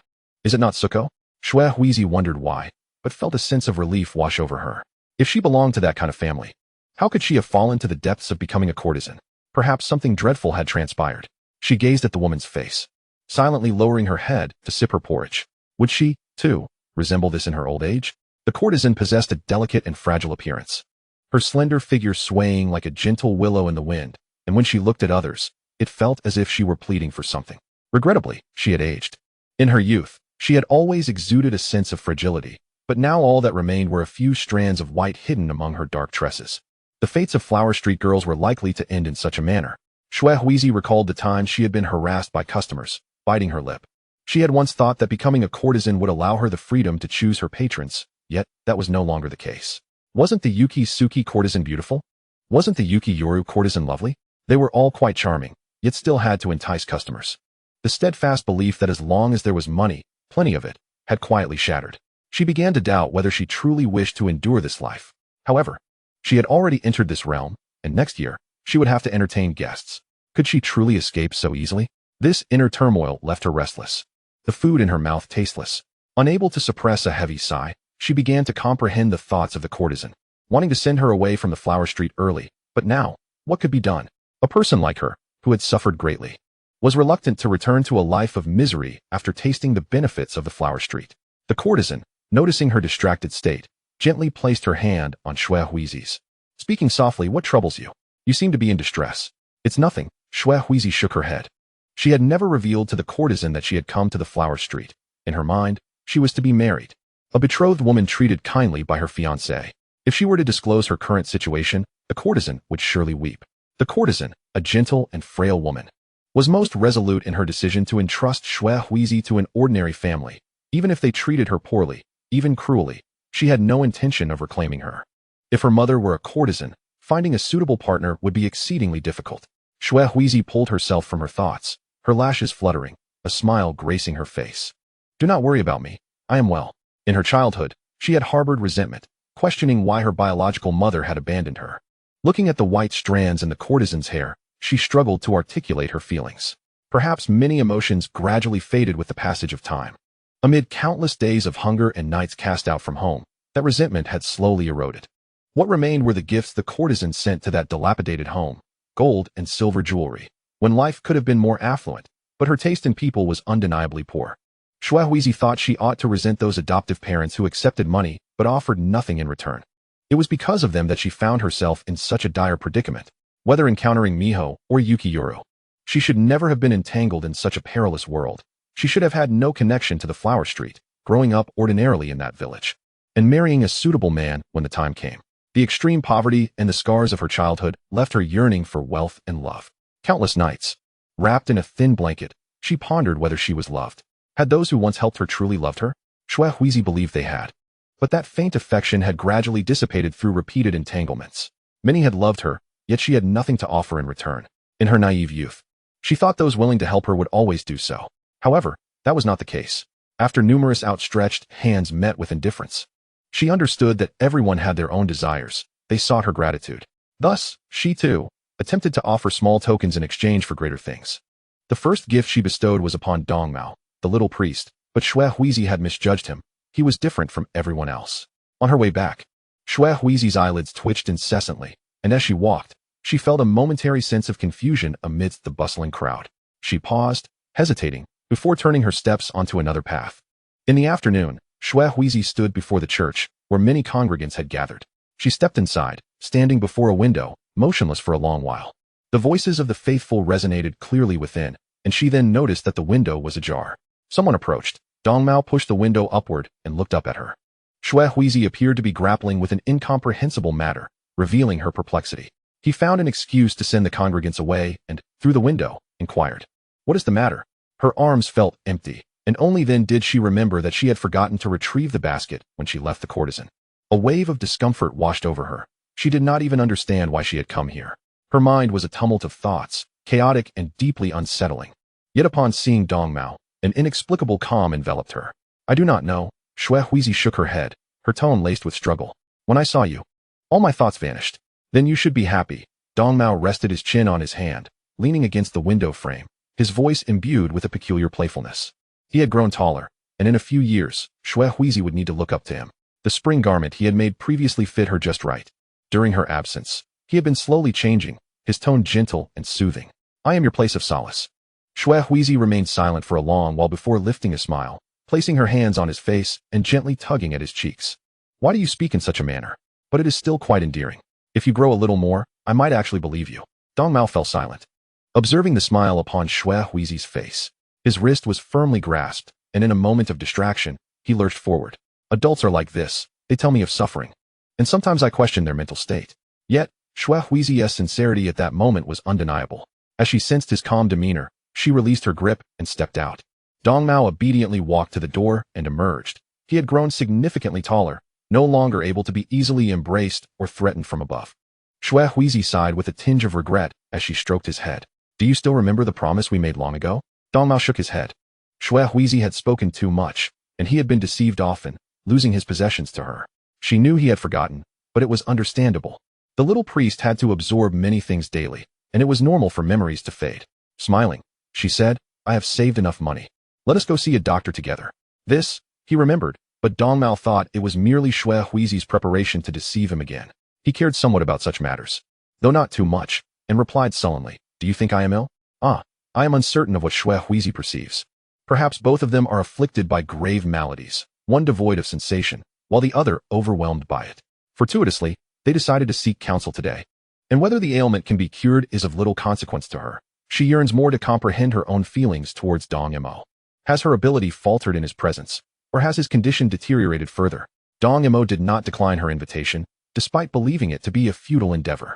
Is it not Suko? Huizi wondered why, but felt a sense of relief wash over her. If she belonged to that kind of family, how could she have fallen to the depths of becoming a courtesan? Perhaps something dreadful had transpired. She gazed at the woman's face, silently lowering her head to sip her porridge. Would she, too, resemble this in her old age? The courtesan possessed a delicate and fragile appearance, her slender figure swaying like a gentle willow in the wind, and when she looked at others, it felt as if she were pleading for something. Regrettably, she had aged. In her youth, she had always exuded a sense of fragility, but now all that remained were a few strands of white hidden among her dark tresses. The fates of Flower Street girls were likely to end in such a manner. Huizi recalled the times she had been harassed by customers, biting her lip. She had once thought that becoming a courtesan would allow her the freedom to choose her patrons, yet that was no longer the case. Wasn't the Yukie Suki courtesan beautiful? Wasn't the Yukie Yoru courtesan lovely? They were all quite charming, yet still had to entice customers. The steadfast belief that as long as there was money, plenty of it, had quietly shattered. She began to doubt whether she truly wished to endure this life. However, she had already entered this realm, and next year, she would have to entertain guests. Could she truly escape so easily? This inner turmoil left her restless, the food in her mouth tasteless. Unable to suppress a heavy sigh, she began to comprehend the thoughts of the courtesan, wanting to send her away from the Flower Street early. But now, what could be done? A person like her, who had suffered greatly, was reluctant to return to a life of misery after tasting the benefits of the Flower Street. The courtesan, noticing her distracted state, gently placed her hand on Xue Huizi's. Speaking softly, "What troubles you? You seem to be in distress." "It's nothing." Xue Huizi shook her head. She had never revealed to the courtesan that she had come to the Flower Street. In her mind, she was to be married, a betrothed woman treated kindly by her fiancé. If she were to disclose her current situation, the courtesan would surely weep. The courtesan, a gentle and frail woman, was most resolute in her decision to entrust Xue Huizi to an ordinary family. Even if they treated her poorly, even cruelly, she had no intention of reclaiming her. If her mother were a courtesan, finding a suitable partner would be exceedingly difficult. Xue Huizi pulled herself from her thoughts, her lashes fluttering, a smile gracing her face. "Do not worry about me. I am well." In her childhood, she had harbored resentment, questioning why her biological mother had abandoned her. Looking at the white strands in the courtesan's hair, she struggled to articulate her feelings. Perhaps many emotions gradually faded with the passage of time. Amid countless days of hunger and nights cast out from home, that resentment had slowly eroded. What remained were the gifts the courtesan sent to that dilapidated home: gold and silver jewelry, when life could have been more affluent, but her taste in people was undeniably poor. Xue Huizi thought she ought to resent those adoptive parents who accepted money but offered nothing in return. It was because of them that she found herself in such a dire predicament. Whether encountering Miho or Yukie, she should never have been entangled in such a perilous world. She should have had no connection to the Flower Street, growing up ordinarily in that village, and marrying a suitable man when the time came. The extreme poverty and the scars of her childhood left her yearning for wealth and love. Countless nights, wrapped in a thin blanket, she pondered whether she was loved. Had those who once helped her truly loved her? Xue Huizi believed they had. But that faint affection had gradually dissipated through repeated entanglements. Many had loved her, yet she had nothing to offer in return. In her naive youth, she thought those willing to help her would always do so. However, that was not the case. After numerous outstretched hands met with indifference, she understood that everyone had their own desires. They sought her gratitude. Thus, she too attempted to offer small tokens in exchange for greater things. The first gift she bestowed was upon Dongmao, the little priest, but Xue Huizi had misjudged him. He was different from everyone else. On her way back, Xue Huizi's eyelids twitched incessantly, and as she walked, she felt a momentary sense of confusion amidst the bustling crowd. She paused, hesitating, before turning her steps onto another path. In the afternoon, Xue Huizi stood before the church, where many congregants had gathered. She stepped inside, standing before a window, motionless for a long while. The voices of the faithful resonated clearly within, and she then noticed that the window was ajar. Someone approached. Dongmao pushed the window upward and looked up at her. Xue Huizi appeared to be grappling with an incomprehensible matter, revealing her perplexity. He found an excuse to send the congregants away and, through the window, inquired, "What is the matter?" Her arms felt empty, and only then did she remember that she had forgotten to retrieve the basket when she left the courtesan. A wave of discomfort washed over her. She did not even understand why she had come here. Her mind was a tumult of thoughts, chaotic and deeply unsettling. Yet upon seeing Dongmao, an inexplicable calm enveloped her. "I do not know." Xue Huizi shook her head, her tone laced with struggle. "When I saw you, all my thoughts vanished." "Then you should be happy." Dongmao rested his chin on his hand, leaning against the window frame, his voice imbued with a peculiar playfulness. He had grown taller, and in a few years, Xue Huizi would need to look up to him. The spring garment he had made previously fit her just right. During her absence, he had been slowly changing, his tone gentle and soothing. "I am your place of solace." Xue Huizi remained silent for a long while before lifting a smile, placing her hands on his face and gently tugging at his cheeks. "Why do you speak in such a manner? But it is still quite endearing. If you grow a little more, I might actually believe you." Dongmao fell silent, observing the smile upon Xue Huizi's face. His wrist was firmly grasped, and in a moment of distraction, he lurched forward. "Adults are like this. They tell me of suffering, and sometimes I question their mental state." Yet, Xue Huizi's sincerity at that moment was undeniable. As she sensed his calm demeanor, she released her grip and stepped out. Dongmao obediently walked to the door and emerged. He had grown significantly taller, no longer able to be easily embraced or threatened from above. Xue Huizi sighed with a tinge of regret as she stroked his head. "Do you still remember the promise we made long ago?" Dongmao shook his head. Xue Huizi had spoken too much, and he had been deceived often, losing his possessions to her. She knew he had forgotten, but it was understandable. The little priest had to absorb many things daily, and it was normal for memories to fade. Smiling, she said, I have saved enough money. Let us go see a doctor together. This, he remembered, but Dong Mao thought it was merely Xue Huizi's preparation to deceive him again. He cared somewhat about such matters, though not too much, and replied sullenly, "Do you think I am ill?" "Ah, I am uncertain of what Xue Huizi perceives. Perhaps both of them are afflicted by grave maladies, one devoid of sensation, while the other overwhelmed by it. Fortuitously, they decided to seek counsel today. And whether the ailment can be cured is of little consequence to her. She yearns more to comprehend her own feelings towards Dong Mo. Has her ability faltered in his presence, or has his condition deteriorated further? Dong Mo did not decline her invitation, despite believing it to be a futile endeavor.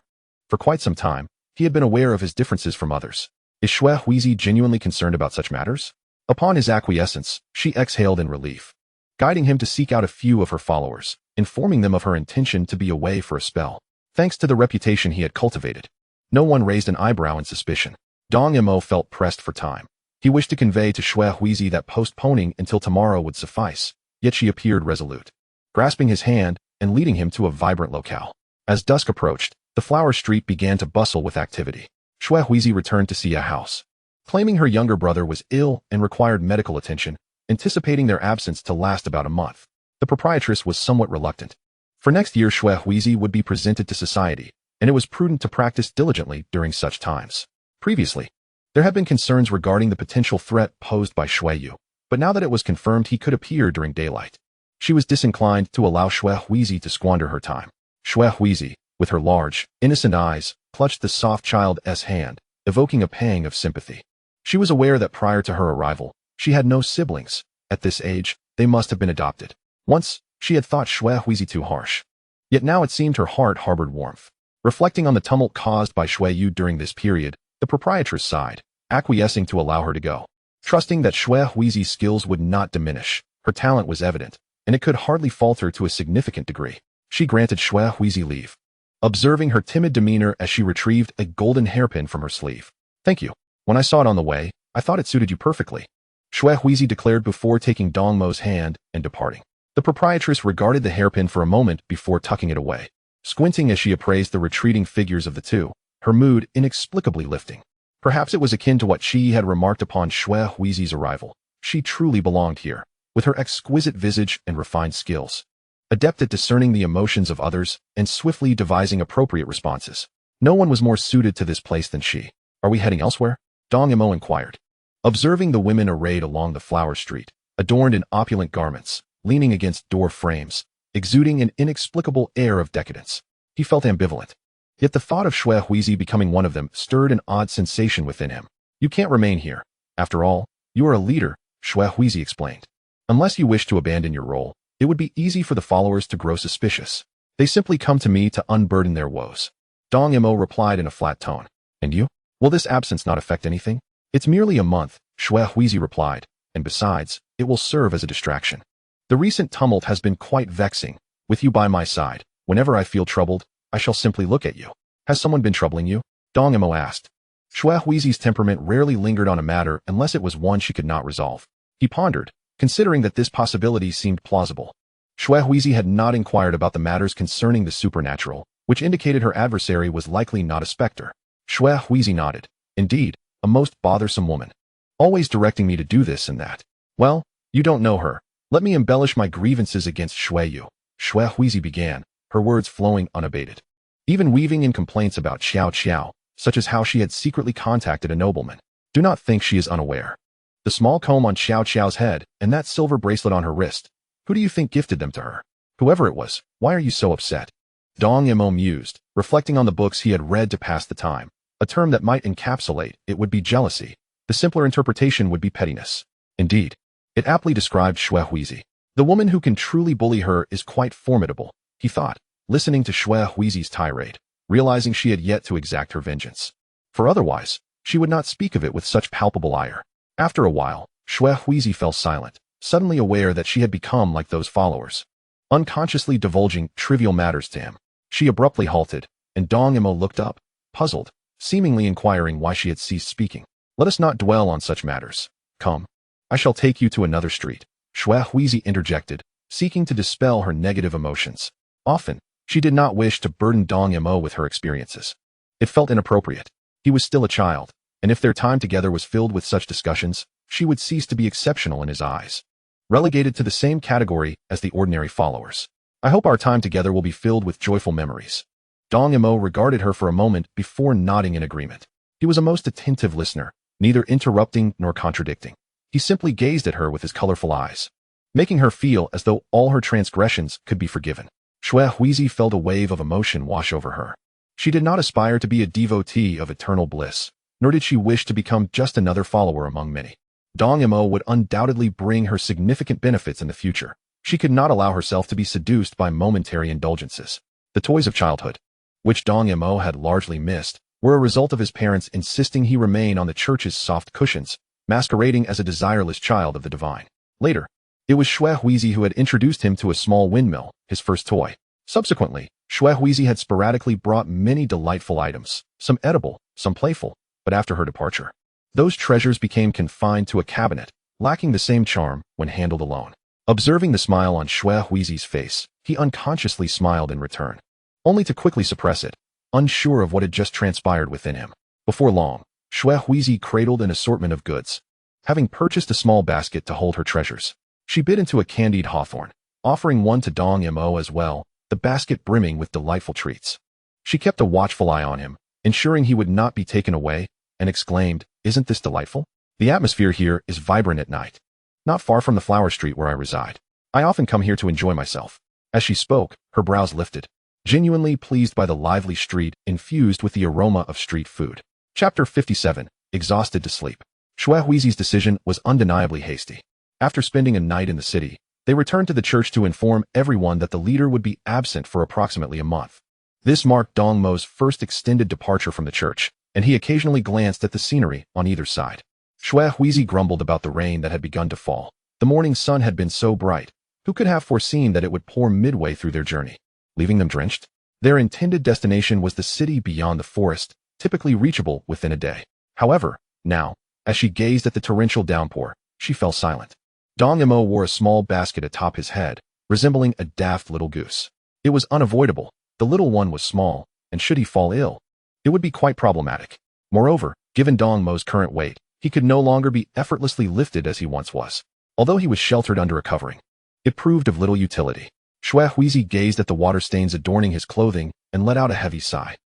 For quite some time, he had been aware of his differences from others. Is Xue Huizi genuinely concerned about such matters? Upon his acquiescence, she exhaled in relief, guiding him to seek out a few of her followers, informing them of her intention to be away for a spell. Thanks to the reputation he had cultivated, no one raised an eyebrow in suspicion. Dong Mo felt pressed for time. He wished to convey to Xue Huizi that postponing until tomorrow would suffice, yet she appeared resolute, grasping his hand and leading him to a vibrant locale. As dusk approached, the flower street began to bustle with activity. Xue Huizi returned to see a house, claiming her younger brother was ill and required medical attention, anticipating their absence to last about a month. The proprietress was somewhat reluctant. For next year Xue Huizi would be presented to society, and it was prudent to practice diligently during such times. Previously, there had been concerns regarding the potential threat posed by Xue Yu, but now that it was confirmed he could appear during daylight, she was disinclined to allow Xue Huizi to squander her time. Xue Huizi, with her large, innocent eyes, clutched the soft child's hand, evoking a pang of sympathy. She was aware that prior to her arrival, she had no siblings. At this age, they must have been adopted. Once, she had thought Xue Huizi too harsh. Yet now it seemed her heart harbored warmth. Reflecting on the tumult caused by Xue Yu during this period, the proprietress sighed, acquiescing to allow her to go. Trusting that Xue Huizi's skills would not diminish, her talent was evident, and it could hardly falter to a significant degree. She granted Xue Huizi leave, observing her timid demeanor as she retrieved a golden hairpin from her sleeve. "Thank you. When I saw it on the way, I thought it suited you perfectly," Xue Huizi declared before taking Dong Mo's hand and departing. The proprietress regarded the hairpin for a moment before tucking it away, squinting as she appraised the retreating figures of the two, her mood inexplicably lifting. Perhaps it was akin to what she had remarked upon Xue Huizi's arrival. She truly belonged here, with her exquisite visage and refined skills, adept at discerning the emotions of others and swiftly devising appropriate responses. No one was more suited to this place than she. "Are we heading elsewhere?" Dong Mo inquired, observing the women arrayed along the flower street, adorned in opulent garments, leaning against door frames, exuding an inexplicable air of decadence. He felt ambivalent. Yet the thought of Xue Huizi becoming one of them stirred an odd sensation within him. "You can't remain here. After all, you are a leader," Xue Huizi explained. "Unless you wish to abandon your role, it would be easy for the followers to grow suspicious. They simply come to me to unburden their woes." Dong Mo replied in a flat tone. "And you? Will this absence not affect anything?" "It's merely a month," Xue Huizi replied, "and besides, it will serve as a distraction. The recent tumult has been quite vexing. With you by my side, whenever I feel troubled, I shall simply look at you." "Has someone been troubling you?" Dong Mo asked. Xue Huizi's temperament rarely lingered on a matter unless it was one she could not resolve. He pondered, considering that this possibility seemed plausible. Xue Huizi had not inquired about the matters concerning the supernatural, which indicated her adversary was likely not a specter. Xue Huizi nodded. "Indeed, a most bothersome woman. Always directing me to do this and that." "Well, you don't know her. Let me embellish my grievances against Xue Yu," Xue Huizi began, her words flowing unabated, even weaving in complaints about Xiao Xiao, such as how she had secretly contacted a nobleman. "Do not think she is unaware. The small comb on Xiao Xiao's head and that silver bracelet on her wrist, who do you think gifted them to her? Whoever it was, why are you so upset?" Dong Mo mused, reflecting on the books he had read to pass the time. A term that might encapsulate it would be jealousy. The simpler interpretation would be pettiness. Indeed, it aptly described Xue Huizi. The woman who can truly bully her is quite formidable, he thought, listening to Xue Huizi's tirade, realizing she had yet to exact her vengeance. For otherwise, she would not speak of it with such palpable ire. After a while, Xue Huizi fell silent, suddenly aware that she had become like those followers, unconsciously divulging trivial matters to him. She abruptly halted, and Dong Mo looked up, puzzled, seemingly inquiring why she had ceased speaking. "Let us not dwell on such matters. Come. I shall take you to another street," Xue Huizi interjected, seeking to dispel her negative emotions. Often, she did not wish to burden Dong Mo with her experiences. It felt inappropriate. He was still a child, and if their time together was filled with such discussions, she would cease to be exceptional in his eyes, relegated to the same category as the ordinary followers. I hope our time together will be filled with joyful memories. Dong Imo regarded her for a moment before nodding in agreement. He was a most attentive listener, neither interrupting nor contradicting. He simply gazed at her with his colorful eyes, making her feel as though all her transgressions could be forgiven. Shui Huizi felt a wave of emotion wash over her. She did not aspire to be a devotee of eternal bliss, nor did she wish to become just another follower among many. Dong Imo would undoubtedly bring her significant benefits in the future. She could not allow herself to be seduced by momentary indulgences. The toys of childhood, which Dong Imo had largely missed, were a result of his parents insisting he remain on the church's soft cushions, masquerading as a desireless child of the divine. Later, it was Shui Huizi who had introduced him to a small windmill, his first toy. Subsequently, Shui Huizi had sporadically brought many delightful items, some edible, some playful, but after her departure, those treasures became confined to a cabinet, lacking the same charm when handled alone. Observing the smile on Shui Huizi's face, he unconsciously smiled in return, only to quickly suppress it, unsure of what had just transpired within him. Before long, Shui Huizi cradled an assortment of goods. Having purchased a small basket to hold her treasures, she bit into a candied hawthorn, offering one to Dong Imo as well, the basket brimming with delightful treats. She kept a watchful eye on him, ensuring he would not be taken away, and exclaimed, "Isn't this delightful? The atmosphere here is vibrant at night. Not far from the flower street where I reside. I often come here to enjoy myself." As she spoke, her brows lifted, genuinely pleased by the lively street infused with the aroma of street food. Chapter 57. Exhausted to sleep. Shui Huizi's decision was undeniably hasty. After spending a night in the city, they returned to the church to inform everyone that the leader would be absent for approximately a month. This marked Dong Mo's first extended departure from the church, and he occasionally glanced at the scenery on either side. Shui Huizi grumbled about the rain that had begun to fall. The morning sun had been so bright. Who could have foreseen that it would pour midway through their journey, leaving them drenched? Their intended destination was the city beyond the forest, typically reachable within a day. However, now, as she gazed at the torrential downpour, she fell silent. Dong Imo wore a small basket atop his head, resembling a daft little goose. It was unavoidable. The little one was small, and should he fall ill, it would be quite problematic. Moreover, given Dong Mo's current weight, he could no longer be effortlessly lifted as he once was. Although he was sheltered under a covering, it proved of little utility. Shui Huizi gazed at the water stains adorning his clothing and let out a heavy sigh.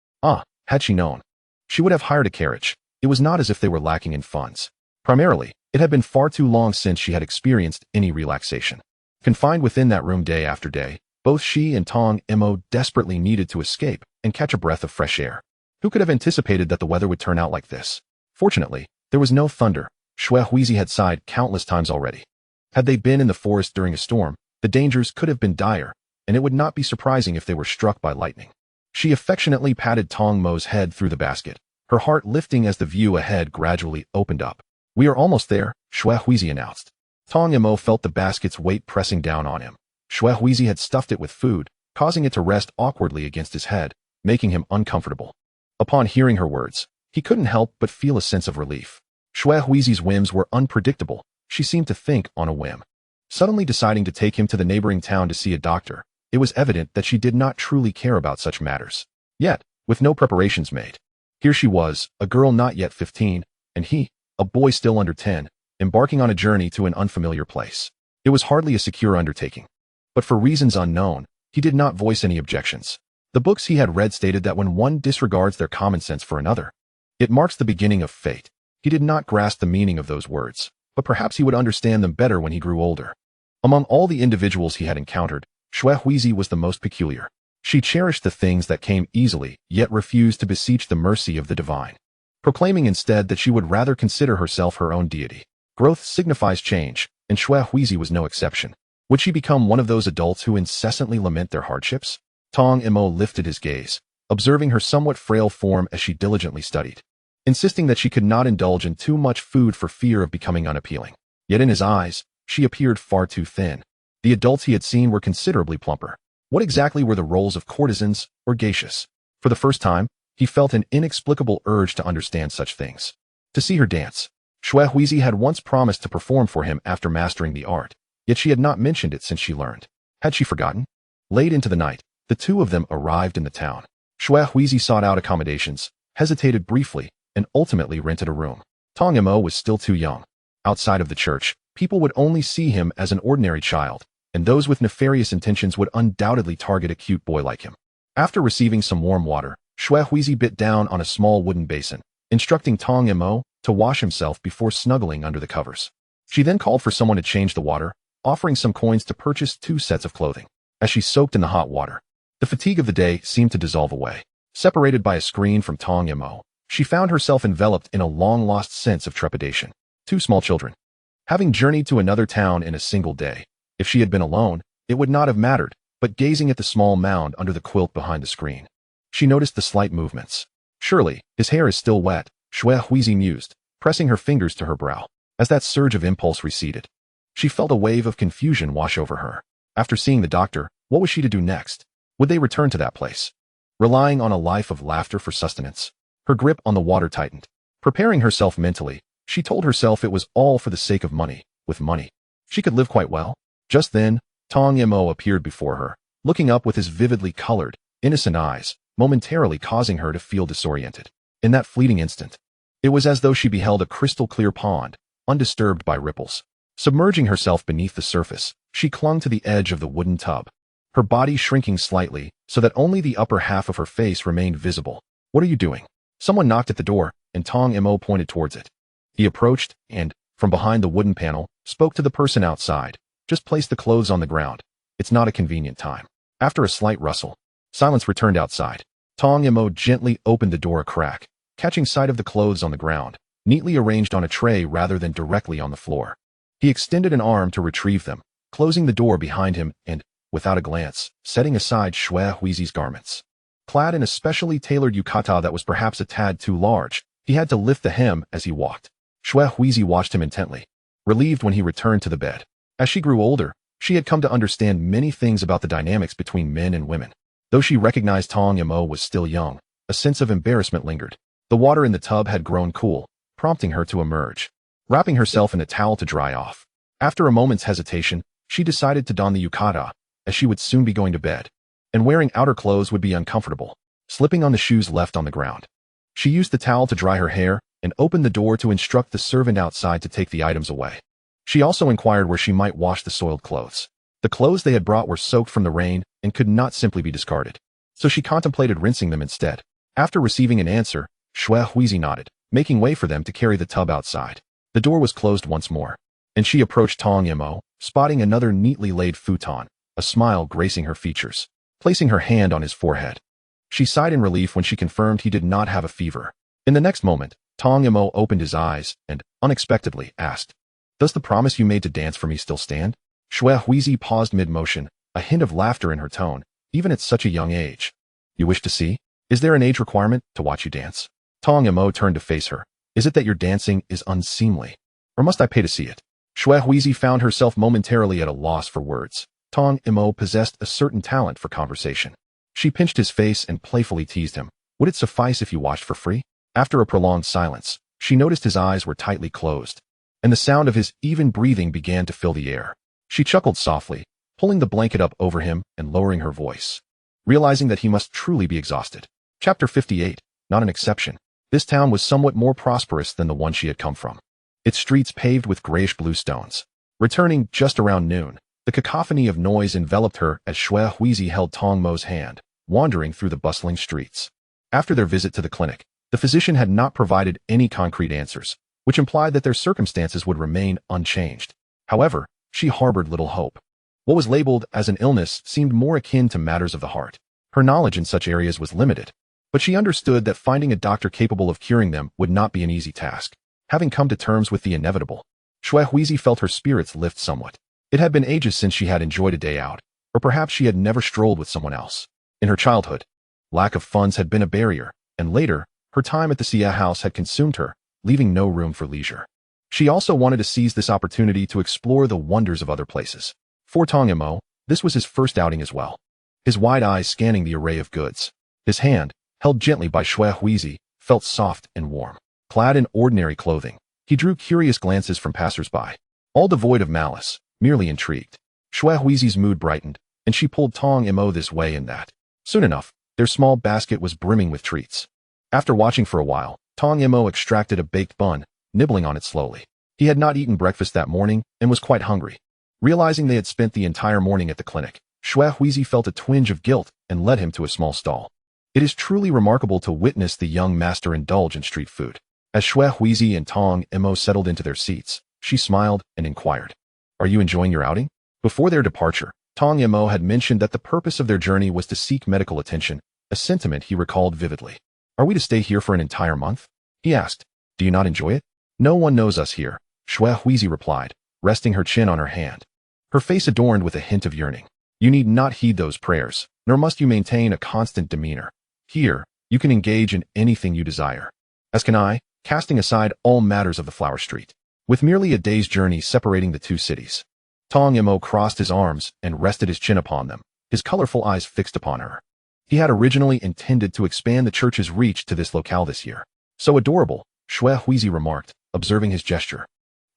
Had she known, she would have hired a carriage. It was not as if they were lacking in funds. Primarily, it had been far too long since she had experienced any relaxation. Confined within that room day after day, both she and Dong Imo desperately needed to escape and catch a breath of fresh air. Who could have anticipated that the weather would turn out like this? Fortunately, there was no thunder. Shui Huizi had sighed countless times already. Had they been in the forest during a storm, the dangers could have been dire, and it would not be surprising if they were struck by lightning. She affectionately patted Dong Mo's head through the basket, her heart lifting as the view ahead gradually opened up. "We are almost there," Shui Huizi announced. Dong Imo felt the basket's weight pressing down on him. Shui Huizi had stuffed it with food, causing it to rest awkwardly against his head, making him uncomfortable. Upon hearing her words, he couldn't help but feel a sense of relief. Shui Huizi's whims were unpredictable. She seemed to think on a whim. Suddenly deciding to take him to the neighboring town to see a doctor, it was evident that she did not truly care about such matters. Yet, with no preparations made, here she was, a girl not yet 15, and he, a boy still under 10, embarking on a journey to an unfamiliar place. It was hardly a secure undertaking. But for reasons unknown, he did not voice any objections. The books he had read stated that when one disregards their common sense for another, it marks the beginning of fate. He did not grasp the meaning of those words, but perhaps he would understand them better when he grew older. Among all the individuals he had encountered, Shui Huizi was the most peculiar. She cherished the things that came easily, yet refused to beseech the mercy of the divine, proclaiming instead that she would rather consider herself her own deity. Growth signifies change, and Shui Huizi was no exception. Would she become one of those adults who incessantly lament their hardships? Dong Imo lifted his gaze, observing her somewhat frail form as she diligently studied, insisting that she could not indulge in too much food for fear of becoming unappealing. Yet in his eyes, she appeared far too thin. The adults he had seen were considerably plumper. What exactly were the roles of courtesans or geishas? For the first time, he felt an inexplicable urge to understand such things. To see her dance. Shui Huizi had once promised to perform for him after mastering the art, yet she had not mentioned it since she learned. Had she forgotten? Late into the night, the two of them arrived in the town. Shui Huizi sought out accommodations, hesitated briefly, and ultimately rented a room. Tong Mo was still too young. Outside of the church, people would only see him as an ordinary child, and those with nefarious intentions would undoubtedly target a cute boy like him. After receiving some warm water, Shui Huizi bit down on a small wooden basin, instructing Tong Mo to wash himself before snuggling under the covers. She then called for someone to change the water, offering some coins to purchase 2 sets of clothing. As she soaked in the hot water, the fatigue of the day seemed to dissolve away. Separated by a screen from Tong Mo, she found herself enveloped in a long-lost sense of trepidation. 2 small children. Having journeyed to another town in a single day, if she had been alone, it would not have mattered, but gazing at the small mound under the quilt behind the screen, she noticed the slight movements. Surely, his hair is still wet, Shui Huizi mused, pressing her fingers to her brow. As that surge of impulse receded, she felt a wave of confusion wash over her. After seeing the doctor, what was she to do next? Would they return to that place, relying on a life of laughter for sustenance? Her grip on the water tightened. Preparing herself mentally, she told herself it was all for the sake of money. With money, she could live quite well. Just then, Tong Mo appeared before her, looking up with his vividly colored, innocent eyes, momentarily causing her to feel disoriented. In that fleeting instant, it was as though she beheld a crystal-clear pond, undisturbed by ripples. Submerging herself beneath the surface, she clung to the edge of the wooden tub, her body shrinking slightly so that only the upper half of her face remained visible. "What are you doing?" Someone knocked at the door, and Tong Mo pointed towards it. He approached and, from behind the wooden panel, spoke to the person outside. "Just place the clothes on the ground. It's not a convenient time." After a slight rustle, silence returned outside. Tong Mo gently opened the door a crack, catching sight of the clothes on the ground, neatly arranged on a tray rather than directly on the floor. He extended an arm to retrieve them, closing the door behind him and, without a glance, setting aside Shui Huizi's garments. Clad in a specially tailored yukata that was perhaps a tad too large, he had to lift the hem as he walked. Shui Huizi watched him intently, relieved when he returned to the bed. As she grew older, she had come to understand many things about the dynamics between men and women. Though she recognized Tong Mo was still young, a sense of embarrassment lingered. The water in the tub had grown cool, prompting her to emerge, wrapping herself in a towel to dry off. After a moment's hesitation, she decided to don the yukata, as she would soon be going to bed, and wearing outer clothes would be uncomfortable. Slipping on the shoes left on the ground, she used the towel to dry her hair and opened the door to instruct the servant outside to take the items away. She also inquired where she might wash the soiled clothes. The clothes they had brought were soaked from the rain and could not simply be discarded, so she contemplated rinsing them instead. After receiving an answer, Shui Huizi nodded, making way for them to carry the tub outside. The door was closed once more, and she approached Tong Mo, spotting another neatly laid futon, a smile gracing her features. Placing her hand on his forehead, she sighed in relief when she confirmed he did not have a fever. In the next moment, Tong Mo opened his eyes and, unexpectedly, asked, "Does the promise you made to dance for me still stand?" Shui Huizi paused mid-motion, a hint of laughter in her tone, even at such a young age. "You wish to see? Is there an age requirement to watch you dance?" Tong Mo turned to face her. "Is it that your dancing is unseemly? Or must I pay to see it?" Shui Huizi found herself momentarily at a loss for words. Tong Mo possessed a certain talent for conversation. She pinched his face and playfully teased him. "Would it suffice if you watched for free?" After a prolonged silence, she noticed his eyes were tightly closed, and the sound of his even breathing began to fill the air. She chuckled softly, pulling the blanket up over him and lowering her voice, realizing that he must truly be exhausted. Chapter 58, not an exception. This town was somewhat more prosperous than the one she had come from, its streets paved with grayish-blue stones. Returning just around noon, the cacophony of noise enveloped her as Shui Huizi held Tong Mo's hand, wandering through the bustling streets. After their visit to the clinic, the physician had not provided any concrete answers, which implied that their circumstances would remain unchanged. However, she harbored little hope. What was labeled as an illness seemed more akin to matters of the heart. Her knowledge in such areas was limited, but she understood that finding a doctor capable of curing them would not be an easy task. Having come to terms with the inevitable, Shui Huizi felt her spirits lift somewhat. It had been ages since she had enjoyed a day out, or perhaps she had never strolled with someone else. In her childhood, lack of funds had been a barrier, and later, her time at the Xia house had consumed her, leaving no room for leisure. She also wanted to seize this opportunity to explore the wonders of other places. For Tong Mo, this was his first outing as well. His wide eyes scanning the array of goods. His hand, held gently by Shui Huizi, felt soft and warm. Clad in ordinary clothing, he drew curious glances from passers-by, all devoid of malice, merely intrigued. Shui Huizi's mood brightened, and she pulled Tong Mo this way and that. Soon enough, their small basket was brimming with treats. After watching for a while, Tong Mo extracted a baked bun, nibbling on it slowly. He had not eaten breakfast that morning and was quite hungry. Realizing they had spent the entire morning at the clinic, Xue Huizi felt a twinge of guilt and led him to a small stall. It is truly remarkable to witness the young master indulge in street food. As Xue Huizi and Tong Mo settled into their seats, she smiled and inquired, "Are you enjoying your outing?" Before their departure, Tong Mo had mentioned that the purpose of their journey was to seek medical attention, a sentiment he recalled vividly. "Are we to stay here for an entire month?" he asked. "Do you not enjoy it?" "No one knows us here," Xue Huizi replied, resting her chin on her hand, her face adorned with a hint of yearning. "You need not heed those prayers, nor must you maintain a constant demeanor. Here, you can engage in anything you desire. As can I, casting aside all matters of the flower street." With merely a day's journey separating the two cities, Tong Mo crossed his arms and rested his chin upon them, his colorful eyes fixed upon her. He had originally intended to expand the church's reach to this locale this year. "So adorable," Xue Huizi remarked, observing his gesture.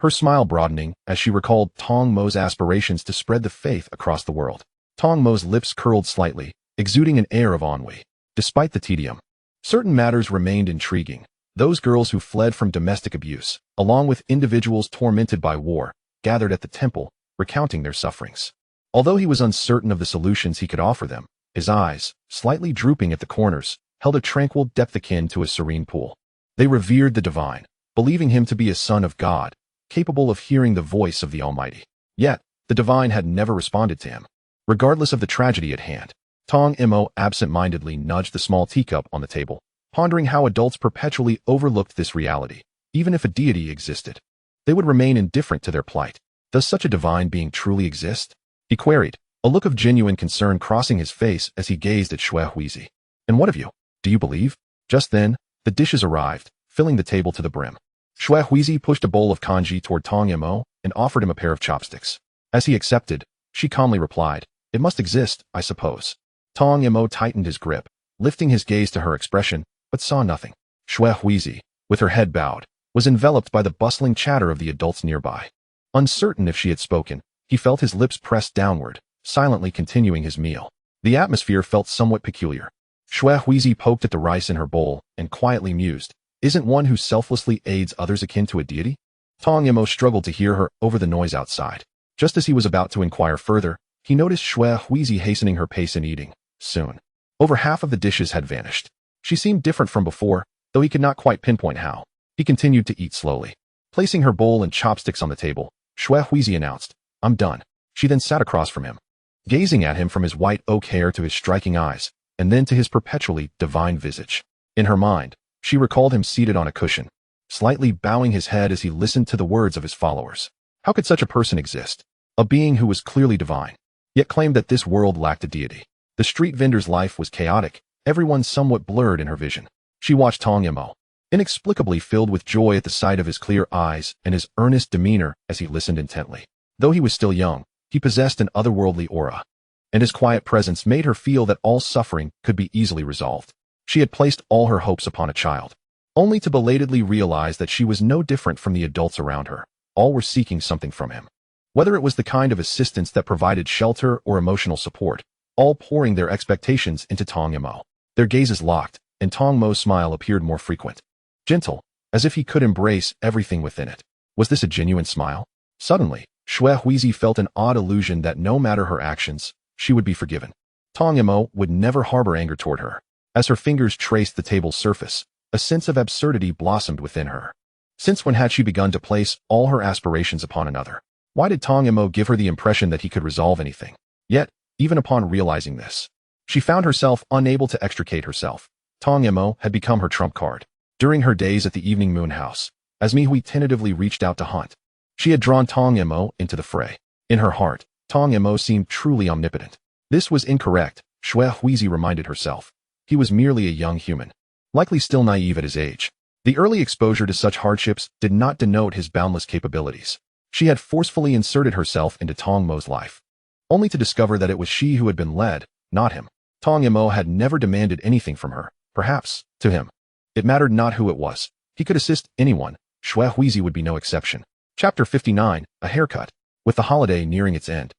Her smile broadening as she recalled Tong Mo's aspirations to spread the faith across the world. Tong Mo's lips curled slightly, exuding an air of ennui. Despite the tedium, certain matters remained intriguing. Those girls who fled from domestic abuse, along with individuals tormented by war, gathered at the temple, recounting their sufferings. Although he was uncertain of the solutions he could offer them, his eyes, slightly drooping at the corners, held a tranquil depth akin to a serene pool. They revered the divine, believing him to be a son of God, capable of hearing the voice of the Almighty. Yet, the divine had never responded to him. Regardless of the tragedy at hand, Tong Mo absent-mindedly nudged the small teacup on the table, pondering how adults perpetually overlooked this reality. Even if a deity existed, they would remain indifferent to their plight. Does such a divine being truly exist? He queried, a look of genuine concern crossing his face as he gazed at Xue Huizi. "And what of you? Do you believe?" Just then, the dishes arrived, filling the table to the brim. Xue Huizi pushed a bowl of congee toward Tong Mo and offered him a pair of chopsticks. As he accepted, she calmly replied, "It must exist, I suppose." Tong Mo tightened his grip, lifting his gaze to her expression, but saw nothing. Xue Huizi, with her head bowed, was enveloped by the bustling chatter of the adults nearby. Uncertain if she had spoken, he felt his lips pressed downward, silently continuing his meal. The atmosphere felt somewhat peculiar. Xue Huizi poked at the rice in her bowl and quietly mused, "Isn't one who selflessly aids others akin to a deity?" Tong Mo struggled to hear her over the noise outside. Just as he was about to inquire further, he noticed Xue Huizi hastening her pace in eating. Soon, over half of the dishes had vanished. She seemed different from before, though he could not quite pinpoint how. He continued to eat slowly. Placing her bowl and chopsticks on the table, Xue Huizi announced, "I'm done." She then sat across from him, gazing at him from his white oak hair to his striking eyes, and then to his perpetually divine visage. In her mind, she recalled him seated on a cushion, slightly bowing his head as he listened to the words of his followers. How could such a person exist? A being who was clearly divine, yet claimed that this world lacked a deity. The street vendor's life was chaotic, everyone somewhat blurred in her vision. She watched Tong Mo, inexplicably filled with joy at the sight of his clear eyes and his earnest demeanor as he listened intently. Though he was still young, he possessed an otherworldly aura, and his quiet presence made her feel that all suffering could be easily resolved. She had placed all her hopes upon a child, only to belatedly realize that she was no different from the adults around her. All were seeking something from him. Whether it was the kind of assistance that provided shelter or emotional support, all pouring their expectations into Tong Mo. Their gazes locked, and Tong Mo's smile appeared more frequent, gentle, as if he could embrace everything within it. Was this a genuine smile? Suddenly, Xue Huizi felt an odd illusion that no matter her actions, she would be forgiven. Tong Mo would never harbor anger toward her. As her fingers traced the table's surface, a sense of absurdity blossomed within her. Since when had she begun to place all her aspirations upon another? Why did Tong Mo give her the impression that he could resolve anything? Yet, even upon realizing this, she found herself unable to extricate herself. Tong Mo had become her trump card. During her days at the evening moon house, as Mihui tentatively reached out to hunt, she had drawn Tong Mo into the fray. In her heart, Tong Mo seemed truly omnipotent. This was incorrect, Xue Huizi reminded herself. He was merely a young human, likely still naive at his age. The early exposure to such hardships did not denote his boundless capabilities. She had forcefully inserted herself into Tong Mo's life, only to discover that it was she who had been led, not him. Tong Mo had never demanded anything from her. Perhaps, to him, it mattered not who it was. He could assist anyone. Xue Huizi would be no exception. Chapter 59, A Haircut. With the holiday nearing its end,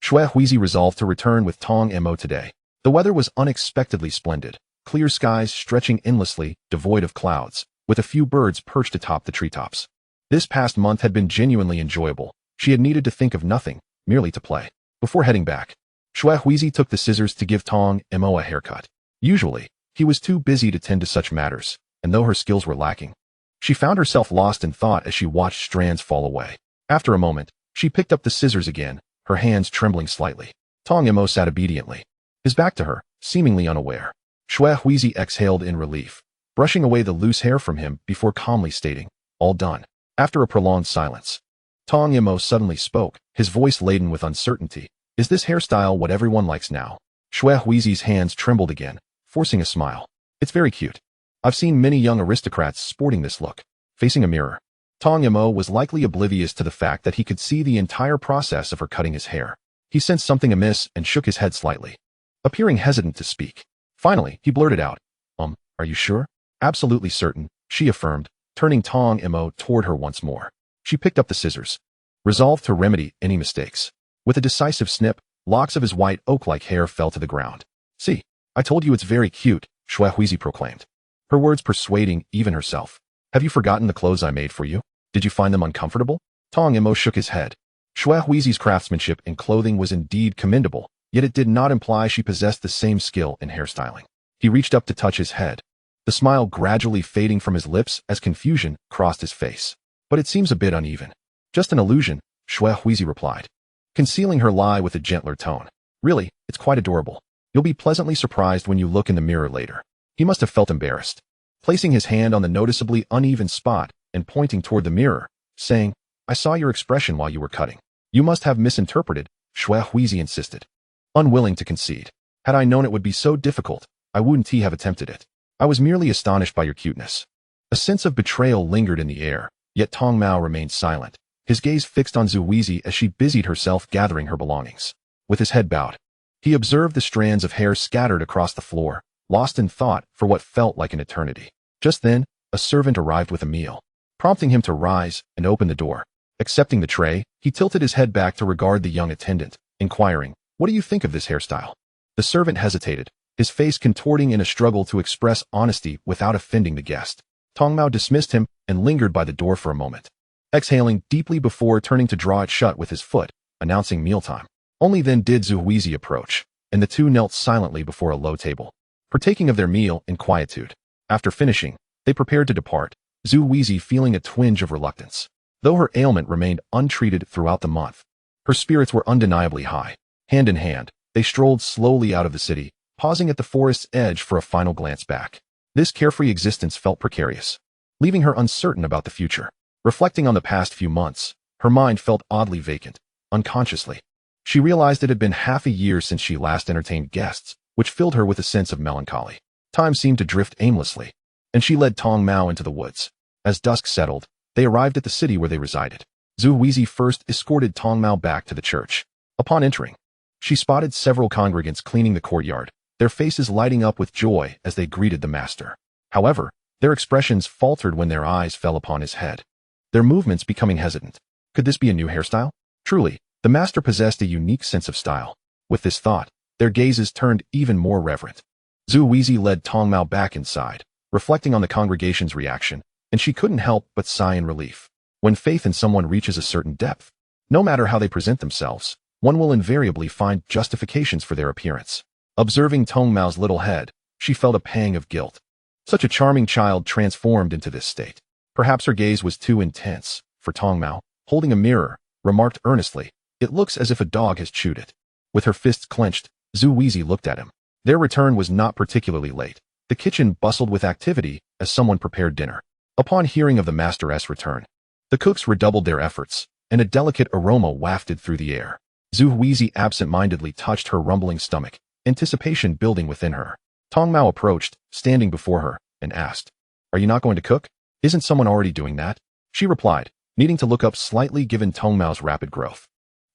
Xue Huizi resolved to return with Tong Mo today. The weather was unexpectedly splendid, clear skies stretching endlessly, devoid of clouds, with a few birds perched atop the treetops. This past month had been genuinely enjoyable. She had needed to think of nothing, merely to play. Before heading back, Xuehuizi took the scissors to give Tong Mo a haircut. Usually, he was too busy to tend to such matters, and though her skills were lacking, she found herself lost in thought as she watched strands fall away. After a moment, she picked up the scissors again, her hands trembling slightly. Tong Mo sat obediently, his back to her, seemingly unaware. Xuehuizi exhaled in relief, brushing away the loose hair from him before calmly stating, "All done." After a prolonged silence, Tong Mo suddenly spoke, his voice laden with uncertainty. "Is this hairstyle what everyone likes now?" Xuehuizi's hands trembled again, forcing a smile. "It's very cute. I've seen many young aristocrats sporting this look." Facing a mirror, Tong Mo was likely oblivious to the fact that he could see the entire process of her cutting his hair. He sensed something amiss and shook his head slightly, appearing hesitant to speak. Finally, he blurted out, "Are you sure?" "Absolutely certain," she affirmed, turning Tong Mo toward her once more. She picked up the scissors, resolved to remedy any mistakes. With a decisive snip, locks of his white oak-like hair fell to the ground. "See, I told you it's very cute," Xuehuizi proclaimed, her words persuading even herself. "Have you forgotten the clothes I made for you? Did you find them uncomfortable?" Tong Mo shook his head. Xuehuizi's craftsmanship in clothing was indeed commendable, yet it did not imply she possessed the same skill in hairstyling. He reached up to touch his head, the smile gradually fading from his lips as confusion crossed his face. "But it seems a bit uneven." "Just an illusion," Xuehuizi replied, concealing her lie with a gentler tone. "Really, it's quite adorable. You'll be pleasantly surprised when you look in the mirror later." He must have felt embarrassed, placing his hand on the noticeably uneven spot and pointing toward the mirror, saying, "I saw your expression while you were cutting." "You must have misinterpreted," Xuehuizi insisted, unwilling to concede. "Had I known it would be so difficult, I wouldn't have attempted it. I was merely astonished by your cuteness." A sense of betrayal lingered in the air, yet Tong Mo remained silent, his gaze fixed on Xuehuizi as she busied herself gathering her belongings. With his head bowed, he observed the strands of hair scattered across the floor, lost in thought for what felt like an eternity. Just then, a servant arrived with a meal, prompting him to rise and open the door. Accepting the tray, he tilted his head back to regard the young attendant, inquiring, "What do you think of this hairstyle?" The servant hesitated, his face contorting in a struggle to express honesty without offending the guest. Tong Mo dismissed him and lingered by the door for a moment, exhaling deeply before turning to draw it shut with his foot, announcing mealtime. Only then did Xuehuizi approach, and the two knelt silently before a low table, partaking of their meal in quietude. After finishing, they prepared to depart, Xuehuizi feeling a twinge of reluctance. Though her ailment remained untreated throughout the month, her spirits were undeniably high. Hand in hand, they strolled slowly out of the city, pausing at the forest's edge for a final glance back. This carefree existence felt precarious, leaving her uncertain about the future. Reflecting on the past few months, her mind felt oddly vacant. Unconsciously, she realized it had been half a year since she last entertained guests, which filled her with a sense of melancholy. Time seemed to drift aimlessly, and she led Tong Mo into the woods. As dusk settled, they arrived at the city where they resided. Xuehuizi first escorted Tong Mo back to the church. Upon entering, she spotted several congregants cleaning the courtyard, their faces lighting up with joy as they greeted the master. However, their expressions faltered when their eyes fell upon his head, their movements becoming hesitant. Could this be a new hairstyle? Truly, the master possessed a unique sense of style. With this thought, their gazes turned even more reverent. Xuehuizi led Tong Mo back inside, reflecting on the congregation's reaction, and she couldn't help but sigh in relief. When faith in someone reaches a certain depth, no matter how they present themselves, one will invariably find justifications for their appearance. Observing Tong Mo's little head, she felt a pang of guilt. Such a charming child transformed into this state. Perhaps her gaze was too intense, for Tong Mo, holding a mirror, remarked earnestly, "It looks as if a dog has chewed it." With her fists clenched, Xuehuizi looked at him. Their return was not particularly late. The kitchen bustled with activity as someone prepared dinner. Upon hearing of the master's return, the cooks redoubled their efforts, and a delicate aroma wafted through the air. Xuehuizi absent-mindedly touched her rumbling stomach, anticipation building within her. Tong Mo approached, standing before her, and asked, "Are you not going to cook? Isn't someone already doing that?" She replied, needing to look up slightly given Tong Mo's rapid growth.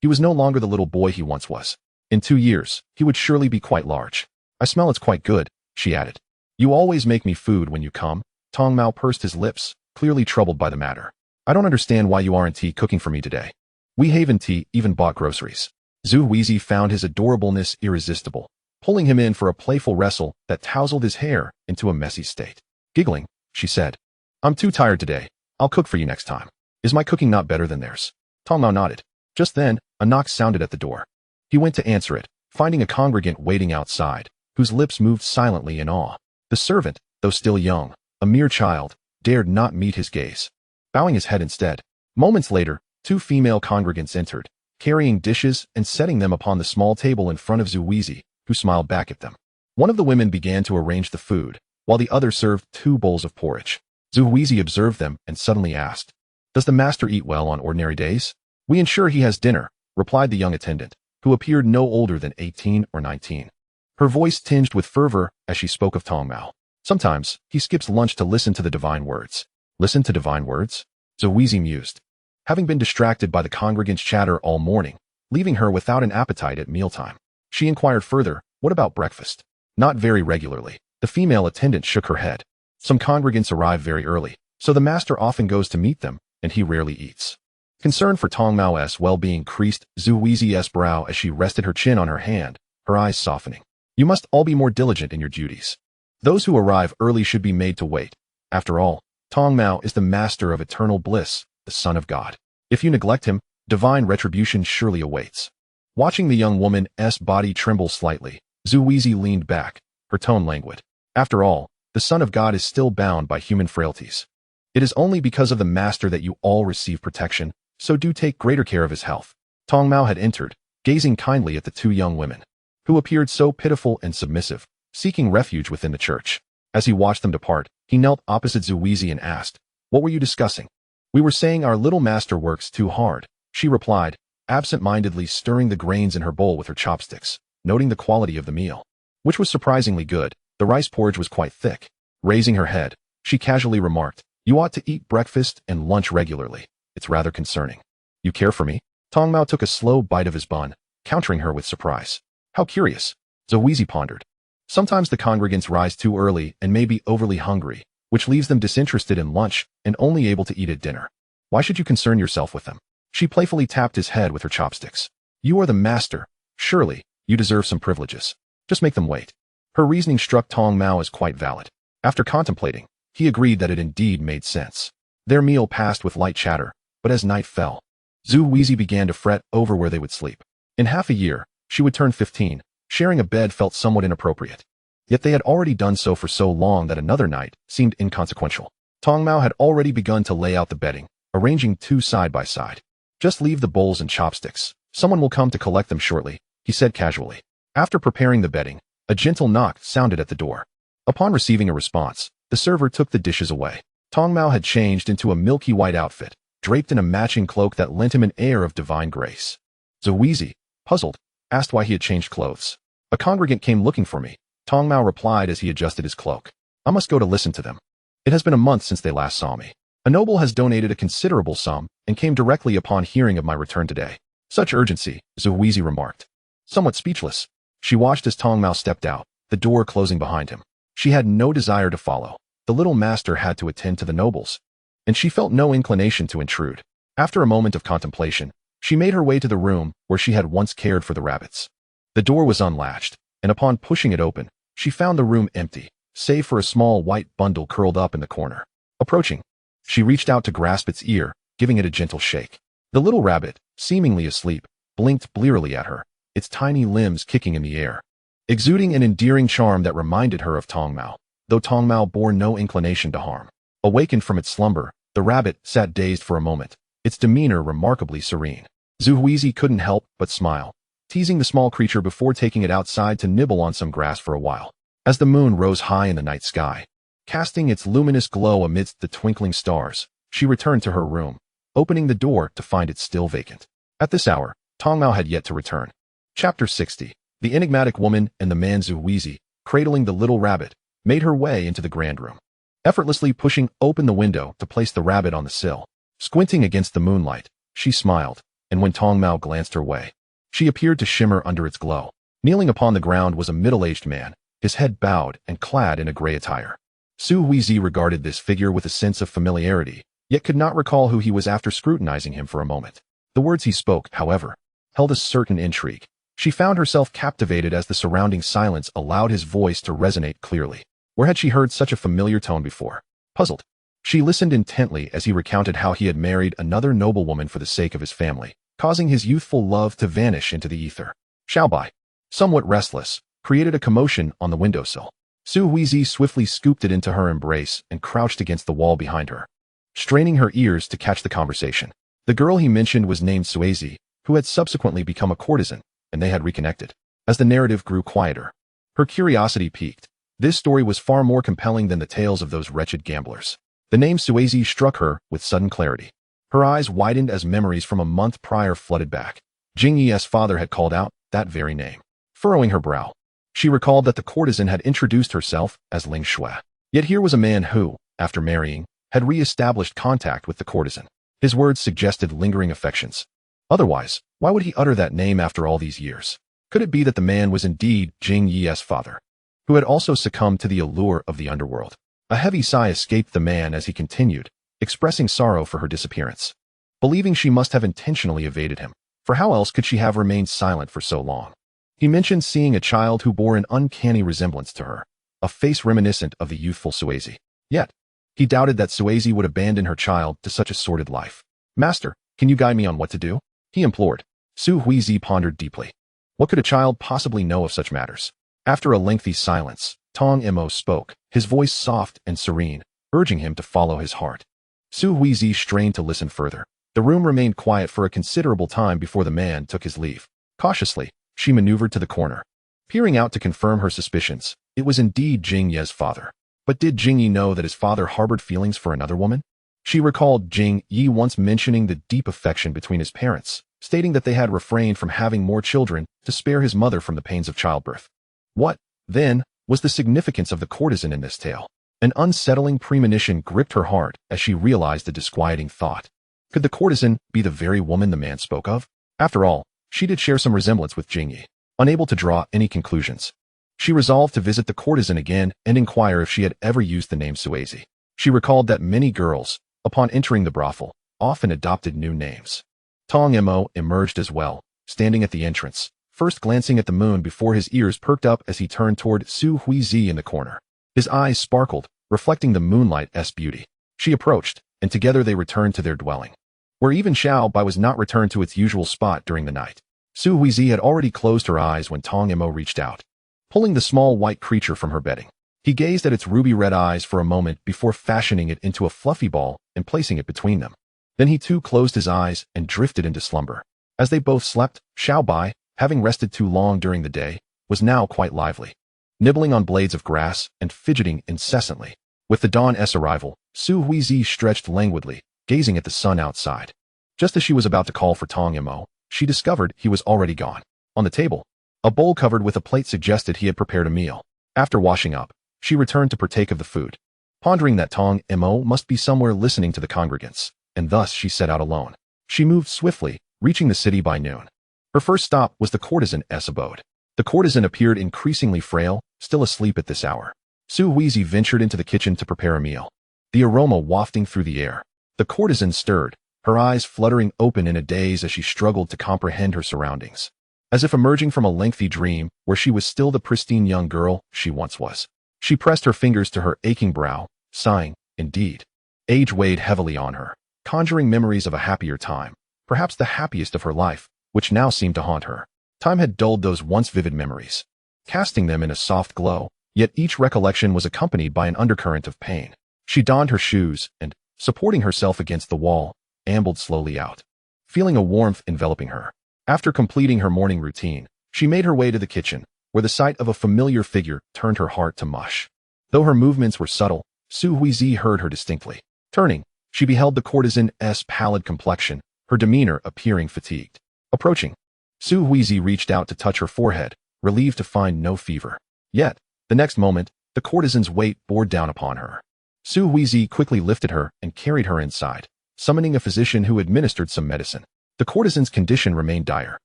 He was no longer the little boy he once was. In 2 years, he would surely be quite large. "I smell it's quite good," she added. "You always make me food when you come." Tong Mo pursed his lips, clearly troubled by the matter. "I don't understand why you aren't cooking for me today. We haven't even bought groceries." Xuehuizi found his adorableness irresistible, pulling him in for a playful wrestle that tousled his hair into a messy state. Giggling, she said, "I'm too tired today. I'll cook for you next time. Is my cooking not better than theirs?" Tong Mao nodded. Just then, a knock sounded at the door. He went to answer it, finding a congregant waiting outside, whose lips moved silently in awe. The servant, though still young, a mere child, dared not meet his gaze, bowing his head instead. Moments later, 2 female congregants entered, carrying dishes and setting them upon the small table in front of Zuizi, who smiled back at them. One of the women began to arrange the food, while the other served 2 bowls of porridge. Zuizi observed them and suddenly asked, "Does the master eat well on ordinary days?" "We ensure he has dinner," replied the young attendant, who appeared no older than 18 or 19. Her voice tinged with fervor as she spoke of Tong Mao. "Sometimes, he skips lunch to listen to the divine words." "Listen to divine words?" Zuizi mused, having been distracted by the congregants' chatter all morning, leaving her without an appetite at mealtime. She inquired further, "What about breakfast?" "Not very regularly." The female attendant shook her head. "Some congregants arrive very early, so the master often goes to meet them, and he rarely eats." Concern for Tong Mao's well-being creased Zuizi's brow as she rested her chin on her hand, her eyes softening. "You must all be more diligent in your duties. Those who arrive early should be made to wait. After all, Tong Mao is the master of eternal bliss, the Son of God. If you neglect him, divine retribution surely awaits." Watching the young woman's body tremble slightly, Zuizi leaned back, her tone languid. "After all, the Son of God is still bound by human frailties. It is only because of the master that you all receive protection, so do take greater care of his health." Tong Mao had entered, gazing kindly at the 2 young women, who appeared so pitiful and submissive, seeking refuge within the church. As he watched them depart, he knelt opposite Zuizi and asked, "What were you discussing?" "We were saying our little master works too hard," she replied, absent-mindedly stirring the grains in her bowl with her chopsticks, noting the quality of the meal, which was surprisingly good. The rice porridge was quite thick. Raising her head, she casually remarked, "You ought to eat breakfast and lunch regularly. It's rather concerning." "You care for me?" Tong Mao took a slow bite of his bun, countering her with surprise. "How curious." Zuizi pondered. "Sometimes the congregants rise too early and may be overly hungry, which leaves them disinterested in lunch and only able to eat at dinner. Why should you concern yourself with them?" She playfully tapped his head with her chopsticks. "You are the master. Surely, you deserve some privileges. Just make them wait." Her reasoning struck Tong Mao as quite valid. After contemplating, he agreed that it indeed made sense. Their meal passed with light chatter, but as night fell, Zuizi began to fret over where they would sleep. In half a year, she would turn 15. Sharing a bed felt somewhat inappropriate. Yet they had already done so for so long that another night seemed inconsequential. Tong Mao had already begun to lay out the bedding, arranging 2 side by side. "Just leave the bowls and chopsticks. Someone will come to collect them shortly," he said casually. After preparing the bedding, a gentle knock sounded at the door. Upon receiving a response, the server took the dishes away. Tong Mao had changed into a milky white outfit, draped in a matching cloak that lent him an air of divine grace. Zuizi, puzzled, asked why he had changed clothes. "A congregant came looking for me," Tong Mao replied as he adjusted his cloak. "I must go to listen to them. It has been a month since they last saw me. A noble has donated a considerable sum and came directly upon hearing of my return today." "Such urgency," Zuizi remarked. Somewhat speechless, she watched as Tong Mao stepped out, the door closing behind him. She had no desire to follow. The little master had to attend to the nobles, and she felt no inclination to intrude. After a moment of contemplation, she made her way to the room where she had once cared for the rabbits. The door was unlatched, and upon pushing it open, she found the room empty, save for a small white bundle curled up in the corner. Approaching, she reached out to grasp its ear, giving it a gentle shake. The little rabbit, seemingly asleep, blinked blearily at her, its tiny limbs kicking in the air, exuding an endearing charm that reminded her of Tong Mao, though Tong Mao bore no inclination to harm. Awakened from its slumber, the rabbit sat dazed for a moment, its demeanor remarkably serene. Zuizi couldn't help but smile, teasing the small creature before taking it outside to nibble on some grass for a while. As the moon rose high in the night sky, casting its luminous glow amidst the twinkling stars, she returned to her room, opening the door to find it still vacant. At this hour, Tong Mao had yet to return. Chapter 60. The enigmatic woman and the man. Zuizi, cradling the little rabbit, made her way into the grand room, effortlessly pushing open the window to place the rabbit on the sill. Squinting against the moonlight, she smiled, and when Tong Mao glanced her way, she appeared to shimmer under its glow. Kneeling upon the ground was a middle-aged man, his head bowed and clad in a gray attire. Zuizi regarded this figure with a sense of familiarity, yet could not recall who he was after scrutinizing him for a moment. The words he spoke, however, held a certain intrigue. She found herself captivated as the surrounding silence allowed his voice to resonate clearly. Where had she heard such a familiar tone before? Puzzled, she listened intently as he recounted how he had married another noblewoman for the sake of his family, causing his youthful love to vanish into the ether. Xiaobai, somewhat restless, created a commotion on the windowsill. Su Huizi swiftly scooped it into her embrace and crouched against the wall behind her, straining her ears to catch the conversation. The girl he mentioned was named Suizi, who had subsequently become a courtesan, and they had reconnected. As the narrative grew quieter, her curiosity piqued. This story was far more compelling than the tales of those wretched gamblers. The name Suizi struck her with sudden clarity. Her eyes widened as memories from a month prior flooded back. Jing Yi's father had called out that very name. Furrowing her brow, she recalled that the courtesan had introduced herself as Ling Shui. Yet here was a man who, after marrying, had re-established contact with the courtesan. His words suggested lingering affections. Otherwise, why would he utter that name after all these years? Could it be that the man was indeed Jing Yi's father, who had also succumbed to the allure of the underworld? A heavy sigh escaped the man as he continued, expressing sorrow for her disappearance, believing she must have intentionally evaded him, for how else could she have remained silent for so long? He mentioned seeing a child who bore an uncanny resemblance to her, a face reminiscent of the youthful Suizi. Yet, he doubted that Suizi would abandon her child to such a sordid life. Master, can you guide me on what to do? He implored. Su Huizi pondered deeply. What could a child possibly know of such matters? After a lengthy silence, Tong Mo spoke, his voice soft and serene, urging him to follow his heart. Su Huizi strained to listen further. The room remained quiet for a considerable time before the man took his leave. Cautiously, she maneuvered to the corner. Peering out to confirm her suspicions, it was indeed Jing Yi's father. But did Jing Yi know that his father harbored feelings for another woman? She recalled Jing Yi once mentioning the deep affection between his parents, stating that they had refrained from having more children to spare his mother from the pains of childbirth. What, then, was the significance of the courtesan in this tale? An unsettling premonition gripped her heart as she realized the disquieting thought. Could the courtesan be the very woman the man spoke of? After all, she did share some resemblance with Jing Yi. Unable to draw any conclusions, she resolved to visit the courtesan again and inquire if she had ever used the name Suizi. She recalled that many girls, upon entering the brothel, often adopted new names. Tong Mo emerged as well, standing at the entrance, first glancing at the moon before his ears perked up as he turned toward Su Huizi in the corner. His eyes sparkled, reflecting the moonlight's beauty. She approached, and together they returned to their dwelling, where even Xiao Bai was not returned to its usual spot during the night. Su Huizi had already closed her eyes when Tong Mo reached out, pulling the small white creature from her bedding. He gazed at its ruby-red eyes for a moment before fashioning it into a fluffy ball and placing it between them. Then he too closed his eyes and drifted into slumber. As they both slept, Xiao Bai, having rested too long during the day, was now quite lively, nibbling on blades of grass and fidgeting incessantly. With the dawn's arrival, Su Huizi stretched languidly, gazing at the sun outside. Just as she was about to call for Tong Mo, she discovered he was already gone. On the table, a bowl covered with a plate suggested he had prepared a meal. After washing up, she returned to partake of the food, pondering that Tong Mo must be somewhere listening to the congregants, and thus she set out alone. She moved swiftly, reaching the city by noon. Her first stop was the courtesan's abode. The courtesan appeared increasingly frail, still asleep at this hour. Su Huizi ventured into the kitchen to prepare a meal, the aroma wafting through the air. The courtesan stirred, her eyes fluttering open in a daze as she struggled to comprehend her surroundings, as if emerging from a lengthy dream where she was still the pristine young girl she once was. She pressed her fingers to her aching brow, sighing. Indeed, age weighed heavily on her, conjuring memories of a happier time, perhaps the happiest of her life, which now seemed to haunt her. Time had dulled those once vivid memories, casting them in a soft glow, yet each recollection was accompanied by an undercurrent of pain. She donned her shoes and, supporting herself against the wall, ambled slowly out, feeling a warmth enveloping her. After completing her morning routine, she made her way to the kitchen, where the sight of a familiar figure turned her heart to mush. Though her movements were subtle, Su Huizi heard her distinctly. Turning, she beheld the courtesan's pallid complexion, her demeanor appearing fatigued. Approaching, Su Huizi reached out to touch her forehead, relieved to find no fever. Yet, the next moment, the courtesan's weight bore down upon her. Su Huizi quickly lifted her and carried her inside, summoning a physician who administered some medicine. The courtesan's condition remained dire.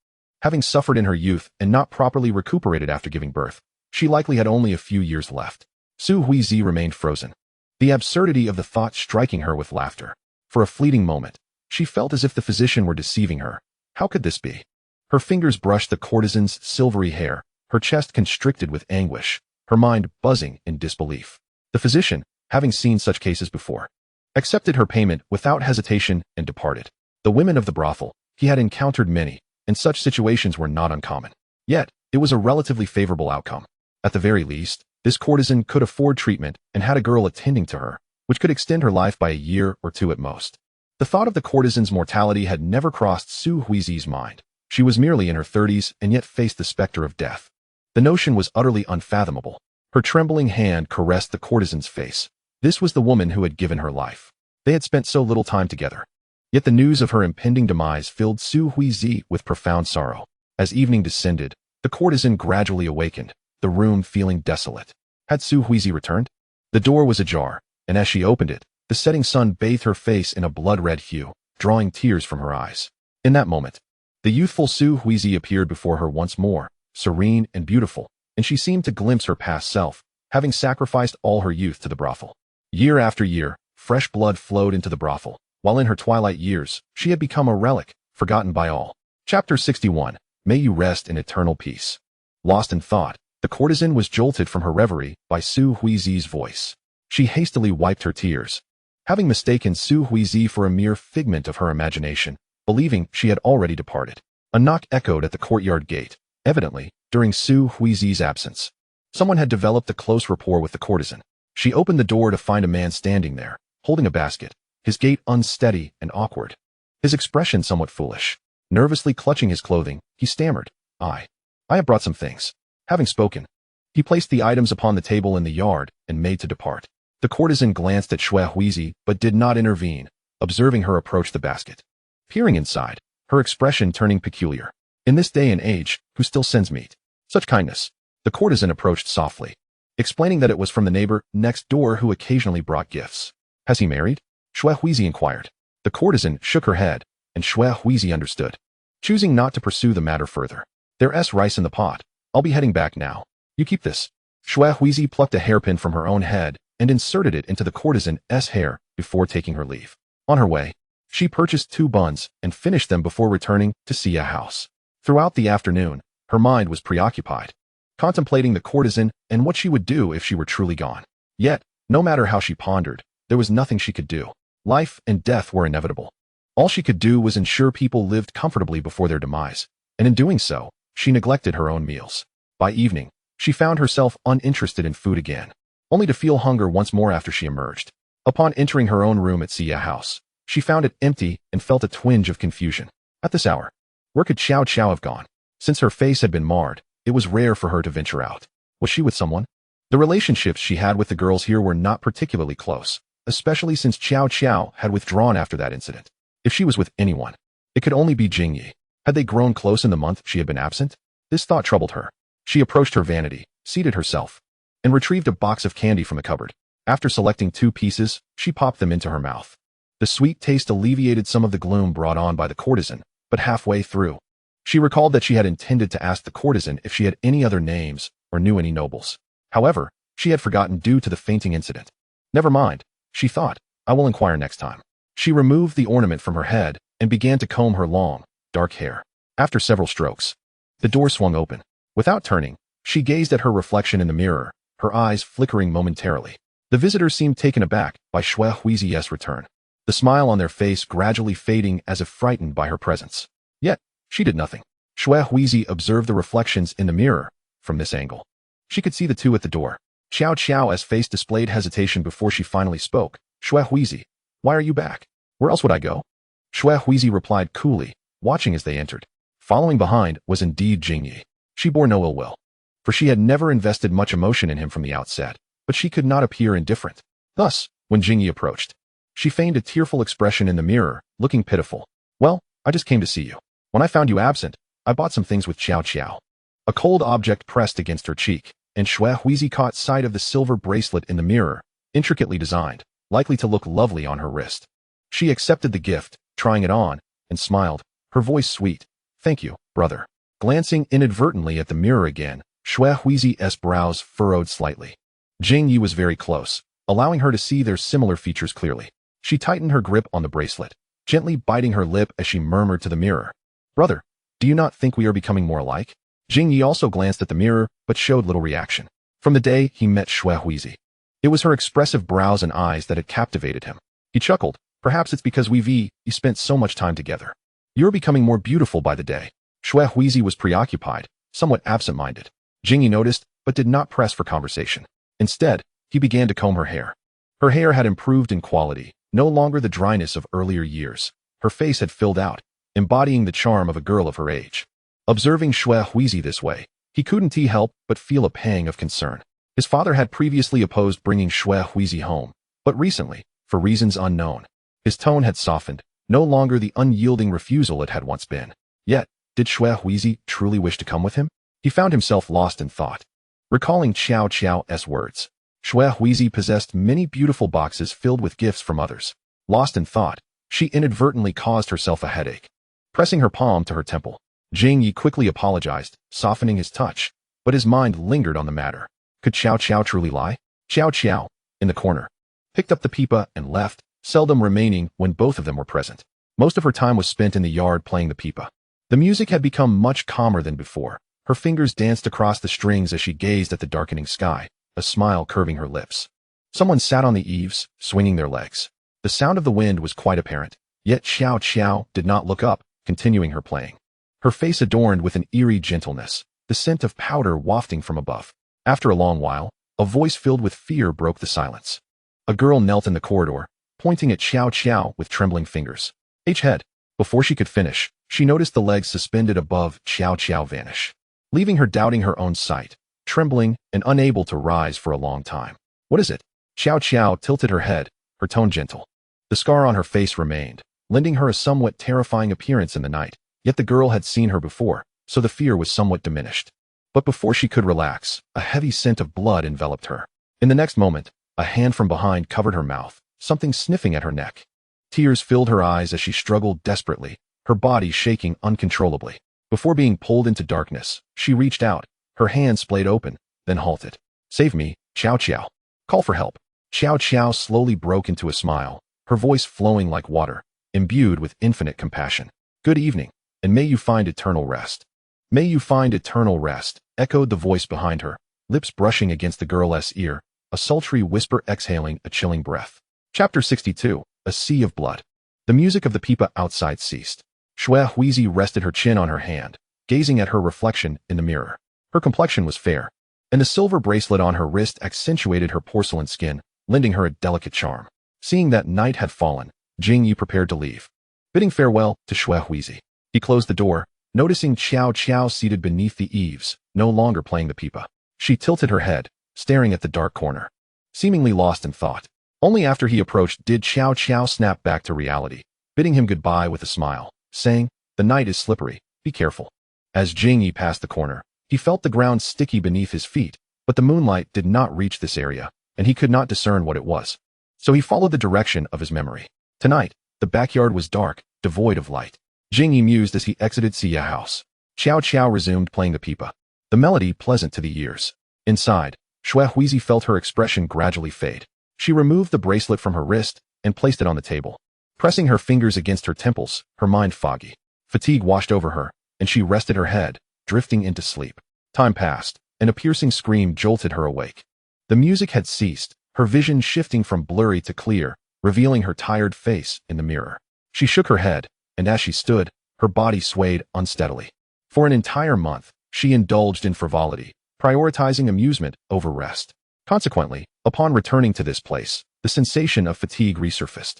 Having suffered in her youth and not properly recuperated after giving birth, she likely had only a few years left. Su Huizi remained frozen, the absurdity of the thought striking her with laughter. For a fleeting moment, she felt as if the physician were deceiving her. How could this be? Her fingers brushed the courtesan's silvery hair, her chest constricted with anguish, her mind buzzing in disbelief. The physician, having seen such cases before, accepted her payment without hesitation and departed. The women of the brothel, he had encountered many, and such situations were not uncommon. Yet, it was a relatively favorable outcome. At the very least, this courtesan could afford treatment and had a girl attending to her, which could extend her life by a year or two at most. The thought of the courtesan's mortality had never crossed Su Huizi's mind. She was merely in her 30s and yet faced the specter of death. The notion was utterly unfathomable. Her trembling hand caressed the courtesan's face. This was the woman who had given her life. They had spent so little time together. Yet the news of her impending demise filled Su Huizi with profound sorrow. As evening descended, the courtesan gradually awakened, the room feeling desolate. Had Su Huizi returned? The door was ajar, and as she opened it, the setting sun bathed her face in a blood-red hue, drawing tears from her eyes. In that moment, the youthful Su Huizi appeared before her once more, serene and beautiful, and she seemed to glimpse her past self, having sacrificed all her youth to the brothel. Year after year, fresh blood flowed into the brothel, while in her twilight years, she had become a relic, forgotten by all. Chapter 61. May you rest in eternal peace. Lost in thought, the courtesan was jolted from her reverie by Su Huizi's voice. She hastily wiped her tears, having mistaken Su Huizi for a mere figment of her imagination, believing she had already departed. A knock echoed at the courtyard gate, evidently, during Su Huizi's absence. Someone had developed a close rapport with the courtesan. She opened the door to find a man standing there, holding a basket, his gait unsteady and awkward, his expression somewhat foolish. Nervously clutching his clothing, he stammered, I have brought some things. Having spoken, he placed the items upon the table in the yard and made to depart. The courtesan glanced at Shui Huizi but did not intervene, observing her approach the basket. Peering inside, her expression turning peculiar. In this day and age, who still sends meat? Such kindness. The courtesan approached softly, explaining that it was from the neighbor next door who occasionally brought gifts. Has he married? Shui Huizi inquired. The courtesan shook her head, and Shui Huizi understood. Choosing not to pursue the matter further. There's rice in the pot. I'll be heading back now. You keep this. Shui Huizi plucked a hairpin from her own head and inserted it into the courtesan's hair before taking her leave. On her way, she purchased 2 buns and finished them before returning to Sia House. Throughout the afternoon, her mind was preoccupied, contemplating the courtesan and what she would do if she were truly gone. Yet, no matter how she pondered, there was nothing she could do. Life and death were inevitable. All she could do was ensure people lived comfortably before their demise, and in doing so, she neglected her own meals. By evening, she found herself uninterested in food again, only to feel hunger once more after she emerged. Upon entering her own room at Sia House, she found it empty and felt a twinge of confusion. At this hour, where could Xiao Xiao have gone? Since her face had been marred, it was rare for her to venture out. Was she with someone? The relationships she had with the girls here were not particularly close, especially since Xiao Xiao had withdrawn after that incident. If she was with anyone, it could only be Jingyi. Had they grown close in the month she had been absent? This thought troubled her. She approached her vanity, seated herself, and retrieved a box of candy from the cupboard. After selecting 2 pieces, she popped them into her mouth. The sweet taste alleviated some of the gloom brought on by the courtesan, but halfway through, she recalled that she had intended to ask the courtesan if she had any other names or knew any nobles. However, she had forgotten due to the fainting incident. Never mind, she thought, I will inquire next time. She removed the ornament from her head and began to comb her long, dark hair. After several strokes, the door swung open. Without turning, she gazed at her reflection in the mirror, her eyes flickering momentarily. The visitor seemed taken aback by Shui Huizi's return, the smile on their face gradually fading as if frightened by her presence. Yet, she did nothing. Shui Huizi observed the reflections in the mirror. From this angle, she could see the 2 at the door. Xiao Xiao's face displayed hesitation before she finally spoke. Shui Huizi, why are you back? Where else would I go? Shui Huizi replied coolly, watching as they entered. Following behind was indeed Jingyi. She bore no ill will, for she had never invested much emotion in him from the outset, but she could not appear indifferent. Thus, when Jingyi approached, she feigned a tearful expression in the mirror, looking pitiful. Well, I just came to see you. When I found you absent, I bought some things with Xiao Xiao. A cold object pressed against her cheek, and Shui Huizi caught sight of the silver bracelet in the mirror, intricately designed, likely to look lovely on her wrist. She accepted the gift, trying it on, and smiled, her voice sweet. Thank you, brother. Glancing inadvertently at the mirror again, Shui Huizi's brows furrowed slightly. Jingyi was very close, allowing her to see their similar features clearly. She tightened her grip on the bracelet, gently biting her lip as she murmured to the mirror. Brother, Do you not think we are becoming more alike? Jingyi also glanced at the mirror, but showed little reaction. From the day he met Xuehuizi, it was her expressive brows and eyes that had captivated him. He chuckled. Perhaps it's because you spent so much time together. You're becoming more beautiful by the day. Xuehuizi was preoccupied, somewhat absent-minded. Jingyi noticed, but did not press for conversation. Instead, he began to comb her hair. Her hair had improved in quality, no longer the dryness of earlier years. Her face had filled out, embodying the charm of a girl of her age. Observing Xuehuizi this way, he couldn't help but feel a pang of concern. His father had previously opposed bringing Xuehuizi home, but recently, for reasons unknown, his tone had softened, no longer the unyielding refusal it had once been. Yet, did Xuehuizi truly wish to come with him? He found himself lost in thought. Recalling Qiao Qiao's words, Xuehuizi possessed many beautiful boxes filled with gifts from others. Lost in thought, she inadvertently caused herself a headache. Pressing her palm to her temple, Jingyi quickly apologized, softening his touch, but his mind lingered on the matter. Could Qiao Qiao truly lie? Qiao Qiao, in the corner, picked up the pipa and left, seldom remaining when both of them were present. Most of her time was spent in the yard playing the pipa. The music had become much calmer than before. Her fingers danced across the strings as she gazed at the darkening sky, a smile curving her lips. Someone sat on the eaves, swinging their legs. The sound of the wind was quite apparent, yet Qiao Qiao did not look up, continuing her playing. Her face adorned with an eerie gentleness, the scent of powder wafting from above. After a long while, a voice filled with fear broke the silence. A girl knelt in the corridor, pointing at Qiao Qiao with trembling fingers. Head. Before she could finish, she noticed the legs suspended above Qiao Qiao vanish, leaving her doubting her own sight, trembling and unable to rise for a long time. What is it? Qiao Qiao tilted her head, her tone gentle. The scar on her face remained, lending her a somewhat terrifying appearance in the night, yet the girl had seen her before, so the fear was somewhat diminished. But before she could relax, a heavy scent of blood enveloped her. In the next moment, a hand from behind covered her mouth, something sniffing at her neck. Tears filled her eyes as she struggled desperately, her body shaking uncontrollably. Before being pulled into darkness, she reached out, her hand splayed open, then halted. Save me, Qiao Qiao. Call for help. Qiao Qiao slowly broke into a smile, her voice flowing like water, imbued with infinite compassion. Good evening, and may you find eternal rest. May you find eternal rest, echoed the voice behind her, lips brushing against the girl's ear, a sultry whisper exhaling a chilling breath. Chapter 62, A Sea of Blood. The music of the pipa outside ceased. Xuehuizi rested her chin on her hand, gazing at her reflection in the mirror. Her complexion was fair, and the silver bracelet on her wrist accentuated her porcelain skin, lending her a delicate charm. Seeing that night had fallen, Jingyi prepared to leave. Bidding farewell to Xuehuizi, he closed the door, noticing Qiao Qiao seated beneath the eaves, no longer playing the pipa. She tilted her head, staring at the dark corner, seemingly lost in thought. Only after he approached did Qiao Qiao snap back to reality, bidding him goodbye with a smile, saying, "The night is slippery, be careful." As Jingyi passed the corner, he felt the ground sticky beneath his feet, but the moonlight did not reach this area, and he could not discern what it was. So he followed the direction of his memory. Tonight, the backyard was dark, devoid of light. Jingyi mused as he exited Xia house. Qiao Qiao resumed playing the pipa, the melody pleasant to the ears. Inside, Xuehuizi felt her expression gradually fade. She removed the bracelet from her wrist and placed it on the table. Pressing her fingers against her temples, her mind foggy. Fatigue washed over her, and she rested her head, drifting into sleep. Time passed, and a piercing scream jolted her awake. The music had ceased, her vision shifting from blurry to clear, revealing her tired face in the mirror. She shook her head, and as she stood, her body swayed unsteadily. For an entire month, she indulged in frivolity, prioritizing amusement over rest. Consequently, upon returning to this place, the sensation of fatigue resurfaced.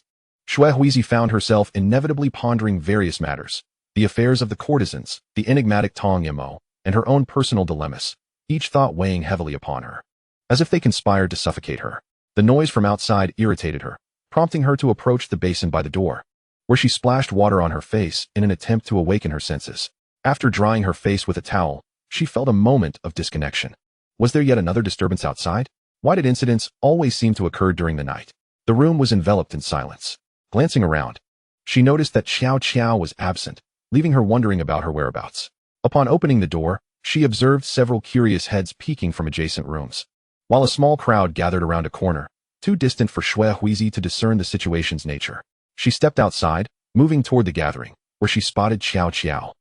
Xuehuizi found herself inevitably pondering various matters, the affairs of the courtesans, the enigmatic Tong Yamo, and her own personal dilemmas, each thought weighing heavily upon her, as if they conspired to suffocate her. The noise from outside irritated her, prompting her to approach the basin by the door, where she splashed water on her face in an attempt to awaken her senses. After drying her face with a towel, she felt a moment of disconnection. Was there yet another disturbance outside? Why did incidents always seem to occur during the night? The room was enveloped in silence. Glancing around, she noticed that Qiao Qiao was absent, leaving her wondering about her whereabouts. Upon opening the door, she observed several curious heads peeking from adjacent rooms. While a small crowd gathered around a corner, too distant for Xuehuizi to discern the situation's nature. She stepped outside, moving toward the gathering, where she spotted Qiao Qiao.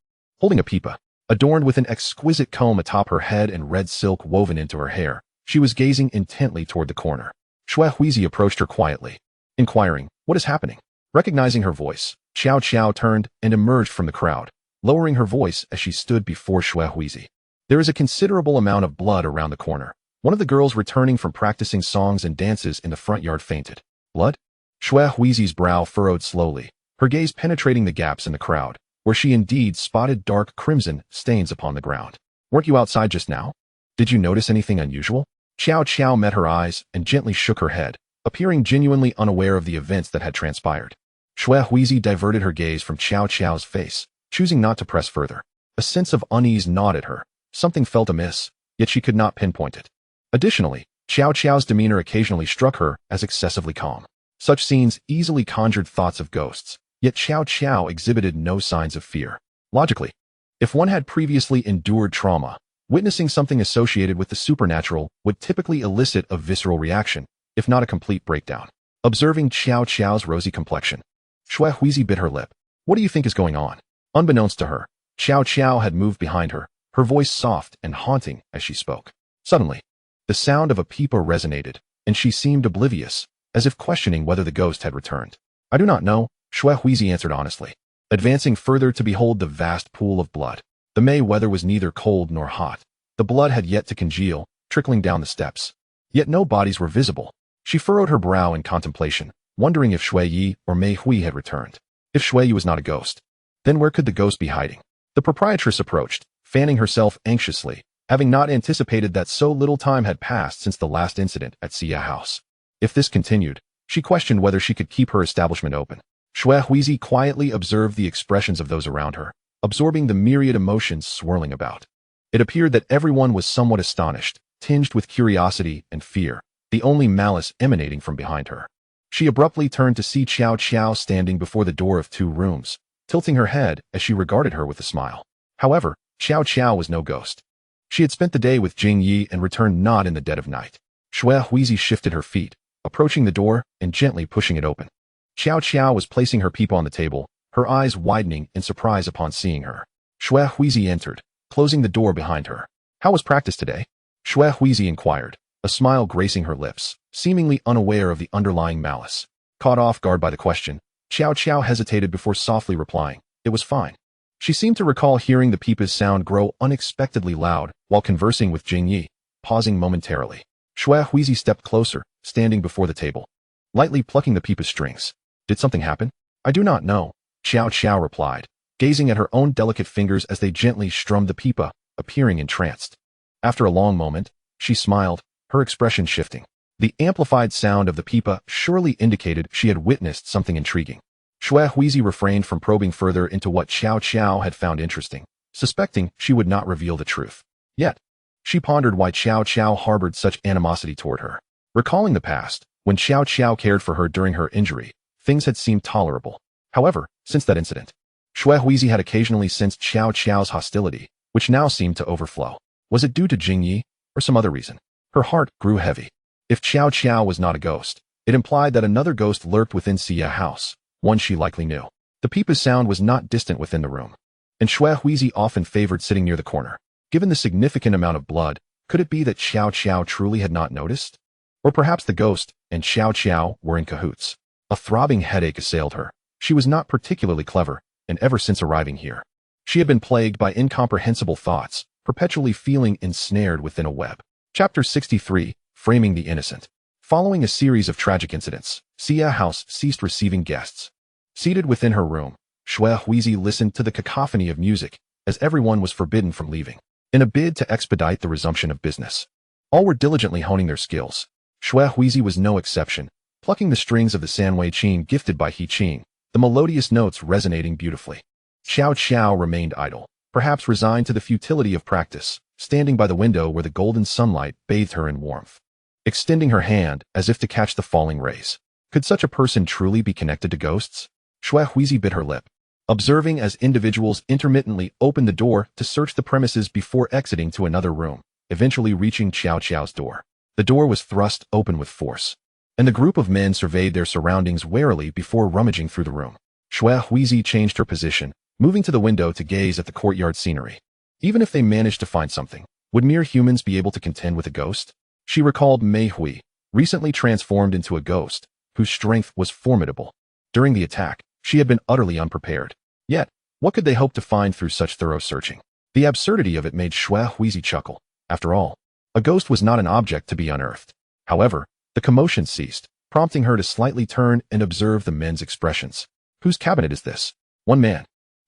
holding a pipa. Adorned with an exquisite comb atop her head and red silk woven into her hair, she was gazing intently toward the corner. Shui Huizi approached her quietly, inquiring, "What is happening?" Recognizing her voice, Xiao Xiao turned and emerged from the crowd, lowering her voice as she stood before Shui Huizi. There is a considerable amount of blood around the corner. One of the girls returning from practicing songs and dances in the front yard fainted. Blood? Shui Huizi's brow furrowed slowly, her gaze penetrating the gaps in the crowd, where she indeed spotted dark crimson stains upon the ground. "Weren't you outside just now? Did you notice anything unusual?" Xiao Xiao met her eyes and gently shook her head, appearing genuinely unaware of the events that had transpired. Shui Huizi diverted her gaze from Xiao Xiao's face, choosing not to press further. A sense of unease gnawed at her. Something felt amiss, yet she could not pinpoint it. Additionally, Xiao Xiao's demeanor occasionally struck her as excessively calm. Such scenes easily conjured thoughts of ghosts, yet Xiao Xiao exhibited no signs of fear. Logically, if one had previously endured trauma, witnessing something associated with the supernatural would typically elicit a visceral reaction, if not a complete breakdown. Observing Xiao Xiao's rosy complexion, Shui Huizi bit her lip. "What do you think is going on?" Unbeknownst to her, Xiao Xiao had moved behind her, her voice soft and haunting as she spoke. Suddenly, the sound of a pipa resonated, and she seemed oblivious, as if questioning whether the ghost had returned. "I do not know," Shui Huizi answered honestly, advancing further to behold the vast pool of blood. The May weather was neither cold nor hot. The blood had yet to congeal, trickling down the steps. Yet no bodies were visible. She furrowed her brow in contemplation, wondering if Shui Yi or Mei Hui had returned. If Shui Yi was not a ghost, then where could the ghost be hiding? The proprietress approached, fanning herself anxiously, having not anticipated that so little time had passed since the last incident at Xia House. If this continued, she questioned whether she could keep her establishment open. Shui Huizi quietly observed the expressions of those around her, absorbing the myriad emotions swirling about. It appeared that everyone was somewhat astonished, tinged with curiosity and fear, the only malice emanating from behind her. She abruptly turned to see Xiao Xiao standing before the door of 2 rooms, tilting her head as she regarded her with a smile. However, Xiao Xiao was no ghost. She had spent the day with Jing Yi and returned not in the dead of night. Shui Huizi shifted her feet, approaching the door and gently pushing it open. Xiao Xiao was placing her pipa on the table, her eyes widening in surprise upon seeing her. Shui Huizi entered, closing the door behind her. "How was practice today?" Shui Huizi inquired, a smile gracing her lips, seemingly unaware of the underlying malice. Caught off guard by the question, Xiao Xiao hesitated before softly replying, "It was fine." She seemed to recall hearing the pipa's sound grow unexpectedly loud while conversing with Jing Yi, pausing momentarily. Shui Huizi stepped closer, standing before the table, lightly plucking the pipa's strings. "Did something happen?" "I do not know," Xiao Xiao replied, gazing at her own delicate fingers as they gently strummed the pipa, appearing entranced. After a long moment, she smiled, her expression shifting. The amplified sound of the pipa surely indicated she had witnessed something intriguing. Shui Huizi refrained from probing further into what Xiao Xiao had found interesting, suspecting she would not reveal the truth. Yet, she pondered why Xiao Xiao harbored such animosity toward her. Recalling the past, when Xiao Xiao cared for her during her injury, things had seemed tolerable. However, since that incident, Shui Huizi had occasionally sensed Xiao Xiao's hostility, which now seemed to overflow. Was it due to Jing Yi, or some other reason? Her heart grew heavy. If Xiao Xiao was not a ghost, it implied that another ghost lurked within Xia House, one she likely knew. The pipa's sound was not distant within the room, and Shui Huizi often favored sitting near the corner. Given the significant amount of blood, could it be that Xiao Xiao truly had not noticed? Or perhaps the ghost and Xiao Xiao were in cahoots. A throbbing headache assailed her. She was not particularly clever, and ever since arriving here, she had been plagued by incomprehensible thoughts, perpetually feeling ensnared within a web. Chapter 63, Framing the Innocent. Following a series of tragic incidents, Xia House ceased receiving guests. Seated within her room, Shui Huizi listened to the cacophony of music, as everyone was forbidden from leaving, in a bid to expedite the resumption of business. All were diligently honing their skills. Shui Huizi was no exception, plucking the strings of the Sanwei Qing gifted by He Qing, the melodious notes resonating beautifully. Xiao Xiao remained idle, perhaps resigned to the futility of practice, standing by the window where the golden sunlight bathed her in warmth, extending her hand as if to catch the falling rays. Could such a person truly be connected to ghosts? Shui Huizi bit her lip, observing as individuals intermittently opened the door to search the premises before exiting to another room, eventually reaching Xiao Xiao's door. The door was thrust open with force, and the group of men surveyed their surroundings warily before rummaging through the room. Shui Huizi changed her position, moving to the window to gaze at the courtyard scenery. Even if they managed to find something, would mere humans be able to contend with a ghost? She recalled Mei Hui, recently transformed into a ghost, whose strength was formidable. During the attack, she had been utterly unprepared. Yet, what could they hope to find through such thorough searching? The absurdity of it made Xue Huizi chuckle. After all, a ghost was not an object to be unearthed. However, the commotion ceased, prompting her to slightly turn and observe the men's expressions. Whose cabinet is this? One man,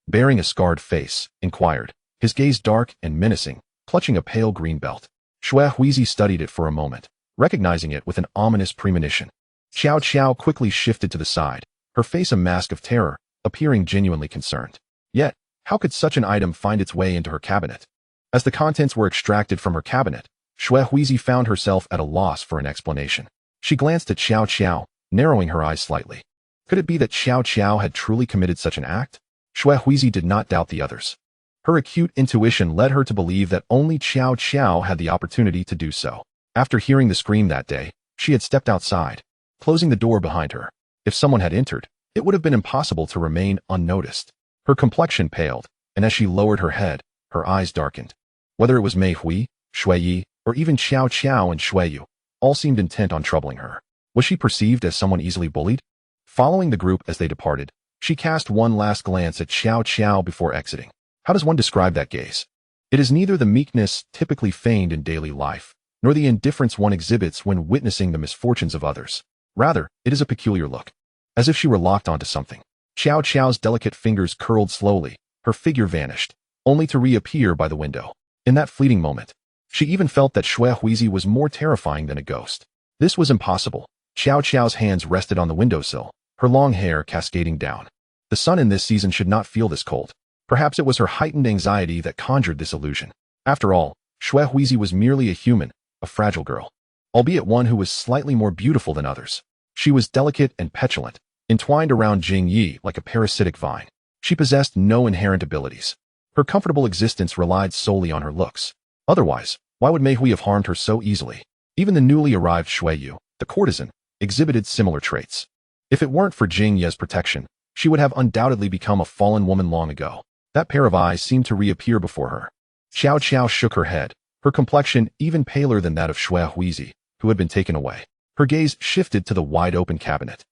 bearing a scarred face, inquired, his gaze dark and menacing, clutching a pale green belt. Xue Huizi studied it for a moment, recognizing it with an ominous premonition. Xiao Xiao quickly shifted to the side, her face a mask of terror, appearing genuinely concerned. Yet, how could such an item find its way into her cabinet? As the contents were extracted from her cabinet, Xue Huizi found herself at a loss for an explanation. She glanced at Xiao Xiao, narrowing her eyes slightly. Could it be that Xiao Xiao had truly committed such an act? Xue Huizi did not doubt the others. Her acute intuition led her to believe that only Xiao Xiao had the opportunity to do so. After hearing the scream that day, she had stepped outside, closing the door behind her. If someone had entered, it would have been impossible to remain unnoticed. Her complexion paled, and as she lowered her head, her eyes darkened. Whether it was Mei Hui, Shui Yi, or even Xiao Qiao and Shui Yu, all seemed intent on troubling her. Was she perceived as someone easily bullied? Following the group as they departed, she cast one last glance at Xiao Qiao before exiting. How does one describe that gaze? It is neither the meekness typically feigned in daily life, nor the indifference one exhibits when witnessing the misfortunes of others. Rather, it is a peculiar look, as if she were locked onto something. Xiao Qiao's delicate fingers curled slowly, her figure vanished, only to reappear by the window. In that fleeting moment, she even felt that Xue Huizi was more terrifying than a ghost. This was impossible. Xiao Qiao's hands rested on the windowsill, her long hair cascading down. The sun in this season should not feel this cold. Perhaps it was her heightened anxiety that conjured this illusion. After all, Xue Huizi was merely a human, a fragile girl, albeit one who was slightly more beautiful than others. She was delicate and petulant, entwined around Jing Yi like a parasitic vine. She possessed no inherent abilities. Her comfortable existence relied solely on her looks. Otherwise, why would Mei Hui have harmed her so easily? Even the newly arrived Shui Yu, the courtesan, exhibited similar traits. If it weren't for Jing Ye's protection, she would have undoubtedly become a fallen woman long ago. That pair of eyes seemed to reappear before her. Xiao Qiao shook her head, her complexion even paler than that of Xue Huizi, who had been taken away. Her gaze shifted to the wide-open cabinet.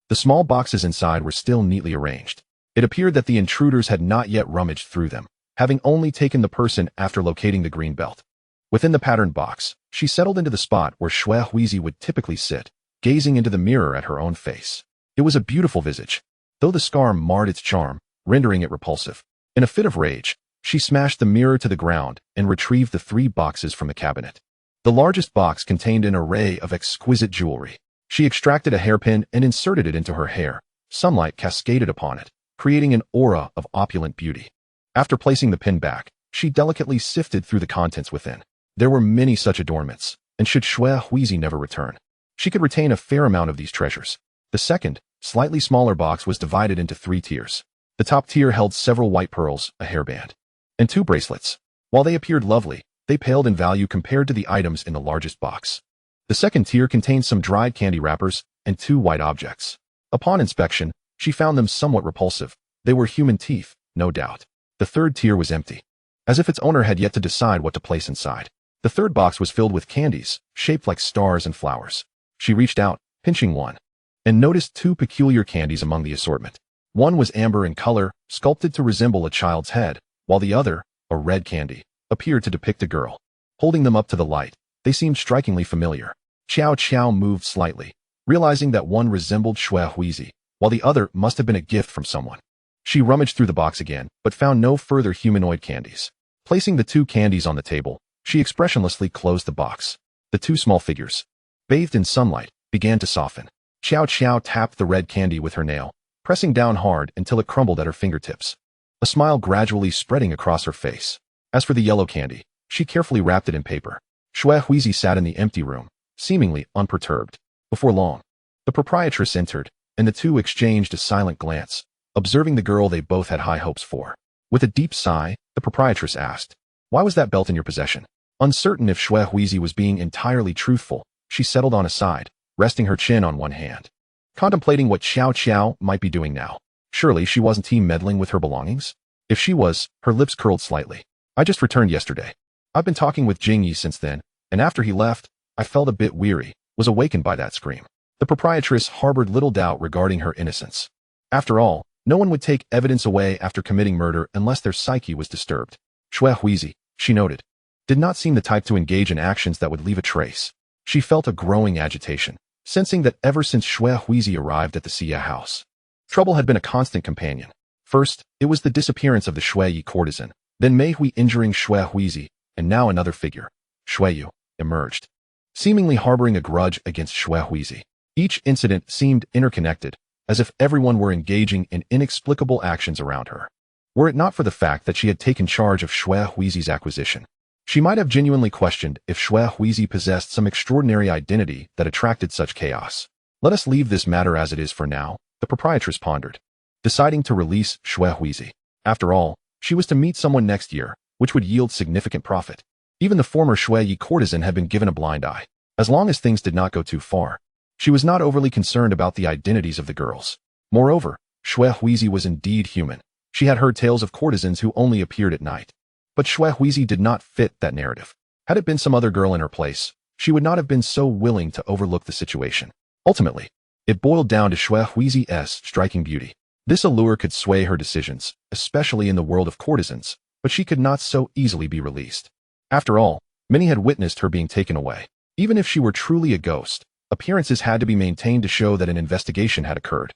The small boxes inside were still neatly arranged. It appeared that the intruders had not yet rummaged through them, having only taken the person after locating the green belt. Within the patterned box, she settled into the spot where Xue Huizi would typically sit, gazing into the mirror at her own face. It was a beautiful visage, though the scar marred its charm, rendering it repulsive. In a fit of rage, she smashed the mirror to the ground and retrieved the 3 boxes from the cabinet. The largest box contained an array of exquisite jewelry. She extracted a hairpin and inserted it into her hair. Sunlight cascaded upon it, creating an aura of opulent beauty. After placing the pin back, she delicately sifted through the contents within. There were many such adornments, and should Xue Huizi never return, she could retain a fair amount of these treasures. The second, slightly smaller box was divided into 3 tiers. The top tier held several white pearls, a hairband, and 2 bracelets. While they appeared lovely, they paled in value compared to the items in the largest box. The second tier contained some dried candy wrappers and 2 white objects. Upon inspection, she found them somewhat repulsive. They were human teeth, no doubt. The third tier was empty, as if its owner had yet to decide what to place inside. The third box was filled with candies, shaped like stars and flowers. She reached out, pinching one, and noticed 2 peculiar candies among the assortment. One was amber in color, sculpted to resemble a child's head, while the other, a red candy, appeared to depict a girl. Holding them up to the light, they seemed strikingly familiar. Xiao Qiao moved slightly, realizing that one resembled Xue Huizi, while the other must have been a gift from someone. She rummaged through the box again, but found no further humanoid candies. Placing the 2 candies on the table, she expressionlessly closed the box. The 2 small figures, bathed in sunlight, began to soften. Xiao Qiao tapped the red candy with her nail, pressing down hard until it crumbled at her fingertips, a smile gradually spreading across her face. As for the yellow candy, she carefully wrapped it in paper. Xue Huizi sat in the empty room, seemingly unperturbed. Before long, the proprietress entered, and the 2 exchanged a silent glance, observing the girl they both had high hopes for. With a deep sigh, the proprietress asked, "Why was that belt in your possession?" Uncertain if Xue Huizi was being entirely truthful, she settled on a side, resting her chin on one hand, contemplating what Xiao Qiao might be doing now. Surely she wasn't meddling with her belongings? If she was, her lips curled slightly. I just returned yesterday. I've been talking with Jingyi since then, and after he left, I felt a bit weary, was awakened by that scream. The proprietress harbored little doubt regarding her innocence. After all, no one would take evidence away after committing murder unless their psyche was disturbed. Xue Huizi, she noted, did not seem the type to engage in actions that would leave a trace. She felt a growing agitation, sensing that ever since Xue Huizi arrived at the Xia house, trouble had been a constant companion. First, it was the disappearance of the Shueyi courtesan, then Mei Hui injuring Xue Huizi, and now another figure, Shueyu, emerged, seemingly harboring a grudge against Xue Huizi. Each incident seemed interconnected, as if everyone were engaging in inexplicable actions around her. Were it not for the fact that she had taken charge of Xue Huizi's acquisition, she might have genuinely questioned if Xue Huizi possessed some extraordinary identity that attracted such chaos. Let us leave this matter as it is for now, the proprietress pondered, deciding to release Xue Huizi. After all, she was to meet someone next year, which would yield significant profit. Even the former Shueyi courtesan had been given a blind eye. As long as things did not go too far, she was not overly concerned about the identities of the girls. Moreover, Xue Huizi was indeed human. She had heard tales of courtesans who only appeared at night. But Xue Huizi did not fit that narrative. Had it been some other girl in her place, she would not have been so willing to overlook the situation. Ultimately, it boiled down to Xue Huizi's striking beauty. This allure could sway her decisions, especially in the world of courtesans, but she could not so easily be released. After all, many had witnessed her being taken away. Even if she were truly a ghost, appearances had to be maintained to show that an investigation had occurred.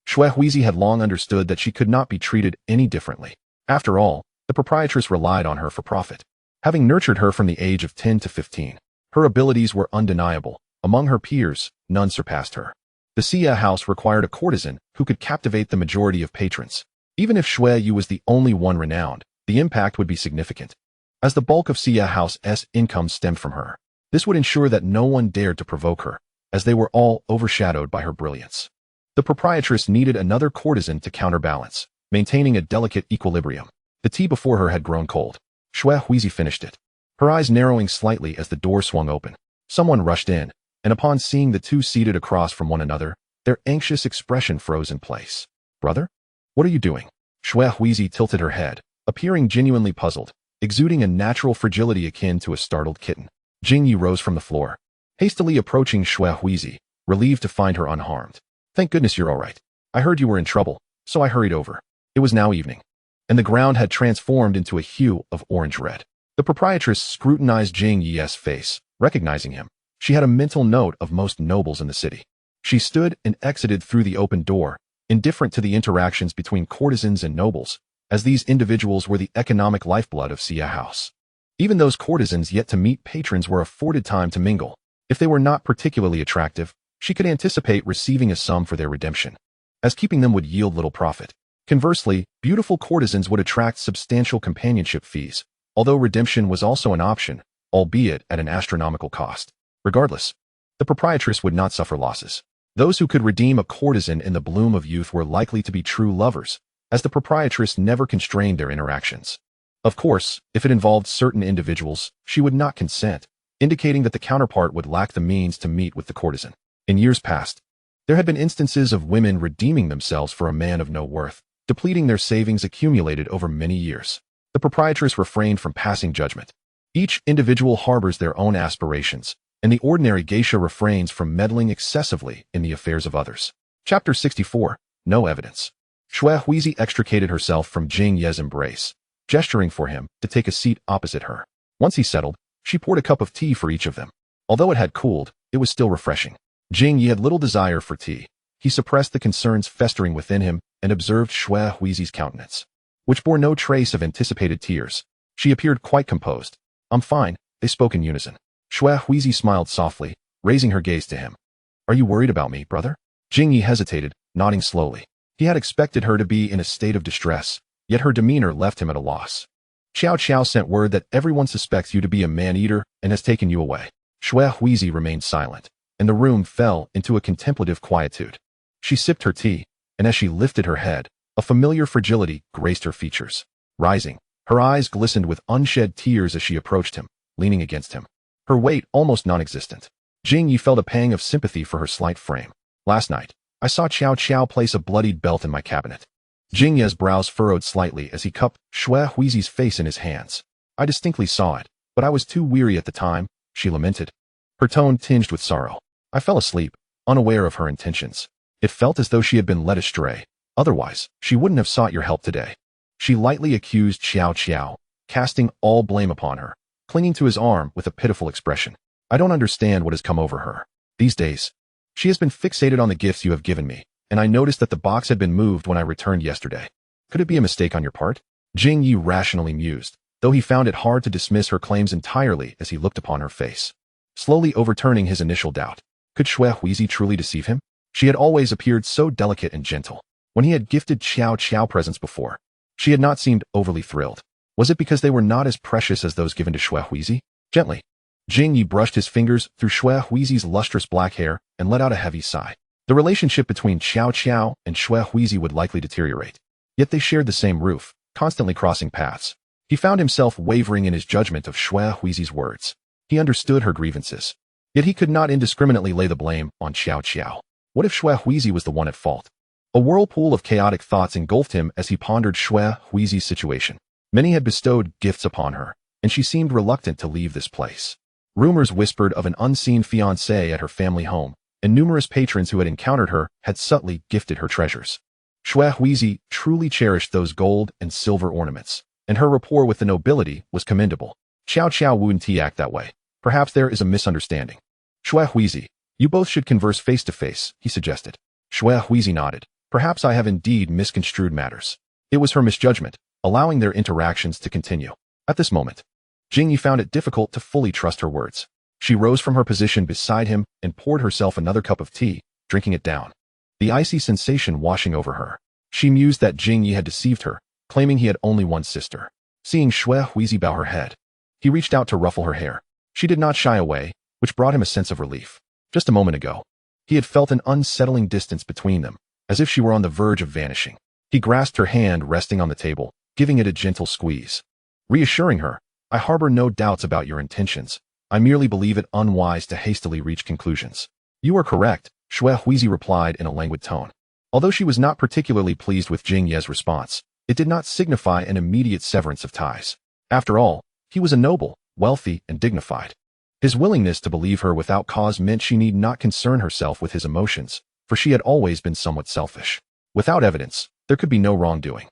Xue Huizi had long understood that she could not be treated any differently. After all, the proprietress relied on her for profit. Having nurtured her from the age of 10 to 15, her abilities were undeniable. Among her peers, none surpassed her. The Xia house required a courtesan who could captivate the majority of patrons. Even if Xue Yu was the only one renowned, the impact would be significant, as the bulk of Xia house's income stemmed from her. This would ensure that no one dared to provoke her, as they were all overshadowed by her brilliance. The proprietress needed another courtesan to counterbalance, maintaining a delicate equilibrium. The tea before her had grown cold. Xue Huizi finished it, her eyes narrowing slightly as the door swung open. Someone rushed in, and upon seeing the two seated across from one another, their anxious expression froze in place. Brother? What are you doing? Xue Huizi tilted her head, appearing genuinely puzzled, exuding a natural fragility akin to a startled kitten. Jingyi rose from the floor, hastily approaching Xue Huizi, relieved to find her unharmed. Thank goodness you're all right. I heard you were in trouble, so I hurried over. It was now evening, and the ground had transformed into a hue of orange-red. The proprietress scrutinized Jingyi's face, recognizing him. She had a mental note of most nobles in the city. She stood and exited through the open door, indifferent to the interactions between courtesans and nobles, as these individuals were the economic lifeblood of Xia House. Even those courtesans yet to meet patrons were afforded time to mingle. If they were not particularly attractive, she could anticipate receiving a sum for their redemption, as keeping them would yield little profit. Conversely, beautiful courtesans would attract substantial companionship fees, although redemption was also an option, albeit at an astronomical cost. Regardless, the proprietress would not suffer losses. Those who could redeem a courtesan in the bloom of youth were likely to be true lovers, as the proprietress never constrained their interactions. Of course, if it involved certain individuals, she would not consent, indicating that the counterpart would lack the means to meet with the courtesan. In years past, there had been instances of women redeeming themselves for a man of no worth, depleting their savings accumulated over many years. The proprietress refrained from passing judgment. Each individual harbors their own aspirations, and the ordinary geisha refrains from meddling excessively in the affairs of others. Chapter 64. No evidence. Xue Huizi extricated herself from Jing Ye's embrace, gesturing for him to take a seat opposite her. Once he settled, she poured a cup of tea for each of them. Although it had cooled, it was still refreshing. Jing Ye had little desire for tea. He suppressed the concerns festering within him and observed Xue Huizi's countenance, which bore no trace of anticipated tears. She appeared quite composed. I'm fine, they spoke in unison. Xue Huizi smiled softly, raising her gaze to him. Are you worried about me, brother? Jing Ye hesitated, nodding slowly. He had expected her to be in a state of distress, yet her demeanor left him at a loss. Qiao Qiao sent word that everyone suspects you to be a man-eater and has taken you away. Xue Huizi remained silent, and the room fell into a contemplative quietude. She sipped her tea, and as she lifted her head, a familiar fragility graced her features. Rising, her eyes glistened with unshed tears as she approached him, leaning against him, her weight almost non-existent. Jing Yi felt a pang of sympathy for her slight frame. Last night, I saw Qiao Qiao place a bloodied belt in my cabinet. Jing Ye's brows furrowed slightly as he cupped Xue Huizi's face in his hands. I distinctly saw it, but I was too weary at the time, she lamented. Her tone tinged with sorrow. I fell asleep, unaware of her intentions. It felt as though she had been led astray. Otherwise, she wouldn't have sought your help today. She lightly accused Xiao Qiao, casting all blame upon her, clinging to his arm with a pitiful expression. I don't understand what has come over her. These days, she has been fixated on the gifts you have given me, and I noticed that the box had been moved when I returned yesterday. Could it be a mistake on your part? Jing Yi rationally mused, though he found it hard to dismiss her claims entirely as he looked upon her face. Slowly overturning his initial doubt. Could Xue Huizi truly deceive him? She had always appeared so delicate and gentle. When he had gifted Xiao Qiao presents before, she had not seemed overly thrilled. Was it because they were not as precious as those given to Xue Huizi? Gently, Jing Yi brushed his fingers through Xue Huizi's lustrous black hair and let out a heavy sigh. The relationship between Xiao Qiao and Xue Huizi would likely deteriorate. Yet they shared the same roof, constantly crossing paths. He found himself wavering in his judgment of Xue Huizi's words. He understood her grievances. Yet he could not indiscriminately lay the blame on Xiao Qiao. What if Xue Huizi was the one at fault? A whirlpool of chaotic thoughts engulfed him as he pondered Xue Huizi's situation. Many had bestowed gifts upon her, and she seemed reluctant to leave this place. Rumors whispered of an unseen fiancé at her family home, and numerous patrons who had encountered her had subtly gifted her treasures. Xue Huizi truly cherished those gold and silver ornaments, and her rapport with the nobility was commendable. Xiao Qiao wouldn't act that way. Perhaps there is a misunderstanding. Xue Huizi, you both should converse face to face, he suggested. Xue Huizi nodded. Perhaps I have indeed misconstrued matters. It was her misjudgment, allowing their interactions to continue. At this moment, Jing Yi found it difficult to fully trust her words. She rose from her position beside him and poured herself another cup of tea, drinking it down. The icy sensation washing over her. She mused that Jing Yi had deceived her, claiming he had only one sister. Seeing Xue Huizi bow her head, he reached out to ruffle her hair. She did not shy away, which brought him a sense of relief. Just a moment ago, he had felt an unsettling distance between them, as if she were on the verge of vanishing. He grasped her hand resting on the table, giving it a gentle squeeze. Reassuring her, I harbor no doubts about your intentions. I merely believe it unwise to hastily reach conclusions. You are correct, Xue Huizi replied in a languid tone. Although she was not particularly pleased with Jing Ye's response, it did not signify an immediate severance of ties. After all, he was a noble, wealthy, and dignified. His willingness to believe her without cause meant she need not concern herself with his emotions, for she had always been somewhat selfish. Without evidence, there could be no wrongdoing.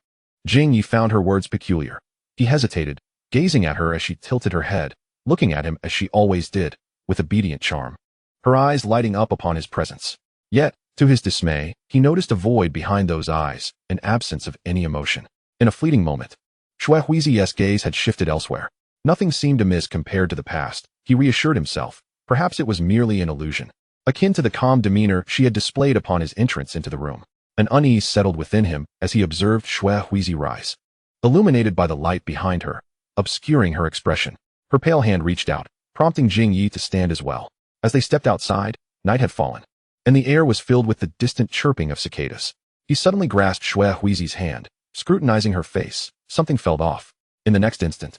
Jing Yi found her words peculiar. He hesitated, gazing at her as she tilted her head, looking at him as she always did, with obedient charm. Her eyes lighting up upon his presence. Yet, to his dismay, he noticed a void behind those eyes, an absence of any emotion. In a fleeting moment, Xue Huizi's gaze had shifted elsewhere. Nothing seemed amiss compared to the past, he reassured himself. Perhaps it was merely an illusion, akin to the calm demeanor she had displayed upon his entrance into the room. An unease settled within him as he observed Xue Huizi rise. Illuminated by the light behind her, obscuring her expression, her pale hand reached out, prompting Jing Yi to stand as well. As they stepped outside, night had fallen, and the air was filled with the distant chirping of cicadas. He suddenly grasped Xue Huizi's hand, scrutinizing her face. Something fell off. In the next instant,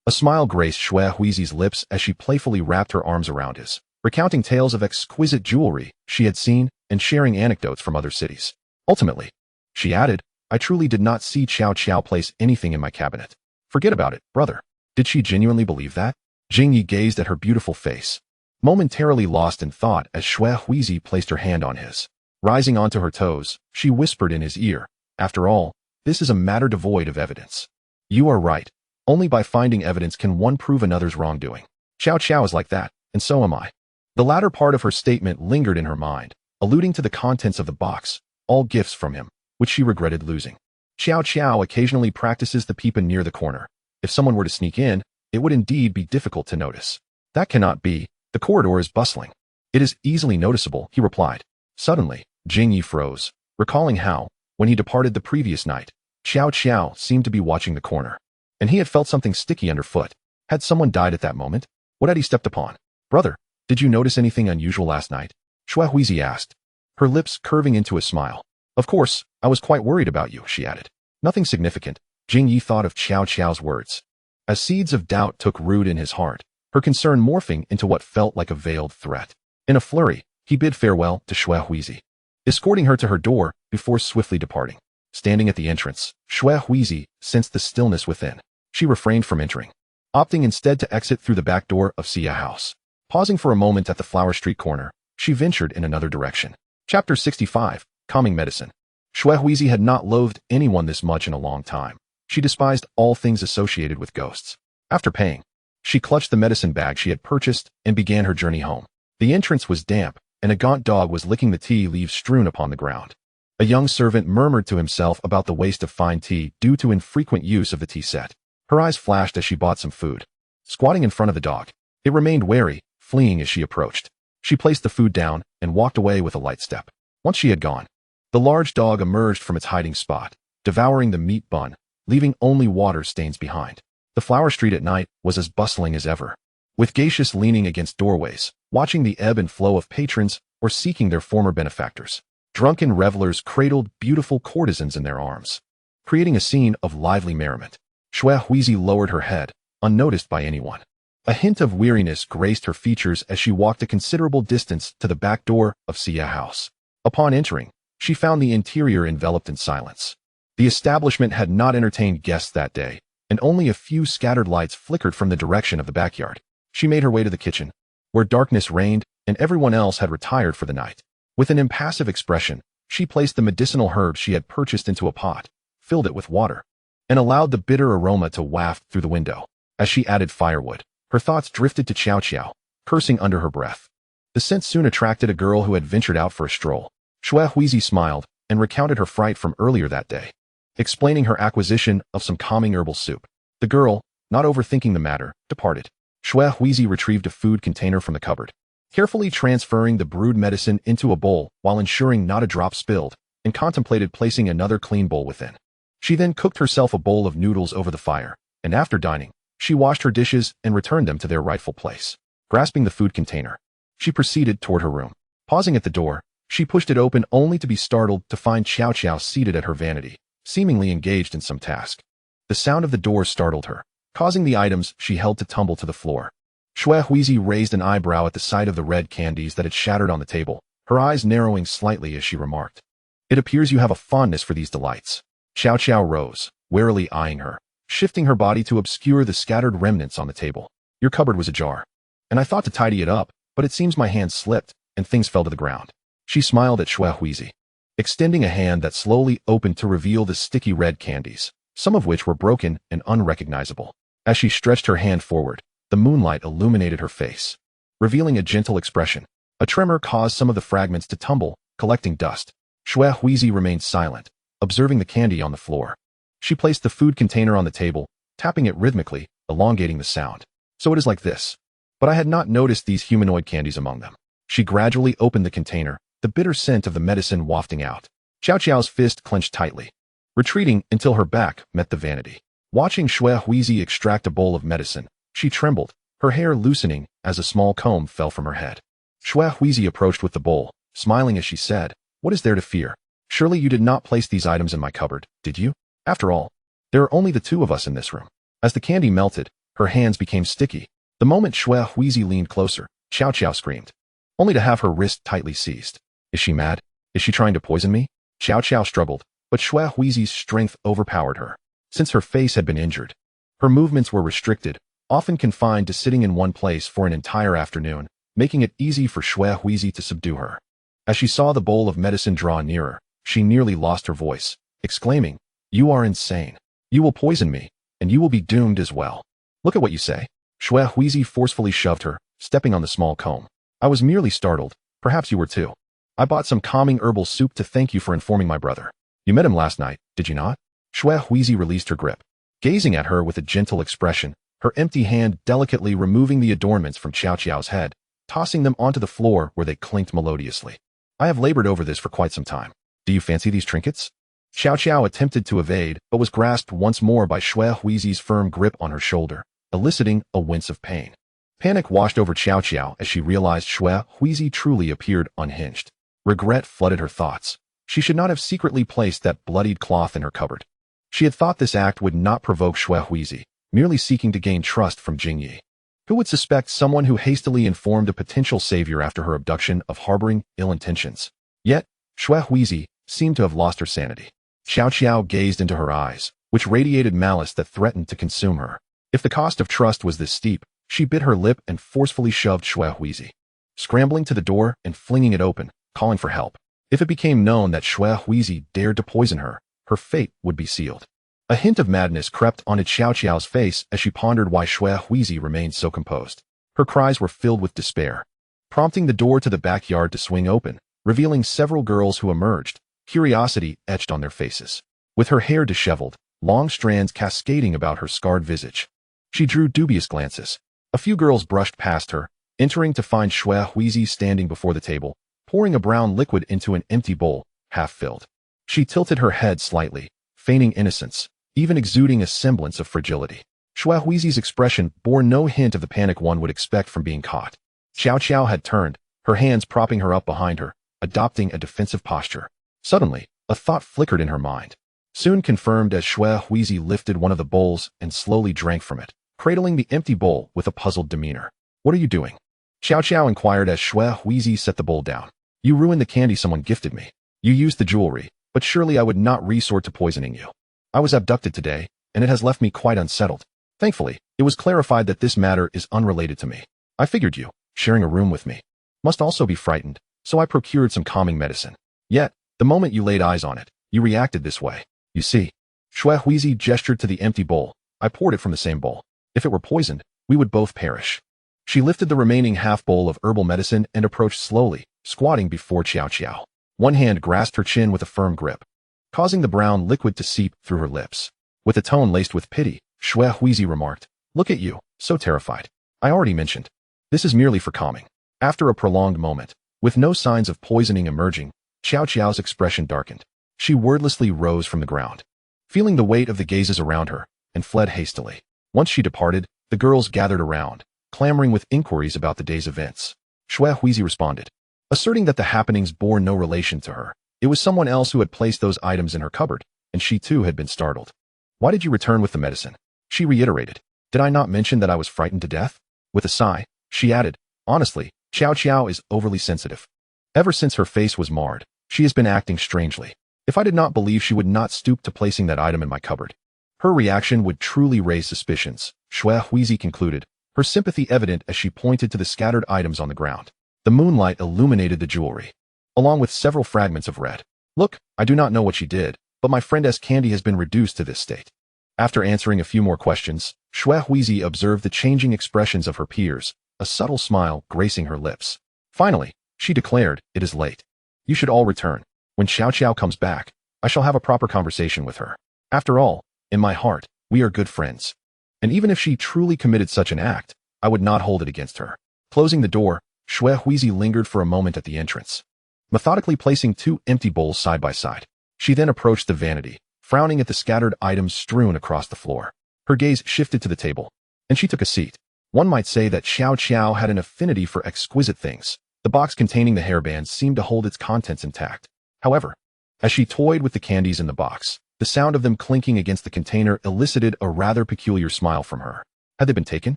a smile graced Xue Huizi's lips as she playfully wrapped her arms around his, recounting tales of exquisite jewelry she had seen and sharing anecdotes from other cities. Ultimately, she added, I truly did not see Xiao Qiao place anything in my cabinet. Forget about it, brother. Did she genuinely believe that? Jing Yi gazed at her beautiful face, momentarily lost in thought as Xue Huizi placed her hand on his. Rising onto her toes, she whispered in his ear, after all, this is a matter devoid of evidence. You are right. Only by finding evidence can one prove another's wrongdoing. Xiao Qiao is like that, and so am I. The latter part of her statement lingered in her mind, alluding to the contents of the box, all gifts from him, which she regretted losing. Xiao Qiao occasionally practices the peep near the corner. If someone were to sneak in, it would indeed be difficult to notice. That cannot be. The corridor is bustling. It is easily noticeable, he replied. Suddenly, Jing Yi froze, recalling how, when he departed the previous night, Xiao Qiao seemed to be watching the corner, and he had felt something sticky underfoot. Had someone died at that moment? What had he stepped upon? Brother, did you notice anything unusual last night? Xue Huizi asked, her lips curving into a smile. Of course, I was quite worried about you, she added. Nothing significant. Jing Yi thought of Xiao Qiao's words. As seeds of doubt took root in his heart, her concern morphing into what felt like a veiled threat. In a flurry, he bid farewell to Xue Huizi, escorting her to her door before swiftly departing. Standing at the entrance, Shui Huizi sensed the stillness within. She refrained from entering, opting instead to exit through the back door of Xia House. Pausing for a moment at the Flower Street corner, she ventured in another direction. Chapter 65, Calming Medicine. Shui Huizi had not loathed anyone this much in a long time. She despised all things associated with ghosts. After paying, she clutched the medicine bag she had purchased and began her journey home. The entrance was damp, and a gaunt dog was licking the tea leaves strewn upon the ground. A young servant murmured to himself about the waste of fine tea due to infrequent use of the tea set. Her eyes flashed as she bought some food. Squatting in front of the dog, it remained wary, fleeing as she approached. She placed the food down and walked away with a light step. Once she had gone, the large dog emerged from its hiding spot, devouring the meat bun, leaving only water stains behind. The Flower Street at night was as bustling as ever, with geishas leaning against doorways, watching the ebb and flow of patrons or seeking their former benefactors. Drunken revelers cradled beautiful courtesans in their arms, creating a scene of lively merriment. Shui Huizi lowered her head, unnoticed by anyone. A hint of weariness graced her features as she walked a considerable distance to the back door of Xia House. Upon entering, she found the interior enveloped in silence. The establishment had not entertained guests that day, and only a few scattered lights flickered from the direction of the backyard. She made her way to the kitchen, where darkness reigned and everyone else had retired for the night. With an impassive expression, she placed the medicinal herbs she had purchased into a pot, filled it with water, and allowed the bitter aroma to waft through the window. As she added firewood, her thoughts drifted to Qiao Qiao, cursing under her breath. The scent soon attracted a girl who had ventured out for a stroll. Shui Huizi smiled and recounted her fright from earlier that day, explaining her acquisition of some calming herbal soup. The girl, not overthinking the matter, departed. Shui Huizi retrieved a food container from the cupboard, carefully transferring the brewed medicine into a bowl while ensuring not a drop spilled, and contemplated placing another clean bowl within. She then cooked herself a bowl of noodles over the fire, and after dining, she washed her dishes and returned them to their rightful place. Grasping the food container, she proceeded toward her room. Pausing at the door, she pushed it open only to be startled to find Qiao Qiao seated at her vanity, seemingly engaged in some task. The sound of the door startled her, causing the items she held to tumble to the floor. Shui Huizi raised an eyebrow at the sight of the red candies that had shattered on the table, her eyes narrowing slightly as she remarked, "It appears you have a fondness for these delights." Qiao Qiao rose, warily eyeing her, shifting her body to obscure the scattered remnants on the table. "Your cupboard was ajar, and I thought to tidy it up, but it seems my hand slipped, and things fell to the ground." She smiled at Shui Huizi, extending a hand that slowly opened to reveal the sticky red candies, some of which were broken and unrecognizable. As she stretched her hand forward, the moonlight illuminated her face, revealing a gentle expression. A tremor caused some of the fragments to tumble, collecting dust. Shui Huizi remained silent, observing the candy on the floor. She placed the food container on the table, tapping it rhythmically, elongating the sound. "So it is like this. But I had not noticed these humanoid candies among them." She gradually opened the container, the bitter scent of the medicine wafting out. Qiao Qiao's fist clenched tightly, retreating until her back met the vanity. Watching Shui Huizi extract a bowl of medicine, she trembled, her hair loosening as a small comb fell from her head. Shui Huizi approached with the bowl, smiling as she said, "What is there to fear? Surely you did not place these items in my cupboard, did you? After all, there are only the two of us in this room." As the candy melted, her hands became sticky. The moment Shui Huizi leaned closer, Qiao Qiao screamed, only to have her wrist tightly seized. "Is she mad? Is she trying to poison me?" Qiao Qiao struggled, but Shui Huizi's strength overpowered her. Since her face had been injured, her movements were restricted, often confined to sitting in one place for an entire afternoon, making it easy for Shui Huizi to subdue her. As she saw the bowl of medicine draw nearer, she nearly lost her voice, exclaiming, "You are insane. You will poison me, and you will be doomed as well. Look at what you say." Shui Huizi forcefully shoved her, stepping on the small comb. "I was merely startled. Perhaps you were too. I bought some calming herbal soup to thank you for informing my brother. You met him last night, did you not?" Shui Huizi released her grip, gazing at her with a gentle expression, her empty hand delicately removing the adornments from Qiao Qiao's head, tossing them onto the floor where they clinked melodiously. "I have labored over this for quite some time. Do you fancy these trinkets?" Qiao Qiao attempted to evade, but was grasped once more by Shui Huizi's firm grip on her shoulder, eliciting a wince of pain. Panic washed over Qiao Qiao as she realized Shui Huizi truly appeared unhinged. Regret flooded her thoughts. She should not have secretly placed that bloodied cloth in her cupboard. She had thought this act would not provoke Shui Huizi, merely seeking to gain trust from Jingyi. Who would suspect someone who hastily informed a potential savior after her abduction of harboring ill intentions? Yet, Shui Huizi seemed to have lost her sanity. Xiao Xiao gazed into her eyes, which radiated malice that threatened to consume her. If the cost of trust was this steep, she bit her lip and forcefully shoved Xue Huizi, scrambling to the door and flinging it open, calling for help. If it became known that Xue Huizi dared to poison her, her fate would be sealed. A hint of madness crept onto Xiao Xiao's face as she pondered why Xue Huizi remained so composed. Her cries were filled with despair, prompting the door to the backyard to swing open, revealing several girls who emerged, curiosity etched on their faces. With her hair disheveled, long strands cascading about her scarred visage, she drew dubious glances. A few girls brushed past her, entering to find Xue Huizi standing before the table, pouring a brown liquid into an empty bowl, half filled. She tilted her head slightly, feigning innocence, even exuding a semblance of fragility. Xue Huizi's expression bore no hint of the panic one would expect from being caught. Xiao Xiao had turned, her hands propping her up behind her, adopting a defensive posture. Suddenly, a thought flickered in her mind, soon confirmed as Xue Huizi lifted one of the bowls and slowly drank from it, cradling the empty bowl with a puzzled demeanor. "What are you doing?" Xiao Xiao inquired as Xue Huizi set the bowl down. "You ruined the candy someone gifted me. You used the jewelry, but surely I would not resort to poisoning you. I was abducted today, and it has left me quite unsettled. Thankfully, it was clarified that this matter is unrelated to me. I figured you, sharing a room with me, must also be frightened, so I procured some calming medicine. Yet, the moment you laid eyes on it, you reacted this way. You see." Xue Huizi gestured to the empty bowl. "I poured it from the same bowl. If it were poisoned, we would both perish." She lifted the remaining half bowl of herbal medicine and approached slowly, squatting before Xiao Xiao. One hand grasped her chin with a firm grip, causing the brown liquid to seep through her lips. With a tone laced with pity, Xue Huizi remarked, "Look at you, so terrified. I already mentioned. This is merely for calming." After a prolonged moment, with no signs of poisoning emerging, Xiao Xiao's expression darkened. She wordlessly rose from the ground, feeling the weight of the gazes around her, and fled hastily. Once she departed, the girls gathered around, clamoring with inquiries about the day's events. Xue Huizi responded, asserting that the happenings bore no relation to her. It was someone else who had placed those items in her cupboard, and she too had been startled. "Why did you return with the medicine?" She reiterated. "Did I not mention that I was frightened to death?" With a sigh, she added, "Honestly, Xiao Xiao is overly sensitive. Ever since her face was marred, she has been acting strangely. If I did not believe she would not stoop to placing that item in my cupboard, her reaction would truly raise suspicions," Xue Huizi concluded, her sympathy evident as she pointed to the scattered items on the ground. The moonlight illuminated the jewelry, along with several fragments of red. "Look, I do not know what she did, but my friend's candy has been reduced to this state." After answering a few more questions, Xue Huizi observed the changing expressions of her peers, a subtle smile gracing her lips. Finally, she declared, "It is late. You should all return. When Xiao Xiao comes back, I shall have a proper conversation with her. After all, in my heart, we are good friends. And even if she truly committed such an act, I would not hold it against her." Closing the door, Xue Huizi lingered for a moment at the entrance, methodically placing two empty bowls side by side. She then approached the vanity, frowning at the scattered items strewn across the floor. Her gaze shifted to the table, and she took a seat. One might say that Xiao Xiao had an affinity for exquisite things. The box containing the hairbands seemed to hold its contents intact. However, as she toyed with the candies in the box, the sound of them clinking against the container elicited a rather peculiar smile from her. Had they been taken?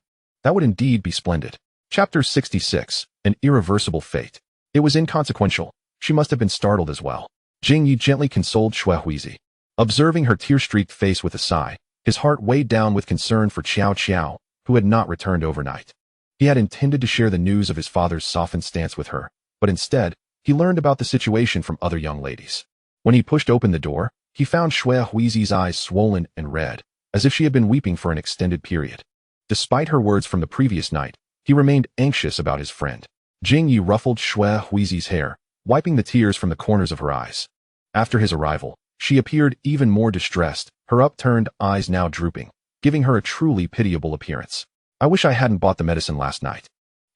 That would indeed be splendid. Chapter 66, An Irreversible Fate. It was inconsequential. She must have been startled as well. Jing Yi gently consoled Xue Huizi, observing her tear-streaked face with a sigh. His heart weighed down with concern for Xiao Xiao, who had not returned overnight. He had intended to share the news of his father's softened stance with her, but instead, he learned about the situation from other young ladies. When he pushed open the door, he found Xue Huizi's eyes swollen and red, as if she had been weeping for an extended period. Despite her words from the previous night, he remained anxious about his friend. Jing Yi ruffled Xue Huizi's hair, wiping the tears from the corners of her eyes. After his arrival, she appeared even more distressed, her upturned eyes now drooping, giving her a truly pitiable appearance. "I wish I hadn't bought the medicine last night,"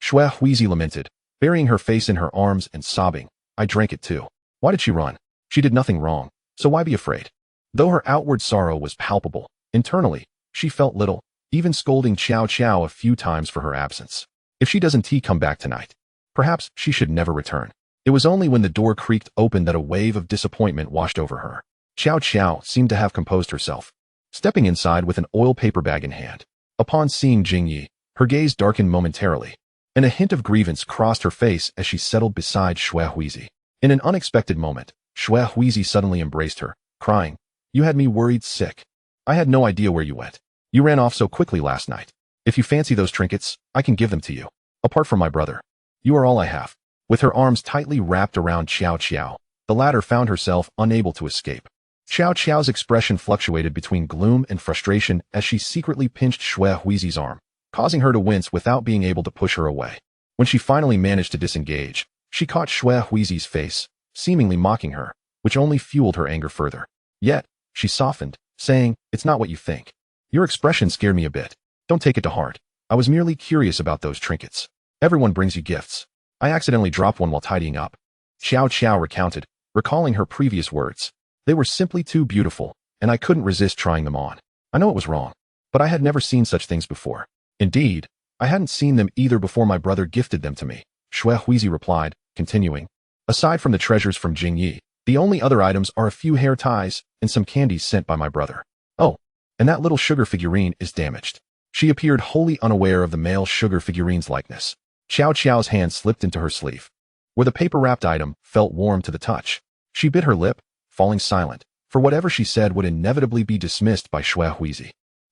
Xue Huizi lamented, burying her face in her arms and sobbing. "I drank it too. Why did she run? She did nothing wrong, so why be afraid?" Though her outward sorrow was palpable, internally, she felt little, even scolding Xiao Xiao a few times for her absence. If she doesn't come back tonight, perhaps she should never return. It was only when the door creaked open that a wave of disappointment washed over her. Xiao Xiao seemed to have composed herself, stepping inside with an oil paper bag in hand. Upon seeing Jing Yi, her gaze darkened momentarily, and a hint of grievance crossed her face as she settled beside Xue Huizi. In an unexpected moment, Xue Huizi suddenly embraced her, crying, You had me worried sick. I had no idea where you went. You ran off so quickly last night. If you fancy those trinkets, I can give them to you. Apart from my brother, you are all I have." With her arms tightly wrapped around Xiao Xiao, the latter found herself unable to escape. Xiao Xiao's expression fluctuated between gloom and frustration as she secretly pinched Xue Huizi's arm, causing her to wince without being able to push her away. When she finally managed to disengage, she caught Xue Huizi's face, seemingly mocking her, which only fueled her anger further. Yet, she softened, saying, "It's not what you think. Your expression scared me a bit. Don't take it to heart. I was merely curious about those trinkets. Everyone brings you gifts. I accidentally dropped one while tidying up." Xiao Xiao recounted, recalling her previous words. "They were simply too beautiful, and I couldn't resist trying them on. I know it was wrong, but I had never seen such things before. Indeed, I hadn't seen them either before my brother gifted them to me," Xue Huizi replied, continuing. "Aside from the treasures from Jingyi, the only other items are a few hair ties and some candies sent by my brother. Oh, and that little sugar figurine is damaged." She appeared wholly unaware of the male sugar figurine's likeness. Xiao Xiao's hand slipped into her sleeve, where the paper-wrapped item felt warm to the touch. She bit her lip, falling silent, for whatever she said would inevitably be dismissed by Xue Huizi.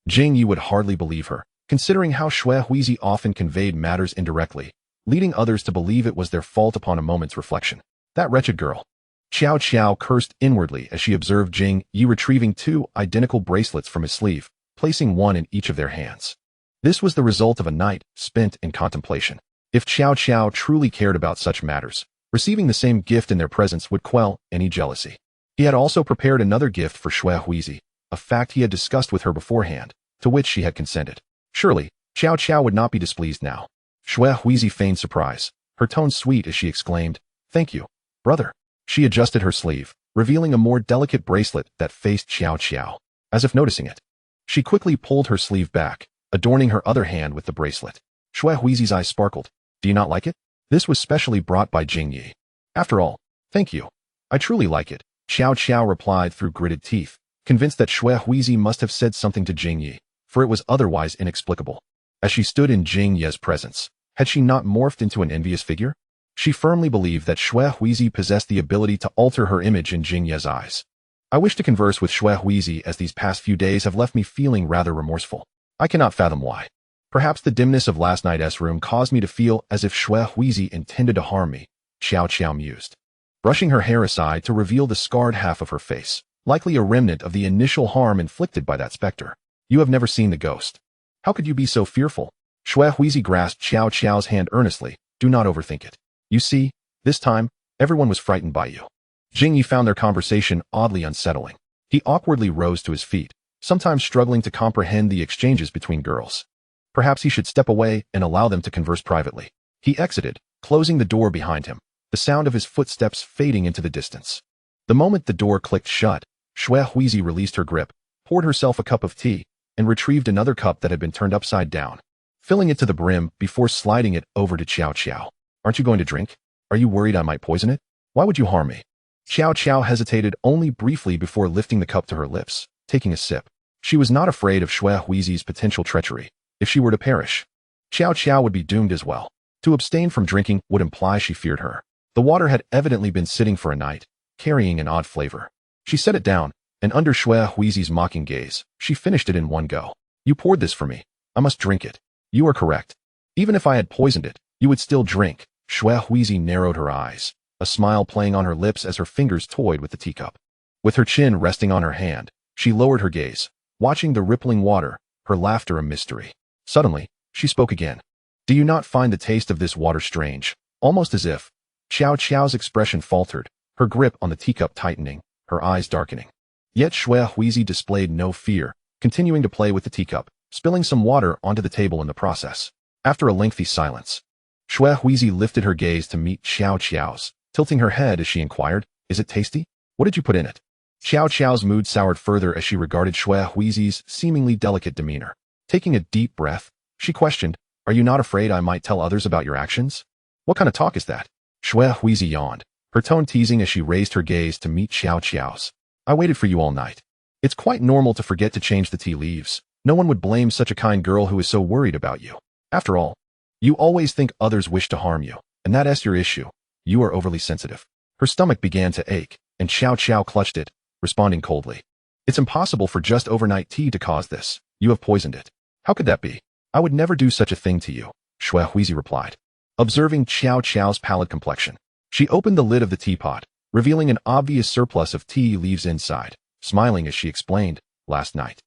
Jingyi would hardly believe her, considering how Xue Huizi often conveyed matters indirectly, leading others to believe it was their fault upon a moment's reflection. That wretched girl. Xiao Xiao cursed inwardly as she observed Jingyi retrieving 2 identical bracelets from his sleeve, placing one in each of their hands. This was the result of a night spent in contemplation. If Xiao Xiao truly cared about such matters, receiving the same gift in their presence would quell any jealousy. He had also prepared another gift for Xue Huizi, a fact he had discussed with her beforehand, to which she had consented. Surely, Xiao Xiao would not be displeased now. Xue Huizi feigned surprise, her tone sweet as she exclaimed, "Thank you, brother." She adjusted her sleeve, revealing a more delicate bracelet that faced Xiao Xiao. As if noticing it, she quickly pulled her sleeve back, adorning her other hand with the bracelet. Xue Huizi's eyes sparkled. "Do you not like it? This was specially brought by Jingyi." "After all, thank you. I truly like it," Xiao Xiao replied through gritted teeth, convinced that Xue Huizi must have said something to Jingyi, for it was otherwise inexplicable. As she stood in Jingyi's presence, had she not morphed into an envious figure? She firmly believed that Xue Huizi possessed the ability to alter her image in Jingyi's eyes. "I wish to converse with Xue Huizi as these past few days have left me feeling rather remorseful. I cannot fathom why. Perhaps the dimness of last night's room caused me to feel as if Xue Huizi intended to harm me," Xiao Xiao mused, brushing her hair aside to reveal the scarred half of her face, likely a remnant of the initial harm inflicted by that specter. "You have never seen the ghost. How could you be so fearful?" Xue Huizi grasped Xiao Xiao's hand earnestly. "Do not overthink it. You see, this time, everyone was frightened by you." Jingyi found their conversation oddly unsettling. He awkwardly rose to his feet, sometimes struggling to comprehend the exchanges between girls. Perhaps he should step away and allow them to converse privately. He exited, closing the door behind him, the sound of his footsteps fading into the distance. The moment the door clicked shut, Xue Huizi released her grip, poured herself a cup of tea, and retrieved another cup that had been turned upside down, filling it to the brim before sliding it over to Xiao Xiao. "Aren't you going to drink? Are you worried I might poison it? Why would you harm me?" Xiao Xiao hesitated only briefly before lifting the cup to her lips, taking a sip. She was not afraid of Xue Huizi's potential treachery. If she were to perish, Xiao Xiao would be doomed as well. To abstain from drinking would imply she feared her. The water had evidently been sitting for a night, carrying an odd flavor. She set it down, and under Xue Huizi's mocking gaze, she finished it in one go. "You poured this for me. I must drink it." "You are correct. Even if I had poisoned it, you would still drink." Xue Huizi narrowed her eyes, a smile playing on her lips as her fingers toyed with the teacup. With her chin resting on her hand, she lowered her gaze, watching the rippling water, her laughter a mystery. Suddenly, she spoke again. "Do you not find the taste of this water strange?" Almost as if Xiao Xiao's expression faltered, her grip on the teacup tightening, her eyes darkening. Yet Xue Huizi displayed no fear, continuing to play with the teacup, spilling some water onto the table in the process. After a lengthy silence, Xue Huizi lifted her gaze to meet Xiao Xiao's, tilting her head as she inquired, "Is it tasty? What did you put in it?" Xiao Xiao's mood soured further as she regarded Xue Huizi's seemingly delicate demeanor. Taking a deep breath, she questioned, "Are you not afraid I might tell others about your actions?" "What kind of talk is that?" Xue Huizi yawned, her tone teasing as she raised her gaze to meet Xiao Xiao's. "I waited for you all night. It's quite normal to forget to change the tea leaves. No one would blame such a kind girl who is so worried about you. After all, you always think others wish to harm you, and that's your issue. You are overly sensitive." Her stomach began to ache, and Xiao Xiao clutched it, responding coldly. It's impossible for just overnight tea to cause this. You have poisoned it. How could that be? I would never do such a thing to you, Shui Huizi replied. Observing Qiao Qiao's pallid complexion, she opened the lid of the teapot, revealing an obvious surplus of tea leaves inside, smiling as she explained, last night.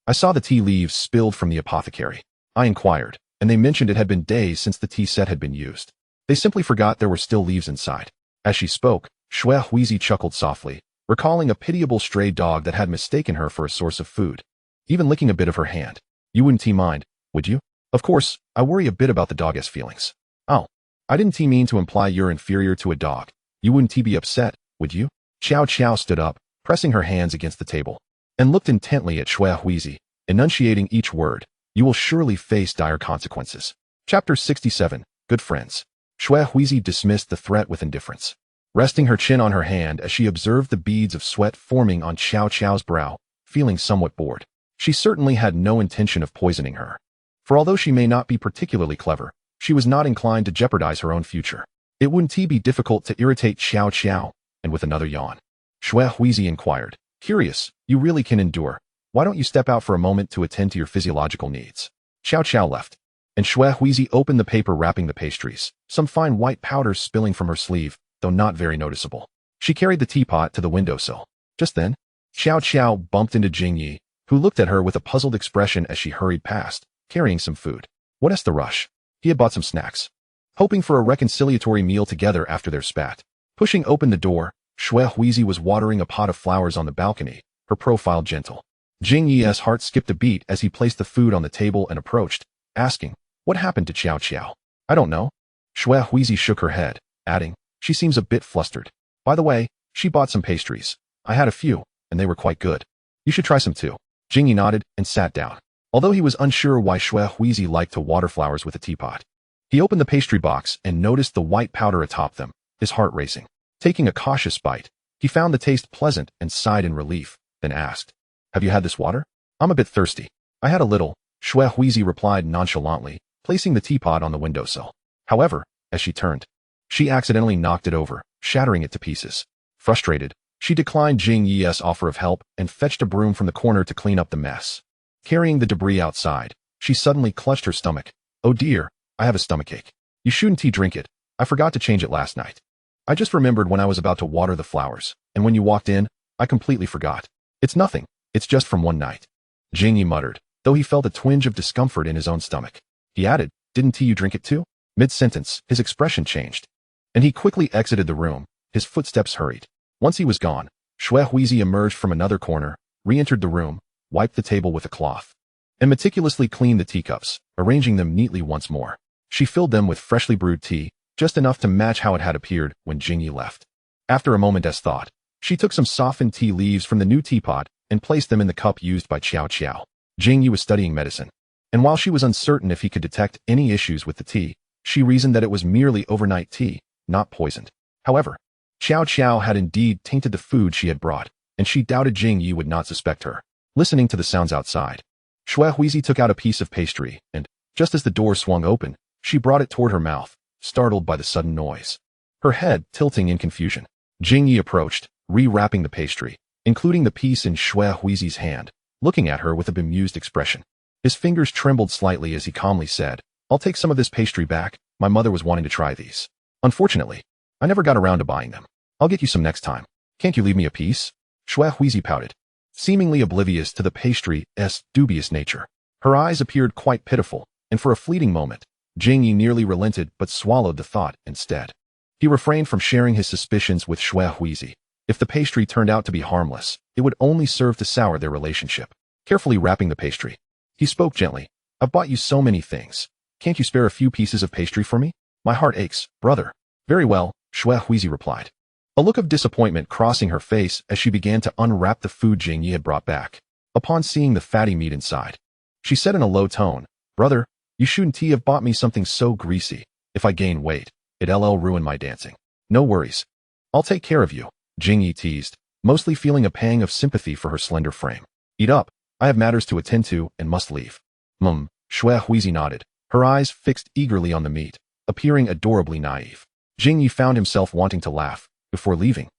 I saw the tea leaves spilled from the apothecary. I inquired, and they mentioned it had been days since the tea set had been used. They simply forgot there were still leaves inside. As she spoke, Shui Huizi chuckled softly, recalling a pitiable stray dog that had mistaken her for a source of food, even licking a bit of her hand. You wouldn't mind, would you? Of course, I worry a bit about the dog's feelings. Oh, I didn't mean to imply you're inferior to a dog. You wouldn't be upset, would you? Qiao Qiao stood up, pressing her hands against the table, and looked intently at Shui Huizi, enunciating each word. You will surely face dire consequences. Chapter 67, Good Friends. Shui Huizi dismissed the threat with indifference, resting her chin on her hand as she observed the beads of sweat forming on Qiao Qiao's brow, feeling somewhat bored. She certainly had no intention of poisoning her. For although she may not be particularly clever, she was not inclined to jeopardize her own future. It wouldn't be difficult to irritate Qiao Qiao, and with another yawn, Shui Huizi inquired, curious, you really can endure. Why don't you step out for a moment to attend to your physiological needs? Qiao Qiao left, and Shui Huizi opened the paper wrapping the pastries, some fine white powder spilling from her sleeve, though not very noticeable. She carried the teapot to the windowsill. Just then, Qiao Qiao bumped into Jingyi, who looked at her with a puzzled expression as she hurried past, carrying some food. What's the rush? He had bought some snacks, hoping for a reconciliatory meal together after their spat. Pushing open the door, Shui Huizi was watering a pot of flowers on the balcony, her profile gentle. Jingyi's heart skipped a beat as he placed the food on the table and approached, asking, what happened to Qiao Qiao? I don't know. Shui Huizi shook her head, adding, she seems a bit flustered. By the way, she bought some pastries. I had a few, and they were quite good. You should try some too. Jingyi nodded and sat down. Although he was unsure why Shui Huizi liked to water flowers with a teapot, he opened the pastry box and noticed the white powder atop them, his heart racing. Taking a cautious bite, he found the taste pleasant and sighed in relief, then asked, have you had this water? I'm a bit thirsty. I had a little, Shui Huizi replied nonchalantly, placing the teapot on the windowsill. However, as she turned, she accidentally knocked it over, shattering it to pieces. Frustrated, she declined Jingyi's offer of help and fetched a broom from the corner to clean up the mess. Carrying the debris outside, she suddenly clutched her stomach. Oh dear, I have a stomachache. You shouldn't drink it. I forgot to change it last night. I just remembered when I was about to water the flowers, and when you walked in, I completely forgot. It's nothing. It's just from one night. Jingyi muttered, though he felt a twinge of discomfort in his own stomach. He added, didn't you drink it too? Mid-sentence, his expression changed, and he quickly exited the room. His footsteps hurried. Once he was gone, Shui Huizi emerged from another corner, re-entered the room, wiped the table with a cloth, and meticulously cleaned the teacups, arranging them neatly once more. She filled them with freshly brewed tea, just enough to match how it had appeared when Jingyi left. After a moment's thought, she took some softened tea leaves from the new teapot and placed them in the cup used by Qiao Qiao. Jingyi was studying medicine, and while she was uncertain if he could detect any issues with the tea, she reasoned that it was merely overnight tea, not poisoned. However, Qiao Qiao had indeed tainted the food she had brought, and she doubted Jingyi would not suspect her. Listening to the sounds outside, Shui Huizi took out a piece of pastry, and, just as the door swung open, she brought it toward her mouth, startled by the sudden noise. Her head tilting in confusion, Jingyi approached, re-wrapping the pastry, including the piece in Shui Huizi's hand, looking at her with a bemused expression. His fingers trembled slightly as he calmly said, I'll take some of this pastry back. My mother was wanting to try these. Unfortunately, I never got around to buying them. I'll get you some next time. Can't you leave me a piece? Shui Huizi pouted, seemingly oblivious to the pastry's dubious nature. Her eyes appeared quite pitiful, and for a fleeting moment, Jingyi nearly relented but swallowed the thought instead. He refrained from sharing his suspicions with Shui Huizi. If the pastry turned out to be harmless, it would only serve to sour their relationship. Carefully wrapping the pastry, he spoke gently, I've bought you so many things. Can't you spare a few pieces of pastry for me? My heart aches, brother. Very well, Shui Huizi replied, a look of disappointment crossing her face as she began to unwrap the food Jingyi had brought back. Upon seeing the fatty meat inside, she said in a low tone, brother, you shouldn't have bought me something so greasy. If I gain weight, it'll ruin my dancing. No worries. I'll take care of you, Jingyi teased, mostly feeling a pang of sympathy for her slender frame. Eat up. I have matters to attend to and must leave. Shui Huizi nodded, her eyes fixed eagerly on the meat, appearing adorably naive. Jingyi found himself wanting to laugh. Before leaving,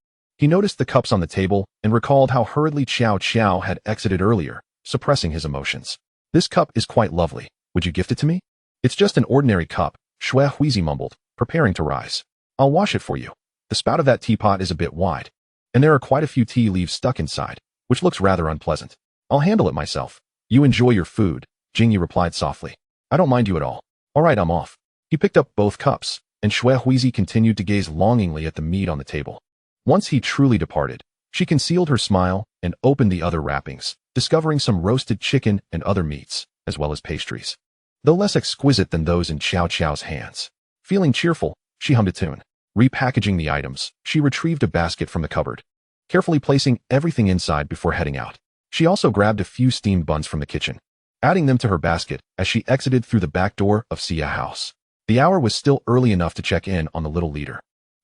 He noticed the cups on the table and recalled how hurriedly Chow Chow had exited earlier, suppressing his emotions. This cup is quite lovely. Would you gift it to me? It's just an ordinary cup, Shui Huizi mumbled, preparing to rise. I'll wash it for you. The spout of that teapot is a bit wide, and there are quite a few tea leaves stuck inside, which looks rather unpleasant. I'll handle it myself. You enjoy your food, Jingyi replied softly. I don't mind you at all. All right, I'm off. He picked up both cups, and Shui Huizi continued to gaze longingly at the meat on the table. Once he truly departed, she concealed her smile and opened the other wrappings, discovering some roasted chicken and other meats, as well as pastries. Though less exquisite than those in Chow Chow's hands. Feeling cheerful, she hummed a tune. Repackaging the items, she retrieved a basket from the cupboard, carefully placing everything inside before heading out. She also grabbed a few steamed buns from the kitchen, adding them to her basket as she exited through the back door of Sia House. The hour was still early enough to check in on the little leader,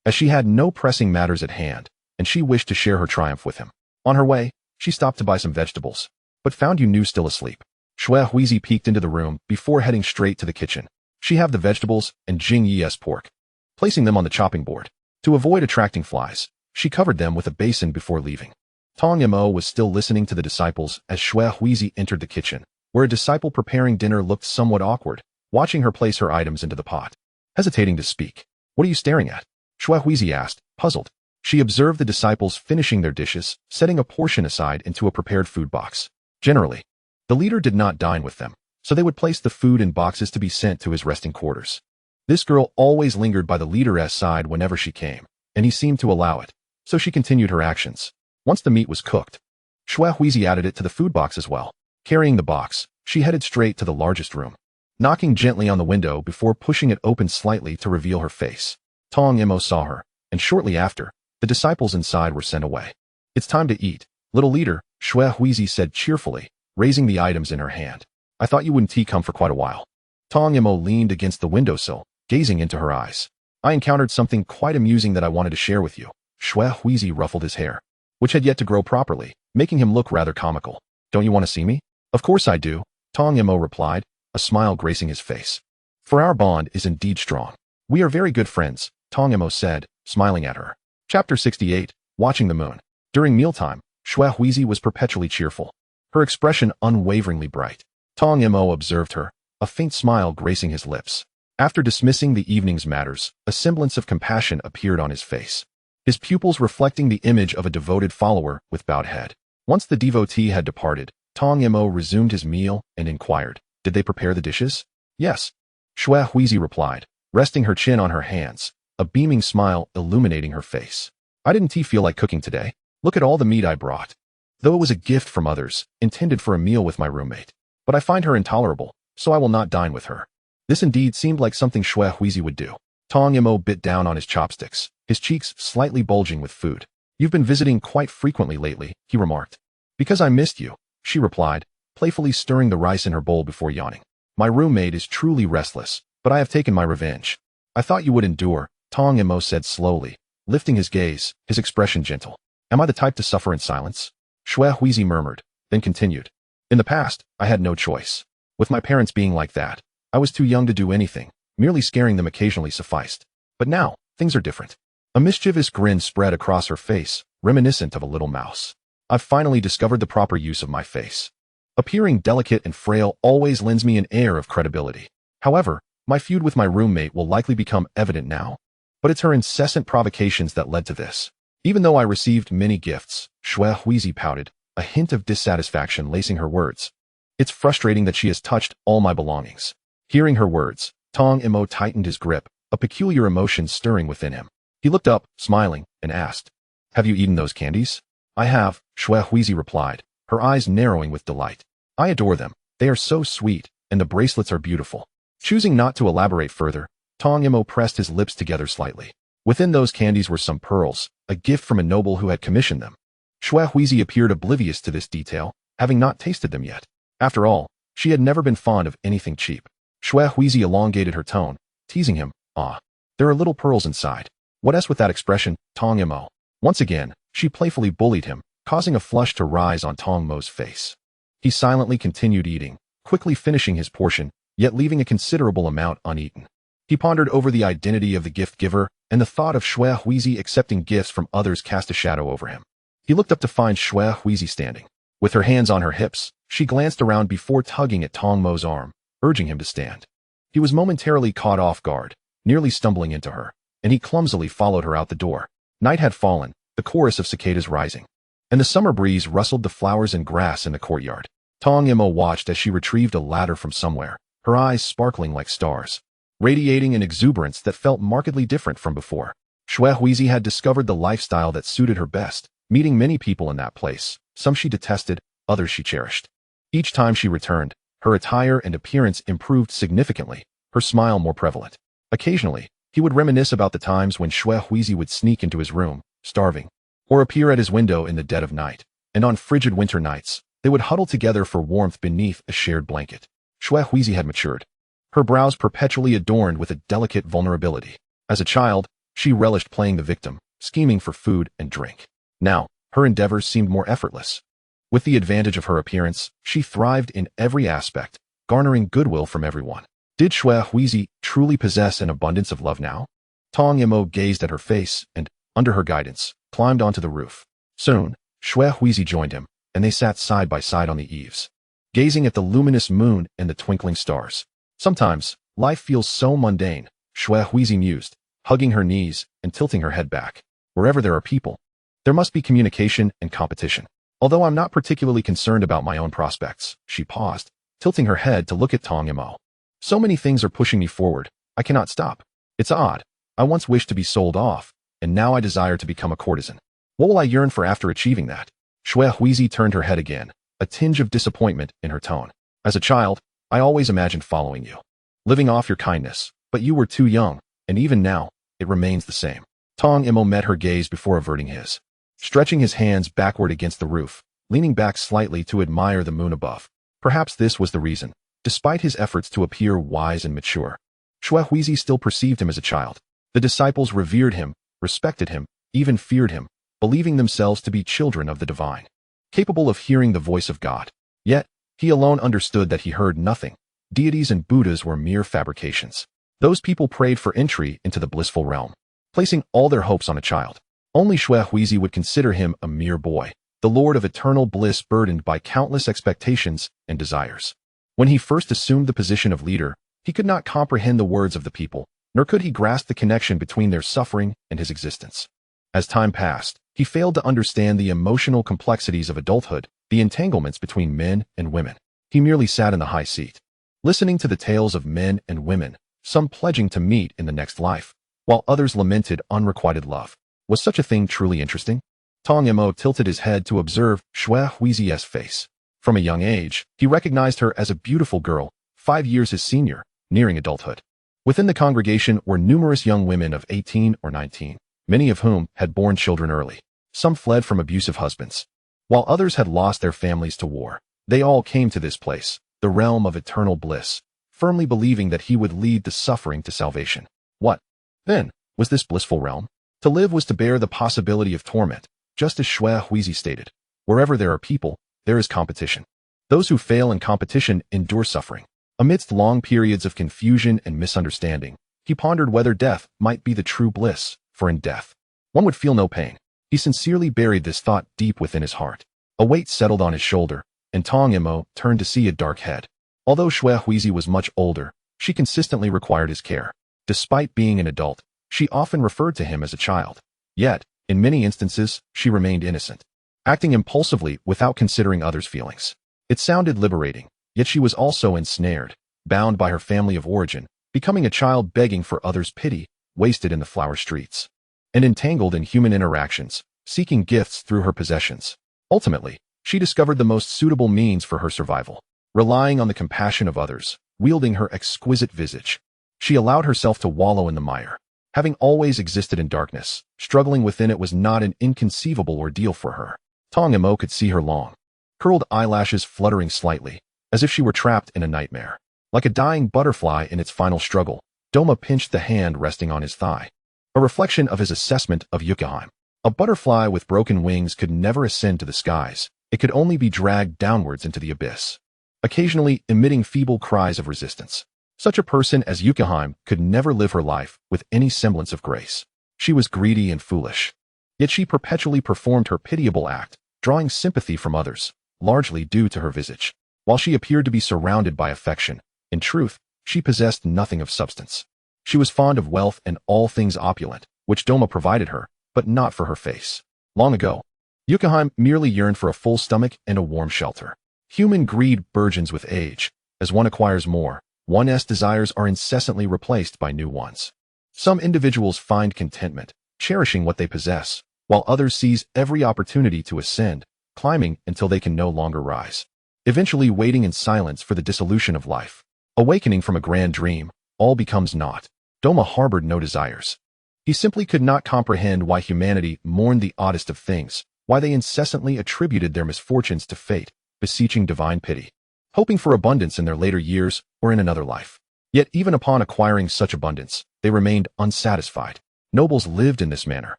as she had no pressing matters at hand, and she wished to share her triumph with him. On her way, she stopped to buy some vegetables, but found Yu Nu still asleep. Shui Huizi peeked into the room before heading straight to the kitchen. She had the vegetables and Jingyi's pork, placing them on the chopping board. To avoid attracting flies, she covered them with a basin before leaving. Tong Yamo was still listening to the disciples as Shui Huizi entered the kitchen, where a disciple preparing dinner looked somewhat awkward, watching her place her items into the pot. Hesitating to speak. What are you staring at? Shui Huizi asked, puzzled. She observed the disciples finishing their dishes, setting a portion aside into a prepared food box. Generally, the leader did not dine with them, so they would place the food in boxes to be sent to his resting quarters. This girl always lingered by the leader's side whenever she came, and he seemed to allow it, so she continued her actions. Once the meat was cooked, Shui Huizi added it to the food box as well. Carrying the box, she headed straight to the largest room, knocking gently on the window before pushing it open slightly to reveal her face. Tong Yamo saw her, and shortly after, the disciples inside were sent away. It's time to eat, little leader, Shui Huizi said cheerfully, raising the items in her hand. I thought you wouldn't come for quite a while. Tong Yamo leaned against the windowsill, gazing into her eyes. I encountered something quite amusing that I wanted to share with you. Shui Huizi ruffled his hair, which had yet to grow properly, making him look rather comical. Don't you want to see me? Of course I do, Tong Yamo replied, a smile gracing his face. For our bond is indeed strong. We are very good friends, Tong Yamo said, smiling at her. Chapter 68, Watching the Moon. During mealtime, Shui Huizi was perpetually cheerful, her expression unwaveringly bright. Tong Yamo observed her, a faint smile gracing his lips. After dismissing the evening's matters, a semblance of compassion appeared on his face, his pupils reflecting the image of a devoted follower with bowed head. Once the devotee had departed, Tong Yamo resumed his meal and inquired, did they prepare the dishes? Yes, Shui Huizi replied, resting her chin on her hands, a beaming smile illuminating her face. I didn't feel like cooking today. Look at all the meat I brought. Though it was a gift from others, intended for a meal with my roommate. But I find her intolerable, so I will not dine with her. This indeed seemed like something Shui Huizi would do. Tong Yamo bit down on his chopsticks, his cheeks slightly bulging with food. You've been visiting quite frequently lately, he remarked. Because I missed you, she replied, playfully stirring the rice in her bowl before yawning. My roommate is truly restless, but I have taken my revenge. I thought you would endure, Tong Yamo said slowly, lifting his gaze, his expression gentle. Am I the type to suffer in silence? Shui Huizi murmured, then continued. In the past, I had no choice. With my parents being like that, I was too young to do anything, merely scaring them occasionally sufficed. But now, things are different. A mischievous grin spread across her face, reminiscent of a little mouse. I've finally discovered the proper use of my face. Appearing delicate and frail always lends me an air of credibility. However, my feud with my roommate will likely become evident now. But it's her incessant provocations that led to this. Even though I received many gifts, Shui Huizi pouted, a hint of dissatisfaction lacing her words. It's frustrating that she has touched all my belongings. Hearing her words, Tong Yamo tightened his grip, a peculiar emotion stirring within him. He looked up, smiling, and asked, Have you eaten those candies? I have, Shui Huizi replied, her eyes narrowing with delight. I adore them. They are so sweet, and the bracelets are beautiful. Choosing not to elaborate further, Tong Yamo pressed his lips together slightly. Within those candies were some pearls, a gift from a noble who had commissioned them. Shui Huizi appeared oblivious to this detail, having not tasted them yet. After all, she had never been fond of anything cheap. Shui Huizi elongated her tone, teasing him. Ah, there are little pearls inside. What else with that expression, Tong Yamo? Once again, she playfully bullied him, causing a flush to rise on Tong Mo's face. He silently continued eating, quickly finishing his portion, yet leaving a considerable amount uneaten. He pondered over the identity of the gift giver, and the thought of Shui Huizi accepting gifts from others cast a shadow over him. He looked up to find Shui Huizi standing. With her hands on her hips, she glanced around before tugging at Tong Mo's arm, urging him to stand. He was momentarily caught off guard, nearly stumbling into her, and he clumsily followed her out the door. Night had fallen, the chorus of cicadas rising, and the summer breeze rustled the flowers and grass in the courtyard. Tong Mo watched as she retrieved a ladder from somewhere, her eyes sparkling like stars, radiating an exuberance that felt markedly different from before. Shui Huizi had discovered the lifestyle that suited her best, meeting many people in that place. Some she detested, others she cherished. Each time she returned, her attire and appearance improved significantly, her smile more prevalent. Occasionally, he would reminisce about the times when Shui Huizi would sneak into his room, starving, or appear at his window in the dead of night, and on frigid winter nights, they would huddle together for warmth beneath a shared blanket. Shui Huizi had matured, her brows perpetually adorned with a delicate vulnerability. As a child, she relished playing the victim, scheming for food and drink. Now, her endeavors seemed more effortless. With the advantage of her appearance, she thrived in every aspect, garnering goodwill from everyone. Did Shui Huizi truly possess an abundance of love now? Tong Mo gazed at her face and, under her guidance, climbed onto the roof. Soon, Shui Huizi joined him, and they sat side by side on the eaves, gazing at the luminous moon and the twinkling stars. Sometimes, life feels so mundane, Shui Huizi mused, hugging her knees and tilting her head back. Wherever there are people, there must be communication and competition. Although I'm not particularly concerned about my own prospects, she paused, tilting her head to look at Tong Mo. So many things are pushing me forward, I cannot stop. It's odd. I once wished to be sold off, and now I desire to become a courtesan. What will I yearn for after achieving that? Shui Huizi turned her head again, a tinge of disappointment in her tone. As a child, I always imagined following you, living off your kindness, but you were too young, and even now, it remains the same. Tong Mo met her gaze before averting his, stretching his hands backward against the roof, leaning back slightly to admire the moon above. Perhaps this was the reason. Despite his efforts to appear wise and mature, Shui Huizi still perceived him as a child. The disciples revered him, respected him, even feared him, believing themselves to be children of the divine, capable of hearing the voice of God. Yet, he alone understood that he heard nothing. Deities and Buddhas were mere fabrications. Those people prayed for entry into the blissful realm, placing all their hopes on a child. Only Shui Huizi would consider him a mere boy, the lord of eternal bliss burdened by countless expectations and desires. When he first assumed the position of leader, he could not comprehend the words of the people, nor could he grasp the connection between their suffering and his existence. As time passed, he failed to understand the emotional complexities of adulthood, the entanglements between men and women. He merely sat in the high seat, listening to the tales of men and women, some pledging to meet in the next life, while others lamented unrequited love. Was such a thing truly interesting? Tong Mo tilted his head to observe Shui Huizi's face. From a young age, he recognized her as a beautiful girl, 5 years his senior, nearing adulthood. Within the congregation were numerous young women of 18 or 19, many of whom had borne children early. Some fled from abusive husbands, while others had lost their families to war. They all came to this place, the realm of eternal bliss, firmly believing that he would lead the suffering to salvation. What, then, was this blissful realm? To live was to bear the possibility of torment, just as Shui Huizi stated. Wherever there are people, there is competition. Those who fail in competition endure suffering. Amidst long periods of confusion and misunderstanding, he pondered whether death might be the true bliss, for in death, one would feel no pain. He sincerely buried this thought deep within his heart. A weight settled on his shoulder, and Tong Mo turned to see a dark head. Although Shui Huizi was much older, she consistently required his care. Despite being an adult, she often referred to him as a child. Yet, in many instances, she remained innocent, acting impulsively without considering others' feelings. It sounded liberating, yet she was also ensnared, bound by her family of origin, becoming a child begging for others' pity, wasted in the flower streets, and entangled in human interactions, seeking gifts through her possessions. Ultimately, she discovered the most suitable means for her survival, relying on the compassion of others, wielding her exquisite visage. She allowed herself to wallow in the mire. Having always existed in darkness, struggling within it was not an inconceivable ordeal for her. Tong Mo could see her long, curled eyelashes fluttering slightly, as if she were trapped in a nightmare. Like a dying butterfly in its final struggle, Doma pinched the hand resting on his thigh, a reflection of his assessment of Yukie. A butterfly with broken wings could never ascend to the skies. It could only be dragged downwards into the abyss, occasionally emitting feeble cries of resistance. Such a person as Yukie could never live her life with any semblance of grace. She was greedy and foolish. Yet she perpetually performed her pitiable act, drawing sympathy from others, largely due to her visage. While she appeared to be surrounded by affection, in truth, she possessed nothing of substance. She was fond of wealth and all things opulent, which Doma provided her, but not for her face. Long ago, Yukie merely yearned for a full stomach and a warm shelter. Human greed burgeons with age. As one acquires more, one's desires are incessantly replaced by new ones. Some individuals find contentment, cherishing what they possess, while others seize every opportunity to ascend, climbing until they can no longer rise, eventually waiting in silence for the dissolution of life. Awakening from a grand dream, all becomes naught. Doma harbored no desires. He simply could not comprehend why humanity mourned the oddest of things, why they incessantly attributed their misfortunes to fate, beseeching divine pity, hoping for abundance in their later years or in another life. Yet even upon acquiring such abundance, they remained unsatisfied. Nobles lived in this manner.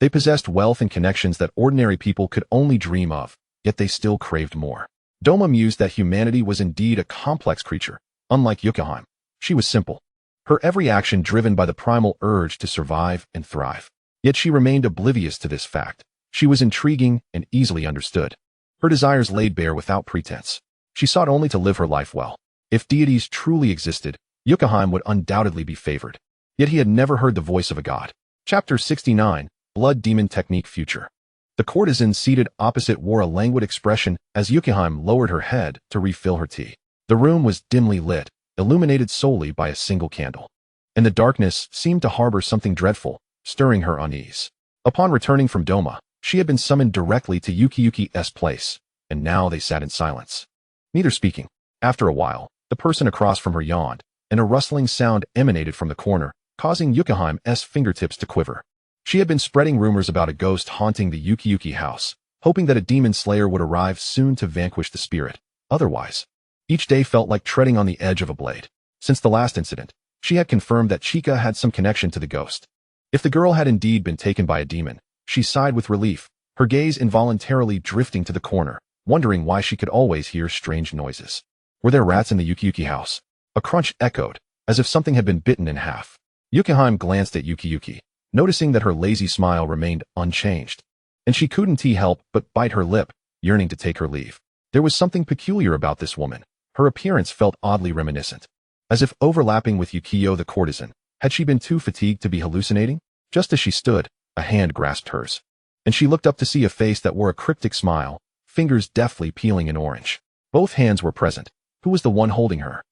They possessed wealth and connections that ordinary people could only dream of, yet they still craved more. Doma mused that humanity was indeed a complex creature. Unlike Yukie, she was simple, her every action driven by the primal urge to survive and thrive. Yet she remained oblivious to this fact. She was intriguing and easily understood. Her desires laid bare without pretense. She sought only to live her life well. If deities truly existed, Yukie would undoubtedly be favored. Yet he had never heard the voice of a god. Chapter 69, Blood Demon Technique Future. The courtesan seated opposite wore a languid expression as Yukie lowered her head to refill her tea. The room was dimly lit, illuminated solely by a single candle. And the darkness seemed to harbor something dreadful, stirring her unease. Upon returning from Doma, she had been summoned directly to Yukie's place, and now they sat in silence, neither speaking. After a while, the person across from her yawned, and a rustling sound emanated from the corner, causing Yukie's fingertips to quiver. She had been spreading rumors about a ghost haunting the Yukie house, hoping that a demon slayer would arrive soon to vanquish the spirit. Otherwise, each day felt like treading on the edge of a blade. Since the last incident, she had confirmed that Chika had some connection to the ghost. If the girl had indeed been taken by a demon, she sighed with relief, her gaze involuntarily drifting to the corner, wondering why she could always hear strange noises. Were there rats in the Yukie house? A crunch echoed, as if something had been bitten in half. Yukie glanced at Yukie, noticing that her lazy smile remained unchanged. And she couldn't help but bite her lip, yearning to take her leave. There was something peculiar about this woman. Her appearance felt oddly reminiscent. As if overlapping with Yukie the courtesan. Had she been too fatigued to be hallucinating? Just as she stood, a hand grasped hers. And she looked up to see a face that wore a cryptic smile, fingers deftly peeling an orange. Both hands were present. Who was the one holding her?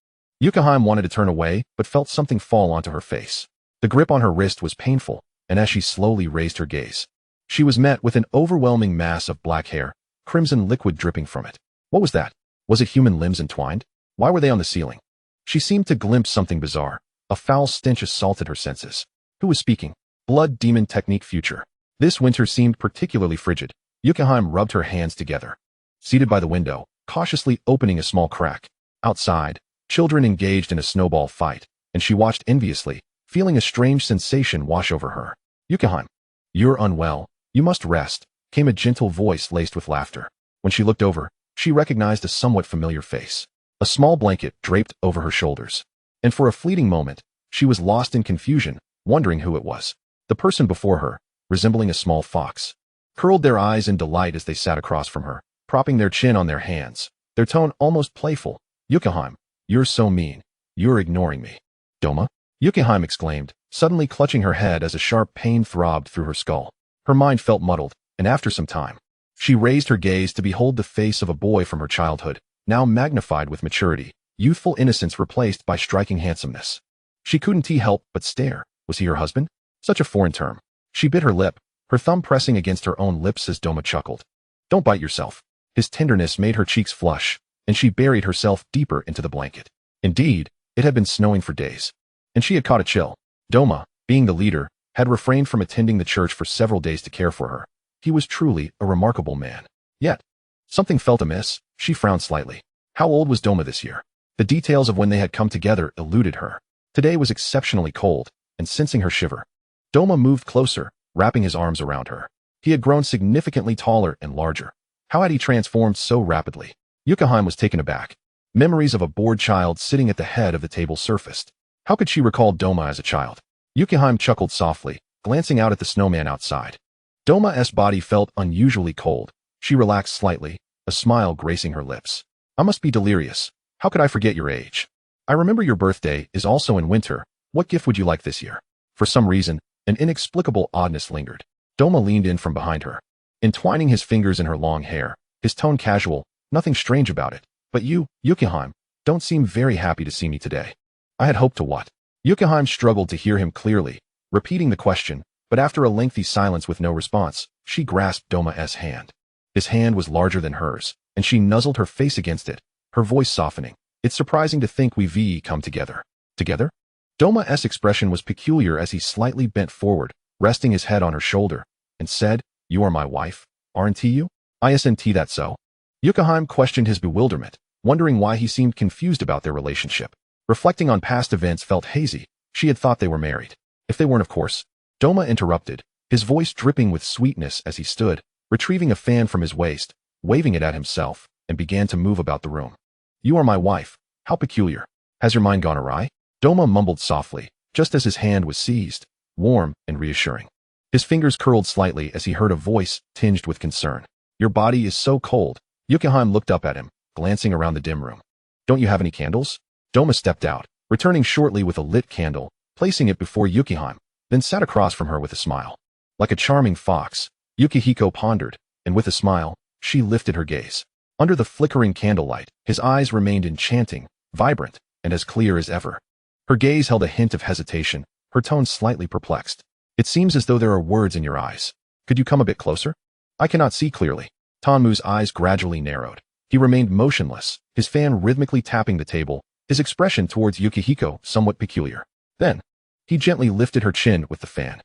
Yukie wanted to turn away, but felt something fall onto her face. The grip on her wrist was painful, and as she slowly raised her gaze, she was met with an overwhelming mass of black hair, crimson liquid dripping from it. What was that? Was it human limbs entwined? Why were they on the ceiling? She seemed to glimpse something bizarre. A foul stench assaulted her senses. Who was speaking? Blood Demon Technique Future. This winter seemed particularly frigid. Yukie rubbed her hands together. Seated by the window, cautiously opening a small crack. Outside, children engaged in a snowball fight, and she watched enviously, feeling a strange sensation wash over her. Yukie, you're unwell. You must rest, came a gentle voice laced with laughter. When she looked over, she recognized a somewhat familiar face. A small blanket draped over her shoulders. And for a fleeting moment, she was lost in confusion, wondering who it was. The person before her, resembling a small fox, curled their eyes in delight as they sat across from her, propping their chin on their hands, their tone almost playful. Yukie, you're so mean. You're ignoring me. Doma? Yukie exclaimed, suddenly clutching her head as a sharp pain throbbed through her skull. Her mind felt muddled, and after some time, she raised her gaze to behold the face of a boy from her childhood, now magnified with maturity, youthful innocence replaced by striking handsomeness. She couldn't help but stare. Was he her husband? Such a foreign term. She bit her lip, her thumb pressing against her own lips as Doma chuckled. Don't bite yourself. His tenderness made her cheeks flush, and she buried herself deeper into the blanket. Indeed, it had been snowing for days, and she had caught a chill. Doma, being the leader, had refrained from attending the church for several days to care for her. He was truly a remarkable man. Yet, something felt amiss. She frowned slightly. How old was Doma this year? The details of when they had come together eluded her. Today was exceptionally cold, and sensing her shiver, Doma moved closer, wrapping his arms around her. He had grown significantly taller and larger. How had he transformed so rapidly? Yukie was taken aback. Memories of a bored child sitting at the head of the table surfaced. How could she recall Doma as a child? Yukie chuckled softly, glancing out at the snowman outside. Doma's body felt unusually cold. She relaxed slightly, a smile gracing her lips. I must be delirious. How could I forget your age? I remember your birthday is also in winter. What gift would you like this year? For some reason, an inexplicable oddness lingered. Doma leaned in from behind her, entwining his fingers in her long hair, his tone casual, nothing strange about it. But you, Yukie, don't seem very happy to see me today. I had hoped to what? Yukie struggled to hear him clearly, repeating the question, but after a lengthy silence with no response, she grasped Doma's hand. His hand was larger than hers, and she nuzzled her face against it, her voice softening. It's surprising to think we've come together. Together? Doma's expression was peculiar as he slightly bent forward, resting his head on her shoulder, and said, You are my wife, aren't you? Isn't that so? Yukie questioned his bewilderment, wondering why he seemed confused about their relationship. Reflecting on past events felt hazy. She had thought they were married. If they weren't, of course. Doma interrupted, his voice dripping with sweetness as he stood, retrieving a fan from his waist, waving it at himself, and began to move about the room. You are my wife. How peculiar. Has your mind gone awry? Doma mumbled softly, just as his hand was seized, warm and reassuring. His fingers curled slightly as he heard a voice tinged with concern. Your body is so cold. Yukie looked up at him, glancing around the dim room. Don't you have any candles? Doma stepped out, returning shortly with a lit candle, placing it before Yukie, then sat across from her with a smile. Like a charming fox, Yukie pondered, and with a smile, she lifted her gaze. Under the flickering candlelight, his eyes remained enchanting, vibrant, and as clear as ever. Her gaze held a hint of hesitation, her tone slightly perplexed. It seems as though there are words in your eyes. Could you come a bit closer? I cannot see clearly. Tanmu's eyes gradually narrowed. He remained motionless, his fan rhythmically tapping the table, his expression towards Yukie somewhat peculiar. Then, he gently lifted her chin with the fan.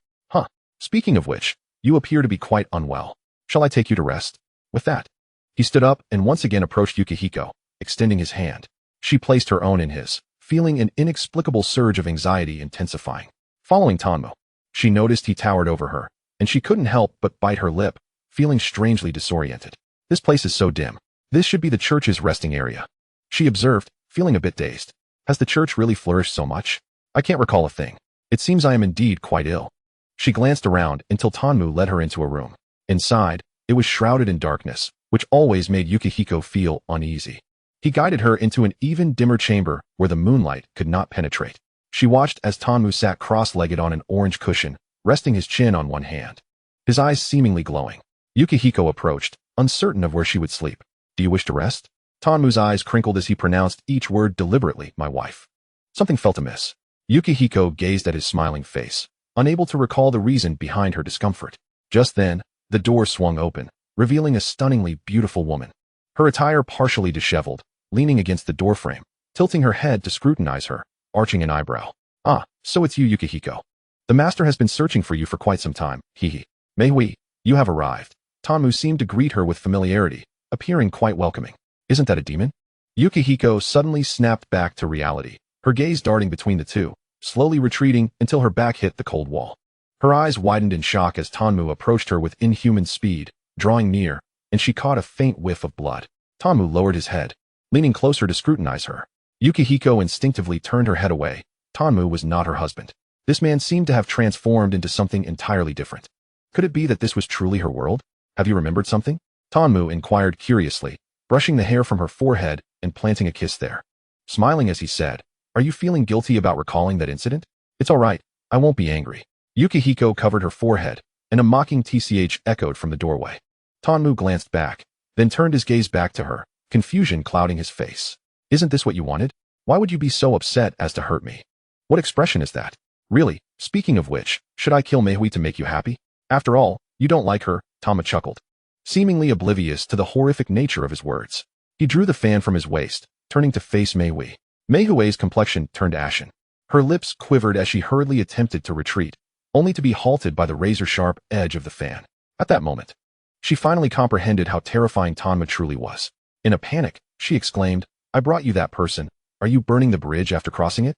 Speaking of which, you appear to be quite unwell. Shall I take you to rest? With that, he stood up and once again approached Yukie, extending his hand. She placed her own in his, feeling an inexplicable surge of anxiety intensifying. Following Tanmu, she noticed he towered over her, and she couldn't help but bite her lip, feeling strangely disoriented. This place is so dim. This should be the church's resting area. She observed, feeling a bit dazed. Has the church really flourished so much? I can't recall a thing. It seems I am indeed quite ill. She glanced around until Tanmu led her into a room. Inside, it was shrouded in darkness, which always made Yukie feel uneasy. He guided her into an even dimmer chamber where the moonlight could not penetrate. She watched as Tanmu sat cross-legged on an orange cushion, resting his chin on one hand, his eyes seemingly glowing. Yukie approached, uncertain of where she would sleep. Do you wish to rest? Tanmu's eyes crinkled as he pronounced each word deliberately, my wife. Something felt amiss. Yukie gazed at his smiling face, unable to recall the reason behind her discomfort. Just then, the door swung open, revealing a stunningly beautiful woman. Her attire partially disheveled, leaning against the doorframe, tilting her head to scrutinize her, arching an eyebrow. So it's you, Yukie. The master has been searching for you for quite some time, hehe. Mei-hui, you have arrived. Tanmu seemed to greet her with familiarity, appearing quite welcoming. Isn't that a demon? Yukie suddenly snapped back to reality, her gaze darting between the two, slowly retreating until her back hit the cold wall. Her eyes widened in shock as Tanmu approached her with inhuman speed, drawing near, and she caught a faint whiff of blood. Tanmu lowered his head, leaning closer to scrutinize her. Yukie instinctively turned her head away. Tanmu was not her husband. This man seemed to have transformed into something entirely different. Could it be that this was truly her world? Have you remembered something? Tanmu inquired curiously, brushing the hair from her forehead and planting a kiss there. Smiling as he said, Are you feeling guilty about recalling that incident? It's all right, I won't be angry. Yukie covered her forehead, and a mocking tch echoed from the doorway. Tanmu glanced back, then turned his gaze back to her, confusion clouding his face. Isn't this what you wanted? Why would you be so upset as to hurt me? What expression is that? Really, speaking of which, should I kill Mei-hui to make you happy? After all, you don't like her, Tanmu chuckled, seemingly oblivious to the horrific nature of his words. He drew the fan from his waist, turning to face Mei-hui. Mei-hui's complexion turned ashen. Her lips quivered as she hurriedly attempted to retreat, only to be halted by the razor-sharp edge of the fan. At that moment, she finally comprehended how terrifying Tanmu truly was. In a panic, she exclaimed, I brought you that person. Are you burning the bridge after crossing it?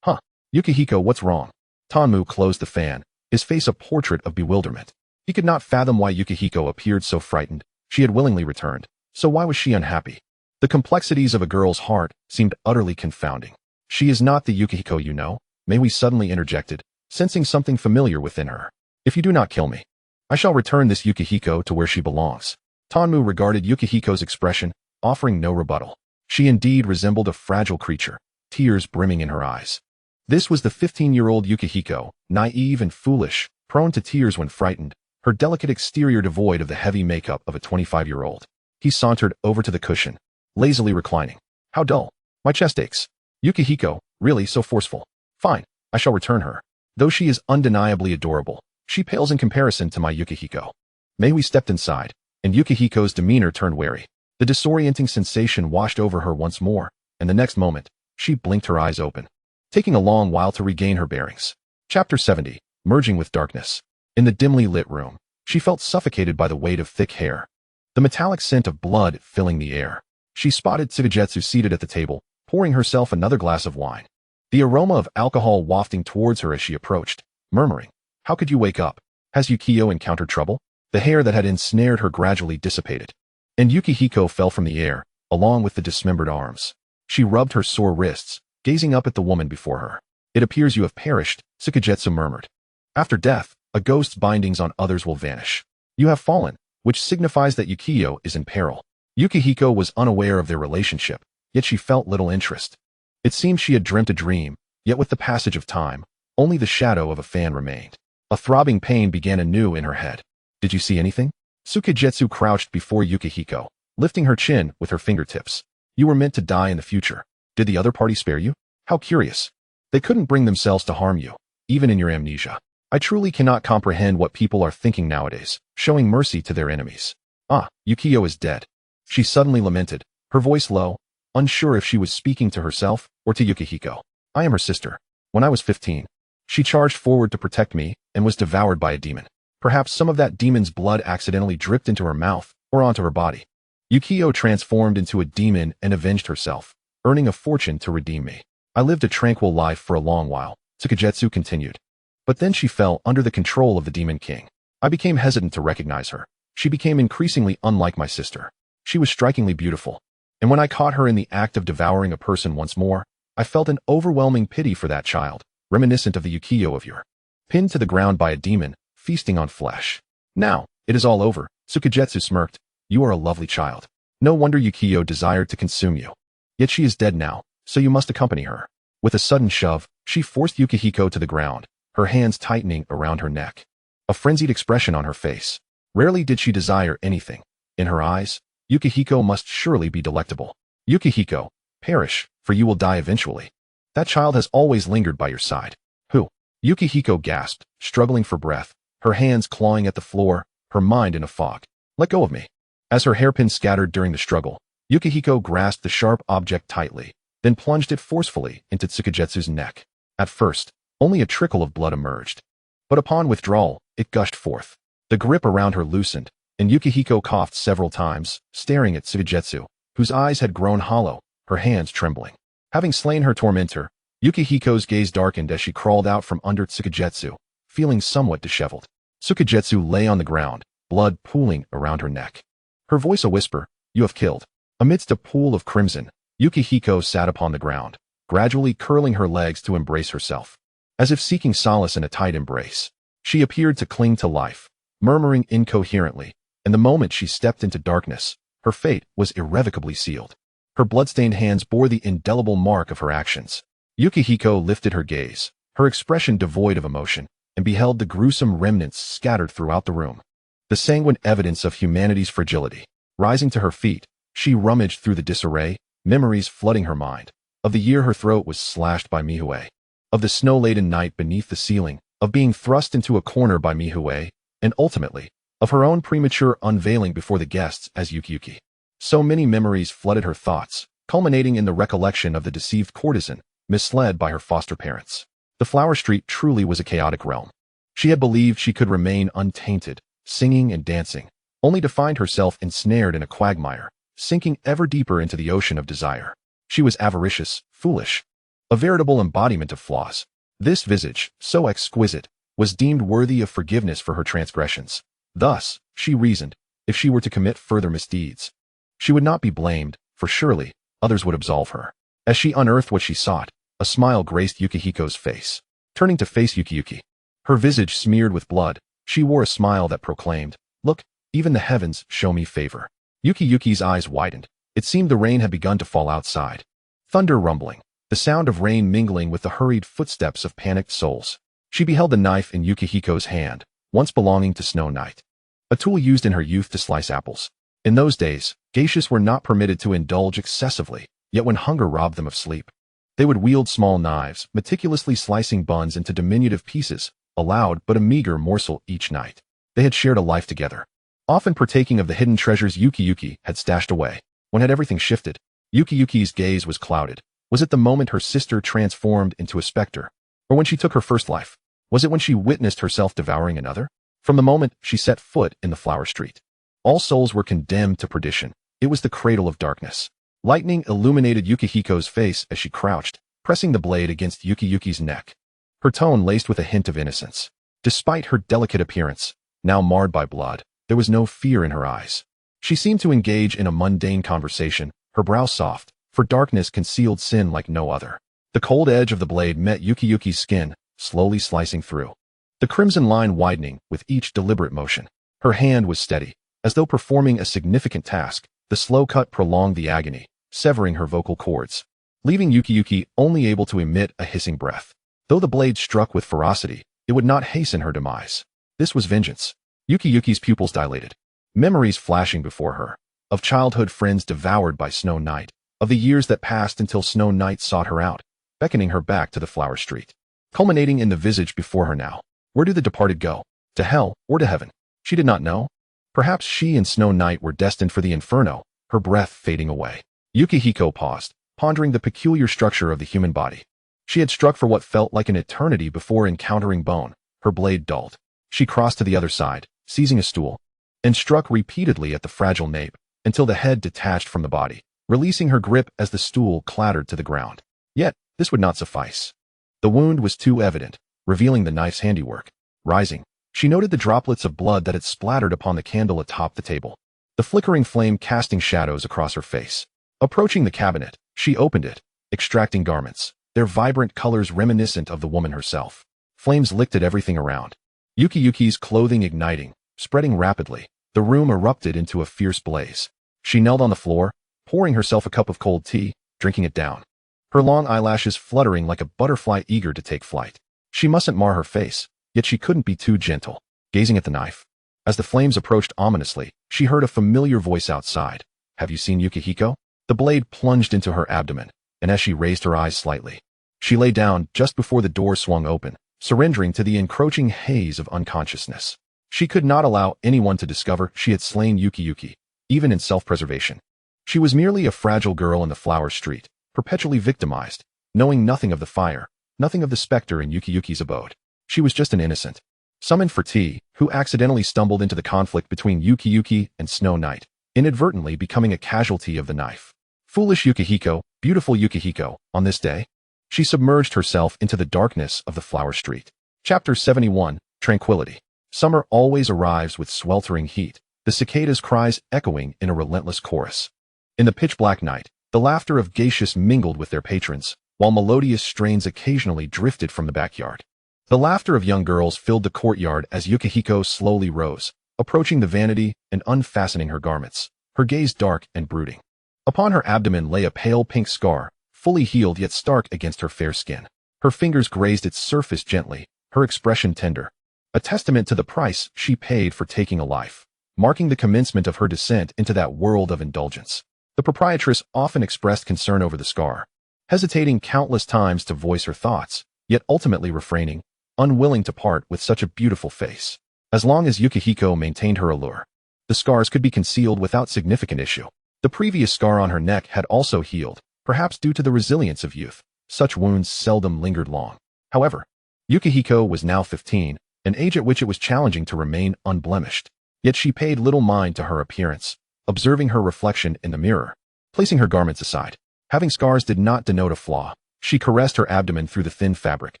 Yukie, what's wrong? Tanmu closed the fan, his face a portrait of bewilderment. He could not fathom why Yukie appeared so frightened. She had willingly returned, so why was she unhappy? The complexities of a girl's heart seemed utterly confounding. She is not the Yukihiko you know, Mei suddenly interjected, sensing something familiar within her. If you do not kill me, I shall return this Yukihiko to where she belongs. Tanmu regarded Yukihiko's expression, offering no rebuttal. She indeed resembled a fragile creature, tears brimming in her eyes. This was the 15-year-old Yukihiko, naive and foolish, prone to tears when frightened, her delicate exterior devoid of the heavy makeup of a 25-year-old. He sauntered over to the cushion, lazily reclining. How dull. My chest aches. Yukihiko, really so forceful. Fine, I shall return her. Though she is undeniably adorable, she pales in comparison to my Yukihiko. Mei stepped inside, and Yukihiko's demeanor turned wary. The disorienting sensation washed over her once more, and the next moment, she blinked her eyes open, taking a long while to regain her bearings. Chapter 70, Merging with Darkness. In the dimly lit room, she felt suffocated by the weight of thick hair, the metallic scent of blood filling the air. She spotted Tsukugetsu seated at the table, pouring herself another glass of wine. The aroma of alcohol wafting towards her as she approached, murmuring, "How could you wake up? Has Yukio encountered trouble?" The hair that had ensnared her gradually dissipated, and Yukihiko fell from the air, along with the dismembered arms. She rubbed her sore wrists, gazing up at the woman before her. "It appears you have perished," Tsukugetsu murmured. "After death, a ghost's bindings on others will vanish. You have fallen, which signifies that Yukio is in peril." Yukihiko was unaware of their relationship, yet she felt little interest. It seemed she had dreamt a dream, yet with the passage of time, only the shadow of a fan remained. A throbbing pain began anew in her head. "Did you see anything?" Tsukugetsu crouched before Yukihiko, lifting her chin with her fingertips. "You were meant to die in the future. Did the other party spare you? How curious. They couldn't bring themselves to harm you, even in your amnesia. I truly cannot comprehend what people are thinking nowadays, showing mercy to their enemies. Ah, Yukio is dead." She suddenly lamented, her voice low, unsure if she was speaking to herself or to Yukihiko. "I am her sister. When I was 15, she charged forward to protect me and was devoured by a demon. Perhaps some of that demon's blood accidentally dripped into her mouth or onto her body. Yukio transformed into a demon and avenged herself, earning a fortune to redeem me. I lived a tranquil life for a long while," Tsukugetsu continued. "But then she fell under the control of the Demon King. I became hesitant to recognize her. She became increasingly unlike my sister. She was strikingly beautiful, and when I caught her in the act of devouring a person once more, I felt an overwhelming pity for that child, reminiscent of the Yukio of yore. Pinned to the ground by a demon, feasting on flesh. Now, it is all over," Tsukugetsu smirked. "You are a lovely child. No wonder Yukio desired to consume you. Yet she is dead now, so you must accompany her." With a sudden shove, she forced Yukihiko to the ground, her hands tightening around her neck. A frenzied expression on her face. Rarely did she desire anything. In her eyes, Yukihiko must surely be delectable. "Yukihiko, perish, for you will die eventually. That child has always lingered by your side." "Who?" Yukihiko gasped, struggling for breath, her hands clawing at the floor, her mind in a fog. "Let go of me." As her hairpin scattered during the struggle, Yukihiko grasped the sharp object tightly, then plunged it forcefully into Tsukugetsu's neck. At first, only a trickle of blood emerged, but upon withdrawal, it gushed forth. The grip around her loosened, and Yukihiko coughed several times, staring at Tsukugetsu, whose eyes had grown hollow, her hands trembling. Having slain her tormentor, Yukihiko's gaze darkened as she crawled out from under Tsukugetsu, feeling somewhat disheveled. Tsukugetsu lay on the ground, blood pooling around her neck. Her voice a whisper, "You have killed." Amidst a pool of crimson, Yukihiko sat upon the ground, gradually curling her legs to embrace herself. As if seeking solace in a tight embrace, she appeared to cling to life, murmuring incoherently, and the moment she stepped into darkness, her fate was irrevocably sealed. Her bloodstained hands bore the indelible mark of her actions. Yukihiko lifted her gaze, her expression devoid of emotion, and beheld the gruesome remnants scattered throughout the room. The sanguine evidence of humanity's fragility. Rising to her feet, she rummaged through the disarray, memories flooding her mind. Of the year her throat was slashed by Mihue. Of the snow-laden night beneath the ceiling, of being thrust into a corner by Mihue, and ultimately, of her own premature unveiling before the guests as Yukie. So many memories flooded her thoughts, culminating in the recollection of the deceived courtesan, misled by her foster parents. The Flower Street truly was a chaotic realm. She had believed she could remain untainted, singing and dancing, only to find herself ensnared in a quagmire, sinking ever deeper into the ocean of desire. She was avaricious, foolish, a veritable embodiment of flaws. This visage, so exquisite, was deemed worthy of forgiveness for her transgressions. Thus, she reasoned, if she were to commit further misdeeds, she would not be blamed, for surely others would absolve her. As she unearthed what she sought, a smile graced Yukihiko's face. Turning to face Yukie, her visage smeared with blood, she wore a smile that proclaimed, "Look, even the heavens show me favor." Yukie's eyes widened. It seemed the rain had begun to fall outside. Thunder rumbling, the sound of rain mingling with the hurried footsteps of panicked souls. She beheld the knife in Yukihiko's hand, once belonging to Snow Knight. A tool used in her youth to slice apples. In those days, geishas were not permitted to indulge excessively, yet when hunger robbed them of sleep, they would wield small knives, meticulously slicing buns into diminutive pieces, allowed but a meager morsel each night. They had shared a life together, often partaking of the hidden treasures Yukie had stashed away. When had everything shifted? Yukie's gaze was clouded. Was it the moment her sister transformed into a specter? Or when she took her first life? Was it when she witnessed herself devouring another? From the moment she set foot in the Flower Street, all souls were condemned to perdition. It was the cradle of darkness. Lightning illuminated Yukihiko's face as she crouched, pressing the blade against Yukie's neck. Her tone laced with a hint of innocence. Despite her delicate appearance, now marred by blood, there was no fear in her eyes. She seemed to engage in a mundane conversation, her brow soft, for darkness concealed sin like no other. The cold edge of the blade met Yukie's skin, slowly slicing through, the crimson line widening with each deliberate motion. Her hand was steady, as though performing a significant task. The slow cut prolonged the agony, severing her vocal cords, leaving Yukie only able to emit a hissing breath. Though the blade struck with ferocity, it would not hasten her demise. This was vengeance. Yukie's pupils dilated, memories flashing before her, of childhood friends devoured by Snow Knight, of the years that passed until Snow Knight sought her out, beckoning her back to the Flower Street, culminating in the visage before her now. Where do the departed go? To hell or to heaven? She did not know. Perhaps she and Snow Knight were destined for the inferno, her breath fading away. Yukihiko paused, pondering the peculiar structure of the human body. She had struck for what felt like an eternity before encountering bone. Her blade dulled. She crossed to the other side, seizing a stool, and struck repeatedly at the fragile nape, until the head detached from the body, releasing her grip as the stool clattered to the ground. Yet, this would not suffice. The wound was too evident, revealing the knife's handiwork. Rising, she noted the droplets of blood that had splattered upon the candle atop the table, the flickering flame casting shadows across her face. Approaching the cabinet, she opened it, extracting garments, their vibrant colors reminiscent of the woman herself. Flames licked at everything around. Yukie's clothing igniting, spreading rapidly. The room erupted into a fierce blaze. She knelt on the floor, pouring herself a cup of cold tea, drinking it down, her long eyelashes fluttering like a butterfly eager to take flight. She mustn't mar her face, yet she couldn't be too gentle. Gazing at the knife, as the flames approached ominously, she heard a familiar voice outside. "Have you seen Yukihiko?" The blade plunged into her abdomen, and as she raised her eyes slightly, she lay down just before the door swung open, surrendering to the encroaching haze of unconsciousness. She could not allow anyone to discover she had slain Yukie, even in self-preservation. She was merely a fragile girl in the Flower Street, perpetually victimized, knowing nothing of the fire, nothing of the specter in Yukie's abode. She was just an innocent, summoned for tea, who accidentally stumbled into the conflict between Yukie and Snow Knight, inadvertently becoming a casualty of the knife. Foolish Yukihiko, beautiful Yukihiko, on this day, she submerged herself into the darkness of the Flower Street. Chapter 71, Tranquility. Summer always arrives with sweltering heat, the cicadas' cries echoing in a relentless chorus. In the pitch-black night, the laughter of geishas mingled with their patrons, while melodious strains occasionally drifted from the backyard. The laughter of young girls filled the courtyard as Yukihiko slowly rose, approaching the vanity and unfastening her garments, her gaze dark and brooding. Upon her abdomen lay a pale pink scar, fully healed yet stark against her fair skin. Her fingers grazed its surface gently, her expression tender, a testament to the price she paid for taking a life, marking the commencement of her descent into that world of indulgence. The proprietress often expressed concern over the scar, hesitating countless times to voice her thoughts, yet ultimately refraining, unwilling to part with such a beautiful face. As long as Yukihiko maintained her allure, the scars could be concealed without significant issue. The previous scar on her neck had also healed, perhaps due to the resilience of youth. Such wounds seldom lingered long. However, Yukihiko was now 15, an age at which it was challenging to remain unblemished. Yet she paid little mind to her appearance, observing her reflection in the mirror, placing her garments aside. Having scars did not denote a flaw. She caressed her abdomen through the thin fabric,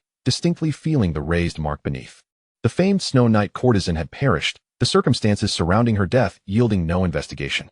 distinctly feeling the raised mark beneath. The famed Snow Knight courtesan had perished, the circumstances surrounding her death yielding no investigation.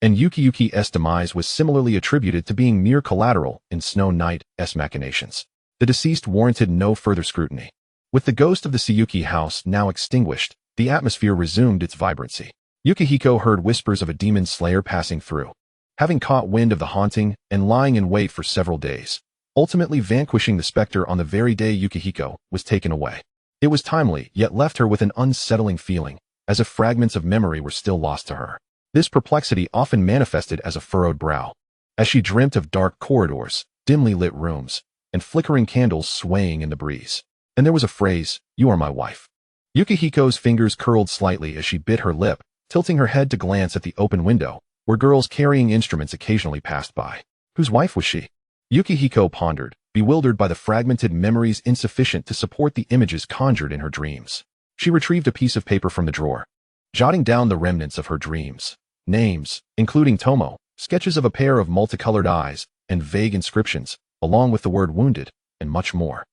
and Yukie's demise was similarly attributed to being mere collateral in Snow Knight's machinations. The deceased warranted no further scrutiny. With the ghost of the Yukie house now extinguished, the atmosphere resumed its vibrancy. Yukihiko heard whispers of a demon slayer passing through, having caught wind of the haunting and lying in wait for several days, ultimately vanquishing the specter on the very day Yukihiko was taken away. It was timely, yet left her with an unsettling feeling, as if fragments of memory were still lost to her. This perplexity often manifested as a furrowed brow, as she dreamt of dark corridors, dimly lit rooms, and flickering candles swaying in the breeze. And there was a phrase, "You are my wife." Yukihiko's fingers curled slightly as she bit her lip, tilting her head to glance at the open window, where girls carrying instruments occasionally passed by. Whose wife was she? Yukihiko pondered, bewildered by the fragmented memories insufficient to support the images conjured in her dreams. She retrieved a piece of paper from the drawer, jotting down the remnants of her dreams. Names, including Tomo, sketches of a pair of multicolored eyes, and vague inscriptions, along with the word wounded, and much more.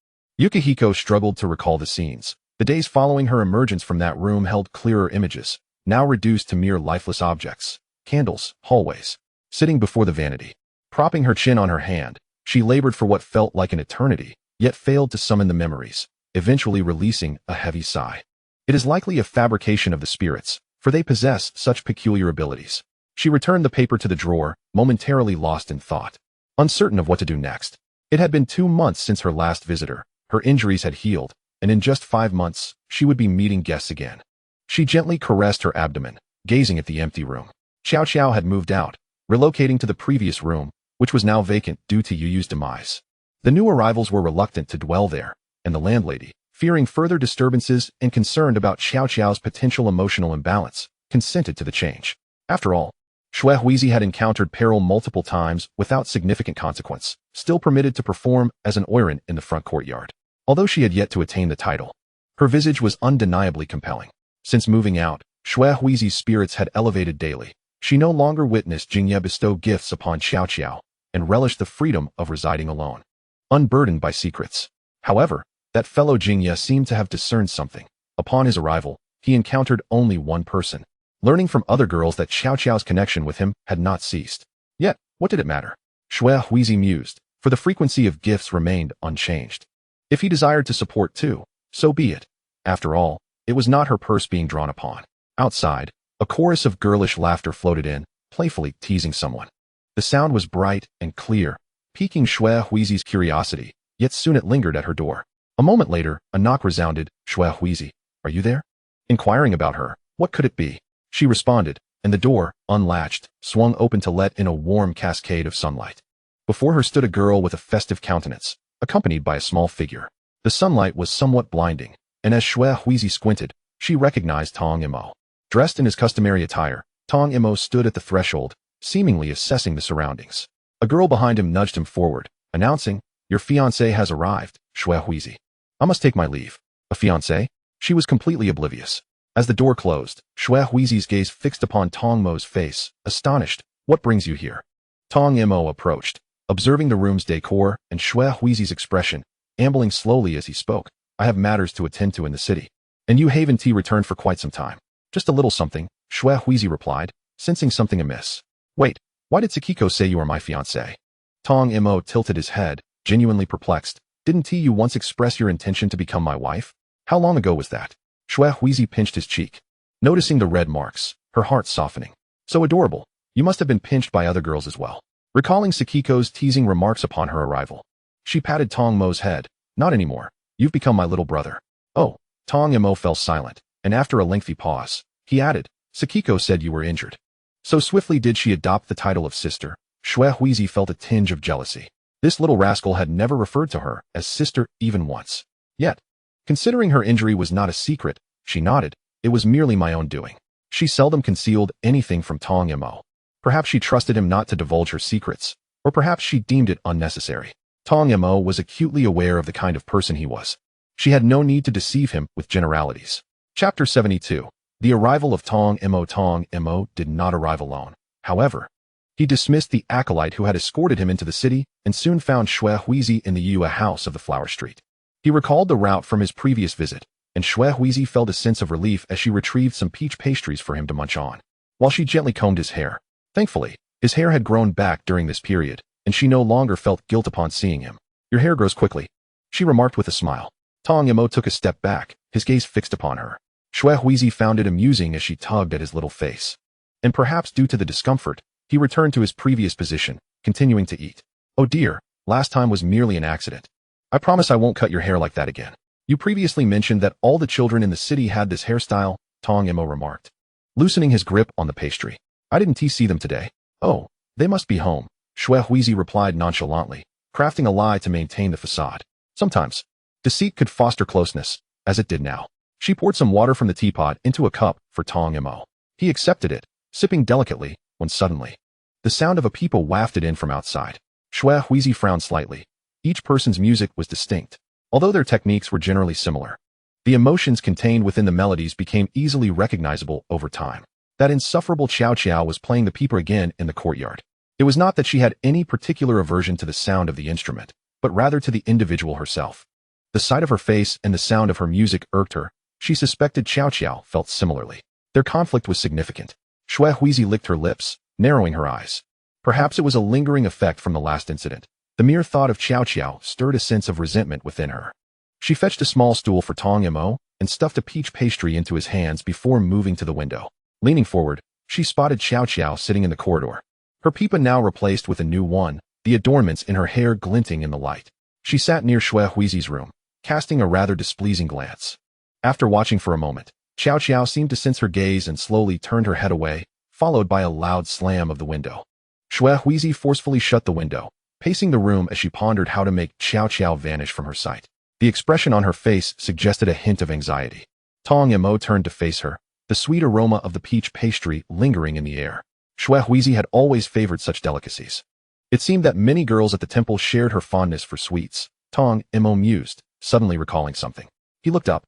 Yukihiko struggled to recall the scenes. The days following her emergence from that room held clearer images, now reduced to mere lifeless objects, candles, hallways. Sitting before the vanity, propping her chin on her hand, she labored for what felt like an eternity, yet failed to summon the memories, eventually releasing a heavy sigh. It is likely a fabrication of the spirits, for they possess such peculiar abilities. She returned the paper to the drawer, momentarily lost in thought, uncertain of what to do next. It had been 2 months since her last visitor, her injuries had healed, and in just 5 months, she would be meeting guests again. She gently caressed her abdomen, gazing at the empty room. Xiao Xiao had moved out, relocating to the previous room, which was now vacant due to Yu's demise. The new arrivals were reluctant to dwell there, and the landlady, fearing further disturbances and concerned about Xiao Xiao's potential emotional imbalance, consented to the change. After all, Xue Huizi had encountered peril multiple times without significant consequence, still permitted to perform as an oiran in the front courtyard. Although she had yet to attain the title, her visage was undeniably compelling. Since moving out, Xue Huizi's spirits had elevated daily. She no longer witnessed Jingye bestow gifts upon Xiao Xiao, and relished the freedom of residing alone, unburdened by secrets. However, that fellow Jingye seemed to have discerned something. Upon his arrival, he encountered only one person, learning from other girls that Xiao Xiao's connection with him had not ceased. Yet, what did it matter? Xue Huizi mused, for the frequency of gifts remained unchanged. If he desired to support too, so be it. After all, it was not her purse being drawn upon. Outside, a chorus of girlish laughter floated in, playfully teasing someone. The sound was bright and clear, piquing Xue Huizi's curiosity, yet soon it lingered at her door. A moment later, a knock resounded. Xue Huizi, are you there? Inquiring about her, what could it be? She responded, and the door, unlatched, swung open to let in a warm cascade of sunlight. Before her stood a girl with a festive countenance, accompanied by a small figure. The sunlight was somewhat blinding, and as Xue Huizi squinted, she recognized Tong Imo. Dressed in his customary attire, Tong Imo stood at the threshold, seemingly assessing the surroundings. A girl behind him nudged him forward, announcing, "Your fiancé has arrived, Xue Huizi. I must take my leave." A fiancé? She was completely oblivious. As the door closed, Xue Huizi's gaze fixed upon Tong Mo's face, astonished. "What brings you here?" Tong Imo approached, observing the room's decor and Xue Huizi's expression, ambling slowly as he spoke. "I have matters to attend to in the city." And you haven't returned for quite some time. "Just a little something," Xue Huizi replied, sensing something amiss. "Wait, why did Sakiko say you are my fiancé?" Tong Imo tilted his head, genuinely perplexed. "Didn't you once express your intention to become my wife? How long ago was that?" Xue Huizi pinched his cheek, noticing the red marks, her heart softening. "So adorable. You must have been pinched by other girls as well." Recalling Sakiko's teasing remarks upon her arrival, she patted Tong Mo's head. "Not anymore. You've become my little brother." "Oh." Tong Imo fell silent, and after a lengthy pause, he added, "Sakiko said you were injured." So swiftly did she adopt the title of sister, Xue Huizi felt a tinge of jealousy. This little rascal had never referred to her as sister even once. Yet, considering her injury was not a secret, she nodded. "It was merely my own doing." She seldom concealed anything from Tong Imo. Perhaps she trusted him not to divulge her secrets, or perhaps she deemed it unnecessary. Tong Imo was acutely aware of the kind of person he was. She had no need to deceive him with generalities. Chapter 72. The arrival of Tong Imo. Tong Imo did not arrive alone. However, he dismissed the acolyte who had escorted him into the city and soon found Xue Huizi in the Yue house of the Flower Street. He recalled the route from his previous visit, and Xue Huizi felt a sense of relief as she retrieved some peach pastries for him to munch on. While she gently combed his hair, Thankfully, his hair had grown back during this period, and she no longer felt guilt upon seeing him. Your hair grows quickly, she remarked with a smile. Tong Yamo took a step back, his gaze fixed upon her. Shui Huizi found it amusing as she tugged at his little face. And perhaps due to the discomfort, he returned to his previous position, continuing to eat. Oh dear, last time was merely an accident. I promise I won't cut your hair like that again. You previously mentioned that all the children in the city had this hairstyle, Tong Yamo remarked, loosening his grip on the pastry. I didn't see them today. Oh, they must be home, Shui Huizi replied nonchalantly, crafting a lie to maintain the facade. Sometimes, deceit could foster closeness, as it did now. She poured some water from the teapot into a cup for Tong Yamo. He accepted it, sipping delicately, when suddenly, the sound of a people wafted in from outside. Shui Huizi frowned slightly. Each person's music was distinct, although their techniques were generally similar. The emotions contained within the melodies became easily recognizable over time. That insufferable Chow Chow was playing the peeper again in the courtyard. It was not that she had any particular aversion to the sound of the instrument, but rather to the individual herself. The sight of her face and the sound of her music irked her. She suspected Chow Chow felt similarly. Their conflict was significant. Shui Huizi licked her lips, narrowing her eyes. Perhaps it was a lingering effect from the last incident. The mere thought of Chow Chow stirred a sense of resentment within her. She fetched a small stool for Tong Yamo and stuffed a peach pastry into his hands before moving to the window. Leaning forward, she spotted Chow Chow sitting in the corridor. Her peepa now replaced with a new one, the adornments in her hair glinting in the light. She sat near Shui Huizi's room, casting a rather displeasing glance. After watching for a moment, Chow Chow seemed to sense her gaze and slowly turned her head away, followed by a loud slam of the window. Shui Huizi forcefully shut the window, pacing the room as she pondered how to make Chow Chow vanish from her sight. The expression on her face suggested a hint of anxiety. Tong Yamo turned to face her, the sweet aroma of the peach pastry lingering in the air. Shui Huizi had always favored such delicacies. It seemed that many girls at the temple shared her fondness for sweets. Tong Yamo mused, suddenly recalling something. He looked up.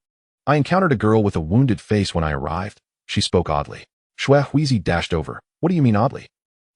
I encountered a girl with a wounded face when I arrived. She spoke oddly. Shui Huizi dashed over. What do you mean oddly?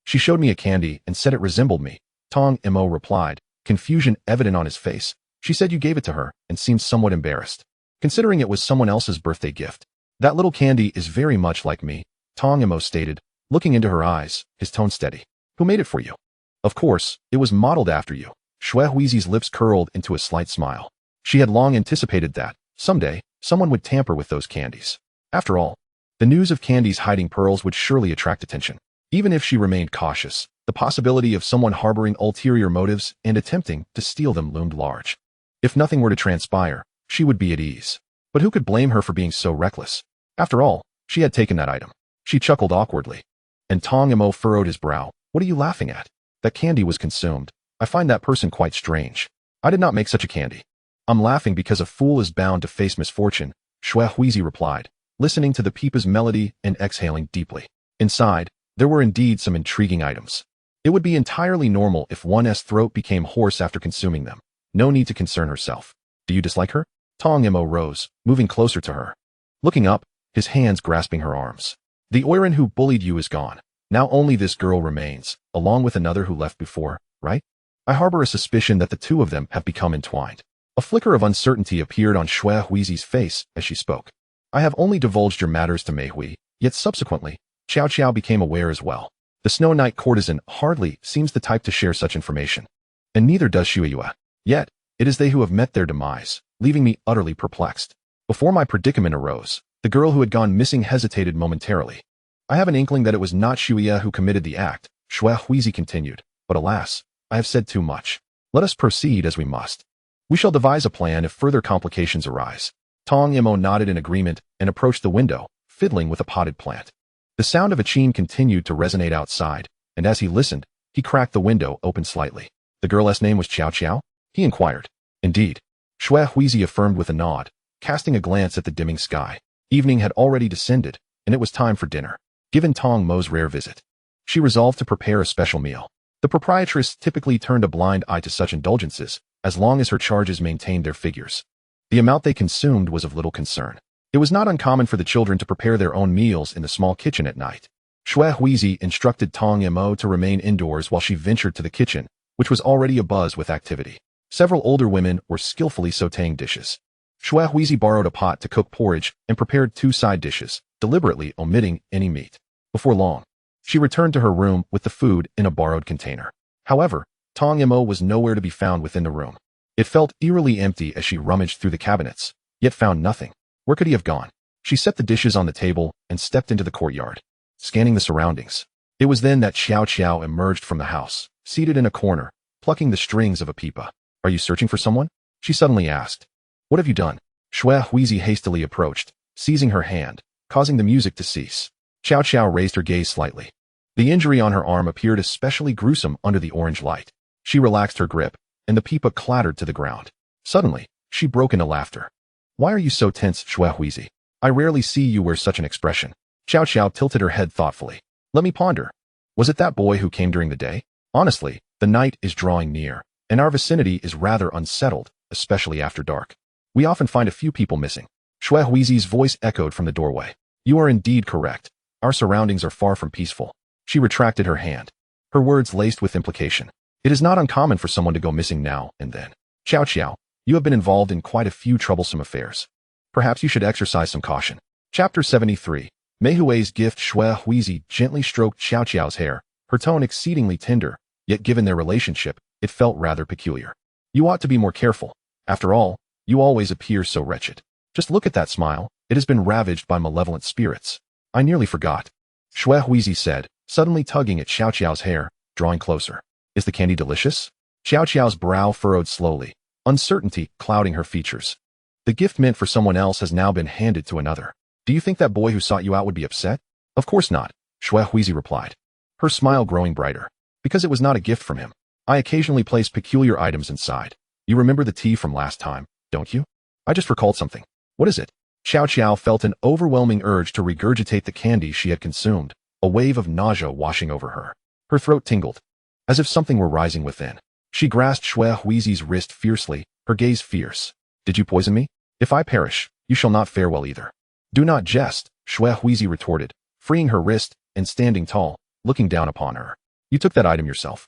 She showed me a candy and said it resembled me. Tong Yamo replied, confusion evident on his face. She said you gave it to her and seemed somewhat embarrassed, considering it was someone else's birthday gift. That little candy is very much like me, Tong Yamo stated, looking into her eyes, his tone steady. Who made it for you? Of course, it was modeled after you. Shui Huizi's lips curled into a slight smile. She had long anticipated that, someday, someone would tamper with those candies. After all, the news of candies hiding pearls would surely attract attention. Even if she remained cautious, the possibility of someone harboring ulterior motives and attempting to steal them loomed large. If nothing were to transpire, she would be at ease. But who could blame her for being so reckless? After all, she had taken that item. She chuckled awkwardly. And Tong Yamo furrowed his brow. What are you laughing at? That candy was consumed. I find that person quite strange. I did not make such a candy. I'm laughing because a fool is bound to face misfortune, Shui Huizi replied, listening to the peepa's melody and exhaling deeply. Inside, there were indeed some intriguing items. It would be entirely normal if one's throat became hoarse after consuming them. No need to concern herself. Do you dislike her? Tong Yamo rose, moving closer to her. Looking up, his hands grasping her arms. The Oiran who bullied you is gone. Now only this girl remains, along with another who left before, right? I harbor a suspicion that the two of them have become entwined. A flicker of uncertainty appeared on Shui Huizi's face as she spoke. I have only divulged your matters to Mei Hui, yet subsequently, Chow Chow became aware as well. The Snow Knight courtesan hardly seems the type to share such information. And neither does Shui Yue. Yet, it is they who have met their demise, leaving me utterly perplexed. Before my predicament arose, the girl who had gone missing hesitated momentarily. I have an inkling that it was not Shui Yue who committed the act, Shui Huizi continued, but alas, I have said too much. Let us proceed as we must. We shall devise a plan if further complications arise. Tong Yamo nodded in agreement and approached the window, fiddling with a potted plant. The sound of a cheen continued to resonate outside, and as he listened, he cracked the window open slightly. The girl's name was Chow Chow? He inquired. Indeed. Shui Huizi affirmed with a nod, casting a glance at the dimming sky. Evening had already descended, and it was time for dinner. Given Tong Mo's rare visit, she resolved to prepare a special meal. The proprietress typically turned a blind eye to such indulgences, as long as her charges maintained their figures. The amount they consumed was of little concern. It was not uncommon for the children to prepare their own meals in the small kitchen at night. Shui Huizi instructed Tong Yamo to remain indoors while she ventured to the kitchen, which was already abuzz with activity. Several older women were skillfully sautéing dishes. Shui Huizi borrowed a pot to cook porridge and prepared 2 side dishes, deliberately omitting any meat. Before long, She returned to her room with the food in a borrowed container. However, Tong Mo was nowhere to be found within the room. It felt eerily empty as she rummaged through the cabinets, yet found nothing. Where could he have gone? She set the dishes on the table and stepped into the courtyard, scanning the surroundings. It was then that Xiao Xiao emerged from the house, seated in a corner, plucking the strings of a pipa. Are you searching for someone? She suddenly asked. What have you done? Shui Huizi hastily approached, seizing her hand, causing the music to cease. Xiao Xiao raised her gaze slightly. The injury on her arm appeared especially gruesome under the orange light. She relaxed her grip, and the pipa clattered to the ground. Suddenly, she broke into laughter. Why are you so tense, Shui Huizi? I rarely see you wear such an expression. Xiao Xiao tilted her head thoughtfully. Let me ponder. Was it that boy who came during the day? Honestly, the night is drawing near, and our vicinity is rather unsettled, especially after dark. We often find a few people missing. Shui Huizi's voice echoed from the doorway. You are indeed correct. Our surroundings are far from peaceful. She retracted her hand, her words laced with implication. It is not uncommon for someone to go missing now and then. Xiao Xiao, you have been involved in quite a few troublesome affairs. Perhaps you should exercise some caution. Chapter 73. Mei Hui's gift. Shui Huizi gently stroked Xiao Xiao's hair, her tone exceedingly tender, yet given their relationship, it felt rather peculiar. You ought to be more careful. After all, you always appear so wretched. Just look at that smile. It has been ravaged by malevolent spirits. I nearly forgot. Shui Huizi said, suddenly tugging at Xiao Xiao's hair, drawing closer. Is the candy delicious? Xiao Xiao's brow furrowed slowly, uncertainty clouding her features. The gift meant for someone else has now been handed to another. Do you think that boy who sought you out would be upset? Of course not, Shui Huizi replied, her smile growing brighter. Because it was not a gift from him. I occasionally place peculiar items inside. You remember the tea from last time, don't you? I just recalled something. What is it? Xiao Xiao felt an overwhelming urge to regurgitate the candy she had consumed, a wave of nausea washing over her. Her throat tingled, as if something were rising within. She grasped Shui Huizi's wrist fiercely, her gaze fierce. Did you poison me? If I perish, you shall not fare well either. Do not jest, Shui Huizi retorted, freeing her wrist and standing tall, looking down upon her. You took that item yourself.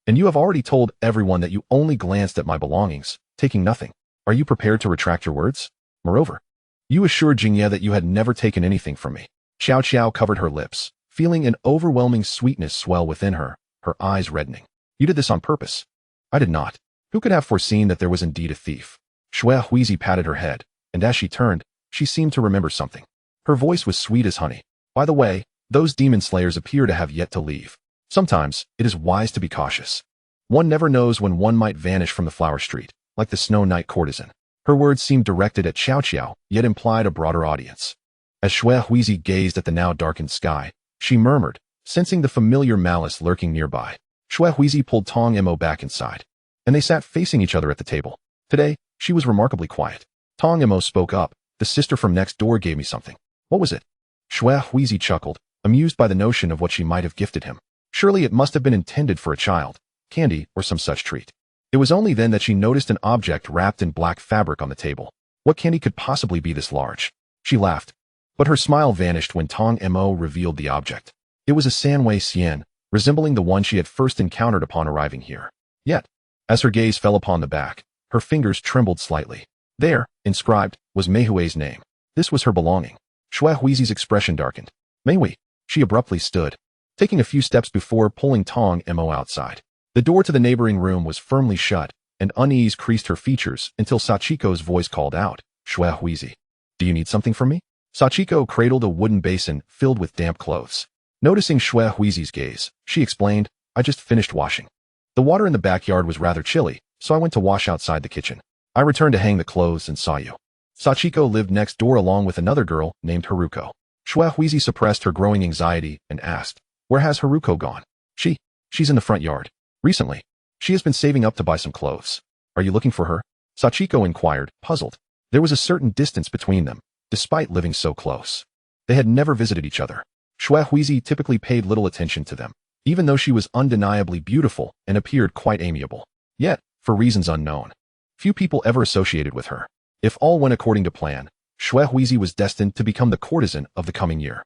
And you have already told everyone that you only glanced at my belongings, taking nothing. Are you prepared to retract your words? Moreover, you assured Jingye that you had never taken anything from me. Xiao Xiao covered her lips, feeling an overwhelming sweetness swell within her, her eyes reddening. You did this on purpose. I did not. Who could have foreseen that there was indeed a thief? Shui Huizi patted her head, and as she turned, she seemed to remember something. Her voice was sweet as honey. By the way, those demon slayers appear to have yet to leave. Sometimes, it is wise to be cautious. One never knows when one might vanish from the flower street, like the Snow Knight courtesan. Her words seemed directed at Xiao Xiao, yet implied a broader audience. As Shui Huizi gazed at the now darkened sky, she murmured, sensing the familiar malice lurking nearby. Shui Huizi pulled Tong Mo back inside, and they sat facing each other at the table. Today, she was remarkably quiet. Tong Mo spoke up. The sister from next door gave me something. What was it? Shui Huizi chuckled, amused by the notion of what she might have gifted him. Surely it must have been intended for a child, candy, or some such treat. It was only then that she noticed an object wrapped in black fabric on the table. What candy could possibly be this large? She laughed, but her smile vanished when Tong Mo revealed the object. It was a Sanwei Xian, resembling the one she had first encountered upon arriving here. Yet, as her gaze fell upon the back, her fingers trembled slightly. There, inscribed, was Mei Hui's name. This was her belonging. Shui Huizi's expression darkened. Mei Hui. She abruptly stood, taking a few steps before pulling Tong Mo outside. The door to the neighboring room was firmly shut, and unease creased her features until Sachiko's voice called out, Shui Huizi. Do you need something from me? Sachiko cradled a wooden basin filled with damp clothes. Noticing Shui Huizi's gaze, she explained, I just finished washing. The water in the backyard was rather chilly, so I went to wash outside the kitchen. I returned to hang the clothes and saw you. Sachiko lived next door along with another girl named Haruko. Shui Huizi suppressed her growing anxiety and asked, Where has Haruko gone? She's in the front yard. Recently, she has been saving up to buy some clothes. Are you looking for her? Sachiko inquired, puzzled. There was a certain distance between them, despite living so close. They had never visited each other. Shui Huizi typically paid little attention to them, even though she was undeniably beautiful and appeared quite amiable. Yet, for reasons unknown, few people ever associated with her. If all went according to plan, Shui Huizi was destined to become the courtesan of the coming year,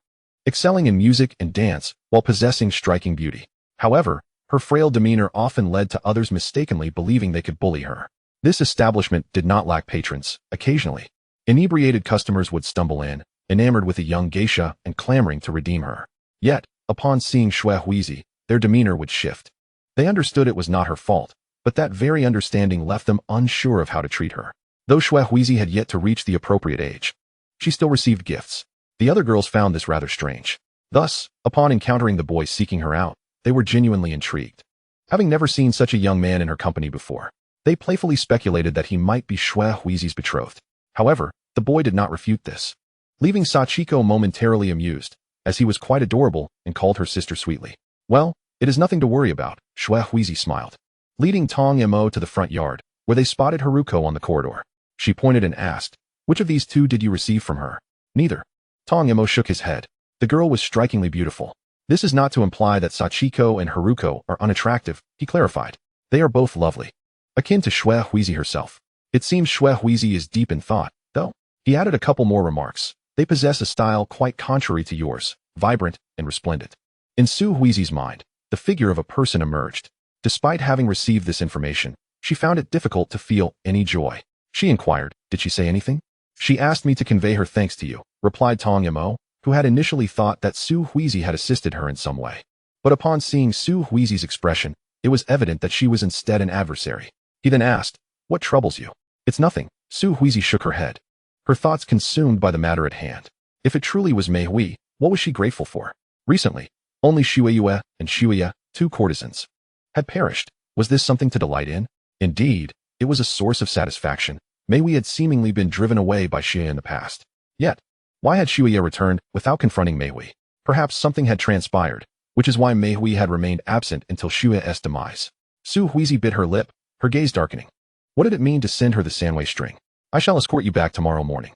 excelling in music and dance while possessing striking beauty. However, her frail demeanor often led to others mistakenly believing they could bully her. This establishment did not lack patrons. Occasionally, inebriated customers would stumble in, enamored with a young geisha and clamoring to redeem her. Yet, upon seeing Xue Huizi, their demeanor would shift. They understood it was not her fault, but that very understanding left them unsure of how to treat her. Though Xue Huizi had yet to reach the appropriate age, she still received gifts. The other girls found this rather strange. Thus, upon encountering the boy seeking her out, they were genuinely intrigued. Having never seen such a young man in her company before, they playfully speculated that he might be Xue Huizi's betrothed. However, the boy did not refute this, leaving Sachiko momentarily amused, as he was quite adorable and called her sister sweetly. Well, it is nothing to worry about, Xue Huizi smiled, leading Tong Mo to the front yard, where they spotted Haruko on the corridor. She pointed and asked, "Which of these two did you receive from her?" "Neither." Tong Mo shook his head. The girl was strikingly beautiful. This is not to imply that Sachiko and Haruko are unattractive, he clarified. They are both lovely. Akin to Xue Huizi herself. It seems Xue Huizi is deep in thought, though. He added a couple more remarks. They possess a style quite contrary to yours, vibrant and resplendent. In Su Huizi's mind, the figure of a person emerged. Despite having received this information, she found it difficult to feel any joy. She inquired, "Did she say anything?" "She asked me to convey her thanks to you," replied Tong Mo, who had initially thought that Su Huizi had assisted her in some way. But upon seeing Su Huizi's expression, it was evident that she was instead an adversary. He then asked, "What troubles you?" "It's nothing." Su Huizi shook her head, her thoughts consumed by the matter at hand. If it truly was Mei Hui, what was she grateful for? Recently, only Shueyue and Shuya, two courtesans, had perished. Was this something to delight in? Indeed, it was a source of satisfaction. Mei Hui had seemingly been driven away by Xie in the past. Yet, why had Shuya returned without confronting Mei Hui? Perhaps something had transpired, which is why Mei Hui had remained absent until Shuya's demise. Su Huizi bit her lip, her gaze darkening. What did it mean to send her the Sanwei string? "I shall escort you back tomorrow morning."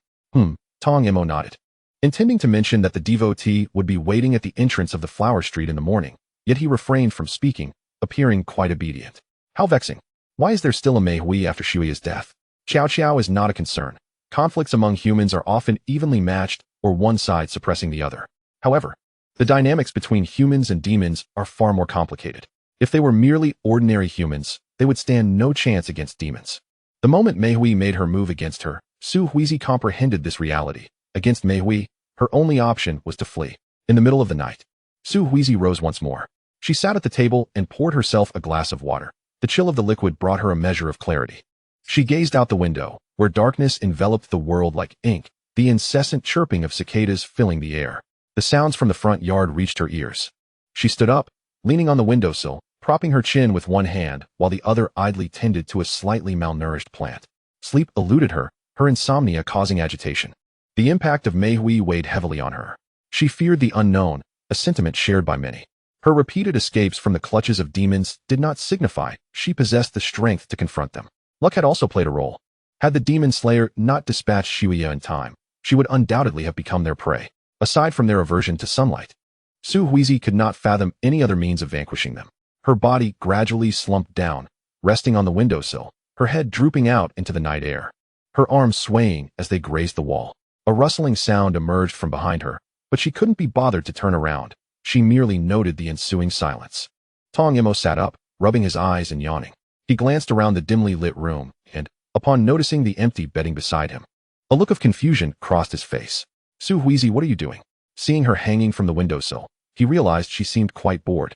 Tong Mo nodded, intending to mention that the devotee would be waiting at the entrance of the flower street in the morning, yet he refrained from speaking, appearing quite obedient. How vexing. Why is there still a Mei Hui after Shuya's death? Xiao Xiao is not a concern. Conflicts among humans are often evenly matched or one side suppressing the other. However, the dynamics between humans and demons are far more complicated. If they were merely ordinary humans, they would stand no chance against demons. The moment Mei Hui made her move against her, Su Huizi comprehended this reality. Against Mei Hui, her only option was to flee. In the middle of the night, Su Huizi rose once more. She sat at the table and poured herself a glass of water. The chill of the liquid brought her a measure of clarity. She gazed out the window, where darkness enveloped the world like ink, the incessant chirping of cicadas filling the air. The sounds from the front yard reached her ears. She stood up, leaning on the windowsill, propping her chin with one hand while the other idly tended to a slightly malnourished plant. Sleep eluded her, her insomnia causing agitation. The impact of Mei Hui weighed heavily on her. She feared the unknown, a sentiment shared by many. Her repeated escapes from the clutches of demons did not signify she possessed the strength to confront them. Luck had also played a role. Had the demon slayer not dispatched Shuya in time, she would undoubtedly have become their prey. Aside from their aversion to sunlight, Su Huizi could not fathom any other means of vanquishing them. Her body gradually slumped down, resting on the windowsill, her head drooping out into the night air, her arms swaying as they grazed the wall. A rustling sound emerged from behind her, but she couldn't be bothered to turn around. She merely noted the ensuing silence. Tong Mo sat up, rubbing his eyes and yawning. He glanced around the dimly lit room, and, upon noticing the empty bedding beside him, a look of confusion crossed his face. "Su Huizi, what are you doing?" Seeing her hanging from the windowsill, he realized she seemed quite bored,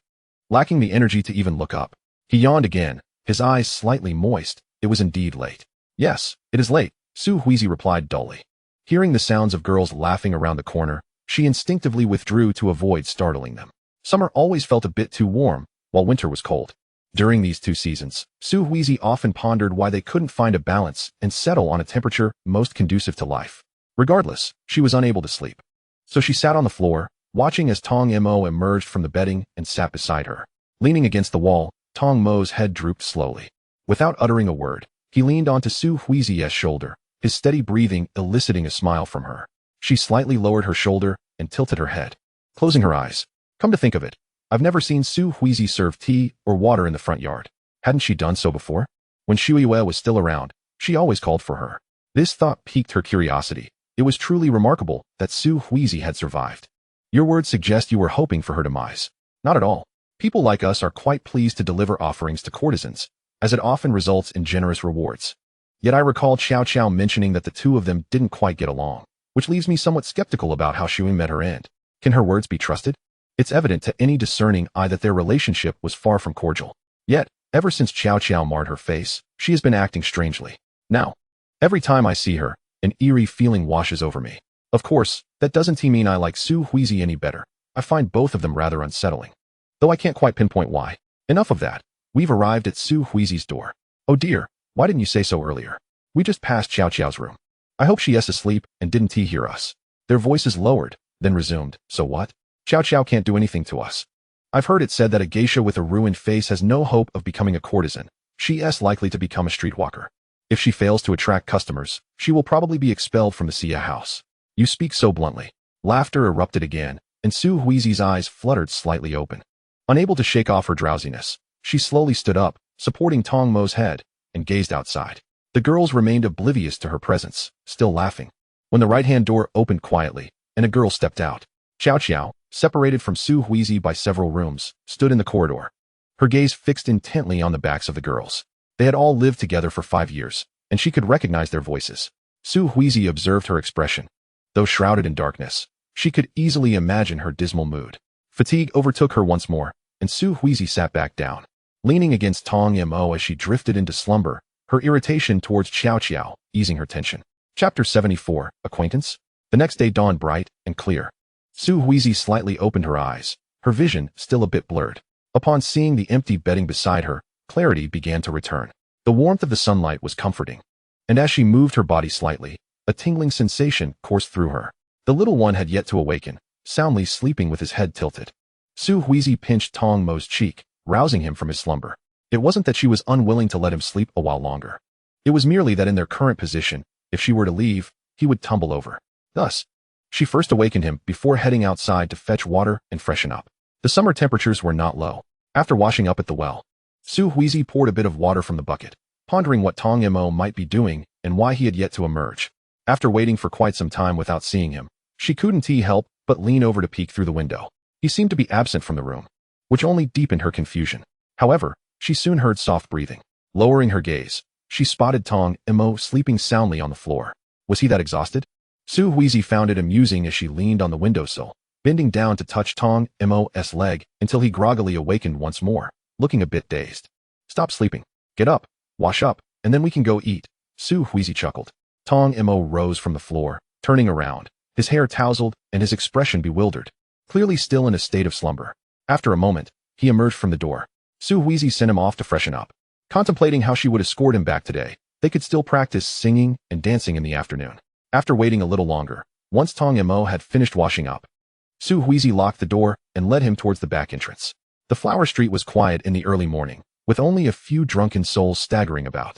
lacking the energy to even look up. He yawned again, his eyes slightly moist. It was indeed late. "Yes, it is late," Su Huizi replied dully. Hearing the sounds of girls laughing around the corner, she instinctively withdrew to avoid startling them. Summer always felt a bit too warm, while winter was cold. During these two seasons, Su Huizi often pondered why they couldn't find a balance and settle on a temperature most conducive to life. Regardless, she was unable to sleep. So she sat on the floor, watching as Tong Mo emerged from the bedding and sat beside her. Leaning against the wall, Tong Mo's head drooped slowly. Without uttering a word, he leaned onto Su Huizi's shoulder, his steady breathing eliciting a smile from her. She slightly lowered her shoulder and tilted her head, closing her eyes. Come to think of it, I've never seen Su Huizi serve tea or water in the front yard. Hadn't she done so before? When Shuya was still around, she always called for her. This thought piqued her curiosity. It was truly remarkable that Su Huizi had survived. Your words suggest you were hoping for her demise. Not at all. People like us are quite pleased to deliver offerings to courtesans, as it often results in generous rewards. Yet I recalled Xiao Xiao mentioning that the two of them didn't quite get along, which leaves me somewhat skeptical about how Shuya met her end. Can her words be trusted? It's evident to any discerning eye that their relationship was far from cordial. Yet, ever since Chow Chow marred her face, she has been acting strangely. Now, every time I see her, an eerie feeling washes over me. Of course, that doesn't mean I like Su Huizi any better. I find both of them rather unsettling. Though I can't quite pinpoint why. Enough of that. We've arrived at Su Huizi's door. Oh dear, why didn't you say so earlier? We just passed Chow Chow's room. I hope she is asleep and didn't hear us. Their voices lowered, then resumed. So what? Chow Chow can't do anything to us. I've heard it said that a geisha with a ruined face has no hope of becoming a courtesan. She is likely to become a streetwalker. If she fails to attract customers, she will probably be expelled from the Sia house. You speak so bluntly. Laughter erupted again, and Su Huizi's eyes fluttered slightly open. Unable to shake off her drowsiness, she slowly stood up, supporting Tong Mo's head, and gazed outside. The girls remained oblivious to her presence, still laughing. When the right-hand door opened quietly, and a girl stepped out, Chow Chow, separated from Su Huizi by several rooms, stood in the corridor. Her gaze fixed intently on the backs of the girls. They had all lived together for 5 years, and she could recognize their voices. Su Huizi observed her expression. Though shrouded in darkness, she could easily imagine her dismal mood. Fatigue overtook her once more, and Su Huizi sat back down. Leaning against Tong Mo as she drifted into slumber, her irritation towards Chow Chow, easing her tension. Chapter 74, Acquaintance? The next day dawned bright and clear. Su Huizi slightly opened her eyes, her vision still a bit blurred. Upon seeing the empty bedding beside her, clarity began to return. The warmth of the sunlight was comforting. And as she moved her body slightly, a tingling sensation coursed through her. The little one had yet to awaken, soundly sleeping with his head tilted. Su Huizi pinched Tong Mo's cheek, rousing him from his slumber. It wasn't that she was unwilling to let him sleep a while longer. It was merely that in their current position, if she were to leave, he would tumble over. Thus, she first awakened him before heading outside to fetch water and freshen up. The summer temperatures were not low. After washing up at the well, Su Huizi poured a bit of water from the bucket, pondering what Tong Mo might be doing and why he had yet to emerge. After waiting for quite some time without seeing him, she couldn't help but lean over to peek through the window. He seemed to be absent from the room, which only deepened her confusion. However, she soon heard soft breathing. Lowering her gaze, she spotted Tong Mo sleeping soundly on the floor. Was he that exhausted? Su Huizi found it amusing as she leaned on the windowsill, bending down to touch Tong Mo's leg until he groggily awakened once more, looking a bit dazed. Stop sleeping. Get up, wash up, and then we can go eat. Su Huizi chuckled. Tong Mo rose from the floor, turning around, his hair tousled and his expression bewildered, clearly still in a state of slumber. After a moment, he emerged from the door. Su Huizi sent him off to freshen up. Contemplating how she would escort him back today, they could still practice singing and dancing in the afternoon. After waiting a little longer, once Tong Mo had finished washing up, Su Huizi locked the door and led him towards the back entrance. The flower street was quiet in the early morning, with only a few drunken souls staggering about.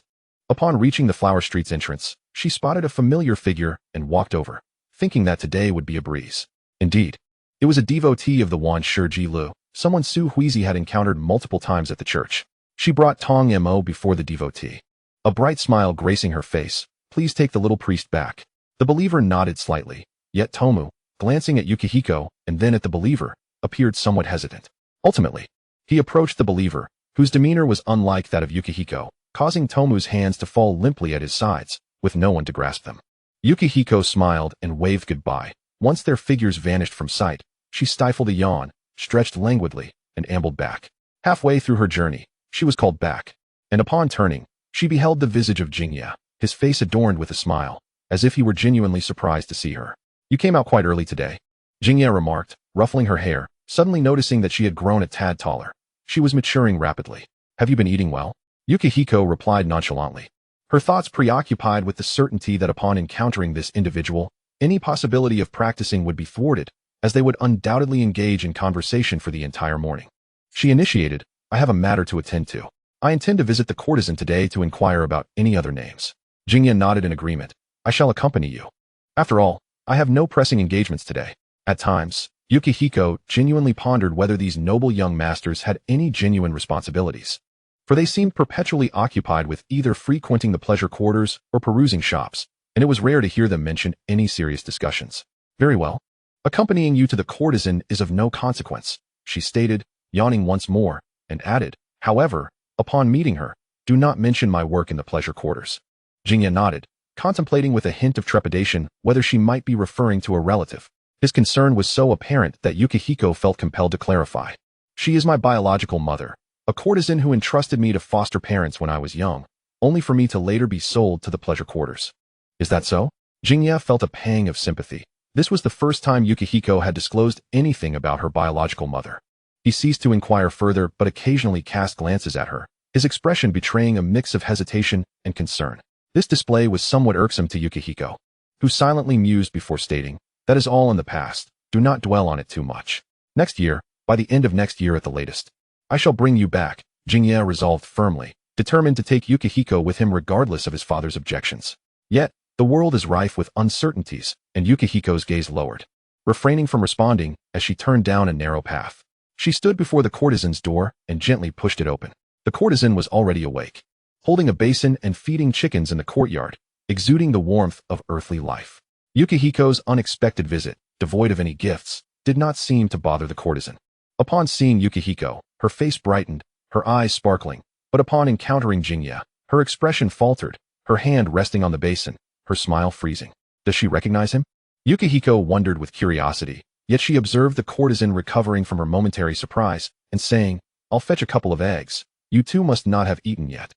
Upon reaching the flower street's entrance, she spotted a familiar figure and walked over, thinking that today would be a breeze. Indeed, it was a devotee of the Wan Shiji Lu, someone Su Huizi had encountered multiple times at the church. She brought Tong Mo before the devotee. A bright smile gracing her face. Please take the little priest back. The believer nodded slightly, yet Tomu, glancing at Yukihiko and then at the believer, appeared somewhat hesitant. Ultimately, he approached the believer, whose demeanor was unlike that of Yukihiko, causing Tomu's hands to fall limply at his sides, with no one to grasp them. Yukihiko smiled and waved goodbye. Once their figures vanished from sight, she stifled a yawn, stretched languidly, and ambled back. Halfway through her journey, she was called back, and upon turning, she beheld the visage of Jingya, his face adorned with a smile, as if he were genuinely surprised to see her. You came out quite early today, Jingya remarked, ruffling her hair, suddenly noticing that she had grown a tad taller. She was maturing rapidly. Have you been eating well? Yukihiko replied nonchalantly, her thoughts preoccupied with the certainty that upon encountering this individual, any possibility of practicing would be thwarted, as they would undoubtedly engage in conversation for the entire morning. She initiated, I have a matter to attend to. I intend to visit the courtesan today to inquire about any other names. Jingya nodded in agreement. I shall accompany you. After all, I have no pressing engagements today. At times, Yukihiko genuinely pondered whether these noble young masters had any genuine responsibilities, for they seemed perpetually occupied with either frequenting the pleasure quarters or perusing shops, and it was rare to hear them mention any serious discussions. Very well. Accompanying you to the courtesan is of no consequence, she stated, yawning once more, and added, however, upon meeting her, do not mention my work in the pleasure quarters. Jingya nodded, contemplating with a hint of trepidation whether she might be referring to a relative. His concern was so apparent that Yukihiko felt compelled to clarify. She is my biological mother, a courtesan who entrusted me to foster parents when I was young, only for me to later be sold to the pleasure quarters. Is that so? Jinghya felt a pang of sympathy. This was the first time Yukihiko had disclosed anything about her biological mother. He ceased to inquire further but occasionally cast glances at her, his expression betraying a mix of hesitation and concern. This display was somewhat irksome to Yukihiko, who silently mused before stating, "That is all in the past, do not dwell on it too much. Next year, by the end of next year at the latest, I shall bring you back," Jinghya resolved firmly, determined to take Yukihiko with him regardless of his father's objections. Yet, the world is rife with uncertainties, and Yukihiko's gaze lowered, refraining from responding as she turned down a narrow path. She stood before the courtesan's door and gently pushed it open. The courtesan was already awake, holding a basin and feeding chickens in the courtyard, exuding the warmth of earthly life. Yukihiko's unexpected visit, devoid of any gifts, did not seem to bother the courtesan. Upon seeing Yukihiko, her face brightened, her eyes sparkling, but upon encountering Jinghya, her expression faltered, her hand resting on the basin, her smile freezing. Does she recognize him? Yukihiko wondered with curiosity, yet she observed the courtesan recovering from her momentary surprise and saying, "I'll fetch a couple of eggs. You two must not have eaten yet."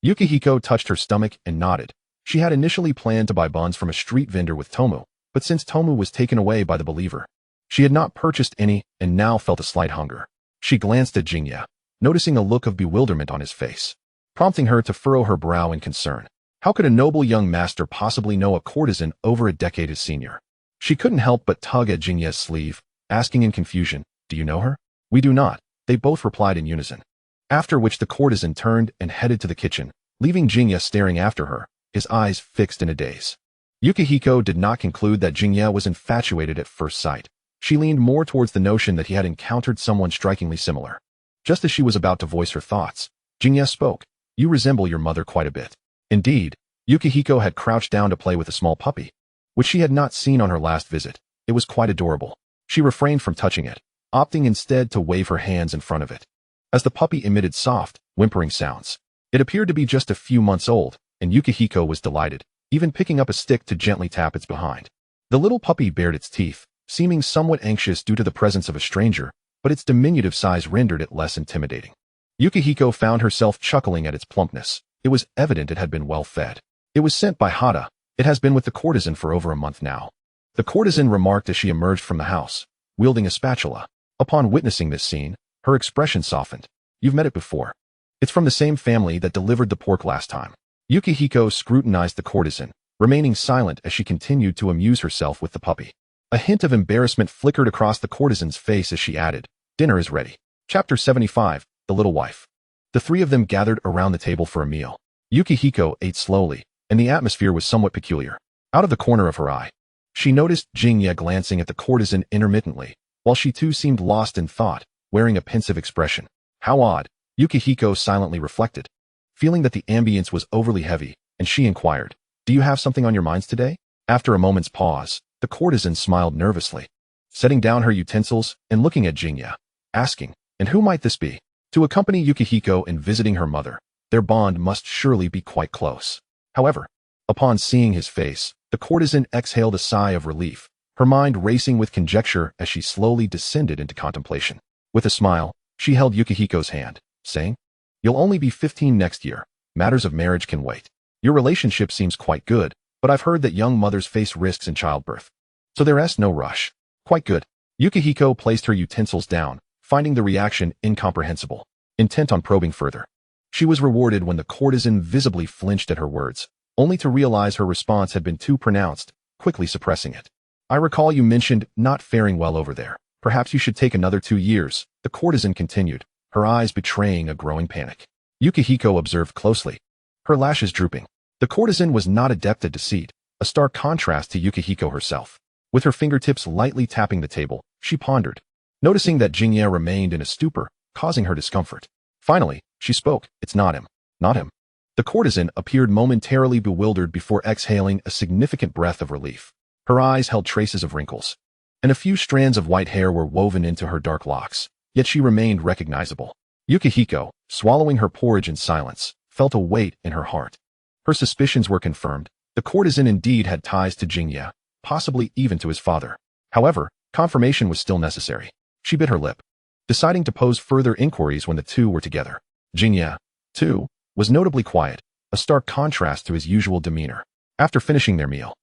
Yukihiko touched her stomach and nodded. She had initially planned to buy buns from a street vendor with Tomu, but since Tomu was taken away by the believer, she had not purchased any and now felt a slight hunger. She glanced at Jinghya, noticing a look of bewilderment on his face, prompting her to furrow her brow in concern. How could a noble young master possibly know a courtesan over a decade his senior? She couldn't help but tug at Jinghya's sleeve, asking in confusion, "Do you know her?" "We do not," they both replied in unison. After which the courtesan turned and headed to the kitchen, leaving Jinghya staring after her, his eyes fixed in a daze. Yukihiko did not conclude that Jinghya was infatuated at first sight. She leaned more towards the notion that he had encountered someone strikingly similar. Just as she was about to voice her thoughts, Jinghya spoke, "You resemble your mother quite a bit." Indeed, Yukihiko had crouched down to play with a small puppy, which she had not seen on her last visit. It was quite adorable. She refrained from touching it, opting instead to wave her hands in front of it. As the puppy emitted soft, whimpering sounds, it appeared to be just a few months old, and Yukihiko was delighted, even picking up a stick to gently tap its behind. The little puppy bared its teeth, seeming somewhat anxious due to the presence of a stranger, but its diminutive size rendered it less intimidating. Yukihiko found herself chuckling at its plumpness. It was evident it had been well fed. It was sent by Hada. It has been with the courtesan for over a month now. The courtesan remarked as she emerged from the house, wielding a spatula. Upon witnessing this scene, her expression softened. "You've met it before. It's from the same family that delivered the pork last time." Yukihiko scrutinized the courtesan, remaining silent as she continued to amuse herself with the puppy. A hint of embarrassment flickered across the courtesan's face as she added, "Dinner is ready." Chapter 75, The Little Wife. The three of them gathered around the table for a meal. Yukihiko ate slowly, and the atmosphere was somewhat peculiar. Out of the corner of her eye, she noticed Jinghya glancing at the courtesan intermittently, while she too seemed lost in thought, wearing a pensive expression. How odd, Yukihiko silently reflected, feeling that the ambience was overly heavy, and she inquired, "Do you have something on your minds today?" After a moment's pause, the courtesan smiled nervously, setting down her utensils and looking at Jinghya, asking, "And who might this be?" To accompany Yukihiko in visiting her mother, their bond must surely be quite close. However, upon seeing his face, the courtesan exhaled a sigh of relief, her mind racing with conjecture as she slowly descended into contemplation. With a smile, she held Yukihiko's hand, saying, "You'll only be 15 next year. Matters of marriage can wait. Your relationship seems quite good, but I've heard that young mothers face risks in childbirth. So there's no rush." "Quite good." Yukihiko placed her utensils down, finding the reaction incomprehensible, intent on probing further. She was rewarded when the courtesan visibly flinched at her words, only to realize her response had been too pronounced, quickly suppressing it. "I recall you mentioned not faring well over there. Perhaps you should take another 2 years, the courtesan continued, her eyes betraying a growing panic. Yukihiko observed closely, her lashes drooping. The courtesan was not adept at deceit, a stark contrast to Yukihiko herself. With her fingertips lightly tapping the table, she pondered, noticing that Jinghya remained in a stupor, causing her discomfort. Finally, she spoke, "It's not him. Not him." The courtesan appeared momentarily bewildered before exhaling a significant breath of relief. Her eyes held traces of wrinkles, and a few strands of white hair were woven into her dark locks, yet she remained recognizable. Yukihiko, swallowing her porridge in silence, felt a weight in her heart. Her suspicions were confirmed. The courtesan indeed had ties to Jinghya, possibly even to his father. However, confirmation was still necessary. She bit her lip, deciding to pose further inquiries when the two were together. Jingye, too, was notably quiet, a stark contrast to his usual demeanor. After finishing their meal,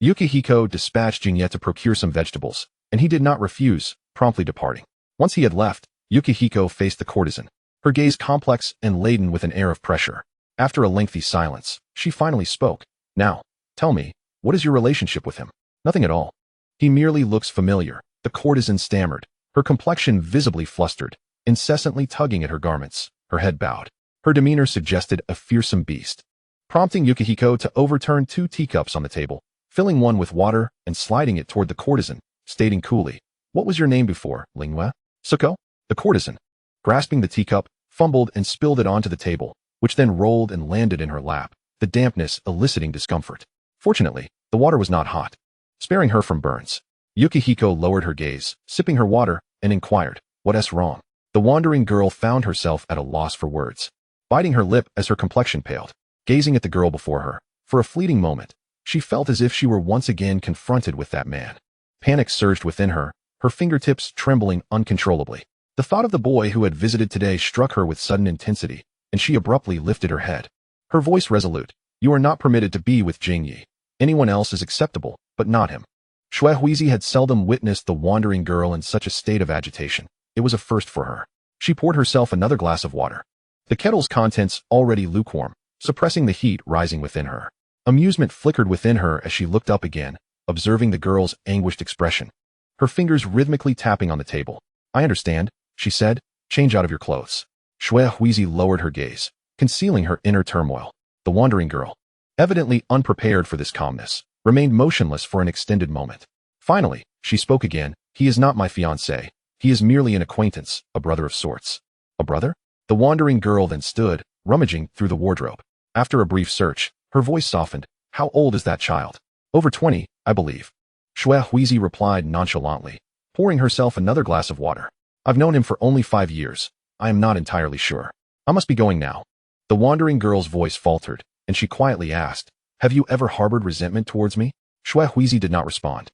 Yukihiko dispatched Jingye to procure some vegetables, and he did not refuse, promptly departing. Once he had left, Yukihiko faced the courtesan, her gaze complex and laden with an air of pressure. After a lengthy silence, she finally spoke. Now, tell me, what is your relationship with him? Nothing at all. He merely looks familiar, the courtesan stammered, her complexion visibly flustered, incessantly tugging at her garments, her head bowed. Her demeanor suggested a fearsome beast, prompting Yukihiko to overturn 2 teacups on the table, filling one with water and sliding it toward the courtesan, stating coolly, "What was your name before, Lingwe?" "Suko?" The courtesan, grasping the teacup, fumbled and spilled it onto the table, which then rolled and landed in her lap, the dampness eliciting discomfort. Fortunately, the water was not hot, sparing her from burns. Yukihiko lowered her gaze, sipping her water, and inquired, "What's wrong?" The wandering girl found herself at a loss for words, biting her lip as her complexion paled. Gazing at the girl before her, for a fleeting moment, she felt as if she were once again confronted with that man. Panic surged within her, her fingertips trembling uncontrollably. The thought of the boy who had visited today struck her with sudden intensity, and she abruptly lifted her head. Her voice resolute, "You are not permitted to be with Jingye. Anyone else is acceptable, but not him." Shui Huizi had seldom witnessed the wandering girl in such a state of agitation. It was a first for her. She poured herself another glass of water, the kettle's contents already lukewarm, suppressing the heat rising within her. Amusement flickered within her as she looked up again, observing the girl's anguished expression, her fingers rhythmically tapping on the table. "I understand," she said, "change out of your clothes." Shui Huizi lowered her gaze, concealing her inner turmoil. The wandering girl, evidently unprepared for this calmness, remained motionless for an extended moment. Finally, she spoke again, "He is not my fiancé. He is merely an acquaintance, a brother of sorts." "A brother?" The wandering girl then stood, rummaging through the wardrobe. After a brief search, her voice softened. "How old is that child?" "Over 20, I believe." Shui Huizi replied nonchalantly, pouring herself another glass of water. "I've known him for only 5 years. I am not entirely sure. I must be going now." The wandering girl's voice faltered, and she quietly asked, "Have you ever harbored resentment towards me?" Shui Huizi did not respond,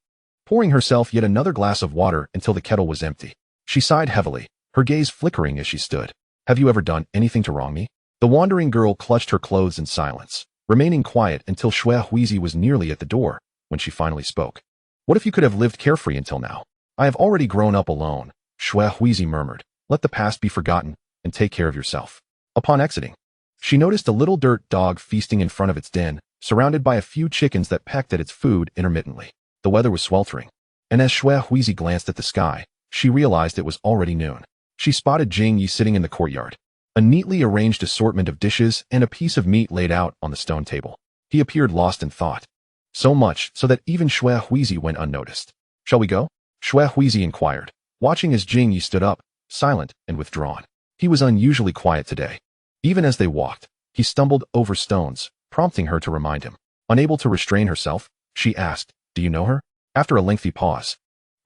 pouring herself yet another glass of water until the kettle was empty. She sighed heavily, her gaze flickering as she stood. "Have you ever done anything to wrong me?" The wandering girl clutched her clothes in silence, remaining quiet until Shui Huizi was nearly at the door, when she finally spoke. "What if you could have lived carefree until now? I have already grown up alone," Shui Huizi murmured. "Let the past be forgotten, and take care of yourself." Upon exiting, she noticed a little dirt dog feasting in front of its den, surrounded by a few chickens that pecked at its food intermittently. The weather was sweltering, and as Shui Huizi glanced at the sky, she realized it was already noon. She spotted Jingye sitting in the courtyard, a neatly arranged assortment of dishes and a piece of meat laid out on the stone table. He appeared lost in thought, so much so that even Shui Huizi went unnoticed. "Shall we go?" Shui Huizi inquired, watching as Jingye stood up, silent and withdrawn. He was unusually quiet today. Even as they walked, he stumbled over stones, prompting her to remind him. Unable to restrain herself, she asked, "Do you know her?" After a lengthy pause,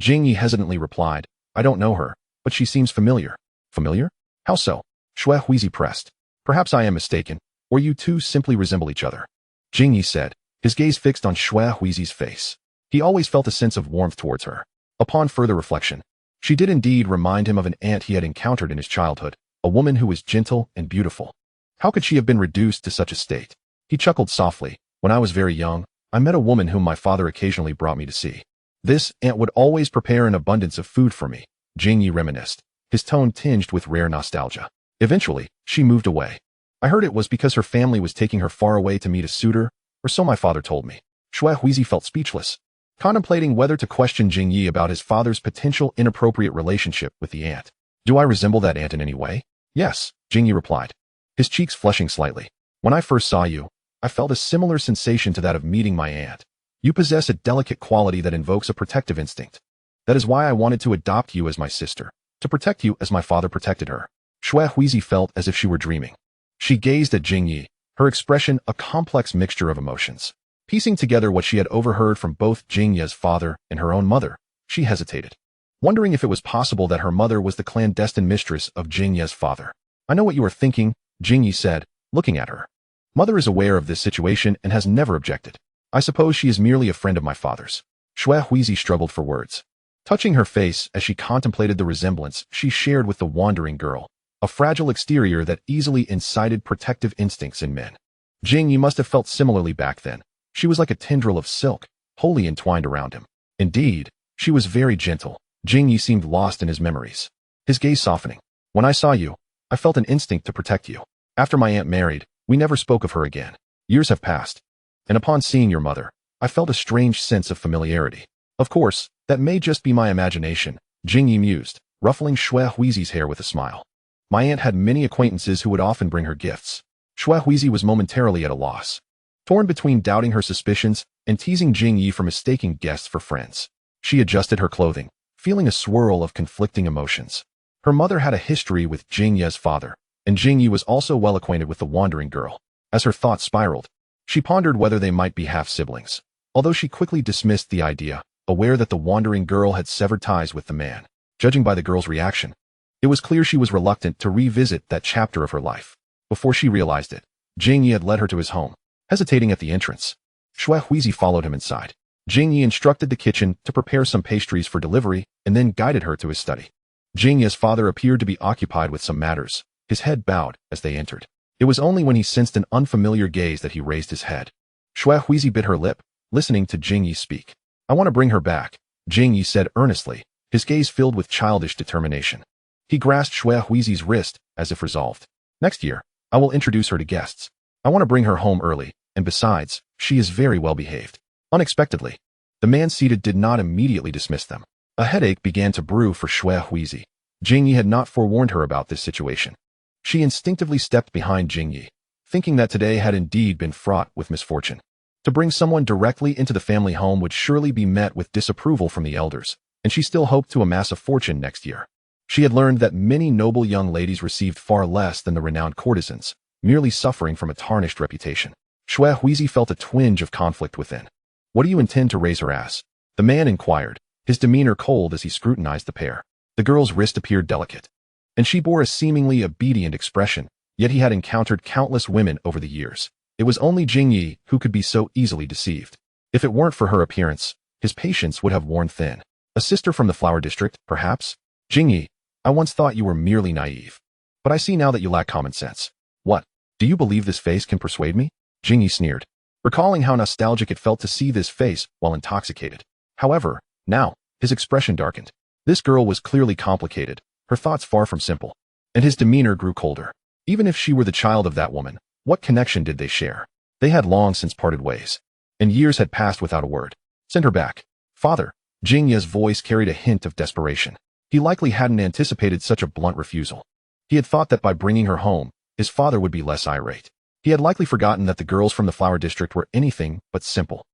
Jingye hesitantly replied, "I don't know her, but she seems familiar." "Familiar? How so?" Shui Huizi pressed. "Perhaps I am mistaken, or you two simply resemble each other," Jingye said, his gaze fixed on Shui Huizi's face. He always felt a sense of warmth towards her. Upon further reflection, she did indeed remind him of an aunt he had encountered in his childhood, a woman who was gentle and beautiful. How could she have been reduced to such a state? He chuckled softly. "When I was very young, I met a woman whom my father occasionally brought me to see. This aunt would always prepare an abundance of food for me," Jingye reminisced, his tone tinged with rare nostalgia. "Eventually, she moved away. I heard it was because her family was taking her far away to meet a suitor, or so my father told me." Shui Huizi felt speechless, contemplating whether to question Jingye about his father's potential inappropriate relationship with the aunt. "Do I resemble that aunt in any way?" "Yes," Jingye replied, his cheeks flushing slightly. "When I first saw you, I felt a similar sensation to that of meeting my aunt. You possess a delicate quality that invokes a protective instinct. That is why I wanted to adopt you as my sister, to protect you as my father protected her." Shui Huizi felt as if she were dreaming. She gazed at Jingye, her expression a complex mixture of emotions. Piecing together what she had overheard from both Jingye's father and her own mother, she hesitated, wondering if it was possible that her mother was the clandestine mistress of Jingye's father. "I know what you are thinking," Jingye said, looking at her. "Mother is aware of this situation and has never objected. I suppose she is merely a friend of my father's." Shui Huizi struggled for words. touching her face as she contemplated the resemblance she shared with the wandering girl, a fragile exterior that easily incited protective instincts in men. Jing Yi must have felt similarly back then. She was like a tendril of silk, wholly entwined around him. Indeed, she was very gentle. Jing Yi seemed lost in his memories, his gaze softening. When I saw you, I felt an instinct to protect you. After my aunt married, we never spoke of her again. Years have passed, and upon seeing your mother, I felt a strange sense of familiarity. Of course, that may just be my imagination, Jing Yi mused, ruffling Xue Huizi's hair with a smile. My aunt had many acquaintances who would often bring her gifts. Xue Huizi was momentarily at a loss, torn between doubting her suspicions and teasing Jing Yi for mistaking guests for friends. She adjusted her clothing, feeling a swirl of conflicting emotions. Her mother had a history with Jing Ye's father, and Jing Yi was also well acquainted with the wandering girl. As her thoughts spiraled, she pondered whether they might be half-siblings, although she quickly dismissed the idea, aware that the wandering girl had severed ties with the man. Judging by the girl's reaction, it was clear she was reluctant to revisit that chapter of her life. Before she realized it, Jing Yi had led her to his home, hesitating at the entrance. Xue Huizi followed him inside. Jing Yi instructed the kitchen to prepare some pastries for delivery and then guided her to his study. Jing Yi's father appeared to be occupied with some matters, his head bowed as they entered. It was only when he sensed an unfamiliar gaze that he raised his head. Xue Huizi bit her lip, listening to Jing Yi speak. I want to bring her back, Jing Yi said earnestly, his gaze filled with childish determination. He grasped Xue Huizi's wrist, as if resolved. Next year, I will introduce her to guests. I want to bring her home early, and besides, she is very well behaved. Unexpectedly, the man seated did not immediately dismiss them. A headache began to brew for Xue Huizi. Jing Yi had not forewarned her about this situation. She instinctively stepped behind Jing Yi, thinking that today had indeed been fraught with misfortune. To bring someone directly into the family home would surely be met with disapproval from the elders, and she still hoped to amass a fortune next year. She had learned that many noble young ladies received far less than the renowned courtesans, merely suffering from a tarnished reputation. Xue Huizi felt a twinge of conflict within. What do you intend to raise her as? The man inquired, his demeanor cold as he scrutinized the pair. The girl's wrist appeared delicate, and she bore a seemingly obedient expression, yet he had encountered countless women over the years. It was only Jing Yi who could be so easily deceived. If it weren't for her appearance, his patience would have worn thin. A sister from the flower district, perhaps? Jing Yi, I once thought you were merely naive, but I see now that you lack common sense. What? Do you believe this face can persuade me? Jing Yi sneered, recalling how nostalgic it felt to see this face while intoxicated. However, now, his expression darkened. This girl was clearly complicated, her thoughts far from simple, and his demeanor grew colder. Even if she were the child of that woman, what connection did they share? They had long since parted ways, and years had passed without a word. Send her back. Father, Jing Ye's voice carried a hint of desperation. He likely hadn't anticipated such a blunt refusal. He had thought that by bringing her home, his father would be less irate. He had likely forgotten that the girls from the flower district were anything but simple.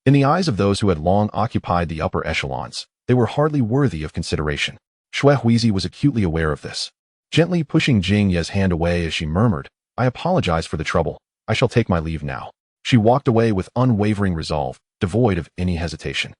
In the eyes of those who had long occupied the upper echelons, they were hardly worthy of consideration. Xue Huizi was acutely aware of this, gently pushing Jing Ye's hand away as she murmured, I apologize for the trouble. I shall take my leave now. She walked away with unwavering resolve, devoid of any hesitation.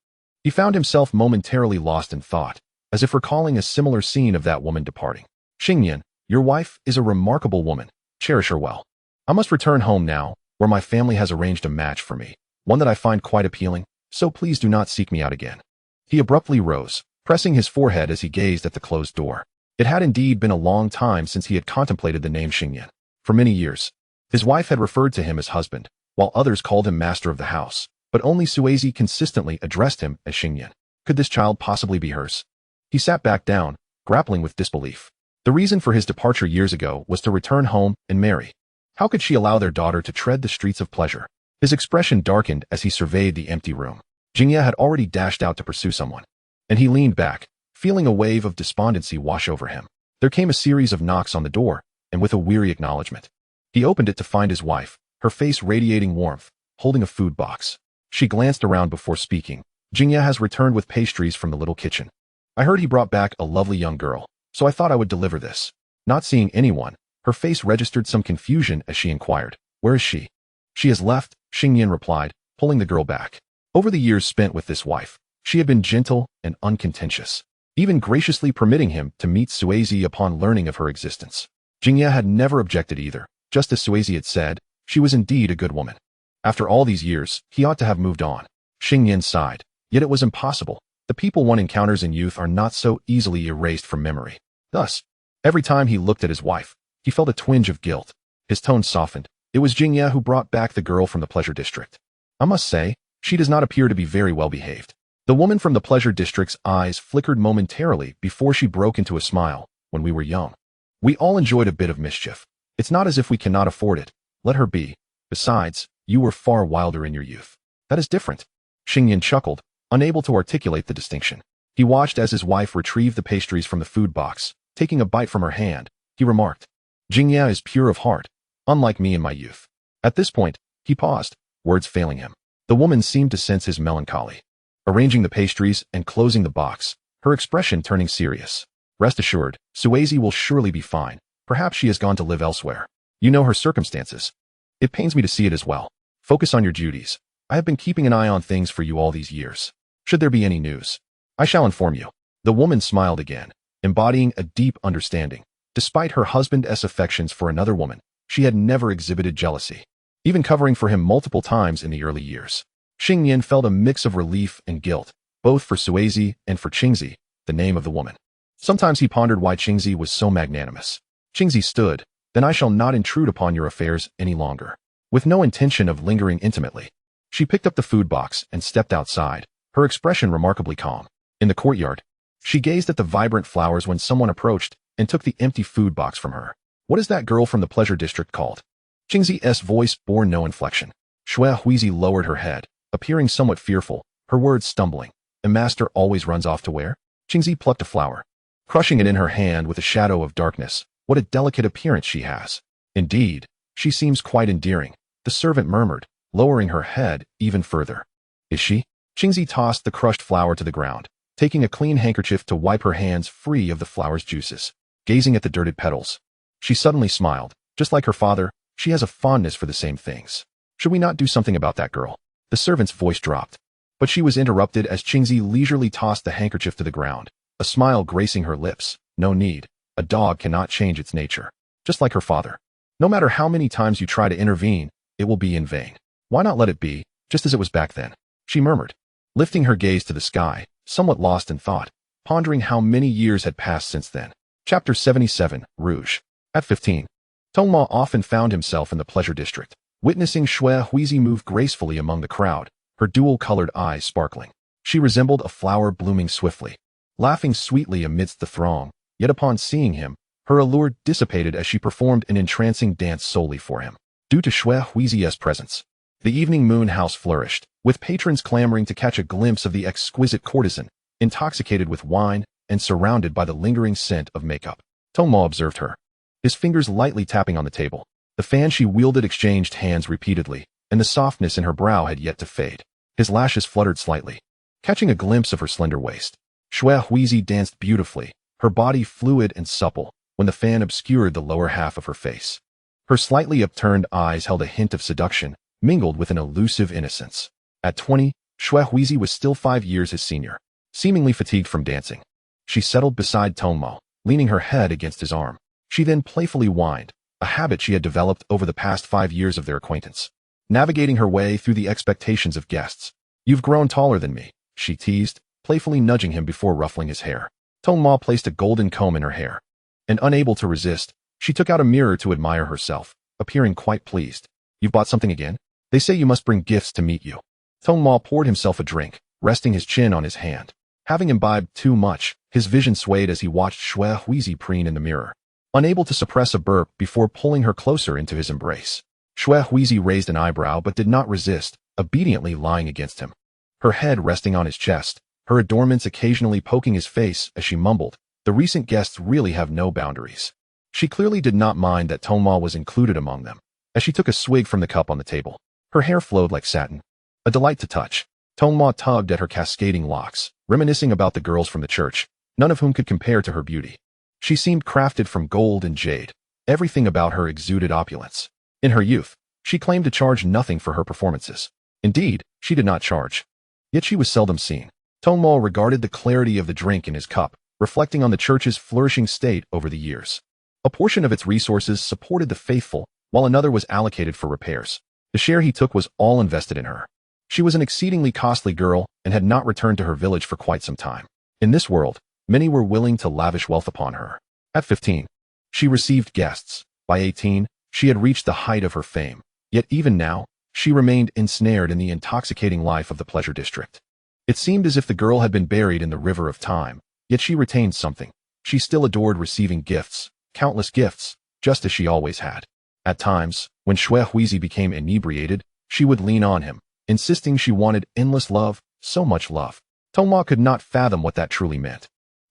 He found himself momentarily lost in thought, as if recalling a similar scene of that woman departing. Xingyan, your wife is a remarkable woman. Cherish her well. I must return home now, where my family has arranged a match for me, one that I find quite appealing, so please do not seek me out again. He abruptly rose, pressing his forehead as he gazed at the closed door. It had indeed been a long time since he had contemplated the name Xingyan. For many years, his wife had referred to him as husband, while others called him master of the house, but only Suezi consistently addressed him as Xingyan. Could this child possibly be hers? He sat back down, grappling with disbelief. The reason for his departure years ago was to return home and marry. How could she allow their daughter to tread the streets of pleasure? His expression darkened as he surveyed the empty room. Jingye had already dashed out to pursue someone, and he leaned back, feeling a wave of despondency wash over him. There came a series of knocks on the door, and with a weary acknowledgement, he opened it to find his wife, her face radiating warmth, holding a food box. She glanced around before speaking. Jingye has returned with pastries from the little kitchen. I heard he brought back a lovely young girl, so I thought I would deliver this. Not seeing anyone, her face registered some confusion as she inquired, where is she? She has left, Xingyan replied, pulling the girl back. Over the years spent with this wife, she had been gentle and uncontentious, even graciously permitting him to meet Suezi upon learning of her existence. Jingye had never objected either. Just as Suezi had said, she was indeed a good woman. After all these years, he ought to have moved on. Xingyan sighed, yet it was impossible. The people one encounters in youth are not so easily erased from memory. Thus, every time he looked at his wife, he felt a twinge of guilt. His tone softened. It was Jingye who brought back the girl from the pleasure district. I must say, she does not appear to be very well behaved. The woman from the pleasure district's eyes flickered momentarily before she broke into a smile. When we were young, we all enjoyed a bit of mischief. It's not as if we cannot afford it. Let her be. Besides, you were far wilder in your youth. That is different. Xingyan chuckled, unable to articulate the distinction. He watched as his wife retrieved the pastries from the food box. Taking a bite from her hand, he remarked, Jingye is pure of heart, unlike me in my youth. At this point, he paused, words failing him. The woman seemed to sense his melancholy. Arranging the pastries and closing the box, her expression turning serious. Rest assured, Suazi will surely be fine. Perhaps she has gone to live elsewhere. You know her circumstances. It pains me to see it as well. Focus on your duties. I have been keeping an eye on things for you all these years. Should there be any news, I shall inform you. The woman smiled again, embodying a deep understanding. Despite her husband's affections for another woman, she had never exhibited jealousy, even covering for him multiple times in the early years. Xingyan felt a mix of relief and guilt, both for Suazi and for Qingzi, the name of the woman. Sometimes he pondered why Qingzi was so magnanimous. Qingzi stood, then I shall not intrude upon your affairs any longer. With no intention of lingering intimately, she picked up the food box and stepped outside, her expression remarkably calm. In the courtyard, she gazed at the vibrant flowers when someone approached and took the empty food box from her. What is that girl from the pleasure district called? Qingzi's voice bore no inflection. Xue Huizi lowered her head, appearing somewhat fearful, her words stumbling. A master always runs off to where? Qingzi plucked a flower, crushing it in her hand with a shadow of darkness. What a delicate appearance she has. Indeed, she seems quite endearing, the servant murmured, lowering her head even further. Is she? Qingzi tossed the crushed flower to the ground, taking a clean handkerchief to wipe her hands free of the flower's juices. Gazing at the dirted petals, she suddenly smiled. Just like her father, she has a fondness for the same things. Should we not do something about that girl? The servant's voice dropped, but she was interrupted as Qingzi leisurely tossed the handkerchief to the ground, a smile gracing her lips. No need. A dog cannot change its nature. Just like her father. No matter how many times you try to intervene, it will be in vain. Why not let it be, just as it was back then? She murmured, lifting her gaze to the sky, somewhat lost in thought, pondering how many years had passed since then. Chapter 77, Rouge. At 15, Tongma often found himself in the pleasure district, witnessing Xue Huizi move gracefully among the crowd, her dual-colored eyes sparkling. She resembled a flower blooming swiftly, laughing sweetly amidst the throng. Yet upon seeing him, her allure dissipated as she performed an entrancing dance solely for him. Due to Xue Huizi's presence, the evening moon house flourished, with patrons clamoring to catch a glimpse of the exquisite courtesan, intoxicated with wine and surrounded by the lingering scent of makeup. Tongma observed her, his fingers lightly tapping on the table. The fan she wielded exchanged hands repeatedly, and the softness in her brow had yet to fade. His lashes fluttered slightly, catching a glimpse of her slender waist. Xue Huizi danced beautifully, her body fluid and supple, when the fan obscured the lower half of her face. Her slightly upturned eyes held a hint of seduction, mingled with an elusive innocence. At 20, Xue Huizi was still 5 years his senior. Seemingly fatigued from dancing, she settled beside Tongma, leaning her head against his arm. She then playfully whined, a habit she had developed over the past 5 years of their acquaintance. Navigating her way through the expectations of guests. You've grown taller than me, she teased, playfully nudging him before ruffling his hair. Tongma placed a golden comb in her hair, and unable to resist, she took out a mirror to admire herself, appearing quite pleased. You've bought something again? They say you must bring gifts to meet you. Tongma poured himself a drink, resting his chin on his hand. Having imbibed too much, his vision swayed as he watched Xue Huizi preen in the mirror, unable to suppress a burp before pulling her closer into his embrace. Xue Huizi raised an eyebrow but did not resist, obediently lying against him, her head resting on his chest, her adornments occasionally poking his face as she mumbled, the recent guests really have no boundaries. She clearly did not mind that Tongma was included among them, as she took a swig from the cup on the table. Her hair flowed like satin, a delight to touch. Tongma tugged at her cascading locks, reminiscing about the girls from the church, none of whom could compare to her beauty. She seemed crafted from gold and jade. Everything about her exuded opulence. In her youth, she claimed to charge nothing for her performances. Indeed, she did not charge. Yet she was seldom seen. Tongma regarded the clarity of the drink in his cup, reflecting on the church's flourishing state over the years. A portion of its resources supported the faithful, while another was allocated for repairs. The share he took was all invested in her. She was an exceedingly costly girl and had not returned to her village for quite some time. In this world, many were willing to lavish wealth upon her. At 15, she received guests. By 18, she had reached the height of her fame. Yet even now, she remained ensnared in the intoxicating life of the pleasure district. It seemed as if the girl had been buried in the river of time, yet she retained something. She still adored receiving gifts, countless gifts, just as she always had. At times, when Shui Huizi became inebriated, she would lean on him, insisting she wanted endless love, so much love. Toma could not fathom what that truly meant.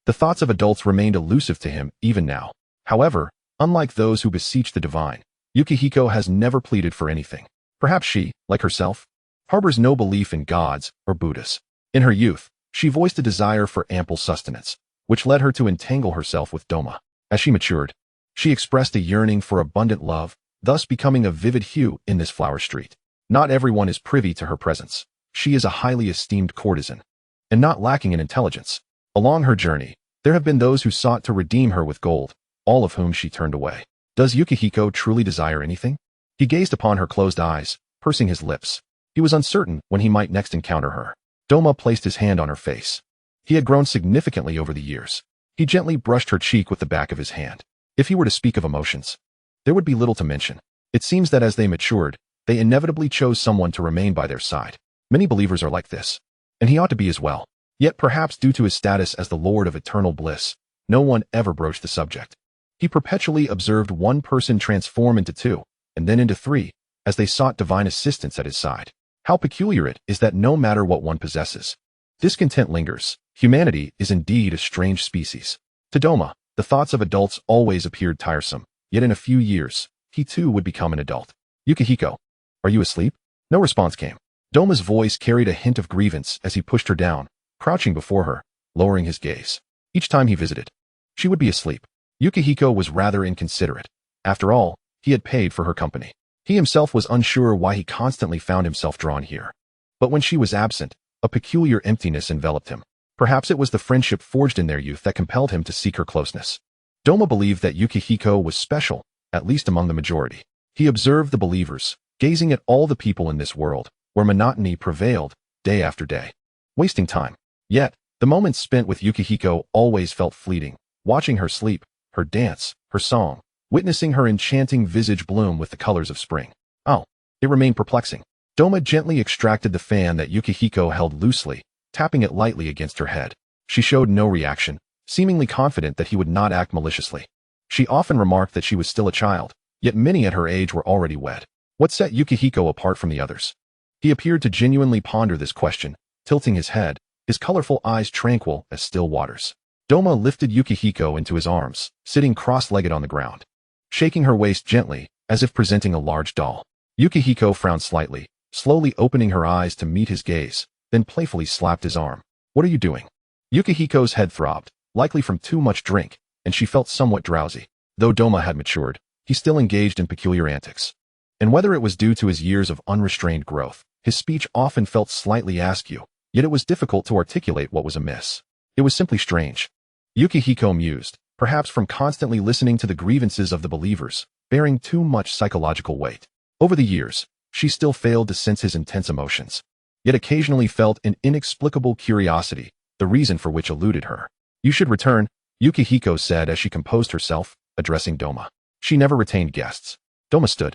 The thoughts of adults remained elusive to him even now. However, unlike those who beseech the divine, Yukihiko has never pleaded for anything. Perhaps she, like herself, harbors no belief in gods or Buddhas. In her youth, she voiced a desire for ample sustenance, which led her to entangle herself with Doma. As she matured, she expressed a yearning for abundant love, thus becoming a vivid hue in this flower street. Not everyone is privy to her presence. She is a highly esteemed courtesan, and not lacking in intelligence. Along her journey, there have been those who sought to redeem her with gold, all of whom she turned away. Does Yukihiko truly desire anything? He gazed upon her closed eyes, pursing his lips. He was uncertain when he might next encounter her. Doma placed his hand on her face. He had grown significantly over the years. He gently brushed her cheek with the back of his hand. If he were to speak of emotions, there would be little to mention. It seems that as they matured, they inevitably chose someone to remain by their side. Many believers are like this, and he ought to be as well. Yet perhaps due to his status as the Lord of Eternal Bliss, no one ever broached the subject. He perpetually observed one person transform into two, and then into three, as they sought divine assistance at his side. How peculiar it is that no matter what one possesses, discontent lingers. Humanity is indeed a strange species. To Doma, the thoughts of adults always appeared tiresome, yet in a few years, he too would become an adult. Yukihiko, are you asleep? No response came. Doma's voice carried a hint of grievance as he pushed her down, crouching before her, lowering his gaze. Each time he visited, she would be asleep. Yukihiko was rather inconsiderate. After all, he had paid for her company. He himself was unsure why he constantly found himself drawn here. But when she was absent, a peculiar emptiness enveloped him. Perhaps it was the friendship forged in their youth that compelled him to seek her closeness. Doma believed that Yukihiko was special, at least among the majority. He observed the believers, gazing at all the people in this world, where monotony prevailed, day after day. Wasting time. Yet, the moments spent with Yukihiko always felt fleeting, watching her sleep, her dance, her song, witnessing her enchanting visage bloom with the colors of spring. Oh, it remained perplexing. Doma gently extracted the fan that Yukihiko held loosely, tapping it lightly against her head. She showed no reaction, seemingly confident that he would not act maliciously. She often remarked that she was still a child, yet many at her age were already wed. What set Yukihiko apart from the others? He appeared to genuinely ponder this question, tilting his head, his colorful eyes tranquil as still waters. Doma lifted Yukihiko into his arms, sitting cross-legged on the ground, shaking her waist gently, as if presenting a large doll. Yukihiko frowned slightly, slowly opening her eyes to meet his gaze, then playfully slapped his arm. What are you doing? Yukihiko's head throbbed, likely from too much drink, and she felt somewhat drowsy. Though Doma had matured, he still engaged in peculiar antics. And whether it was due to his years of unrestrained growth, his speech often felt slightly askew, yet it was difficult to articulate what was amiss. It was simply strange. Yukihiko mused, perhaps from constantly listening to the grievances of the believers, bearing too much psychological weight. Over the years, she still failed to sense his intense emotions, yet occasionally felt an inexplicable curiosity, the reason for which eluded her. You should return, Yukihiko said as she composed herself, addressing Doma. She never retained guests. Doma stood,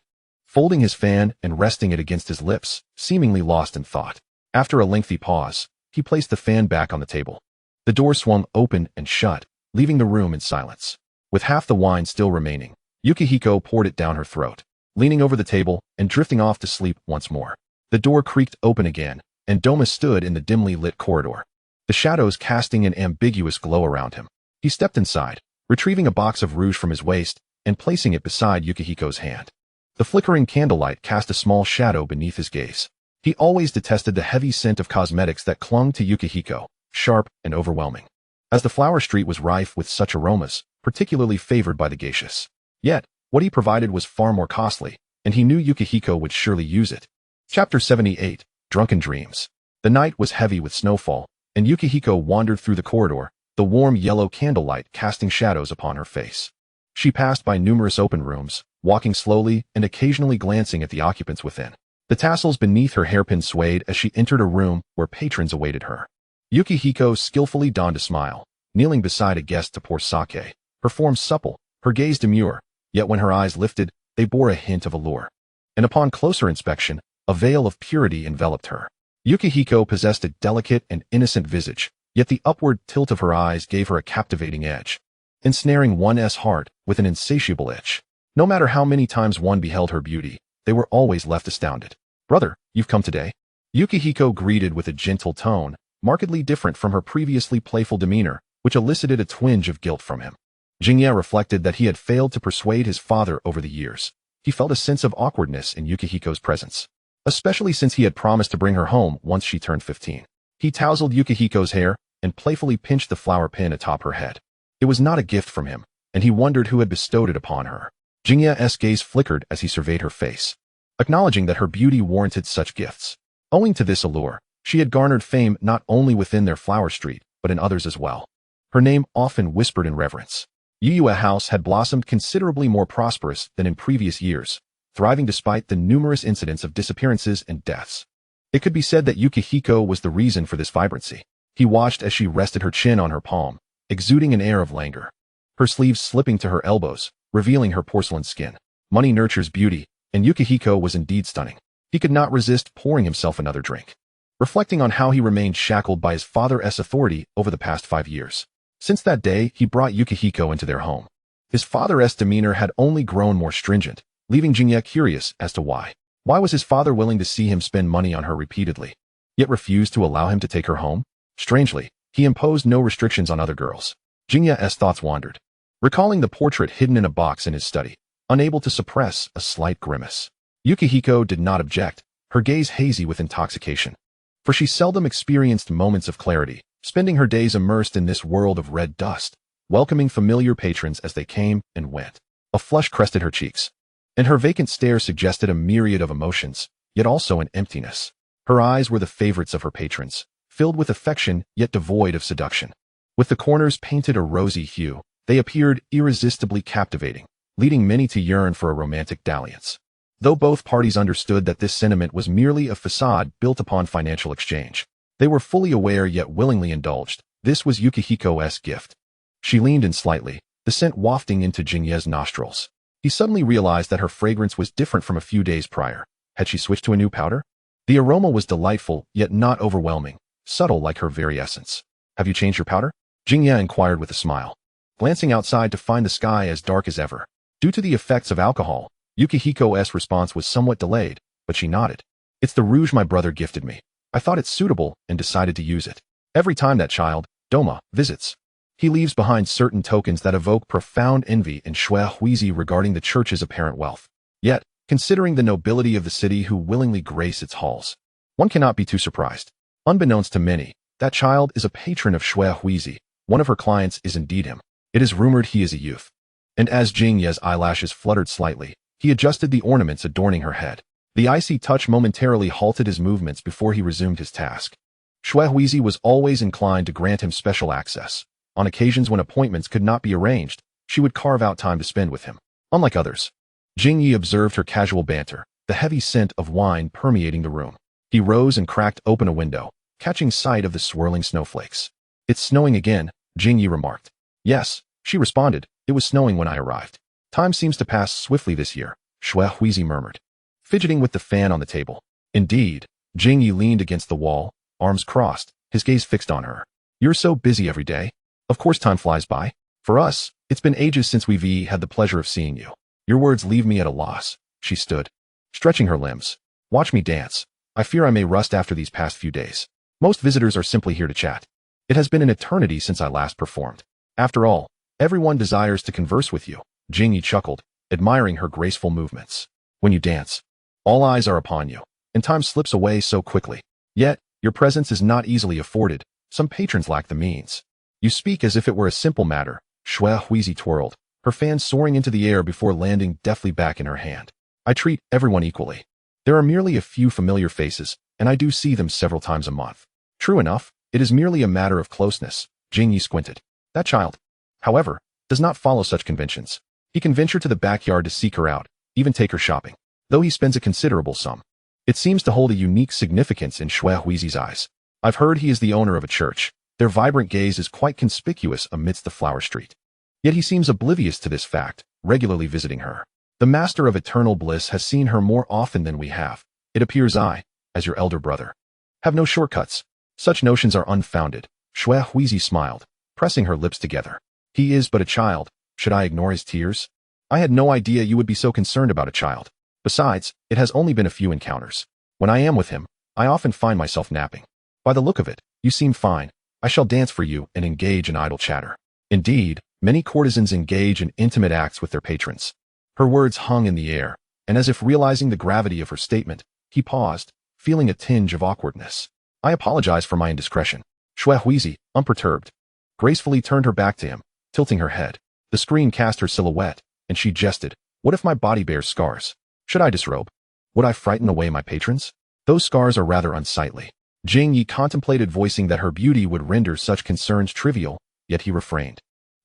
folding his fan and resting it against his lips, seemingly lost in thought. After a lengthy pause, he placed the fan back on the table. The door swung open and shut, leaving the room in silence. With half the wine still remaining, Yukihiko poured it down her throat, leaning over the table and drifting off to sleep once more. The door creaked open again, and Doma stood in the dimly lit corridor, the shadows casting an ambiguous glow around him. He stepped inside, retrieving a box of rouge from his waist and placing it beside Yukihiko's hand. The flickering candlelight cast a small shadow beneath his gaze. He always detested the heavy scent of cosmetics that clung to Yukihiko, sharp and overwhelming, as the flower street was rife with such aromas, particularly favored by the geishas. Yet, what he provided was far more costly, and he knew Yukihiko would surely use it. Chapter 78, Drunken Dreams. The night was heavy with snowfall, and Yukihiko wandered through the corridor, the warm yellow candlelight casting shadows upon her face. She passed by numerous open rooms, walking slowly and occasionally glancing at the occupants within. The tassels beneath her hairpin swayed as she entered a room where patrons awaited her. Yukie skillfully donned a smile, kneeling beside a guest to pour sake, her form supple, her gaze demure, yet when her eyes lifted, they bore a hint of allure. And upon closer inspection, a veil of purity enveloped her. Yukie possessed a delicate and innocent visage, yet the upward tilt of her eyes gave her a captivating edge, ensnaring one's heart with an insatiable itch. No matter how many times one beheld her beauty, they were always left astounded. "Brother, you've come today?" Yukie greeted with a gentle tone, markedly different from her previously playful demeanor, which elicited a twinge of guilt from him. Jingye reflected that he had failed to persuade his father over the years. He felt a sense of awkwardness in Yukihiko's presence, especially since he had promised to bring her home once she turned 15. He tousled Yukihiko's hair and playfully pinched the flower pin atop her head. It was not a gift from him, and he wondered who had bestowed it upon her. Jingye's gaze flickered as he surveyed her face, acknowledging that her beauty warranted such gifts. Owing to this allure, she had garnered fame not only within their flower street, but in others as well. Her name often whispered in reverence. Yuyue House had blossomed considerably more prosperous than in previous years, thriving despite the numerous incidents of disappearances and deaths. It could be said that Yukihiko was the reason for this vibrancy. He watched as she rested her chin on her palm, exuding an air of languor, her sleeves slipping to her elbows, revealing her porcelain skin. Money nurtures beauty, and Yukihiko was indeed stunning. He could not resist pouring himself another drink, reflecting on how he remained shackled by his father's authority over the past 5 years. Since that day, he brought Yukihiko into their home. His father's demeanor had only grown more stringent, leaving Jingye curious as to why. Why was his father willing to see him spend money on her repeatedly, yet refused to allow him to take her home? Strangely, he imposed no restrictions on other girls. Jingye's thoughts wandered, recalling the portrait hidden in a box in his study, unable to suppress a slight grimace. Yukihiko did not object, her gaze hazy with intoxication, for she seldom experienced moments of clarity, spending her days immersed in this world of red dust, welcoming familiar patrons as they came and went. A flush crested her cheeks, and her vacant stare suggested a myriad of emotions, yet also an emptiness. Her eyes were the favorites of her patrons, filled with affection yet devoid of seduction. With the corners painted a rosy hue, they appeared irresistibly captivating, leading many to yearn for a romantic dalliance. Though both parties understood that this sentiment was merely a facade built upon financial exchange, they were fully aware yet willingly indulged. This was Yukihiko's gift. She leaned in slightly, the scent wafting into Jingye's nostrils. He suddenly realized that her fragrance was different from a few days prior. Had she switched to a new powder? The aroma was delightful, yet not overwhelming, subtle like her very essence. "Have you changed your powder?" Jingye inquired with a smile, glancing outside to find the sky as dark as ever. Due to the effects of alcohol, Yukihiko's response was somewhat delayed, but she nodded. "It's the rouge my brother gifted me. I thought it suitable and decided to use it. Every time that child, Doma, visits, he leaves behind certain tokens that evoke profound envy and huizi regarding the church's apparent wealth. Yet, considering the nobility of the city who willingly grace its halls, one cannot be too surprised. Unbeknownst to many, that child is a patron of huizi. One of her clients is indeed him. It is rumored he is a youth." And as Jingye's eyelashes fluttered slightly, he adjusted the ornaments adorning her head. The icy touch momentarily halted his movements before he resumed his task. Huizi was always inclined to grant him special access. On occasions when appointments could not be arranged, she would carve out time to spend with him. Unlike others, Jingye observed her casual banter, the heavy scent of wine permeating the room. He rose and cracked open a window, catching sight of the swirling snowflakes. "It's snowing again," Jingye remarked. "Yes," she responded, "it was snowing when I arrived." "Time seems to pass swiftly this year," Huizi murmured, fidgeting with the fan on the table. Indeed, Jingye leaned against the wall, arms crossed, his gaze fixed on her. "You're so busy every day. Of course time flies by. For us, it's been ages since we've had the pleasure of seeing you. Your words leave me at a loss." She stood, stretching her limbs. "Watch me dance. I fear I may rust after these past few days. Most visitors are simply here to chat. It has been an eternity since I last performed. After all, everyone desires to converse with you." Jingye chuckled, admiring her graceful movements. "When you dance, all eyes are upon you, and time slips away so quickly. Yet, your presence is not easily afforded. Some patrons lack the means." "You speak as if it were a simple matter." Huizi twirled, her fan soaring into the air before landing deftly back in her hand. "I treat everyone equally. There are merely a few familiar faces, and I do see them several times a month. True enough, it is merely a matter of closeness." Jingye squinted. "That child, however, does not follow such conventions. He can venture to the backyard to seek her out, even take her shopping, though he spends a considerable sum." It seems to hold a unique significance in Shui Huizi's eyes. I've heard he is the owner of a church. Their vibrant gaze is quite conspicuous amidst the flower street. Yet he seems oblivious to this fact, regularly visiting her. The master of eternal bliss has seen her more often than we have. It appears I, as your elder brother, have no shortcuts. Such notions are unfounded. Shui Huizi smiled, pressing her lips together. He is but a child. Should I ignore his tears? I had no idea you would be so concerned about a child. Besides, it has only been a few encounters. When I am with him, I often find myself napping. By the look of it, you seem fine. I shall dance for you and engage in idle chatter. Indeed, many courtesans engage in intimate acts with their patrons. Her words hung in the air, and as if realizing the gravity of her statement, he paused, feeling a tinge of awkwardness. I apologize for my indiscretion. Shui Huizi, unperturbed, gracefully turned her back to him, tilting her head. The screen cast her silhouette, and she jested. What if my body bears scars? Should I disrobe? Would I frighten away my patrons? Those scars are rather unsightly. Jing Yi contemplated voicing that her beauty would render such concerns trivial, yet he refrained.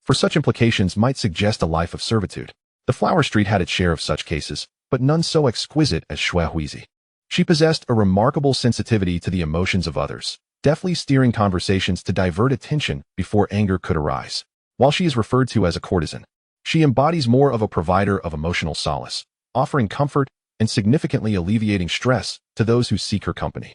For such implications might suggest a life of servitude. The flower street had its share of such cases, but none so exquisite as Shui Huizi. She possessed a remarkable sensitivity to the emotions of others, deftly steering conversations to divert attention before anger could arise. While she is referred to as a courtesan, she embodies more of a provider of emotional solace, offering comfort and significantly alleviating stress to those who seek her company.